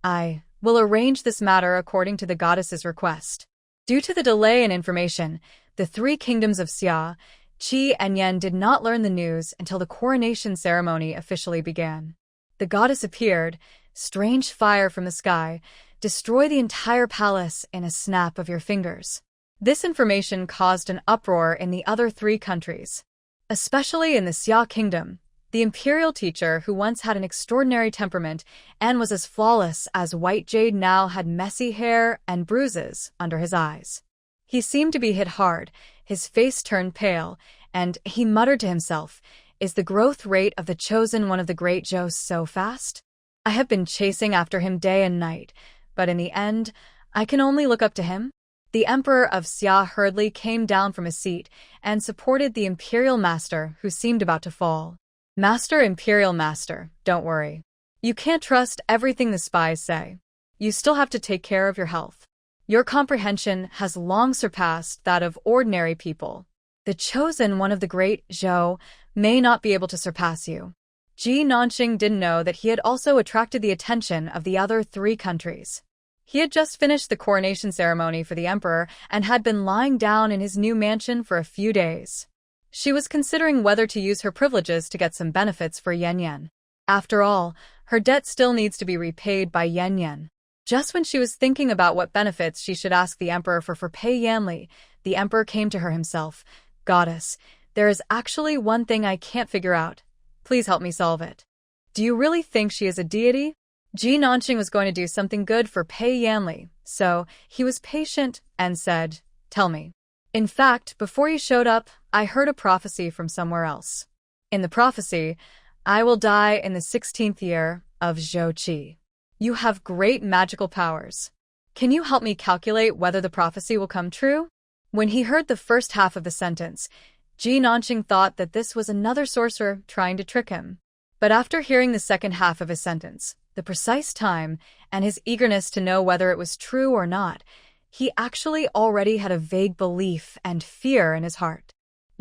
I will arrange this matter according to the goddess's request. Due to the delay in information, the three kingdoms of Xia, Qi, and Yan did not learn the news until the coronation ceremony officially began. The goddess appeared, strange fire from the sky, destroy the entire palace in a snap of your fingers. This information caused an uproar in the other three countries. Especially in the Xia kingdom, the imperial teacher who once had an extraordinary temperament and was as flawless as white jade now had messy hair and bruises under his eyes. He seemed to be hit hard, his face turned pale, and he muttered to himself, "Is the growth rate of the chosen one of the great Zhou so fast? I have been chasing after him day and night, but in the end, I can only look up to him." The emperor of Xia hurriedly came down from his seat and supported the imperial master who seemed about to fall. "Master, imperial master, don't worry. You can't trust everything the spies say. You still have to take care of your health. Your comprehension has long surpassed that of ordinary people. The chosen one of the great Zhou may not be able to surpass you." Ji Nanqing didn't know that he had also attracted the attention of the other three countries. He had just finished the coronation ceremony for the emperor and had been lying down in his new mansion for a few days. She was considering whether to use her privileges to get some benefits for Yan Yan. After all, her debt still needs to be repaid by Yan Yan. Just when she was thinking about what benefits she should ask the emperor for Pei Yanli, the emperor came to her himself. "Goddess, there is actually one thing I can't figure out. Please help me solve it." "Do you really think she is a deity?" Ji Nanqing was going to do something good for Pei Yanli, so he was patient and said, "Tell me. In fact, before you showed up, I heard a prophecy from somewhere else. In the prophecy, I will die in the 16th year of Zhou Qi. You have great magical powers. Can you help me calculate whether the prophecy will come true?" When he heard the first half of the sentence, Ji Nanqing thought that this was another sorcerer trying to trick him. But after hearing the second half of his sentence, the precise time, and his eagerness to know whether it was true or not, he actually already had a vague belief and fear in his heart.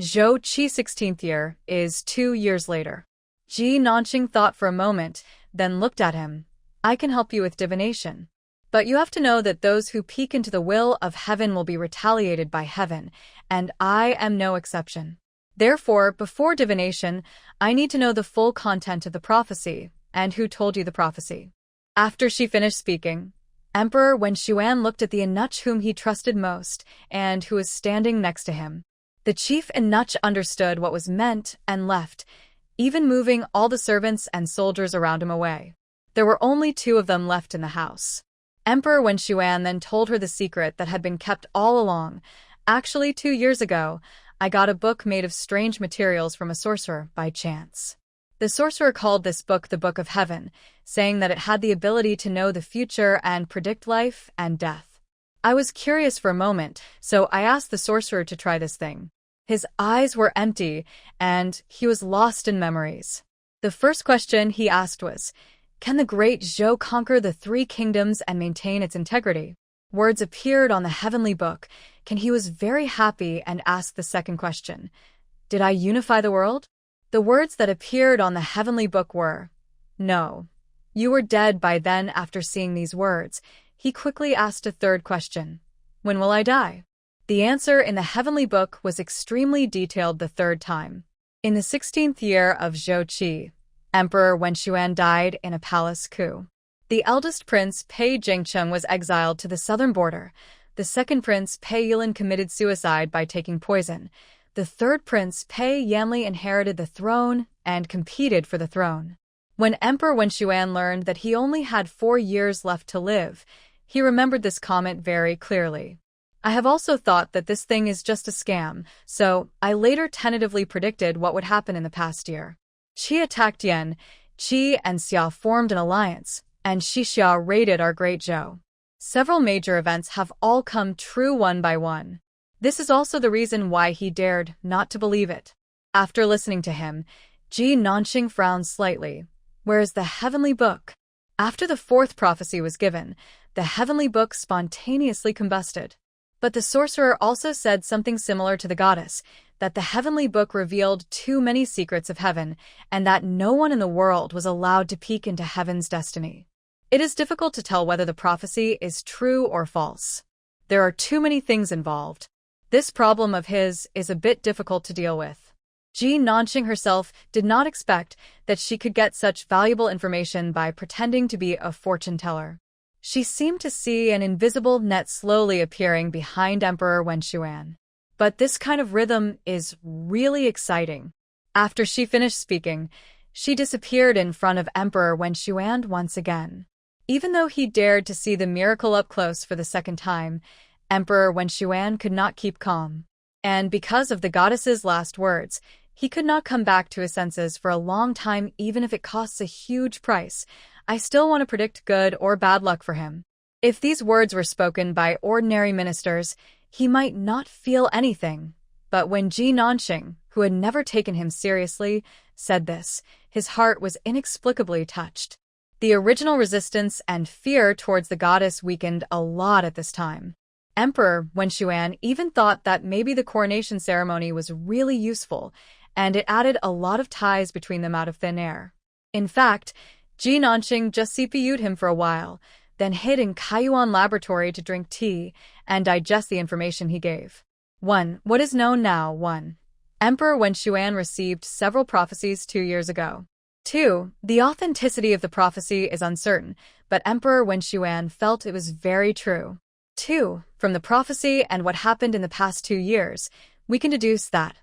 Zhou Qi's 16th year is 2 years later. Ji Nanqing thought for a moment, then looked at him. I can help you with divination. But you have to know that those who peek into the will of heaven will be retaliated by heaven, and I am no exception. Therefore, before divination, I need to know the full content of the prophecy, and who told you the prophecy. After she finished speaking, Emperor Wen Xuan looked at the eunuch whom he trusted most, and who was standing next to him. The chief eunuch understood what was meant and left, even moving all the servants and soldiers around him away. There were only 2 of them left in the house. Emperor Wen Xuan then told her the secret that had been kept all along. Actually, 2 years ago, I got a book made of strange materials from a sorcerer by chance. The sorcerer called this book the Book of Heaven, saying that it had the ability to know the future and predict life and death. I was curious for a moment, so I asked the sorcerer to try this thing. His eyes were empty, and he was lost in memories. The first question he asked was, can the great Zhou conquer the 3 kingdoms and maintain its integrity? Words appeared on the heavenly book, and he was very happy and asked the second question. Did I unify the world? The words that appeared on the heavenly book were, no. You were dead by then. After seeing these words, he quickly asked a third question. When will I die? The answer in the heavenly book was extremely detailed the third time. In the 16th year of Zhou Qi, Emperor Wen Xuan died in a palace coup. The eldest prince, Pei Jingcheng, was exiled to the southern border. The second prince, Pei Yilin, committed suicide by taking poison. The third prince, Pei Yanli, inherited the throne and competed for the throne. When Emperor Wen Xuan learned that he only had 4 years left to live, he remembered this comment very clearly. I have also thought that this thing is just a scam, so I later tentatively predicted what would happen in the past year. Qi attacked Yan, Qi and Xia formed an alliance, and Xixia raided our great Zhou. Several major events have all come true one by one. This is also the reason why he dared not to believe it. After listening to him, Ji Nanqing frowned slightly. Where is the heavenly book? After the 4th prophecy was given, the heavenly book spontaneously combusted. But the sorcerer also said something similar to the goddess, that the heavenly book revealed too many secrets of heaven, and that no one in the world was allowed to peek into heaven's destiny. It is difficult to tell whether the prophecy is true or false. There are too many things involved. This problem of his is a bit difficult to deal with. Ji Nanqing herself did not expect that she could get such valuable information by pretending to be a fortune teller. She seemed to see an invisible net slowly appearing behind Emperor Wen Xuan. But this kind of rhythm is really exciting. After she finished speaking, she disappeared in front of Emperor Wen Xuan once again. Even though he dared to see the miracle up close for the second time, Emperor Wen Xuan could not keep calm. And because of the goddess's last words, he could not come back to his senses for a long time, even if it costs a huge price. I still want to predict good or bad luck for him. If these words were spoken by ordinary ministers, he might not feel anything. But when Ji Nanqing, who had never taken him seriously, said this, his heart was inexplicably touched. The original resistance and fear towards the goddess weakened a lot at this time. Emperor Wen Xuan even thought that maybe the coronation ceremony was really useful, and it added a lot of ties between them out of thin air. In fact, Ji Nanqing just CPU'd him for a while, then hid in Kaiyuan laboratory to drink tea and digest the information he gave. 1. What is known now? 1. Emperor Wen Xuan received several prophecies 2 years ago. 2. The authenticity of the prophecy is uncertain, but Emperor Wen Xuan felt it was very true. 2. From the prophecy and what happened in the past 2 years, we can deduce that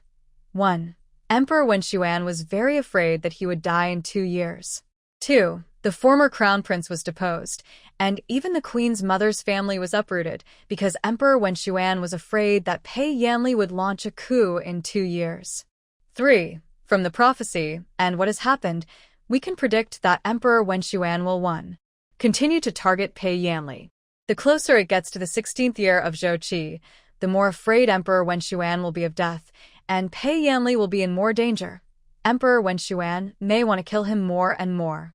1. Emperor Wen Xuan was very afraid that he would die in 2 years. 2. The former crown prince was deposed, and even the queen's mother's family was uprooted because Emperor Wen Xuan was afraid that Pei Yanli would launch a coup in 2 years. 3. From the prophecy and what has happened, we can predict that Emperor Wen Xuan will 1. Continue to target Pei Yanli. The closer it gets to the 16th year of Zhou Qi, the more afraid Emperor Wen Xuan will be of death, and Pei Yanli will be in more danger. Emperor Wen Xuan may want to kill him more and more.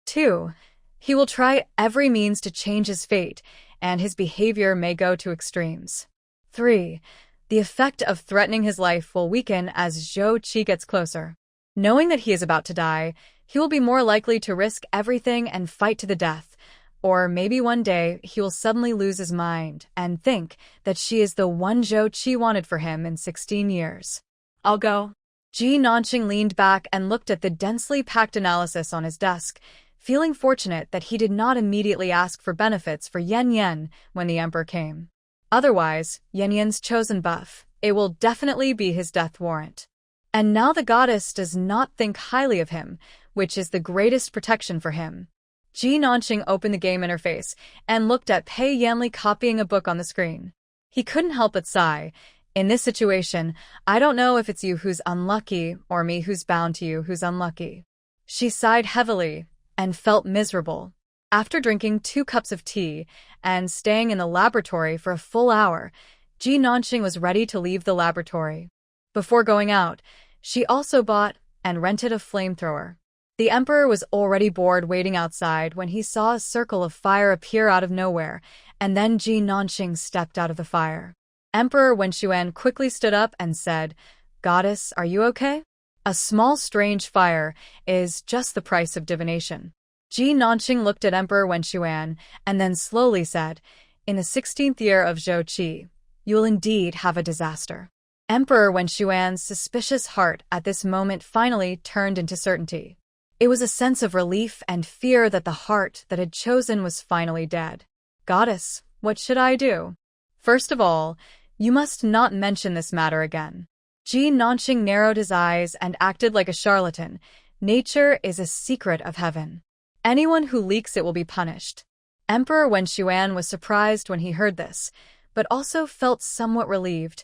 2. He will try every means to change his fate, and his behavior may go to extremes. 3. The effect of threatening his life will weaken as Zhou Qi gets closer. Knowing that he is about to die, he will be more likely to risk everything and fight to the death. Or maybe one day he will suddenly lose his mind and think that she is the one Zhou Qi wanted for him in 16 years. I'll go. Ji Nanqing leaned back and looked at the densely packed analysis on his desk, feeling fortunate that he did not immediately ask for benefits for Yan Yan when the emperor came. Otherwise, Yan Yan's chosen buff, it will definitely be his death warrant. And now the goddess does not think highly of him, which is the greatest protection for him. Ji Nanqing opened the game interface and looked at Pei Yanli copying a book on the screen. He couldn't help but sigh. In this situation, I don't know if it's you who's unlucky or me who's bound to you who's unlucky. She sighed heavily and felt miserable. After drinking 2 cups of tea and staying in the laboratory for a full hour, Ji Nanqing was ready to leave the laboratory. Before going out, she also bought and rented a flamethrower. The emperor was already bored waiting outside when he saw a circle of fire appear out of nowhere, and then Ji Nanqing stepped out of the fire. Emperor Wen Xuan quickly stood up and said, "Goddess, are you okay?" A small strange fire is just the price of divination. Ji Nanqing looked at Emperor Wen Xuan and then slowly said, "In the 16th year of Zhou Qi, you will indeed have a disaster." Emperor Wen Xuan's suspicious heart at this moment finally turned into certainty. It was a sense of relief and fear that the heart that had chosen was finally dead. "Goddess, what should I do?" "First of all, you must not mention this matter again." Ji Nanqing narrowed his eyes and acted like a charlatan. "Nature is a secret of heaven. Anyone who leaks it will be punished." Emperor Wen Xuan was surprised when he heard this, but also felt somewhat relieved.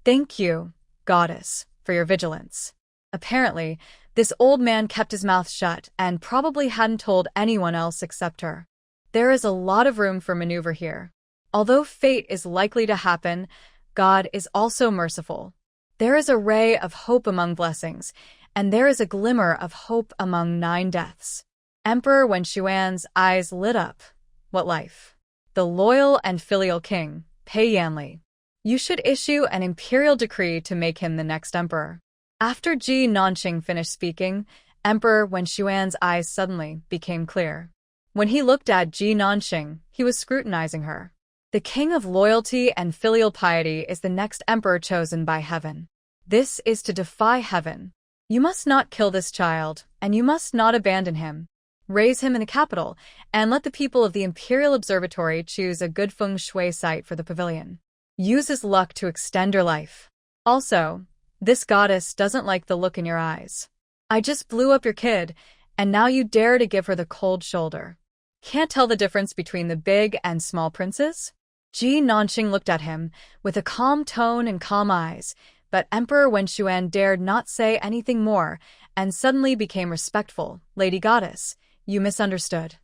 "Thank you, goddess, for your vigilance." Apparently, this old man kept his mouth shut and probably hadn't told anyone else except her. There is a lot of room for maneuver here. Although fate is likely to happen, God is also merciful. There is a ray of hope among blessings, and there is a glimmer of hope among 9 deaths. Emperor Wen Xuan's eyes lit up. What life? The loyal and filial king, Pei Yanli. You should issue an imperial decree to make him the next emperor. After Ji Nanqing finished speaking, Emperor Wen Xuan's eyes suddenly became clear. When he looked at Ji Nanqing, he was scrutinizing her. The king of loyalty and filial piety is the next emperor chosen by heaven. This is to defy heaven. You must not kill this child, and you must not abandon him. Raise him in the capital, and let the people of the Imperial Observatory choose a good feng shui site for the pavilion. Use his luck to extend your life. Also, this goddess doesn't like the look in your eyes. I just blew up your kid, and now you dare to give her the cold shoulder. Can't tell the difference between the big and small princes? Ji Nanqing looked at him with a calm tone and calm eyes, but Emperor Wen Xuan dared not say anything more and suddenly became respectful. "Lady Goddess, you misunderstood.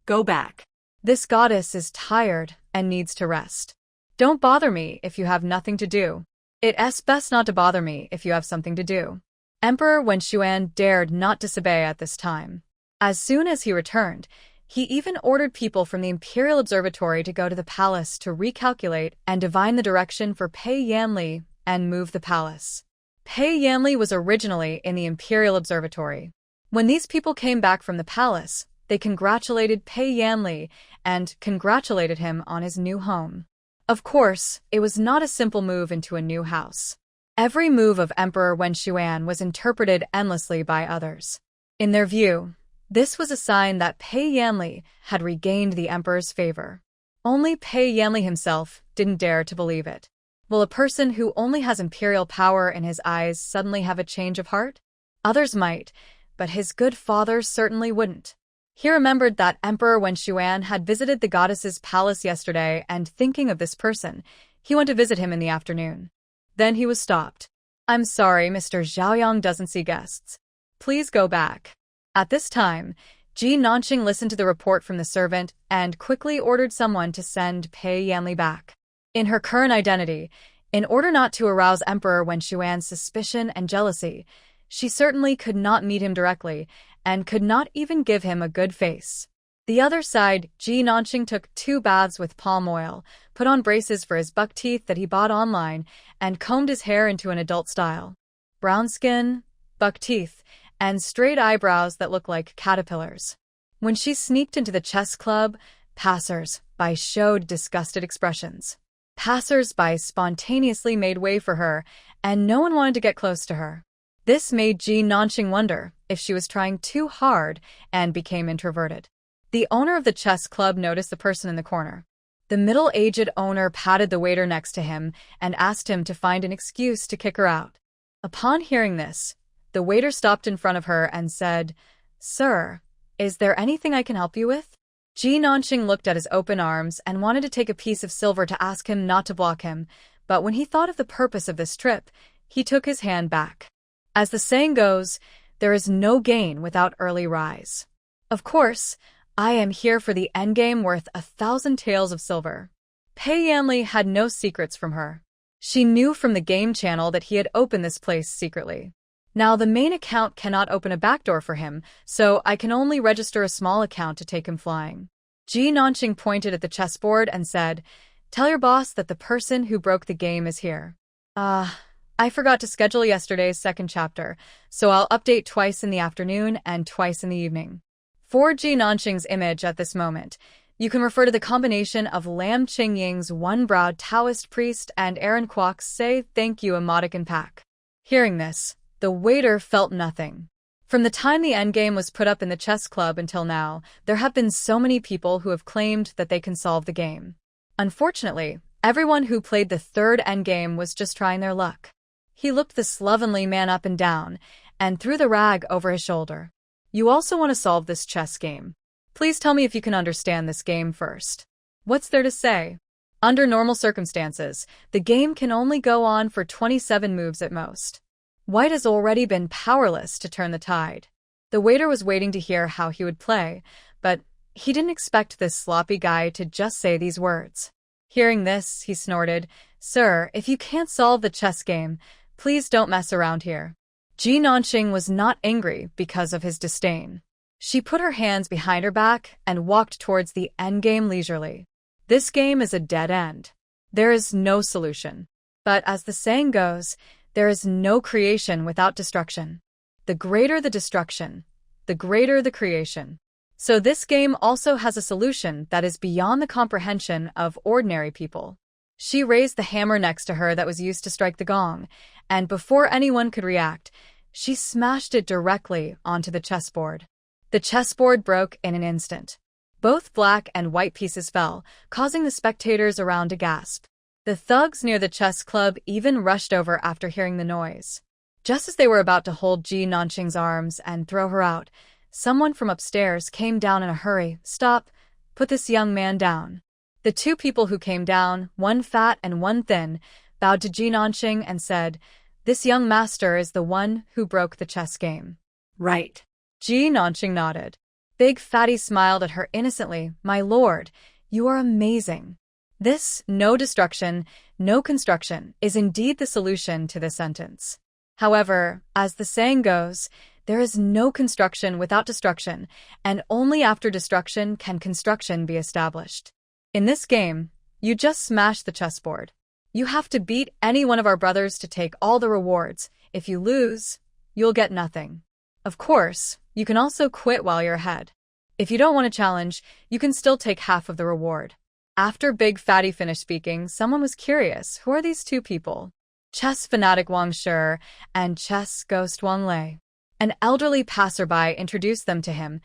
Go back. This goddess is tired and needs to rest. Don't bother me if you have nothing to do. It's best not to bother me if you have something to do." Emperor Wen Xuan dared not disobey at this time. As soon as he returned, he even ordered people from the Imperial Observatory to go to the palace to recalculate and divine the direction for Pei Yanli and move the palace. Pei Yanli was originally in the Imperial Observatory. When these people came back from the palace, they congratulated Pei Yanli and congratulated him on his new home. Of course, it was not a simple move into a new house. Every move of Emperor Wen Xuan was interpreted endlessly by others. In their view, this was a sign that Pei Yanli had regained the emperor's favor. Only Pei Yanli himself didn't dare to believe it. Will a person who only has imperial power in his eyes suddenly have a change of heart? Others might, but his good father certainly wouldn't. He remembered that Emperor Wen Xuan had visited the goddess's palace yesterday, and thinking of this person, he went to visit him in the afternoon. Then he was stopped. "I'm sorry, Mr. Zhaoyang doesn't see guests. Please go back." At this time, Ji Nanqing listened to the report from the servant and quickly ordered someone to send Pei Yanli back. In her current identity, In order not to arouse Emperor Wen Xuan's suspicion and jealousy, she certainly could not meet him directly and could not even give him a good face. The other side, Ji Nanqing took 2 baths with palm oil, put on braces for his buck teeth that he bought online, and combed his hair into an adult style. Brown skin, buck teeth, and straight eyebrows that look like caterpillars. When she sneaked into the chess club, passers-by showed disgusted expressions. Passers-by spontaneously made way for her, and no one wanted to get close to her. This made Ji Nanqing wonder if she was trying too hard and became introverted. The owner of the chess club noticed the person in the corner. The middle-aged owner patted the waiter next to him and asked him to find an excuse to kick her out. Upon hearing this, the waiter stopped in front of her and said, "Sir, is there anything I can help you with?" Ji Nanqing looked at his open arms and wanted to take a piece of silver to ask him not to block him, but when he thought of the purpose of this trip, he took his hand back. As the saying goes, there is no gain without early rise. Of course, I am here for the endgame worth 1,000 taels of silver. Pei Yanli had no secrets from her. She knew from the game channel that he had opened this place secretly. Now the main account cannot open a backdoor for him, so I can only register a small account to take him flying. Ji Nanqing pointed at the chessboard and said, "Tell your boss that the person who broke the game is here." I forgot to schedule yesterday's second chapter, so I'll update twice in the afternoon and twice in the evening. For Ji Nanqing's image at this moment, you can refer to the combination of Lam Qingying's one-browed Taoist priest and Aaron Kwok's "Say Thank You" emoticon pack. Hearing this, the waiter felt nothing. From the time the endgame was put up in the chess club until now, there have been so many people who have claimed that they can solve the game. Unfortunately, everyone who played the third endgame was just trying their luck. He looked the slovenly man up and down, and threw the rag over his shoulder. "You also want to solve this chess game. Please tell me if you can understand this game first." What's there to say? Under normal circumstances, the game can only go on for 27 moves at most. White has already been powerless to turn the tide. The waiter was waiting to hear how he would play, but he didn't expect this sloppy guy to just say these words. Hearing this, he snorted, "Sir, if you can't solve the chess game, please don't mess around here." Ji Nanqing was not angry because of his disdain. She put her hands behind her back and walked towards the endgame leisurely. This game is a dead end. There is no solution. But as the saying goes, there is no creation without destruction. The greater the destruction, the greater the creation. So this game also has a solution that is beyond the comprehension of ordinary people. She raised the hammer next to her that was used to strike the gong, and before anyone could react, she smashed it directly onto the chessboard. The chessboard broke in an instant. Both black and white pieces fell, causing the spectators around to gasp. The thugs near the chess club even rushed over after hearing the noise. Just as they were about to hold Ji Nanqing's arms and throw her out, someone from upstairs came down in a hurry. "Stop! Put this young man down." The 2 people who came down, one fat and one thin, bowed to Ji Nanqing and said, "This young master is the one who broke the chess game." Right. Ji Nanqing nodded. Big Fatty smiled at her innocently. "My lord, you are amazing." This "no destruction, no construction" is indeed the solution to this sentence. However, as the saying goes, there is no construction without destruction, and only after destruction can construction be established. In this game, you just smash the chessboard. You have to beat any one of our brothers to take all the rewards. If you lose, you'll get nothing. Of course, you can also quit while you're ahead. If you don't want to challenge, you can still take half of the reward. After Big Fatty finished speaking, someone was curious. Who are these 2 people? Chess fanatic Wang Shi and chess ghost Wang Lei. An elderly passerby introduced them to him.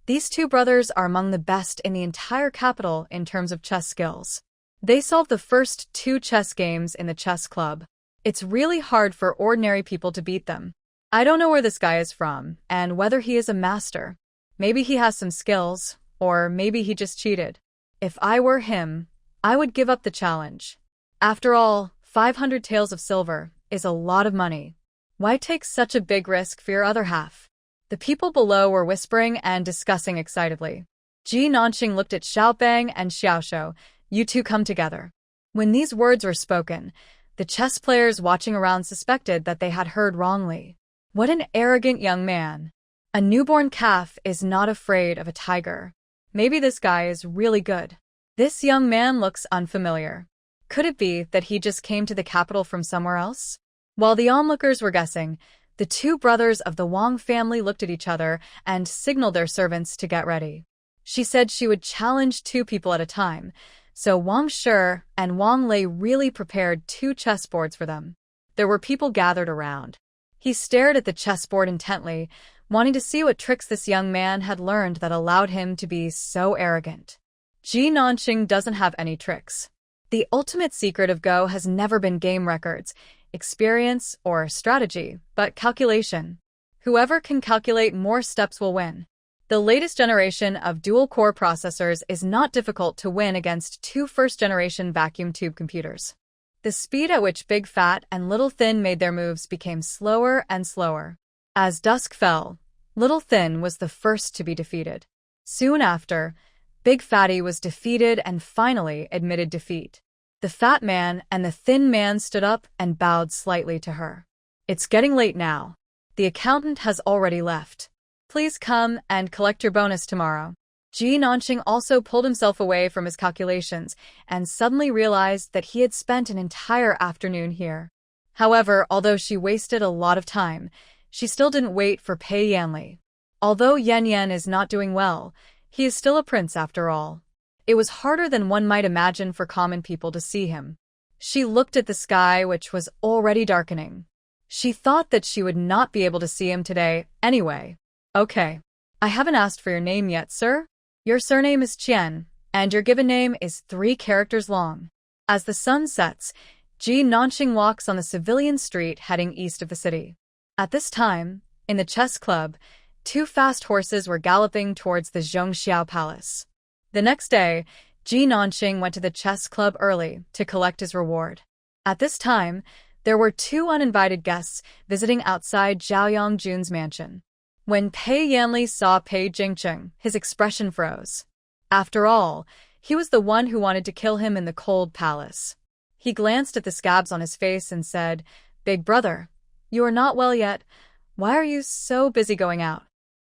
These 2 brothers are among the best in the entire capital in terms of chess skills. They solved the first 2 chess games in the chess club. It's really hard for ordinary people to beat them. I don't know where this guy is from, and whether he is a master. Maybe he has some skills, or maybe he just cheated. If I were him, I would give up the challenge. After all, 500 taels of silver is a lot of money. Why take such a big risk for your other half? The people below were whispering and discussing excitedly. Ji Nanqing looked at Xiaobang and Xiaoshou. "You 2 come together." When these words were spoken, The chess players watching around suspected that they had heard wrongly. What an arrogant young man. A newborn calf is not afraid of a tiger. Maybe this guy is really good. This young man looks unfamiliar. Could it be that he just came to the capital from somewhere else? While the onlookers were guessing, the two brothers of the Wang family looked at each other and signaled their servants to get ready. She said she would challenge 2 people at a time, so Wang Shi and Wang Lei really prepared 2 chessboards for them. There were people gathered around. He stared at the chessboard intently, wanting to see what tricks this young man had learned that allowed him to be so arrogant. Ji Nanqing doesn't have any tricks. The ultimate secret of Go has never been game records, experience, or strategy, but calculation. Whoever can calculate more steps will win. The latest generation of dual-core processors is not difficult to win against 2 first-generation vacuum tube computers. The speed at which Big Fat and Little Thin made their moves became slower and slower. As dusk fell, Little Thin was the first to be defeated. Soon after, Big Fatty was defeated and finally admitted defeat. The fat man and the thin man stood up and bowed slightly to her. It's getting late now. The accountant has already left. Please come and collect your bonus tomorrow. Ji Nanqing also pulled himself away from his calculations and suddenly realized that he had spent an entire afternoon here. However, although she wasted a lot of time, she still didn't wait for Pei Yanli. Although Yan Yan is not doing well, he is still a prince after all. It was harder than one might imagine for common people to see him. She looked at the sky, which was already darkening. She thought that she would not be able to see him today anyway. Okay. I haven't asked for your name yet, sir. Your surname is Qian, and your given name is 3 characters long. As the sun sets, Ji Nanqing walks on the civilian street heading east of the city. At this time, in the chess club, 2 fast horses were galloping towards the Zhongxiao Palace. The next day, Ji Nanqing went to the chess club early to collect his reward. At this time, there were 2 uninvited guests visiting outside Zhao Yongjun's mansion. When Pei Yanli saw Pei Jingcheng, his expression froze. After all, he was the one who wanted to kill him in the cold palace. He glanced at the scabs on his face and said, "Big brother, you are not well yet. Why are you so busy going out?"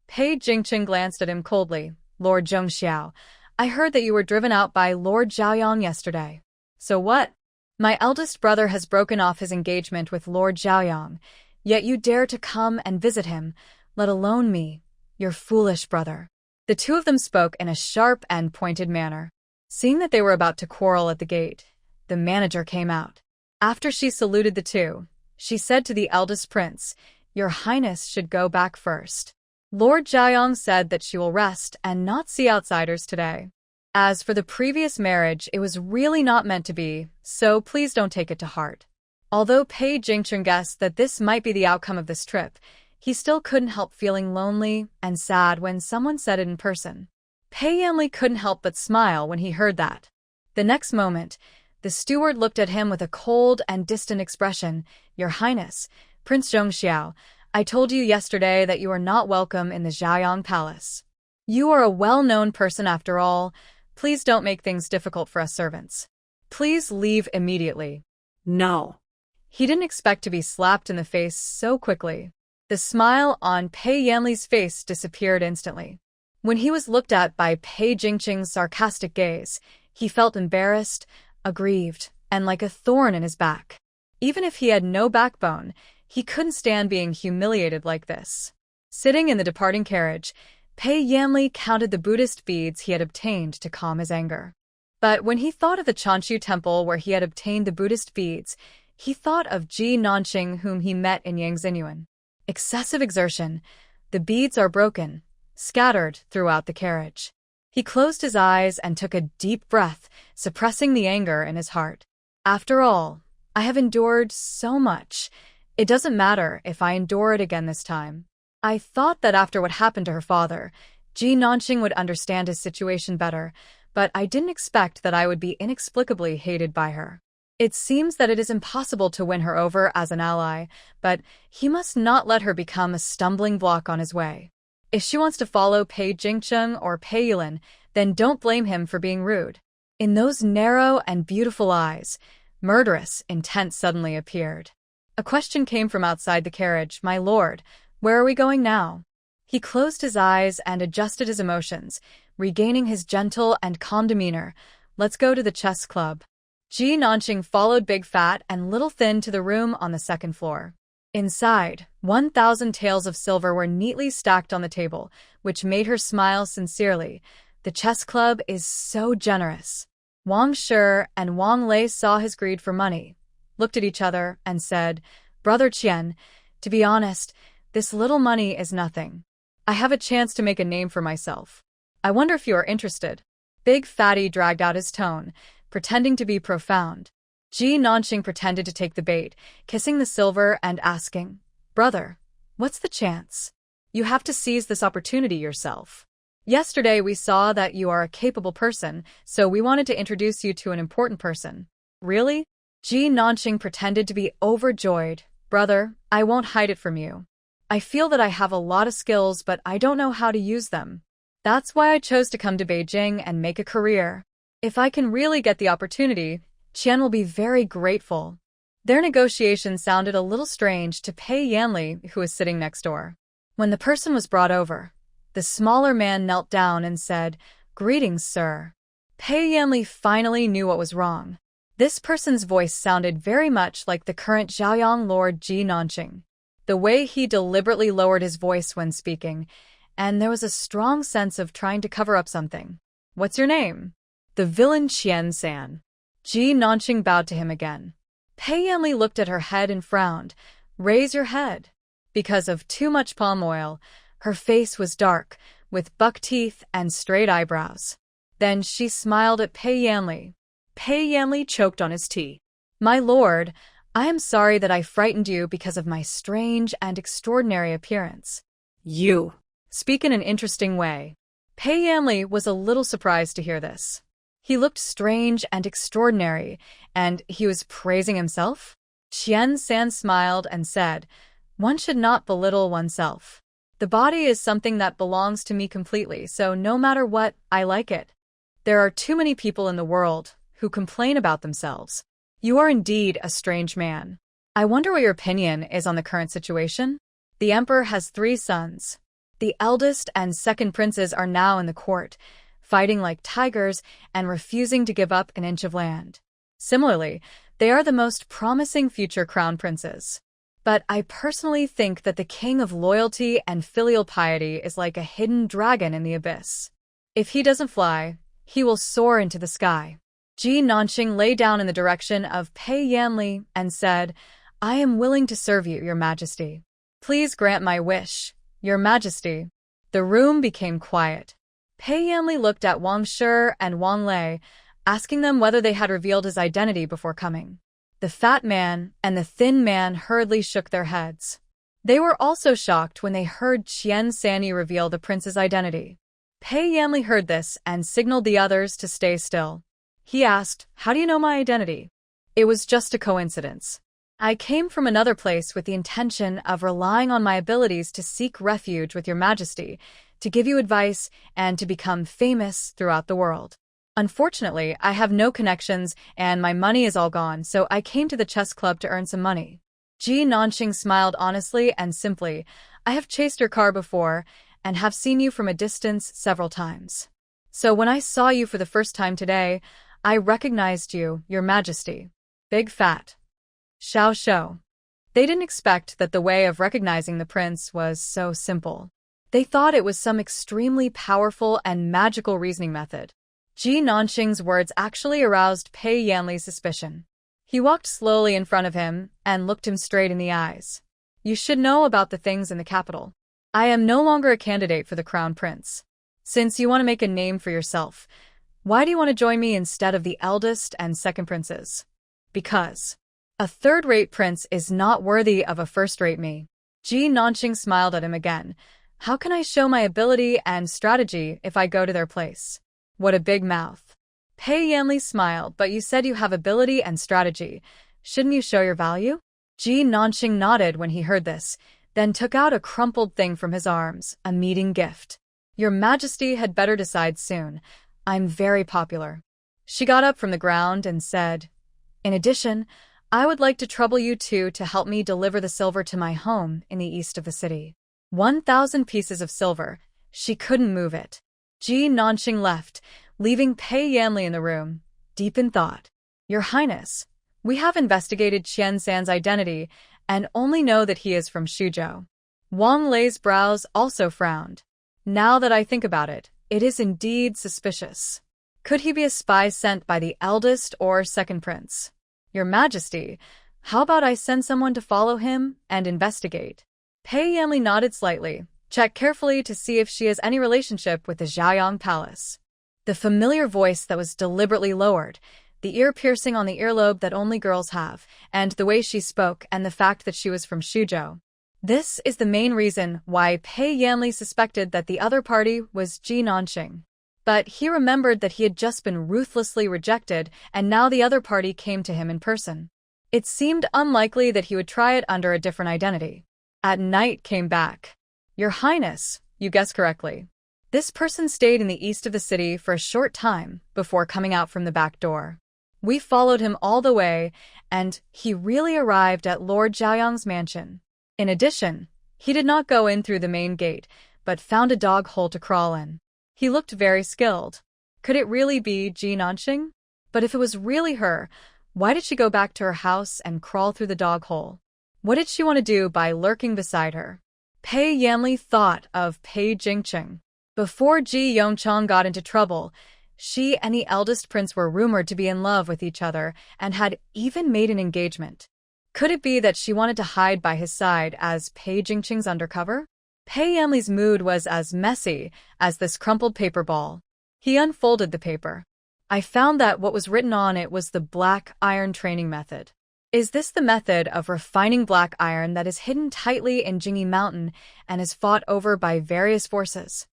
Pei Jingcheng glanced at him coldly. "Lord Zhongxiao, I heard that you were driven out by Lord Zhaoyang yesterday." "So what?" "My eldest brother has broken off his engagement with Lord Zhaoyang, yet you dare to come and visit him, let alone me, your foolish brother." The 2 of them spoke in a sharp and pointed manner. Seeing that they were about to quarrel at the gate, the manager came out. After she saluted the 2, she said to the eldest prince, "Your Highness should go back first. Lord Zhaoyang said that she will rest and not see outsiders today. As for the previous marriage, it was really not meant to be, so please don't take it to heart." Although Pei Jingcheng guessed that this might be the outcome of this trip, he still couldn't help feeling lonely and sad when someone said it in person. Pei Yanli couldn't help but smile when he heard that. The next moment, the steward looked at him with a cold and distant expression. "Your Highness, Prince Zhongxiao, I told you yesterday that you are not welcome in the Zhaoyang Palace. You are a well-known person after all. Please don't make things difficult for us servants. Please leave immediately." No. He didn't expect to be slapped in the face so quickly. The smile on Pei Yanli's face disappeared instantly. When he was looked at by Pei Jingcheng's sarcastic gaze, he felt embarrassed, aggrieved, and like a thorn in his back. Even if he had no backbone, he couldn't stand being humiliated like this. Sitting in the departing carriage, Pei Yanli counted the Buddhist beads he had obtained to calm his anger. But when he thought of the Chanshu temple where he had obtained the Buddhist beads, he thought of Ji Nanqing whom he met in Yangzinyuan. Excessive exertion. The beads are broken, scattered throughout the carriage. He closed his eyes and took a deep breath, suppressing the anger in his heart. After all, I have endured so much. It doesn't matter if I endure it again this time. I thought that after what happened to her father, Ji Nanqing would understand his situation better, but I didn't expect that I would be inexplicably hated by her. It seems that it is impossible to win her over as an ally, but he must not let her become a stumbling block on his way. If she wants to follow Pei Jingcheng or Pei Yulin, then don't blame him for being rude. In those narrow and beautiful eyes, Murderous intent suddenly appeared. A question came from outside the carriage. "My lord, where are we going now?" He closed his eyes and adjusted his emotions, regaining his gentle and calm demeanor. "Let's go to the chess club." Ji Nanqing followed Big Fat and Little Thin to the room on the second floor. Inside, 1,000 taels of silver were neatly stacked on the table, which made her smile sincerely. The chess club is so generous. Wang Shi and Wang Lei saw his greed for money, looked at each other, and said, "Brother Qian, to be honest, this little money is nothing. I have a chance to make a name for myself. I wonder if you are interested." Big Fatty dragged out his tone, pretending to be profound. Ji Nanqing pretended to take the bait, kissing the silver and asking, "Brother, what's the chance? You have to seize this opportunity yourself. Yesterday we saw that you are a capable person, so we wanted to introduce you to an important person." "Really?" Ji Nanqing pretended to be overjoyed. "Brother, I won't hide it from you. I feel that I have a lot of skills, but I don't know how to use them. That's why I chose to come to Beijing and make a career. If I can really get the opportunity, Qian will be very grateful." Their negotiation sounded a little strange to Pei Yanli, who was sitting next door. When the person was brought over, the smaller man knelt down and said, "Greetings, sir." Pei Yanli finally knew what was wrong. This person's voice sounded very much like the current Zhaoyang Lord Ji Nanqing. The way he deliberately lowered his voice when speaking, and there was a strong sense of trying to cover up something. "What's your name?" "The villain Qian-san." Ji Nanqing bowed to him again. Pei Yanli looked at her head and frowned. "Raise your head." Because of too much palm oil, her face was dark, with buck teeth and straight eyebrows. Then she smiled at Pei Yanli. Pei Yanli choked on his tea. "My lord, I am sorry that I frightened you because of my strange and extraordinary appearance." "You speak in an interesting way." Pei Yanli was a little surprised to hear this. He looked strange and extraordinary, and he was praising himself? Qian-san smiled and said, "One should not belittle oneself. The body is something that belongs to me completely, so no matter what, I like it. There are too many people in the world who complain about themselves. You are indeed a strange man. I wonder what your opinion is on the current situation? The emperor has 3 sons. The eldest and second princes are now in the court, fighting like tigers and refusing to give up an inch of land. Similarly, they are the most promising future crown princes. But I personally think that the king of loyalty and filial piety is like a hidden dragon in the abyss. If he doesn't fly, he will soar into the sky." Ji Nanqing lay down in the direction of Pei Yanli and said, "I am willing to serve you, your majesty. Please grant my wish, your majesty." The room became quiet. Pei Yanli looked at Wang Shi and Wang Lei, asking them whether they had revealed his identity before coming. The fat man and the thin man hurriedly shook their heads. They were also shocked when they heard Qian Sanyi reveal the prince's identity. Pei Yanli heard this and signaled the others to stay still. He asked, "How do you know my identity?" "It was just a coincidence. I came from another place with the intention of relying on my abilities to seek refuge with your majesty, to give you advice, and to become famous throughout the world. Unfortunately, I have no connections and my money is all gone, so I came to the chess club to earn some money." Ji Nanqing smiled honestly and simply. "I have chased your car before and have seen you from a distance several times. So when I saw you for the first time today, I recognized you, your majesty." Big Fat Xiao Shou. They didn't expect that the way of recognizing the prince was so simple. They thought it was some extremely powerful and magical reasoning method. Ji Nanqing's words actually aroused Pei Yanli's suspicion. He walked slowly in front of him and looked him straight in the eyes. "You should know about the things in the capital. I am no longer a candidate for the crown prince. Since you want to make a name for yourself, why do you want to join me instead of the eldest and second princes?" "Because a third-rate prince is not worthy of a first-rate me." Ji Nanqing smiled at him again. "How can I show my ability and strategy if I go to their place?" "What a big mouth." Pei Yanli smiled, "But you said you have ability and strategy. Shouldn't you show your value?" Ji Nanqing nodded when he heard this, then took out a crumpled thing from his arms, a meeting gift. "Your majesty had better decide soon. I'm very popular." She got up from the ground and said, In addition, I would like to trouble you two to help me deliver the silver to my home in the east of the city. 1,000 pieces of silver. She couldn't move it. Ji Nanqing left, leaving Pei Yanli in the room, deep in thought. Your Highness, we have investigated Qian San's identity and only know that he is from Shuzhou. Wang Lei's brows also frowned. Now that I think about it, it is indeed suspicious. Could he be a spy sent by the eldest or second prince? Your Majesty, how about I send someone to follow him and investigate? Pei Yanli nodded slightly. Check carefully to see if she has any relationship with the Zhaoyang Palace. The familiar voice that was deliberately lowered, the ear piercing on the earlobe that only girls have, and the way she spoke and the fact that she was from Shuzhou. This is the main reason why Pei Yanli suspected that the other party was Ji Nanqing. But he remembered that he had just been ruthlessly rejected, and now the other party came to him in person. It seemed unlikely that he would try it under a different identity. At night came back. Your Highness, you guessed correctly. This person stayed in the east of the city for a short time before coming out from the back door. We followed him all the way, and he really arrived at Lord Zhaoyang's mansion. In addition, he did not go in through the main gate, but found a dog hole to crawl in. He looked very skilled. Could it really be Ji Nanqing? But if it was really her, why did she go back to her house and crawl through the dog hole? What did she want to do by lurking beside her? Pei Yanli thought of Pei Jingqing. Before Ji Yongchang got into trouble, she and the eldest prince were rumored to be in love with each other and had even made an engagement. Could it be that she wanted to hide by his side as Pei Jingqing's undercover? Pei Yanli's mood was as messy as this crumpled paper ball. He unfolded the paper. I found that what was written on it was the black iron training method. Is this the method of refining black iron that is hidden tightly in Jingyi Mountain and is fought over by various forces?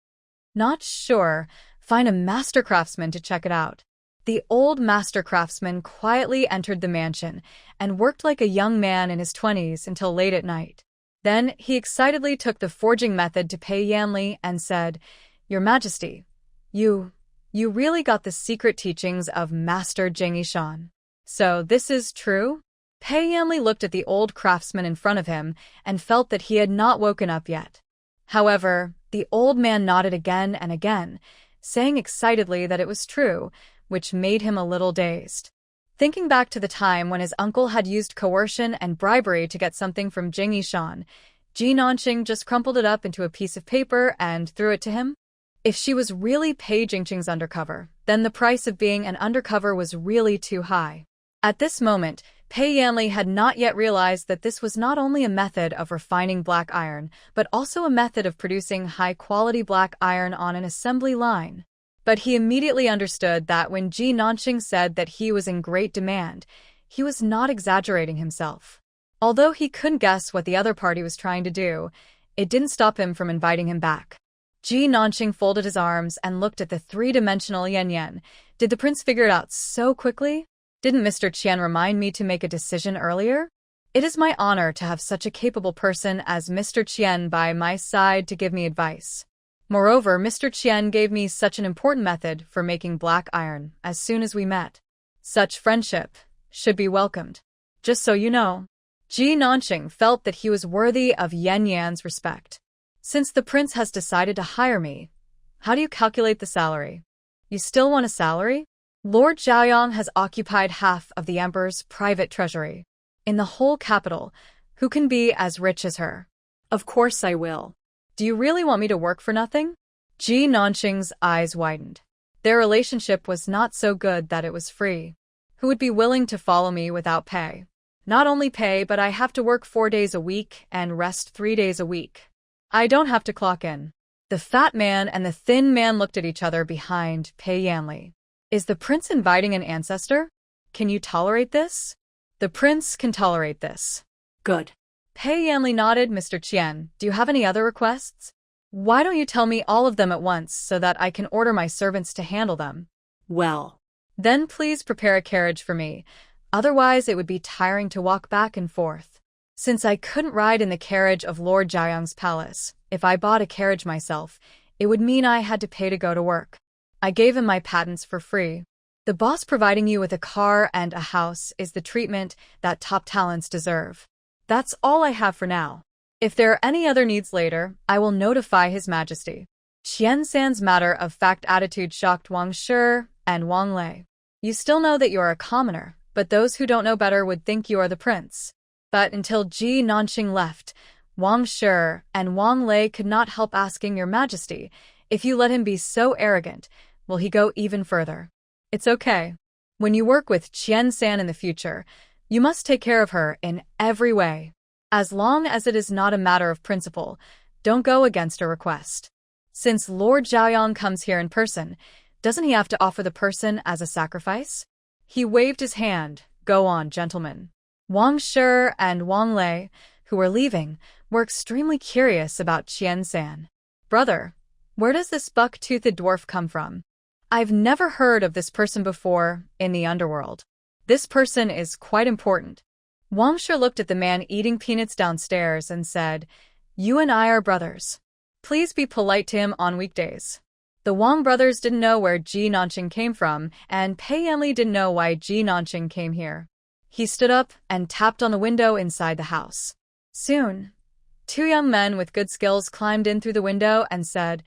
Not sure. Find a master craftsman to check it out. The old master craftsman quietly entered the mansion and worked like a young man in his 20s until late at night. Then he excitedly took the forging method to Pei Yanli and said, Your Majesty, you really got the secret teachings of Master Zheng Yishan. So this is true? Pei Yanli looked at the old craftsman in front of him and felt that he had not woken up yet. However, the old man nodded again and again, saying excitedly that it was true, which made him a little dazed. Thinking back to the time when his uncle had used coercion and bribery to get something from Zheng Yishan, Ji Nanqing just crumpled it up into a piece of paper and threw it to him. If she was really Pei Jingqing's undercover, then the price of being an undercover was really too high. At this moment, Pei Yanli had not yet realized that this was not only a method of refining black iron, but also a method of producing high-quality black iron on an assembly line. But he immediately understood that when Ji Nanqing said that he was in great demand, he was not exaggerating himself. Although he couldn't guess what the other party was trying to do, it didn't stop him from inviting him back. Ji Nanqing folded his arms and looked at the three-dimensional yen-yen. Did the prince figure it out so quickly? Didn't Mr. Qian remind me to make a decision earlier? It is my honor to have such a capable person as Mr. Qian by my side to give me advice. Moreover, Mr. Qian gave me such an important method for making black iron as soon as we met. Such friendship should be welcomed. Just so you know. Ji Nanqing felt that he was worthy of Yan Yan's respect. Since the prince has decided to hire me, how do you calculate the salary? You still want a salary? Lord Zhaoyang has occupied half of the emperor's private treasury. In the whole capital, who can be as rich as her? Of course I will. Do you really want me to work for nothing? Ji Nanqing's eyes widened. Their relationship was not so good that it was free. Who would be willing to follow me without pay? Not only pay, but I have to work 4 days a week and rest 3 days a week. I don't have to clock in. The fat man and the thin man looked at each other behind Pei Yanli. Is the prince inviting an ancestor? Can you tolerate this? The prince can tolerate this. Good. Pei Yanli nodded. Mr. Qian, do you have any other requests? Why don't you tell me all of them at once so that I can order my servants to handle them? Well. Then please prepare a carriage for me. Otherwise it would be tiring to walk back and forth. Since I couldn't ride in the carriage of Lord Zhaoyang's palace, if I bought a carriage myself, it would mean I had to pay to go to work. I gave him my patents for free. The boss providing you with a car and a house is the treatment that top talents deserve. That's all I have for now. If there are any other needs later, I will notify His Majesty. Qian San's matter-of-fact attitude shocked Wang Shi and Wang Lei. You still know that you are a commoner, but those who don't know better would think you are the prince. But until Ji Nanqing left, Wang Shi and Wang Lei could not help asking Your Majesty, if you let him be so arrogant, will he go even further? It's okay. When you work with Qian San in the future, you must take care of her in every way. As long as it is not a matter of principle, don't go against a request. Since Lord Zhaoyang comes here in person, doesn't he have to offer the person as a sacrifice? He waved his hand. Go on, gentlemen. Wang Shi and Wang Lei, who were leaving, were extremely curious about Qian San. Brother, where does this buck-toothed dwarf come from? I've never heard of this person before in the underworld. This person is quite important. Wang Shi looked at the man eating peanuts downstairs and said, You and I are brothers. Please be polite to him on weekdays. The Wang brothers didn't know where Ji Nanqing came from, and Pei Yanli didn't know why Ji Nanqing came here. He stood up and tapped on the window inside the house. Soon, two young men with good skills climbed in through the window and said,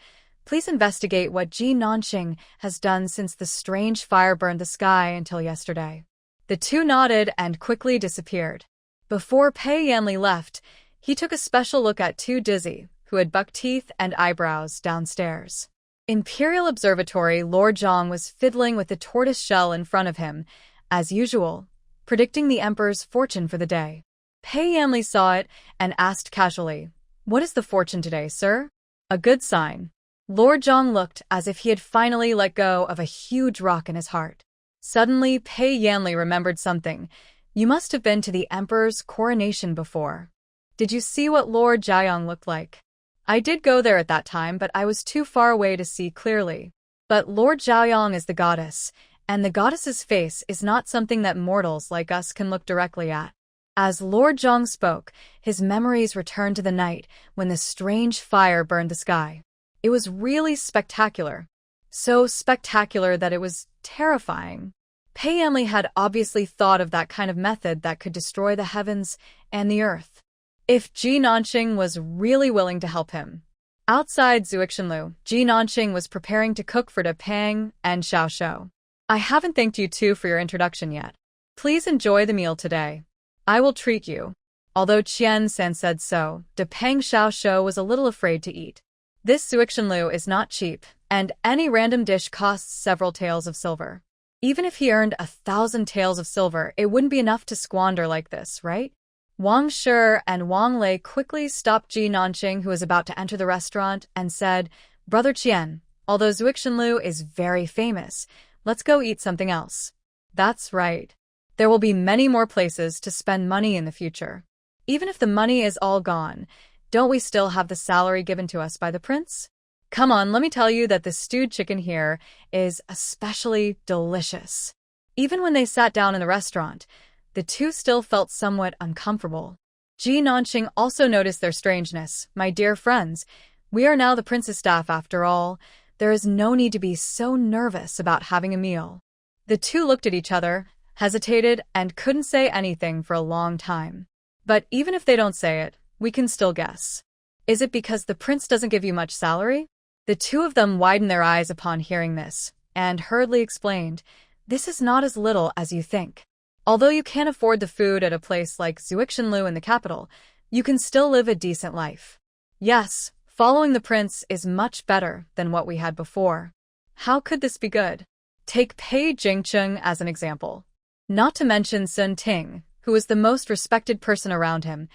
Please investigate what Ji Nanqing has done since the strange fire burned the sky until yesterday. The two nodded and quickly disappeared. Before Pei Yanli left, he took a special look at two Dizzy, who had buck teeth and eyebrows, downstairs. Imperial Observatory Lord Zhang was fiddling with the tortoise shell in front of him, as usual, predicting the Emperor's fortune for the day. Pei Yanli saw it and asked casually, What is the fortune today, sir? A good sign. Lord Zhang looked as if he had finally let go of a huge rock in his heart. Suddenly, Pei Yanli remembered something. You must have been to the Emperor's coronation before. Did you see what Lord Zhaoyang looked like? I did go there at that time, but I was too far away to see clearly. But Lord Zhaoyang is the goddess, and the goddess's face is not something that mortals like us can look directly at. As Lord Zhang spoke, his memories returned to the night when the strange fire burned the sky. It was really spectacular. So spectacular that it was terrifying. Pei Yanli had obviously thought of that kind of method that could destroy the heavens and the earth. If Ji Nanqing was really willing to help him. Outside Zuixinlu, Ji Nanqing was preparing to cook for De Pang and Xiao Shou. I haven't thanked you two for your introduction yet. Please enjoy the meal today. I will treat you. Although Qian San said so, De Pang Xiao Shou was a little afraid to eat. This Zuixinlu is not cheap, and any random dish costs several taels of silver. Even if he earned 1,000 taels of silver, it wouldn't be enough to squander like this, right? Wang Shi and Wang Lei quickly stopped Ji Nanqing, who was about to enter the restaurant, and said, Brother Qian, although Zuixinlu is very famous, let's go eat something else. That's right. There will be many more places to spend money in the future. Even if the money is all gone, don't we still have the salary given to us by the prince? Come on, let me tell you that the stewed chicken here is especially delicious. Even when they sat down in the restaurant, the two still felt somewhat uncomfortable. Ji Nanqing also noticed their strangeness. My dear friends, we are now the prince's staff after all. There is no need to be so nervous about having a meal. The two looked at each other, hesitated, and couldn't say anything for a long time. But even if they don't say it, we can still guess. Is it because the prince doesn't give you much salary? The two of them widened their eyes upon hearing this, and hurriedly explained, This is not as little as you think. Although you can't afford the food at a place like Zuixinlu in the capital, you can still live a decent life. Yes, following the prince is much better than what we had before. How could this be good? Take Pei Jingcheng as an example. Not to mention Sun Ting, who was the most respected person around him.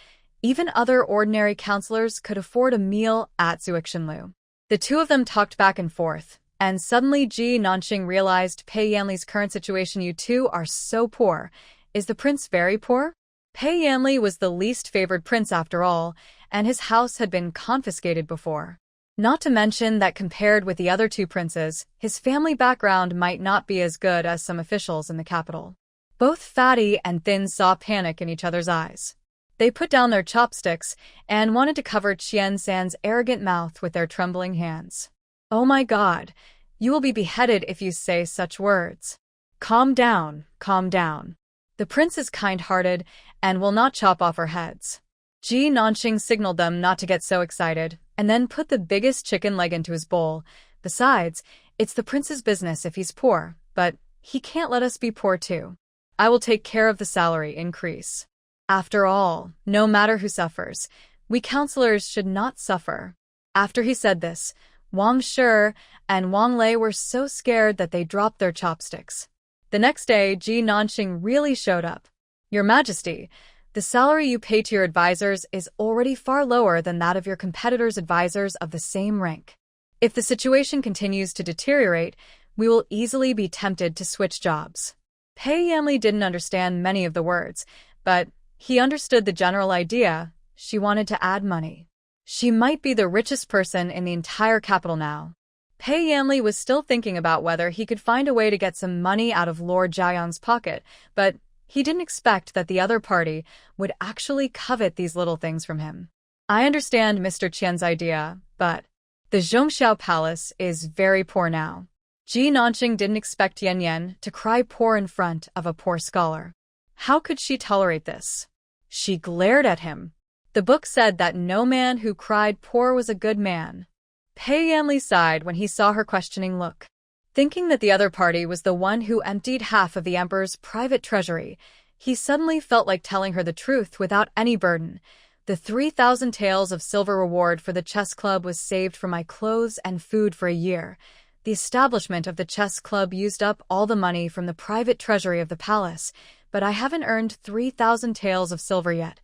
Even other ordinary counselors could afford a meal at Zuixinlu. The two of them talked back and forth, and suddenly Ji Nanqing realized Pei Yanli's current situation. You two are so poor. Is the prince very poor? Pei Yanli was the least favored prince after all, and his house had been confiscated before. Not to mention that compared with the other two princes, his family background might not be as good as some officials in the capital. Both Fatty and Thin saw panic in each other's eyes. They put down their chopsticks and wanted to cover Qian San's arrogant mouth with their trembling hands. Oh my God, you will be beheaded if you say such words. Calm down, calm down. The prince is kind-hearted and will not chop off our heads. Ji Nanxing signaled them not to get so excited, and then put the biggest chicken leg into his bowl. Besides, it's the prince's business if he's poor, but he can't let us be poor too. I will take care of the salary increase. After all, no matter who suffers, we counselors should not suffer. After he said this, Wang Shi and Wang Lei were so scared that they dropped their chopsticks. The next day, Ji Nanxing really showed up. Your Majesty, the salary you pay to your advisors is already far lower than that of your competitors' advisors of the same rank. If the situation continues to deteriorate, we will easily be tempted to switch jobs. Pei Yanli didn't understand many of the words, but he understood the general idea. She wanted to add money. She might be the richest person in the entire capital now. Pei Yanli was still thinking about whether he could find a way to get some money out of Lord Jiayang's pocket, but he didn't expect that the other party would actually covet these little things from him. I understand Mr. Qian's idea, but the Zhongxiao Palace is very poor now. Ji Nanxing didn't expect Yan Yan to cry poor in front of a poor scholar. How could she tolerate this? She glared at him. The book said that no man who cried poor was a good man. Pei Yanli sighed when he saw her questioning look. Thinking that the other party was the one who emptied half of the emperor's private treasury, he suddenly felt like telling her the truth without any burden. The 3,000 taels of silver reward for the chess club was saved for my clothes and food for a year. The establishment of the chess club used up all the money from the private treasury of the palace, but I haven't earned 3,000 taels of silver yet.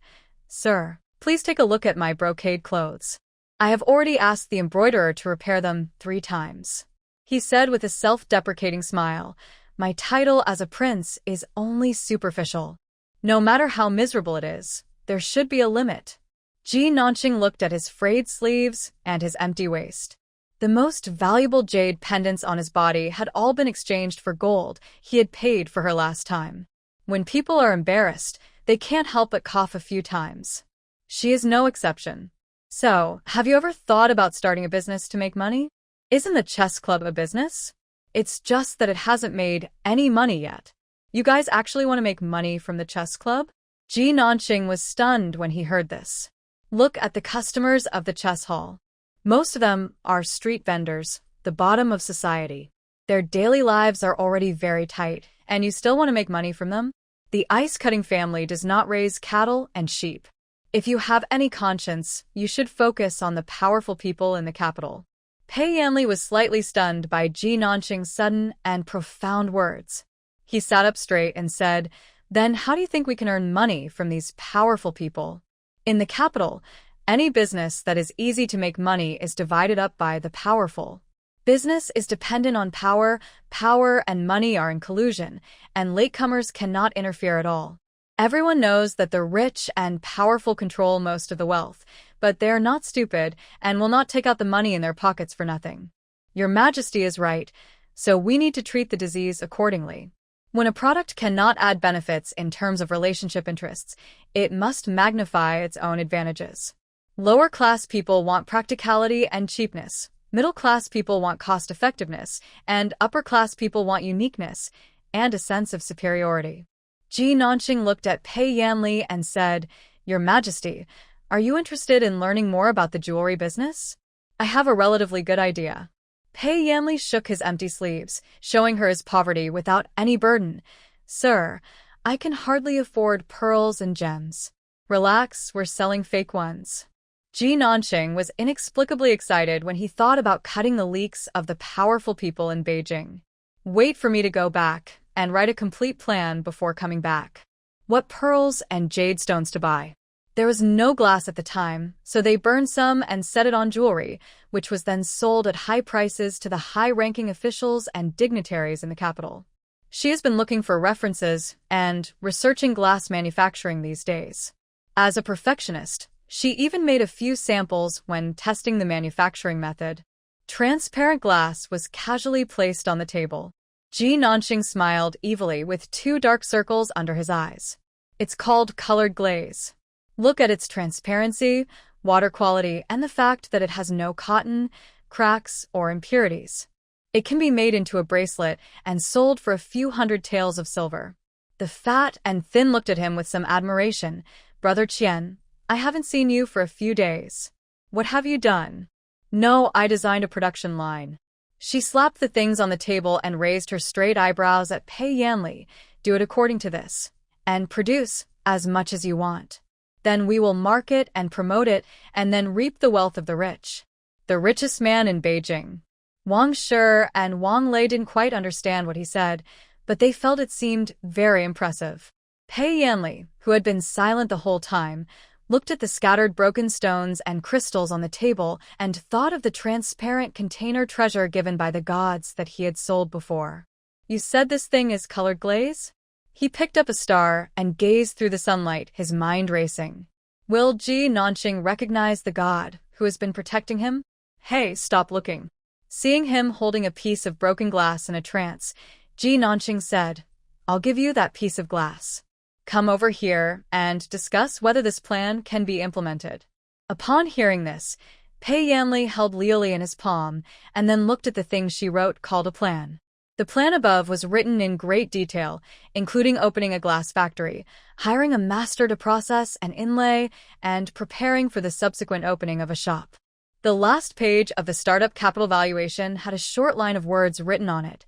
Sir, please take a look at my brocade clothes. I have already asked the embroiderer to repair them 3 times. He said with a self-deprecating smile, my title as a prince is only superficial. No matter how miserable it is, there should be a limit. Ji Nanxing looked at his frayed sleeves and his empty waist. The most valuable jade pendants on his body had all been exchanged for gold he had paid for her last time. When people are embarrassed, they can't help but cough a few times. She is no exception. So, have you ever thought about starting a business to make money? Isn't the chess club a business? It's just that it hasn't made any money yet. You guys actually want to make money from the chess club? Ji Nanxing was stunned when he heard this. Look at the customers of the chess hall. Most of them are street vendors, the bottom of society. Their daily lives are already very tight, and you still want to make money from them? The ice-cutting family does not raise cattle and sheep. If you have any conscience, you should focus on the powerful people in the capital. Pei Yanli was slightly stunned by Ji Nanxing's sudden and profound words. He sat up straight and said, then how do you think we can earn money from these powerful people? In the capital, any business that is easy to make money is divided up by the powerful. Business is dependent on power, power and money are in collusion, and latecomers cannot interfere at all. Everyone knows that the rich and powerful control most of the wealth, but they are not stupid and will not take out the money in their pockets for nothing. Your Majesty is right, so we need to treat the disease accordingly. When a product cannot add benefits in terms of relationship interests, it must magnify its own advantages. Lower-class people want practicality and cheapness, middle-class people want cost-effectiveness, and upper-class people want uniqueness and a sense of superiority. Ji Nanxing looked at Pei Yanli and said, Your Majesty, are you interested in learning more about the jewelry business? I have a relatively good idea. Pei Yanli shook his empty sleeves, showing her his poverty without any burden. Sir, I can hardly afford pearls and gems. Relax, we're selling fake ones. Ji Nanxing was inexplicably excited when he thought about cutting the leaks of the powerful people in Beijing. Wait for me to go back and write a complete plan before coming back. What pearls and jade stones to buy? There was no glass at the time, so they burned some and set it on jewelry, which was then sold at high prices to the high-ranking officials and dignitaries in the capital. She has been looking for references and researching glass manufacturing these days. As a perfectionist, she even made a few samples when testing the manufacturing method. Transparent glass was casually placed on the table. Ji Nanxing smiled evilly with 2 dark circles under his eyes. It's called colored glaze. Look at its transparency, water quality, and the fact that it has no cotton, cracks, or impurities. It can be made into a bracelet and sold for a few hundred taels of silver. The fat and thin looked at him with some admiration. Brother Qian, I haven't seen you for a few days. What have you done? No, I designed a production line. She slapped the things on the table and raised her straight eyebrows at Pei Yanli. Do it according to this. And produce as much as you want. Then we will market and promote it and then reap the wealth of the rich. The richest man in Beijing. Wang Shi and Wang Lei didn't quite understand what he said, but they felt it seemed very impressive. Pei Yanli, who had been silent the whole time, looked at the scattered broken stones and crystals on the table and thought of the transparent container treasure given by the gods that he had sold before. You said this thing is colored glaze? He picked up a star and gazed through the sunlight, his mind racing. Will Ji Nanqing recognize the god who has been protecting him? Hey, stop looking. Seeing him holding a piece of broken glass in a trance, Ji Nanqing said, I'll give you that piece of glass. Come over here and discuss whether this plan can be implemented. Upon hearing this, Pei Yanli held Liuli in his palm and then looked at the thing she wrote called a plan. The plan above was written in great detail, including opening a glass factory, hiring a master to process and inlay, and preparing for the subsequent opening of a shop. The last page of the startup capital valuation had a short line of words written on it.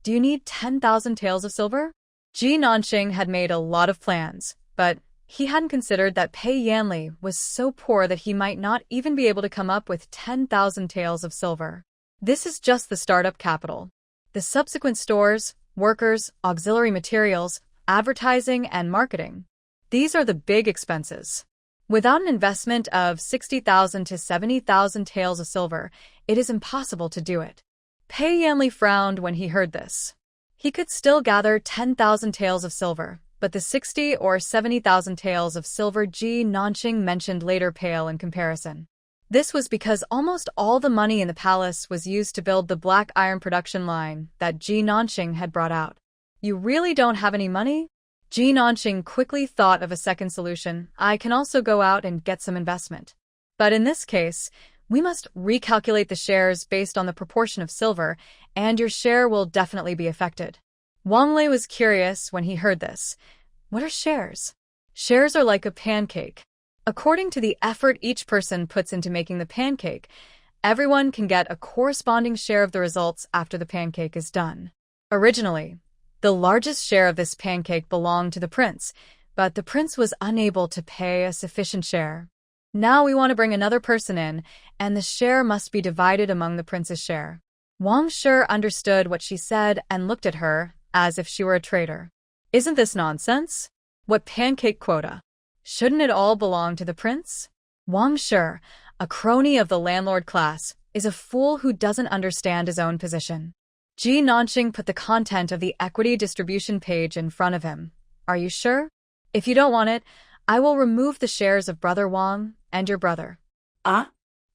Do you need 10,000 taels of silver? Ji Nanqing had made a lot of plans, but he hadn't considered that Pei Yanli was so poor that he might not even be able to come up with 10,000 taels of silver. This is just the startup capital. The subsequent stores, workers, auxiliary materials, advertising, and marketing. These are the big expenses. Without an investment of 60,000 to 70,000 taels of silver, it is impossible to do it. Pei Yanli frowned when he heard this. He could still gather 10,000 taels of silver, but the 60 or 70,000 taels of silver Ji Nanqing mentioned later pale in comparison. This was because almost all the money in the palace was used to build the black iron production line that Ji Nanqing had brought out. You really don't have any money? Ji Nanqing quickly thought of a second solution. I can also go out and get some investment. But in this case, we must recalculate the shares based on the proportion of silver, and your share will definitely be affected. Wang Lei was curious when he heard this. What are shares? Shares are like a pancake. According to the effort each person puts into making the pancake, everyone can get a corresponding share of the results after the pancake is done. Originally, the largest share of this pancake belonged to the prince, but the prince was unable to pay a sufficient share. Now we want to bring another person in, and the share must be divided among the prince's share. Wang Shi understood what she said and looked at her as if she were a traitor. Isn't this nonsense? What pancake quota? Shouldn't it all belong to the prince? Wang Shi, a crony of the landlord class, is a fool who doesn't understand his own position. Ji Nanqing put the content of the equity distribution page in front of him. Are you sure? If you don't want it, I will remove the shares of Brother Wang and your brother.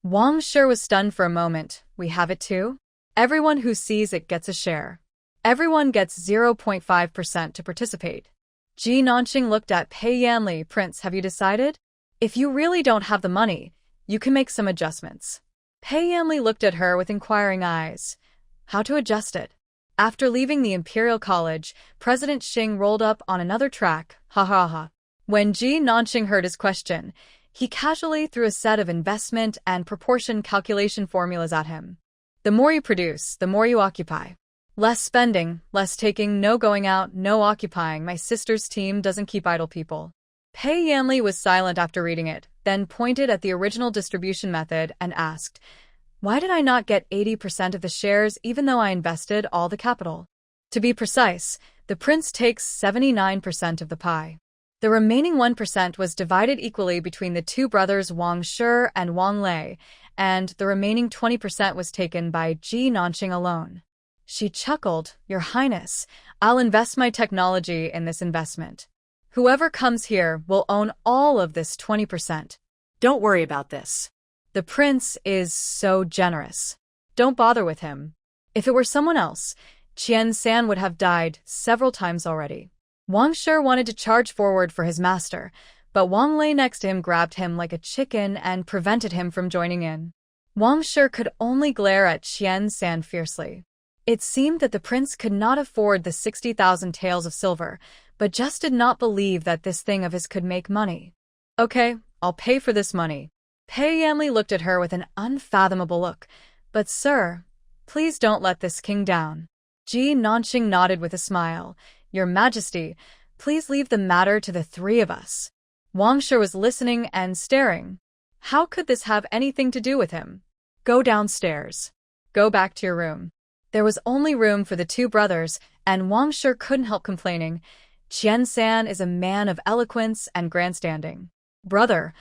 Wang Shi was stunned for a moment. We have it too? Everyone who sees it gets a share. Everyone gets 0.5% to participate. Ji Nanqing looked at Pei Yanli. Prince, have you decided? If you really don't have the money, you can make some adjustments. Pei Yanli looked at her with inquiring eyes. How to adjust it? After leaving the Imperial College, President Xing rolled up on another track. Ha ha ha. When Ji Nanqing heard his question, he casually threw a set of investment and proportion calculation formulas at him. The more you produce, the more you occupy. Less spending, less taking, no going out, no occupying. My sister's team doesn't keep idle people. Pei Yanli was silent after reading it, then pointed at the original distribution method and asked, why did I not get 80% of the shares even though I invested all the capital? To be precise, the prince takes 79% of the pie. The remaining 1% was divided equally between the two brothers Wang Shi and Wang Lei, and the remaining 20% was taken by Ji Nanqing alone. She chuckled, Your Highness, I'll invest my technology in this investment. Whoever comes here will own all of this 20%. Don't worry about this. The prince is so generous. Don't bother with him. If it were someone else, Qian San would have died several times already. Wang Shi wanted to charge forward for his master, but Wang Lei next to him grabbed him like a chicken and prevented him from joining in. Wang Shi could only glare at Qian San fiercely. It seemed that the prince could not afford the 60,000 taels of silver, but just did not believe that this thing of his could make money. Okay, I'll pay for this money. Pei Yanli looked at her with an unfathomable look. But sir, please don't let this king down. Ji Nanqing nodded with a smile. Your Majesty, please leave the matter to the three of us. Wang Shi was listening and staring. How could this have anything to do with him? Go downstairs. Go back to your room. There was only room for the two brothers, and Wang Shi couldn't help complaining. Qian-san is a man of eloquence and grandstanding. Brother,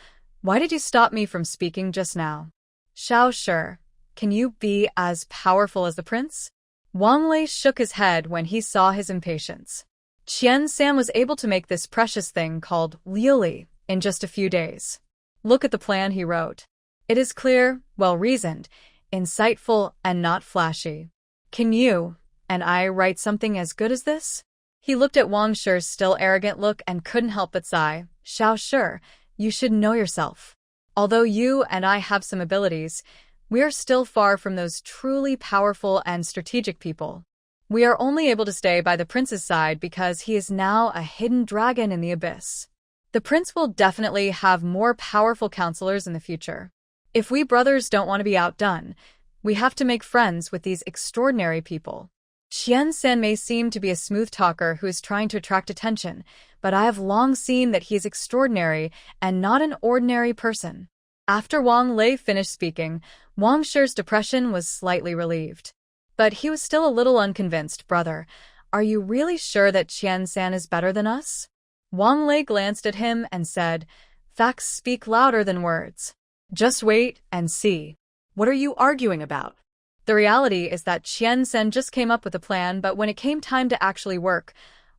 why did you stop me from speaking just now? Xiao Shi, can you be as powerful as the prince? Wang Lei shook his head when he saw his impatience. Qian-san was able to make this precious thing called liuli in just a few days. Look at the plan he wrote. It is clear, well-reasoned, insightful, and not flashy. Can you and I write something as good as this? He looked at Wang Shi's still arrogant look and couldn't help but sigh. Xiao Shi, you should know yourself. Although you and I have some abilities, we are still far from those truly powerful and strategic people. We are only able to stay by the prince's side because he is now a hidden dragon in the abyss. The prince will definitely have more powerful counselors in the future. If we brothers don't want to be outdone, we have to make friends with these extraordinary people. Qian-san may seem to be a smooth talker who is trying to attract attention, but I have long seen that he is extraordinary and not an ordinary person. After Wang Lei finished speaking, Wang Shi's depression was slightly relieved. But he was still a little unconvinced. Brother, are you really sure that Qian-san is better than us? Wang Lei glanced at him and said, Facts speak louder than words. Just wait and see. What are you arguing about? The reality is that Qian-san just came up with a plan, but when it came time to actually work,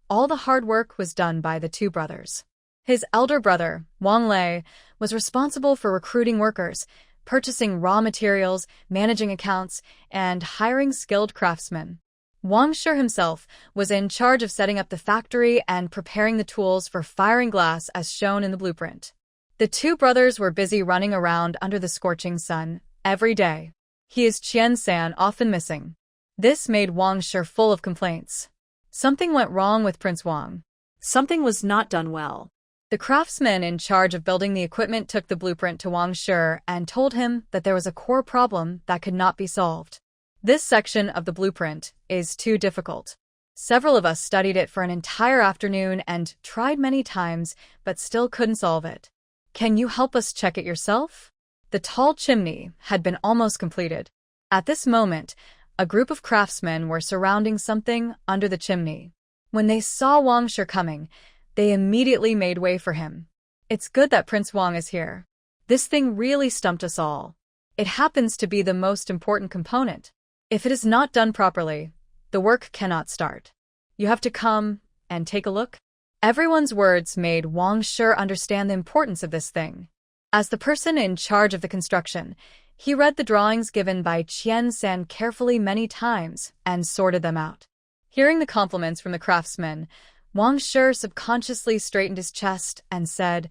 all the hard work was done by the two brothers. His elder brother, Wang Lei, was responsible for recruiting workers, purchasing raw materials, managing accounts, and hiring skilled craftsmen. Wang Shi himself was in charge of setting up the factory and preparing the tools for firing glass as shown in the blueprint. The two brothers were busy running around under the scorching sun every day. He is Qian-san often missing. This made Wang Shi full of complaints. Something went wrong with Prince Wang. Something was not done well. The craftsman in charge of building the equipment took the blueprint to Wang Shi and told him that there was a core problem that could not be solved. This section of the blueprint is too difficult. Several of us studied it for an entire afternoon and tried many times, but still couldn't solve it. Can you help us check it yourself? The tall chimney had been almost completed. At this moment, a group of craftsmen were surrounding something under the chimney. When they saw Wang Shi coming, they immediately made way for him. It's good that Prince Wang is here. This thing really stumped us all. It happens to be the most important component. If it is not done properly, the work cannot start. You have to come and take a look. Everyone's words made Wang Shi understand the importance of this thing. As the person in charge of the construction, he read the drawings given by Qian-san carefully many times and sorted them out. Hearing the compliments from the craftsmen, Wang Shi subconsciously straightened his chest and said,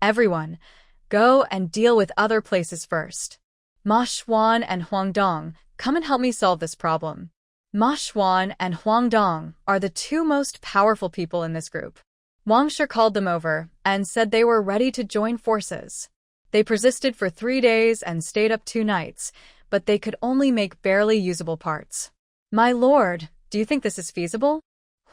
Everyone, go and deal with other places first. Ma Xuan and Huang Dong, come and help me solve this problem. Ma Xuan and Huang Dong are the two most powerful people in this group. Wang Shi called them over and said they were ready to join forces. They persisted for 3 days and stayed up 2 nights, but they could only make barely usable parts. My lord, do you think this is feasible?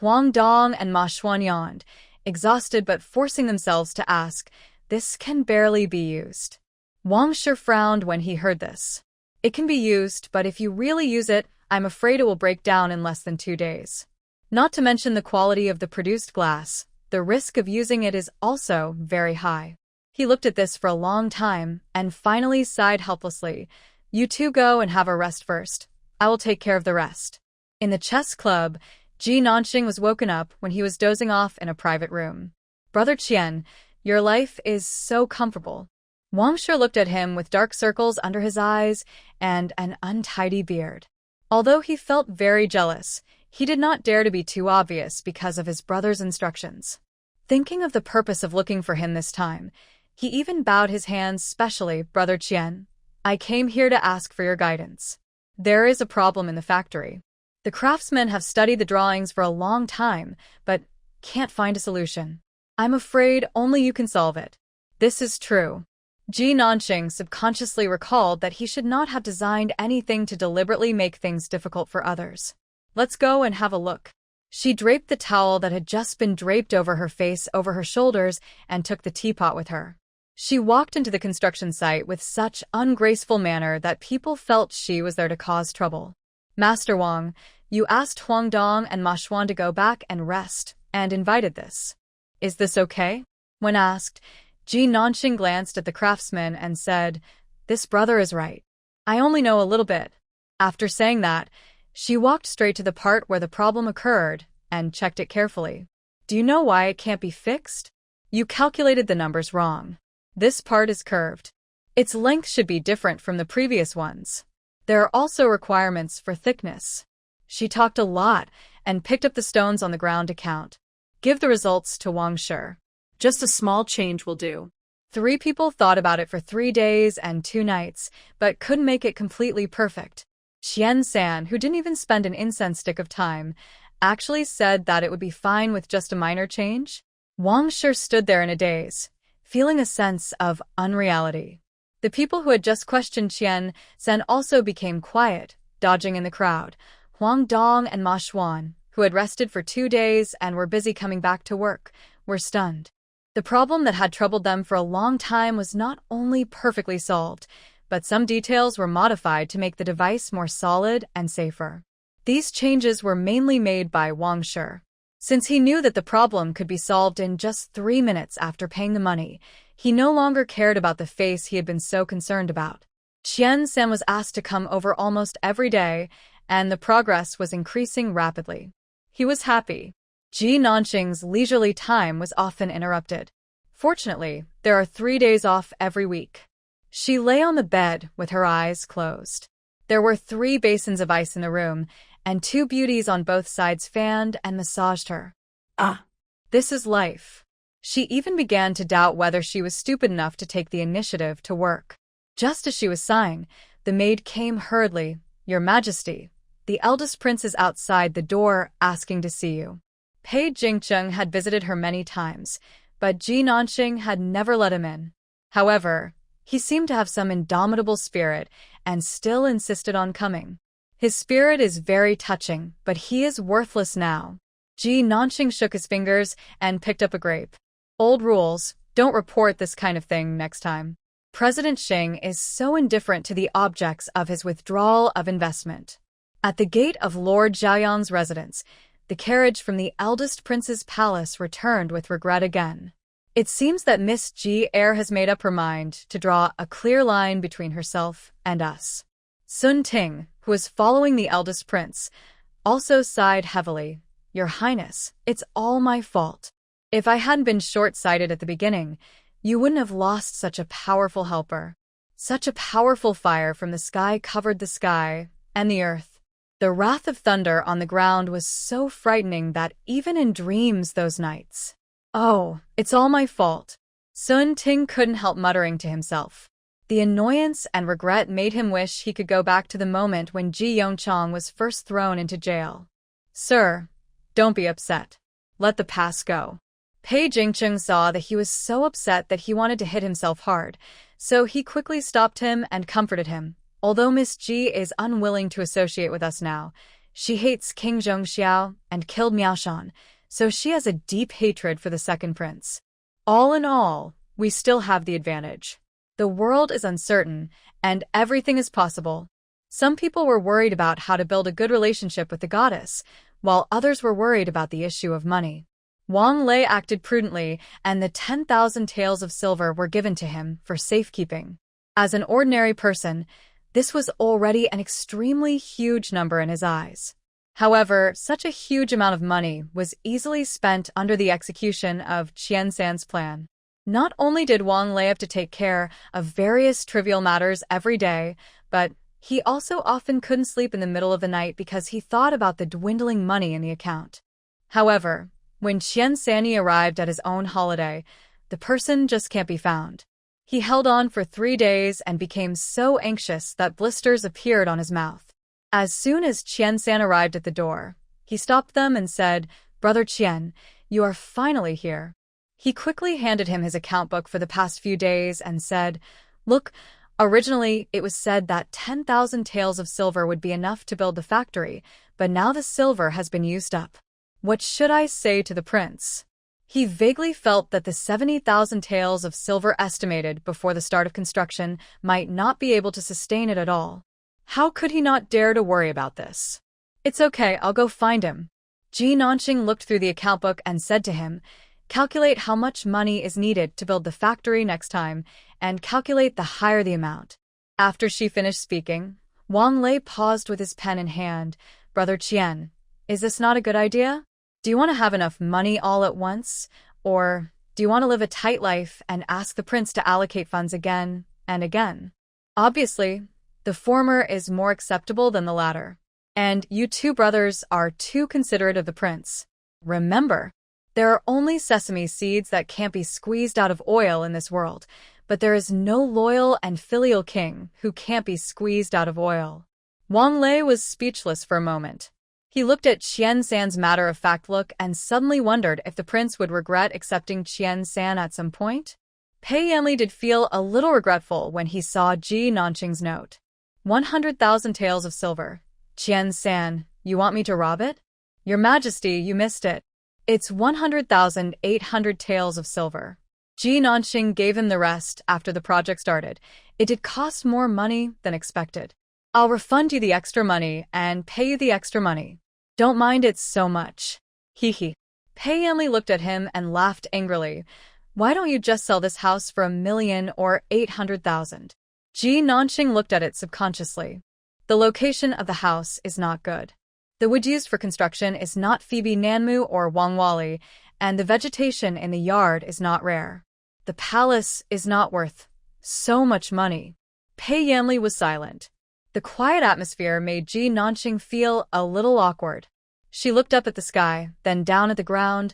Huang Dong and Ma Xuan yawned, exhausted but forcing themselves to ask, This can barely be used. Wang Shi frowned when he heard this. It can be used, but if you really use it, I'm afraid it will break down in less than 2 days. Not to mention the quality of the produced glass, the risk of using it is also very high. He looked at this for a long time and finally sighed helplessly. You two go and have a rest first. I will take care of the rest. In the chess club, Ji Nanqing was woken up when he was dozing off in a private room. Brother Qian, your life is so comfortable. Wang Shi looked at him with dark circles under his eyes and an untidy beard. Although he felt very jealous, he did not dare to be too obvious because of his brother's instructions. Thinking of the purpose of looking for him this time, he even bowed his hands specially, Brother Qian. I came here to ask for your guidance. There is a problem in the factory. The craftsmen have studied the drawings for a long time, but can't find a solution. I'm afraid only you can solve it. This is true. Ji Nanxing subconsciously recalled that he should not have designed anything to deliberately make things difficult for others. Let's go and have a look. She draped the towel that had just been draped over her face over her shoulders and took the teapot with her. She walked into the construction site with such ungraceful manner that people felt she was there to cause trouble. Master Wang, you asked Huang Dong and Ma Xuan to go back and rest, and invited this. Is this okay? When asked, Ji Nanxing glanced at the craftsman and said, This brother is right. I only know a little bit. After saying that, she walked straight to the part where the problem occurred and checked it carefully. Do you know why it can't be fixed? You calculated the numbers wrong. This part is curved. Its length should be different from the previous ones. There are also requirements for thickness. She talked a lot and picked up the stones on the ground to count. Give the results to Wang Shi. Just a small change will do. 3 people thought about it for 3 days and 2 nights, but couldn't make it completely perfect. Qian San, who didn't even spend an incense stick of time, actually said that it would be fine with just a minor change. Wang Shi stood there in a daze, feeling a sense of unreality. The people who had just questioned Qian San also became quiet, dodging in the crowd. Huang Dong and Ma Xuan, who had rested for 2 days and were busy coming back to work, were stunned. The problem that had troubled them for a long time was not only perfectly solved, but some details were modified to make the device more solid and safer. These changes were mainly made by Wang Shi. Since he knew that the problem could be solved in just 3 minutes after paying the money, he no longer cared about the face he had been so concerned about. Qian San was asked to come over almost every day, and the progress was increasing rapidly. He was happy. Ji Nanxing's leisurely time was often interrupted. Fortunately, there are 3 days off every week. She lay on the bed with her eyes closed. There were 3 basins of ice in the room, and 2 beauties on both sides fanned and massaged her. This is life. She even began to doubt whether she was stupid enough to take the initiative to work. Just as she was sighing, the maid came hurriedly. Your Majesty, the eldest prince is outside the door asking to see you. Pei Jingcheng had visited her many times, but Ji Nanxing had never let him in. However, he seemed to have some indomitable spirit and still insisted on coming. His spirit is very touching, but he is worthless now. Ji Nanxing shook his fingers and picked up a grape. Old rules, don't report this kind of thing next time. President Xing is so indifferent to the objects of his withdrawal of investment. At the gate of Lord Zhaoyan's residence, the carriage from the eldest prince's palace returned with regret again. It seems that Miss Ji Air has made up her mind to draw a clear line between herself and us. Sun Ting, who was following the eldest prince, also sighed heavily. Your Highness, it's all my fault. If I hadn't been short-sighted at the beginning, you wouldn't have lost such a powerful helper. Such a powerful fire from the sky covered the sky and the earth. The wrath of thunder on the ground was so frightening that even in dreams those nights. Oh, it's all my fault. Sun Ting couldn't help muttering to himself. The annoyance and regret made him wish he could go back to the moment when Ji Yongchang was first thrown into jail. Sir, don't be upset. Let the past go. Pei Jingcheng saw that he was so upset that he wanted to hit himself hard, so he quickly stopped him and comforted him. Although Miss Ji is unwilling to associate with us now, she hates King Zhongxiao and killed Miaoshan, so she has a deep hatred for the second prince. All in all, we still have the advantage. The world is uncertain, and everything is possible. Some people were worried about how to build a good relationship with the goddess, while others were worried about the issue of money. Wang Lei acted prudently, and the 10,000 taels of silver were given to him for safekeeping. As an ordinary person, this was already an extremely huge number in his eyes. However, such a huge amount of money was easily spent under the execution of Qian San's plan. Not only did Wang Lei have to take care of various trivial matters every day, but he also often couldn't sleep in the middle of the night because he thought about the dwindling money in the account. However, when Qian Sanyi arrived at his own holiday, the person just can't be found. He held on for 3 days and became so anxious that blisters appeared on his mouth. As soon as Qian-san arrived at the door, he stopped them and said, "Brother Qian, you are finally here." He quickly handed him his account book for the past few days and said, "Look, originally it was said that 10,000 taels of silver would be enough to build the factory, but now the silver has been used up. What should I say to the prince?" He vaguely felt that the 70,000 taels of silver estimated before the start of construction might not be able to sustain it at all. How could he not dare to worry about this? "It's okay, I'll go find him." Ji Nanqing looked through the account book and said to him, "Calculate how much money is needed to build the factory next time, and calculate the higher the amount." After she finished speaking, Wang Lei paused with his pen in hand. "Brother Qian, is this not a good idea? Do you want to have enough money all at once? Or do you want to live a tight life and ask the prince to allocate funds again and again?" Obviously, the former is more acceptable than the latter. And you two brothers are too considerate of the prince. Remember, there are only sesame seeds that can't be squeezed out of oil in this world, but there is no loyal and filial king who can't be squeezed out of oil. Wang Lei was speechless for a moment. He looked at Qian-san's matter-of-fact look and suddenly wondered if the prince would regret accepting Qian-san at some point. Pei Yanli did feel a little regretful when he saw Ji Nanqing's note. 100,000 taels of silver. "Qian-san, you want me to rob it?" "Your Majesty, you missed it. It's 100,800 taels of silver." Ji Nanqing gave him the rest after the project started. It did cost more money than expected. "I'll refund you the extra money and pay you the extra money. Don't mind it so much." Hee. Pei Yanli looked at him and laughed angrily. "Why don't you just sell this house for 1,000,000 or 800,000? Ji Nanqing looked at it subconsciously. The location of the house is not good. The wood used for construction is not Phoebe Nanmu or Wangwali, and the vegetation in the yard is not rare. The palace is not worth so much money." Pei Yanli was silent. The quiet atmosphere made Ji Nanqing feel a little awkward. She looked up at the sky, then down at the ground.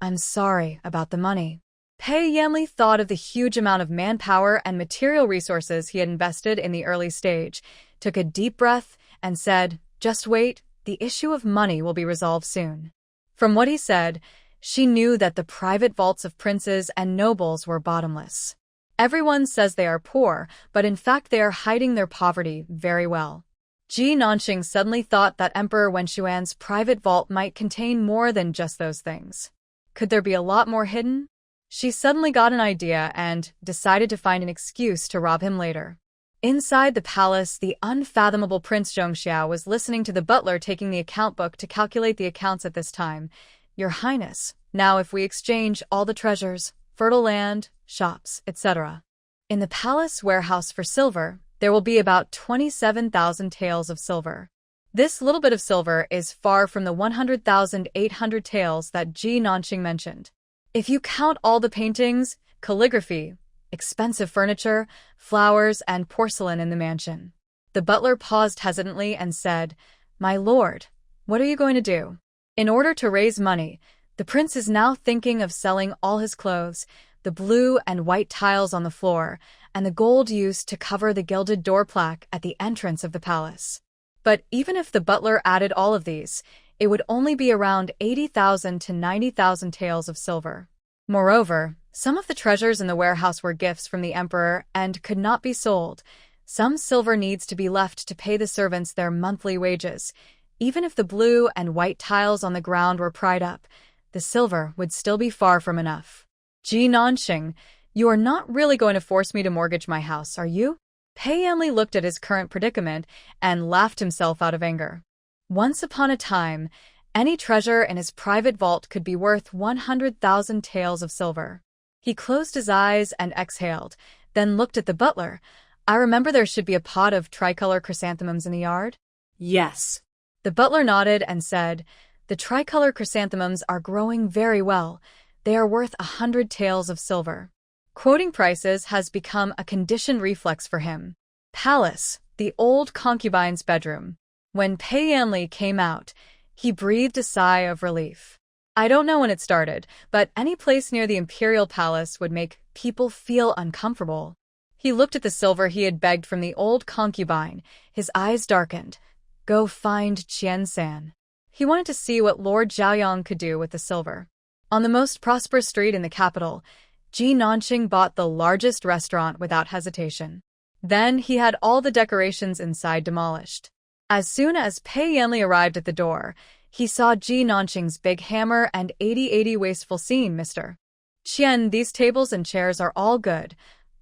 "I'm sorry about the money." Pei Yanli thought of the huge amount of manpower and material resources he had invested in the early stage, took a deep breath, and said, "Just wait, the issue of money will be resolved soon." From what he said, she knew that the private vaults of princes and nobles were bottomless. Everyone says they are poor, but in fact they are hiding their poverty very well. Ji Nanqing suddenly thought that Emperor Wenshuan's private vault might contain more than just those things. Could there be a lot more hidden? She suddenly got an idea and decided to find an excuse to rob him later. Inside the palace, the unfathomable Prince Zhongxiao was listening to the butler taking the account book to calculate the accounts at this time. "Your Highness, now if we exchange all the treasures, fertile land, shops, etc. in the palace warehouse for silver, there will be about 27,000 taels of silver." This little bit of silver is far from the 100,800 taels that Ji Nanqing mentioned. If you count all the paintings, calligraphy, expensive furniture, flowers, and porcelain in the mansion. The butler paused hesitantly and said, "My lord, what are you going to do?" In order to raise money, the prince is now thinking of selling all his clothes, the blue and white tiles on the floor, and the gold used to cover the gilded door plaque at the entrance of the palace. But even if the butler added all of these, it would only be around 80,000 to 90,000 taels of silver. Moreover, some of the treasures in the warehouse were gifts from the emperor and could not be sold. Some silver needs to be left to pay the servants their monthly wages. Even if the blue and white tiles on the ground were pried up, the silver would still be far from enough. "Ji Nanqing, you are not really going to force me to mortgage my house, are you?" Pei Yanli looked at his current predicament and laughed himself out of anger. Once upon a time, any treasure in his private vault could be worth 100,000 taels of silver. He closed his eyes and exhaled, then looked at the butler. "I remember there should be a pot of tricolor chrysanthemums in the yard?" Yes. The butler nodded and said, "The tricolor chrysanthemums are growing very well. They are worth 100 taels of silver." Quoting prices has become a conditioned reflex for him. Palace, the old concubine's bedroom. When Pei Yanli came out, he breathed a sigh of relief. I don't know when it started, but any place near the Imperial Palace would make people feel uncomfortable. He looked at the silver he had begged from the old concubine. His eyes darkened. Go find Qian-san. He wanted to see what Lord Zhaoyang could do with the silver. On the most prosperous street in the capital, Ji Nanqing bought the largest restaurant without hesitation. Then he had all the decorations inside demolished. As soon as Pei Yanli arrived at the door, he saw Ji Nanqing's big hammer and 80 wasteful scene, Mr. Qian, these tables and chairs are all good.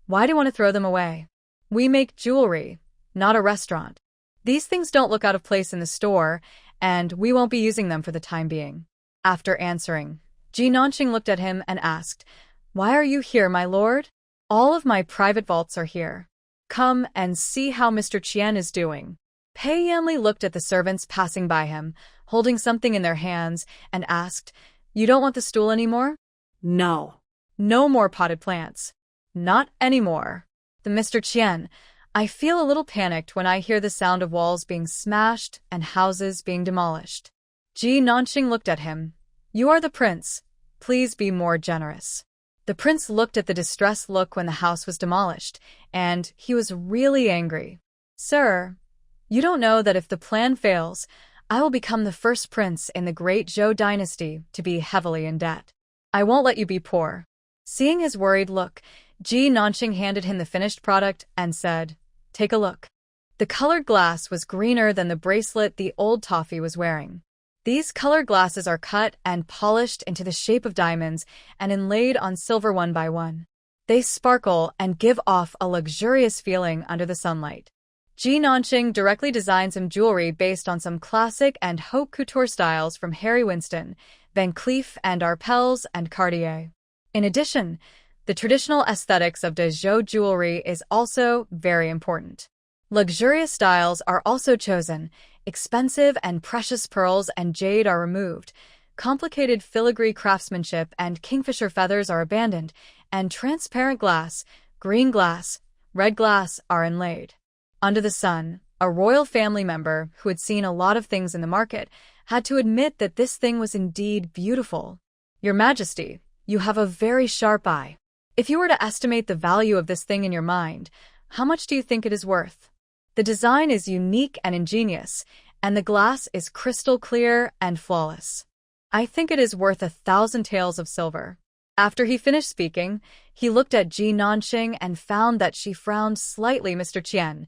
Why do you want to throw them away? We make jewelry, not a restaurant. These things don't look out of place in the store, and we won't be using them for the time being. After answering, Ji Nanqing looked at him and asked, Why are you here, my lord? All of my private vaults are here. Come and see how Mr. Qian is doing. Pei Yanli looked at the servants passing by him, holding something in their hands, and asked, You don't want the stool anymore? No. No more potted plants. Not anymore. The Mr. Qian, I feel a little panicked when I hear the sound of walls being smashed and houses being demolished. Ji Nanqing looked at him. You are the prince. Please be more generous. The prince looked at the distressed look when the house was demolished, and he was really angry. Sir, you don't know that if the plan fails, I will become the first prince in the great Zhou dynasty to be heavily in debt. I won't let you be poor. Seeing his worried look, Ji Nanqing handed him the finished product and said, Take a look. The colored glass was greener than the bracelet the old toffee was wearing. These colored glasses are cut and polished into the shape of diamonds and inlaid on silver one by one. They sparkle and give off a luxurious feeling under the sunlight. Ji Nanqing directly designed some jewelry based on some classic and haute couture styles from Harry Winston, Van Cleef and Arpels and Cartier. In addition, the traditional aesthetics of the Zhou jewelry is also very important. Luxurious styles are also chosen, expensive and precious pearls and jade are removed, complicated filigree craftsmanship and kingfisher feathers are abandoned, and transparent glass, green glass, red glass are inlaid. Under the sun, a royal family member who had seen a lot of things in the market had to admit that this thing was indeed beautiful. Your Majesty, you have a very sharp eye. If you were to estimate the value of this thing in your mind, how much do you think it is worth? The design is unique and ingenious, and the glass is crystal clear and flawless. I think it is worth 1,000 taels of silver. After he finished speaking, he looked at Ji Nanqing and found that she frowned slightly. Mr. Qian,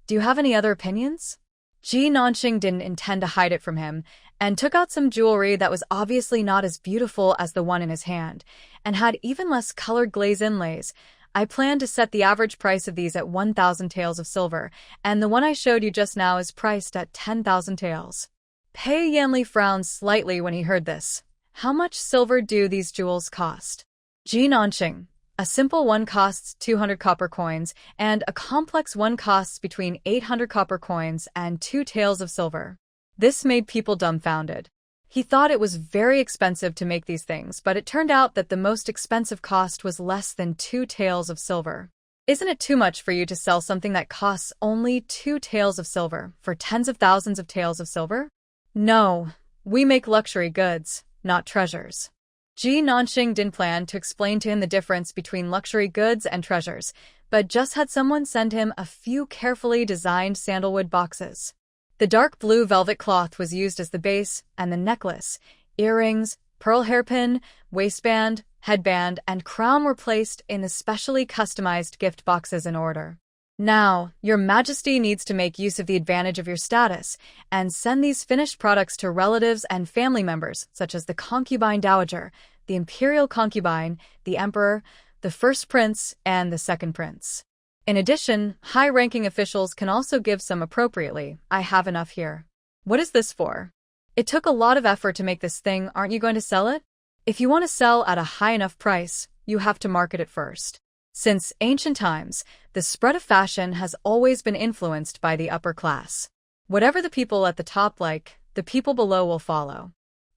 do you have any other opinions? Ji Nanqing didn't intend to hide it from him, and took out some jewelry that was obviously not as beautiful as the one in his hand, and had even less colored glaze inlays. I plan to set the average price of these at 1,000 taels of silver, and the one I showed you just now is priced at 10,000 taels. Pei Yanli frowned slightly when he heard this. How much silver do these jewels cost? Ji Nanqing, a simple one costs 200 copper coins, and a complex one costs between 800 copper coins and 2 taels of silver. This made people dumbfounded. He thought it was very expensive to make these things, but it turned out that the most expensive cost was less than 2 taels of silver. Isn't it too much for you to sell something that costs only 2 taels of silver for tens of thousands of taels of silver? No, we make luxury goods, not treasures. Ji Nanqing didn't plan to explain to him the difference between luxury goods and treasures, but just had someone send him a few carefully designed sandalwood boxes. The dark blue velvet cloth was used as the base, and the necklace, earrings, pearl hairpin, waistband, headband, and crown were placed in the specially customized gift boxes in order. Now, Your Majesty needs to make use of the advantage of your status and send these finished products to relatives and family members, such as the concubine dowager, the imperial concubine, the emperor, the first prince, and the second prince. In addition, high-ranking officials can also give some appropriately. I have enough here. What is this for? It took a lot of effort to make this thing. Aren't you going to sell it? If you want to sell at a high enough price, you have to market it first. Since ancient times, the spread of fashion has always been influenced by the upper class. Whatever the people at the top like, the people below will follow.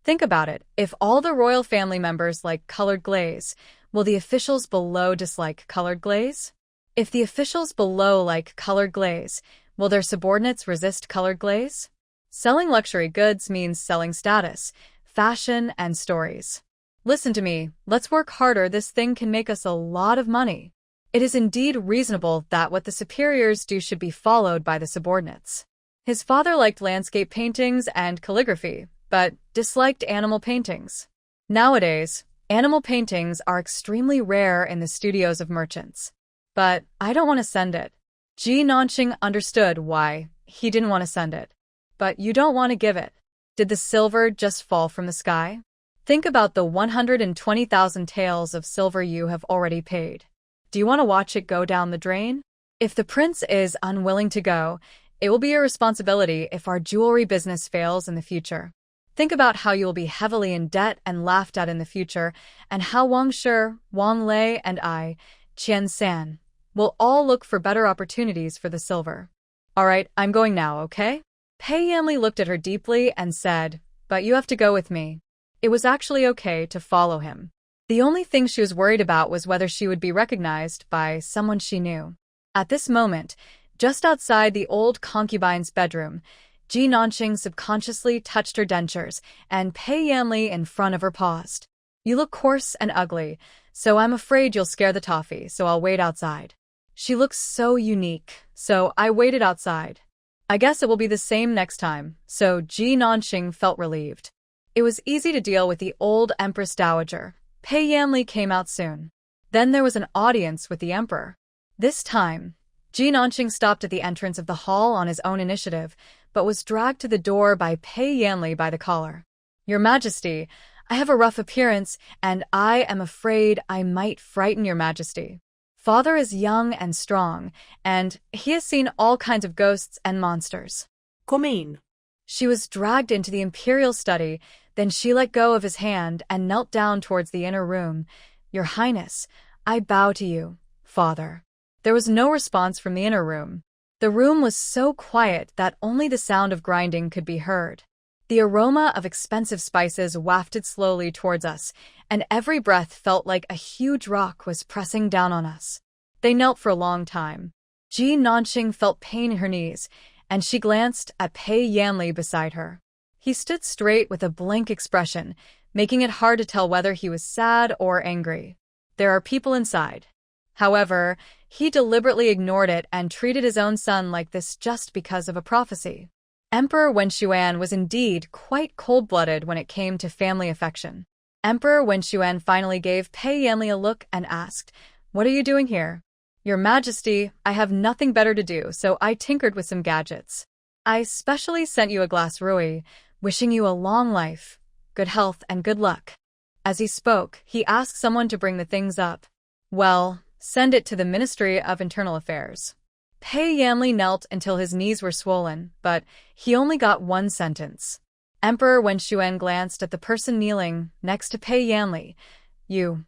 Think about it. If all the royal family members like colored glaze, will the officials below dislike colored glaze? If the officials below like colored glaze, will their subordinates resist colored glaze? Selling luxury goods means selling status, fashion, and stories. Listen to me, let's work harder. This thing can make us a lot of money. It is indeed reasonable that what the superiors do should be followed by the subordinates. His father liked landscape paintings and calligraphy, but disliked animal paintings. Nowadays, animal paintings are extremely rare in the studios of merchants. But I don't want to send it. Ji Nanqing understood why he didn't want to send it. But you don't want to give it. Did the silver just fall from the sky? Think about the 120,000 taels of silver you have already paid. Do you want to watch it go down the drain? If the prince is unwilling to go, it will be your responsibility if our jewelry business fails in the future. Think about how you will be heavily in debt and laughed at in the future, and how Wang Shi, Wang Lei, and I, Qian San, will all look for better opportunities for the silver. All right, I'm going now, okay? Pei Yanli looked at her deeply and said, but you have to go with me. It was actually okay to follow him. The only thing she was worried about was whether she would be recognized by someone she knew. At this moment, just outside the old concubine's bedroom, Ji Nanqing subconsciously touched her dentures, and Pei Yanli in front of her paused. You look coarse and ugly, so I'm afraid you'll scare the toffee, so I'll wait outside. She looks so unique, so I waited outside. I guess it will be the same next time, so Ji Nanqing felt relieved. It was easy to deal with the old Empress Dowager. Pei Yanli came out soon. Then there was an audience with the emperor. This time, Ji Nanqing stopped at the entrance of the hall on his own initiative, but was dragged to the door by Pei Yanli by the collar. Your Majesty, I have a rough appearance, and I am afraid I might frighten your Majesty. Father is young and strong, and he has seen all kinds of ghosts and monsters. Come in. She was dragged into the imperial study, then she let go of his hand and knelt down towards the inner room. Your Highness, I bow to you, Father. There was no response from the inner room. The room was so quiet that only the sound of grinding could be heard. The aroma of expensive spices wafted slowly towards us, and every breath felt like a huge rock was pressing down on us. They knelt for a long time. Ji Nanqing felt pain in her knees, and she glanced at Pei Yanli beside her. He stood straight with a blank expression, making it hard to tell whether he was sad or angry. There are people inside. However, he deliberately ignored it and treated his own son like this just because of a prophecy. Emperor Wen Xuan was indeed quite cold-blooded when it came to family affection. Emperor Wen Xuan finally gave Pei Yanli a look and asked, "What are you doing here?" "Your Majesty, I have nothing better to do, so I tinkered with some gadgets. I specially sent you a glass rui, wishing you a long life, good health, and good luck." As he spoke, he asked someone to bring the things up. "Well, send it to the Ministry of Internal Affairs." Pei Yanli knelt until his knees were swollen, but he only got one sentence. Emperor Wen Xuan glanced at the person kneeling next to Pei Yanli. "You,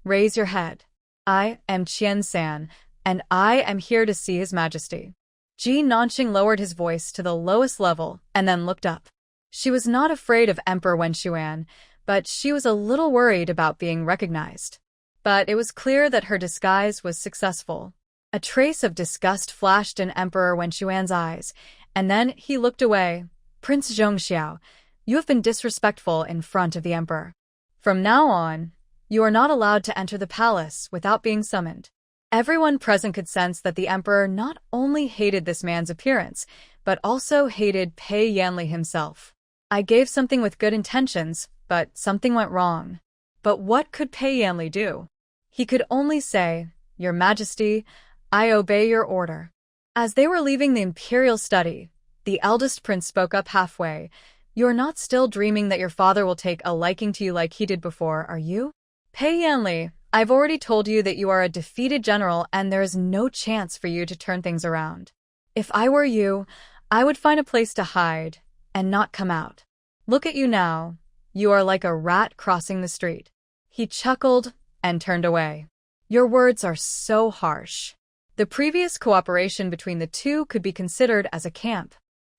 raise your head. I am Qian San, and I am here to see His Majesty." Ji Nanqing lowered his voice to the lowest level and then looked up. She was not afraid of Emperor Wen Xuan, but she was a little worried about being recognized. But it was clear that her disguise was successful. A trace of disgust flashed in Emperor Wen Xuan's eyes, and then he looked away. "Prince Zhongxiao, you have been disrespectful in front of the emperor. From now on, you are not allowed to enter the palace without being summoned." Everyone present could sense that the emperor not only hated this man's appearance, but also hated Pei Yanli himself. I gave something with good intentions, but something went wrong. But what could Pei Yanli do? He could only say, "Your Majesty, I obey your order." As they were leaving the imperial study, the eldest prince spoke up halfway. "You're not still dreaming that your father will take a liking to you like he did before, are you?" "Pei Yanli, I've already told you that you are a defeated general and there is no chance for you to turn things around. If I were you, I would find a place to hide and not come out. Look at you now. You are like a rat crossing the street." He chuckled and turned away. "Your words are so harsh." The previous cooperation between the two could be considered as a camp.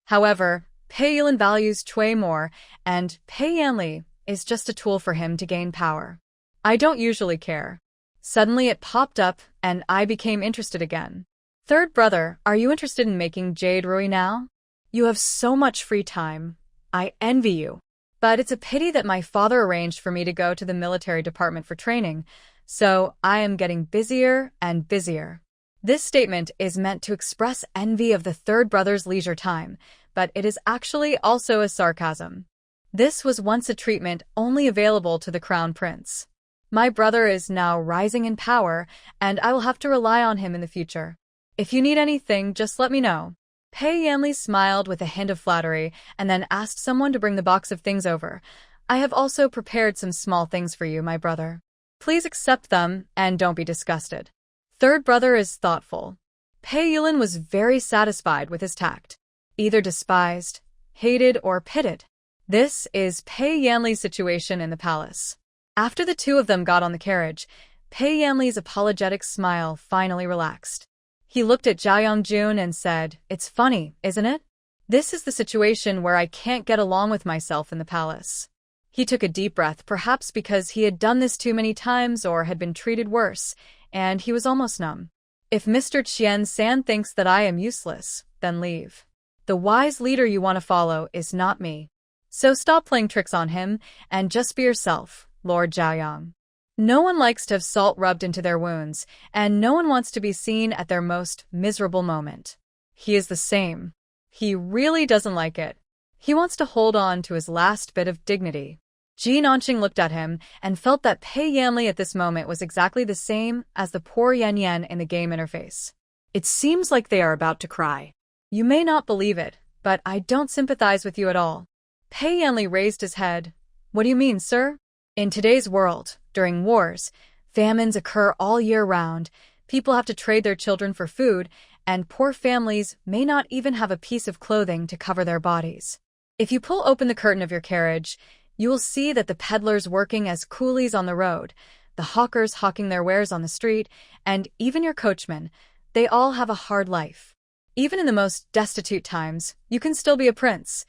However, Pei Yilin values Cui more, and Pei Yanli is just a tool for him to gain power. I don't usually care. Suddenly it popped up, and I became interested again. "Third brother, are you interested in making jade rui now? You have so much free time. I envy you. But it's a pity that my father arranged for me to go to the military department for training, so I am getting busier and busier." This statement is meant to express envy of the third brother's leisure time, but it is actually also a sarcasm. This was once a treatment only available to the crown prince. My brother is now rising in power, and I will have to rely on him in the future. If you need anything, just let me know. Pei Yanli smiled with a hint of flattery and then asked someone to bring the box of things over. I have also prepared some small things for you, my brother. Please accept them and don't be disgusted. Third brother is thoughtful. Pei Yulin was very satisfied with his tact. Either despised, hated, or pitted. This is Pei Yanli's situation in the palace. After the two of them got on the carriage, Pei Yanli's apologetic smile finally relaxed. He looked at Zhao Yongjun and said, "It's funny, isn't it? This is the situation where I can't get along with myself in the palace." He took a deep breath, perhaps because he had done this too many times or had been treated worse, and he was almost numb. If Mr. Qian-san thinks that I am useless, then leave. The wise leader you want to follow is not me. So stop playing tricks on him and just be yourself, Lord Zhaoyang. No one likes to have salt rubbed into their wounds, and no one wants to be seen at their most miserable moment. He is the same. He really doesn't like it. He wants to hold on to his last bit of dignity. Ji Nanqing looked at him and felt that Pei Yanli at this moment was exactly the same as the poor Yan Yan in the game interface. It seems like they are about to cry. You may not believe it, but I don't sympathize with you at all. Pei Yanli raised his head. What do you mean, sir? In today's world, during wars, famines occur all year round, people have to trade their children for food, and poor families may not even have a piece of clothing to cover their bodies. If you pull open the curtain of your carriage, you will see that the peddlers working as coolies on the road, the hawkers hawking their wares on the street, and even your coachmen, they all have a hard life. Even in the most destitute times, you can still be a prince.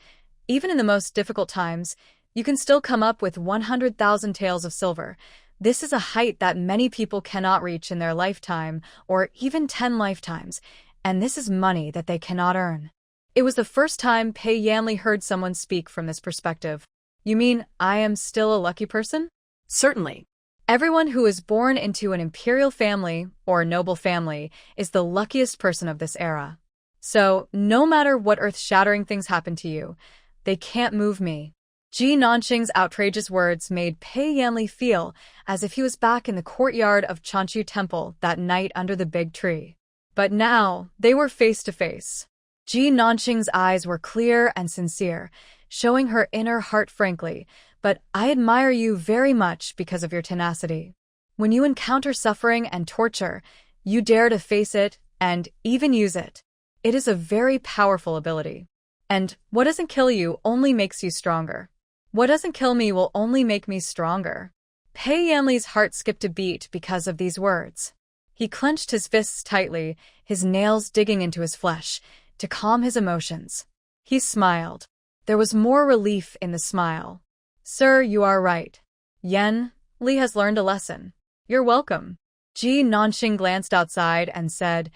Even in the most difficult times, you can still come up with 100,000 taels of silver. This is a height that many people cannot reach in their lifetime, or even 10 lifetimes, and this is money that they cannot earn. It was the first time Pei Yanli heard someone speak from this perspective. You mean I am still a lucky person? Certainly. Everyone who is born into an imperial family or noble family is the luckiest person of this era. So, no matter what earth-shattering things happen to you, they can't move me. Ji Nanqing's outrageous words made Pei Yanli feel as if he was back in the courtyard of Chanchu Temple that night under the big tree. But now, they were face to face. Ji Nanqing's eyes were clear and sincere, showing her inner heart frankly, but I admire you very much because of your tenacity. When you encounter suffering and torture, you dare to face it and even use it. It is a very powerful ability. And what doesn't kill you only makes you stronger. What doesn't kill me will only make me stronger. Pei Yanli's heart skipped a beat because of these words. He clenched his fists tightly, his nails digging into his flesh, to calm his emotions. He smiled. There was more relief in the smile. Sir, you are right. Yan Li has learned a lesson. You're welcome. Ji Nanqing glanced outside and said,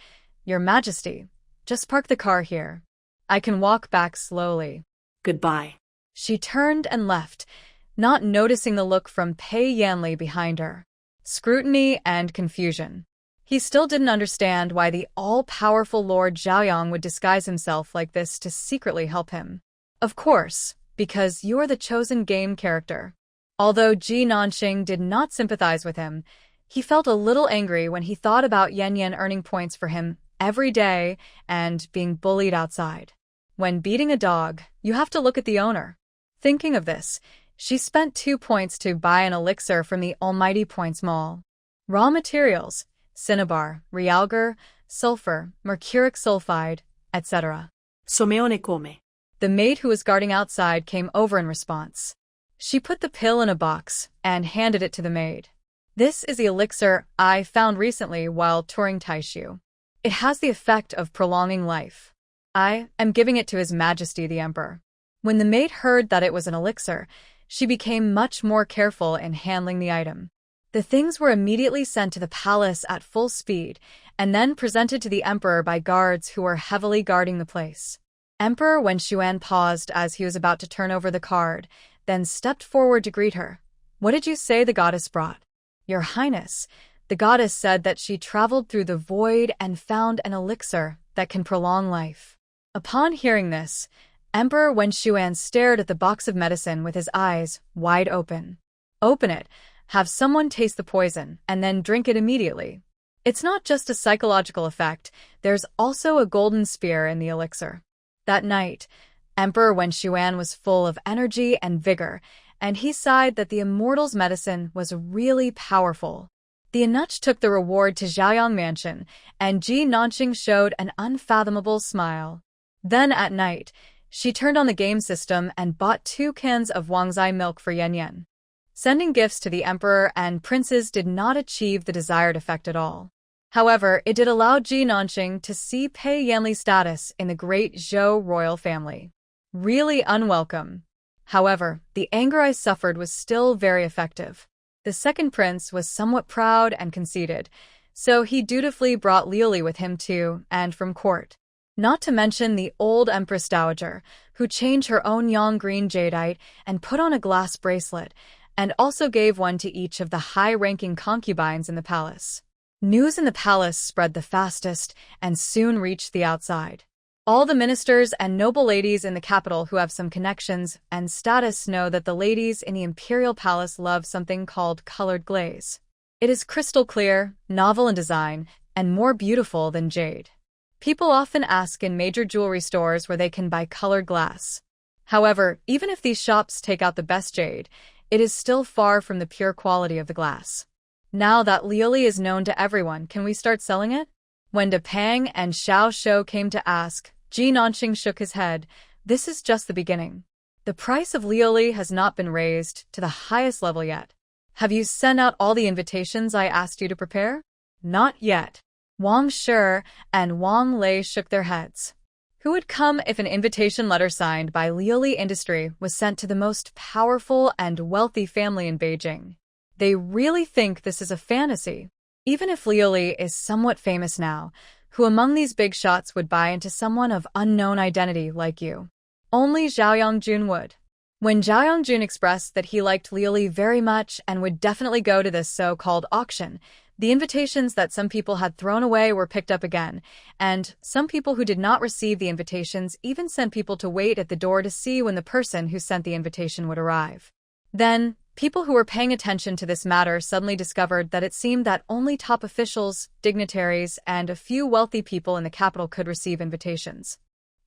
Your Majesty, just park the car here. I can walk back slowly. Goodbye. She turned and left, not noticing the look from Pei Yanli behind her. Scrutiny and confusion. He still didn't understand why the all-powerful Lord Zhaoyang would disguise himself like this to secretly help him. Of course, because you're the chosen game character. Although Ji Nanqing did not sympathize with him, he felt a little angry when he thought about Yan Yan earning points for him every day and being bullied outside. When beating a dog, you have to look at the owner. Thinking of this, she spent 2 points to buy an elixir from the Almighty Points Mall. Raw materials, cinnabar, realgar, sulfur, mercuric sulfide, etc. Someone come. The maid who was guarding outside came over in response. She put the pill in a box and handed it to the maid. This is the elixir I found recently while touring Taishu. It has the effect of prolonging life. I am giving it to His Majesty the Emperor. When the maid heard that it was an elixir, she became much more careful in handling the item. The things were immediately sent to the palace at full speed and then presented to the emperor by guards who were heavily guarding the place. Emperor Wen Xuan paused as he was about to turn over the card, then stepped forward to greet her. What did you say the goddess brought? Your Highness, the goddess said that she traveled through the void and found an elixir that can prolong life. Upon hearing this, Emperor Wenshuan stared at the box of medicine with his eyes wide open. Open it, have someone taste the poison, and then drink it immediately. It's not just a psychological effect, there's also a golden sphere in the elixir. That night, Emperor Wenshuan was full of energy and vigor, and he sighed that the immortal's medicine was really powerful. The eunuch took the reward to Zhaoyang Mansion, and Ji Nanqing showed an unfathomable smile. Then at night, she turned on the game system and bought 2 cans of Wangzai milk for Yan Yan. Sending gifts to the emperor and princes did not achieve the desired effect at all. However, it did allow Ji Nanqing to see Pei Yanli's status in the great Zhou royal family. Really unwelcome. However, the anger I suffered was still very effective. The second prince was somewhat proud and conceited, so he dutifully brought Liuli with him too, and from court. Not to mention the old Empress Dowager, who changed her own yang green jadeite and put on a glass bracelet, and also gave one to each of the high-ranking concubines in the palace. News in the palace spread the fastest and soon reached the outside. All the ministers and noble ladies in the capital who have some connections and status know that the ladies in the Imperial Palace love something called colored glaze. It is crystal clear, novel in design, and more beautiful than jade. People often ask in major jewelry stores where they can buy colored glass. However, even if these shops take out the best jade, it is still far from the pure quality of the glass. Now that Liuli is known to everyone, can we start selling it? When De Pang and Xiao Shou came to ask, Ji Nanqing shook his head. This is just the beginning. The price of Liuli has not been raised to the highest level yet. Have you sent out all the invitations I asked you to prepare? Not yet. Wang Shi and Wang Lei shook their heads. Who would come if an invitation letter signed by Liuli Industry was sent to the most powerful and wealthy family in Beijing? They really think this is a fantasy. Even if Liuli is somewhat famous now, who among these big shots would buy into someone of unknown identity like you? Only Zhao Yongjun would. When Zhao Yongjun expressed that he liked Liuli very much and would definitely go to this so-called auction, the invitations that some people had thrown away were picked up again, and some people who did not receive the invitations even sent people to wait at the door to see when the person who sent the invitation would arrive. Then, people who were paying attention to this matter suddenly discovered that it seemed that only top officials, dignitaries, and a few wealthy people in the capital could receive invitations.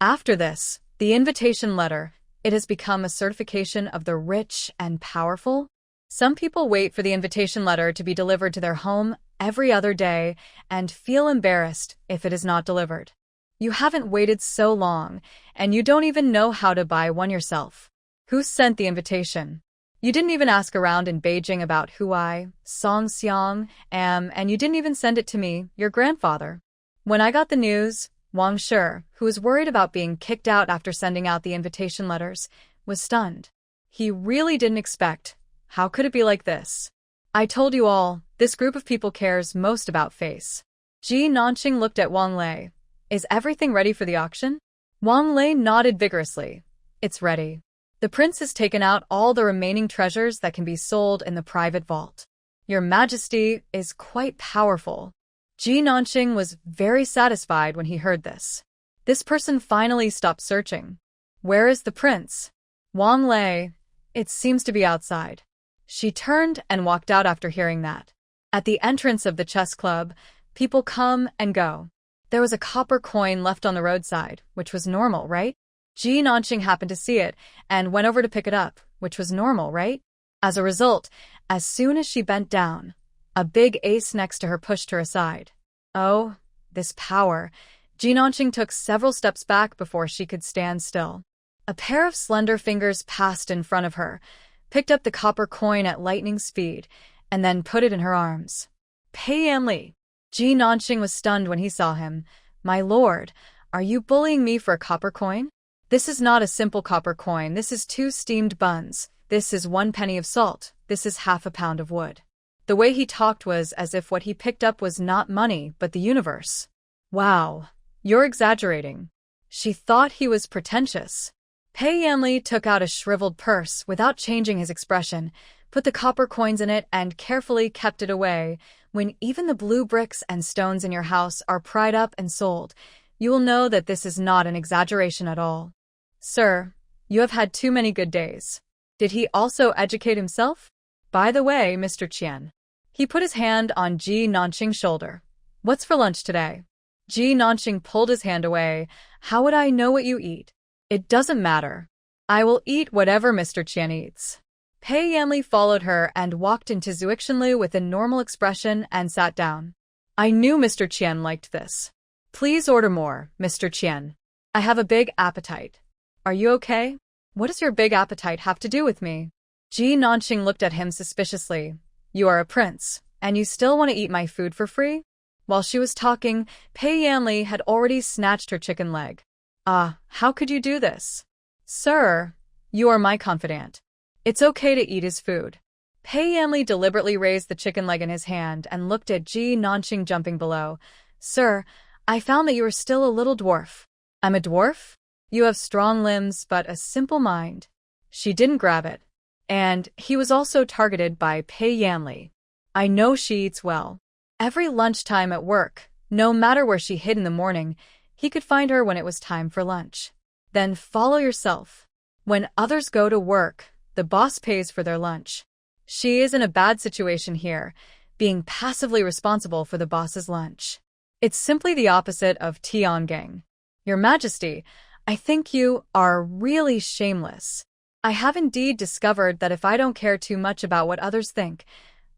After this, the invitation letter, it has become a certification of the rich and powerful. Some people wait for the invitation letter to be delivered to their home every other day and feel embarrassed if it is not delivered. You haven't waited so long, and you don't even know how to buy one yourself. Who sent the invitation? You didn't even ask around in Beijing about who I, Song Xiang, am, and you didn't even send it to me, your grandfather. When I got the news, Wang Shi, who was worried about being kicked out after sending out the invitation letters, was stunned. He really didn't expect. How could it be like this? I told you all, this group of people cares most about face. Ji Nanqing looked at Wang Lei. Is everything ready for the auction? Wang Lei nodded vigorously. It's ready. The prince has taken out all the remaining treasures that can be sold in the private vault. Your Majesty is quite powerful. Ji Nanqing was very satisfied when he heard this. This person finally stopped searching. Where is the prince? Wang Lei. It seems to be outside. She turned and walked out after hearing that. At the entrance of the chess club, people come and go. There was a copper coin left on the roadside, which was normal, right? Ji Nanqing happened to see it and went over to pick it up, which was normal, right? As a result, as soon as she bent down, a big ace next to her pushed her aside. Oh, this power. Ji Nanqing took several steps back before she could stand still. A pair of slender fingers passed in front of her, picked up the copper coin at lightning speed, and then put it in her arms. Pei Yanli. Ji Nanqing was stunned when he saw him. My lord, are you bullying me for a copper coin? This is not a simple copper coin, this is 2 steamed buns, this is 1 penny of salt, this is half a pound of wood. The way he talked was as if what he picked up was not money, but the universe. Wow, you're exaggerating. She thought he was pretentious. Pei Yanli took out a shriveled purse without changing his expression, put the copper coins in it and carefully kept it away. When even the blue bricks and stones in your house are pried up and sold, you will know that this is not an exaggeration at all. Sir, you have had too many good days. Did he also educate himself? By the way, Mr. Qian. He put his hand on Ji Nanqing's shoulder. What's for lunch today? Ji Nanqing pulled his hand away. How would I know what you eat? It doesn't matter. I will eat whatever Mr. Qian eats. Pei Yanli followed her and walked into Zuixinlu with a normal expression and sat down. I knew Mr. Qian liked this. Please order more, Mr. Qian. I have a big appetite. Are you okay? What does your big appetite have to do with me? Ji Nanqing looked at him suspiciously. You are a prince, and you still want to eat my food for free? While she was talking, Pei Yanli had already snatched her chicken leg. How could you do this? Sir, you are my confidant. It's okay to eat his food. Pei Yanli deliberately raised the chicken leg in his hand and looked at Ji Nanqing jumping below. Sir, I found that you are still a little dwarf. I'm a dwarf? You have strong limbs, but a simple mind. She didn't grab it. And he was also targeted by Pei Yanli. I know she eats well. Every lunchtime at work, no matter where she hid in the morning, he could find her when it was time for lunch. Then follow yourself. When others go to work, the boss pays for their lunch. She is in a bad situation here, being passively responsible for the boss's lunch. It's simply the opposite of Tiangang. Your Majesty, I think you are really shameless. I have indeed discovered that if I don't care too much about what others think,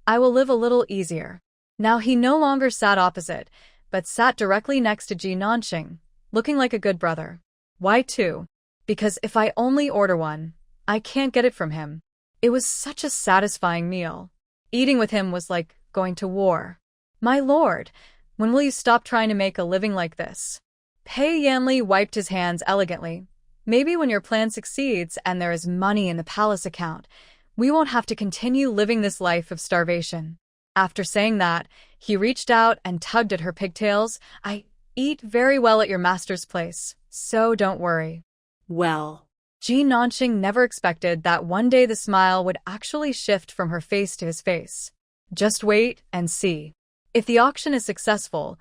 I will live a little easier. Now he no longer sat opposite, but sat directly next to Ji Nanqing, looking like a good brother. Why two? Because if I only order one, I can't get it from him. It was such a satisfying meal. Eating with him was like going to war. My lord, when will you stop trying to make a living like this? Pei Yanli wiped his hands elegantly. Maybe when your plan succeeds and there is money in the palace account, we won't have to continue living this life of starvation. After saying that, he reached out and tugged at her pigtails. I eat very well at your master's place, so don't worry. Well. Ji Nanqing never expected that one day the smile would actually shift from her face to his face. Just wait and see. If the auction is successful,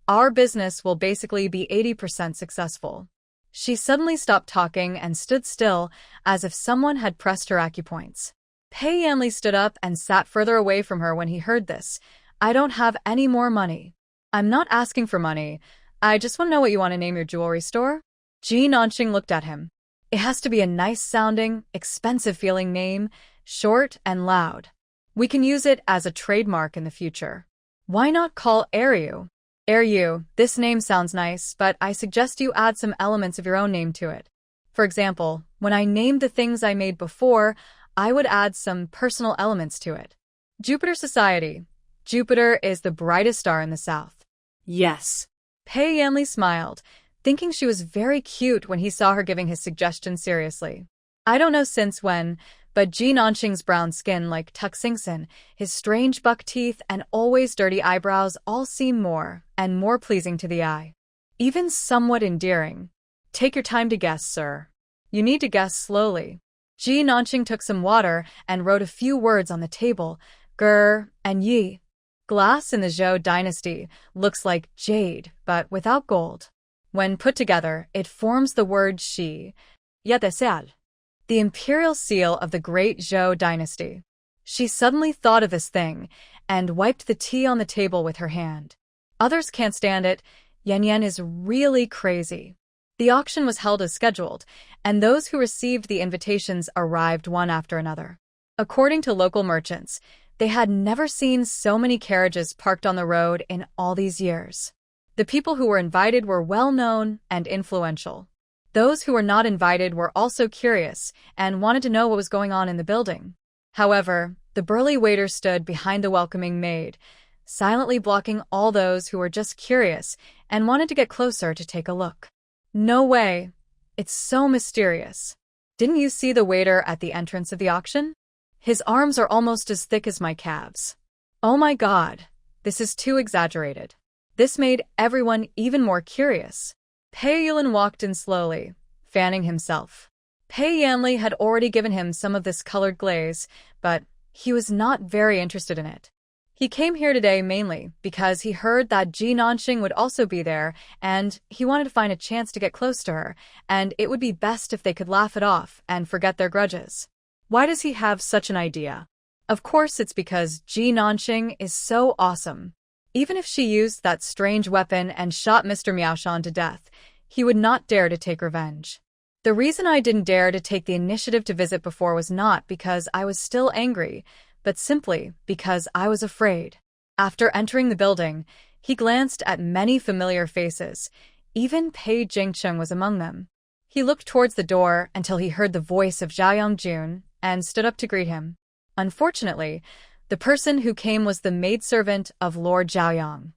our business will basically be 80% successful. She suddenly stopped talking and stood still, as if someone had pressed her acupoints. Pei Yanli stood up and sat further away from her when he heard this. I don't have any more money. I'm not asking for money. I just want to know what you want to name your jewelry store. Ji Nanqing looked at him. It has to be a nice-sounding, expensive-feeling name, short and loud. We can use it as a trademark in the future. Why not call Ryu? Ryu, this name sounds nice, but I suggest you add some elements of your own name to it. For example, when I named the things I made before, I would add some personal elements to it. Jupiter Society. Jupiter is the brightest star in the south. Yes. Pei Yanli smiled, thinking she was very cute when he saw her giving his suggestion seriously. I don't know since when, but Ji Nanqing's brown skin like Tuck Singson, his strange buck teeth and always dirty eyebrows all seem more and more pleasing to the eye. Even somewhat endearing. Take your time to guess, sir. You need to guess slowly. Ji Nanqing took some water and wrote a few words on the table, Ger and Yi. Glass in the Zhou dynasty looks like jade, but without gold. When put together, it forms the word Shi, Yatesal, the imperial seal of the great Zhou dynasty. She suddenly thought of this thing and wiped the tea on the table with her hand. Others can't stand it. Yan Yan is really crazy. The auction was held as scheduled, and those who received the invitations arrived one after another. According to local merchants, they had never seen so many carriages parked on the road in all these years. The people who were invited were well-known and influential. Those who were not invited were also curious and wanted to know what was going on in the building. However, the burly waiter stood behind the welcoming maid, silently blocking all those who were just curious and wanted to get closer to take a look. No way. It's so mysterious. Didn't you see the waiter at the entrance of the auction? His arms are almost as thick as my calves. Oh my God, this is too exaggerated. This made everyone even more curious. Pei Yulin walked in slowly, fanning himself. Pei Yanli had already given him some of this colored glaze, but he was not very interested in it. He came here today mainly because he heard that Ji Nanxing would also be there, and he wanted to find a chance to get close to her, and it would be best if they could laugh it off and forget their grudges. Why does he have such an idea? Of course it's because Ji Nanxing is so awesome. Even if she used that strange weapon and shot Mr. Miaoshan to death, he would not dare to take revenge. The reason I didn't dare to take the initiative to visit before was not because I was still angry, but simply because I was afraid. After entering the building, he glanced at many familiar faces. Even Pei Jingcheng was among them. He looked towards the door until he heard the voice of Zhao Yongjun and stood up to greet him. Unfortunately, the person who came was the maidservant of Lord Zhaoyang.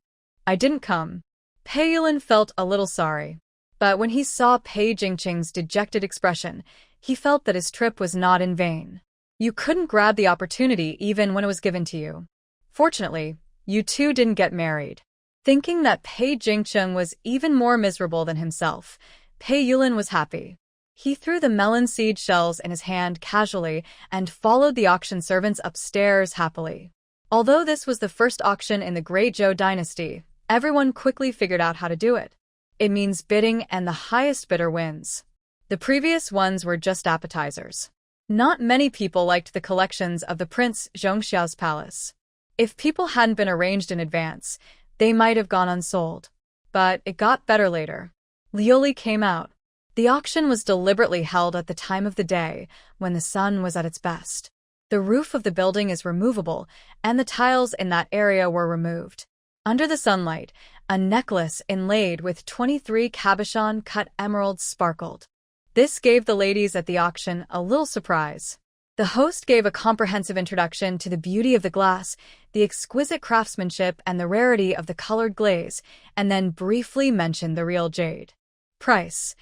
I didn't come. Pei Yulin felt a little sorry. But when he saw Pei Jingcheng's dejected expression, he felt that his trip was not in vain. You couldn't grab the opportunity even when it was given to you. Fortunately, you two didn't get married. Thinking that Pei Jingcheng was even more miserable than himself, Pei Yulin was happy. He threw the melon seed shells in his hand casually and followed the auction servants upstairs happily. Although this was the first auction in the Great Zhou dynasty, everyone quickly figured out how to do it. It means bidding and the highest bidder wins. The previous ones were just appetizers. Not many people liked the collections of the Prince Zhongxiao's palace. If people hadn't been arranged in advance, they might have gone unsold. But it got better later. Lioli came out. The auction was deliberately held at the time of the day when the sun was at its best. The roof of the building is removable, and the tiles in that area were removed. Under the sunlight, a necklace inlaid with 23 cabochon-cut emeralds sparkled. This gave the ladies at the auction a little surprise. The host gave a comprehensive introduction to the beauty of the glass, the exquisite craftsmanship, and the rarity of the colored glaze, and then briefly mentioned the real jade. Price: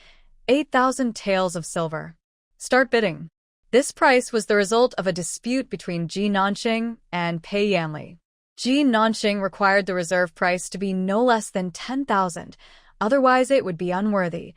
8,000 taels of silver. Start bidding. This price was the result of a dispute between Ji Nanxing and Pei Yanli. Ji Nanxing required the reserve price to be no less than 10,000, otherwise it would be unworthy.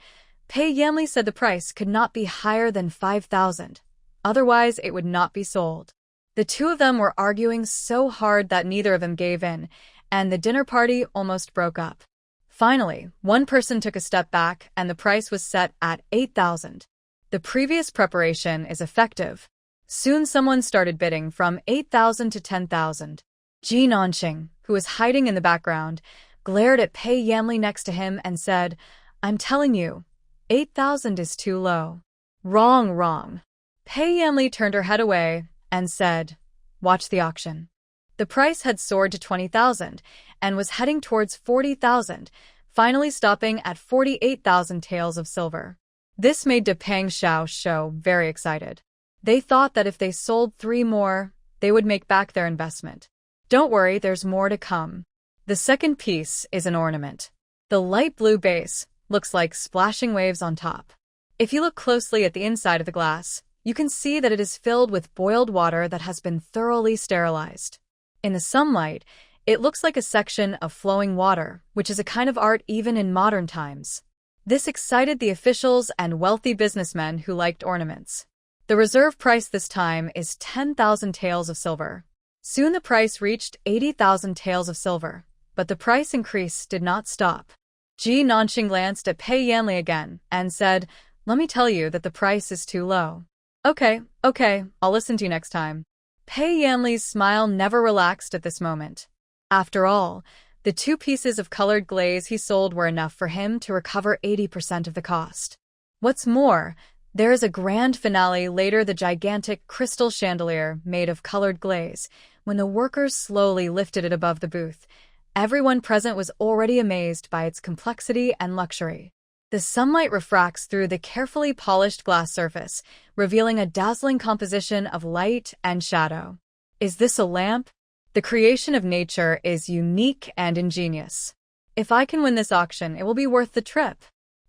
Pei Yanli said the price could not be higher than 5,000, otherwise it would not be sold. The two of them were arguing so hard that neither of them gave in, and the dinner party almost broke up. Finally, one person took a step back and the price was set at 8,000. The previous preparation is effective. Soon someone started bidding from 8,000 to 10,000. Ji Nanxing, who was hiding in the background, glared at Pei Yanli next to him and said, "I'm telling you, 8,000 is too low." "Wrong, wrong." Pei Yanli turned her head away and said, "Watch the auction." The price had soared to 20,000 and was heading towards 40,000, finally stopping at 48,000 taels of silver. This made De Pang Xiao very excited. They thought that if they sold 3 more, they would make back their investment. Don't worry, there's more to come. The second piece is an ornament. The light blue base looks like splashing waves on top. If you look closely at the inside of the glass, you can see that it is filled with boiled water that has been thoroughly sterilized. In the sunlight, it looks like a section of flowing water, which is a kind of art even in modern times. This excited the officials and wealthy businessmen who liked ornaments. The reserve price this time is 10,000 taels of silver. Soon the price reached 80,000 taels of silver, but the price increase did not stop. Ji Nanxing glanced at Pei Yanli again and said, "Let me tell you that the price is too low." Okay, I'll listen to you next time." Pei Yanli's smile never relaxed at this moment. After all, the 2 pieces of colored glaze he sold were enough for him to recover 80% of the cost. What's more, there is a grand finale later, the gigantic crystal chandelier made of colored glaze. When the workers slowly lifted it above the booth, everyone present was already amazed by its complexity and luxury. The sunlight refracts through the carefully polished glass surface, revealing a dazzling composition of light and shadow. Is this a lamp? The creation of nature is unique and ingenious. If I can win this auction, it will be worth the trip.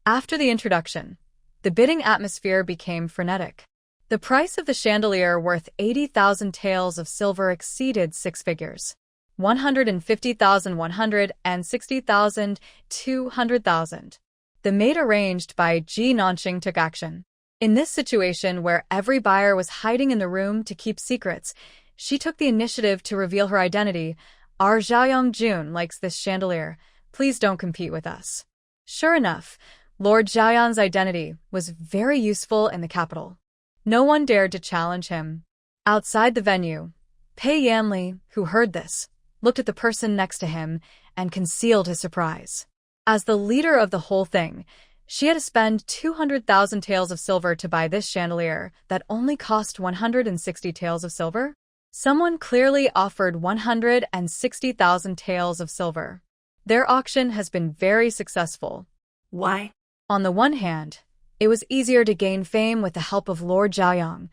After the introduction, the bidding atmosphere became frenetic. The price of the chandelier worth 80,000 taels of silver exceeded 6 figures. 150,000, 160,000, 200,000. The maid arranged by Ji Nanxing took action. In this situation where every buyer was hiding in the room to keep secrets, she took the initiative to reveal her identity, Our Zhaoyang Jun likes this chandelier. Please don't compete with us. Sure enough, Lord Zhaoyang's identity was very useful in the capital. No one dared to challenge him. Outside the venue, Pei Yanli, who heard this, looked at the person next to him and concealed his surprise. As the leader of the whole thing, she had to spend 200,000 taels of silver to buy this chandelier that only cost 160 taels of silver. Someone clearly offered 160,000 taels of silver. Their auction has been very successful. Why? On the one hand, it was easier to gain fame with the help of Lord Zhaoyang.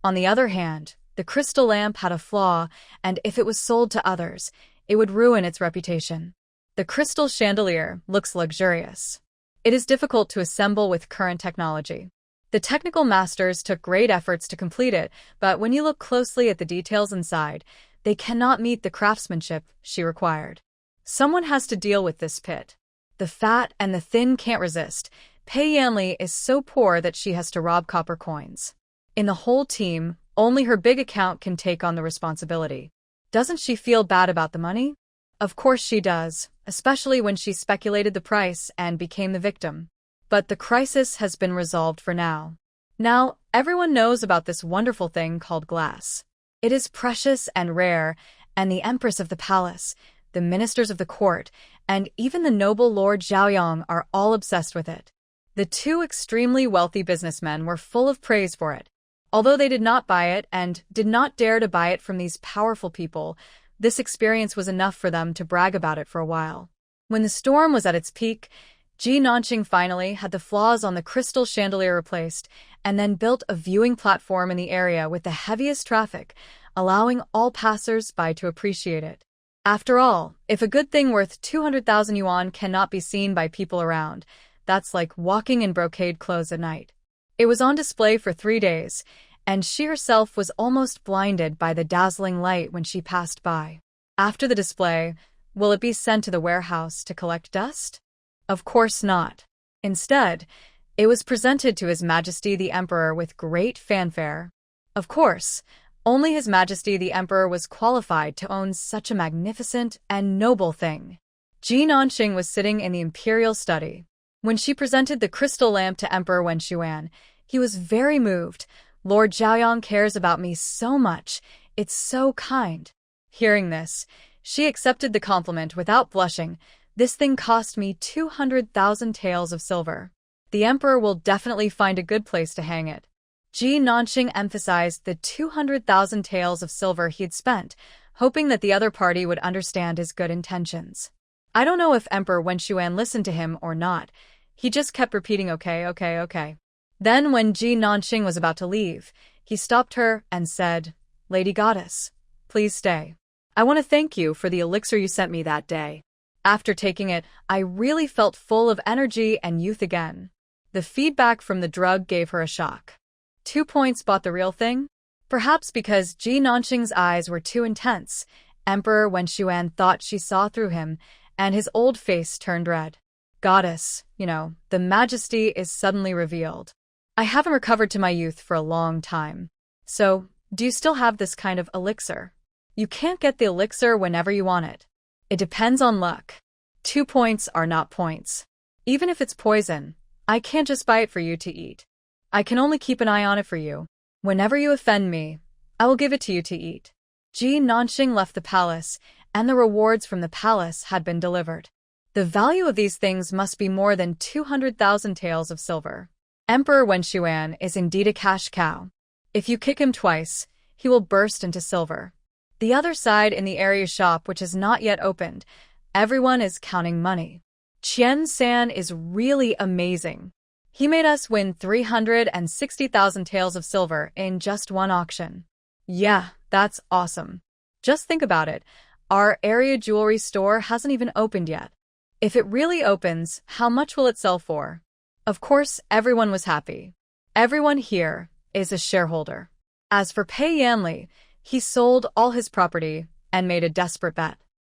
On the other hand, the crystal lamp had a flaw, and if it was sold to others, it would ruin its reputation. The crystal chandelier looks luxurious. It is difficult to assemble with current technology. The technical masters took great efforts to complete it, but when you look closely at the details inside, they cannot meet the craftsmanship she required. Someone has to deal with this pit. The fat and the thin can't resist. Pei Yanli is so poor that she has to rob copper coins. In the whole team, only her big account can take on the responsibility. Doesn't she feel bad about the money? Of course she does, especially when she speculated the price and became the victim. But the crisis has been resolved for now. Now, everyone knows about this wonderful thing called glass. It is precious and rare, and the empress of the palace, the ministers of the court, and even the noble Lord Zhaoyang are all obsessed with it. The two extremely wealthy businessmen were full of praise for it. Although they did not buy it and did not dare to buy it from these powerful people, this experience was enough for them to brag about it for a while. When the storm was at its peak, Ji Nanqing finally had the flaws on the crystal chandelier replaced and then built a viewing platform in the area with the heaviest traffic, allowing all passers-by to appreciate it. After all, if a good thing worth 200,000 yuan cannot be seen by people around, that's like walking in brocade clothes at night. It was on display for 3 days, and she herself was almost blinded by the dazzling light when she passed by. After the display, will it be sent to the warehouse to collect dust? Of course not. Instead, it was presented to His Majesty the Emperor with great fanfare. Of course, only His Majesty the Emperor was qualified to own such a magnificent and noble thing. Ji Nanqing was sitting in the imperial study. When she presented the crystal lamp to Emperor Wen Xuan, he was very moved. Lord Zhaoyang cares about me so much. It's so kind. Hearing this, she accepted the compliment without blushing. This thing cost me 200,000 taels of silver. The emperor will definitely find a good place to hang it. Ji Nanqing emphasized the 200,000 taels of silver he had spent, hoping that the other party would understand his good intentions. I don't know if Emperor Wen Xuan listened to him or not. He just kept repeating okay, okay, okay. Then when Ji Nanqing was about to leave, he stopped her and said, "Lady Goddess, please stay. I want to thank you for the elixir you sent me that day. After taking it, I really felt full of energy and youth again." The feedback from the drug gave her a shock. 2 points bought the real thing? Perhaps because Ji Nanqing's eyes were too intense, Emperor Wen Xuan thought she saw through him, and his old face turned red. Goddess, the majesty is suddenly revealed. I haven't recovered to my youth for a long time. So, do you still have this kind of elixir? You can't get the elixir whenever you want it. It depends on luck. 2 points are not points. Even if it's poison, I can't just buy it for you to eat. I can only keep an eye on it for you. Whenever you offend me, I will give it to you to eat. Ji Nanqing left the palace, and the rewards from the palace had been delivered. The value of these things must be more than 200,000 taels of silver. Emperor Wen Xuan is indeed a cash cow. If you kick him twice, he will burst into silver. The other side in the area shop, which is not yet opened, everyone is counting money. Qian San is really amazing. He made us win 360,000 taels of silver in just one auction. Yeah, that's awesome. Just think about it. Our area jewelry store hasn't even opened yet. If it really opens, how much will it sell for? Of course, everyone was happy. Everyone here is a shareholder. As for Pei Yanli, he sold all his property and made a desperate bet.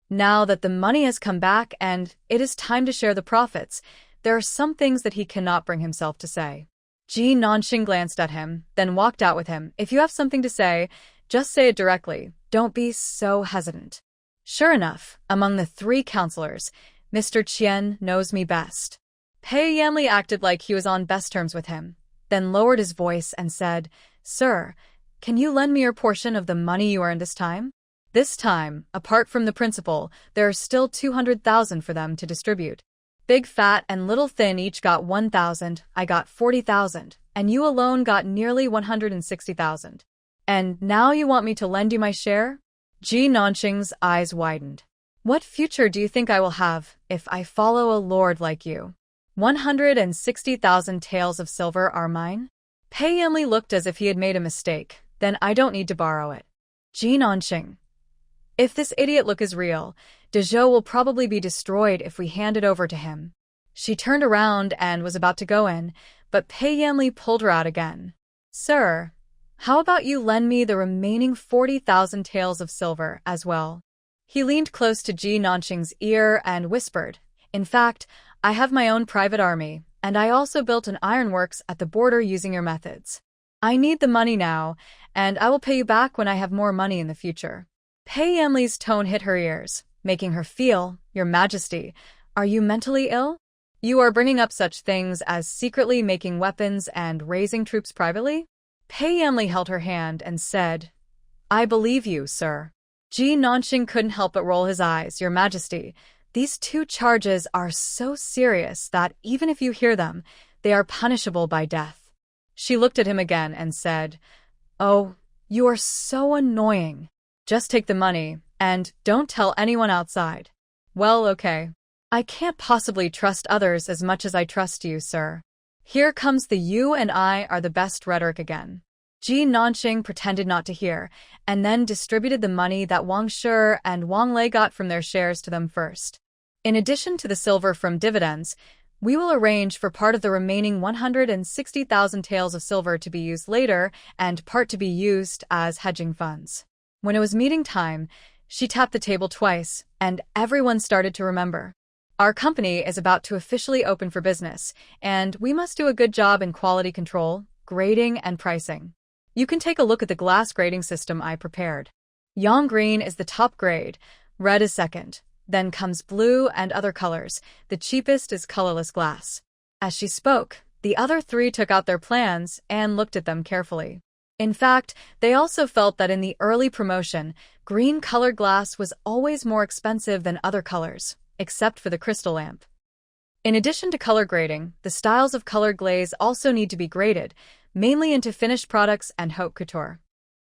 Now that the money has come back and it is time to share the profits, there are some things that he cannot bring himself to say. Ji Nanqing glanced at him, then walked out with him. If you have something to say, just say it directly. Don't be so hesitant. Sure enough, among the 3 counselors, Mr. Qian knows me best. Pei Yanli acted like he was on best terms with him, then lowered his voice and said, "Sir, can you lend me your portion of the money you earned this time?" This time, apart from the principal, there are still 200,000 for them to distribute. Big Fat and Little Thin each got 1,000, I got 40,000, and you alone got nearly 160,000. And now you want me to lend you my share? Ji Nanqing's eyes widened. What future do you think I will have if I follow a lord like you? 160,000 taels of silver are mine? Pei Yanli looked as if he had made a mistake. Then I don't need to borrow it. Ji Nanqing. If this idiot look is real, Dezhou will probably be destroyed if we hand it over to him. She turned around and was about to go in, but Pei Yanli pulled her out again. Sir, how about you lend me the remaining 40,000 taels of silver as well? He leaned close to Ji Nanqing's ear and whispered, in fact, I have my own private army, and I also built an ironworks at the border using your methods. I need the money now, and I will pay you back when I have more money in the future. Pei Yanli's tone hit her ears, making her feel, Your Majesty, are you mentally ill? You are bringing up such things as secretly making weapons and raising troops privately? Pei Yanli held her hand and said, I believe you, sir. Ji Nanqing couldn't help but roll his eyes. Your Majesty, these 2 charges are so serious that even if you hear them, they are punishable by death. She looked at him again and said, Oh, you are so annoying. Just take the money, and don't tell anyone outside. Well, okay. I can't possibly trust others as much as I trust you, sir. Here comes the you and I are the best rhetoric again. Ji Nanqing pretended not to hear, and then distributed the money that Wang Shi and Wang Lei got from their shares to them first. In addition to the silver from dividends, we will arrange for part of the remaining 160,000 taels of silver to be used later and part to be used as hedging funds. When it was meeting time, she tapped the table twice, and everyone started to remember. Our company is about to officially open for business, and we must do a good job in quality control, grading, and pricing. You can take a look at the glass grading system I prepared. Yang green is the top grade, red is second, then comes blue and other colors. The cheapest is colorless glass. As she spoke, the other 3 took out their plans and looked at them carefully. In fact, they also felt that in the early promotion, green-colored glass was always more expensive than other colors, except for the crystal lamp. In addition to color grading, the styles of colored glaze also need to be graded, mainly into finished products and haute couture.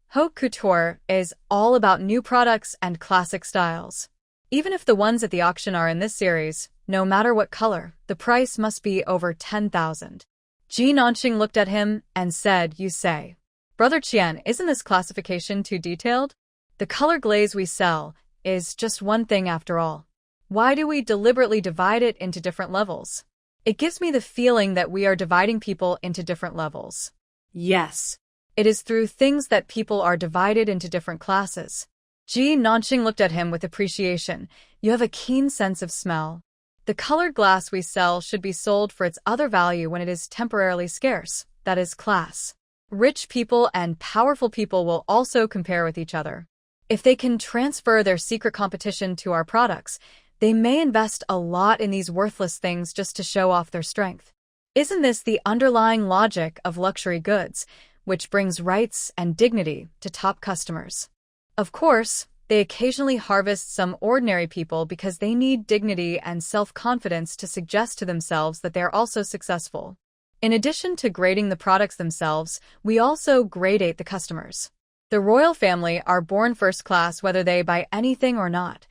Haute couture is all about new products and classic styles. Even if the ones at the auction are in this series, no matter what color, the price must be over 10,000. Ji Nanqing looked at him and said, You say. Brother Qian, isn't this classification too detailed? The color glaze we sell is just one thing after all. Why do we deliberately divide it into different levels? It gives me the feeling that we are dividing people into different levels. Yes. It is through things that people are divided into different classes. Ji Nanqing looked at him with appreciation. You have a keen sense of smell. The colored glass we sell should be sold for its other value when it is temporarily scarce, that is, class. Rich people and powerful people will also compare with each other. If they can transfer their secret competition to our products, they may invest a lot in these worthless things just to show off their strength. Isn't this the underlying logic of luxury goods, which brings rights and dignity to top customers? Of course, they occasionally harvest some ordinary people because they need dignity and self-confidence to suggest to themselves that they are also successful. In addition to grading the products themselves, we also gradate the customers. The royal family are born first class whether they buy anything or not.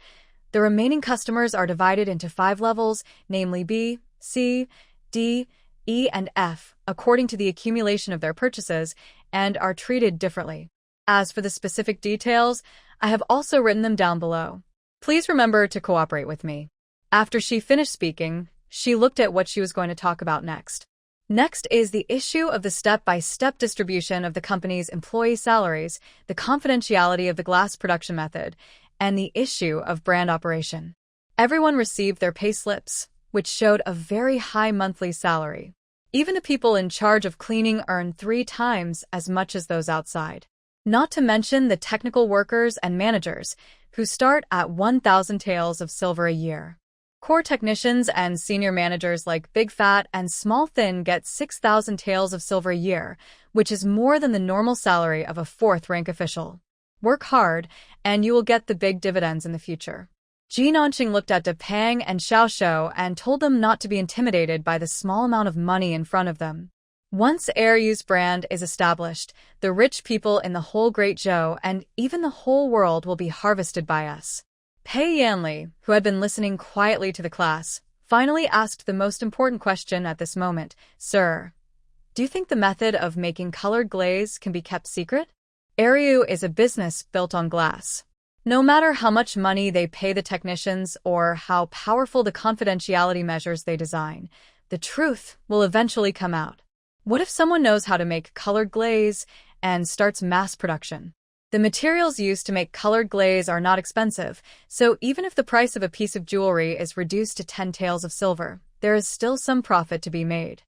The remaining customers are divided into 5 levels, namely B, C, D, E, and F, according to the accumulation of their purchases, and are treated differently. As for the specific details, I have also written them down below. Please remember to cooperate with me. After she finished speaking, she looked at what she was going to talk about next. Next is the issue of the step-by-step distribution of the company's employee salaries, the confidentiality of the glass production method, and the issue of brand operation. Everyone received their pay slips, which showed a very high monthly salary. Even the people in charge of cleaning earned 3 times as much as those outside. Not to mention the technical workers and managers, who start at 1,000 taels of silver a year. Core technicians and senior managers like Big Fat and Small Thin get 6,000 taels of silver a year, which is more than the normal salary of a fourth-rank official. Work hard, and you will get the big dividends in the future. Ji Nanqing looked at De Pang and Xiao Shou and told them not to be intimidated by the small amount of money in front of them. Once Riots' brand is established, the rich people in the whole Great Zhou and even the whole world will be harvested by us. Pei Yanli, who had been listening quietly to the class, finally asked the most important question at this moment. Sir, do you think the method of making colored glaze can be kept secret? Riots is a business built on glass. No matter how much money they pay the technicians or how powerful the confidentiality measures they design, the truth will eventually come out. What if someone knows how to make colored glaze and starts mass production? The materials used to make colored glaze are not expensive, so even if the price of a piece of jewelry is reduced to 10 taels of silver, there is still some profit to be made.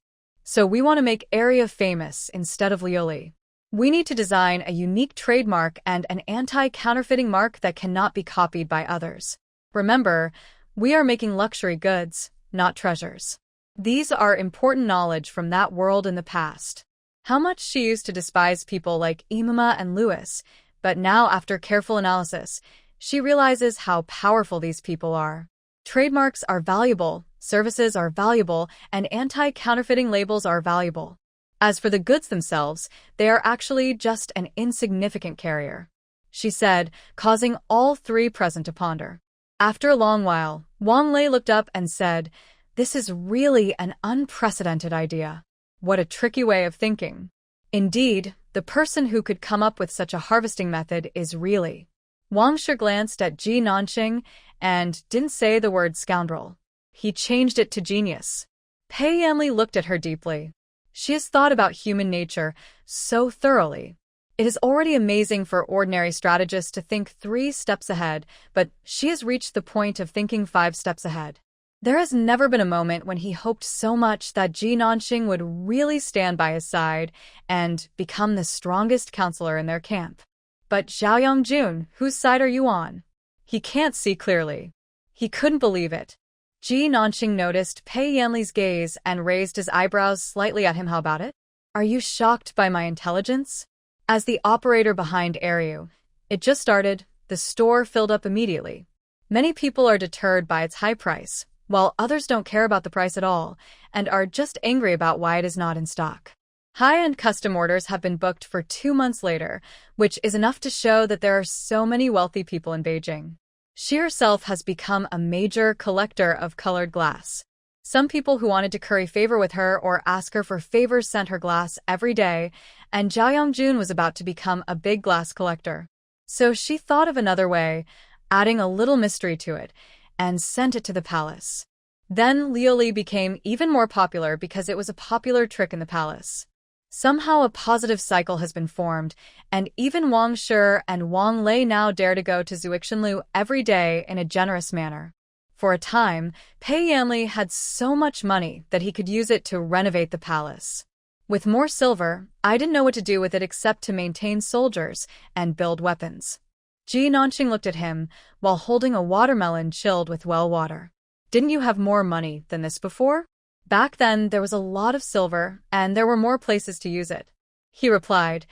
So we want to make Area famous instead of Lioli. We need to design a unique trademark and an anti-counterfeiting mark that cannot be copied by others. Remember, we are making luxury goods, not treasures. These are important knowledge from that world in the past. How much she used to despise people like Imama and Louis, but now after careful analysis, she realizes how powerful these people are. Trademarks are valuable, services are valuable, and anti-counterfeiting labels are valuable. As for the goods themselves, they are actually just an insignificant carrier, she said, causing all three present to ponder. After a long while, Wang Lei looked up and said, "This is really an unprecedented idea. What a tricky way of thinking. Indeed, the person who could come up with such a harvesting method is really." Wang Shi glanced at Ji Nanqing and didn't say the word scoundrel. He changed it to genius. Pei Yanli looked at her deeply. She has thought about human nature so thoroughly. It is already amazing for ordinary strategists to think 3 steps ahead, but she has reached the point of thinking 5 steps ahead. There has never been a moment when he hoped so much that Ji Nanqing would really stand by his side and become the strongest counselor in their camp. But Zhao Yongjun, whose side are you on? He can't see clearly. He couldn't believe it. Ji Nanqing noticed Pei Yanli's gaze and raised his eyebrows slightly at him. How about it? Are you shocked by my intelligence? As the operator behind Riots, it just started, the store filled up immediately. Many people are deterred by its high price, while others don't care about the price at all and are just angry about why it is not in stock. High-end custom orders have been booked for 2 months later, which is enough to show that there are so many wealthy people in Beijing. She herself has become a major collector of colored glass. Some people who wanted to curry favor with her or ask her for favors sent her glass every day, and Zhao Yongjun was about to become a big glass collector. So she thought of another way, adding a little mystery to it, and sent it to the palace. Then Lioli became even more popular because it was a popular trick in the palace. Somehow a positive cycle has been formed, and even Wang Shi and Wang Lei now dare to go to Zuixinlu every day in a generous manner. For a time, Pei Yanli had so much money that he could use it to renovate the palace. With more silver, I didn't know what to do with it except to maintain soldiers and build weapons. Ji Nanqing looked at him while holding a watermelon chilled with well water. Didn't you have more money than this before? Back then, there was a lot of silver, and there were more places to use it. He replied,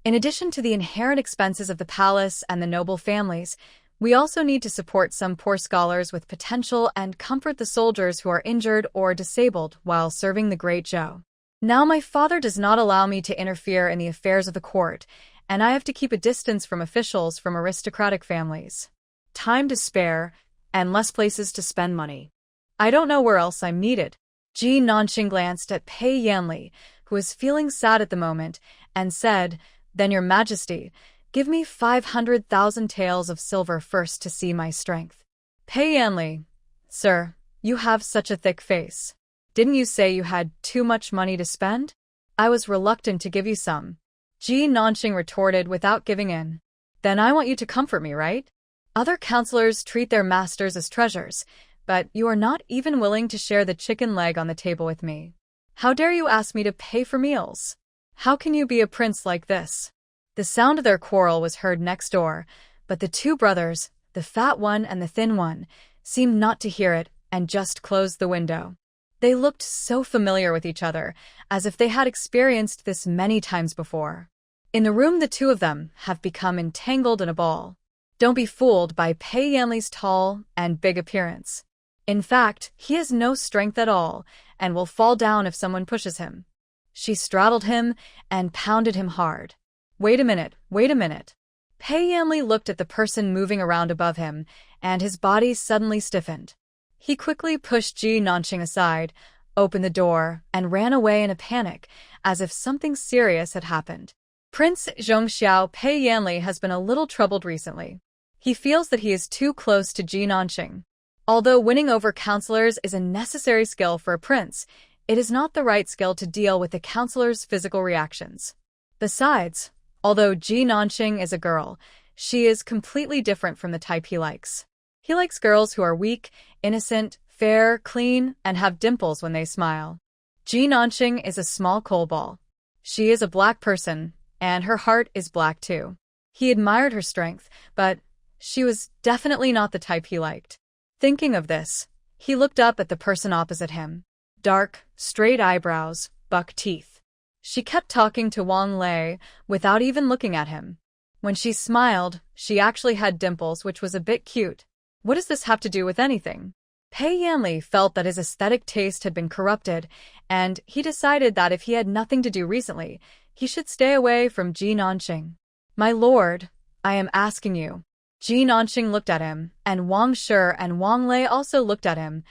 in addition to the inherent expenses of the palace and the noble families, we also need to support some poor scholars with potential and comfort the soldiers who are injured or disabled while serving the Great Zhou. Now my father does not allow me to interfere in the affairs of the court, and I have to keep a distance from officials from aristocratic families. Time to spare, and less places to spend money. I don't know where else I'm needed. Ji Nanqing glanced at Pei Yanli, who was feeling sad at the moment, and said, "Then your majesty, give me 500,000 taels of silver first to see my strength." Pei Yanli, "Sir, you have such a thick face. Didn't you say you had too much money to spend? I was reluctant to give you some." Ji Nanqing retorted without giving in. "Then I want you to comfort me, right? Other counselors treat their masters as treasures, but you are not even willing to share the chicken leg on the table with me. How dare you ask me to pay for meals? How can you be a prince like this?" The sound of their quarrel was heard next door, but the two brothers, the fat one and the thin one, seemed not to hear it and just closed the window. They looked so familiar with each other, as if they had experienced this many times before. In the room, the two of them have become entangled in a ball. Don't be fooled by Pei Yanli's tall and big appearance. In fact, he has no strength at all and will fall down if someone pushes him. She straddled him and pounded him hard. Wait a minute, wait a minute. Pei Yanli looked at the person moving around above him, and his body suddenly stiffened. He quickly pushed Ji Nanqing aside, opened the door, and ran away in a panic, as if something serious had happened. Prince Zhongxiao Pei Yanli has been a little troubled recently. He feels that he is too close to Ji Nanqing. Although winning over counselors is a necessary skill for a prince, it is not the right skill to deal with the counselor's physical reactions. Besides, although Ji Nanqing is a girl, she is completely different from the type he likes. He likes girls who are weak, innocent, fair, clean, and have dimples when they smile. Ji Nanqing is a small coal ball. She is a black person, and her heart is black too. He admired her strength, but she was definitely not the type he liked. Thinking of this, he looked up at the person opposite him. Dark, straight eyebrows, buck teeth. She kept talking to Wang Lei without even looking at him. When she smiled, she actually had dimples, which was a bit cute. What does this have to do with anything? Pei Yanli felt that his aesthetic taste had been corrupted, and he decided that if he had nothing to do recently, he should stay away from Ji Nanqing. My lord, I am asking you. Ji Nanqing looked at him, and Wang Shi and Wang Lei also looked at him.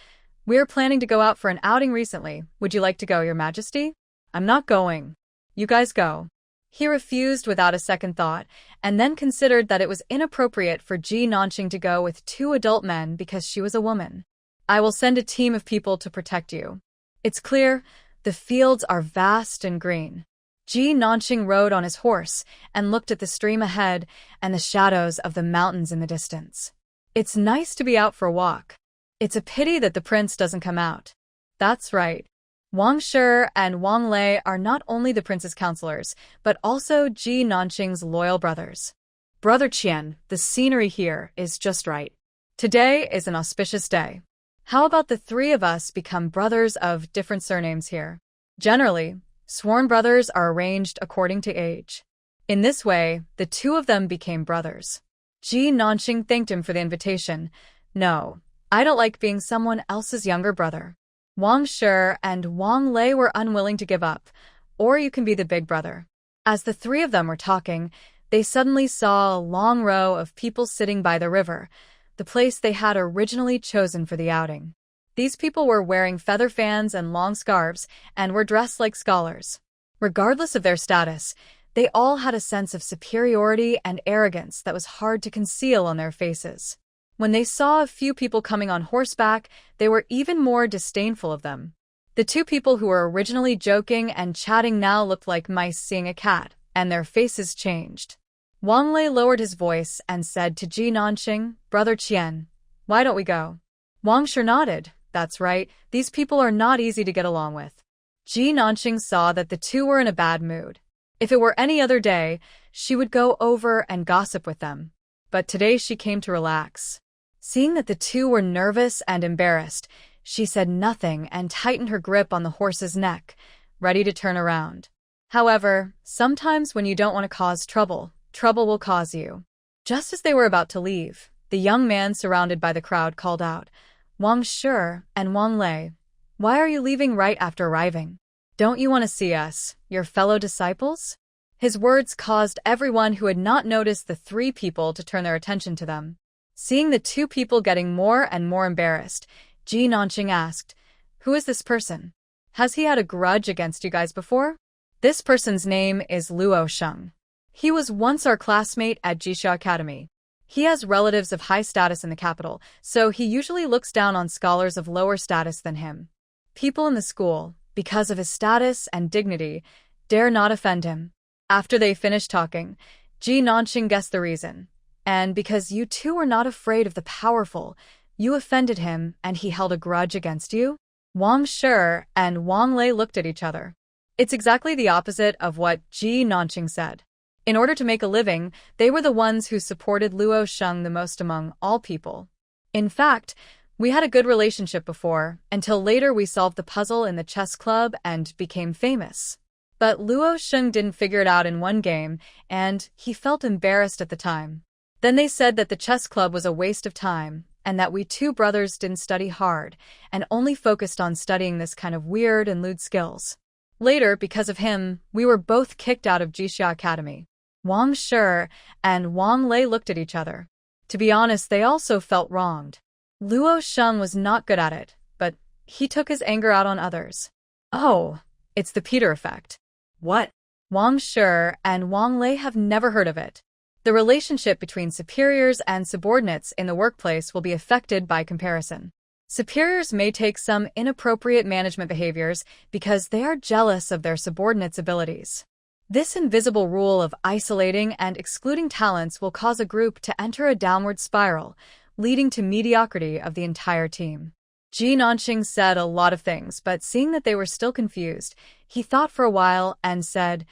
We're planning to go out for an outing recently. Would you like to go, Your Majesty? I'm not going. You guys go. He refused without a second thought, and then considered that it was inappropriate for Ji Nanqing to go with two adult men because she was a woman. I will send a team of people to protect you. It's clear, the fields are vast and green. Ji Nanqing rode on his horse and looked at the stream ahead and the shadows of the mountains in the distance. It's nice to be out for a walk. It's a pity that the prince doesn't come out. That's right. Wang Shi and Wang Lei are not only the prince's counselors, but also Ji Nanqing's loyal brothers. Brother Qian, the scenery here is just right. Today is an auspicious day. How about the three of us become brothers of different surnames here? Generally, sworn brothers are arranged according to age. In this way, the two of them became brothers. Ji Nanqing thanked him for the invitation. No, I don't like being someone else's younger brother. Wang Shi and Wang Lei were unwilling to give up, or you can be the big brother. As the three of them were talking, they suddenly saw a long row of people sitting by the river, the place they had originally chosen for the outing. These people were wearing feather fans and long scarves and were dressed like scholars. Regardless of their status, they all had a sense of superiority and arrogance that was hard to conceal on their faces. When they saw a few people coming on horseback, they were even more disdainful of them. The two people who were originally joking and chatting now looked like mice seeing a cat, and their faces changed. Wang Lei lowered his voice and said to Ji Nanqing, Brother Qian, why don't we go? Wang Shi nodded. That's right, these people are not easy to get along with. Ji Nanqing saw that the two were in a bad mood. If it were any other day, she would go over and gossip with them. But today she came to relax. Seeing that the two were nervous and embarrassed, she said nothing and tightened her grip on the horse's neck, ready to turn around. However, sometimes when you don't want to cause trouble, trouble will cause you. Just as they were about to leave, the young man surrounded by the crowd called out, Wang Shi and Wang Lei, why are you leaving right after arriving? Don't you want to see us, your fellow disciples? His words caused everyone who had not noticed the three people to turn their attention to them. Seeing the two people getting more and more embarrassed, Ji Nanqing asked, Who is this person? Has he had a grudge against you guys before? This person's name is Luo Sheng. He was once our classmate at Jisha Academy. He has relatives of high status in the capital, so he usually looks down on scholars of lower status than him. People in the school, because of his status and dignity, dare not offend him. After they finished talking, Ji Nanqing guessed the reason. And because you two were not afraid of the powerful, you offended him and he held a grudge against you? Wang Shi and Wang Lei looked at each other. It's exactly the opposite of what Ji Nanqing said. In order to make a living, they were the ones who supported Luo Sheng the most among all people. In fact, we had a good relationship before, until later we solved the puzzle in the chess club and became famous. But Luo Sheng didn't figure it out in one game, and he felt embarrassed at the time. Then they said that the chess club was a waste of time, and that we two brothers didn't study hard, and only focused on studying this kind of weird and lewd skills. Later, because of him, we were both kicked out of Jixia Academy. Wang Shi and Wang Lei looked at each other. To be honest, they also felt wronged. Luo Sheng was not good at it, but he took his anger out on others. Oh, it's the Peter effect. What? Wang Shi and Wang Lei have never heard of it. The relationship between superiors and subordinates in the workplace will be affected by comparison. Superiors may take some inappropriate management behaviors because they are jealous of their subordinates' abilities. This invisible rule of isolating and excluding talents will cause a group to enter a downward spiral, leading to mediocrity of the entire team. Ji Nanqing said a lot of things, but seeing that they were still confused, he thought for a while and said,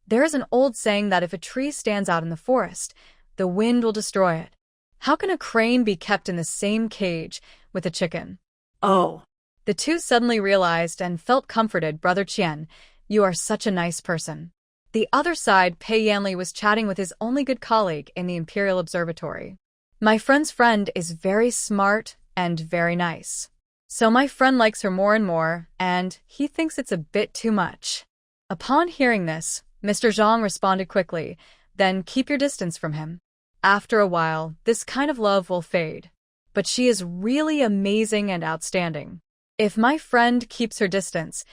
"There is an old saying that if a tree stands out in the forest, the wind will destroy it. How can a crane be kept in the same cage with a chicken?" Oh. The two suddenly realized and felt comforted. "Brother Qian, you are such a nice person." The other side, Pei Yanli was chatting with his only good colleague in the Imperial Observatory. "My friend's friend is very smart and very nice. So my friend likes her more and more, and he thinks it's a bit too much." Upon hearing this, Mr. Zhang responded quickly, "Then keep your distance from him. After a while, this kind of love will fade. But she is really amazing and outstanding. If my friend keeps her distance,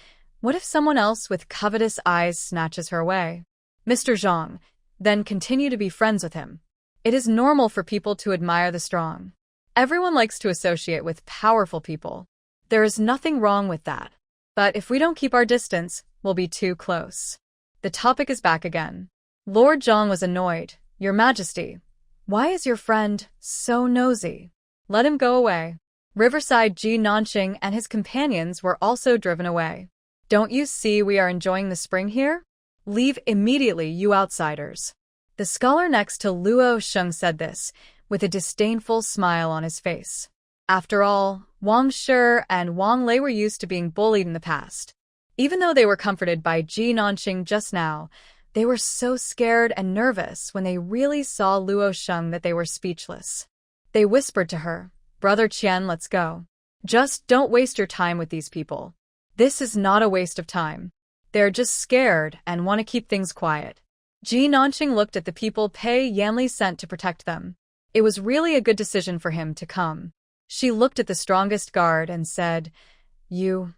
what if someone else with covetous eyes snatches her away? Mr. Zhang, then continue to be friends with him. It is normal for people to admire the strong. Everyone likes to associate with powerful people. There is nothing wrong with that. But if we don't keep our distance, we'll be too close." The topic is back again. Lord Zhang was annoyed. "Your Majesty, why is your friend so nosy? Let him go away." Riverside Ji Nanqing and his companions were also driven away. "Don't you see we are enjoying the spring here? Leave immediately, you outsiders." The scholar next to Luo Sheng said this, with a disdainful smile on his face. After all, Wang Shi and Wang Lei were used to being bullied in the past. Even though they were comforted by Ji Nanqing just now, they were so scared and nervous when they really saw Luo Sheng that they were speechless. They whispered to her, "Brother Qian, let's go. Just don't waste your time with these people. This is not a waste of time. They're just scared and want to keep things quiet." Ji Nanqing looked at the people Pei Yanli sent to protect them. It was really a good decision for him to come. She looked at the strongest guard and said, "You,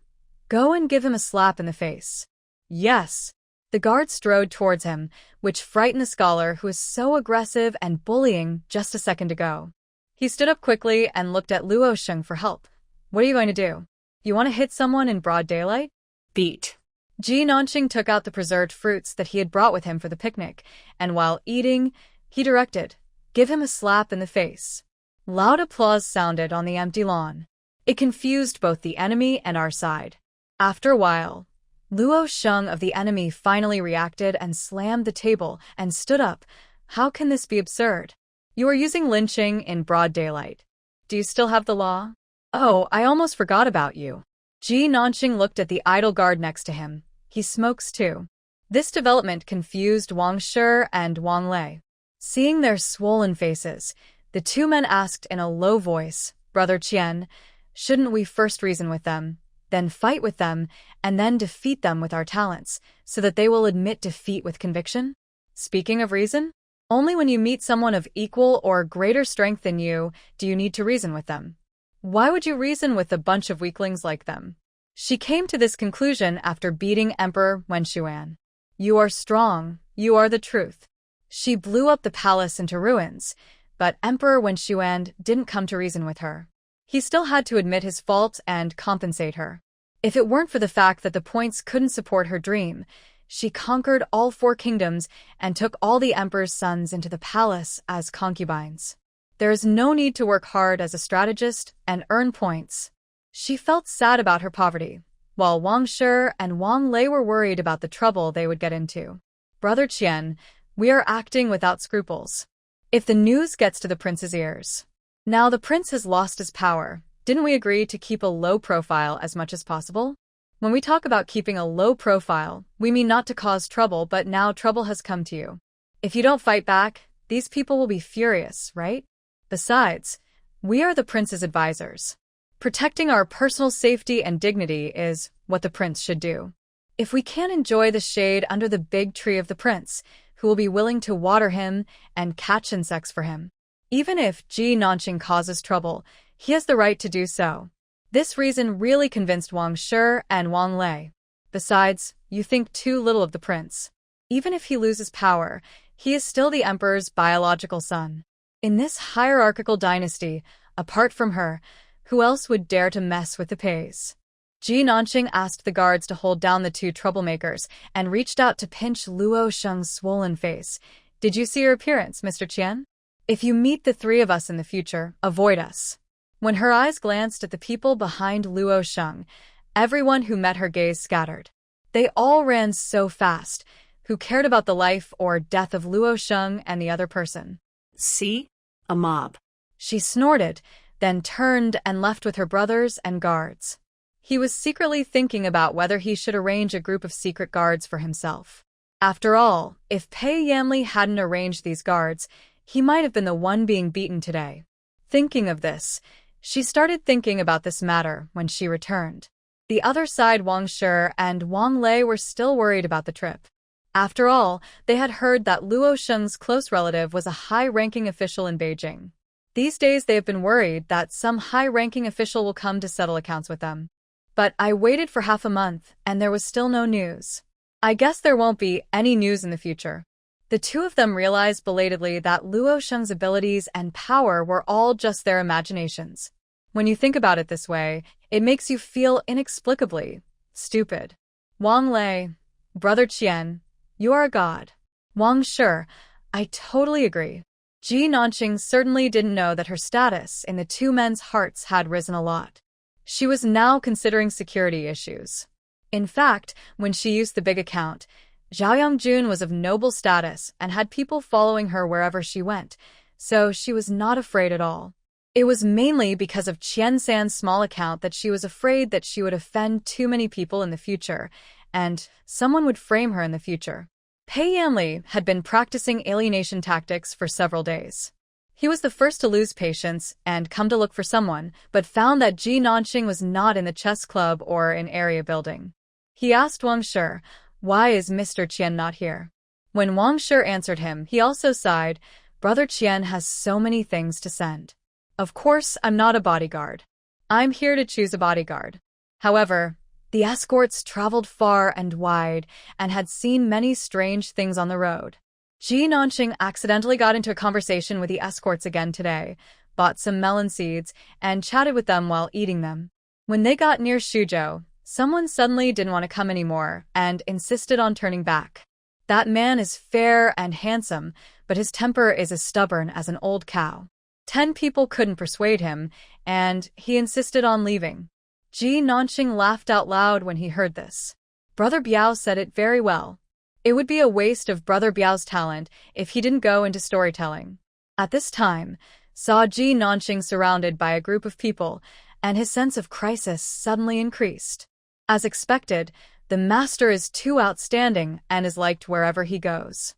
go and give him a slap in the face." "Yes." The guard strode towards him, which frightened the scholar who was so aggressive and bullying just a second ago. He stood up quickly and looked at Luo Sheng for help. "What are you going to do? You want to hit someone in broad daylight?" Beat. Ji Nanqing took out the preserved fruits that he had brought with him for the picnic, and while eating, he directed, "Give him a slap in the face." Loud applause sounded on the empty lawn. It confused both the enemy and our side. After a while, Luo Sheng of the enemy finally reacted and slammed the table and stood up. "How can this be absurd? You are using lynching in broad daylight. Do you still have the law?" "Oh, I almost forgot about you." Ji Nanqing looked at the idle guard next to him. "He smokes too." This development confused Wang Shi and Wang Lei. Seeing their swollen faces, the two men asked in a low voice, "Brother Qian, shouldn't we first reason with them, then fight with them, and then defeat them with our talents, so that they will admit defeat with conviction?" Speaking of reason, only when you meet someone of equal or greater strength than you do you need to reason with them. Why would you reason with a bunch of weaklings like them? She came to this conclusion after beating Emperor Wen Xuan. "You are strong, you are the truth." She blew up the palace into ruins, but Emperor Wen Xuan didn't come to reason with her. He still had to admit his fault and compensate her. If it weren't for the fact that the points couldn't support her dream, she conquered all 4 kingdoms and took all the emperor's sons into the palace as concubines. There is no need to work hard as a strategist and earn points. She felt sad about her poverty, while Wang Shi and Wang Lei were worried about the trouble they would get into. "Brother Qian, We are acting without scruples. If the news gets to the prince's ears. Now the prince has lost his power. Didn't we agree to keep a low profile as much as possible? When we talk about keeping a low profile, we mean not to cause trouble, but now trouble has come to you. If you don't fight back, these people will be furious, right? Besides, we are the prince's advisors. Protecting our personal safety and dignity is what the prince should do. If we can't enjoy the shade under the big tree of the prince, who will be willing to water him and catch insects for him. Even if Ji Nanqing causes trouble, he has the right to do so. This reason really convinced Wang Shi and Wang Lei. Besides, you think too little of the prince. Even if he loses power, he is still the emperor's biological son. In this hierarchical dynasty, apart from her, who else would dare to mess with the pace? Ji Nanqing asked the guards to hold down the two troublemakers and reached out to pinch Luo Sheng's swollen face. Did you see her appearance, Mr. Qian? If you meet the three of us in the future, avoid us. When her eyes glanced at the people behind Luo Sheng, everyone who met her gaze scattered. They all ran so fast. Who cared about the life or death of Luo Sheng and the other person? See? A mob. She snorted, then turned and left with her brothers and guards. He was secretly thinking about whether he should arrange a group of secret guards for himself. After all, if Pei Yamli hadn't arranged these guards, he might have been the one being beaten today. Thinking of this, she started thinking about this matter when she returned. The other side, Wang Shi and Wang Lei, were still worried about the trip. After all, they had heard that Luo Sheng's close relative was a high-ranking official in Beijing. These days they have been worried that some high-ranking official will come to settle accounts with them. But I waited for half a month, and there was still no news. I guess there won't be any news in the future. The two of them realized belatedly that Luo Sheng's abilities and power were all just their imaginations. When you think about it this way, it makes you feel inexplicably stupid. Wang Lei, Brother Qian, you are a god. Wang Shi, I totally agree. Ji Nanqing certainly didn't know that her status in the two men's hearts had risen a lot. She was now considering security issues. In fact, when she used the big account, Zhao Yangjun was of noble status and had people following her wherever she went, so she was not afraid at all. It was mainly because of Qian San's small account that she was afraid that she would offend too many people in the future, and someone would frame her in the future. Pei Yanli had been practicing alienation tactics for several days. He was the first to lose patience and come to look for someone, but found that Ji Nanqing was not in the chess club or in area building. He asked Wang Shi, "Why is Mr. Qian not here?" When Wang Shi answered him, he also sighed, "Brother Qian has so many things to send. Of course, I'm not a bodyguard. I'm here to choose a bodyguard." However, the escorts traveled far and wide and had seen many strange things on the road. Ji Nanqing accidentally got into a conversation with the escorts again today, bought some melon seeds, and chatted with them while eating them. When they got near Shuzhou, someone suddenly didn't want to come anymore and insisted on turning back. That man is fair and handsome, but his temper is as stubborn as an old cow. 10 people couldn't persuade him, and he insisted on leaving. Ji Nanqing laughed out loud when he heard this. Brother Biao said it very well. It would be a waste of Brother Biao's talent if he didn't go into storytelling. At this time, saw Ji Nanqing surrounded by a group of people, and his sense of crisis suddenly increased. As expected, the master is too outstanding and is liked wherever he goes.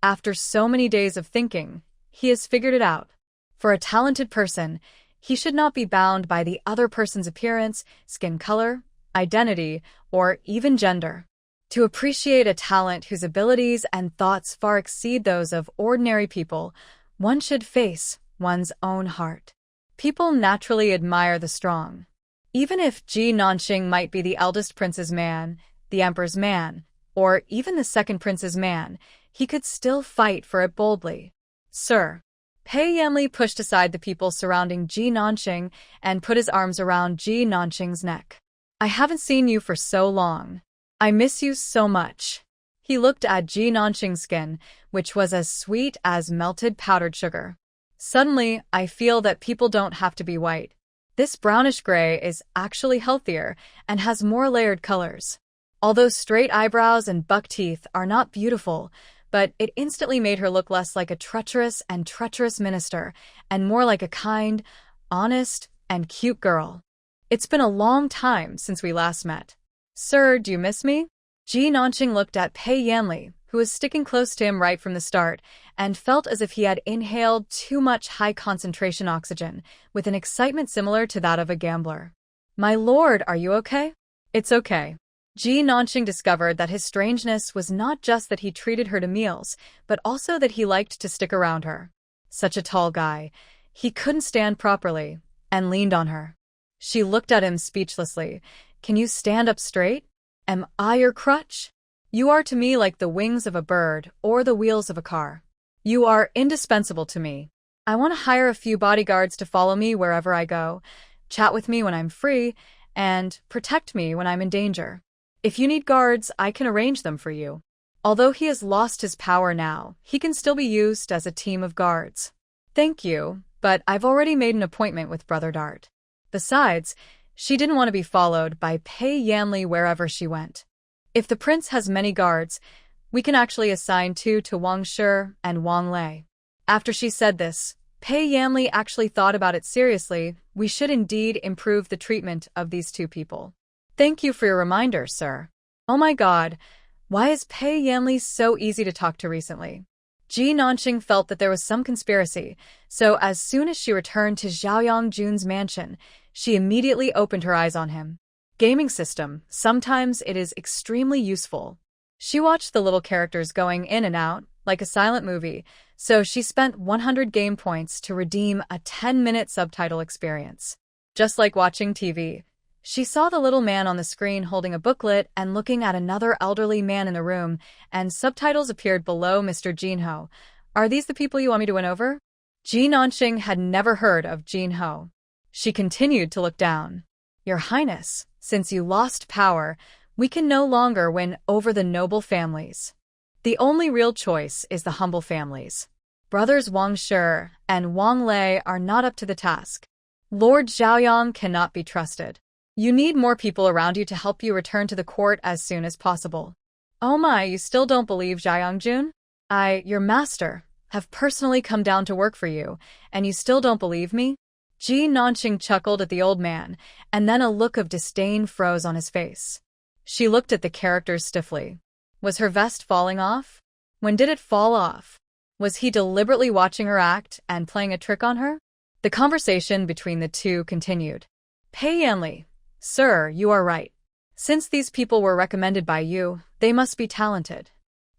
After so many days of thinking, he has figured it out. For a talented person, he should not be bound by the other person's appearance, skin color, identity, or even gender. To appreciate a talent whose abilities and thoughts far exceed those of ordinary people, one should face one's own heart. People naturally admire the strong. Even if Ji Nanqing might be the eldest prince's man, the emperor's man, or even the second prince's man, he could still fight for it boldly. Sir. Pei Yanli pushed aside the people surrounding Ji Nanqing and put his arms around Ji Nanqing's neck. I haven't seen you for so long. I miss you so much. He looked at Ji Nanqing's skin, which was as sweet as melted powdered sugar. Suddenly, I feel that people don't have to be white. This brownish gray is actually healthier and has more layered colors. Although straight eyebrows and buck teeth are not beautiful, but it instantly made her look less like a treacherous minister and more like a kind, honest, and cute girl. It's been a long time since we last met. Sir, do you miss me? Ji Nanqing looked at Pei Yanli, who was sticking close to him right from the start, and felt as if he had inhaled too much high-concentration oxygen, with an excitement similar to that of a gambler. My lord, are you okay? It's okay. Ji Nanqing discovered that his strangeness was not just that he treated her to meals, but also that he liked to stick around her. Such a tall guy. He couldn't stand properly, and leaned on her. She looked at him speechlessly. Can you stand up straight? Am I your crutch? You are to me like the wings of a bird or the wheels of a car. You are indispensable to me. I want to hire a few bodyguards to follow me wherever I go, chat with me when I'm free, and protect me when I'm in danger. If you need guards, I can arrange them for you. Although he has lost his power now, he can still be used as a team of guards. Thank you, but I've already made an appointment with Brother Dart. Besides, she didn't want to be followed by Pei Yanli wherever she went. If the prince has many guards, we can actually assign 2 to Wang Shi and Wang Lei. After she said this, Pei Yanli actually thought about it seriously. We should indeed improve the treatment of these 2 people. Thank you for your reminder, sir. Oh my god, why is Pei Yanli so easy to talk to recently? Ji Nanqing felt that there was some conspiracy, so as soon as she returned to Zhaoyang Jun's mansion, she immediately opened her eyes on him. Gaming system, sometimes it is extremely useful. She watched the little characters going in and out, like a silent movie, so she spent 100 game points to redeem a 10-minute subtitle experience. Just like watching TV. She saw the little man on the screen holding a booklet and looking at another elderly man in the room, and subtitles appeared below Mr. Jinho. Are these the people you want me to win over? Ji Nanqing had never heard of Jinho. She continued to look down. Your Highness, since you lost power, we can no longer win over the noble families. The only real choice is the humble families. Brothers Wang Shi and Wang Lei are not up to the task. Lord Zhaoyang cannot be trusted. You need more people around you to help you return to the court as soon as possible. Oh my, you still don't believe Zhaoyang Jun? I, your master, have personally come down to work for you, and you still don't believe me? Ji Nanqing chuckled at the old man, and then a look of disdain froze on his face. She looked at the characters stiffly. Was her vest falling off? When did it fall off? Was he deliberately watching her act and playing a trick on her? The conversation between the 2 continued. Pei Yanli. Sir, you are right. Since these people were recommended by you, they must be talented.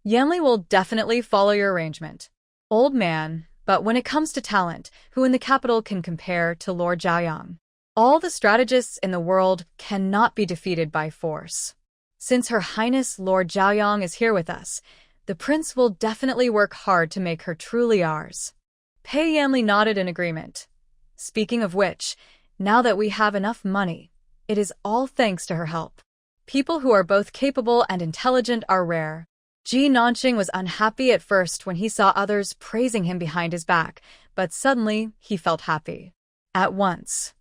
Yanli will definitely follow your arrangement. Old man, but when it comes to talent, who in the capital can compare to Lord Zhaoyang? All the strategists in the world cannot be defeated by force. Since Her Highness Lord Zhaoyang is here with us, the prince will definitely work hard to make her truly ours. Pei Yanli nodded in agreement. Speaking of which, now that we have enough money, it is all thanks to her help. People who are both capable and intelligent are rare. Ji Nanqing was unhappy at first when he saw others praising him behind his back, but suddenly he felt happy. At once.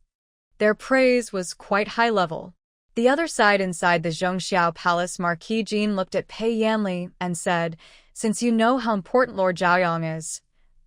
Their praise was quite high level. The other side inside the Zhongxiao Palace, Marquis Jin looked at Pei Yanli and said, Since you know how important Lord Zhaoyang is,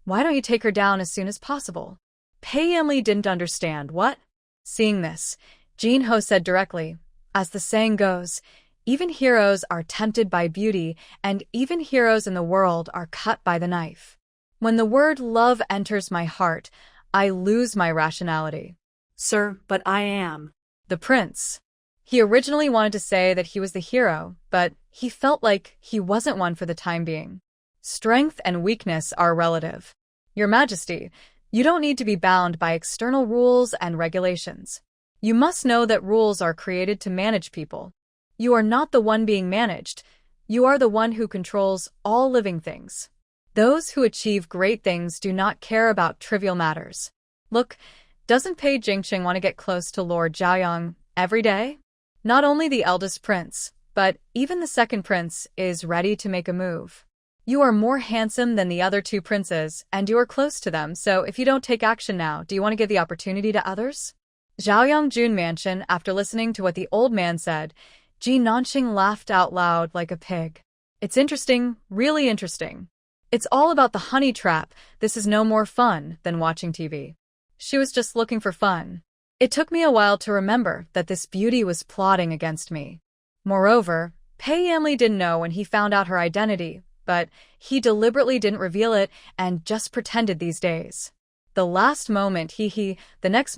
why don't you take her down as soon as possible? Pei Yanli didn't understand. What? Seeing this, Jinho said directly, as the saying goes, even heroes are tempted by beauty, and even heroes in the world are cut by the knife. When the word love enters my heart, I lose my rationality. Sir, but I am. The prince. He originally wanted to say that he was the hero, but he felt like he wasn't one for the time being. Strength and weakness are relative. Your Majesty, you don't need to be bound by external rules and regulations. You must know that rules are created to manage people. You are not the one being managed. You are the one who controls all living things. Those who achieve great things do not care about trivial matters. Look, doesn't Pei Jingqing want to get close to Lord Zhaoyang every day? Not only the eldest prince, but even the second prince is ready to make a move. You are more handsome than the other 2 princes, and you are close to them, so if you don't take action now, do you want to give the opportunity to others? Zhaoyang Jun Mansion, after listening to what the old man said, Ji Nanqing laughed out loud like a pig. It's interesting, really interesting. It's all about the honey trap. This is no more fun than watching TV. She was just looking for fun. It took me a while to remember that this beauty was plotting against me. Moreover, Pei Yanli didn't know when he found out her identity, but he deliberately didn't reveal it and just pretended these days. The next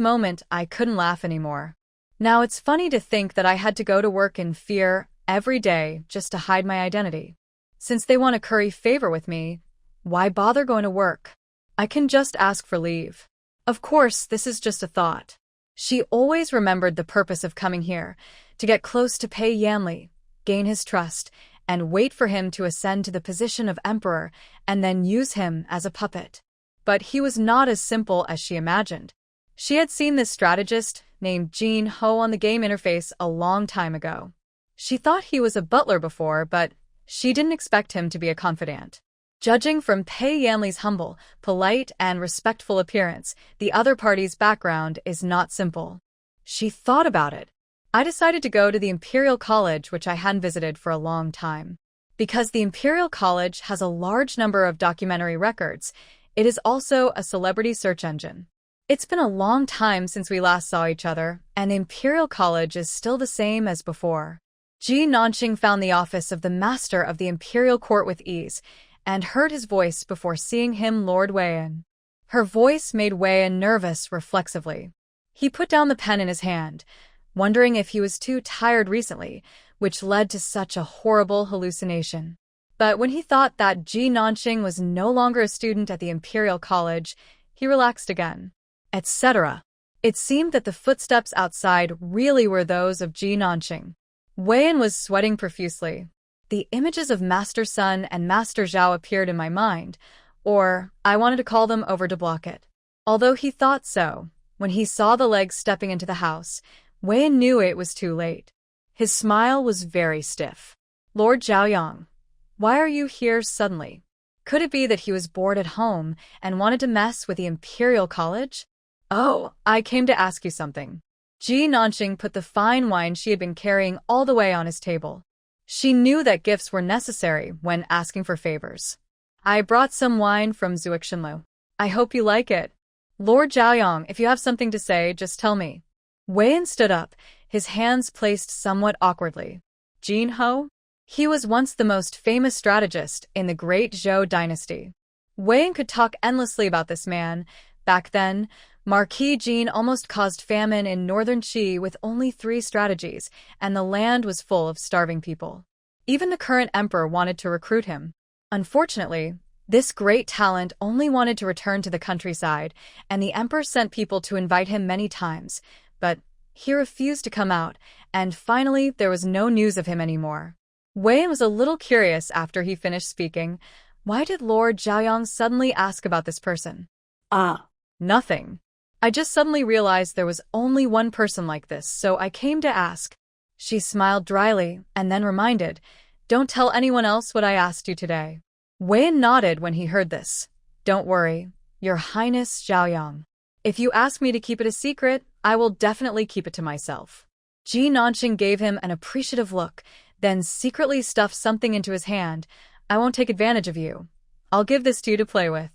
moment I couldn't laugh anymore. Now it's funny to think that I had to go to work in fear every day just to hide my identity. Since they want to curry favor with me, why bother going to work? I can just ask for leave. Of course, this is just a thought. She always remembered the purpose of coming here, to get close to Pei Yanli, gain his trust, and wait for him to ascend to the position of emperor and then use him as a puppet. But he was not as simple as she imagined. She had seen this strategist named Jin Ho on the game interface a long time ago. She thought he was a butler before, but she didn't expect him to be a confidant. Judging from Pei Yanli's humble, polite, and respectful appearance, the other party's background is not simple. She thought about it. I decided to go to the Imperial College, which I hadn't visited for a long time. Because the Imperial College has a large number of documentary records, it is also a celebrity search engine. It's been a long time since we last saw each other, and the Imperial College is still the same as before. Ji Nanqing found the office of the master of the Imperial Court with ease, and heard his voice before seeing him, Lord Weian. Her voice made Weian nervous reflexively. He put down the pen in his hand, wondering if he was too tired recently, which led to such a horrible hallucination. But when he thought that Ji Nanqing was no longer a student at the Imperial College, he relaxed again. Etc. It seemed that the footsteps outside really were those of Ji Nanqing. Weian was sweating profusely. The images of Master Sun and Master Zhao appeared in my mind, or I wanted to call them over to block it. Although he thought so, when he saw the legs stepping into the house, Weian knew it was too late. His smile was very stiff. Lord Zhaoyang, why are you here suddenly? Could it be that he was bored at home and wanted to mess with the Imperial College? Oh, I came to ask you something. Ji Nanqing put the fine wine she had been carrying all the way on his table. She knew that gifts were necessary when asking for favors. I brought some wine from Zuixinlu. I hope you like it. Lord Zhaoyang, if you have something to say, just tell me. Weian stood up, his hands placed somewhat awkwardly. Jin Ho? He was once the most famous strategist in the Great Zhou dynasty. Weian could talk endlessly about this man. Back then, Marquis Jin almost caused famine in northern Qi with only 3 strategies, and the land was full of starving people. Even the current emperor wanted to recruit him. Unfortunately, this great talent only wanted to return to the countryside, and the emperor sent people to invite him many times, but he refused to come out, and finally there was no news of him anymore. Weian was a little curious after he finished speaking. Why did Lord Zhaoyang suddenly ask about this person? Nothing. I just suddenly realized there was only one person like this, so I came to ask. She smiled dryly, and then reminded, don't tell anyone else what I asked you today. Weian nodded when he heard this. Don't worry, Your Highness Zhaoyang. If you ask me to keep it a secret, I will definitely keep it to myself. Ji Nanqing gave him an appreciative look, then secretly stuffed something into his hand. I won't take advantage of you. I'll give this to you to play with.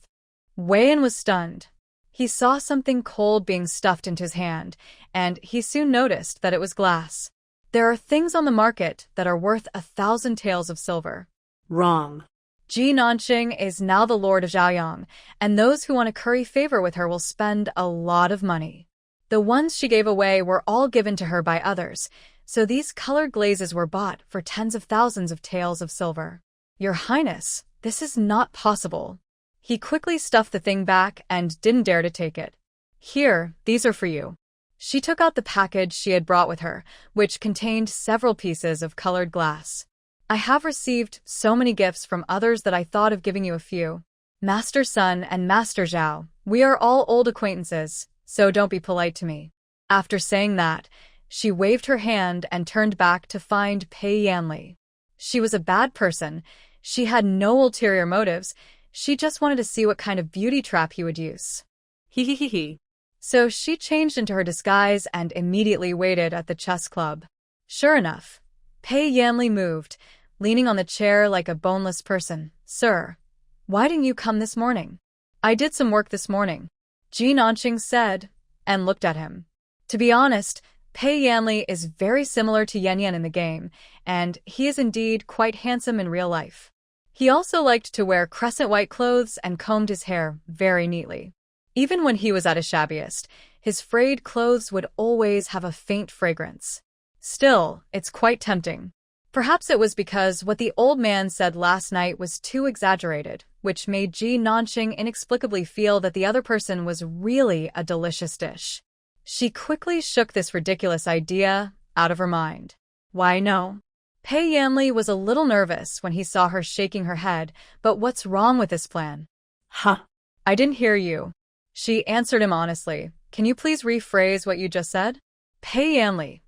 Weian was stunned. He saw something cold being stuffed into his hand, and he soon noticed that it was glass. There are things on the market that are worth 1,000 taels of silver. Wrong. Ji Nanqing is now the Lord of Zhaoyang, and those who want to curry favor with her will spend a lot of money. The ones she gave away were all given to her by others, so these colored glazes were bought for tens of thousands of taels of silver. Your Highness, this is not possible. He quickly stuffed the thing back and didn't dare to take it. Here, these are for you. She took out the package she had brought with her, which contained several pieces of colored glass. I have received so many gifts from others that I thought of giving you a few. Master Sun and Master Zhao, we are all old acquaintances, so don't be polite to me. After saying that, she waved her hand and turned back to find Pei Yanli. She was a bad person. She had no ulterior motives. She just wanted to see what kind of beauty trap he would use. He. So she changed into her disguise and immediately waited at the chess club. Sure enough, Pei Yanli moved, leaning on the chair like a boneless person. "Sir, why didn't you come this morning?" "I did some work this morning," Ji Nanqing said, and looked at him. To be honest, Pei Yanli is very similar to Yan Yan in the game, and he is indeed quite handsome in real life. He also liked to wear crescent-white clothes and combed his hair very neatly. Even when he was at his shabbiest, his frayed clothes would always have a faint fragrance. Still, it's quite tempting. Perhaps it was because what the old man said last night was too exaggerated, which made Ji Nanqing inexplicably feel that the other person was really a delicious dish. She quickly shook this ridiculous idea out of her mind. Why no? Pei Yanli was a little nervous when he saw her shaking her head, but what's wrong with this plan? Huh. I didn't hear you. She answered him honestly. Can you please rephrase what you just said? Pei Yanli,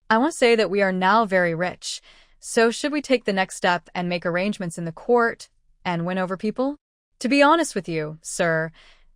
I want to say that we are now very rich, so should we take the next step and make arrangements in the court and win over people? To be honest with you, sir,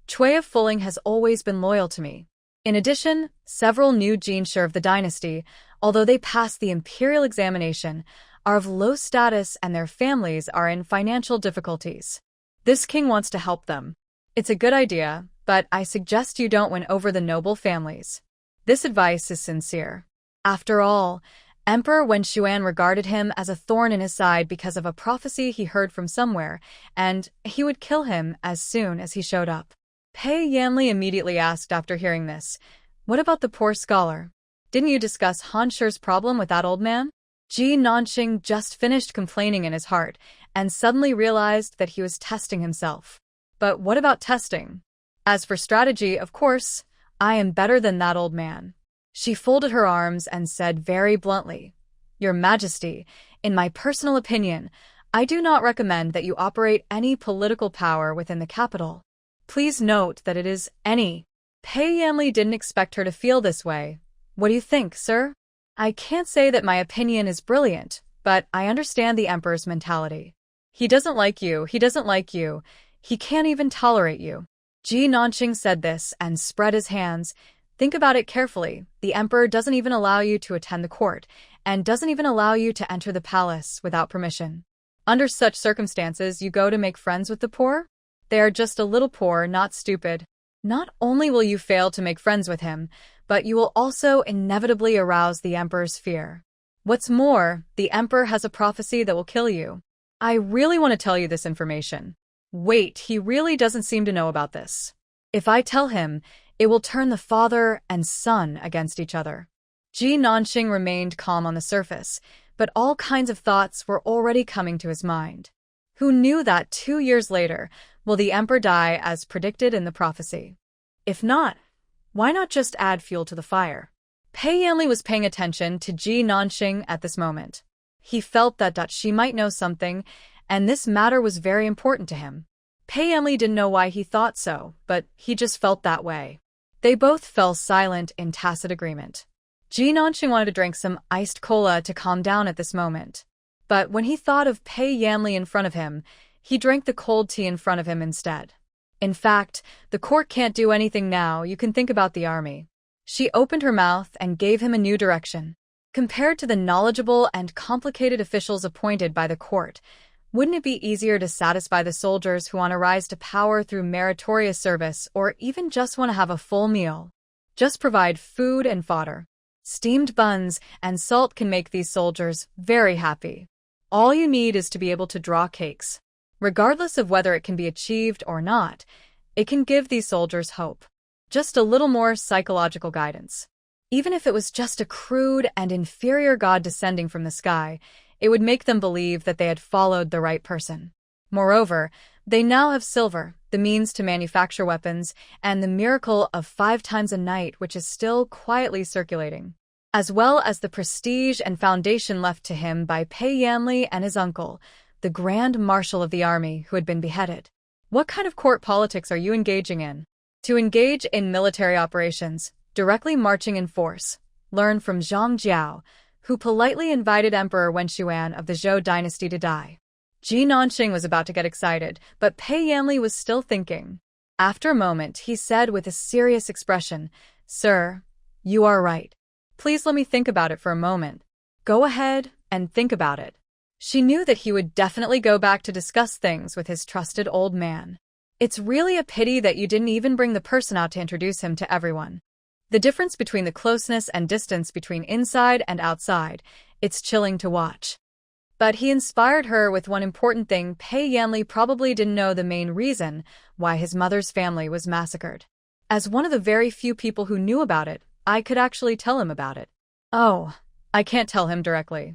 Chui of Fuling has always been loyal to me. In addition, several new Jinshi of the dynasty, although they passed the imperial examination, are of low status and their families are in financial difficulties. This king wants to help them. It's a good idea, but I suggest you don't win over the noble families. This advice is sincere. After all, Emperor Wen Xuan regarded him as a thorn in his side because of a prophecy he heard from somewhere, and he would kill him as soon as he showed up. Pei Yanli immediately asked after hearing this, "What about the poor scholar? Didn't you discuss Han Shi's problem with that old man?" Ji Nanqing just finished complaining in his heart and suddenly realized that he was testing himself. But what about testing? As for strategy, of course, I am better than that old man. She folded her arms and said very bluntly, "Your Majesty, in my personal opinion, I do not recommend that you operate any political power within the capital. Please note that it is any." Pei Yanli didn't expect her to feel this way. "What do you think, sir?" "I can't say that my opinion is brilliant, but I understand the emperor's mentality. He doesn't like you, he doesn't like you. He can't even tolerate you." Ji Nanqing said this and spread his hands. "Think about it carefully. The emperor doesn't even allow you to attend the court, and doesn't even allow you to enter the palace without permission. Under such circumstances, you go to make friends with the poor? They are just a little poor, not stupid. Not only will you fail to make friends with him, but you will also inevitably arouse the emperor's fear. What's more, the emperor has a prophecy that will kill you. I really want to tell you this information. Wait, he really doesn't seem to know about this. If I tell him, it will turn the father and son against each other." Ji Nanqing remained calm on the surface, but all kinds of thoughts were already coming to his mind. Who knew that 2 years later, will the emperor die as predicted in the prophecy? If not, why not just add fuel to the fire? Pei Yanli was paying attention to Ji Nanqing at this moment. He felt that she might know something, and this matter was very important to him. Pei Yanli didn't know why he thought so, but he just felt that way. They both fell silent in tacit agreement. Ji Nanqing wanted to drink some iced cola to calm down at this moment. But when he thought of Pei Yanli in front of him, he drank the cold tea in front of him instead. In fact, the court can't do anything now, you can think about the army. She opened her mouth and gave him a new direction. Compared to the knowledgeable and complicated officials appointed by the court, wouldn't it be easier to satisfy the soldiers who want to rise to power through meritorious service or even just want to have a full meal? Just provide food and fodder. Steamed buns and salt can make these soldiers very happy. All you need is to be able to draw cakes. Regardless of whether it can be achieved or not, it can give these soldiers hope. Just a little more psychological guidance. Even if it was just a crude and inferior god descending from the sky, it would make them believe that they had followed the right person. Moreover, they now have silver, the means to manufacture weapons, and the miracle of 5 times a night which is still quietly circulating, as well as the prestige and foundation left to him by Pei Yanli and his uncle, the Grand Marshal of the army who had been beheaded. What kind of court politics are you engaging in? To engage in military operations, directly marching in force. Learn from Zhang Jiao, who politely invited Emperor Wen Xuan of the Zhou dynasty to die. Ji Nanqing was about to get excited, but Pei Yanli was still thinking. After a moment, he said with a serious expression, "Sir, you are right. Please let me think about it for a moment." "Go ahead and think about it." She knew that he would definitely go back to discuss things with his trusted old man. It's really a pity that you didn't even bring the person out to introduce him to everyone. The difference between the closeness and distance between inside and outside, it's chilling to watch. But he inspired her with one important thing. Pei Yanli probably didn't know the main reason why his mother's family was massacred. As one of the very few people who knew about it, I could actually tell him about it. Oh, I can't tell him directly.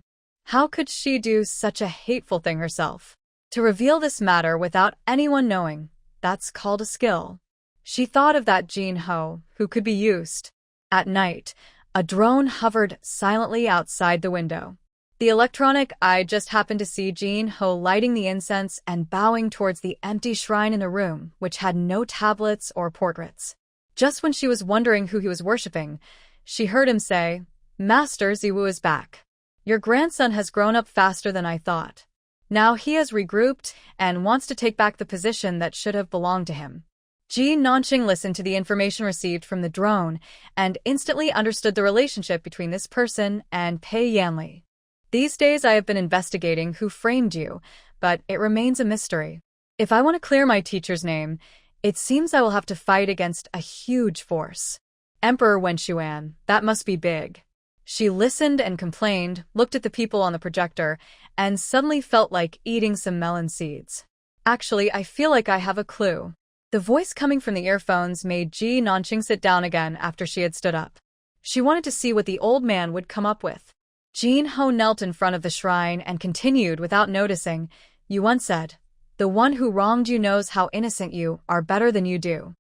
How could she do such a hateful thing herself? To reveal this matter without anyone knowing, that's called a skill. She thought of that Jin Ho, who could be used. At night, a drone hovered silently outside the window. The electronic eye just happened to see Jin Ho lighting the incense and bowing towards the empty shrine in the room, which had no tablets or portraits. Just when she was wondering who he was worshipping, she heard him say, "Master Ziwu is back. Your grandson has grown up faster than I thought. Now he has regrouped and wants to take back the position that should have belonged to him." Ji Nanqing listened to the information received from the drone and instantly understood the relationship between this person and Pei Yanli. These days I have been investigating who framed you, but it remains a mystery. If I want to clear my teacher's name, it seems I will have to fight against a huge force. Emperor Wen Xuan, that must be big. She listened and complained, looked at the people on the projector, and suddenly felt like eating some melon seeds. Actually, I feel like I have a clue. The voice coming from the earphones made Ji Nanqing sit down again after she had stood up. She wanted to see what the old man would come up with. Jin Ho knelt in front of the shrine and continued without noticing, "You once said, 'The one who wronged you knows how innocent you are better than you do.'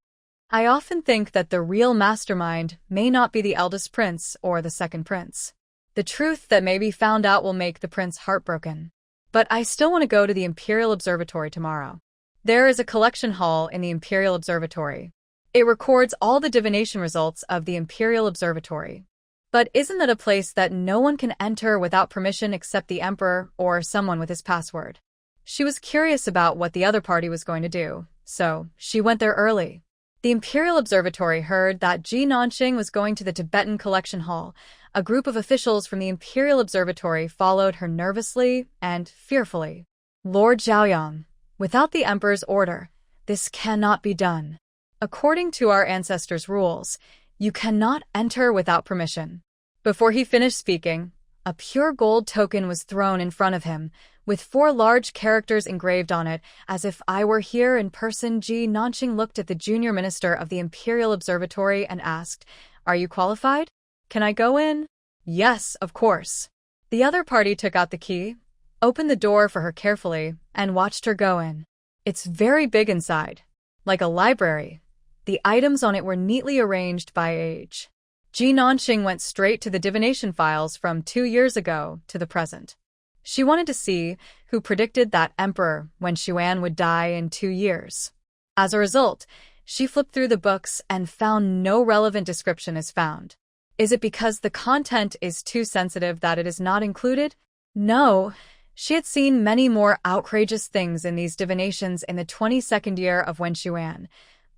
I often think that the real mastermind may not be the eldest prince or the second prince. The truth that may be found out will make the prince heartbroken. But I still want to go to the Imperial Observatory tomorrow. There is a collection hall in the Imperial Observatory. It records all the divination results of the Imperial Observatory. But isn't that a place that no one can enter without permission except the Emperor or someone with his password?" She was curious about what the other party was going to do, so she went there early. The Imperial Observatory heard that Ji Nanqing was going to the Tibetan Collection Hall. A group of officials from the Imperial Observatory followed her nervously and fearfully. "Lord Zhaoyang, without the Emperor's order, this cannot be done. According to our ancestors' rules, you cannot enter without permission." Before he finished speaking, a pure gold token was thrown in front of him, with 4 large characters engraved on it. "As if I were here in person," Ji Nanqing looked at the junior minister of the Imperial Observatory and asked, "Are you qualified? Can I go in?" "Yes, of course." The other party took out the key, opened the door for her carefully, and watched her go in. It's very big inside, like a library. The items on it were neatly arranged by age. Ji Nanqing went straight to the divination files from 2 years ago to the present. She wanted to see who predicted that Emperor Wen Xuan would die in 2 years. As a result, she flipped through the books and found no relevant description is found. Is it because the content is too sensitive that it is not included? No. She had seen many more outrageous things in these divinations in the 22nd year of Wen Xuan.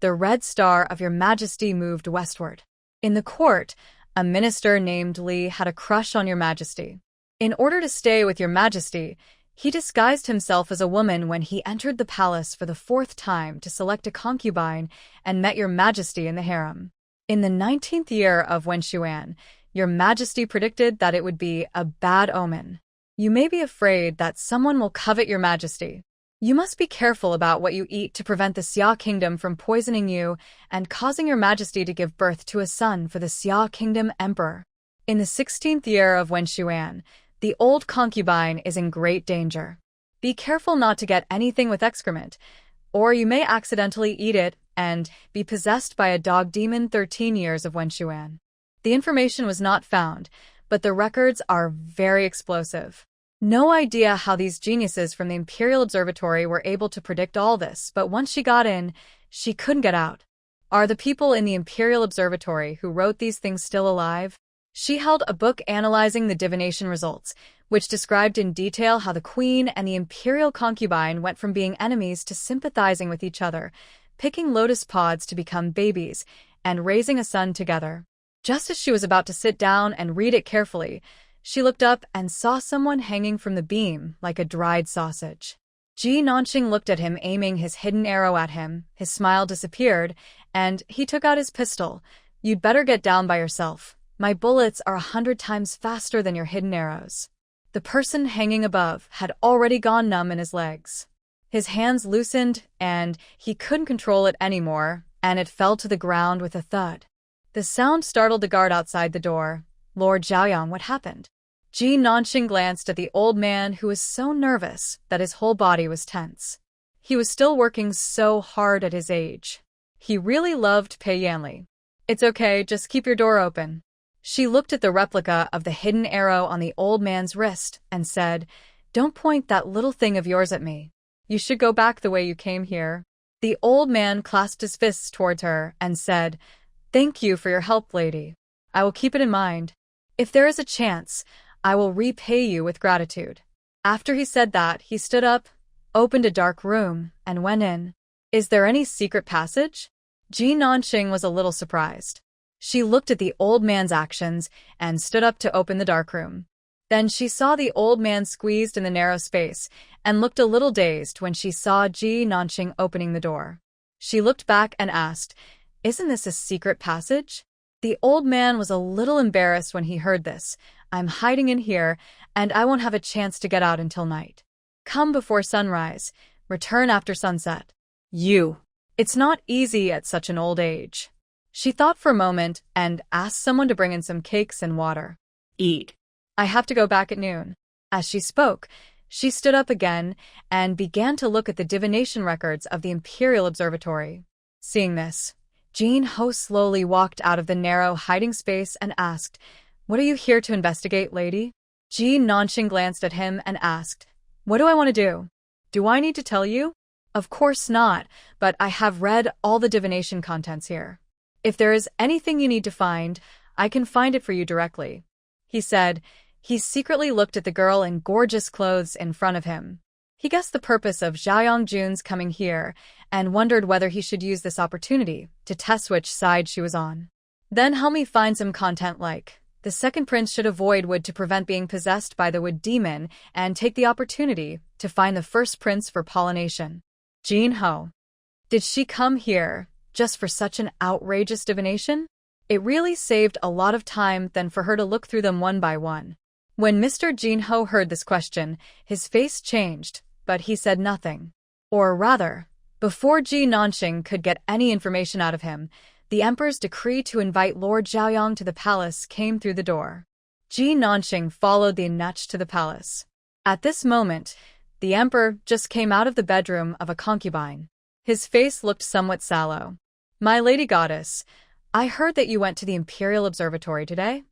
The red star of your majesty moved westward. In the court, a minister named Li had a crush on your majesty. In order to stay with your majesty, he disguised himself as a woman when he entered the palace for the 4th time to select a concubine and met your majesty in the harem. In the 19th year of Wen Xuan, your majesty predicted that it would be a bad omen. You may be afraid that someone will covet your majesty. You must be careful about what you eat to prevent the Xia kingdom from poisoning you and causing your majesty to give birth to a son for the Xia kingdom emperor. In the 16th year of Wen Xuan, the old concubine is in great danger. Be careful not to get anything with excrement, or you may accidentally eat it and be possessed by a dog demon. 13 years of Wen Xuan. The information was not found, but the records are very explosive. No idea how these geniuses from the Imperial Observatory were able to predict all this, but once she got in, she couldn't get out. Are the people in the Imperial Observatory who wrote these things still alive? She held a book analyzing the divination results, which described in detail how the queen and the imperial concubine went from being enemies to sympathizing with each other, picking lotus pods to become babies, and raising a son together. Just as she was about to sit down and read it carefully, She looked up and saw someone hanging from the beam like a dried sausage. Ji Nanqing looked at him, aiming his hidden arrow at him. His smile disappeared, and he took out his pistol. "You'd better get down by yourself. My bullets are 100 times faster than your hidden arrows." The person hanging above had already gone numb in his legs. His hands loosened, and he couldn't control it anymore, and it fell to the ground with a thud. The sound startled the guard outside the door. "Lord Zhaoyang, what happened?" Ji Nanqing glanced at the old man, who was so nervous that his whole body was tense. He was still working so hard at his age. He really loved Pei Yanli. "It's okay, just keep your door open." She looked at the replica of the hidden arrow on the old man's wrist and said, "Don't point that little thing of yours at me. You should go back the way you came here." The old man clasped his fists towards her and said, "Thank you for your help, lady. I will keep it in mind. If there is a chance, I will repay you with gratitude." After he said that, he stood up, opened a dark room, and went in. "Is there any secret passage?" Ji Nanqing was a little surprised. She looked at the old man's actions and stood up to open the dark room. Then she saw the old man squeezed in the narrow space and looked a little dazed when she saw Ji Nanqing opening the door. She looked back and asked, "Isn't this a secret passage?" The old man was a little embarrassed when he heard this. "I'm hiding in here, and I won't have a chance to get out until night. Come before sunrise, return after sunset." It's not easy at such an old age." She thought for a moment and asked someone to bring in some cakes and water. "Eat." "I have to go back at noon." As she spoke, she stood up again and began to look at the divination records of the Imperial Observatory. Seeing this, Jin Ho slowly walked out of the narrow hiding space and asked, "What are you here to investigate, lady?" Ji Nanqing glanced at him and asked, "What do I want to do? Do I need to tell you?" "Of course not, but I have read all the divination contents here. If there is anything you need to find, I can find it for you directly," he said. He secretly looked at the girl in gorgeous clothes in front of him. He guessed the purpose of Zhaoyang Jun's coming here and wondered whether he should use this opportunity to test which side she was on. "Then help me find some content like, the second prince should avoid wood to prevent being possessed by the wood demon and take the opportunity to find the first prince for pollination." Jin Ho. Did she come here just for such an outrageous divination? It really saved a lot of time than for her to look through them one by one. When Mr. Jin Ho heard this question, his face changed, but he said nothing. Or rather, before Ji Nanqing could get any information out of him, the emperor's decree to invite Lord Zhaoyang to the palace came through the door. Ji Nanqing followed the eunuch to the palace. At this moment, the emperor just came out of the bedroom of a concubine. His face looked somewhat sallow. "My lady goddess, I heard that you went to the Imperial Observatory today?"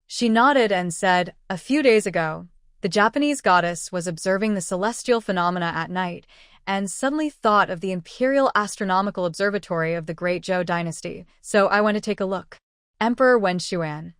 She nodded and said, "A few days ago, the Japanese goddess was observing the celestial phenomena at night and suddenly thought of the Imperial Astronomical Observatory of the Great Zhou dynasty, so I went to take a look." Emperor Wen Xuan.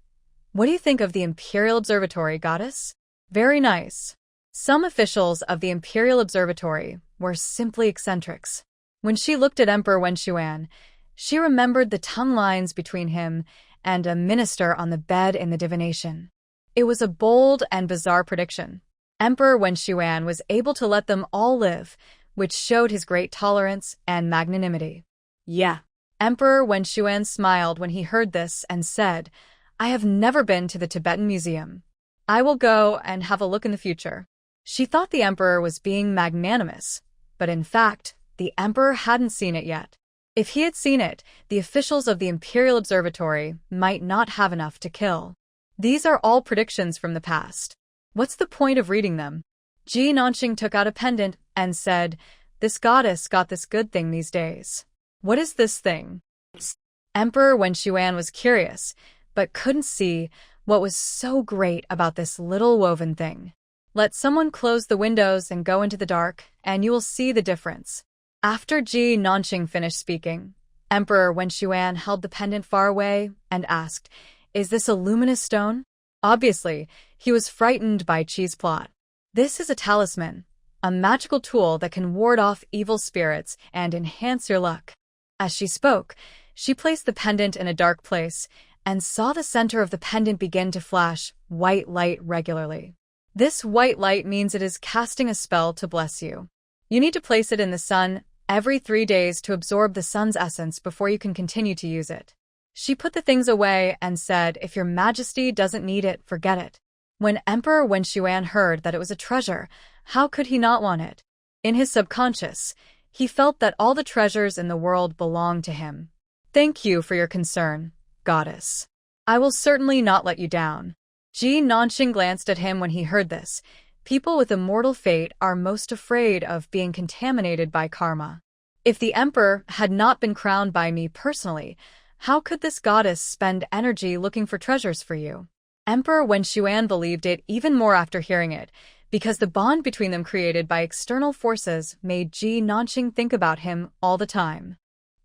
"What do you think of the Imperial Observatory, goddess?" "Very nice." Some officials of the Imperial Observatory were simply eccentrics. When she looked at Emperor Wen Xuan, she remembered the tongue lines between him and a minister on the bed in the divination. It was a bold and bizarre prediction. Emperor Wen Xuan was able to let them all live, which showed his great tolerance and magnanimity. "Yeah." Emperor Wen Xuan smiled when he heard this and said, "I have never been to the Tibetan Museum. I will go and have a look in the future." She thought the emperor was being magnanimous, but in fact, the emperor hadn't seen it yet. If he had seen it, the officials of the Imperial Observatory might not have enough to kill. These are all predictions from the past. What's the point of reading them? Ji Nanqing took out a pendant and said, "This goddess got this good thing these days." "What is this thing?" Emperor Wen Xuan was curious, but couldn't see what was so great about this little woven thing. "Let someone close the windows and go into the dark, and you will see the difference." After Ji Nanqing finished speaking, Emperor Wen Xuan held the pendant far away and asked, "Is this a luminous stone?" Obviously, he was frightened by Qi's plot. "This is a talisman, a magical tool that can ward off evil spirits and enhance your luck." As she spoke, she placed the pendant in a dark place and saw the center of the pendant begin to flash white light regularly. This white light means it is casting a spell to bless you. You need to place it in the sun every 3 days to absorb the sun's essence before you can continue to use it. She put the things away and said, "If your majesty doesn't need it, forget it." When Emperor Wen Xuan heard that it was a treasure, how could he not want it? In his subconscious, he felt that all the treasures in the world belonged to him. "Thank you for your concern, goddess. I will certainly not let you down." Ji Nanxing glanced at him when he heard this. People with a mortal fate are most afraid of being contaminated by karma. If the emperor had not been crowned by me personally, how could this goddess spend energy looking for treasures for you? Emperor Wen Xuan believed it even more after hearing it, because the bond between them created by external forces made Ji Nanxing think about him all the time.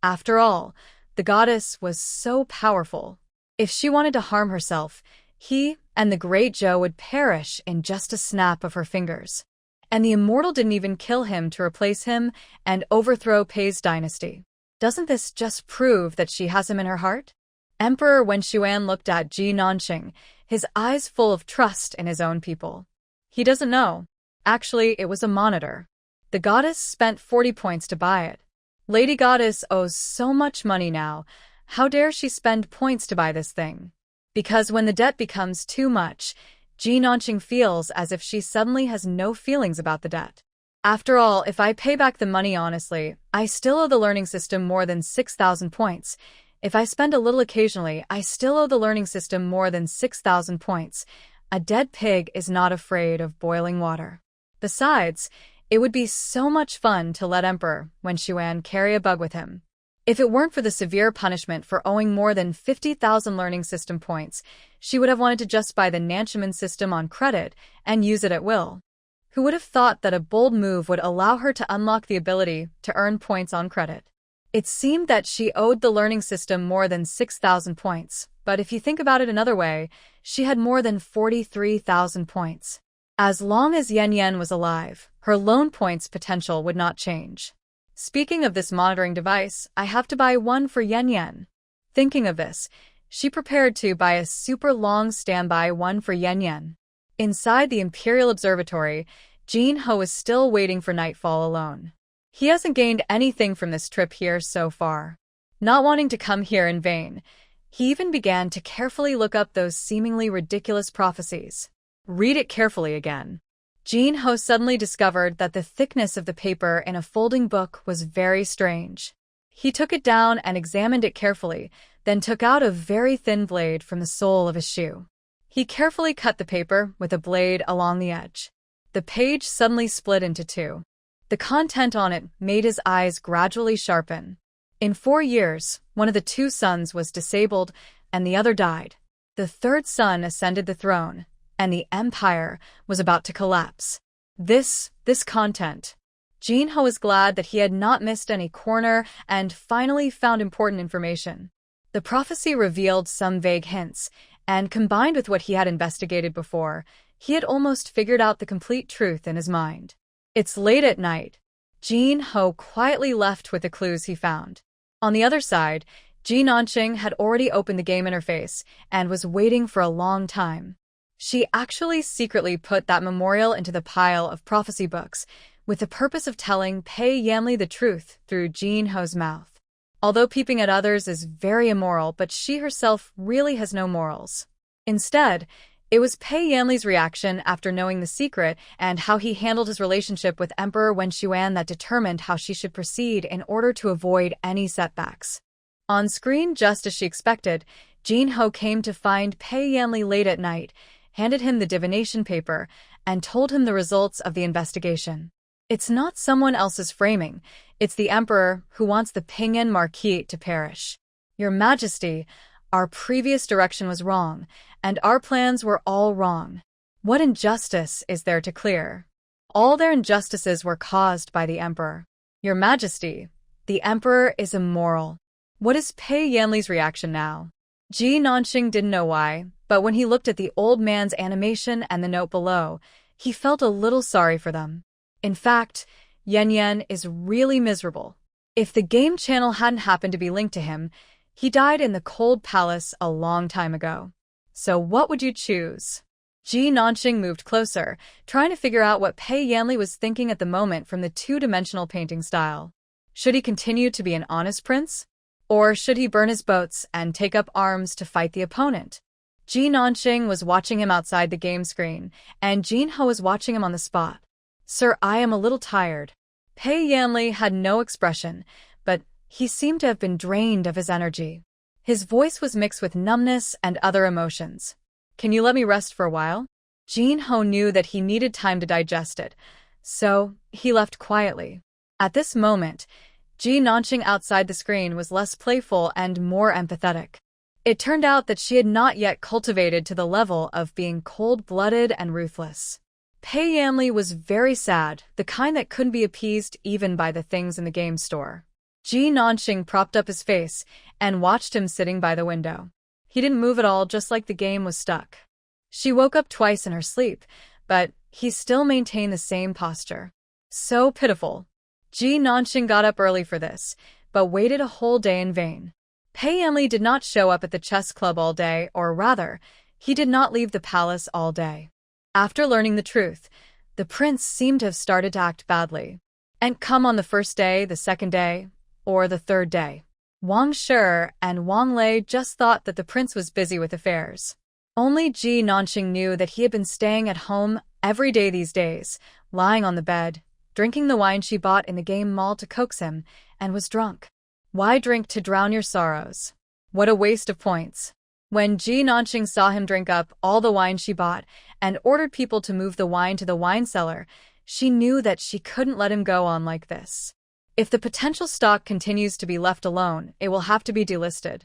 After all, the goddess was so powerful. If she wanted to harm herself, he and the great Zhou would perish in just a snap of her fingers. And the immortal didn't even kill him to replace him and overthrow Pei's dynasty. Doesn't this just prove that she has him in her heart? Emperor Wen Xuan looked at Ji Nanxing, his eyes full of trust in his own people. He doesn't know. Actually, it was a monitor. The goddess spent 40 points to buy it. Lady Goddess owes so much money now. How dare she spend points to buy this thing? Because when the debt becomes too much, Ji Nanxing feels as if she suddenly has no feelings about the debt. After all, if I pay back the money honestly, I still owe the learning system more than 6,000 points. If I spend a little occasionally, I still owe the learning system more than 6,000 points. A dead pig is not afraid of boiling water. Besides, it would be so much fun to let Emperor Wen Xuan carry a bug with him. If it weren't for the severe punishment for owing more than 50,000 learning system points, she would have wanted to just buy the Nantianmen system on credit and use it at will. Who would have thought that a bold move would allow her to unlock the ability to earn points on credit? It seemed that she owed the learning system more than 6,000 points, but if you think about it another way, she had more than 43,000 points. As long as Yan Yan was alive, her loan points potential would not change. Speaking of this monitoring device, I have to buy one for Yan Yan. Thinking of this, she prepared to buy a super long standby one for Yan Yan. Inside the Imperial Observatory, Jin Ho is still waiting for nightfall alone. He hasn't gained anything from this trip here so far. Not wanting to come here in vain, he even began to carefully look up those seemingly ridiculous prophecies. Read it carefully again. Jin Ho suddenly discovered that the thickness of the paper in a folding book was very strange. He took it down and examined it carefully, then took out a very thin blade from the sole of his shoe. He carefully cut the paper with a blade along the edge. The page suddenly split into two. The content on it made his eyes gradually sharpen. In 4 years, one of the 2 sons was disabled and the other died. The 3rd son ascended the throne, and the empire was about to collapse. This content. Jin Ho was glad that he had not missed any corner and finally found important information. The prophecy revealed some vague hints, and combined with what he had investigated before, he had almost figured out the complete truth in his mind. It's late at night. Jin Ho quietly left with the clues he found. On the other side, Ji Nanxing had already opened the game interface and was waiting for a long time. She actually secretly put that memorial into the pile of prophecy books, with the purpose of telling Pei Yanli the truth through Jin Ho's mouth. Although peeping at others is very immoral, but she herself really has no morals. Instead, it was Pei Yanli's reaction after knowing the secret and how he handled his relationship with Emperor Wen Xuan that determined how she should proceed in order to avoid any setbacks. On screen, just as she expected, Jin Ho came to find Pei Yanli late at night, handed him the divination paper, and told him the results of the investigation. It's not someone else's framing, it's the Emperor who wants the Ping'an Marquis to perish. Your Majesty, our previous direction was wrong, and our plans were all wrong. What injustice is there to clear? All their injustices were caused by the Emperor. Your Majesty, the Emperor is immoral. What is Pei Yanli's reaction now? Ji Nanxing didn't know why, but when he looked at the old man's animation and the note below, he felt a little sorry for them. In fact, Yan Yan is really miserable. If the game channel hadn't happened to be linked to him, he died in the cold palace a long time ago. So what would you choose? Ji Nanqing moved closer, trying to figure out what Pei Yanli was thinking at the moment from the two-dimensional painting style. Should he continue to be an honest prince? Or should he burn his boats and take up arms to fight the opponent? Ji Nanqing was watching him outside the game screen, and Jin Ho was watching him on the spot. Sir, I am a little tired. Pei Yanli had no expression, but he seemed to have been drained of his energy. His voice was mixed with numbness and other emotions. Can you let me rest for a while? Jin Ho knew that he needed time to digest it, so he left quietly. At this moment, Ji Nanqing outside the screen was less playful and more empathetic. It turned out that she had not yet cultivated to the level of being cold-blooded and ruthless. Pei Yanli was very sad, the kind that couldn't be appeased even by the things in the game store. Ji Nanqing propped up his face and watched him sitting by the window. He didn't move at all, just like the game was stuck. She woke up twice in her sleep, but he still maintained the same posture. So pitiful. Ji Nanqing got up early for this, but waited a whole day in vain. Pei Yanli did not show up at the chess club all day, or rather, he did not leave the palace all day. After learning the truth, the prince seemed to have started to act badly. And come on the first day, the second day, or the third day. Wang Shi and Wang Lei just thought that the prince was busy with affairs. Only Ji Nanqing knew that he had been staying at home every day these days, lying on the bed, drinking the wine she bought in the game mall to coax him, and was drunk. Why drink to drown your sorrows? What a waste of points. When Ji Nanqing saw him drink up all the wine she bought and ordered people to move the wine to the wine cellar, she knew that she couldn't let him go on like this. If the potential stock continues to be left alone, it will have to be delisted.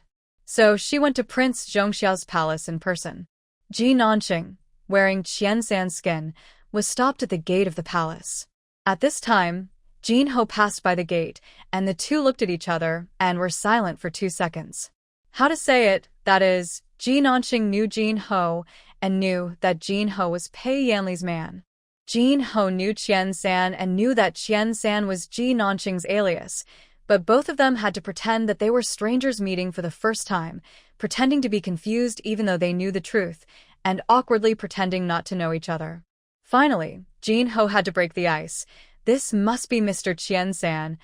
So she went to Prince Zhongxiao's palace in person. Ji Nanqing, wearing Qiansan's skin, was stopped at the gate of the palace. At this time, Jin Ho passed by the gate, and the two looked at each other and were silent for 2 seconds. How to say it, that is, Ji Nanqing knew Jin Ho and knew that Jin Ho was Pei Yanli's man. Jin Ho knew Qiansan and knew that Qiansan was Ji Nanqing's alias, but both of them had to pretend that they were strangers meeting for the first time, pretending to be confused even though they knew the truth, and awkwardly pretending not to know each other. Finally, Jin Ho had to break the ice. This must be Mr. Qiansan.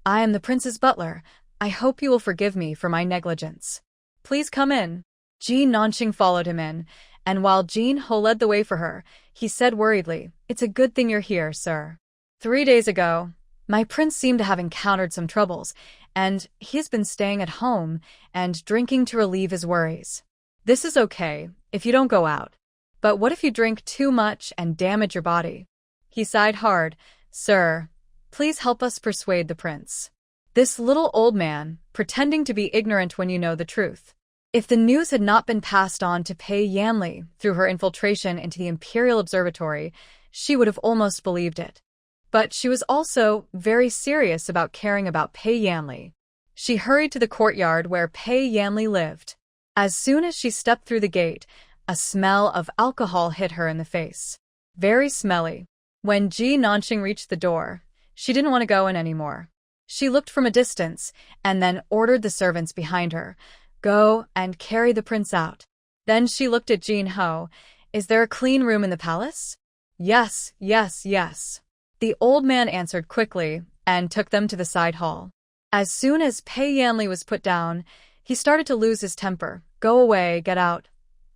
I am the prince's butler. I hope you will forgive me for my negligence. Please come in. Ji Nanqing followed him in, and while Jin Ho led the way for her, he said worriedly, "It's a good thing you're here, sir. 3 days ago, my prince seemed to have encountered some troubles, and he's been staying at home and drinking to relieve his worries. This is okay, if you don't go out. But what if you drink too much and damage your body?" He sighed hard. "Sir, please help us persuade the prince. This little old man, pretending to be ignorant when you know the truth." If the news had not been passed on to Pei Yanli through her infiltration into the Imperial Observatory, she would have almost believed it. But she was also very serious about caring about Pei Yanli. She hurried to the courtyard where Pei Yanli lived. As soon as she stepped through the gate, a smell of alcohol hit her in the face. Very smelly. When Ji Nanqing reached the door, she didn't want to go in anymore. She looked from a distance and then ordered the servants behind her, "Go and carry the prince out." Then she looked at Jin Ho. "Is there a clean room in the palace?" "Yes, yes, yes." The old man answered quickly and took them to the side hall. As soon as Pei Yanli was put down, he started to lose his temper. "Go away, get out.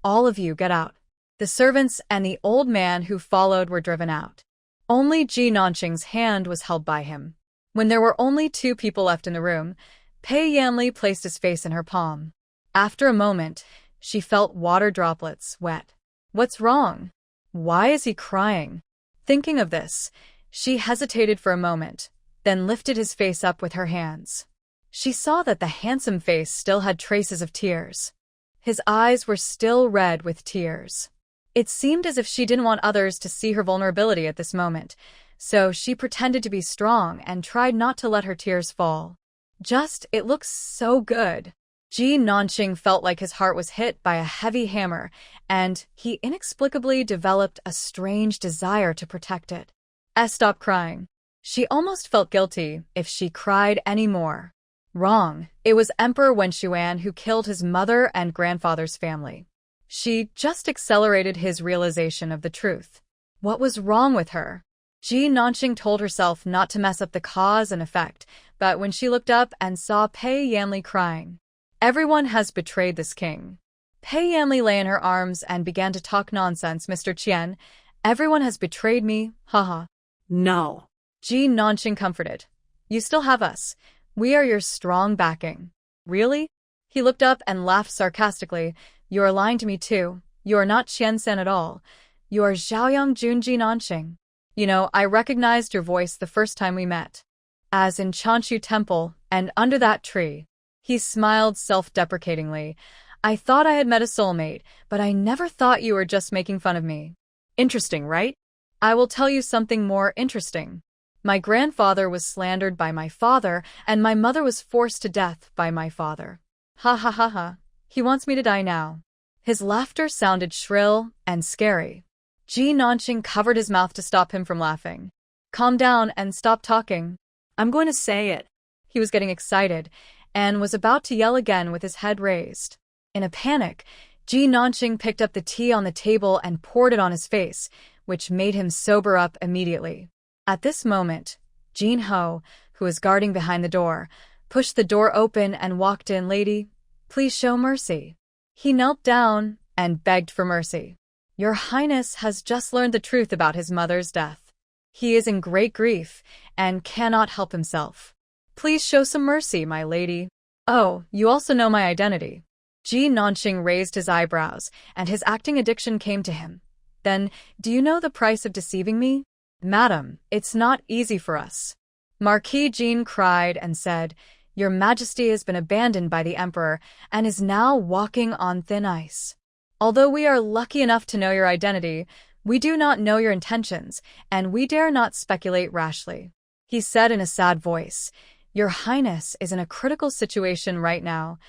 All of you, get out." The servants and the old man who followed were driven out. Only Ji Nanqing's hand was held by him. When there were only 2 people left in the room, Pei Yanli placed his face in her palm. After a moment, she felt water droplets, wet. What's wrong? Why is he crying? Thinking of this, she hesitated for a moment, then lifted his face up with her hands. She saw that the handsome face still had traces of tears. His eyes were still red with tears. It seemed as if she didn't want others to see her vulnerability at this moment, so she pretended to be strong and tried not to let her tears fall. It looks so good. Ji Nanqing felt like his heart was hit by a heavy hammer, and he inexplicably developed a strange desire to protect it. Stop crying. She almost felt guilty if she cried any more. Wrong. It was Emperor Wen Xuan who killed his mother and grandfather's family. She just accelerated his realization of the truth. What was wrong with her? Ji Nanqing told herself not to mess up the cause and effect, but when she looked up and saw Pei Yanli crying, everyone has betrayed this king. Pei Yanli lay in her arms and began to talk nonsense. Mr. Qian, everyone has betrayed me, haha. No. Ji Nanqing comforted. You still have us. We are your strong backing. Really? He looked up and laughed sarcastically. You are lying to me too. You are not Qian-san at all. You are Zhaoyang Jun Ji Nanqing. You know, I recognized your voice the first time we met. As in Chanshu Temple, and under that tree. He smiled self-deprecatingly. I thought I had met a soulmate, but I never thought you were just making fun of me. Interesting, right? I will tell you something more interesting. My grandfather was slandered by my father, and my mother was forced to death by my father. Ha ha ha ha. He wants me to die now. His laughter sounded shrill and scary. Ji Nanqing covered his mouth to stop him from laughing. Calm down and stop talking. I'm going to say it. He was getting excited and was about to yell again with his head raised. In a panic, Ji Nanqing picked up the tea on the table and poured it on his face, which made him sober up immediately. At this moment, Jin Ho, who was guarding behind the door, pushed the door open and walked in. Lady, please show mercy. He knelt down and begged for mercy. Your Highness has just learned the truth about his mother's death. He is in great grief and cannot help himself. Please show some mercy, my lady. Oh, you also know my identity. Ji Nanqing raised his eyebrows, and his acting addiction came to him. Then, do you know the price of deceiving me? Madam, it's not easy for us. Marquis Jin cried and said, Your Majesty has been abandoned by the Emperor and is now walking on thin ice. Although we are lucky enough to know your identity, we do not know your intentions, and we dare not speculate rashly. He said in a sad voice, Your Highness is in a critical situation right now,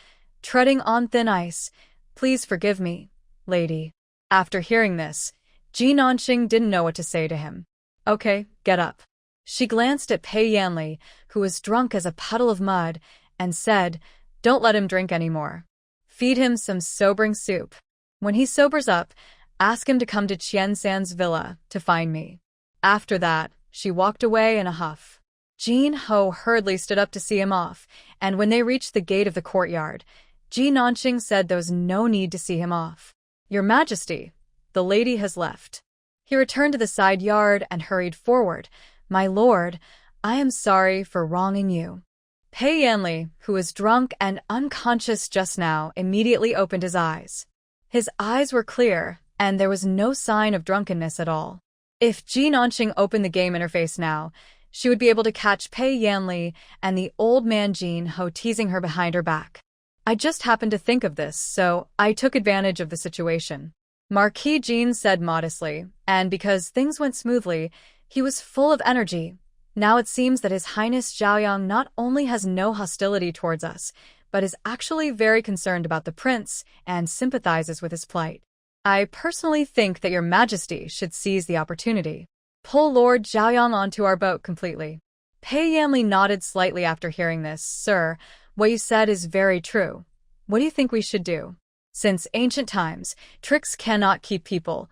treading on thin ice. Please forgive me, lady. After hearing this, Ji Nanqing didn't know what to say to him. Okay, get up. She glanced at Pei Yanli, who was drunk as a puddle of mud, and said, Don't let him drink anymore. Feed him some sobering soup. When he sobers up, ask him to come to Qian-san's villa to find me. After that, she walked away in a huff. Jin Ho hurriedly stood up to see him off, and when they reached the gate of the courtyard, Ji Nanqing said there was no need to see him off. Your Majesty, the lady has left. He returned to the side yard and hurried forward. My lord, I am sorry for wronging you. Pei Yanli, who was drunk and unconscious just now, immediately opened his eyes. His eyes were clear, and there was no sign of drunkenness at all. If Ji Nanqing opened the game interface now, she would be able to catch Pei Yanli and the old man Jin Ho teasing her behind her back. I just happened to think of this, so I took advantage of the situation. Marquis Jin said modestly, and because things went smoothly, he was full of energy. Now it seems that His Highness Zhaoyang not only has no hostility towards us, but is actually very concerned about the prince and sympathizes with his plight. I personally think that Your Majesty should seize the opportunity. Pull Lord Zhaoyang onto our boat completely. Pei Yanli nodded slightly after hearing this. Sir, what you said is very true. What do you think we should do? Since ancient times, tricks cannot keep people.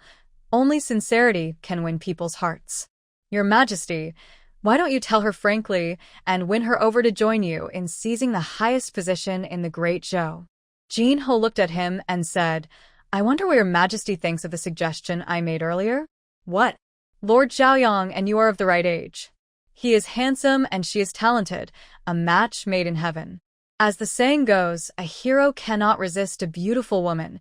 Only sincerity can win people's hearts. Your Majesty, why don't you tell her frankly and win her over to join you in seizing the highest position in the Great Zhou? Jin Ho looked at him and said, I wonder what Your Majesty thinks of the suggestion I made earlier? What? Lord Zhaoyang and you are of the right age. He is handsome and she is talented, a match made in heaven. As the saying goes, a hero cannot resist a beautiful woman.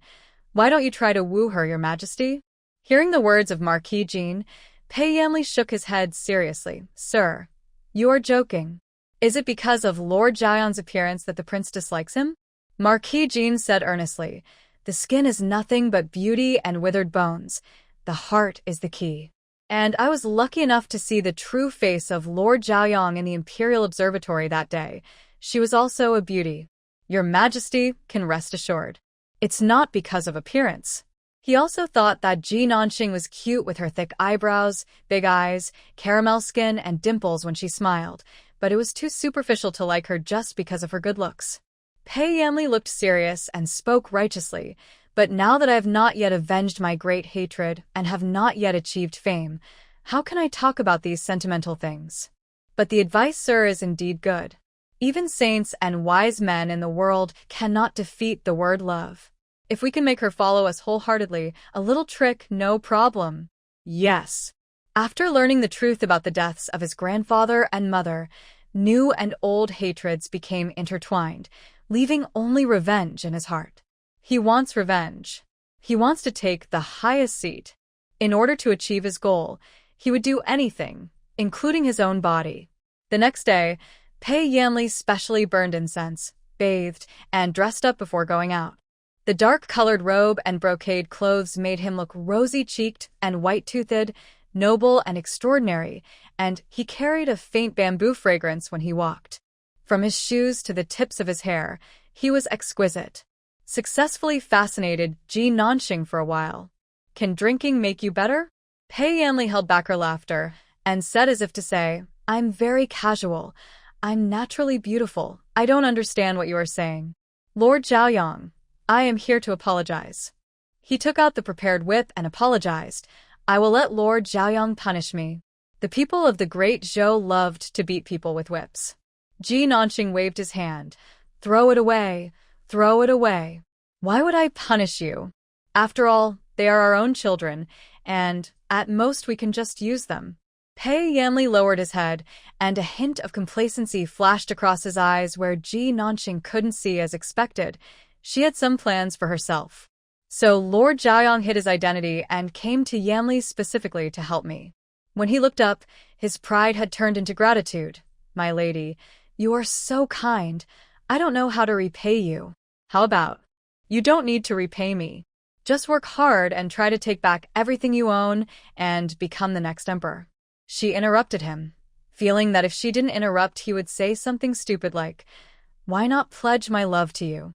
Why don't you try to woo her, Your Majesty? Hearing the words of Marquis Jin, Pei Yanli shook his head seriously. Sir, you are joking. Is it because of Lord Zhaoyang's appearance that the prince dislikes him? Marquis Jin said earnestly, The skin is nothing but beauty and withered bones. The heart is the key. And I was lucky enough to see the true face of Lord Zhaoyang in the Imperial Observatory that day. She was also a beauty. Your Majesty can rest assured. It's not because of appearance. He also thought that Ji Nanqing was cute with her thick eyebrows, big eyes, caramel skin, and dimples when she smiled, but it was too superficial to like her just because of her good looks. Pei Yanli looked serious and spoke righteously. But now that I have not yet avenged my great hatred and have not yet achieved fame, how can I talk about these sentimental things? But the advice, sir, is indeed good. Even saints and wise men in the world cannot defeat the word love. If we can make her follow us wholeheartedly, a little trick, no problem. Yes. After learning the truth about the deaths of his grandfather and mother, new and old hatreds became intertwined, leaving only revenge in his heart. He wants revenge. He wants to take the highest seat. In order to achieve his goal, he would do anything, including his own body. The next day, Pei Yanli specially burned incense, bathed, and dressed up before going out. The dark-colored robe and brocade clothes made him look rosy-cheeked and white-toothed, noble and extraordinary, and he carried a faint bamboo fragrance when he walked. From his shoes to the tips of his hair, he was exquisite. Successfully fascinated Ji Nanxing for a while. Can drinking make you better? Pei Yanli held back her laughter and said as if to say, I'm very casual. I'm naturally beautiful. I don't understand what you are saying. Lord Zhaoyang, I am here to apologize. He took out the prepared whip and apologized. I will let Lord Zhaoyang punish me. The people of the great Zhou loved to beat people with whips. Ji Nanxing waved his hand. Throw it away. Throw it away. Why would I punish you? After all, they are our own children, and, at most, we can just use them. Pei Yanli lowered his head, and a hint of complacency flashed across his eyes where Ji Nanxing couldn't see as expected. She had some plans for herself. So Lord Zhaoyang hid his identity and came to Yanli specifically to help me. When he looked up, his pride had turned into gratitude. My lady, you are so kind. I don't know how to repay you. How about? You don't need to repay me. Just work hard and try to take back everything you own and become the next emperor. She interrupted him, feeling that if she didn't interrupt, he would say something stupid like, why not pledge my love to you?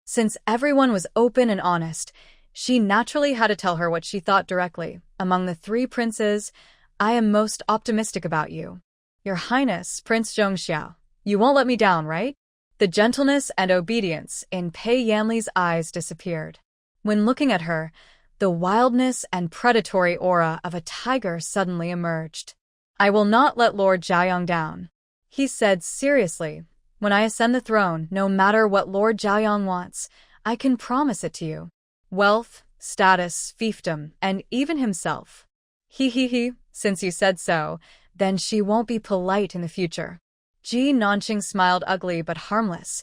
Since everyone was open and honest, she naturally had to tell her what she thought directly. Among the three princes, I am most optimistic about you. Your Highness, Prince Zhongxiao, you won't let me down, right? The gentleness and obedience in Pei Yanli's eyes disappeared. When looking at her, the wildness and predatory aura of a tiger suddenly emerged. I will not let Lord Zhaoyang down. He said seriously, when I ascend the throne, no matter what Lord Zhaoyang wants, I can promise it to you. Wealth, status, fiefdom, and even himself. He, since you said so, then she won't be polite in the future. Ji Nanxing smiled ugly but harmless.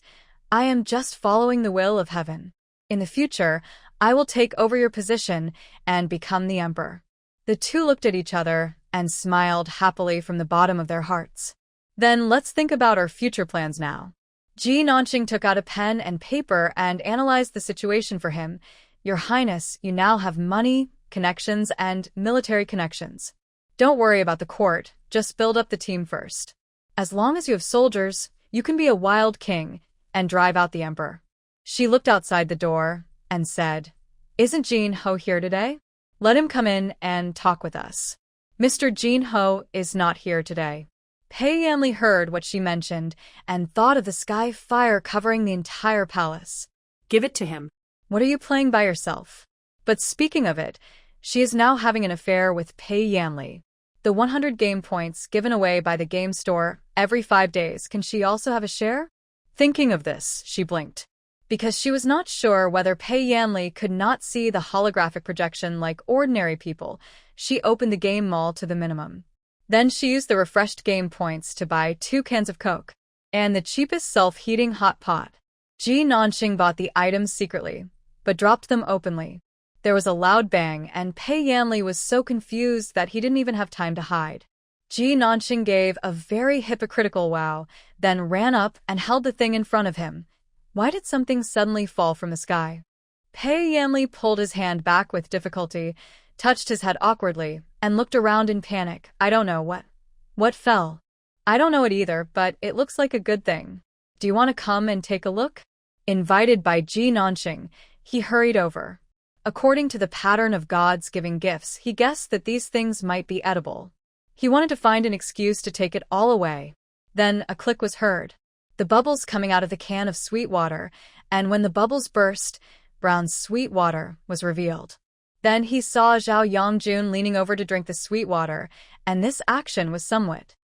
I am just following the will of heaven. In the future, I will take over your position and become the emperor. The two looked at each other and smiled happily from the bottom of their hearts. Then let's think about our future plans now. Ji Nanxing took out a pen and paper and analyzed the situation for him. Your Highness, you now have money, connections, and military connections. Don't worry about the court, just build up the team first. As long as you have soldiers, you can be a wild king and drive out the emperor. She looked outside the door and said, Isn't Jin Ho here today? Let him come in and talk with us. Mr. Jin Ho is not here today. Pei Yanli heard what she mentioned and thought of the sky fire covering the entire palace. Give it to him. What are you playing by yourself? But speaking of it, she is now having an affair with Pei Yanli. The 100 game points given away by the game store every 5 days, can she also have a share? Thinking of this, she blinked. Because she was not sure whether Pei Yanli could not see the holographic projection like ordinary people, she opened the game mall to the minimum. Then she used the refreshed game points to buy 2 cans of Coke and the cheapest self-heating hot pot. Ji Nanxing bought the items secretly, but dropped them openly. There was a loud bang, and Pei Yanli was so confused that he didn't even have time to hide. Ji Nanxing gave a very hypocritical wow, then ran up and held the thing in front of him. Why did something suddenly fall from the sky? Pei Yanli pulled his hand back with difficulty, touched his head awkwardly, and looked around in panic. I don't know what fell. I don't know it either, but it looks like a good thing. Do you want to come and take a look? Invited by Ji Nanxing, he hurried over. According to the pattern of gods giving gifts, he guessed that these things might be edible. He wanted to find an excuse to take it all away. Then a click was heard. The bubbles coming out of the can of sweet water, and when the bubbles burst brown sweet water was revealed. Then he saw Zhao Yongjun leaning over to drink the sweet water, and this action was somewhat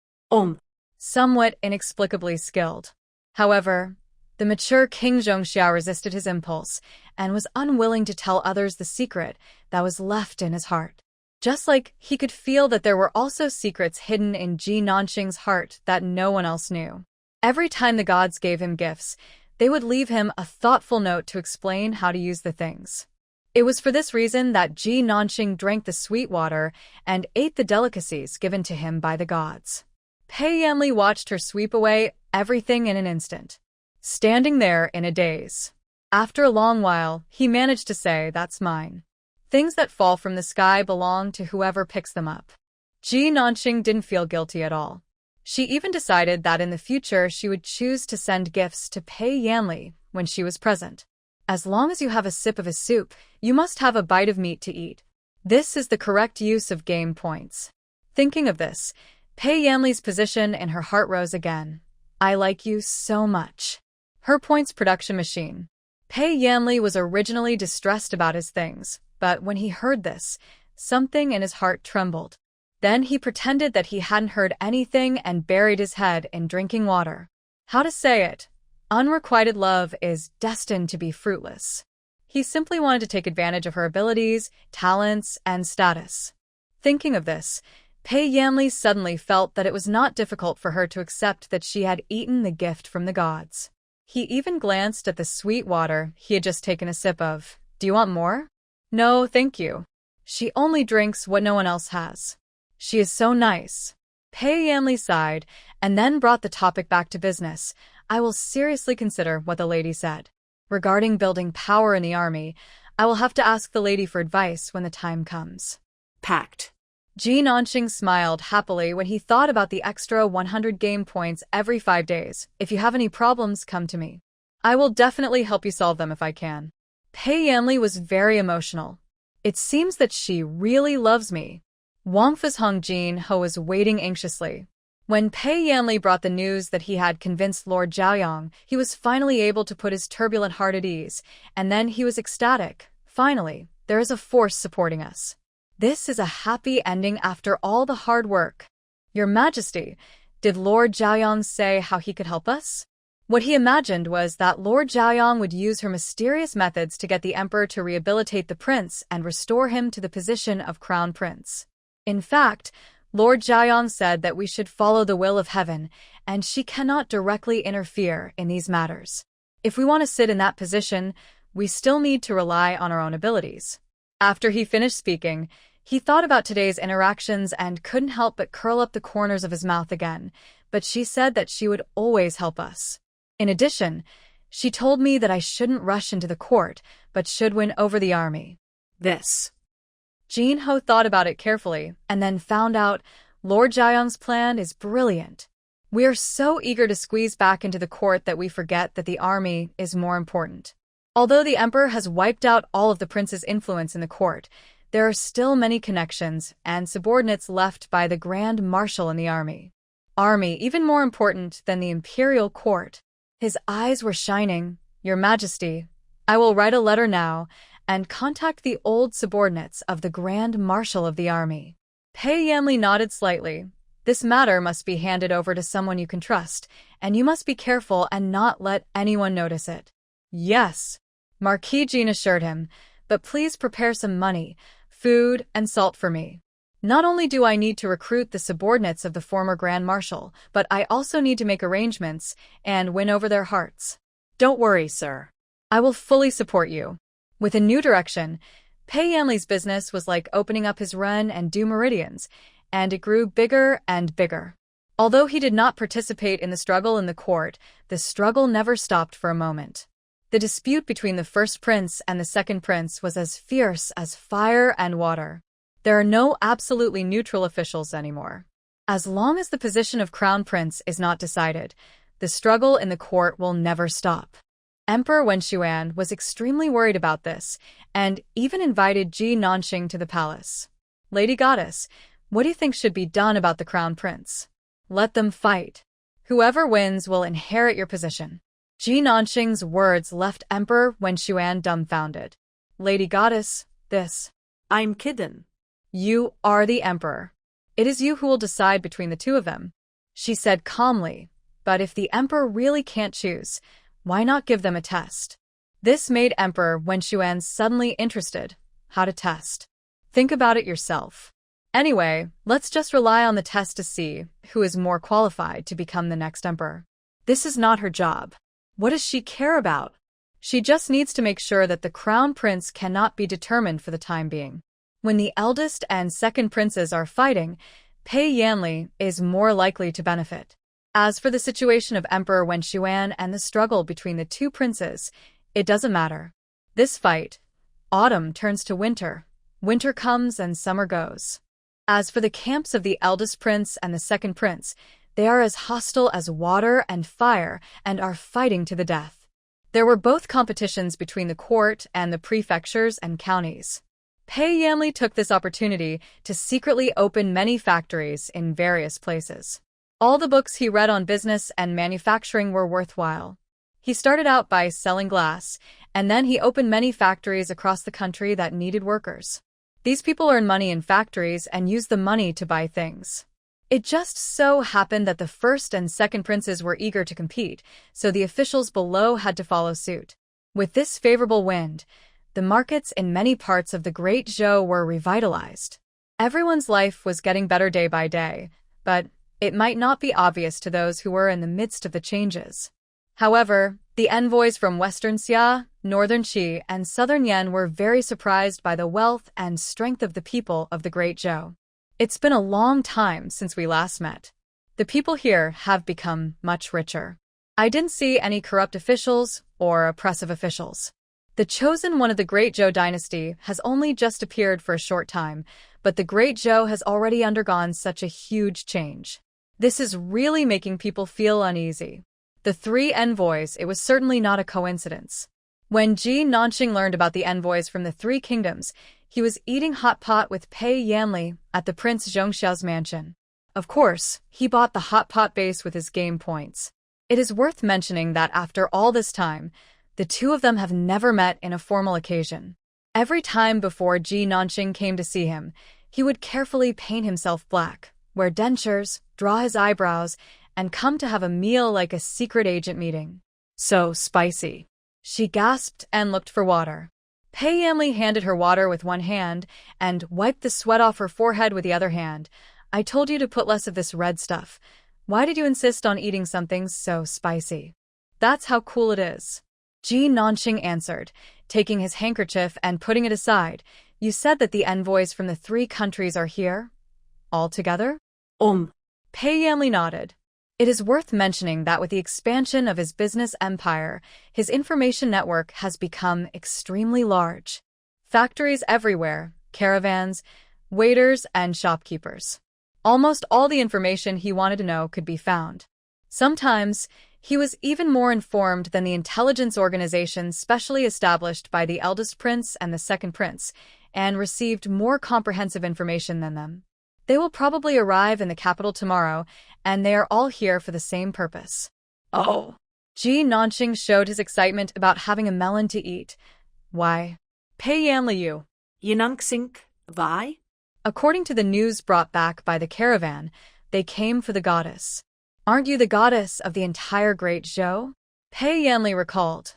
inexplicably skilled. However, the mature King Zhongxiao resisted his impulse and was unwilling to tell others the secret that was left in his heart. Just like he could feel that there were also secrets hidden in Ji Nanxing's heart that no one else knew. Every time the gods gave him gifts, they would leave him a thoughtful note to explain how to use the things. It was for this reason that Ji Nanxing drank the sweet water and ate the delicacies given to him by the gods. Pei Yanli watched her sweep away everything in an instant, standing there in a daze. After a long while, he managed to say, "That's mine. Things that fall from the sky belong to whoever picks them up." Ji Nanxing didn't feel guilty at all. She even decided that in the future she would choose to send gifts to Pei Yanli when she was present. As long as you have a sip of his soup, you must have a bite of meat to eat. This is the correct use of game points. Thinking of this, Pei Yanli's position in her heart rose again. I like you so much. Her points production machine. Pei Yanli was originally distressed about his things, but when he heard this, something in his heart trembled. Then he pretended that he hadn't heard anything and buried his head in drinking water. How to say it? Unrequited love is destined to be fruitless. He simply wanted to take advantage of her abilities, talents, and status. Thinking of this, Pei Yanli suddenly felt that it was not difficult for her to accept that she had eaten the gift from the gods. He even glanced at the sweet water he had just taken a sip of. Do you want more? No, thank you. She only drinks what no one else has. She is so nice. Pei Yanli sighed and then brought the topic back to business. I will seriously consider what the lady said. Regarding building power in the army, I will have to ask the lady for advice when the time comes. Pact. Ji Nanxing smiled happily when he thought about the extra 100 game points every 5 days. If you have any problems, come to me. I will definitely help you solve them if I can. Pei Yanli was very emotional. It seems that she really loves me. Wangfu's Hong Jin Ho was waiting anxiously. When Pei Yanli brought the news that he had convinced Lord Zhaoyang, he was finally able to put his turbulent heart at ease, and then he was ecstatic. Finally, there is a force supporting us. This is a happy ending after all the hard work. Your Majesty, did Lord Zhaoyang say how he could help us? What he imagined was that Lord Zhaoyang would use her mysterious methods to get the emperor to rehabilitate the prince and restore him to the position of crown prince. In fact, Lord Zhaoyang said that we should follow the will of heaven, and she cannot directly interfere in these matters. If we want to sit in that position, we still need to rely on our own abilities. After he finished speaking, he thought about today's interactions and couldn't help but curl up the corners of his mouth again, but she said that she would always help us. In addition, she told me that I shouldn't rush into the court, but should win over the army. Jin Ho thought about it carefully and then found out Lord Zhaoyang's plan is brilliant. We are so eager to squeeze back into the court that we forget that the army is more important. Although the emperor has wiped out all of the prince's influence in the court, there are still many connections and subordinates left by the grand marshal in the army. Army even more important than the imperial court. His eyes were shining. Your Majesty, I will write a letter now and contact the old subordinates of the Grand Marshal of the army. Pei Yanli nodded slightly. This matter must be handed over to someone you can trust, and you must be careful and not let anyone notice it. Yes, Marquis Jin assured him, but please prepare some money, food, and salt for me. Not only do I need to recruit the subordinates of the former Grand Marshal, but I also need to make arrangements and win over their hearts. Don't worry, sir. I will fully support you. With a new direction, Pei Yanli's business was like opening up his Ren and Du meridians, and it grew bigger and bigger. Although he did not participate in the struggle in the court, the struggle never stopped for a moment. The dispute between the first prince and the second prince was as fierce as fire and water. There are no absolutely neutral officials anymore. As long as the position of crown prince is not decided, the struggle in the court will never stop. Emperor Wen Xuan was extremely worried about this, and even invited Ji Nanxing to the palace. Lady Goddess, what do you think should be done about the crown prince? Let them fight. Whoever wins will inherit your position. Ji Nanxing's words left Emperor Wen Xuan dumbfounded. Lady Goddess, this. I'm kidding. You are the emperor. It is you who will decide between the two of them, she said calmly. But if the emperor really can't choose, why not give them a test? This made Emperor Wen Xuan suddenly interested. How to test? Think about it yourself. Anyway, let's just rely on the test to see who is more qualified to become the next emperor. This is not her job. What does she care about? She just needs to make sure that the crown prince cannot be determined for the time being. When the eldest and second princes are fighting, Pei Yanli is more likely to benefit. As for the situation of Emperor Wen Xuan and the struggle between the two princes, it doesn't matter. This fight, autumn turns to winter, winter comes and summer goes. As for the camps of the eldest prince and the second prince, they are as hostile as water and fire and are fighting to the death. There were both competitions between the court and the prefectures and counties. Pei Yanli took this opportunity to secretly open many factories in various places. All the books he read on business and manufacturing were worthwhile. He started out by selling glass, and then he opened many factories across the country that needed workers. These people earn money in factories and use the money to buy things. It just so happened that the first and second princes were eager to compete, so the officials below had to follow suit. With this favorable wind, the markets in many parts of the Great Zhou were revitalized. Everyone's life was getting better day by day, but it might not be obvious to those who were in the midst of the changes. However, the envoys from Western Xia, Northern Qi, and Southern Yan were very surprised by the wealth and strength of the people of the Great Zhou. It's been a long time since we last met. The people here have become much richer. I didn't see any corrupt officials or oppressive officials. The chosen one of the Great Zhou dynasty has only just appeared for a short time, but the Great Zhou has already undergone such a huge change. This is really making people feel uneasy. The three envoys, it was certainly not a coincidence. When Ji Nanxing learned about the envoys from the three kingdoms, he was eating hot pot with Pei Yanli at the Prince Zhongxiao's mansion. Of course, he bought the hot pot base with his game points. It is worth mentioning that after all this time, the two of them have never met in a formal occasion. Every time before Ji Nanxing came to see him, he would carefully paint himself black, wear dentures, draw his eyebrows, and come to have a meal like a secret agent meeting. So spicy. She gasped and looked for water. Pei Yanli handed her water with one hand and wiped the sweat off her forehead with the other hand. I told you to put less of this red stuff. Why did you insist on eating something so spicy? That's how cool it is. Ji Nanxing answered, taking his handkerchief and putting it aside. You said that the envoys from the three countries are here? All together? Pei Yanli nodded. It is worth mentioning that with the expansion of his business empire, his information network has become extremely large. Factories everywhere, caravans, waiters, and shopkeepers. Almost all the information he wanted to know could be found. Sometimes, he was even more informed than the intelligence organizations specially established by the eldest prince and the second prince, and received more comprehensive information than them. They will probably arrive in the capital tomorrow, and they are all here for the same purpose. Oh. Ji Nanxing showed his excitement about having a melon to eat. Why? Pei Yanli you. Yinangsink, why? According to the news brought back by the caravan, they came for the goddess. Aren't you the goddess of the entire Great Zhou? Pei Yanli recalled.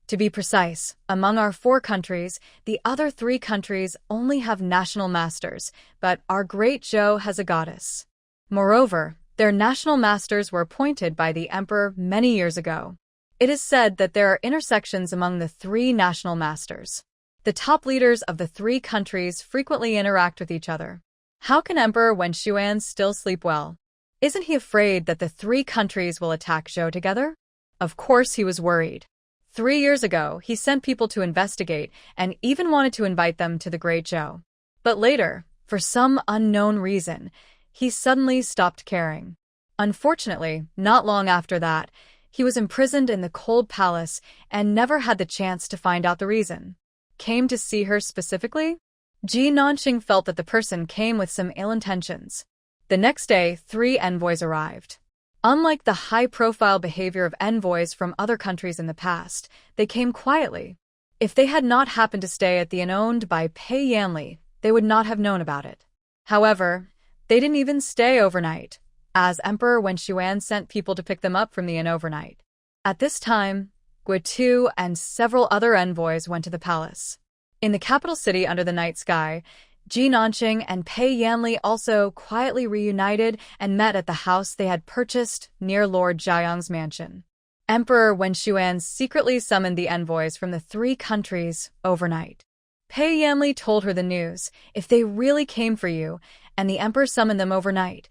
To be precise, among our 4 countries, the other 3 countries only have national masters, but our Great Zhou has a goddess. Moreover, their national masters were appointed by the emperor many years ago. It is said that there are intersections among the 3 national masters. The top leaders of the 3 countries frequently interact with each other. How can Emperor Wen Xuan still sleep well? Isn't he afraid that the 3 countries will attack Zhou together? Of course he was worried. 3 years ago, he sent people to investigate and even wanted to invite them to the Great Zhou. But later, for some unknown reason, he suddenly stopped caring. Unfortunately, not long after that, he was imprisoned in the cold palace and never had the chance to find out the reason. Came to see her specifically? Ji Nanxing felt that the person came with some ill intentions. The next day, 3 envoys arrived. Unlike the high-profile behavior of envoys from other countries in the past, they came quietly. If they had not happened to stay at the inn owned by Pei Yanli, they would not have known about it. However, they didn't even stay overnight, as Emperor Wen Xuan sent people to pick them up from the inn overnight. At this time, Guitu and several other envoys went to the palace. In the capital city under the night sky, Ji Nanqing and Pei Yanli also quietly reunited and met at the house they had purchased near Lord Jiayang's mansion. Emperor Wen Xuan secretly summoned the envoys from the three countries overnight. Pei Yanli told her the news. If they really came for you, and the emperor summoned them overnight,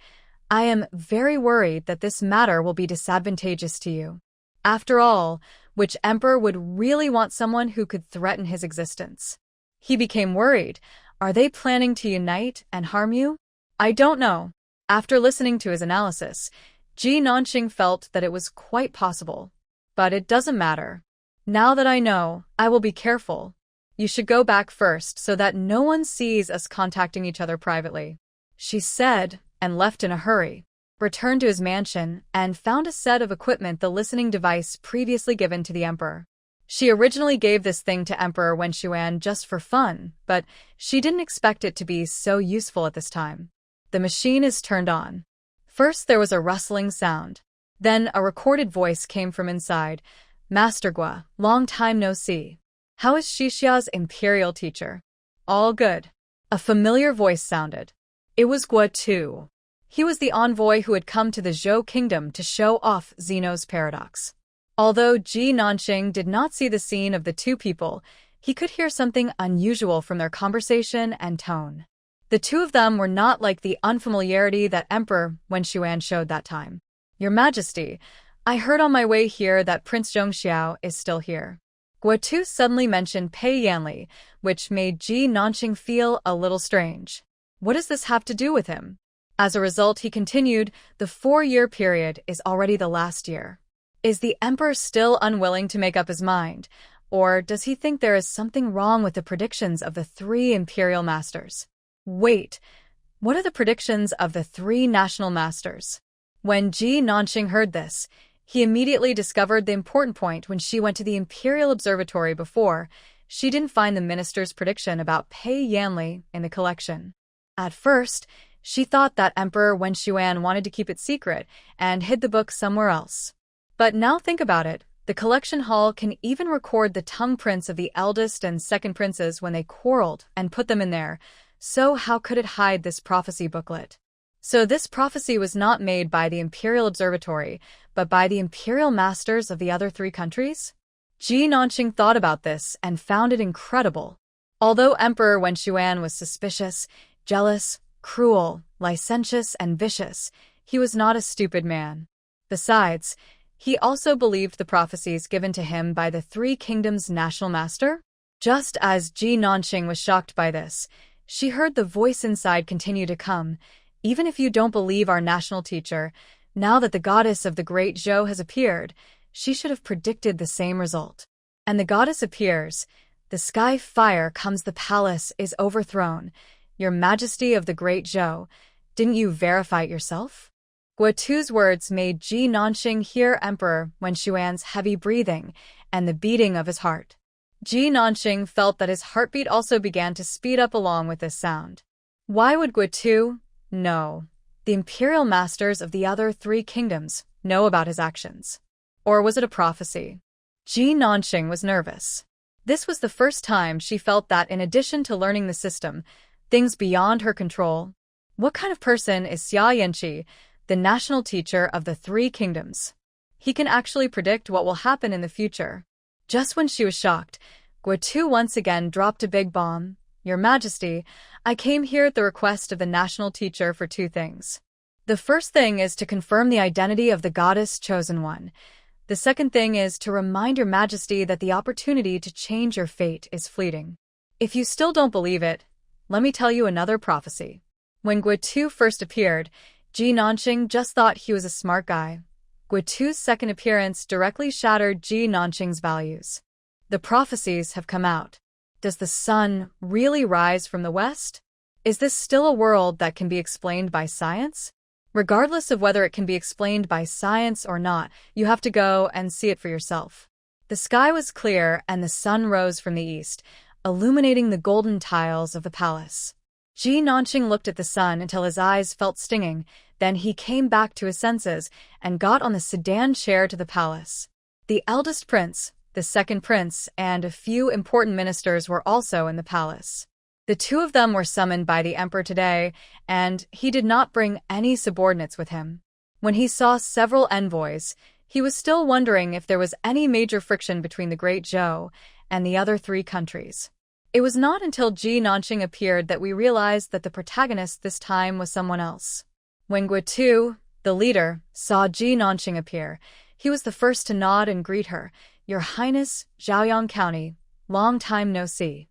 I am very worried that this matter will be disadvantageous to you. After all, which emperor would really want someone who could threaten his existence? He became worried. Are they planning to unite and harm you? I don't know. After listening to his analysis, Ji Nanqing felt that it was quite possible. But it doesn't matter. Now that I know, I will be careful. You should go back first so that no one sees us contacting each other privately, she said, and left in a hurry. Returned to his mansion and found a set of equipment, the listening device previously given to the emperor. She originally gave this thing to Emperor Wen Xuan just for fun, but she didn't expect it to be so useful at this time. The machine is turned on. First there was a rustling sound. Then a recorded voice came from inside. Master Gua, long time no see. How is Xixia's imperial teacher? All good. A familiar voice sounded. It was Gua too. He was the envoy who had come to the Zhou kingdom to show off Zeno's paradox. Although Ji Nanqing did not see the scene of the two people, he could hear something unusual from their conversation and tone. The two of them were not like the unfamiliarity that Emperor Wen Xuan showed that time. Your Majesty, I heard on my way here that Prince Zhongxiao is still here. Guotu suddenly mentioned Pei Yanli, which made Ji Nanqing feel a little strange. What does this have to do with him? As a result, he continued, the 4-year period is already the last year. Is the emperor still unwilling to make up his mind, or does he think there is something wrong with the predictions of the 3 imperial masters? Wait, what are the predictions of the 3 national masters? When Ji Nanqing heard this, he immediately discovered the important point. When she went to the Imperial Observatory before, she didn't find the minister's prediction about Pei Yanli in the collection. At first, she thought that Emperor Wen Xuan wanted to keep it secret and hid the book somewhere else. But now think about it, the collection hall can even record the tongue prints of the eldest and second princes when they quarreled and put them in there, so how could it hide this prophecy booklet? So this prophecy was not made by the Imperial Observatory, but by the Imperial Masters of the other 3 countries? Ji Nanqing thought about this and found it incredible. Although Emperor Wen Xuan was suspicious, jealous, cruel, licentious, and vicious, he was not a stupid man. Besides, he also believed the prophecies given to him by the 3 kingdoms' national master. Just as Ji Nanqing was shocked by this, she heard the voice inside continue to come. Even if you don't believe our national teacher, now that the goddess of the great Zhou has appeared, she should have predicted the same result. And the goddess appears. The sky fire comes, the palace is overthrown. Your Majesty of the great Zhou, didn't you verify it yourself? Guotu's words made Ji Nanqing hear Emperor Wen Xuan's heavy breathing and the beating of his heart. Ji Nanqing felt that his heartbeat also began to speed up along with this sound. Why would Guotu know? The imperial masters of the other 3 kingdoms know about his actions. Or was it a prophecy? Ji Nanqing was nervous. This was the first time she felt that in addition to learning the system, things beyond her control. What kind of person is Xia Yanqi, the national teacher of the 3 kingdoms? He can actually predict what will happen in the future. Just when she was shocked, Guotu once again dropped a big bomb. Your Majesty, I came here at the request of the national teacher for 2 things. The first thing is to confirm the identity of the goddess chosen one. The second thing is to remind your Majesty that the opportunity to change your fate is fleeting. If you still don't believe it, let me tell you another prophecy. When Guotu first appeared, Ji Nanqing just thought he was a smart guy. Guotu's second appearance directly shattered Ji Nanqing's values. The prophecies have come out. Does the sun really rise from the west? Is this still a world that can be explained by science? Regardless of whether it can be explained by science or not, you have to go and see it for yourself. The sky was clear and the sun rose from the east, illuminating the golden tiles of the palace. Ji Nanqing looked at the sun until his eyes felt stinging, then he came back to his senses and got on the sedan chair to the palace. The eldest prince, the second prince, and a few important ministers were also in the palace. The two of them were summoned by the emperor today, and he did not bring any subordinates with him. When he saw several envoys, he was still wondering if there was any major friction between the Great Zhou and the other three countries. It was not until Ji Nanqing appeared that we realized that the protagonist this time was someone else. When Guitu, the leader, saw Ji Nanqing appear, he was the first to nod and greet her. "Your Highness, Zhaoyang County, long time no see."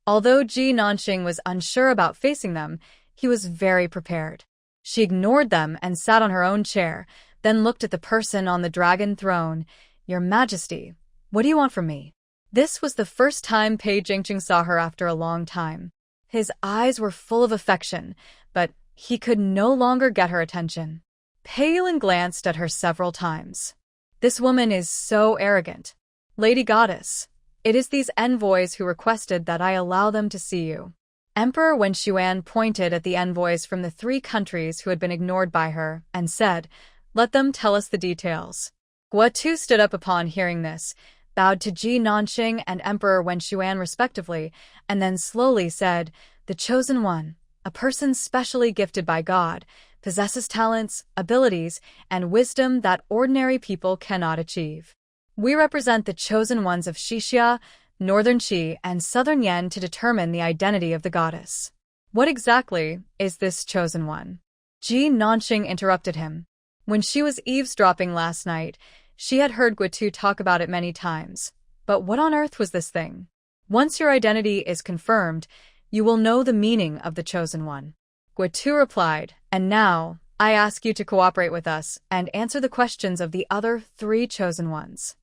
Although Ji Nanqing was unsure about facing them, he was very prepared. She ignored them and sat on her own chair, then looked at the person on the dragon throne. "Your Majesty, what do you want from me?" This was the first time Pei Jingqing saw her after a long time. His eyes were full of affection, but he could no longer get her attention. Pei Yulin glanced at her several times. "This woman is so arrogant. Lady Goddess, it is these envoys who requested that I allow them to see you." Emperor Wen Xuan pointed at the envoys from the three countries who had been ignored by her and said, "Let them tell us the details." Guotu stood up upon hearing this, bowed to Ji Nanqing and Emperor Wen Xuan respectively, and then slowly said, "The Chosen One, a person specially gifted by God, possesses talents, abilities, and wisdom that ordinary people cannot achieve. We represent the chosen ones of Xixia, Northern Qi, and Southern Yan to determine the identity of the goddess." "What exactly is this chosen one?" Ji Nanqing interrupted him. When she was eavesdropping last night, she had heard Guitu talk about it many times. But what on earth was this thing? "Once your identity is confirmed, you will know the meaning of the chosen one," Guitu replied, "and now, I ask you to cooperate with us and answer the questions of the other three chosen ones."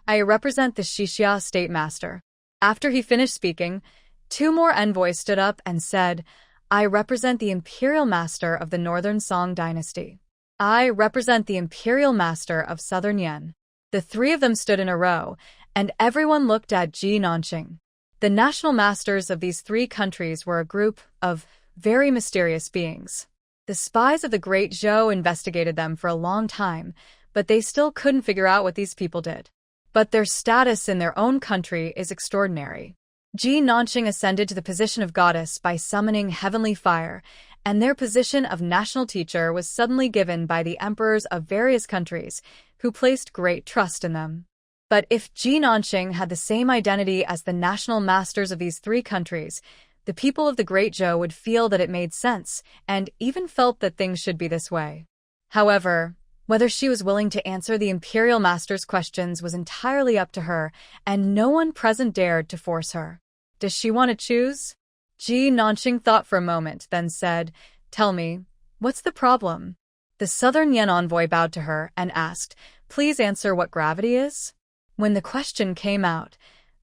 "I represent the Xixia State Master." After he finished speaking, two more envoys stood up and said, "I represent the Imperial Master of the Northern Song Dynasty." "I represent the Imperial Master of Southern Yan." The three of them stood in a row, and everyone looked at Ji Nanqing. The national masters of these three countries were a group of very mysterious beings. The spies of the Great Zhou investigated them for a long time, but they still couldn't figure out what these people did. But their status in their own country is extraordinary. Ji Nanqing ascended to the position of goddess by summoning heavenly fire, and their position of national teacher was suddenly given by the emperors of various countries, who placed great trust in them. But if Ji Nanqing had the same identity as the national masters of these three countries, the people of the Great Zhou would feel that it made sense, and even felt that things should be this way. However, whether she was willing to answer the Imperial Master's questions was entirely up to her, and no one present dared to force her. Does she want to choose? Ji Nanqing thought for a moment, then said, "Tell me, what's the problem?" The Southern Yan envoy bowed to her and asked, "Please answer what gravity is?" When the question came out,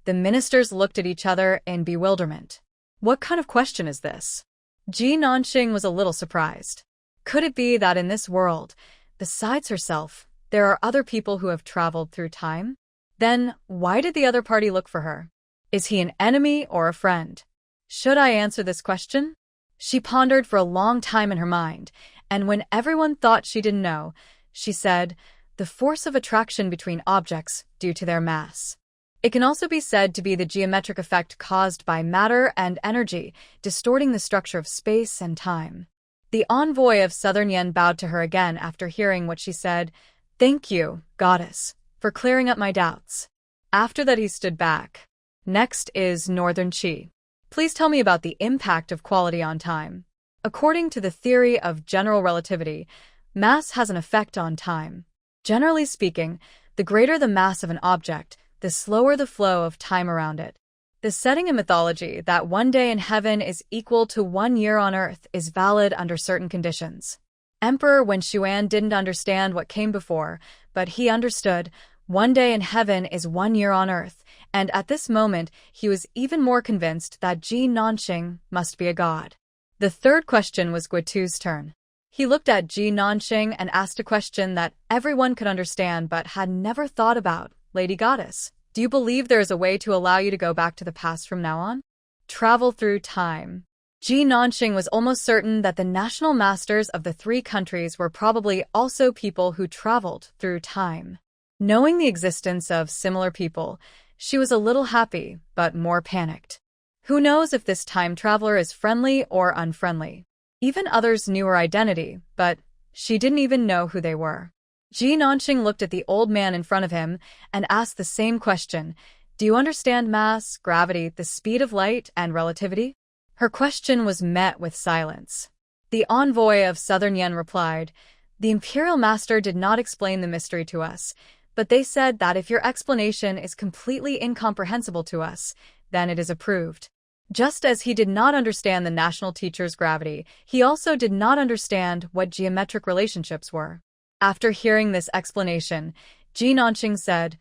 the ministers looked at each other in bewilderment. What kind of question is this? Ji Nanqing was a little surprised. Could it be that in this world, besides herself, there are other people who have traveled through time? Then, why did the other party look for her? Is he an enemy or a friend? Should I answer this question? She pondered for a long time in her mind, and when everyone thought she didn't know, she said, "The force of attraction between objects due to their mass." It can also be said to be the geometric effect caused by matter and energy, distorting the structure of space and time. The envoy of Southern Yan bowed to her again after hearing what she said. "Thank you, goddess, for clearing up my doubts." After that he stood back. Next is Northern Qi. Please tell me about the impact of quality on time. According to the theory of general relativity, mass has an effect on time. Generally speaking, the greater the mass of an object, the slower the flow of time around it. The setting in mythology that one day in heaven is equal to 1 year on Earth is valid under certain conditions. Emperor Wen Xuan didn't understand what came before, but he understood 1 day in heaven is 1 year on Earth, and at this moment he was even more convinced that Ji Nanqing must be a god. The third question was Guitu's turn. He looked at Ji Nanxing and asked a question that everyone could understand but had never thought about. Lady Goddess, do you believe there is a way to allow you to go back to the past from now on? Travel through time. Ji Nanxing was almost certain that the national masters of the three countries were probably also people who traveled through time. Knowing the existence of similar people, she was a little happy, but more panicked. Who knows if this time traveler is friendly or unfriendly? Even others knew her identity, but she didn't even know who they were. Ji Nanxing looked at the old man in front of him and asked the same question. Do you understand mass, gravity, the speed of light, and relativity? Her question was met with silence. The envoy of Southern Yen replied, the Imperial Master did not explain the mystery to us, but they said that if your explanation is completely incomprehensible to us, then it is approved. Just as he did not understand the national teacher's gravity, he also did not understand what geometric relationships were. After hearing this explanation, Ji Nanxing said,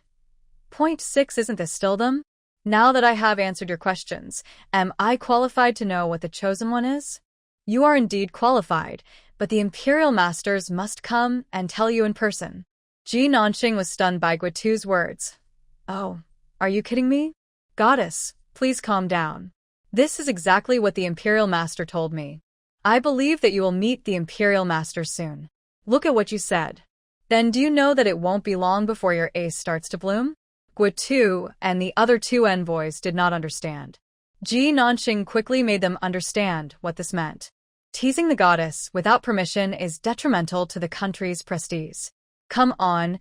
Point 6 isn't this still them? Now that I have answered your questions, am I qualified to know what the chosen one is? You are indeed qualified, but the Imperial Masters must come and tell you in person. Ji Nanxing was stunned by Guitu's words. Oh, are you kidding me? Goddess, please calm down. This is exactly what the Imperial Master told me. I believe that you will meet the Imperial Master soon. Look at what you said. Then do you know that it won't be long before your ace starts to bloom? Guitu and the other two envoys did not understand. Ji Nanxing quickly made them understand what this meant. Teasing the goddess without permission is detrimental to the country's prestige. Come on,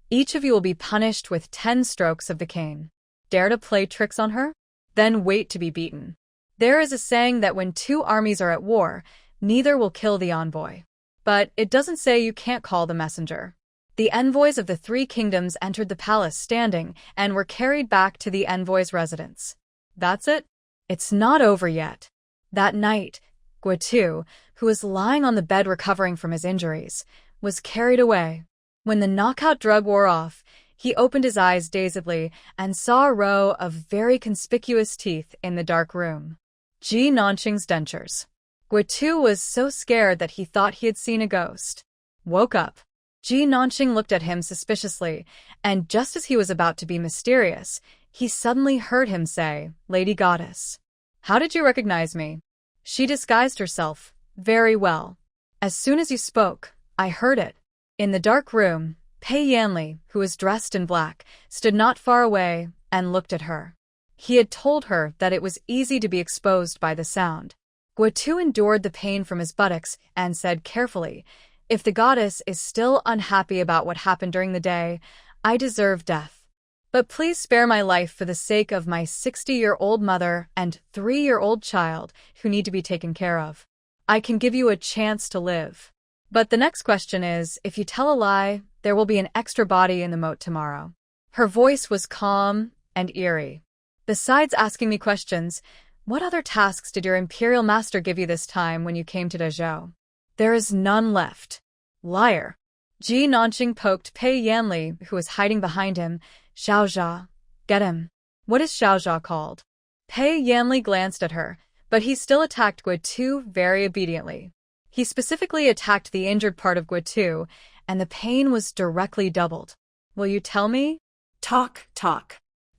each of you will be punished with 10 strokes of the cane. Dare to play tricks on her? Then wait to be beaten. There is a saying that when two armies are at war, neither will kill the envoy. But it doesn't say you can't call the messenger. The envoys of the three kingdoms entered the palace standing and were carried back to the envoy's residence. That's it? It's not over yet. That night, Guitu, who was lying on the bed recovering from his injuries, was carried away. When the knockout drug wore off, he opened his eyes dazedly and saw a row of very conspicuous teeth in the dark room. Ji Nanxing's dentures. Guitu was so scared that he thought he had seen a ghost. Woke up. Ji Nanxing looked at him suspiciously, and just as he was about to be mysterious, he suddenly heard him say, Lady Goddess. How did you recognize me? She disguised herself very well. As soon as you spoke, I heard it. In the dark room, Pei Yanli, who was dressed in black, stood not far away and looked at her. He had told her that it was easy to be exposed by the sound. Guitu endured the pain from his buttocks and said carefully, If the goddess is still unhappy about what happened during the day, I deserve death. But please spare my life for the sake of my 60-year-old mother and 3-year-old child who need to be taken care of. I can give you a chance to live. But the next question is, if you tell a lie, there will be an extra body in the moat tomorrow. Her voice was calm and eerie. Besides asking me questions, what other tasks did your Imperial Master give you this time when you came to Dezhou? There is none left. Liar. Ji Nanxing poked Pei Yanli, who was hiding behind him. Xiaozha. Get him. What is Xiaozha called? Pei Yanli glanced at her, but he still attacked Guitu very obediently. He specifically attacked the injured part of Guitu, and the pain was directly doubled. Will you tell me? Talk.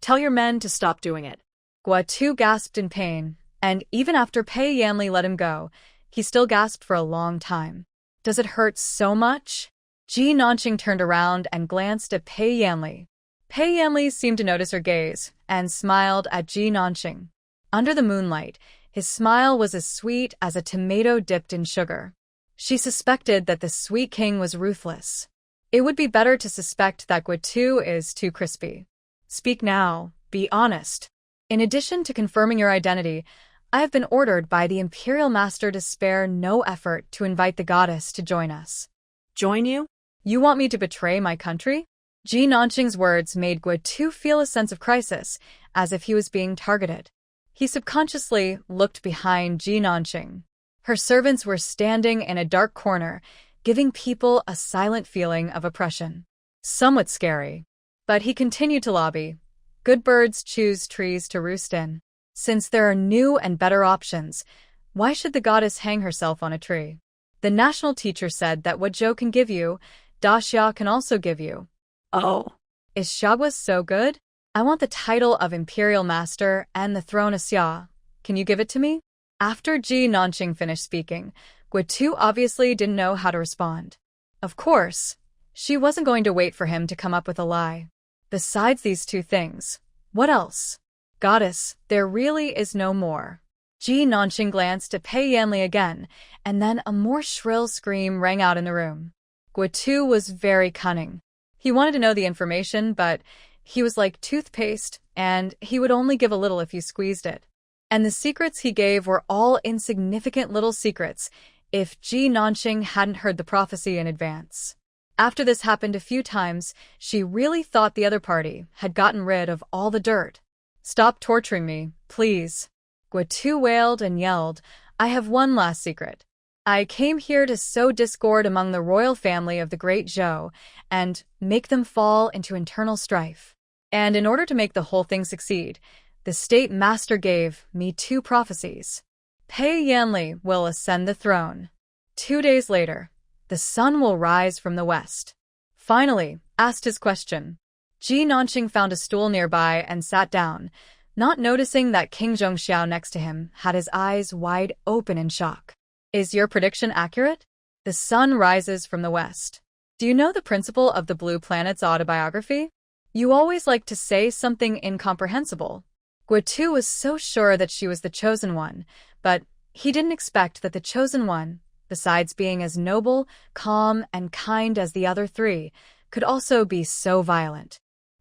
Tell your men to stop doing it. Guitu gasped in pain, and even after Pei Yanli let him go, he still gasped for a long time. Does it hurt so much? Ji Nanxing turned around and glanced at Pei Yanli. Pei Yanli seemed to notice her gaze and smiled at Ji Nanxing. Under the moonlight, his smile was as sweet as a tomato dipped in sugar. She suspected that the sweet king was ruthless. It would be better to suspect that Guitu is too crispy. Speak now. Be honest. In addition to confirming your identity, I have been ordered by the Imperial Master to spare no effort to invite the goddess to join us. Join you? You want me to betray my country? Ji Nanxing's words made Guitu feel a sense of crisis, as if he was being targeted. He subconsciously looked behind Ji Nanxing. Her servants were standing in a dark corner, giving people a silent feeling of oppression. Somewhat scary. But he continued to lobby. Good birds choose trees to roost in. Since there are new and better options, why should the goddess hang herself on a tree? The national teacher said that what Zhou can give you, Da Xia can also give you. Oh. Is Xiaoguo so good? I want the title of Imperial Master and the throne of Xia. Can you give it to me? After Ji Nanqing finished speaking, Guo obviously didn't know how to respond. Of course, she wasn't going to wait for him to come up with a lie. Besides these two things, what else? Goddess, there really is no more. Ji Nanqing glanced at Pei Yanli again, and then a more shrill scream rang out in the room. Guo was very cunning. He wanted to know the information, but he was like toothpaste, and he would only give a little if you squeezed it. And the secrets he gave were all insignificant little secrets if Ji Nanqing hadn't heard the prophecy in advance. After this happened a few times, she really thought the other party had gotten rid of all the dirt. Stop torturing me, please. Guo wailed and yelled, I have one last secret. I came here to sow discord among the royal family of the great Zhou and make them fall into internal strife. And in order to make the whole thing succeed, the state master gave me 2 prophecies. Pei Yanli will ascend the throne. 2 days later, the sun will rise from the west. Finally, asked his question. Ji Nanqing found a stool nearby and sat down, not noticing that King Zhongxiao next to him had his eyes wide open in shock. Is your prediction accurate? The sun rises from the west. Do you know the principle of the Blue Planet's autobiography? You always like to say something incomprehensible. Guo was so sure that she was the chosen one, but he didn't expect that the chosen one, besides being as noble, calm, and kind as the other 3, could also be so violent.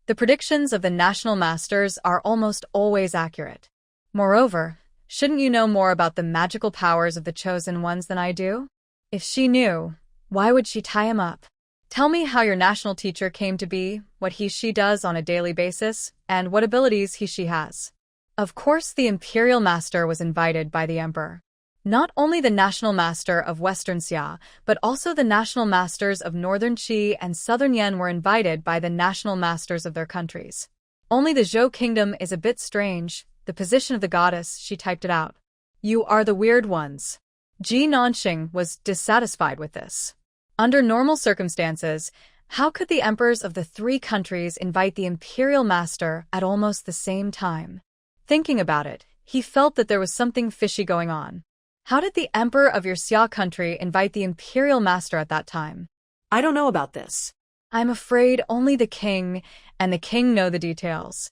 The predictions of the national masters are almost always accurate. Moreover, shouldn't you know more about the magical powers of the chosen ones than I do? If she knew, why would she tie him up? Tell me how your national teacher came to be, what he/she does on a daily basis, and what abilities he/she has. Of course, the Imperial Master was invited by the Emperor. Not only the National Master of Western Xia, but also the National Masters of Northern Qi and Southern Yan were invited by the National Masters of their countries. Only the Zhou Kingdom is a bit strange. The position of the goddess, she typed it out. You are the weird ones. Ji Nanqing was dissatisfied with this. Under normal circumstances, how could the emperors of the 3 countries invite the Imperial Master at almost the same time? Thinking about it, he felt that there was something fishy going on. How did the emperor of your Xia country invite the Imperial Master at that time? I don't know about this. I'm afraid only the king and the king know the details.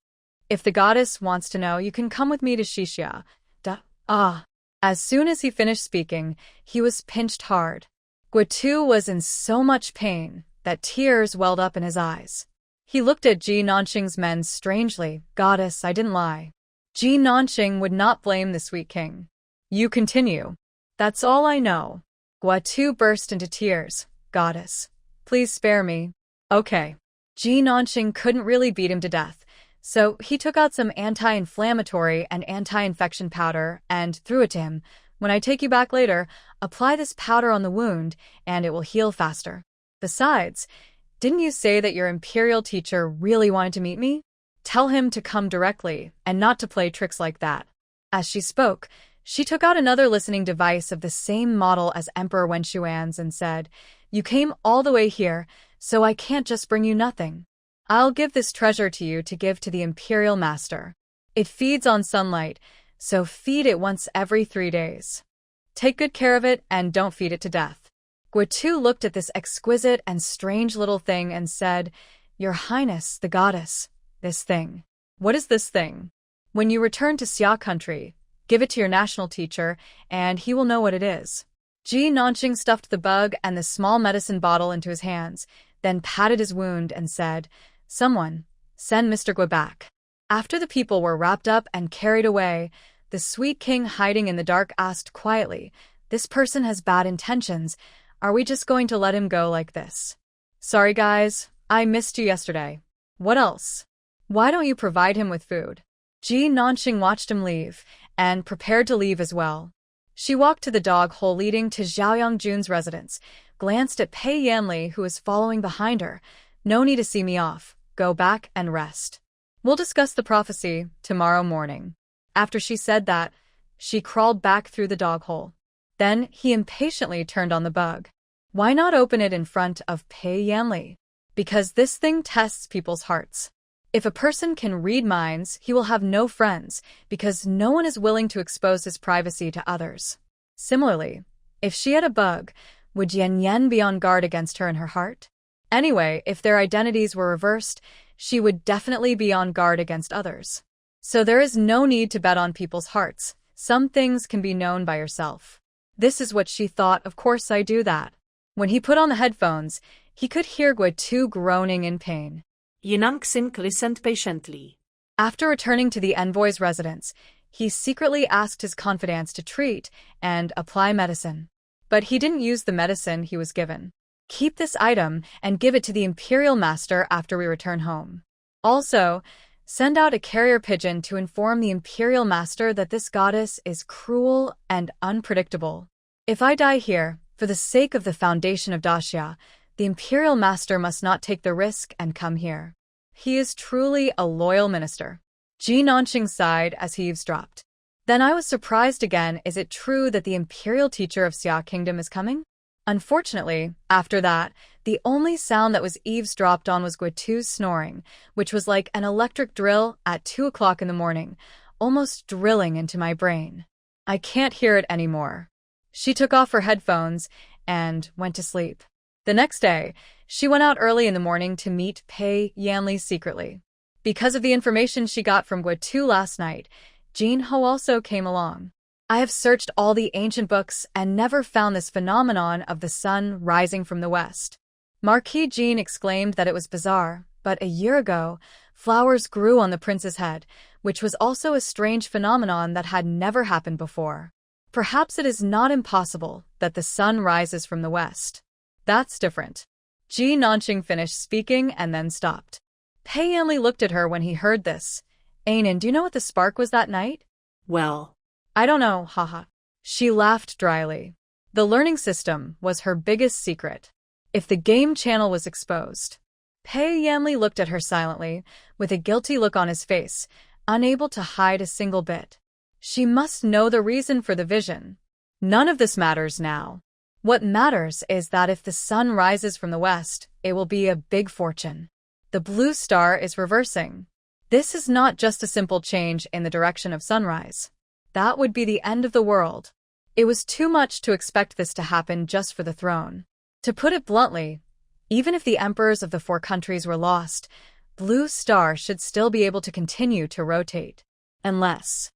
If the goddess wants to know, you can come with me to Xixia. As soon as he finished speaking, he was pinched hard. Guo was in so much pain that tears welled up in his eyes. He looked at Ji Nanqing's men strangely. Goddess, I didn't lie. Ji Nanqing would not blame the sweet king. You continue. That's all I know. Guo burst into tears. Goddess, please spare me. Okay. Ji Nanqing couldn't really beat him to death, so he took out some anti-inflammatory and anti-infection powder and threw it to him. When I take you back later, apply this powder on the wound and it will heal faster. Besides, didn't you say that your imperial teacher really wanted to meet me? Tell him to come directly and not to play tricks like that. As she spoke, she took out another listening device of the same model as Emperor Wenshuan's and said, You came all the way here, so I can't just bring you nothing. I'll give this treasure to you to give to the Imperial Master. It feeds on sunlight, so feed it once every 3 days. Take good care of it and don't feed it to death. Guo looked at this exquisite and strange little thing and said, Your Highness, the goddess, this thing. What is this thing? When you return to Xia country, give it to your national teacher, and he will know what it is. Ji Nanqing stuffed the bug and the small medicine bottle into his hands, then patted his wound and said, Someone, send Mr. Guo back. After the people were wrapped up and carried away, the sweet king hiding in the dark asked quietly, This person has bad intentions. Are we just going to let him go like this? Sorry guys, I missed you yesterday. What else? Why don't you provide him with food? Ji Nanqing watched him leave, and prepared to leave as well. She walked to the dog hole leading to Zhao Jun's residence, glanced at Pei Yanli who was following behind her. No need to see me off. Go back and rest. We'll discuss the prophecy tomorrow morning. After she said that, she crawled back through the dog hole. Then he impatiently turned on the bug. Why not open it in front of Pei Yanli? Because this thing tests people's hearts. If a person can read minds, he will have no friends, because no one is willing to expose his privacy to others. Similarly, if she had a bug, would Yan Yan be on guard against her in her heart? Anyway, if their identities were reversed, she would definitely be on guard against others. So there is no need to bet on people's hearts. Some things can be known by yourself. This is what she thought. Of course I do that. When he put on the headphones, he could hear Guitu groaning in pain. Yinang Xin listened patiently. After returning to the envoy's residence, he secretly asked his confidants to treat and apply medicine. But he didn't use the medicine he was given. Keep this item and give it to the Imperial Master after we return home. Also, send out a carrier pigeon to inform the Imperial Master that this goddess is cruel and unpredictable. If I die here, for the sake of the foundation of Daxia, the Imperial Master must not take the risk and come here. He is truly a loyal minister. Ji Nanqing sighed as he eavesdropped. Then I was surprised again. Is it true that the Imperial teacher of Xia Kingdom is coming? Unfortunately, after that, the only sound that was eavesdropped on was Guitu's snoring, which was like an electric drill at 2 o'clock in the morning, almost drilling into my brain. I can't hear it anymore. She took off her headphones and went to sleep. The next day, she went out early in the morning to meet Pei Yanli secretly. Because of the information she got from Guitu last night, Jin Ho also came along. I have searched all the ancient books and never found this phenomenon of the sun rising from the west. Marquis Jean exclaimed that it was bizarre, but a year ago, flowers grew on the prince's head, which was also a strange phenomenon that had never happened before. Perhaps it is not impossible that the sun rises from the west. That's different. Ji Nanqing finished speaking and then stopped. Pei Yanli looked at her when he heard this. Ainin, do you know what the spark was that night? Well, I don't know, haha. She laughed dryly. The learning system was her biggest secret. If the game channel was exposed. Pei Yanli looked at her silently, with a guilty look on his face, unable to hide a single bit. She must know the reason for the vision. None of this matters now. What matters is that if the sun rises from the west, it will be a big fortune. The blue star is reversing. This is not just a simple change in the direction of sunrise. That would be the end of the world. It was too much to expect this to happen just for the throne. To put it bluntly, even if the emperors of the 4 countries were lost, Blue Star should still be able to continue to rotate. Unless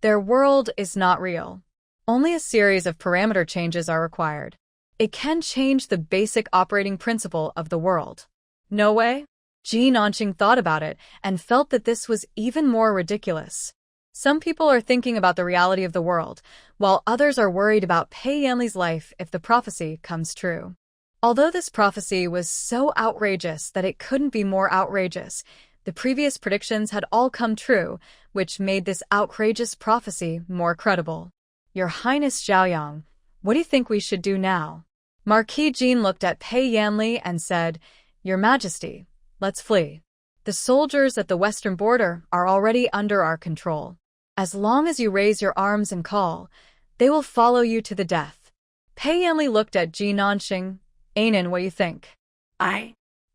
their world is not real. Only a series of parameter changes are required. It can change the basic operating principle of the world. No way? Ji Nanqing thought about it and felt that this was even more ridiculous. Some people are thinking about the reality of the world, while others are worried about Pei Yanli's life if the prophecy comes true. Although this prophecy was so outrageous that it couldn't be more outrageous, the previous predictions had all come true, which made this outrageous prophecy more credible. Your Highness Zhaoyang, what do you think we should do now? Marquis Jean looked at Pei Yanli and said, Your Majesty, let's flee. The soldiers at the western border are already under our control. As long as you raise your arms and call, they will follow you to the death. Pei Yanli looked at Ji Nanqing. Ainin, what do you think?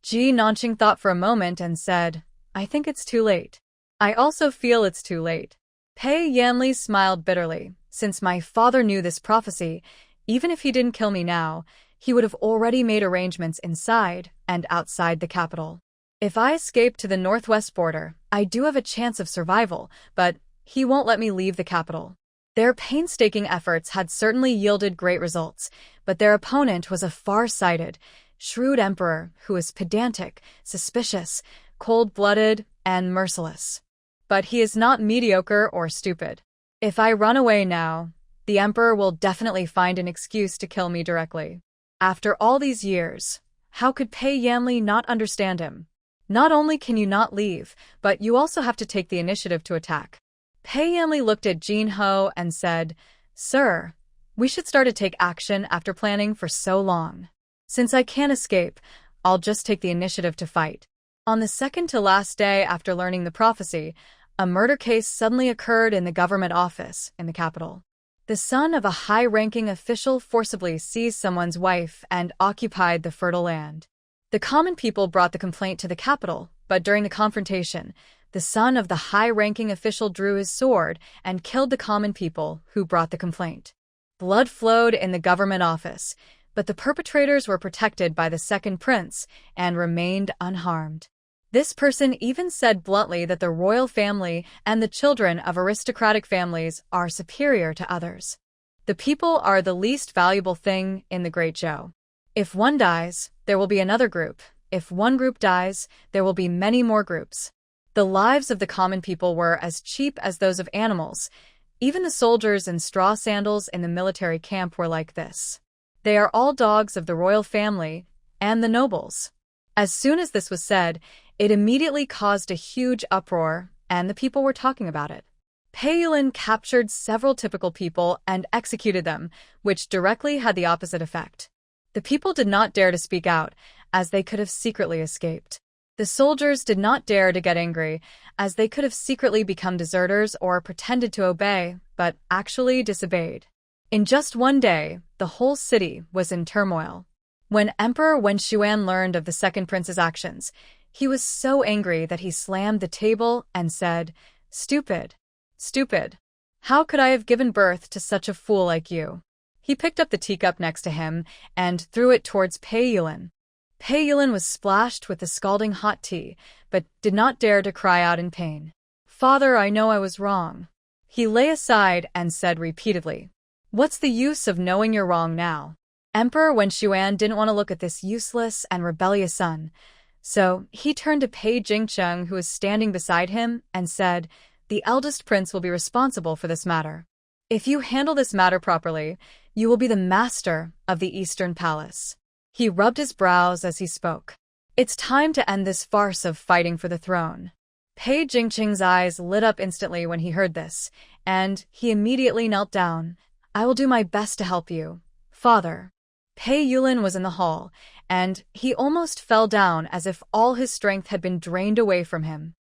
Ji Nanqing thought for a moment and said, I think it's too late. I also feel it's too late. Pei Yanli smiled bitterly. Since my father knew this prophecy, even if he didn't kill me now, he would have already made arrangements inside and outside the capital. If I escape to the northwest border, I do have a chance of survival, but he won't let me leave the capital. Their painstaking efforts had certainly yielded great results, but their opponent was a far-sighted, shrewd emperor who was pedantic, suspicious, cold-blooded, and merciless. But he is not mediocre or stupid. If I run away now, the emperor will definitely find an excuse to kill me directly. After all these years, how could Pei Yanli not understand him? Not only can you not leave, but you also have to take the initiative to attack. Pei Yanli looked at Jin Ho and said, Sir, we should start to take action after planning for so long. Since I can't escape, I'll just take the initiative to fight. On the second to last day after learning the prophecy, a murder case suddenly occurred in the government office in the capital. The son of a high-ranking official forcibly seized someone's wife and occupied the fertile land. The common people brought the complaint to the capital, but during the confrontation, the son of the high-ranking official drew his sword and killed the common people who brought the complaint. Blood flowed in the government office, but the perpetrators were protected by the second prince and remained unharmed. This person even said bluntly that the royal family and the children of aristocratic families are superior to others. The people are the least valuable thing in the great show. If one dies, there will be another group. If one group dies, there will be many more groups. The lives of the common people were as cheap as those of animals. Even the soldiers in straw sandals in the military camp were like this. They are all dogs of the royal family and the nobles. As soon as this was said, it immediately caused a huge uproar, and the people were talking about it. Pei Yulin captured several typical people and executed them, which directly had the opposite effect. The people did not dare to speak out, as they could have secretly escaped. The soldiers did not dare to get angry, as they could have secretly become deserters or pretended to obey, but actually disobeyed. In just one day, the whole city was in turmoil. When Emperor Wen Xuan learned of the second prince's actions, he was so angry that he slammed the table and said, "Stupid! Stupid! How could I have given birth to such a fool like you?" He picked up the teacup next to him and threw it towards Pei Yulin. Pei Yulin was splashed with the scalding hot tea, but did not dare to cry out in pain. "Father, I know I was wrong." He lay aside and said repeatedly, "What's the use of knowing you're wrong now?" Emperor Wen Xuan didn't want to look at this useless and rebellious son, so he turned to Pei Jingcheng, who was standing beside him, and said, "The eldest prince will be responsible for this matter. If you handle this matter properly, you will be the master of the Eastern Palace." He rubbed his brows as he spoke. "It's time to end this farce of fighting for the throne." Pei Jingcheng's eyes lit up instantly when he heard this, and he immediately knelt down. "I will do my best to help you, father." Pei Yulin was in the hall, and he almost fell down as if all his strength had been drained away from him.